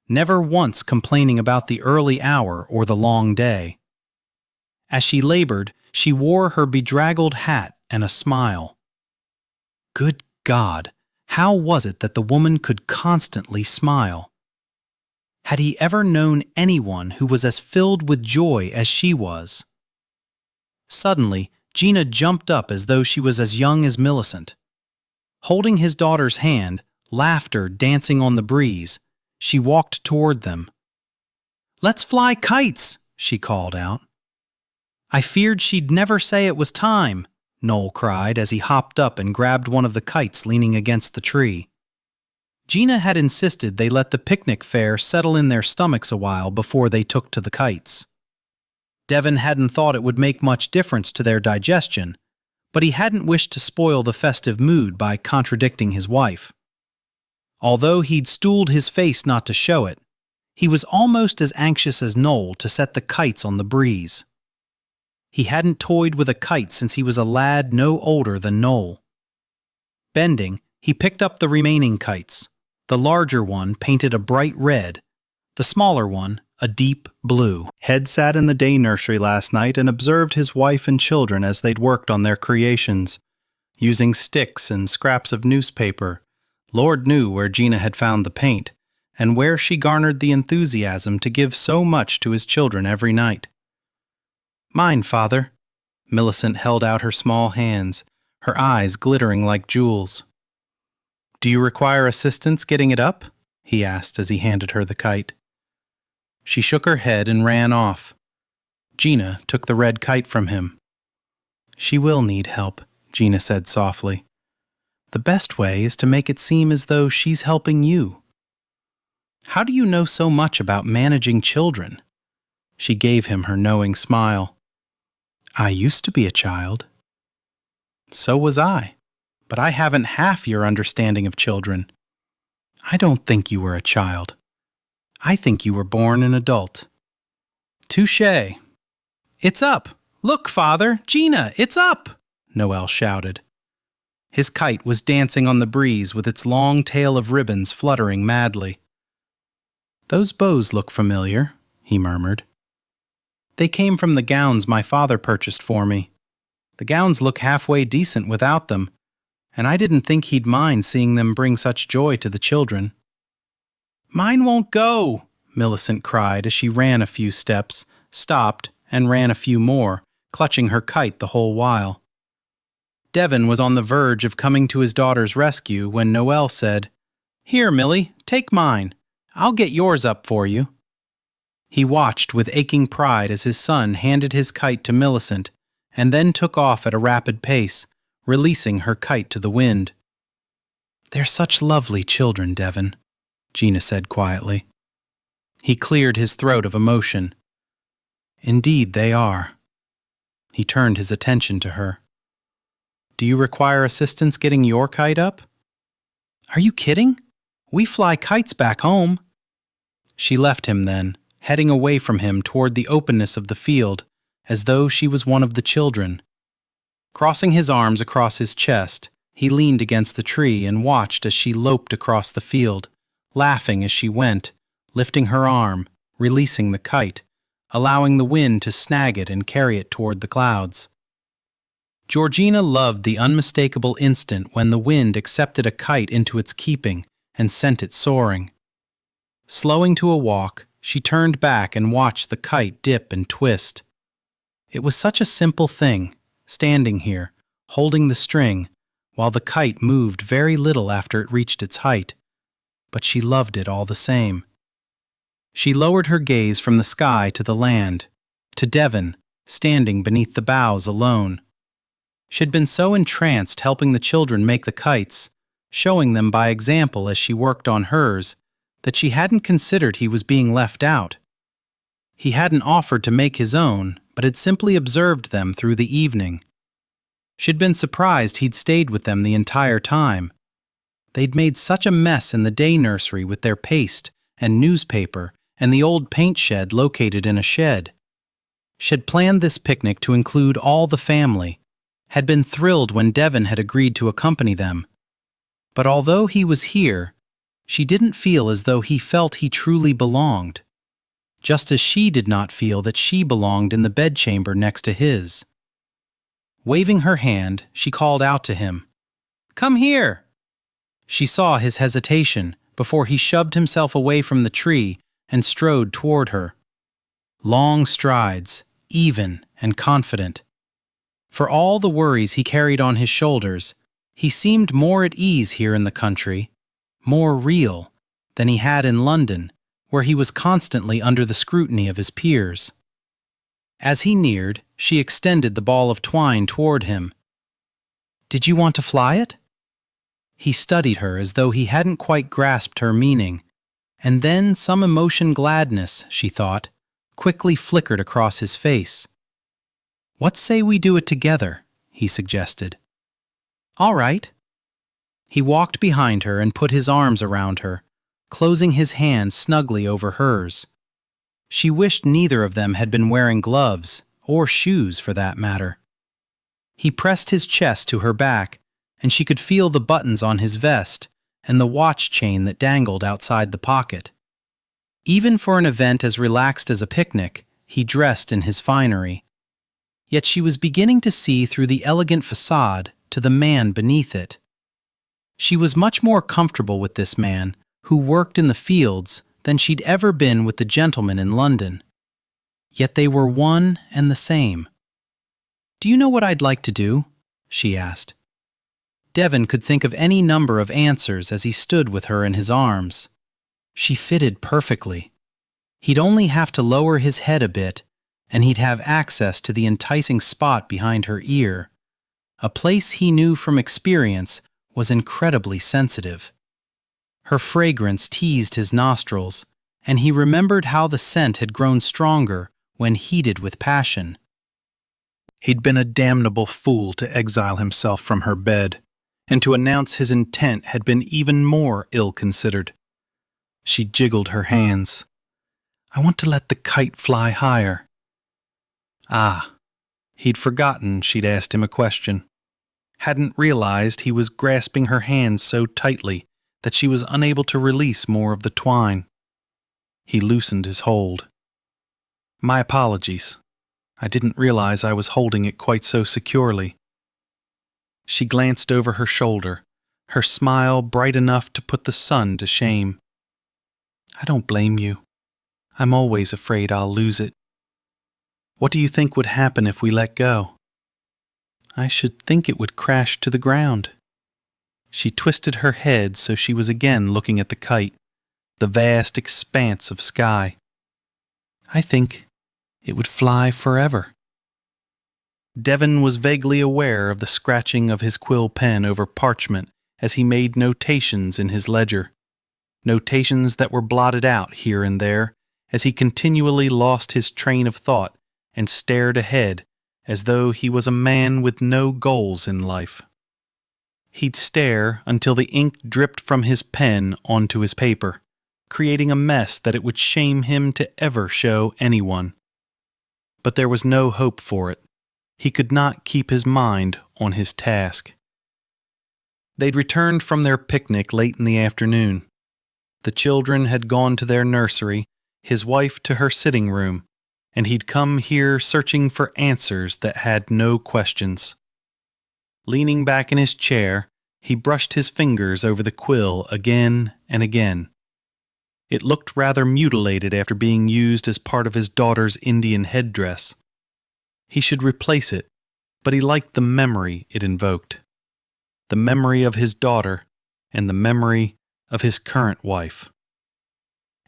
never once complaining about the early hour or the long day. As she labored, she wore her bedraggled hat and a smile. Good God, how was it that the woman could constantly smile? Had he ever known anyone who was as filled with joy as she was? Suddenly, Gina jumped up as though she was as young as Millicent. Holding his daughter's hand, laughter dancing on the breeze, she walked toward them. Let's fly kites, she called out. I feared she'd never say it was time, Noel cried as he hopped up and grabbed one of the kites leaning against the tree. Gina had insisted they let the picnic fare settle in their stomachs a while before they took to the kites. Devon hadn't thought it would make much difference to their digestion, but he hadn't wished to spoil the festive mood by contradicting his wife. Although he'd stooled his face not to show it, he was almost as anxious as Noel to set the kites on the breeze. He hadn't toyed with a kite since he was a lad no older than Noel. Bending, he picked up the remaining kites. The larger one painted a bright red, the smaller one a deep blue. Head sat in the day nursery last night and observed his wife and children as they'd worked on their creations, using sticks and scraps of newspaper. Lord knew where Gina had found the paint, and where she garnered the enthusiasm to give so much to his children every night. Mine, Father. Millicent held out her small hands, her eyes glittering like jewels. Do you require assistance getting it up? He asked as he handed her the kite. She shook her head and ran off. Gina took the red kite from him. She will need help, Gina said softly. The best way is to make it seem as though she's helping you. How do you know so much about managing children? She gave him her knowing smile. I used to be a child. So was I, but I haven't half your understanding of children. I don't think you were a child. I think you were born an adult. Touché. It's up! Look, Father! Gina, it's up! Noel shouted. His kite was dancing on the breeze with its long tail of ribbons fluttering madly. Those bows look familiar, he murmured. They came from the gowns my father purchased for me. The gowns look halfway decent without them, and I didn't think he'd mind seeing them bring such joy to the children. Mine won't go, Millicent cried as she ran a few steps, stopped, and ran a few more, clutching her kite the whole while. Devin was on the verge of coming to his daughter's rescue when Noelle said, "Here, Millie, take mine. I'll get yours up for you." He watched with aching pride as his son handed his kite to Millicent and then took off at a rapid pace, releasing her kite to the wind. "They're such lovely children, Devin," Gina said quietly. He cleared his throat of emotion. "Indeed they are." He turned his attention to her. "Do you require assistance getting your kite up?" "Are you kidding? We fly kites back home." She left him then, heading away from him toward the openness of the field, as though she was one of the children. Crossing his arms across his chest, he leaned against the tree and watched as she loped across the field, laughing as she went, lifting her arm, releasing the kite, allowing the wind to snag it and carry it toward the clouds. Georgina loved the unmistakable instant when the wind accepted a kite into its keeping and sent it soaring. Slowing to a walk, she turned back and watched the kite dip and twist. It was such a simple thing, standing here, holding the string, while the kite moved very little after it reached its height, but she loved it all the same. She lowered her gaze from the sky to the land, to Devin, standing beneath the boughs alone. She'd been so entranced helping the children make the kites, showing them by example as she worked on hers, that she hadn't considered he was being left out. He hadn't offered to make his own, but had simply observed them through the evening. She'd been surprised he'd stayed with them the entire time. They'd made such a mess in the day nursery with their paste and newspaper and the old paint shed located in a shed. She'd planned this picnic to include all the family, had been thrilled when Devin had agreed to accompany them. But although he was here, she didn't feel as though he felt he truly belonged, just as she did not feel that she belonged in the bedchamber next to his. Waving her hand, she called out to him, "Come here!" She saw his hesitation before he shoved himself away from the tree and strode toward her. Long strides, even and confident. For all the worries he carried on his shoulders, he seemed more at ease here in the country, more real, than he had in London, where he was constantly under the scrutiny of his peers. As he neared, she extended the ball of twine toward him. "Did you want to fly it?" He studied her as though he hadn't quite grasped her meaning, and then some emotion gladness, she thought, quickly flickered across his face. "What say we do it together?" he suggested. "All right." He walked behind her and put his arms around her, closing his hands snugly over hers. She wished neither of them had been wearing gloves, or shoes for that matter. He pressed his chest to her back, and she could feel the buttons on his vest and the watch chain that dangled outside the pocket. Even for an event as relaxed as a picnic, he dressed in his finery. Yet she was beginning to see through the elegant facade to the man beneath it. She was much more comfortable with this man, who worked in the fields, than she'd ever been with the gentleman in London. Yet they were one and the same. "Do you know what I'd like to do?" she asked. Devin could think of any number of answers as he stood with her in his arms. She fitted perfectly. He'd only have to lower his head a bit, and he'd have access to the enticing spot behind her ear, a place he knew from experience was incredibly sensitive. Her fragrance teased his nostrils, and he remembered how the scent had grown stronger when heated with passion. He'd been a damnable fool to exile himself from her bed, and to announce his intent had been even more ill-considered. She jiggled her hands. "I want to let the kite fly higher." Ah, he'd forgotten she'd asked him a question. Hadn't realized he was grasping her hands so tightly that she was unable to release more of the twine. He loosened his hold. "My apologies. I didn't realize I was holding it quite so securely." She glanced over her shoulder, her smile bright enough to put the sun to shame. "I don't blame you. I'm always afraid I'll lose it. What do you think would happen if we let go?" I should think it would crash to the ground. She twisted her head so she was again looking at the kite, the vast expanse of sky. I think it would fly forever. Devon was vaguely aware of the scratching of his quill pen over parchment as he made notations in his ledger, notations that were blotted out here and there as he continually lost his train of thought and stared ahead as though he was a man with no goals in life. He'd stare until the ink dripped from his pen onto his paper, creating a mess that it would shame him to ever show anyone. But there was no hope for it. He could not keep his mind on his task. They'd returned from their picnic late in the afternoon. The children had gone to their nursery, his wife to her sitting room, and he'd come here searching for answers that had no questions. Leaning back in his chair, he brushed his fingers over the quill again and again. It looked rather mutilated after being used as part of his daughter's Indian headdress. He should replace it, but he liked the memory it invoked. The memory of his daughter and the memory of his current wife.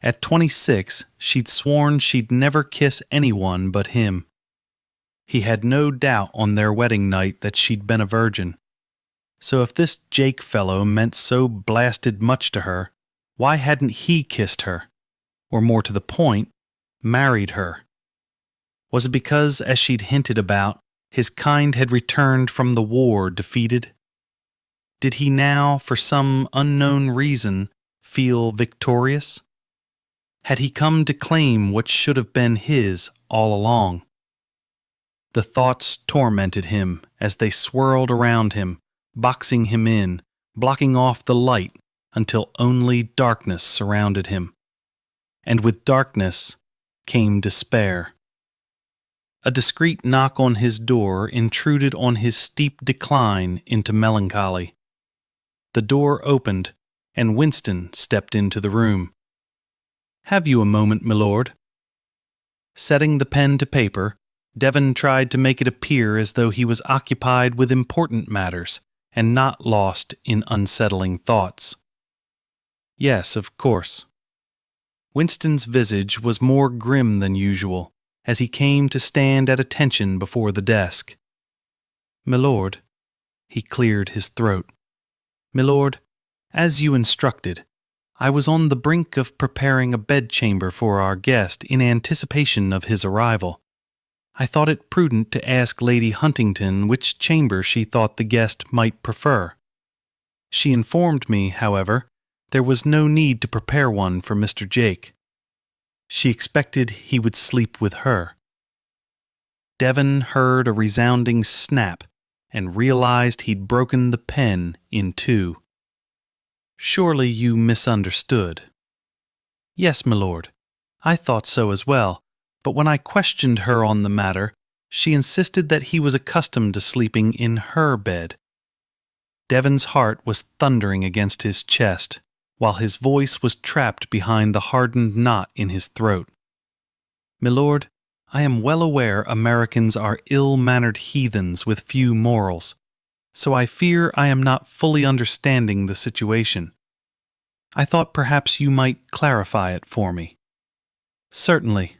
At 26, she'd sworn she'd never kiss anyone but him. He had no doubt on their wedding night that she'd been a virgin. So if this Jake fellow meant so blasted much to her, why hadn't he kissed her? Or more to the point, married her? Was it because, as she'd hinted about, his kind had returned from the war defeated? Did he now, for some unknown reason, feel victorious? Had he come to claim what should have been his all along? The thoughts tormented him as they swirled around him, boxing him in, blocking off the light until only darkness surrounded him. And with darkness came despair. A discreet knock on his door intruded on his steep decline into melancholy. The door opened, and Winston stepped into the room. "Have you a moment, milord?" Setting the pen to paper, Devon tried to make it appear as though he was occupied with important matters and not lost in unsettling thoughts. "Yes, of course." Winston's visage was more grim than usual as he came to stand at attention before the desk. "Milord," he cleared his throat. "Milord, as you instructed, I was on the brink of preparing a bedchamber for our guest in anticipation of his arrival. I thought it prudent to ask Lady Huntington which chamber she thought the guest might prefer. She informed me, however, there was no need to prepare one for Mr. Jake. She expected he would sleep with her." Devon heard a resounding snap and realized he'd broken the pen in two. "Surely you misunderstood." "Yes, milord. I thought so as well, but when I questioned her on the matter, she insisted that he was accustomed to sleeping in her bed." Devon's heart was thundering against his chest, while his voice was trapped behind the hardened knot in his throat. "Milord, I am well aware Americans are ill-mannered heathens with few morals, so I fear I am not fully understanding the situation. I thought perhaps you might clarify it for me." "Certainly."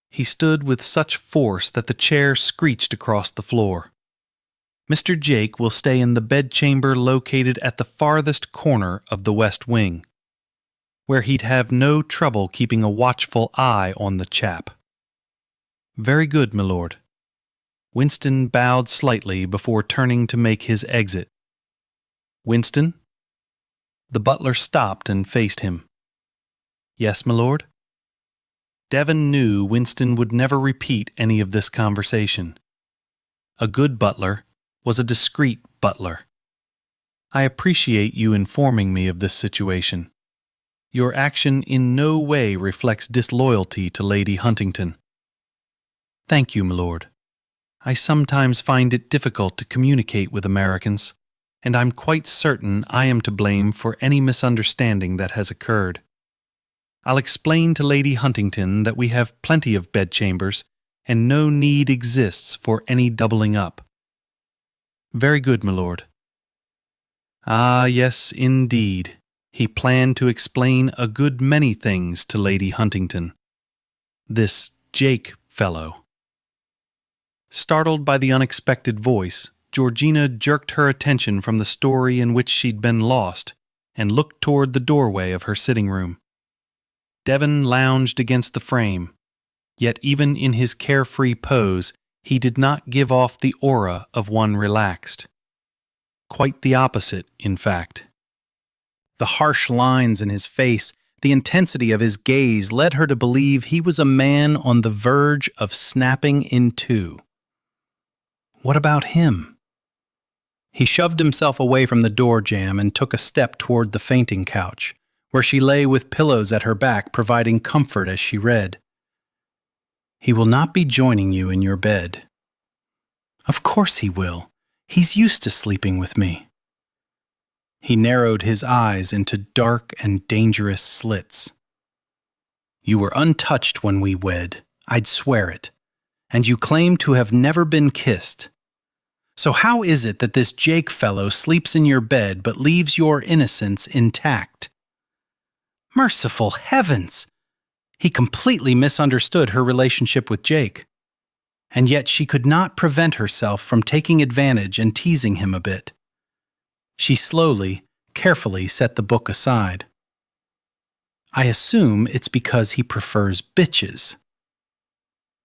He stood with such force that the chair screeched across the floor. "Mr. Jake will stay in the bedchamber located at the farthest corner of the west wing, where he'd have no trouble keeping a watchful eye on the chap." "Very good, milord." Winston bowed slightly before turning to make his exit. "Winston?" The butler stopped and faced him. "Yes, milord?" Devon knew Winston would never repeat any of this conversation. A good butler was a discreet butler. "I appreciate you informing me of this situation. Your action in no way reflects disloyalty to Lady Huntington." "Thank you, milord. I sometimes find it difficult to communicate with Americans, and I'm quite certain I am to blame for any misunderstanding that has occurred. I'll explain to Lady Huntington that we have plenty of bedchambers, and no need exists for any doubling up. Very good, my lord. Ah, yes, indeed. He planned to explain a good many things to Lady Huntington. This Jake fellow. Startled by the unexpected voice, Georgina jerked her attention from the story in which she'd been lost and looked toward the doorway of her sitting room. Devon lounged against the frame, yet even in his carefree pose, he did not give off the aura of one relaxed. Quite the opposite, in fact. The harsh lines in his face, the intensity of his gaze led her to believe he was a man on the verge of snapping in two. What about him? He shoved himself away from the door jamb and took a step toward the fainting couch, where she lay with pillows at her back providing comfort as she read. He will not be joining you in your bed. Of course he will. He's used to sleeping with me. He narrowed his eyes into dark and dangerous slits. You were untouched when we wed, I'd swear it, and you claim to have never been kissed. So how is it that this Jake fellow sleeps in your bed but leaves your innocence intact? Merciful heavens! He completely misunderstood her relationship with Jake. And yet she could not prevent herself from taking advantage and teasing him a bit. She slowly, carefully set the book aside. I assume it's because he prefers bitches.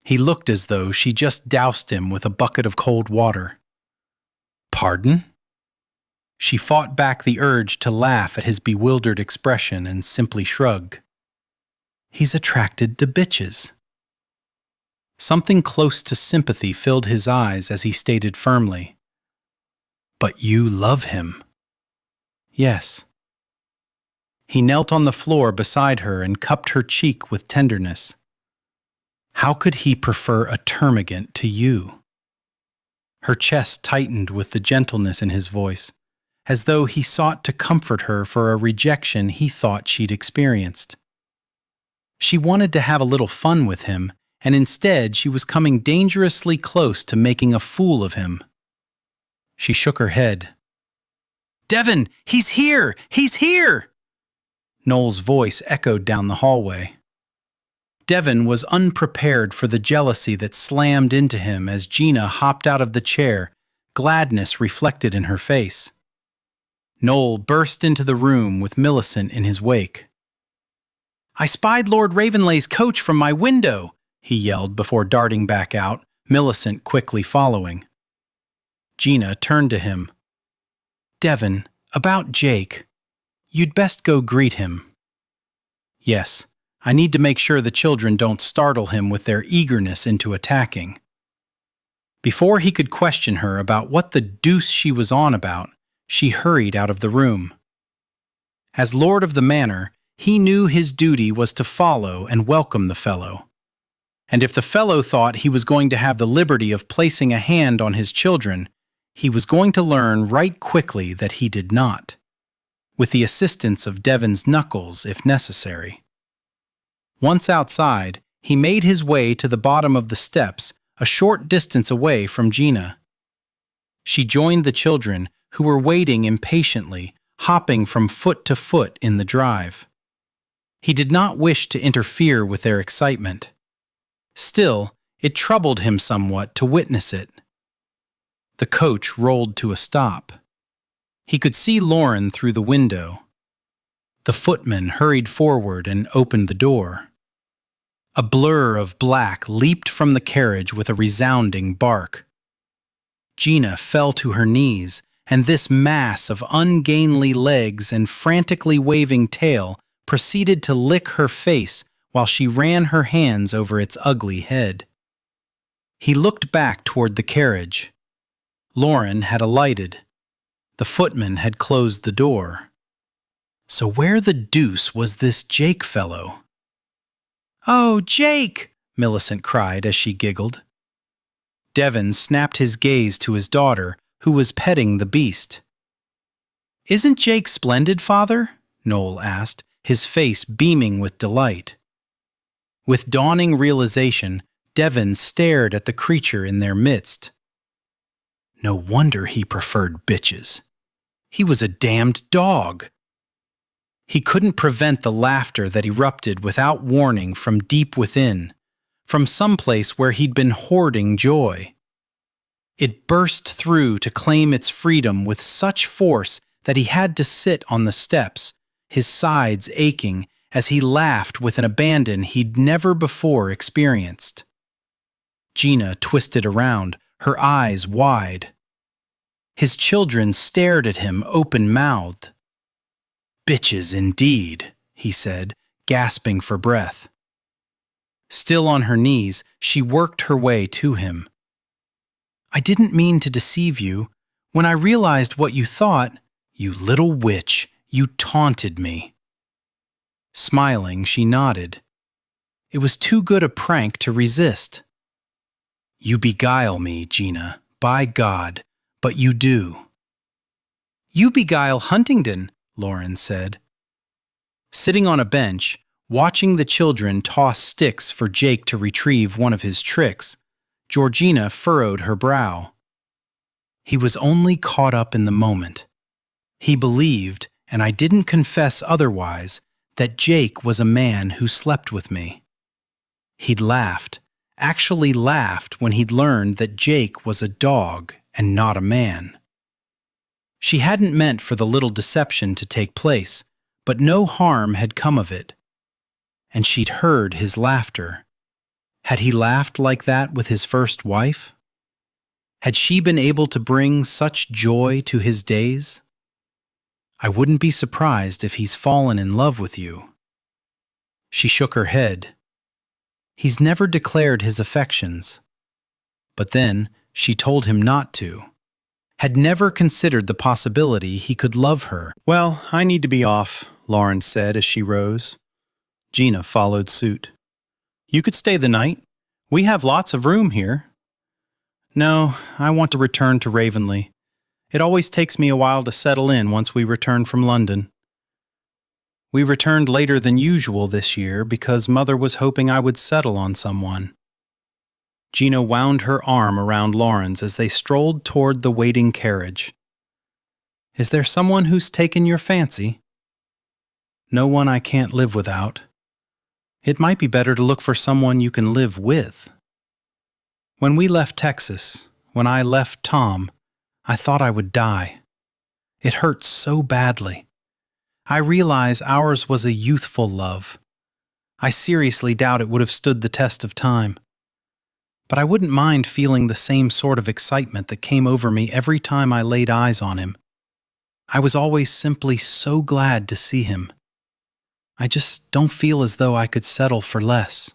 He looked as though she just doused him with a bucket of cold water. Pardon? She fought back the urge to laugh at his bewildered expression and simply shrugged. He's attracted to bitches. Something close to sympathy filled his eyes as he stated firmly, But you love him. Yes. He knelt on the floor beside her and cupped her cheek with tenderness. How could he prefer a termagant to you? Her chest tightened with the gentleness in his voice, as though he sought to comfort her for a rejection he thought she'd experienced. She wanted to have a little fun with him, and instead she was coming dangerously close to making a fool of him. She shook her head. Devon, he's here! He's here! Noel's voice echoed down the hallway. Devon was unprepared for the jealousy that slammed into him as Gina hopped out of the chair, gladness reflected in her face. Noel burst into the room with Millicent in his wake. I spied Lord Ravenlay's coach from my window, he yelled before darting back out, Millicent quickly following. Gina turned to him. Devon, about Jake. You'd best go greet him. Yes, I need to make sure the children don't startle him with their eagerness into attacking. Before he could question her about what the deuce she was on about, she hurried out of the room. As lord of the manor, he knew his duty was to follow and welcome the fellow. And if the fellow thought he was going to have the liberty of placing a hand on his children, he was going to learn right quickly that he did not, with the assistance of Devon's knuckles if necessary. Once outside, he made his way to the bottom of the steps, a short distance away from Gina. She joined the children, who were waiting impatiently, hopping from foot to foot in the drive. He did not wish to interfere with their excitement. Still, it troubled him somewhat to witness it. The coach rolled to a stop. He could see Lauren through the window. The footman hurried forward and opened the door. A blur of black leaped from the carriage with a resounding bark. Gina fell to her knees, and this mass of ungainly legs and frantically waving tail proceeded to lick her face while she ran her hands over its ugly head. He looked back toward the carriage. Lauren had alighted. The footman had closed the door. So where the deuce was this Jake fellow? Oh, Jake! Millicent cried as she giggled. Devon snapped his gaze to his daughter, who was petting the beast. Isn't Jake splendid, father? Noel asked, his face beaming with delight. With dawning realization, Devon stared at the creature in their midst. No wonder he preferred bitches. He was a damned dog. He couldn't prevent the laughter that erupted without warning from deep within, from someplace where he'd been hoarding joy. It burst through to claim its freedom with such force that he had to sit on the steps, his sides aching as he laughed with an abandon he'd never before experienced. Gina twisted around, her eyes wide. His children stared at him open-mouthed. "Bitches indeed," he said, gasping for breath. Still on her knees, she worked her way to him. "I didn't mean to deceive you. When I realized what you thought, you little witch, you taunted me." Smiling, she nodded. It was too good a prank to resist. "You beguile me, Gina, by God, but you do." "You beguile Huntingdon," Lauren said. Sitting on a bench, watching the children toss sticks for Jake to retrieve one of his tricks, Georgina furrowed her brow. He was only caught up in the moment. He believed, and I didn't confess otherwise, that Jake was a man who slept with me. He'd laughed, actually laughed when he'd learned that Jake was a dog and not a man. She hadn't meant for the little deception to take place, but no harm had come of it. And she'd heard his laughter. Had he laughed like that with his first wife? Had she been able to bring such joy to his days? "I wouldn't be surprised if he's fallen in love with you." She shook her head. "He's never declared his affections." But then she told him not to. Had never considered the possibility he could love her. "Well, I need to be off," Lauren said as she rose. Gina followed suit. "You could stay the night. We have lots of room here." "No, I want to return to Ravenley. It always takes me a while to settle in once we return from London." "We returned later than usual this year because Mother was hoping I would settle on someone." Gina wound her arm around Lauren's as they strolled toward the waiting carriage. "Is there someone who's taken your fancy?" "No one I can't live without. It might be better to look for someone you can live with." "When we left Texas, when I left Tom, I thought I would die. It hurt so badly. I realize ours was a youthful love. I seriously doubt it would have stood the test of time. But I wouldn't mind feeling the same sort of excitement that came over me every time I laid eyes on him. I was always simply so glad to see him. I just don't feel as though I could settle for less."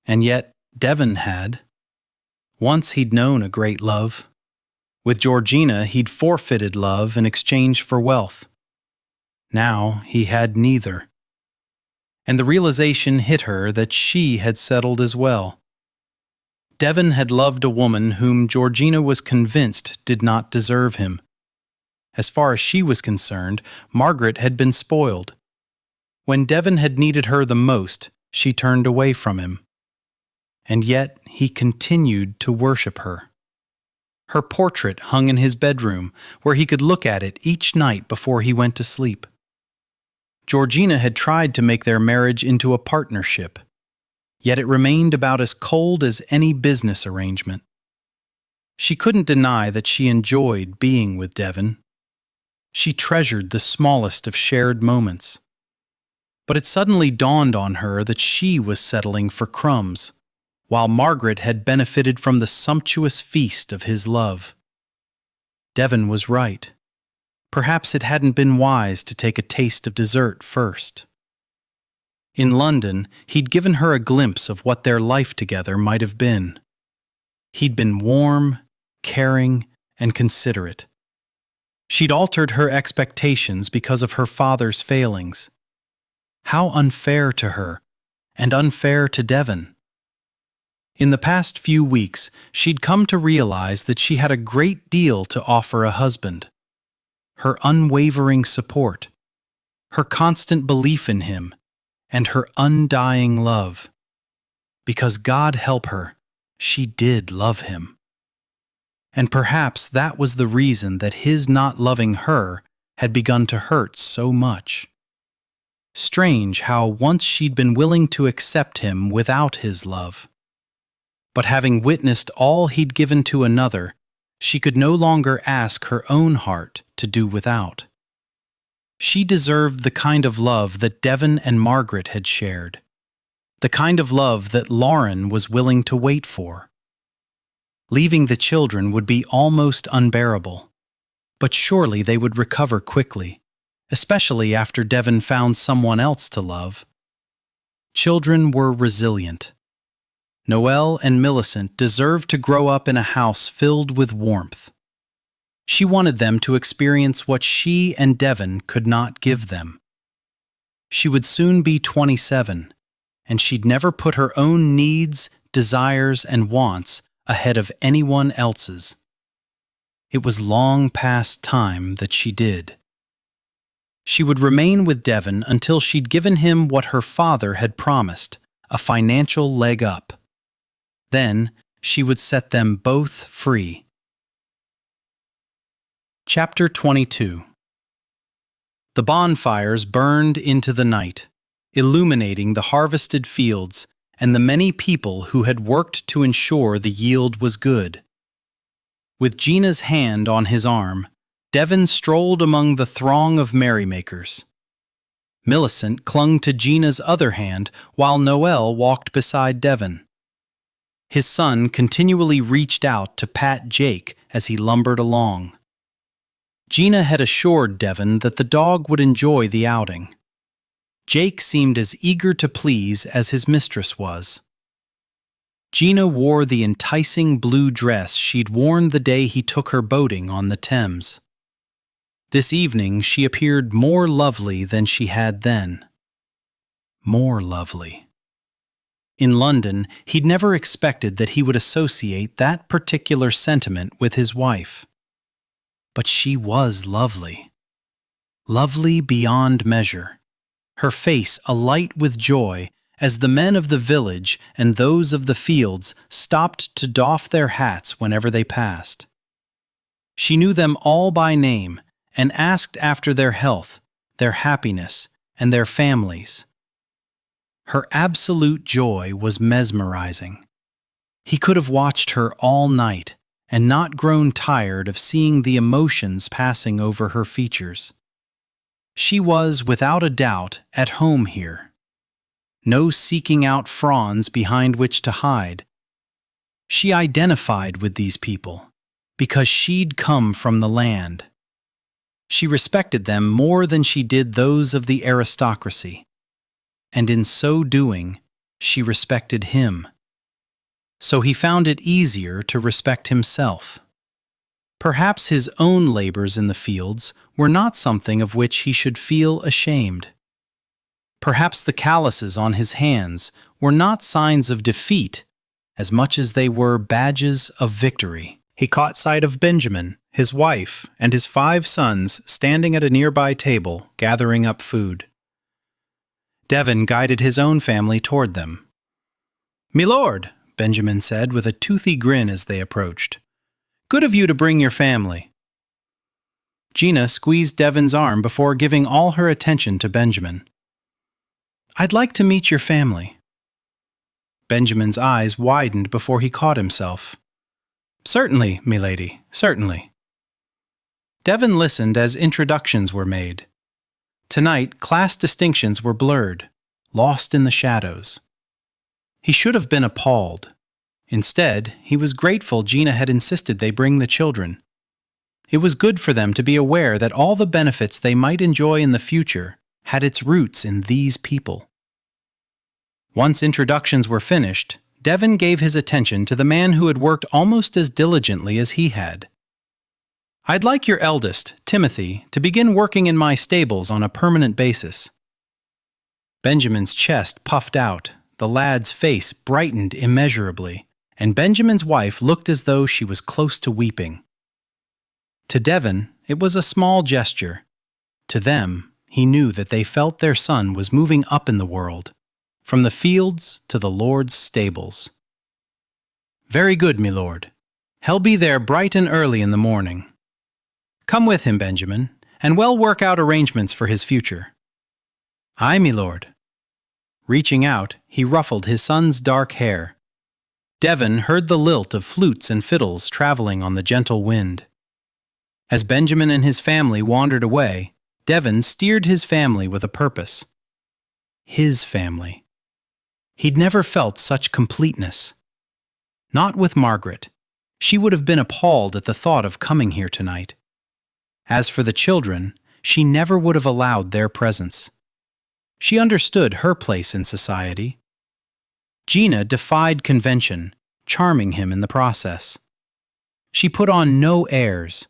And yet Devon had. Once he'd known a great love. With Georgina, he'd forfeited love in exchange for wealth. Now he had neither. And the realization hit her that she had settled as well. Devon had loved a woman whom Georgina was convinced did not deserve him. As far as she was concerned, Margaret had been spoiled. When Devon had needed her the most, she turned away from him. And yet he continued to worship her. Her portrait hung in his bedroom, where he could look at it each night before he went to sleep. Georgina had tried to make their marriage into a partnership, yet it remained about as cold as any business arrangement. She couldn't deny that she enjoyed being with Devon. She treasured the smallest of shared moments. But it suddenly dawned on her that she was settling for crumbs, while Margaret had benefited from the sumptuous feast of his love. Devon was right. Perhaps it hadn't been wise to take a taste of dessert first. In London, he'd given her a glimpse of what their life together might have been. He'd been warm, caring, and considerate. She'd altered her expectations because of her father's failings. How unfair to her, and unfair to Devon. In the past few weeks, she'd come to realize that she had a great deal to offer a husband. Her unwavering support, her constant belief in him, and her undying love. Because God help her, she did love him. And perhaps that was the reason that his not loving her had begun to hurt so much. Strange how once she'd been willing to accept him without his love. But having witnessed all he'd given to another, she could no longer ask her own heart to do without. She deserved the kind of love that Devon and Margaret had shared, the kind of love that Lauren was willing to wait for. Leaving the children would be almost unbearable, but surely they would recover quickly, especially after Devon found someone else to love. Children were resilient. Noelle and Millicent deserved to grow up in a house filled with warmth. She wanted them to experience what she and Devon could not give them. She would soon be 27, and she'd never put her own needs, desires, and wants ahead of anyone else's. It was long past time that she did. She would remain with Devon until she'd given him what her father had promised, a financial leg up. Then she would set them both free. Chapter 22. The bonfires burned into the night, illuminating the harvested fields and the many people who had worked to ensure the yield was good. With Gina's hand on his arm, Devon strolled among the throng of merrymakers. Millicent clung to Gina's other hand while Noelle walked beside Devon. His son continually reached out to pat Jake as he lumbered along. Gina had assured Devon that the dog would enjoy the outing. Jake seemed as eager to please as his mistress was. Gina wore the enticing blue dress she'd worn the day he took her boating on the Thames. This evening she appeared more lovely than she had then. More lovely. In London, he'd never expected that he would associate that particular sentiment with his wife. But she was lovely. Lovely beyond measure. Her face alight with joy as the men of the village and those of the fields stopped to doff their hats whenever they passed. She knew them all by name and asked after their health, their happiness, and their families. Her absolute joy was mesmerizing. He could have watched her all night and not grown tired of seeing the emotions passing over her features. She was, without a doubt, at home here. No seeking out fronds behind which to hide. She identified with these people because she'd come from the land. She respected them more than she did those of the aristocracy, and in so doing, she respected him. So he found it easier to respect himself. Perhaps his own labors in the fields were not something of which he should feel ashamed. Perhaps the calluses on his hands were not signs of defeat as much as they were badges of victory. He caught sight of Benjamin, his wife, and his 5 sons standing at a nearby table gathering up food. Devon guided his own family toward them. "My lord," Benjamin said with a toothy grin as they approached. "Good of you to bring your family." Gina squeezed Devon's arm before giving all her attention to Benjamin. "I'd like to meet your family." Benjamin's eyes widened before he caught himself. "Certainly, milady, certainly." Devon listened as introductions were made. Tonight, class distinctions were blurred, lost in the shadows. He should have been appalled. Instead, he was grateful Gina had insisted they bring the children. It was good for them to be aware that all the benefits they might enjoy in the future had its roots in these people. Once introductions were finished, Devon gave his attention to the man who had worked almost as diligently as he had. "I'd like your eldest, Timothy, to begin working in my stables on a permanent basis." Benjamin's chest puffed out, the lad's face brightened immeasurably, and Benjamin's wife looked as though she was close to weeping. To Devon, it was a small gesture. To them, he knew that they felt their son was moving up in the world, from the fields to the Lord's stables. "Very good, my lord. He'll be there bright and early in the morning. Come with him, Benjamin, and we'll work out arrangements for his future." "Aye, me lord." Reaching out, he ruffled his son's dark hair. Devon heard the lilt of flutes and fiddles traveling on the gentle wind. As Benjamin and his family wandered away, Devon steered his family with a purpose. His family. He'd never felt such completeness. Not with Margaret. She would have been appalled at the thought of coming here tonight. As for the children, she never would have allowed their presence. She understood her place in society. Gina defied convention, charming him in the process. She put on no airs.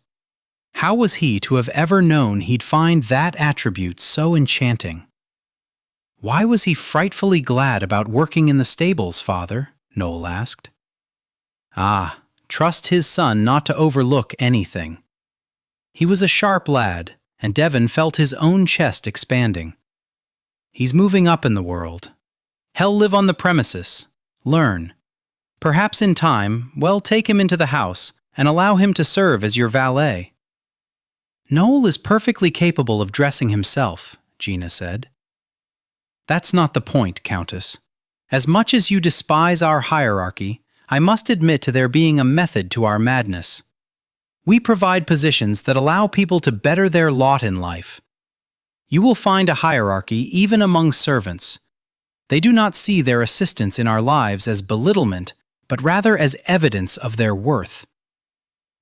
How was he to have ever known he'd find that attribute so enchanting? "Why was he frightfully glad about working in the stables, father?" Noel asked. Ah, trust his son not to overlook anything. He was a sharp lad, and Devon felt his own chest expanding. He's moving up in the world. He'll live on the premises, learn. Perhaps in time, we'll take him into the house and allow him to serve as your valet. "Noel is perfectly capable of dressing himself," Gina said. "That's not the point, Countess. As much as you despise our hierarchy, I must admit to there being a method to our madness. We provide positions that allow people to better their lot in life. You will find a hierarchy even among servants. They do not see their assistance in our lives as belittlement, but rather as evidence of their worth.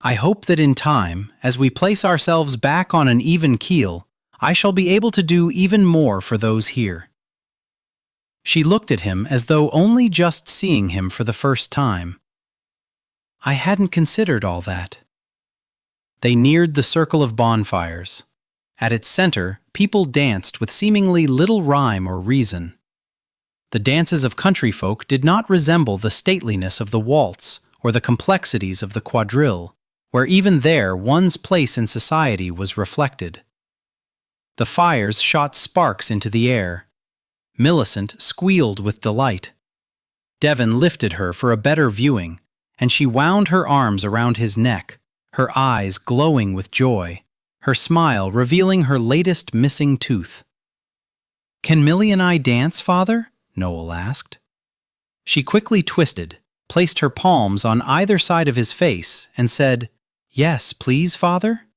I hope that in time, as we place ourselves back on an even keel, I shall be able to do even more for those here." She looked at him as though only just seeing him for the first time. "I hadn't considered all that." They neared the circle of bonfires. At its center, people danced with seemingly little rhyme or reason. The dances of country folk did not resemble the stateliness of the waltz or the complexities of the quadrille, where even there one's place in society was reflected. The fires shot sparks into the air. Millicent squealed with delight. Devon lifted her for a better viewing, and she wound her arms around his neck, her eyes glowing with joy, her smile revealing her latest missing tooth. "Can Millie and I dance, father?" Noel asked. She quickly twisted, placed her palms on either side of his face, and said, "Yes, please, father."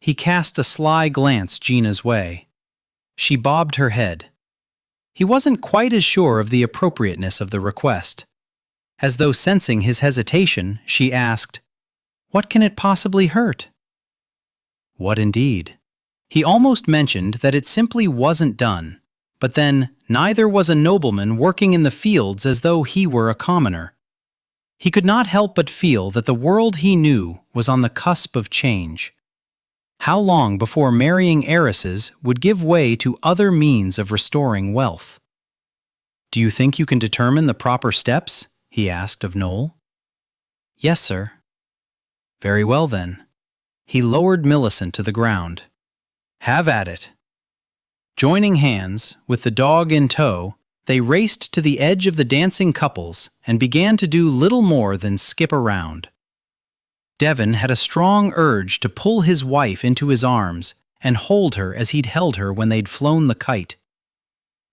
He cast a sly glance Gina's way. She bobbed her head. He wasn't quite as sure of the appropriateness of the request. As though sensing his hesitation, she asked, "What can it possibly hurt?" What indeed? He almost mentioned that it simply wasn't done, but then neither was a nobleman working in the fields as though he were a commoner. He could not help but feel that the world he knew was on the cusp of change. How long before marrying heiresses would give way to other means of restoring wealth? "Do you think you can determine the proper steps?" he asked of Noel. "Yes, sir." "Very well, then." He lowered Millicent to the ground. "Have at it." Joining hands, with the dog in tow, they raced to the edge of the dancing couples and began to do little more than skip around. Devon had a strong urge to pull his wife into his arms and hold her as he'd held her when they'd flown the kite.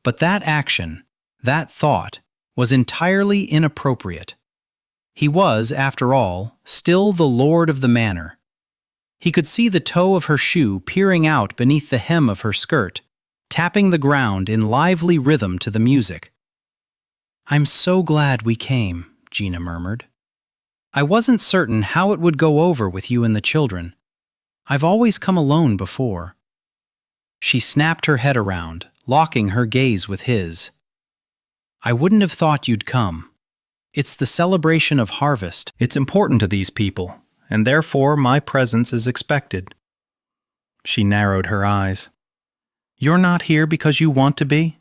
But that action, that thought, was entirely inappropriate. He was, after all, still the lord of the manor. He could see the toe of her shoe peering out beneath the hem of her skirt, tapping the ground in lively rhythm to the music. "I'm so glad we came," Gina murmured. "I wasn't certain how it would go over with you and the children. I've always come alone before." She snapped her head around, locking her gaze with his. "I wouldn't have thought you'd come. It's the celebration of harvest. It's important to these people, and therefore my presence is expected." She narrowed her eyes. "You're not here because you want to be?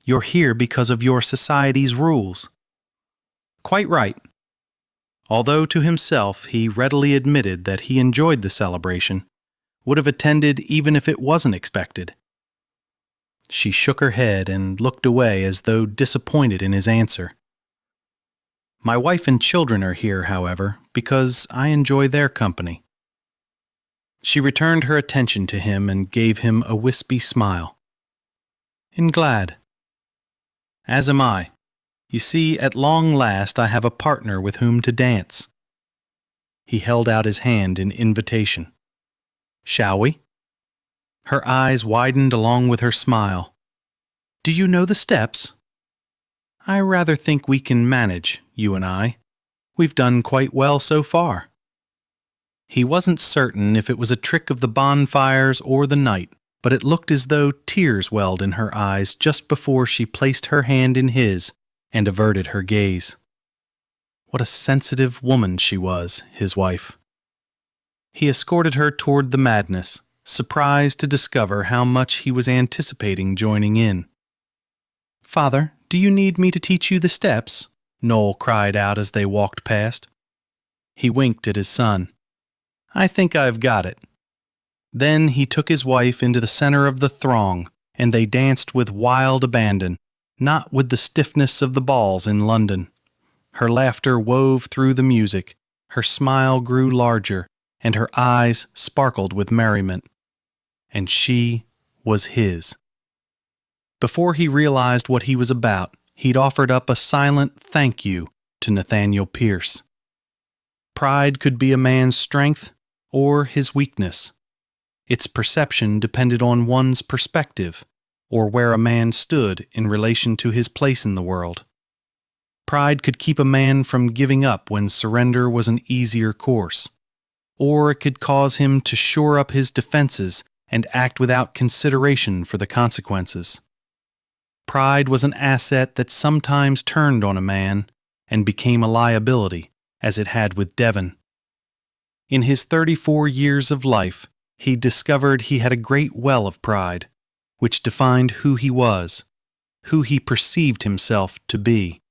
You're here because of your society's rules." "Quite right." Although to himself he readily admitted that he enjoyed the celebration, would have attended even if it wasn't expected. She shook her head and looked away as though disappointed in his answer. My wife and children are here, however, because I enjoy their company." She returned her attention to him and gave him a wispy smile. "And glad." "As am I. You see, at long last I have a partner with whom to dance." He held out his hand in invitation. "Shall we?" Her eyes widened along with her smile. "Do you know the steps?" "I rather think we can manage, you and I. We've done quite well so far." He wasn't certain if it was a trick of the bonfires or the night, but it looked as though tears welled in her eyes just before she placed her hand in his and averted her gaze. What a sensitive woman she was, his wife. He escorted her toward the madness, surprised to discover how much he was anticipating joining in. "Father, do you need me to teach you the steps?" Noel cried out as they walked past. He winked at his son. "I think I've got it." Then he took his wife into the center of the throng, and they danced with wild abandon, not with the stiffness of the balls in London. Her laughter wove through the music, her smile grew larger, and her eyes sparkled with merriment. And she was his. Before he realized what he was about, he'd offered up a silent thank you to Nathaniel Pierce. Pride could be a man's strength or his weakness. Its perception depended on one's perspective, or where a man stood in relation to his place in the world. Pride could keep a man from giving up when surrender was an easier course, or it could cause him to shore up his defenses and act without consideration for the consequences. Pride was an asset that sometimes turned on a man and became a liability, as it had with Devon. In his 34 years of life, he discovered he had a great well of pride, which defined who he was, who he perceived himself to be.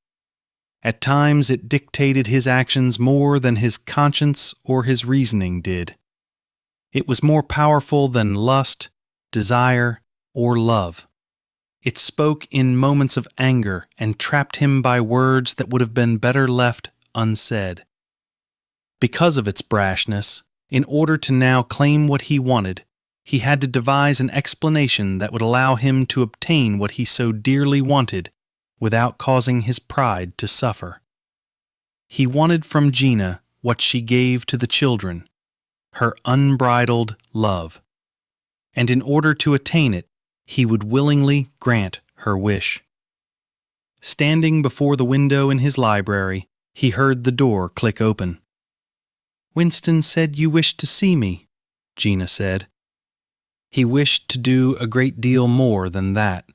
At times it dictated his actions more than his conscience or his reasoning did. It was more powerful than lust, desire, or love. It spoke in moments of anger and trapped him by words that would have been better left unsaid. Because of its brashness, in order to now claim what he wanted, he had to devise an explanation that would allow him to obtain what he so dearly wanted without causing his pride to suffer. He wanted from Gina what she gave to the children, her unbridled love. And in order to attain it, he would willingly grant her wish. Standing before the window in his library, he heard the door click open. "Winston said you wished to see me," Gina said. He wished to do a great deal more than that.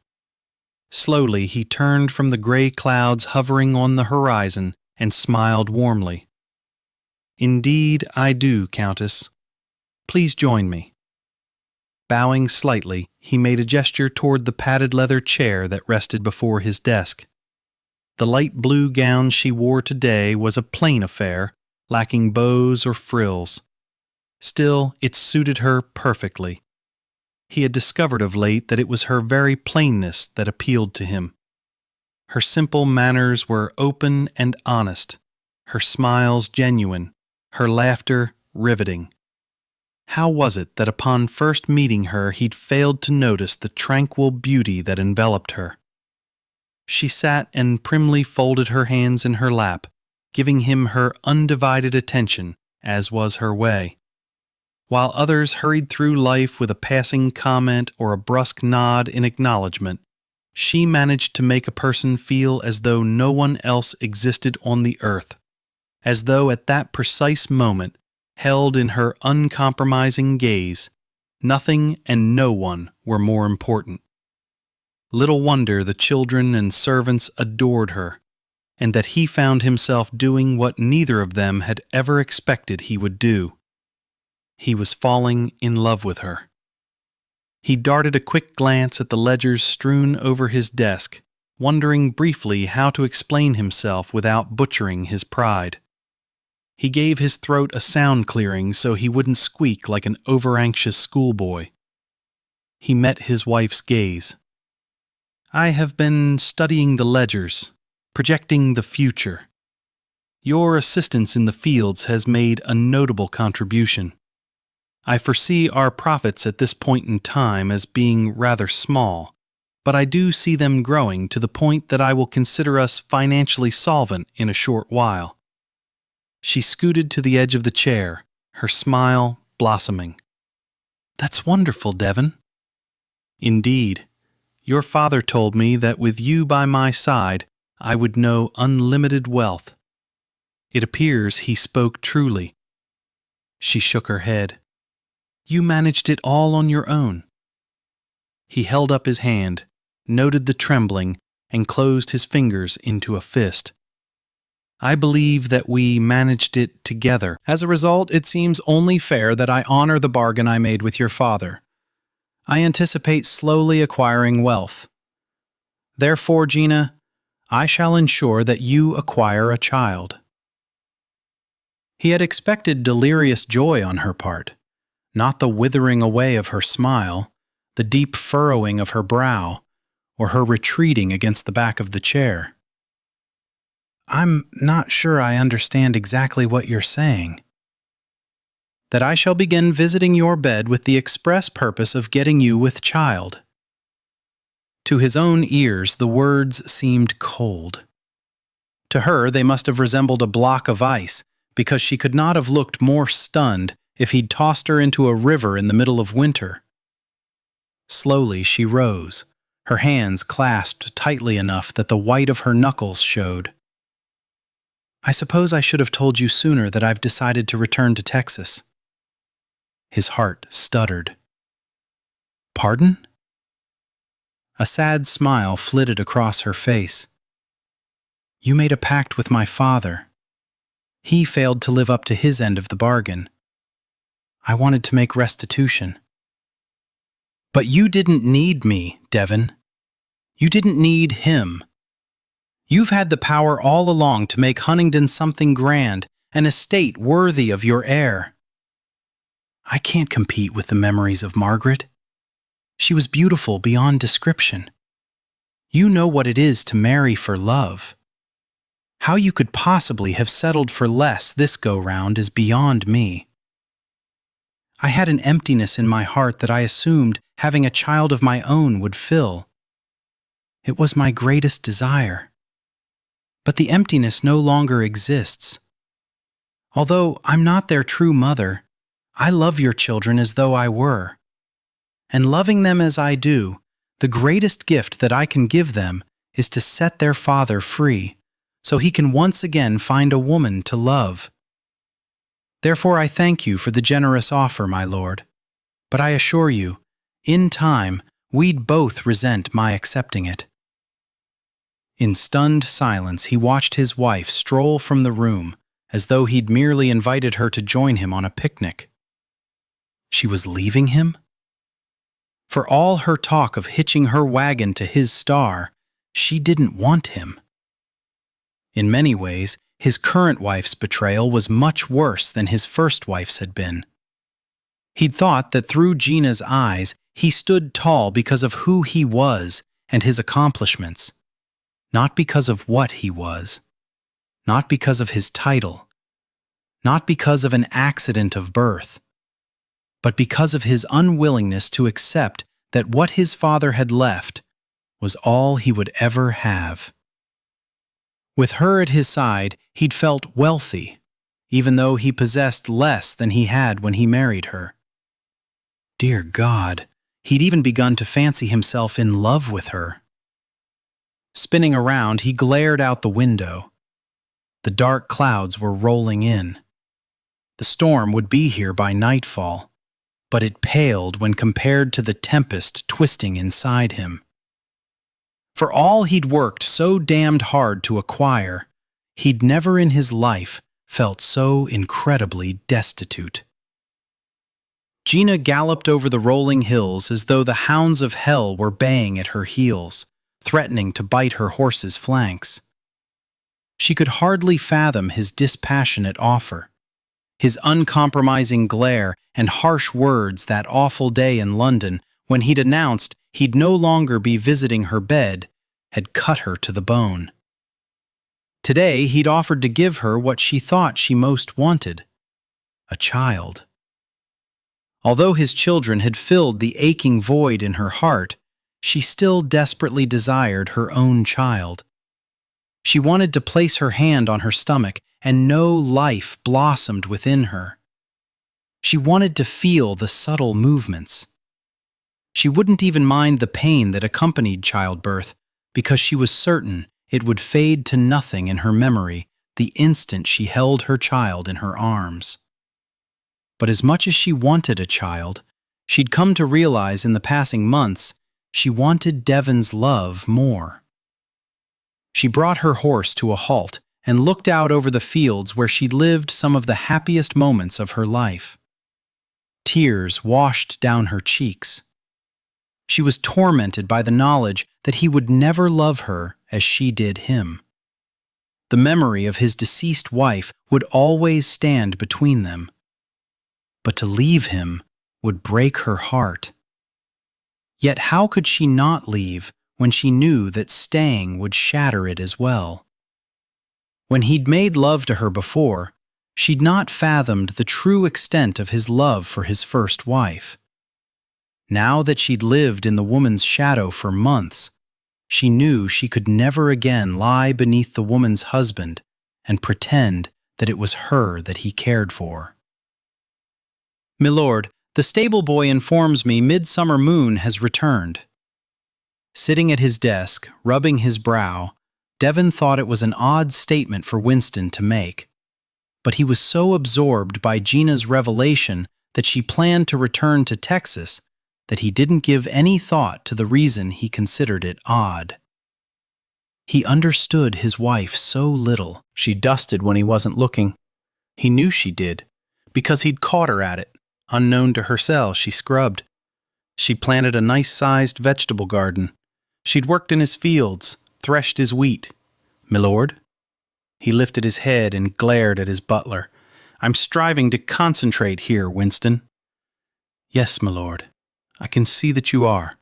Slowly he turned from the gray clouds hovering on the horizon and smiled warmly. "Indeed I do, Countess. Please join me." Bowing slightly, he made a gesture toward the padded leather chair that rested before his desk. The light blue gown she wore today was a plain affair, lacking bows or frills. Still, it suited her perfectly. He had discovered of late that it was her very plainness that appealed to him. Her simple manners were open and honest, her smiles genuine, her laughter riveting. How was it that upon first meeting her he'd failed to notice the tranquil beauty that enveloped her? She sat and primly folded her hands in her lap, giving him her undivided attention, as was her way. While others hurried through life with a passing comment or a brusque nod in acknowledgement, she managed to make a person feel as though no one else existed on the earth, as though at that precise moment, held in her uncompromising gaze, nothing and no one were more important. Little wonder the children and servants adored her, and that he found himself doing what neither of them had ever expected he would do. He was falling in love with her. He darted a quick glance at the ledgers strewn over his desk, wondering briefly how to explain himself without butchering his pride. He gave his throat a sound clearing so he wouldn't squeak like an over-anxious schoolboy. He met his wife's gaze. "I have been studying the ledgers, projecting the future. Your assistance in the fields has made a notable contribution. I foresee our profits at this point in time as being rather small, but I do see them growing to the point that I will consider us financially solvent in a short while." She scooted to the edge of the chair, her smile blossoming. "That's wonderful, Devon." "Indeed. Your father told me that with you by my side, I would know unlimited wealth. It appears he spoke truly." She shook her head. "You managed it all on your own." He held up his hand, noted the trembling, and closed his fingers into a fist. "I believe that we managed it together. As a result, it seems only fair that I honor the bargain I made with your father. I anticipate slowly acquiring wealth. Therefore, Gina, I shall ensure that you acquire a child." He had expected delirious joy on her part, not the withering away of her smile, the deep furrowing of her brow, or her retreating against the back of the chair. "I'm not sure I understand exactly what you're saying." "That I shall begin visiting your bed with the express purpose of getting you with child." To his own ears, the words seemed cold. To her, they must have resembled a block of ice, because she could not have looked more stunned if he'd tossed her into a river in the middle of winter. Slowly she rose, her hands clasped tightly enough that the white of her knuckles showed. "I suppose I should have told you sooner that I've decided to return to Texas." His heart stuttered. "Pardon?" A sad smile flitted across her face. "You made a pact with my father. He failed to live up to his end of the bargain. I wanted to make restitution." "But you didn't need me, Devon. You didn't need him. You've had the power all along to make Huntingdon something grand, an estate worthy of your heir." "I can't compete with the memories of Margaret. She was beautiful beyond description. You know what it is to marry for love. How you could possibly have settled for less this go-round is beyond me. I had an emptiness in my heart that I assumed having a child of my own would fill. It was my greatest desire. But the emptiness no longer exists. Although I'm not their true mother, I love your children as though I were. And loving them as I do, the greatest gift that I can give them is to set their father free, so he can once again find a woman to love. Therefore I thank you for the generous offer, my lord. But I assure you, in time, we'd both resent my accepting it." In stunned silence, he watched his wife stroll from the room, as though he'd merely invited her to join him on a picnic. She was leaving him? For all her talk of hitching her wagon to his star, she didn't want him. In many ways, his current wife's betrayal was much worse than his first wife's had been. He'd thought that through Gina's eyes, he stood tall because of who he was and his accomplishments, not because of what he was, not because of his title, not because of an accident of birth, but because of his unwillingness to accept that what his father had left was all he would ever have. With her at his side, he'd felt wealthy, even though he possessed less than he had when he married her. Dear God, he'd even begun to fancy himself in love with her. Spinning around, he glared out the window. The dark clouds were rolling in. The storm would be here by nightfall, but it paled when compared to the tempest twisting inside him. For all he'd worked so damned hard to acquire, he'd never in his life felt so incredibly destitute. Gina galloped over the rolling hills as though the hounds of hell were baying at her heels, threatening to bite her horse's flanks. She could hardly fathom his dispassionate offer, his uncompromising glare and harsh words that awful day in London when he'd announced he'd no longer be visiting her bed had cut her to the bone. Today, he'd offered to give her what she thought she most wanted: a child. Although his children had filled the aching void in her heart, she still desperately desired her own child. She wanted to place her hand on her stomach and know life blossomed within her. She wanted to feel the subtle movements. She wouldn't even mind the pain that accompanied childbirth, because she was certain it would fade to nothing in her memory the instant she held her child in her arms. But as much as she wanted a child, she'd come to realize in the passing months she wanted Devon's love more. She brought her horse to a halt and looked out over the fields where she'd lived some of the happiest moments of her life. Tears washed down her cheeks. She was tormented by the knowledge that he would never love her as she did him. The memory of his deceased wife would always stand between them. But to leave him would break her heart. Yet how could she not leave when she knew that staying would shatter it as well? When he'd made love to her before, she'd not fathomed the true extent of his love for his first wife. Now that she'd lived in the woman's shadow for months, she knew she could never again lie beneath the woman's husband and pretend that it was her that he cared for. "Milord, the stable boy informs me Midsummer Moon has returned." Sitting at his desk, rubbing his brow, Devon thought it was an odd statement for Winston to make. But he was so absorbed by Gina's revelation that she planned to return to Texas that he didn't give any thought to the reason he considered it odd. He understood his wife so little. She dusted when he wasn't looking. He knew she did, because he'd caught her at it. Unknown to herself, she scrubbed. She planted a nice-sized vegetable garden. She'd worked in his fields, threshed his wheat. "Milord?" He lifted his head and glared at his butler. "I'm striving to concentrate here, Winston." "Yes, milord. I can see that you are.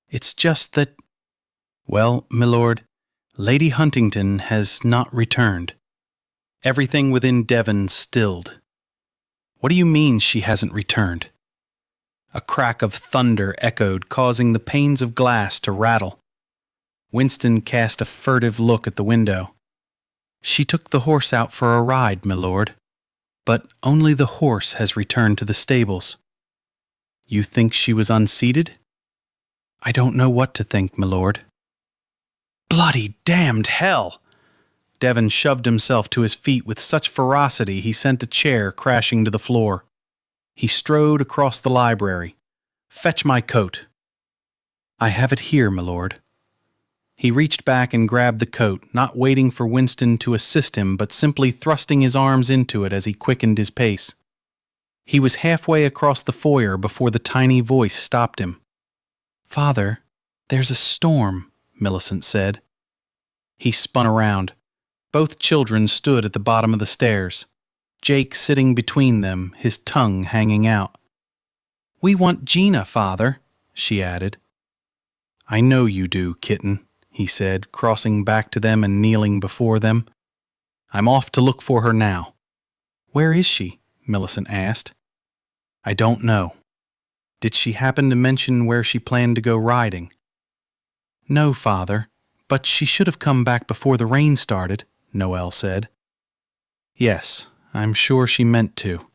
It's just that—" "Well, milord, Lady Huntington has not returned." Everything within Devon stilled. "What do you mean she hasn't returned?" A crack of thunder echoed, causing the panes of glass to rattle. Winston cast a furtive look at the window. "She took the horse out for a ride, milord. But only the horse has returned to the stables." "You think she was unseated?" "I don't know what to think, milord." "Bloody damned hell!" Devon shoved himself to his feet with such ferocity he sent a chair crashing to the floor. He strode across the library. "Fetch my coat." "I have it here, milord." He reached back and grabbed the coat, not waiting for Winston to assist him, but simply thrusting his arms into it as he quickened his pace. He was halfway across the foyer before the tiny voice stopped him. "Father, there's a storm," Millicent said. He spun around. Both children stood at the bottom of the stairs, Jake sitting between them, his tongue hanging out. "We want Gina, Father," she added. "I know you do, kitten," he said, crossing back to them and kneeling before them. "I'm off to look for her now." "Where is she?" Millicent asked. "I don't know." "Did she happen to mention where she planned to go riding?" "No, Father, but she should have come back before the rain started," Noelle said. "Yes, I'm sure she meant to."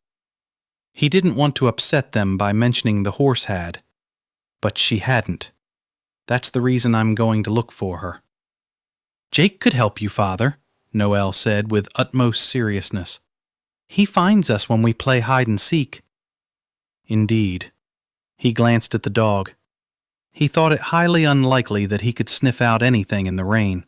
He didn't want to upset them by mentioning the horse had. But she hadn't. "That's the reason I'm going to look for her." "Jake could help you, Father," Noelle said with utmost seriousness. "He finds us when we play hide and seek." Indeed. He glanced at the dog. He thought it highly unlikely that he could sniff out anything in the rain.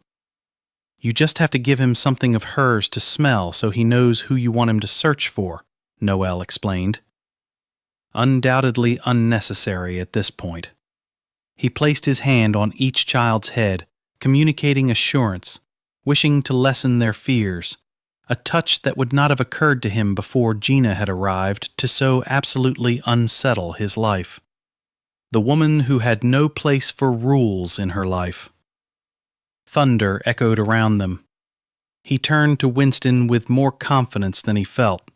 "You just have to give him something of hers to smell so he knows who you want him to search for," Noelle explained. Undoubtedly unnecessary at this point. He placed his hand on each child's head, communicating assurance, wishing to lessen their fears, a touch that would not have occurred to him before Gina had arrived to so absolutely unsettle his life. The woman who had no place for rules in her life. Thunder echoed around them. He turned to Winston with more confidence than he felt.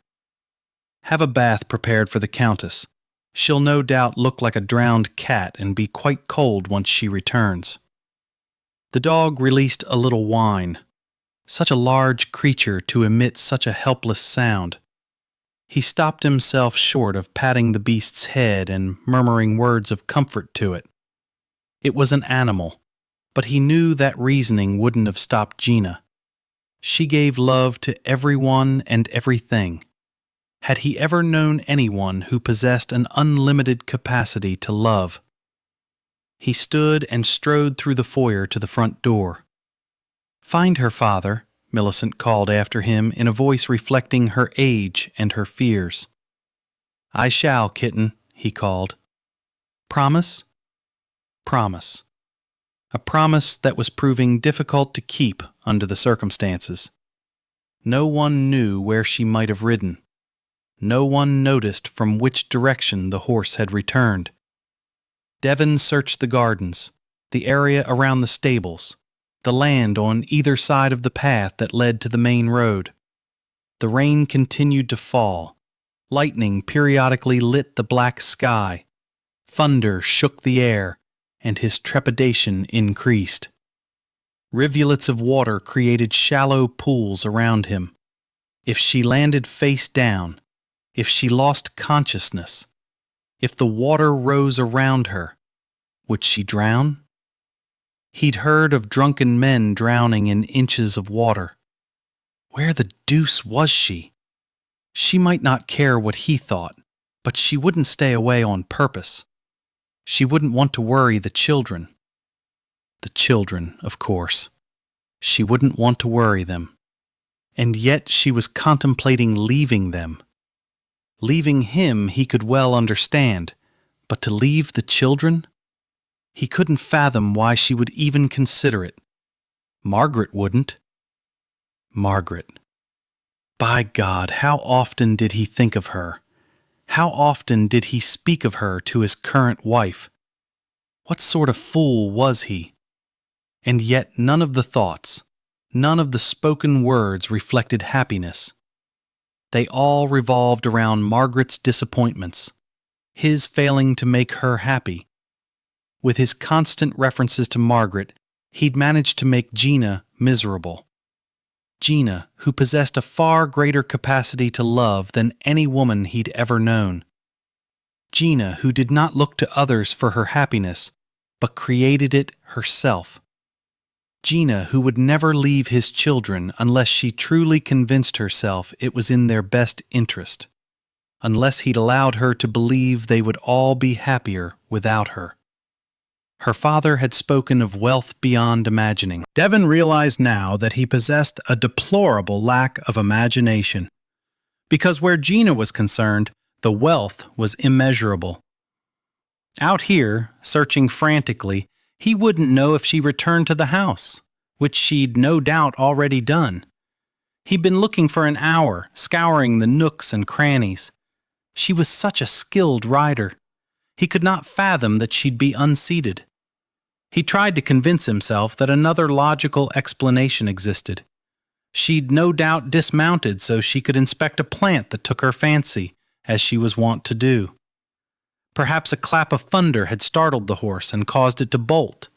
"Have a bath prepared for the Countess. She'll no doubt look like a drowned cat and be quite cold once she returns." The dog released a little whine. Such a large creature to emit such a helpless sound. He stopped himself short of patting the beast's head and murmuring words of comfort to it. It was an animal, but he knew that reasoning wouldn't have stopped Gina. She gave love to everyone and everything. Had he ever known anyone who possessed an unlimited capacity to love? He stood and strode through the foyer to the front door. "Find her, father," Millicent called after him in a voice reflecting her age and her fears. "I shall, kitten," he called. "Promise?" Promise. A promise that was proving difficult to keep under the circumstances. No one knew where she might have ridden. No one noticed from which direction the horse had returned. Devon searched the gardens, the area around the stables, the land on either side of the path that led to the main road. The rain continued to fall. Lightning periodically lit the black sky. Thunder shook the air, and his trepidation increased. Rivulets of water created shallow pools around him. If she landed face down, if she lost consciousness, if the water rose around her, would she drown? He'd heard of drunken men drowning in inches of water. Where the deuce was she? She might not care what he thought, but she wouldn't stay away on purpose. She wouldn't want to worry the children. The children, of course. She wouldn't want to worry them. And yet she was contemplating leaving them. Leaving him he could well understand, but to leave the children? He couldn't fathom why she would even consider it. Margaret wouldn't. Margaret. By God, how often did he think of her? How often did he speak of her to his current wife? What sort of fool was he? And yet none of the thoughts, none of the spoken words reflected happiness. They all revolved around Margaret's disappointments, his failing to make her happy. With his constant references to Margaret, he'd managed to make Gina miserable. Gina, who possessed a far greater capacity to love than any woman he'd ever known. Gina, who did not look to others for her happiness, but created it herself. Gina, who would never leave his children unless she truly convinced herself it was in their best interest, unless he'd allowed her to believe they would all be happier without her. Her father had spoken of wealth beyond imagining. Devon realized now that he possessed a deplorable lack of imagination, because where Gina was concerned, the wealth was immeasurable. Out here, searching frantically, he wouldn't know if she returned to the house, which she'd no doubt already done. He'd been looking for an hour, scouring the nooks and crannies. She was such a skilled rider. He could not fathom that she'd be unseated. He tried to convince himself that another logical explanation existed. She'd no doubt dismounted so she could inspect a plant that took her fancy, as she was wont to do. Perhaps a clap of thunder had startled the horse and caused it to bolt.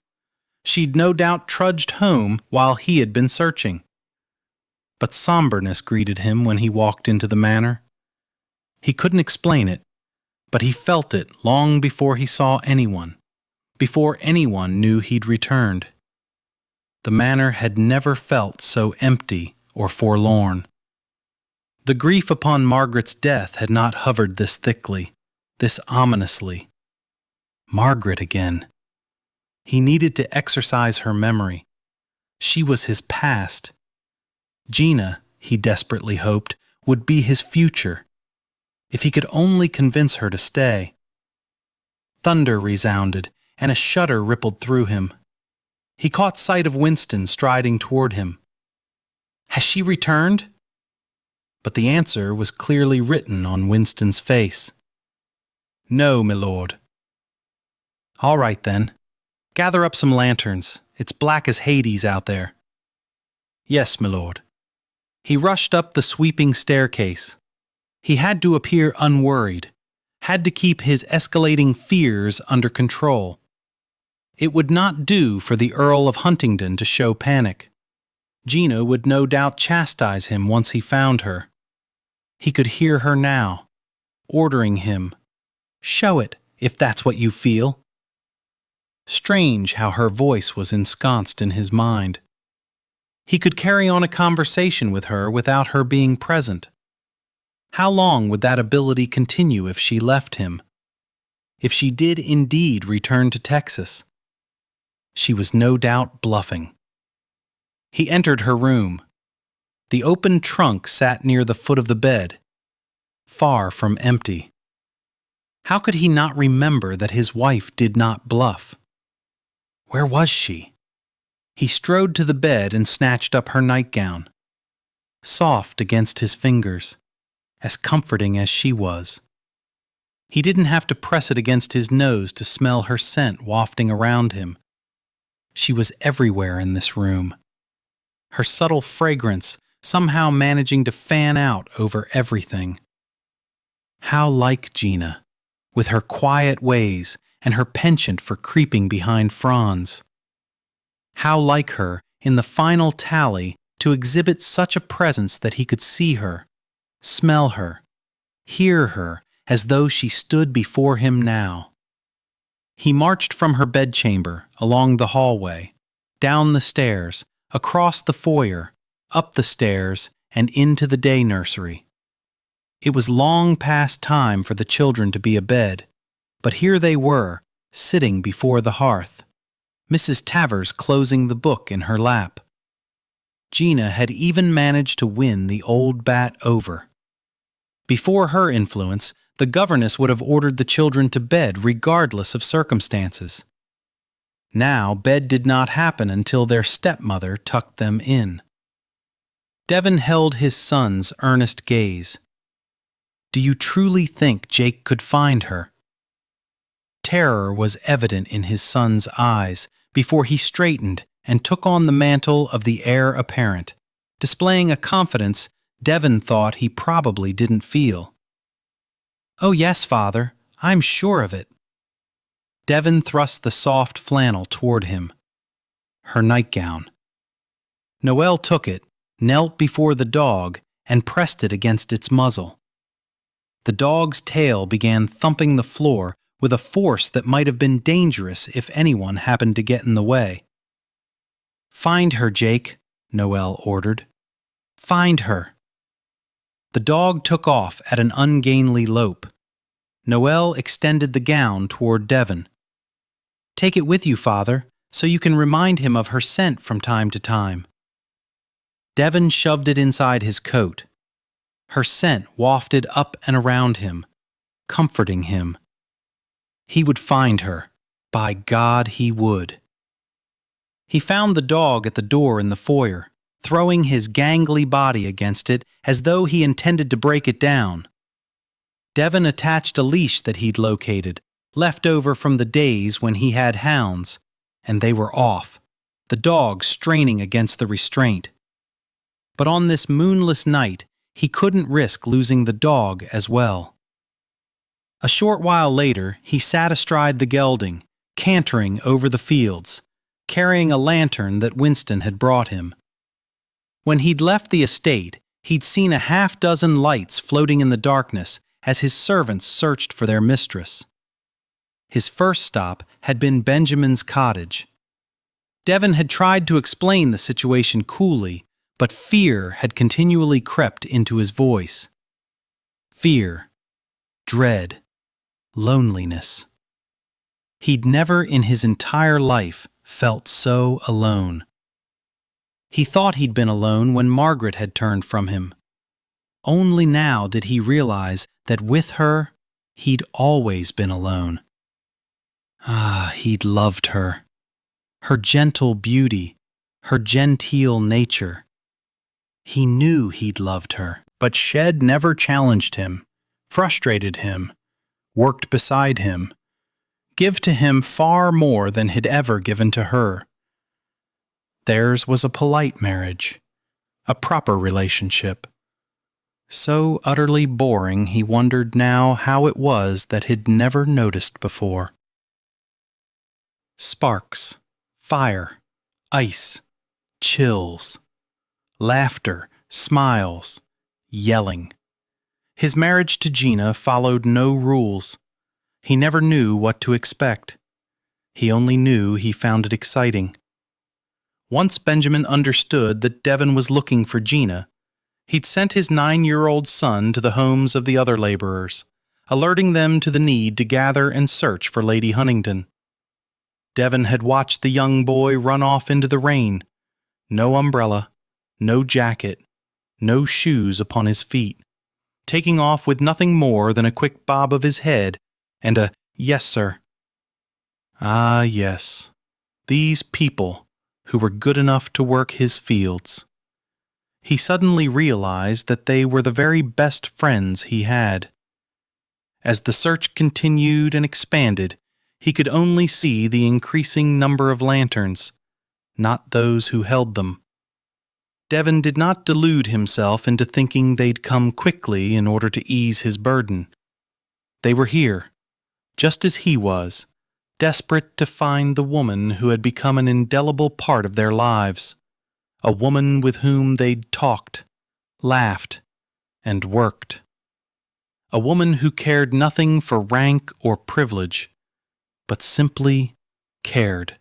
She'd no doubt trudged home while he had been searching. But somberness greeted him when he walked into the manor. He couldn't explain it, but he felt it long before he saw anyone, before anyone knew he'd returned. The manor had never felt so empty or forlorn. The grief upon Margaret's death had not hovered this thickly, this ominously. Margaret again. He needed to exercise her memory. She was his past. Gina, he desperately hoped, would be his future. If he could only convince her to stay. Thunder resounded, and a shudder rippled through him. He caught sight of Winston striding toward him. Has she returned? But the answer was clearly written on Winston's face. No, milord. All right, then. Gather up some lanterns. It's black as Hades out there. Yes, milord. He rushed up the sweeping staircase. He had to appear unworried, had to keep his escalating fears under control. It would not do for the Earl of Huntingdon to show panic. Gina would no doubt chastise him once he found her. He could hear her now, ordering him, "Show it, if that's what you feel." Strange how her voice was ensconced in his mind. He could carry on a conversation with her without her being present. How long would that ability continue if she left him? If she did indeed return to Texas? She was no doubt bluffing. He entered her room. The open trunk sat near the foot of the bed, far from empty. How could he not remember that his wife did not bluff? Where was she? He strode to the bed and snatched up her nightgown. Soft against his fingers, as comforting as she was. He didn't have to press it against his nose to smell her scent wafting around him. She was everywhere in this room. Her subtle fragrance somehow managing to fan out over everything. How like Gina, with her quiet ways and her penchant for creeping behind fronds. How like her in the final tally to exhibit such a presence that he could see her, smell her, hear her as though she stood before him now. He marched from her bedchamber, along the hallway, down the stairs, across the foyer, up the stairs, and into the day nursery. It was long past time for the children to be abed, but here they were, sitting before the hearth, Mrs. Tavers closing the book in her lap. Gina had even managed to win the old bat over. Before her influence, the governess would have ordered the children to bed regardless of circumstances. Now, bed did not happen until their stepmother tucked them in. Devon held his son's earnest gaze. "Do you truly think Jake could find her?" Terror was evident in his son's eyes before he straightened and took on the mantle of the heir apparent, displaying a confidence Devon thought he probably didn't feel. "Oh yes, father, I'm sure of it." Devon thrust the soft flannel toward him. Her nightgown. Noelle took it, knelt before the dog, and pressed it against its muzzle. The dog's tail began thumping the floor with a force that might have been dangerous if anyone happened to get in the way. "Find her, Jake," Noelle ordered. "Find her." The dog took off at an ungainly lope. Noelle extended the gown toward Devon. "Take it with you, father, so you can remind him of her scent from time to time." Devon shoved it inside his coat. Her scent wafted up and around him, comforting him. He would find her. By God, he would. He found the dog at the door in the foyer, throwing his gangly body against it as though he intended to break it down. Devon attached a leash that he'd located, left over from the days when he had hounds, and they were off, the dog straining against the restraint. But on this moonless night, he couldn't risk losing the dog as well. A short while later, he sat astride the gelding, cantering over the fields, carrying a lantern that Winston had brought him. When he'd left the estate, he'd seen a half-dozen lights floating in the darkness as his servants searched for their mistress. His first stop had been Benjamin's cottage. Devon had tried to explain the situation coolly, but fear had continually crept into his voice. Fear, dread, loneliness. He'd never in his entire life felt so alone. He thought he'd been alone when Margaret had turned from him. Only now did he realize that with her, he'd always been alone. He'd loved her. Her gentle beauty, her genteel nature. He knew he'd loved her, but Shed never challenged him, frustrated him, worked beside him, give to him far more than he'd ever given to her. Theirs was a polite marriage, A proper relationship. So utterly boring he wondered now how it was that he'd never noticed before. Sparks, fire, ice, chills, laughter, smiles, yelling. His marriage to Gina followed no rules. He never knew what to expect. He only knew he found it exciting. Once Benjamin understood that Devon was looking for Gina, he'd sent his 9-year-old son to the homes of the other laborers, alerting them to the need to gather and search for Lady Huntingdon. Devon had watched the young boy run off into the rain. No umbrella, no jacket, no shoes upon his feet, taking off with nothing more than a quick bob of his head and a "Yes, sir." Ah, yes, these people who were good enough to work his fields. He suddenly realized that they were the very best friends he had. As the search continued and expanded, he could only see the increasing number of lanterns, not those who held them. Devon did not delude himself into thinking they'd come quickly in order to ease his burden. They were here, just as he was, desperate to find the woman who had become an indelible part of their lives, a woman with whom they'd talked, laughed, and worked. A woman who cared nothing for rank or privilege, but simply cared.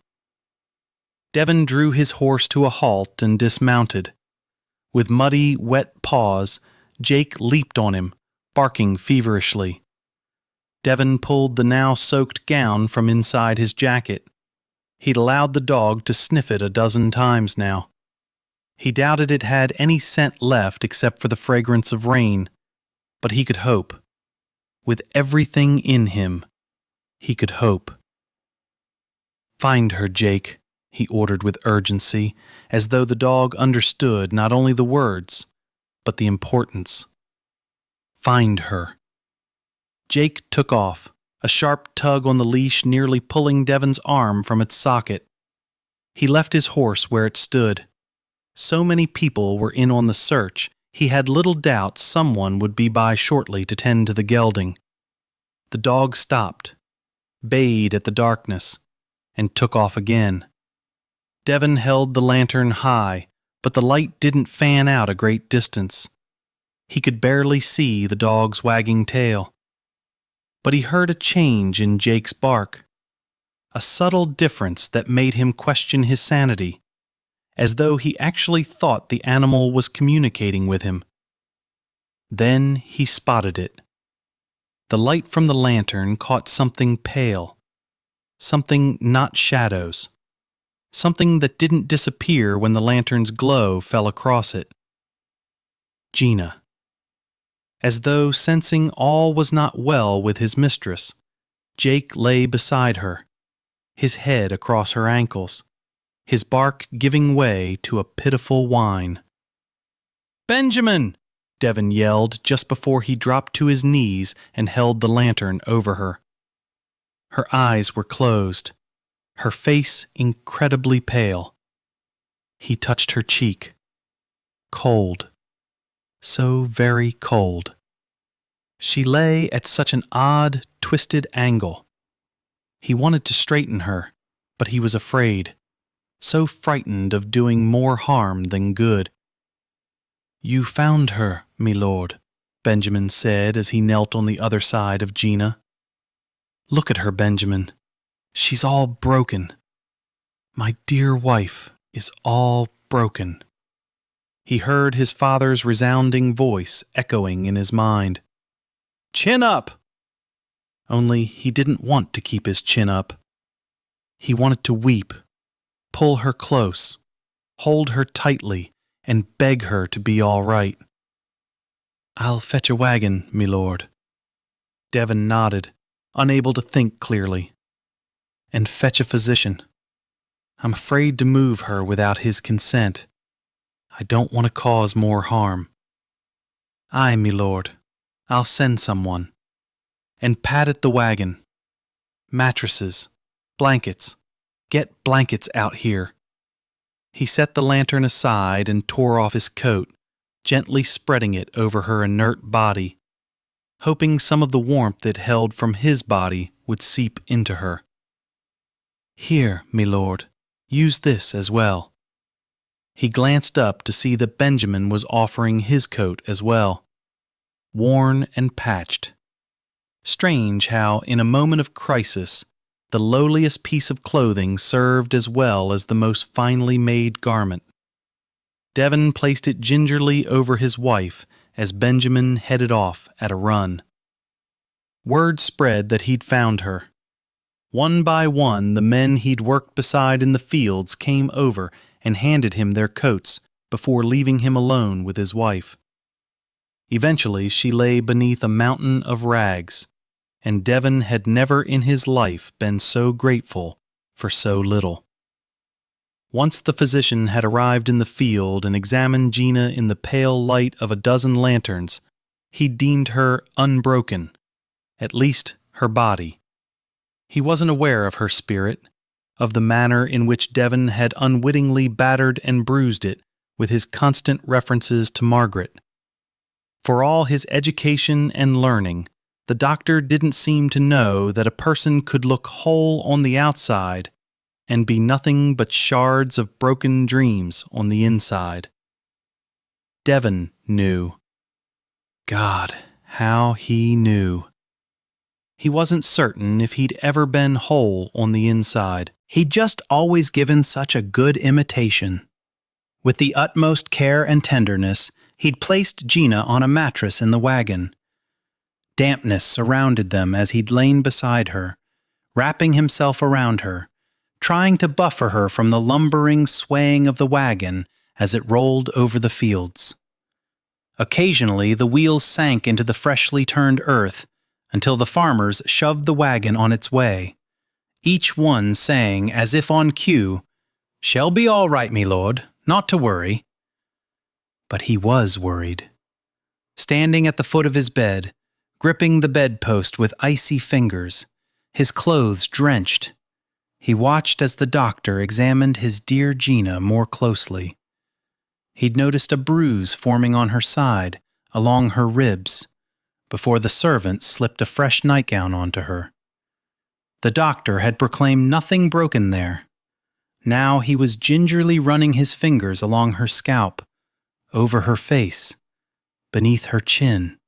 Devon drew his horse to a halt and dismounted. With muddy, wet paws, Jake leaped on him, barking feverishly. Devon pulled the now soaked gown from inside his jacket. He'd allowed the dog to sniff it a dozen times now. He doubted it had any scent left except for the fragrance of rain, but he could hope. With everything in him, he could hope. "Find her, Jake," he ordered with urgency, as though the dog understood not only the words, but the importance. "Find her." Jake took off, a sharp tug on the leash nearly pulling Devon's arm from its socket. He left his horse where it stood. So many people were in on the search, he had little doubt someone would be by shortly to tend to the gelding. The dog stopped, bayed at the darkness, and took off again. Devon held the lantern high, but the light didn't fan out a great distance. He could barely see the dog's wagging tail. But he heard a change in Jake's bark, a subtle difference that made him question his sanity, as though he actually thought the animal was communicating with him. Then he spotted it. The light from the lantern caught something pale, something not shadows, something that didn't disappear when the lantern's glow fell across it. Gina. As though sensing all was not well with his mistress, Jake lay beside her, his head across her ankles, his bark giving way to a pitiful whine. "Benjamin!" Devon yelled just before he dropped to his knees and held the lantern over her. Her eyes were closed, her face incredibly pale. He touched her cheek. Cold. So very cold. She lay at such an odd, twisted angle. He wanted to straighten her, but he was afraid, so frightened of doing more harm than good. "You found her, me lord," Benjamin said as he knelt on the other side of Gina. "Look at her, Benjamin. She's all broken. My dear wife is all broken." He heard his father's resounding voice echoing in his mind. "Chin up!" Only he didn't want to keep his chin up. He wanted to weep, pull her close, hold her tightly, and beg her to be all right. "I'll fetch a wagon, me lord." Devon nodded, unable to think clearly. "And fetch a physician. I'm afraid to move her without his consent. I don't want to cause more harm." "Aye, me lord. I'll send someone." And patted the wagon. "Mattresses, blankets. Get blankets out here." He set the lantern aside and tore off his coat, gently spreading it over her inert body, hoping some of the warmth it held from his body would seep into her. "Here, me lord, use this as well." He glanced up to see that Benjamin was offering his coat as well, worn and patched. Strange how, in a moment of crisis, the lowliest piece of clothing served as well as the most finely made garment. Devon placed it gingerly over his wife as Benjamin headed off at a run. Word spread that he'd found her. One by one, the men he'd worked beside in the fields came over and handed him their coats before leaving him alone with his wife. Eventually, she lay beneath a mountain of rags, and Devon had never in his life been so grateful for so little. Once the physician had arrived in the field and examined Gina in the pale light of a dozen lanterns, he deemed her unbroken, at least her body. He wasn't aware of her spirit, of the manner in which Devon had unwittingly battered and bruised it with his constant references to Margaret. For all his education and learning, the doctor didn't seem to know that a person could look whole on the outside and be nothing but shards of broken dreams on the inside. Devon knew. God, how he knew. He wasn't certain if he'd ever been whole on the inside. He'd just always given such a good imitation. With the utmost care and tenderness, he'd placed Gina on a mattress in the wagon. Dampness surrounded them as he'd lain beside her, wrapping himself around her, trying to buffer her from the lumbering swaying of the wagon as it rolled over the fields. Occasionally, the wheels sank into the freshly turned earth until the farmers shoved the wagon on its way, each one saying, as if on cue, "Shall be all right, me lord, not to worry." But he was worried. Standing at the foot of his bed, gripping the bedpost with icy fingers, his clothes drenched, he watched as the doctor examined his dear Gina more closely. He'd noticed a bruise forming on her side, along her ribs, before the servant slipped a fresh nightgown onto her. The doctor had proclaimed nothing broken there. Now he was gingerly running his fingers along her scalp, over her face, beneath her chin.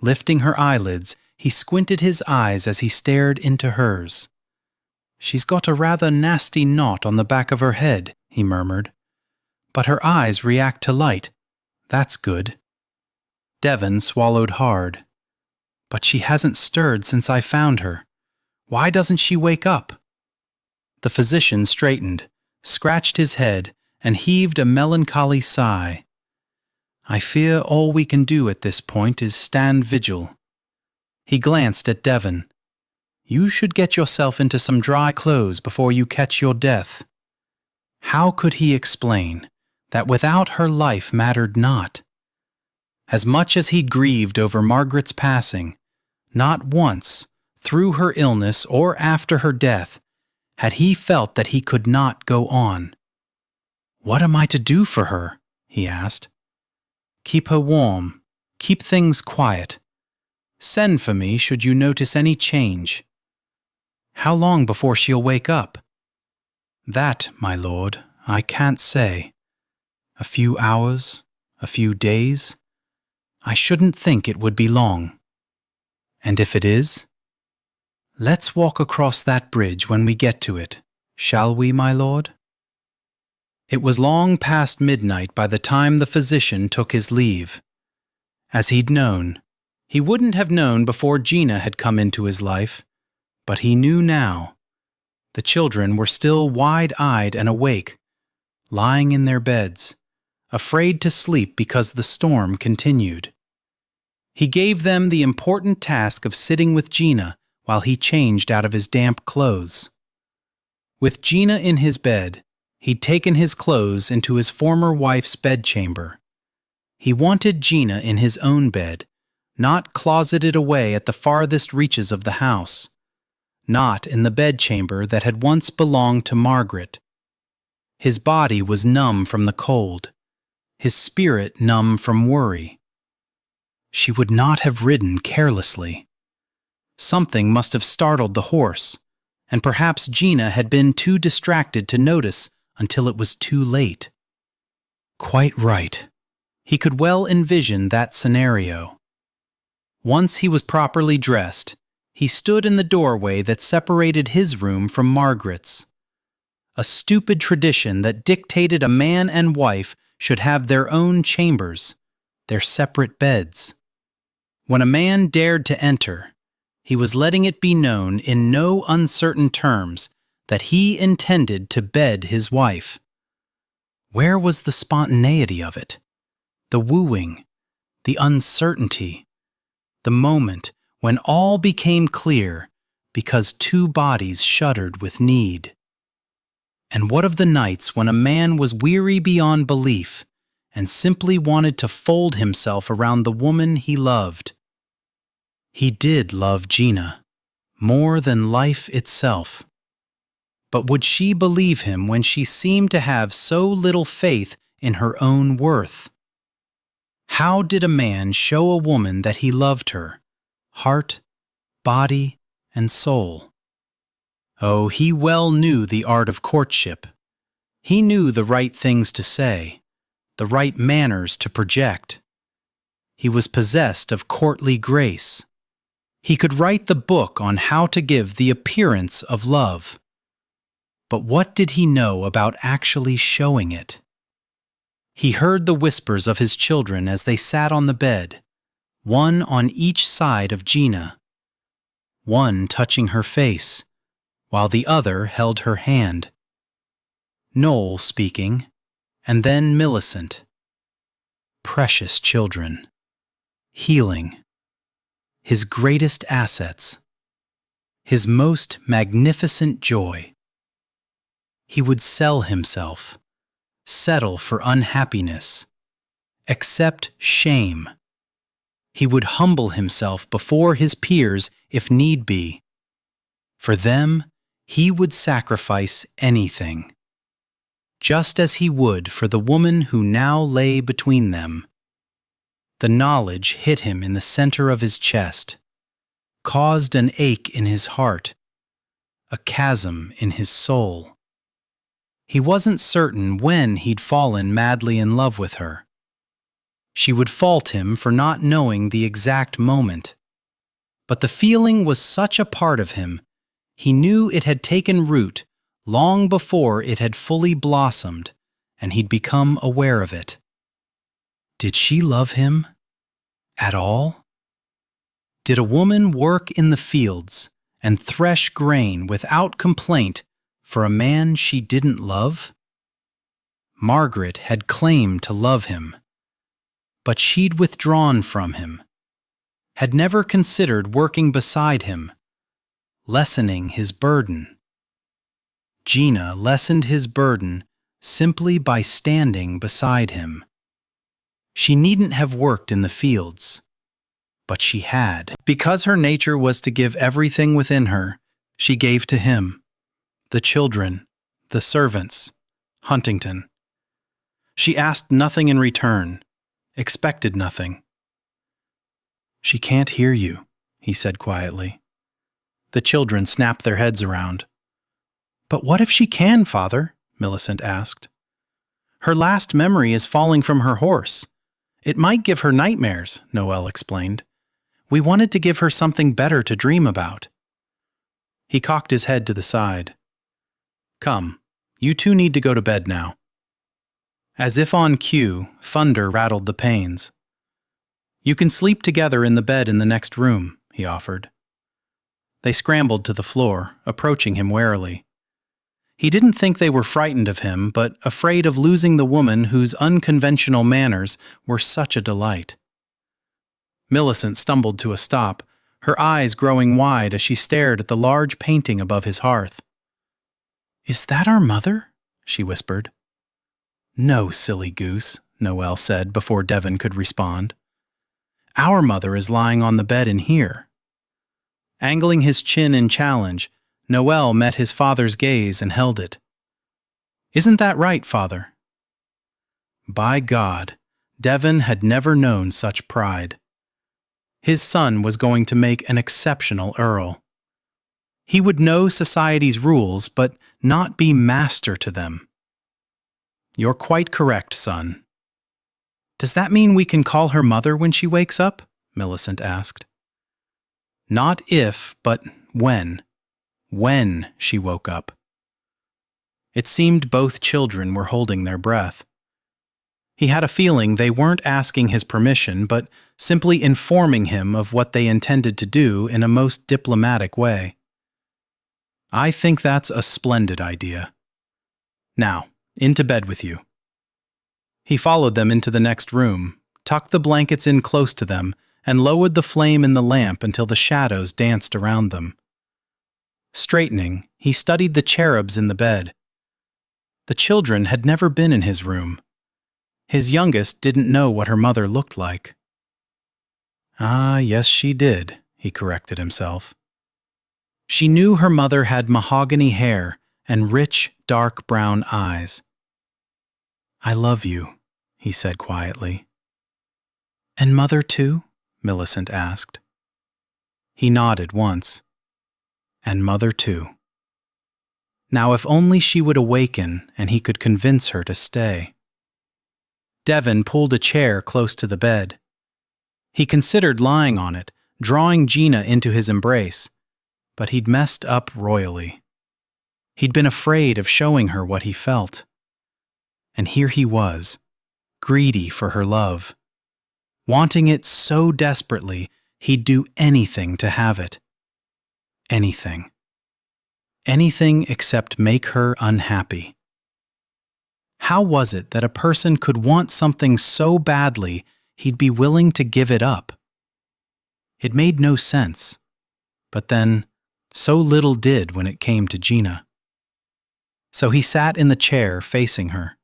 Lifting her eyelids, he squinted his eyes as he stared into hers. "She's got a rather nasty knot on the back of her head," he murmured. "But her eyes react to light. That's good." Devon swallowed hard. "But she hasn't stirred since I found her. Why doesn't she wake up?" The physician straightened, scratched his head, and heaved a melancholy sigh. "I fear all we can do at this point is stand vigil." He glanced at Devon. "You should get yourself into some dry clothes before you catch your death." How could he explain that without her life mattered not? As much as he'd grieved over Margaret's passing, not once, through her illness or after her death, had he felt that he could not go on. "What am I to do for her?" he asked. "Keep her warm. Keep things quiet. Send for me should you notice any change." "How long before she'll wake up?" "That, my lord, I can't say. A few hours, a few days. I shouldn't think it would be long. And if it is? Let's walk across that bridge when we get to it, shall we, my lord?" It was long past midnight by the time the physician took his leave. As he'd known, he wouldn't have known before Gina had come into his life, but he knew now. The children were still wide-eyed and awake, lying in their beds, afraid to sleep because the storm continued. He gave them the important task of sitting with Gina while he changed out of his damp clothes. With Gina in his bed, he'd taken his clothes into his former wife's bedchamber. He wanted Gina in his own bed, not closeted away at the farthest reaches of the house, not in the bedchamber that had once belonged to Margaret. His body was numb from the cold, his spirit numb from worry. She would not have ridden carelessly. Something must have startled the horse, and perhaps Gina had been too distracted to notice until it was too late. Quite right. He could well envision that scenario. Once he was properly dressed, he stood in the doorway that separated his room from Margaret's. A stupid tradition that dictated a man and wife should have their own chambers, their separate beds. When a man dared to enter, he was letting it be known in no uncertain terms that he intended to bed his wife. Where was the spontaneity of it? The wooing, the uncertainty, the moment when all became clear because two bodies shuddered with need. And what of the nights when a man was weary beyond belief and simply wanted to fold himself around the woman he loved? He did love Gina, more than life itself. But would she believe him when she seemed to have so little faith in her own worth? How did a man show a woman that he loved her, heart, body, and soul? Oh, he well knew the art of courtship. He knew the right things to say, the right manners to project. He was possessed of courtly grace. He could write the book on how to give the appearance of love. But what did he know about actually showing it? He heard the whispers of his children as they sat on the bed, one on each side of Gina, one touching her face, while the other held her hand. Noel speaking, and then Millicent. Precious children. Healing. His greatest assets. His most magnificent joy. He would sell himself, settle for unhappiness, accept shame. He would humble himself before his peers if need be. For them, he would sacrifice anything, just as he would for the woman who now lay between them. The knowledge hit him in the center of his chest, caused an ache in his heart, a chasm in his soul. He wasn't certain when he'd fallen madly in love with her. She would fault him for not knowing the exact moment. But the feeling was such a part of him, he knew it had taken root long before it had fully blossomed, and he'd become aware of it. Did she love him? At all? Did a woman work in the fields and thresh grain without complaint for a man she didn't love? Margaret had claimed to love him, but she'd withdrawn from him, had never considered working beside him, lessening his burden. Gina lessened his burden simply by standing beside him. She needn't have worked in the fields, but she had. Because her nature was to give everything within her, she gave to him, the children, the servants, Huntington. She asked nothing in return, expected nothing. "She can't hear you," he said quietly. The children snapped their heads around. "But what if she can, Father?" Millicent asked. "Her last memory is falling from her horse. It might give her nightmares," Noel explained. "We wanted to give her something better to dream about." He cocked his head to the side. "Come, you two need to go to bed now." As if on cue, thunder rattled the panes. "You can sleep together in the bed in the next room," he offered. They scrambled to the floor, approaching him warily. He didn't think they were frightened of him, but afraid of losing the woman whose unconventional manners were such a delight. Millicent stumbled to a stop, her eyes growing wide as she stared at the large painting above his hearth. "Is that our mother?" she whispered. "No, silly goose," Noel said before Devon could respond. "Our mother is lying on the bed in here." Angling his chin in challenge, Noel met his father's gaze and held it. Isn't that right, Father?" By God, Devon had never known such pride. His son was going to make an exceptional earl. He would know society's rules, but not be master to them. "You're quite correct, son." "Does that mean we can call her mother when she wakes up?" Millicent asked. Not if, but when. When she woke up. It seemed both children were holding their breath. He had a feeling they weren't asking his permission, but simply informing him of what they intended to do in a most diplomatic way. "I think that's a splendid idea. Now, into bed with you." He followed them into the next room, tucked the blankets in close to them, and lowered the flame in the lamp until the shadows danced around them. Straightening, he studied the cherubs in the bed. The children had never been in his room. His youngest didn't know what her mother looked like. Ah, yes, she did, he corrected himself. She knew her mother had mahogany hair and rich, dark brown eyes. "I love you," he said quietly. "And Mother too?" Millicent asked. He nodded once. "And Mother too." Now if only she would awaken and he could convince her to stay. Devon pulled a chair close to the bed. He considered lying on it, drawing Gina into his embrace, but he'd messed up royally. He'd been afraid of showing her what he felt. And here he was, greedy for her love. Wanting it so desperately, he'd do anything to have it. Anything. Anything except make her unhappy. How was it that a person could want something so badly he'd be willing to give it up? It made no sense. But then, so little did when it came to Gina. So he sat in the chair facing her.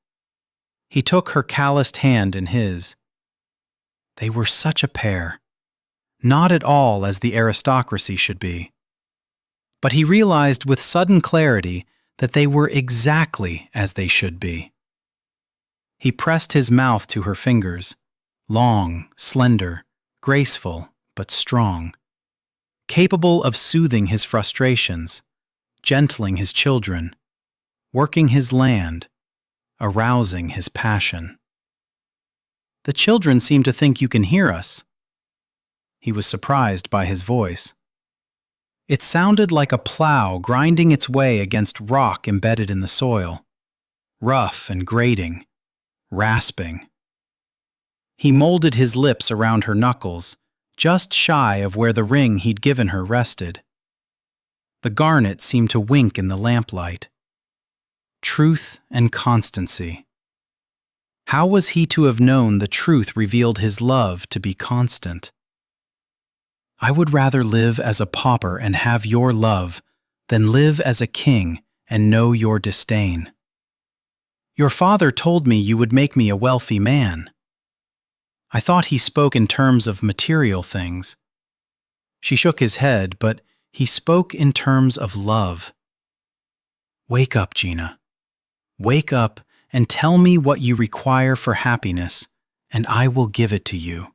He took her calloused hand in his. They were such a pair. Not at all as the aristocracy should be. But he realized with sudden clarity that they were exactly as they should be. He pressed his mouth to her fingers, long, slender, graceful, but strong, capable of soothing his frustrations, gentling his children, working his land, arousing his passion. "The children seem to think you can hear us." He was surprised by his voice. It sounded like a plow grinding its way against rock embedded in the soil, rough and grating, rasping. He molded his lips around her knuckles, just shy of where the ring he'd given her rested. The garnet seemed to wink in the lamplight. Truth and constancy. How was he to have known the truth revealed his love to be constant? "I would rather live as a pauper and have your love than live as a king and know your disdain. Your father told me you would make me a wealthy man." I thought he spoke in terms of material things. She shook his head, but he spoke in terms of love. "Wake up, Gina. Wake up and tell me what you require for happiness, and I will give it to you.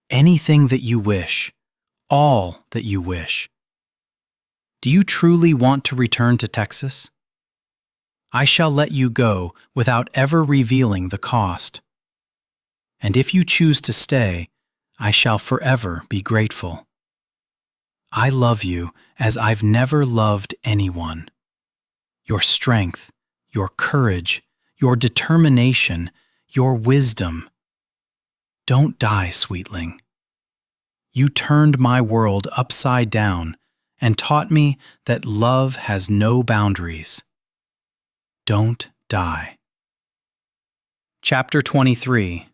Anything that you wish, all that you wish. Do you truly want to return to Texas? I shall let you go without ever revealing the cost. And if you choose to stay, I shall forever be grateful. I love you as I've never loved anyone. Your strength, your courage, your determination, your wisdom. Don't die, sweetling. You turned my world upside down and taught me that love has no boundaries. Don't die." Chapter 23.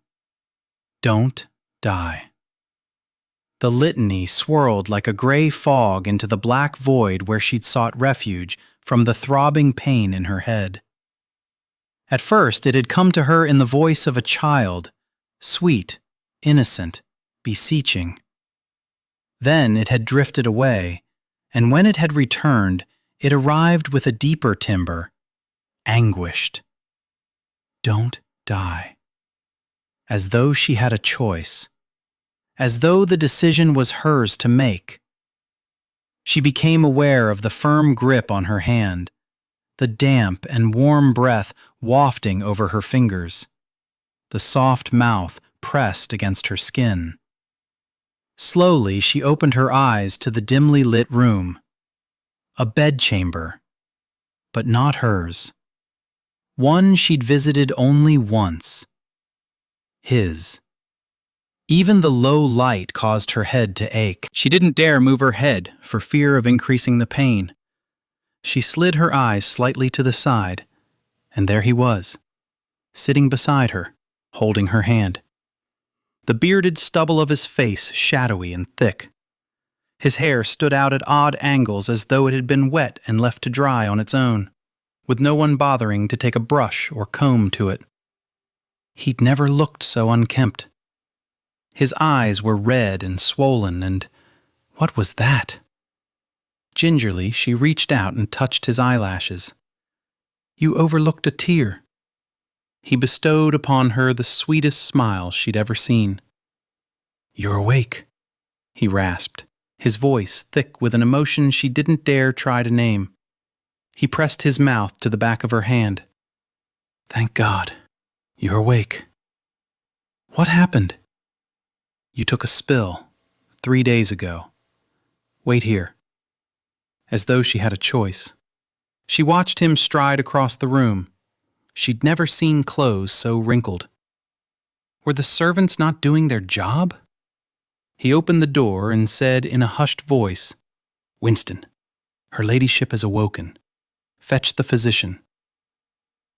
Don't die. The litany swirled like a gray fog into the black void where she'd sought refuge from the throbbing pain in her head. At first it had come to her in the voice of a child, sweet, innocent, beseeching. Then it had drifted away, and when it had returned, it arrived with a deeper timbre, anguished. Don't die. As though she had a choice. As though the decision was hers to make. She became aware of the firm grip on her hand, the damp and warm breath wafting over her fingers, the soft mouth pressed against her skin. Slowly, she opened her eyes to the dimly lit room. A bedchamber, but not hers. One she'd visited only once. His. Even the low light caused her head to ache. She didn't dare move her head for fear of increasing the pain. She slid her eyes slightly to the side, and there he was, sitting beside her, holding her hand. The bearded stubble of his face shadowy and thick. His hair stood out at odd angles as though it had been wet and left to dry on its own, with no one bothering to take a brush or comb to it. He'd never looked so unkempt. His eyes were red and swollen, and what was that? Gingerly, she reached out and touched his eyelashes. You overlooked a tear. He bestowed upon her the sweetest smile she'd ever seen. You're awake, he rasped, his voice thick with an emotion she didn't dare try to name. He pressed his mouth to the back of her hand. Thank God, you're awake. What happened? You took a spill 3 days ago. Wait here. As though she had a choice. She watched him stride across the room. She'd never seen clothes so wrinkled. Were the servants not doing their job? He opened the door and said in a hushed voice, Winston, her ladyship has awoken. Fetch the physician.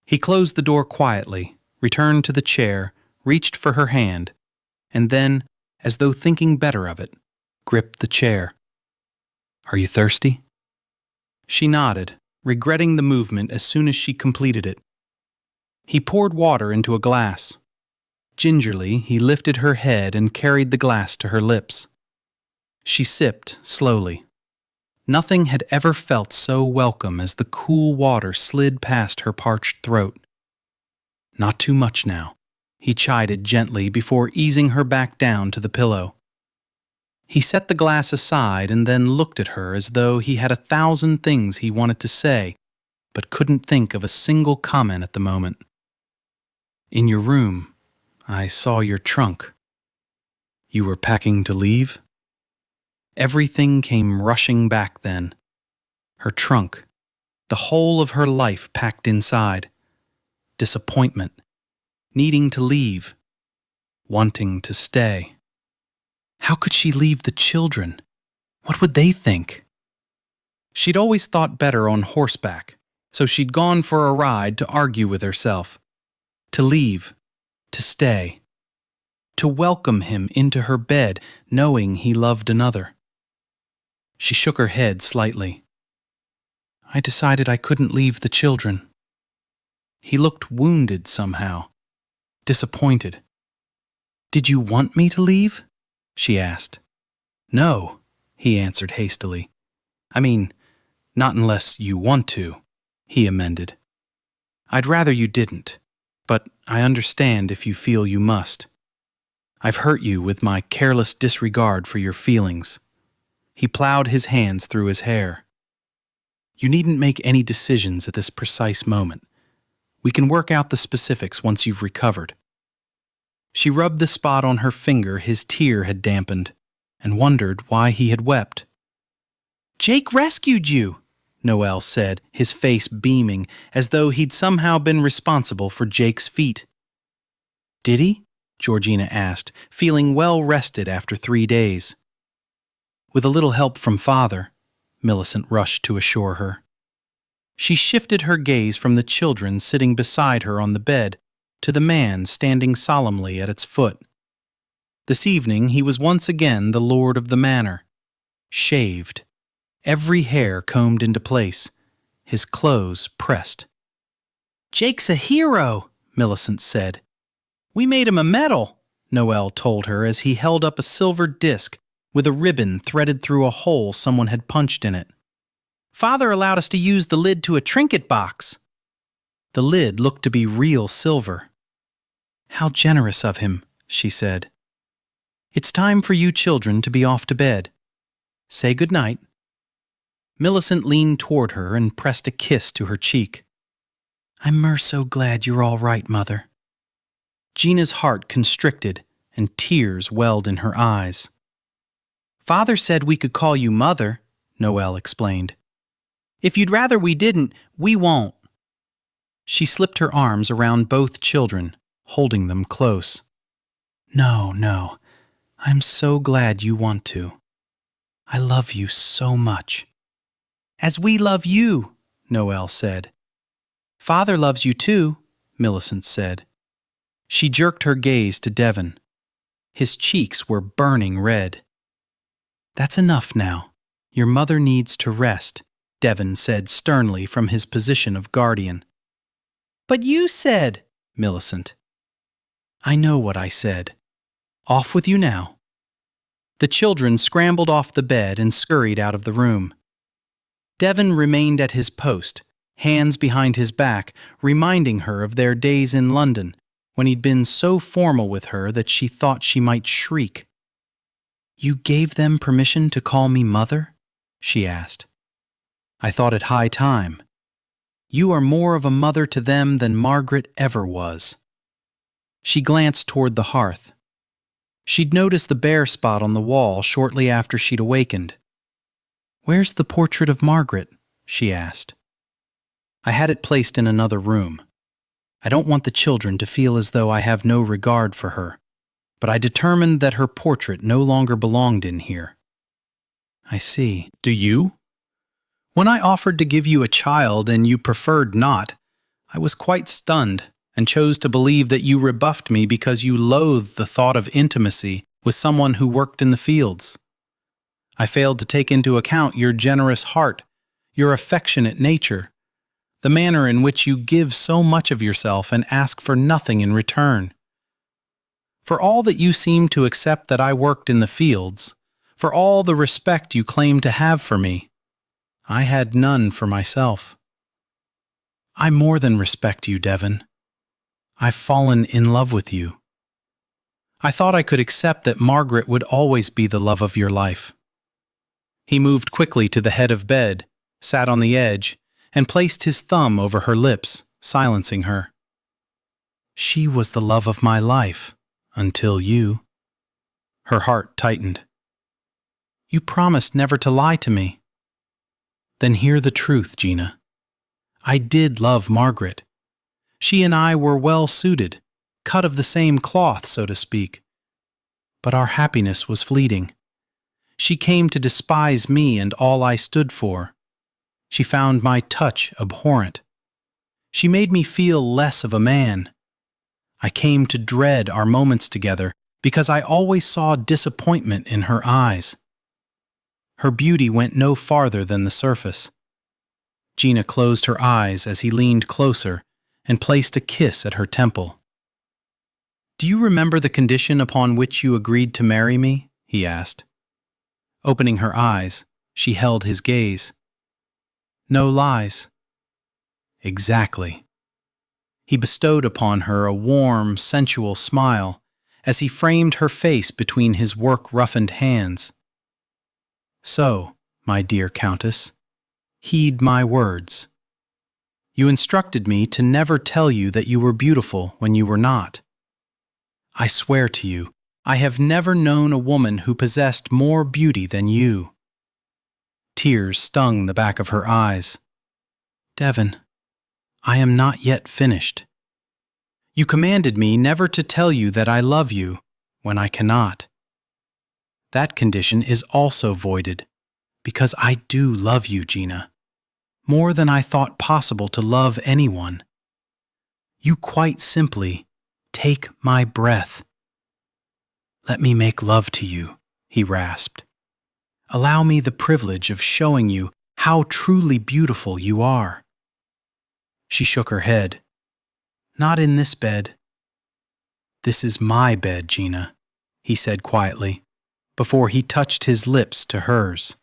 He closed the door quietly, returned to the chair, reached for her hand, and then, as though thinking better of it, gripped the chair. Are you thirsty? She nodded, regretting the movement as soon as she completed it. He poured water into a glass. Gingerly, he lifted her head and carried the glass to her lips. She sipped slowly. Nothing had ever felt so welcome as the cool water slid past her parched throat. Not too much now, he chided gently before easing her back down to the pillow. He set the glass aside and then looked at her as though he had 1,000 things he wanted to say, but couldn't think of a single comment at the moment. In your room, I saw your trunk. You were packing to leave? Everything came rushing back then. Her trunk, the whole of her life packed inside. Disappointment, needing to leave, wanting to stay. How could she leave the children? What would they think? She'd always thought better on horseback, so she'd gone for a ride to argue with herself. To leave, to stay. To welcome him into her bed, knowing he loved another. She shook her head slightly. I decided I couldn't leave the children. He looked wounded somehow, disappointed. Did you want me to leave? She asked. No, he answered hastily. I mean, not unless you want to, he amended. I'd rather you didn't, but I understand if you feel you must. I've hurt you with my careless disregard for your feelings. He plowed his hands through his hair. You needn't make any decisions at this precise moment. We can work out the specifics once you've recovered. She rubbed the spot on her finger his tear had dampened, and wondered why he had wept. Jake rescued you, Noel said, his face beaming, as though he'd somehow been responsible for Jake's feat. Did he? Georgina asked, feeling well rested after 3 days. With a little help from Father, Millicent rushed to assure her. She shifted her gaze from the children sitting beside her on the bed to the man standing solemnly at its foot. This evening he was once again the lord of the manor, shaved, every hair combed into place, his clothes pressed. Jake's a hero, Millicent said. We made him a medal, Noel told her as he held up a silver disc with a ribbon threaded through a hole someone had punched in it. Father allowed us to use the lid to a trinket box. The lid looked to be real silver. "How generous of him," she said. "It's time for you children to be off to bed. Say good night." Millicent leaned toward her and pressed a kiss to her cheek. "I'm so glad you're all right, Mother." Gina's heart constricted and tears welled in her eyes. "Father said we could call you Mother," Noelle explained. "If you'd rather we didn't, we won't." She slipped her arms around both children, holding them close. No, I'm so glad you want to. I love you so much." "As we love you," Noelle said. "Father loves you too," Millicent said. She jerked her gaze to Devon. His cheeks were burning red. "That's enough now. Your mother needs to rest," Devon said sternly from his position of guardian. "But you said," Millicent. "I know what I said. Off with you now." The children scrambled off the bed and scurried out of the room. Devon remained at his post, hands behind his back, reminding her of their days in London, when he'd been so formal with her that she thought she might shriek. "You gave them permission to call me Mother?" she asked. "I thought it high time. You are more of a mother to them than Margaret ever was." She glanced toward the hearth. She'd noticed the bare spot on the wall shortly after she'd awakened. "Where's the portrait of Margaret?" she asked. "I had it placed in another room. I don't want the children to feel as though I have no regard for her, but I determined that her portrait no longer belonged in here." "I see. Do you? When I offered to give you a child and you preferred not, I was quite stunned and chose to believe that you rebuffed me because you loathed the thought of intimacy with someone who worked in the fields. I failed to take into account your generous heart, your affectionate nature, the manner in which you give so much of yourself and ask for nothing in return. For all that you seem to accept that I worked in the fields, for all the respect you claim to have for me, I had none for myself. I more than respect you, Devon. I've fallen in love with you. I thought I could accept that Margaret would always be the love of your life." He moved quickly to the head of bed, sat on the edge, and placed his thumb over her lips, silencing her. "She was the love of my life, until you." Her heart tightened. "You promised never to lie to me." "Then hear the truth, Gina. I did love Margaret. She and I were well suited, cut of the same cloth, so to speak. But our happiness was fleeting. She came to despise me and all I stood for. She found my touch abhorrent. She made me feel less of a man. I came to dread our moments together because I always saw disappointment in her eyes. Her beauty went no farther than the surface." Gina closed her eyes as he leaned closer and placed a kiss at her temple. "Do you remember the condition upon which you agreed to marry me?" he asked. Opening her eyes, she held his gaze. "No lies." "Exactly." He bestowed upon her a warm, sensual smile as he framed her face between his work-roughened hands. "So, my dear Countess, heed my words. You instructed me to never tell you that you were beautiful when you were not. I swear to you, I have never known a woman who possessed more beauty than you." Tears stung the back of her eyes. "Devon, I am not yet finished. You commanded me never to tell you that I love you when I cannot. That condition is also voided, because I do love you, Gina, more than I thought possible to love anyone. You quite simply take my breath." "Let me make love to you," he rasped. "Allow me the privilege of showing you how truly beautiful you are." She shook her head. "Not in this bed." "This is my bed, Gina," he said quietly, before he touched his lips to hers.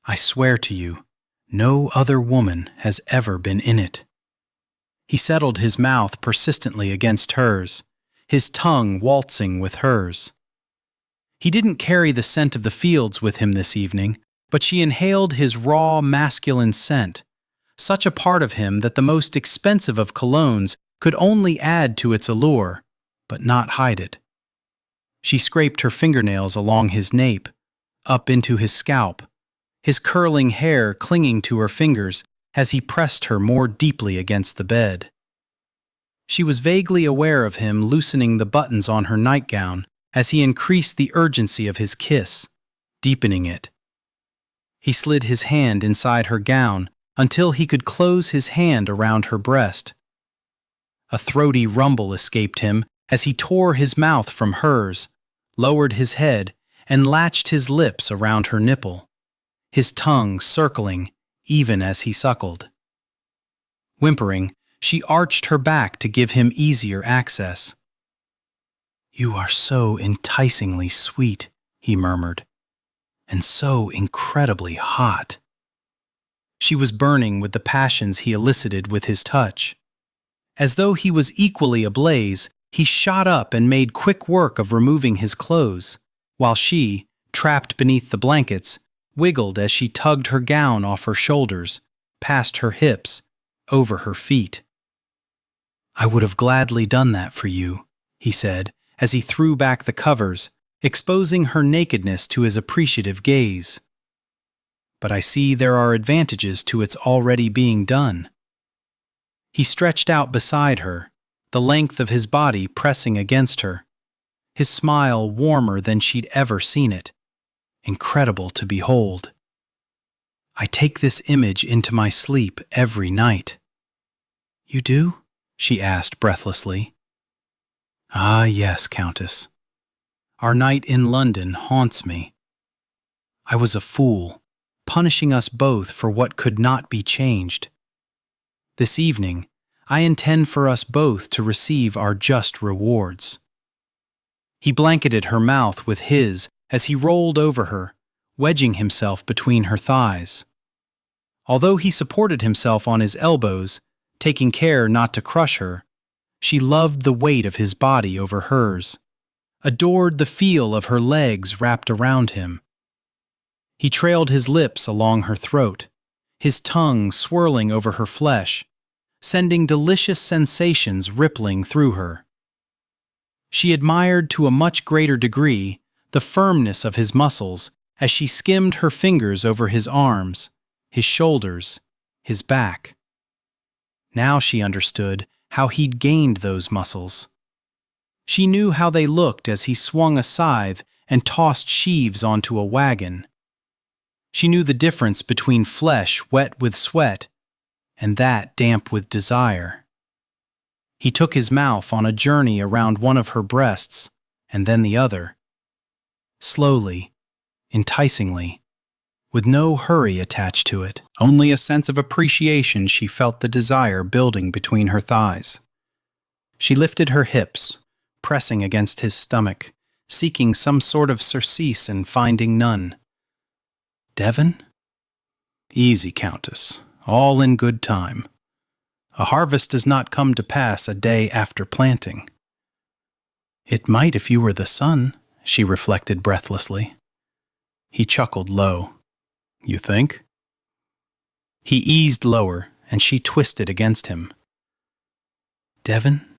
"I swear to you, no other woman has ever been in it." He settled his mouth persistently against hers, his tongue waltzing with hers. He didn't carry the scent of the fields with him this evening, but she inhaled his raw, masculine scent, such a part of him that the most expensive of colognes could only add to its allure, but not hide it. She scraped her fingernails along his nape, up into his scalp, his curling hair clinging to her fingers as he pressed her more deeply against the bed. She was vaguely aware of him loosening the buttons on her nightgown as he increased the urgency of his kiss, deepening it. He slid his hand inside her gown until he could close his hand around her breast. A throaty rumble escaped him as he tore his mouth from hers, lowered his head, and latched his lips around her nipple, his tongue circling even as he suckled. Whimpering, she arched her back to give him easier access. "You are so enticingly sweet," he murmured, "and so incredibly hot." She was burning with the passions he elicited with his touch. As though he was equally ablaze, he shot up and made quick work of removing his clothes, while she, trapped beneath the blankets, wiggled as she tugged her gown off her shoulders, past her hips, over her feet. "I would have gladly done that for you," he said, as he threw back the covers, exposing her nakedness to his appreciative gaze. "But I see there are advantages to its already being done." He stretched out beside her, the length of his body pressing against her, his smile warmer than she'd ever seen it, incredible to behold. "I take this image into my sleep every night." "You do?" she asked breathlessly. "Ah, yes, Countess. Our night in London haunts me. I was a fool, punishing us both for what could not be changed. This evening, I intend for us both to receive our just rewards." He blanketed her mouth with his as he rolled over her, wedging himself between her thighs. Although he supported himself on his elbows, taking care not to crush her, she loved the weight of his body over hers, adored the feel of her legs wrapped around him. He trailed his lips along her throat, his tongue swirling over her flesh, sending delicious sensations rippling through her. She admired to a much greater degree the firmness of his muscles as she skimmed her fingers over his arms, his shoulders, his back. Now she understood how he'd gained those muscles. She knew how they looked as he swung a scythe and tossed sheaves onto a wagon. She knew the difference between flesh wet with sweat and that damp with desire. He took his mouth on a journey around one of her breasts, and then the other. Slowly, enticingly, with no hurry attached to it, only a sense of appreciation. She felt the desire building between her thighs. She lifted her hips, pressing against his stomach, seeking some sort of surcease and finding none. "Devon?" "Easy, Countess. All in good time. A harvest does not come to pass a day after planting." "It might if you were the sun," she reflected breathlessly. He chuckled low. "You think?" He eased lower, and she twisted against him. "Devon,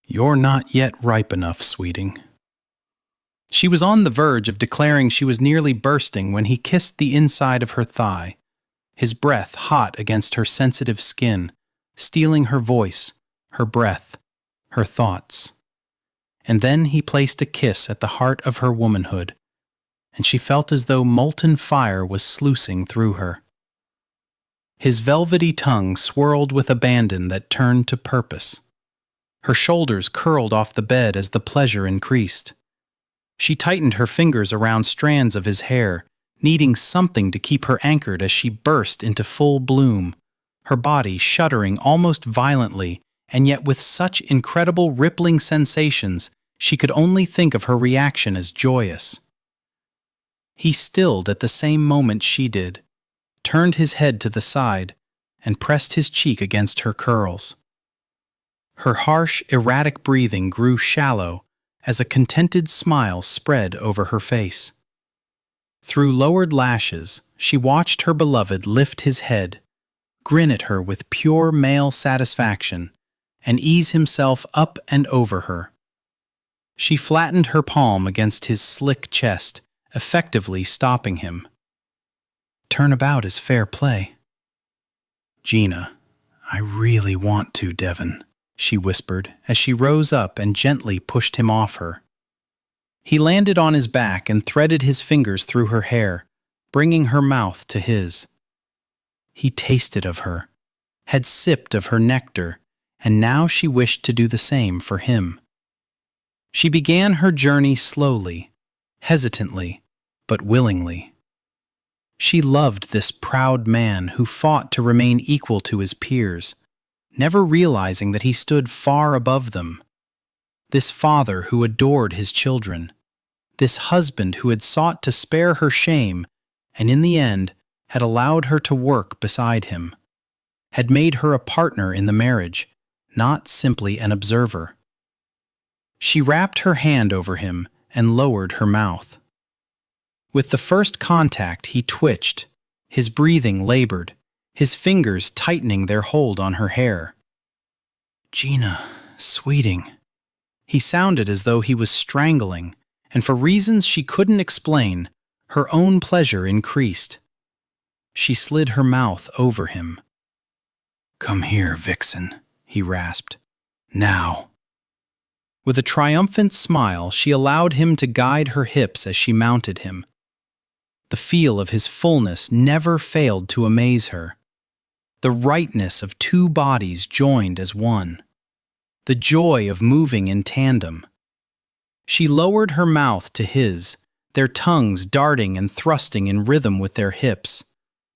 you're not yet ripe enough, sweeting." She was on the verge of declaring she was nearly bursting when he kissed the inside of her thigh, his breath hot against her sensitive skin, stealing her voice, her breath, her thoughts. And then he placed a kiss at the heart of her womanhood, and she felt as though molten fire was sluicing through her. His velvety tongue swirled with abandon that turned to purpose. Her shoulders curled off the bed as the pleasure increased. She tightened her fingers around strands of his hair, needing something to keep her anchored as she burst into full bloom, her body shuddering almost violently, and yet with such incredible rippling sensations she could only think of her reaction as joyous. He stilled at the same moment she did, turned his head to the side, and pressed his cheek against her curls. Her harsh, erratic breathing grew shallow as a contented smile spread over her face. Through lowered lashes, she watched her beloved lift his head, grin at her with pure male satisfaction, and ease himself up and over her. She flattened her palm against his slick chest, effectively stopping him. Turnabout is fair play. Gina, I really want to, Devon, she whispered as she rose up and gently pushed him off her. He landed on his back and threaded his fingers through her hair, bringing her mouth to his. He tasted of her, had sipped of her nectar, and now she wished to do the same for him. She began her journey slowly, hesitantly, but willingly. She loved this proud man who fought to remain equal to his peers, never realizing that he stood far above them. This father who adored his children, this husband who had sought to spare her shame and in the end had allowed her to work beside him, had made her a partner in the marriage, not simply an observer. She wrapped her hand over him and lowered her mouth. With the first contact, he twitched, his breathing labored, his fingers tightening their hold on her hair. Gina, sweeting. He sounded as though he was strangling, and for reasons she couldn't explain, her own pleasure increased. She slid her mouth over him. Come here, vixen, he rasped. Now. With a triumphant smile, she allowed him to guide her hips as she mounted him. The feel of his fullness never failed to amaze her. The rightness of two bodies joined as one. The joy of moving in tandem. She lowered her mouth to his, their tongues darting and thrusting in rhythm with their hips,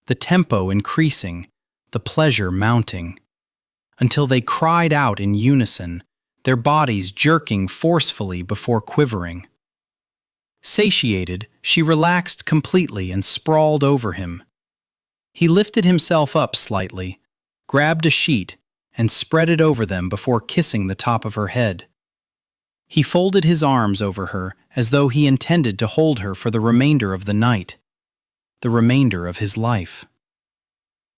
the tempo increasing, the pleasure mounting, until they cried out in unison, their bodies jerking forcefully before quivering. Satiated, she relaxed completely and sprawled over him. He lifted himself up slightly, grabbed a sheet, and spread it over them before kissing the top of her head. He folded his arms over her as though he intended to hold her for the remainder of the night, the remainder of his life.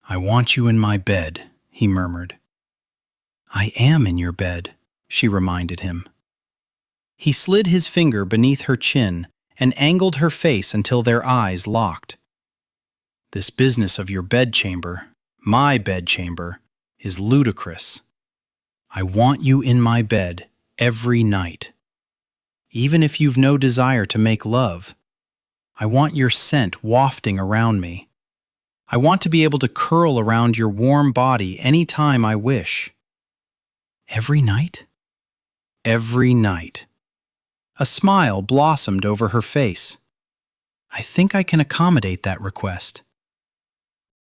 I want you in my bed, he murmured. I am in your bed, she reminded him. He slid his finger beneath her chin and angled her face until their eyes locked. This business of your bedchamber, my bedchamber, is ludicrous. I want you in my bed every night. Even if you've no desire to make love, I want your scent wafting around me. I want to be able to curl around your warm body any time I wish. Every night? Every night. A smile blossomed over her face. I think I can accommodate that request.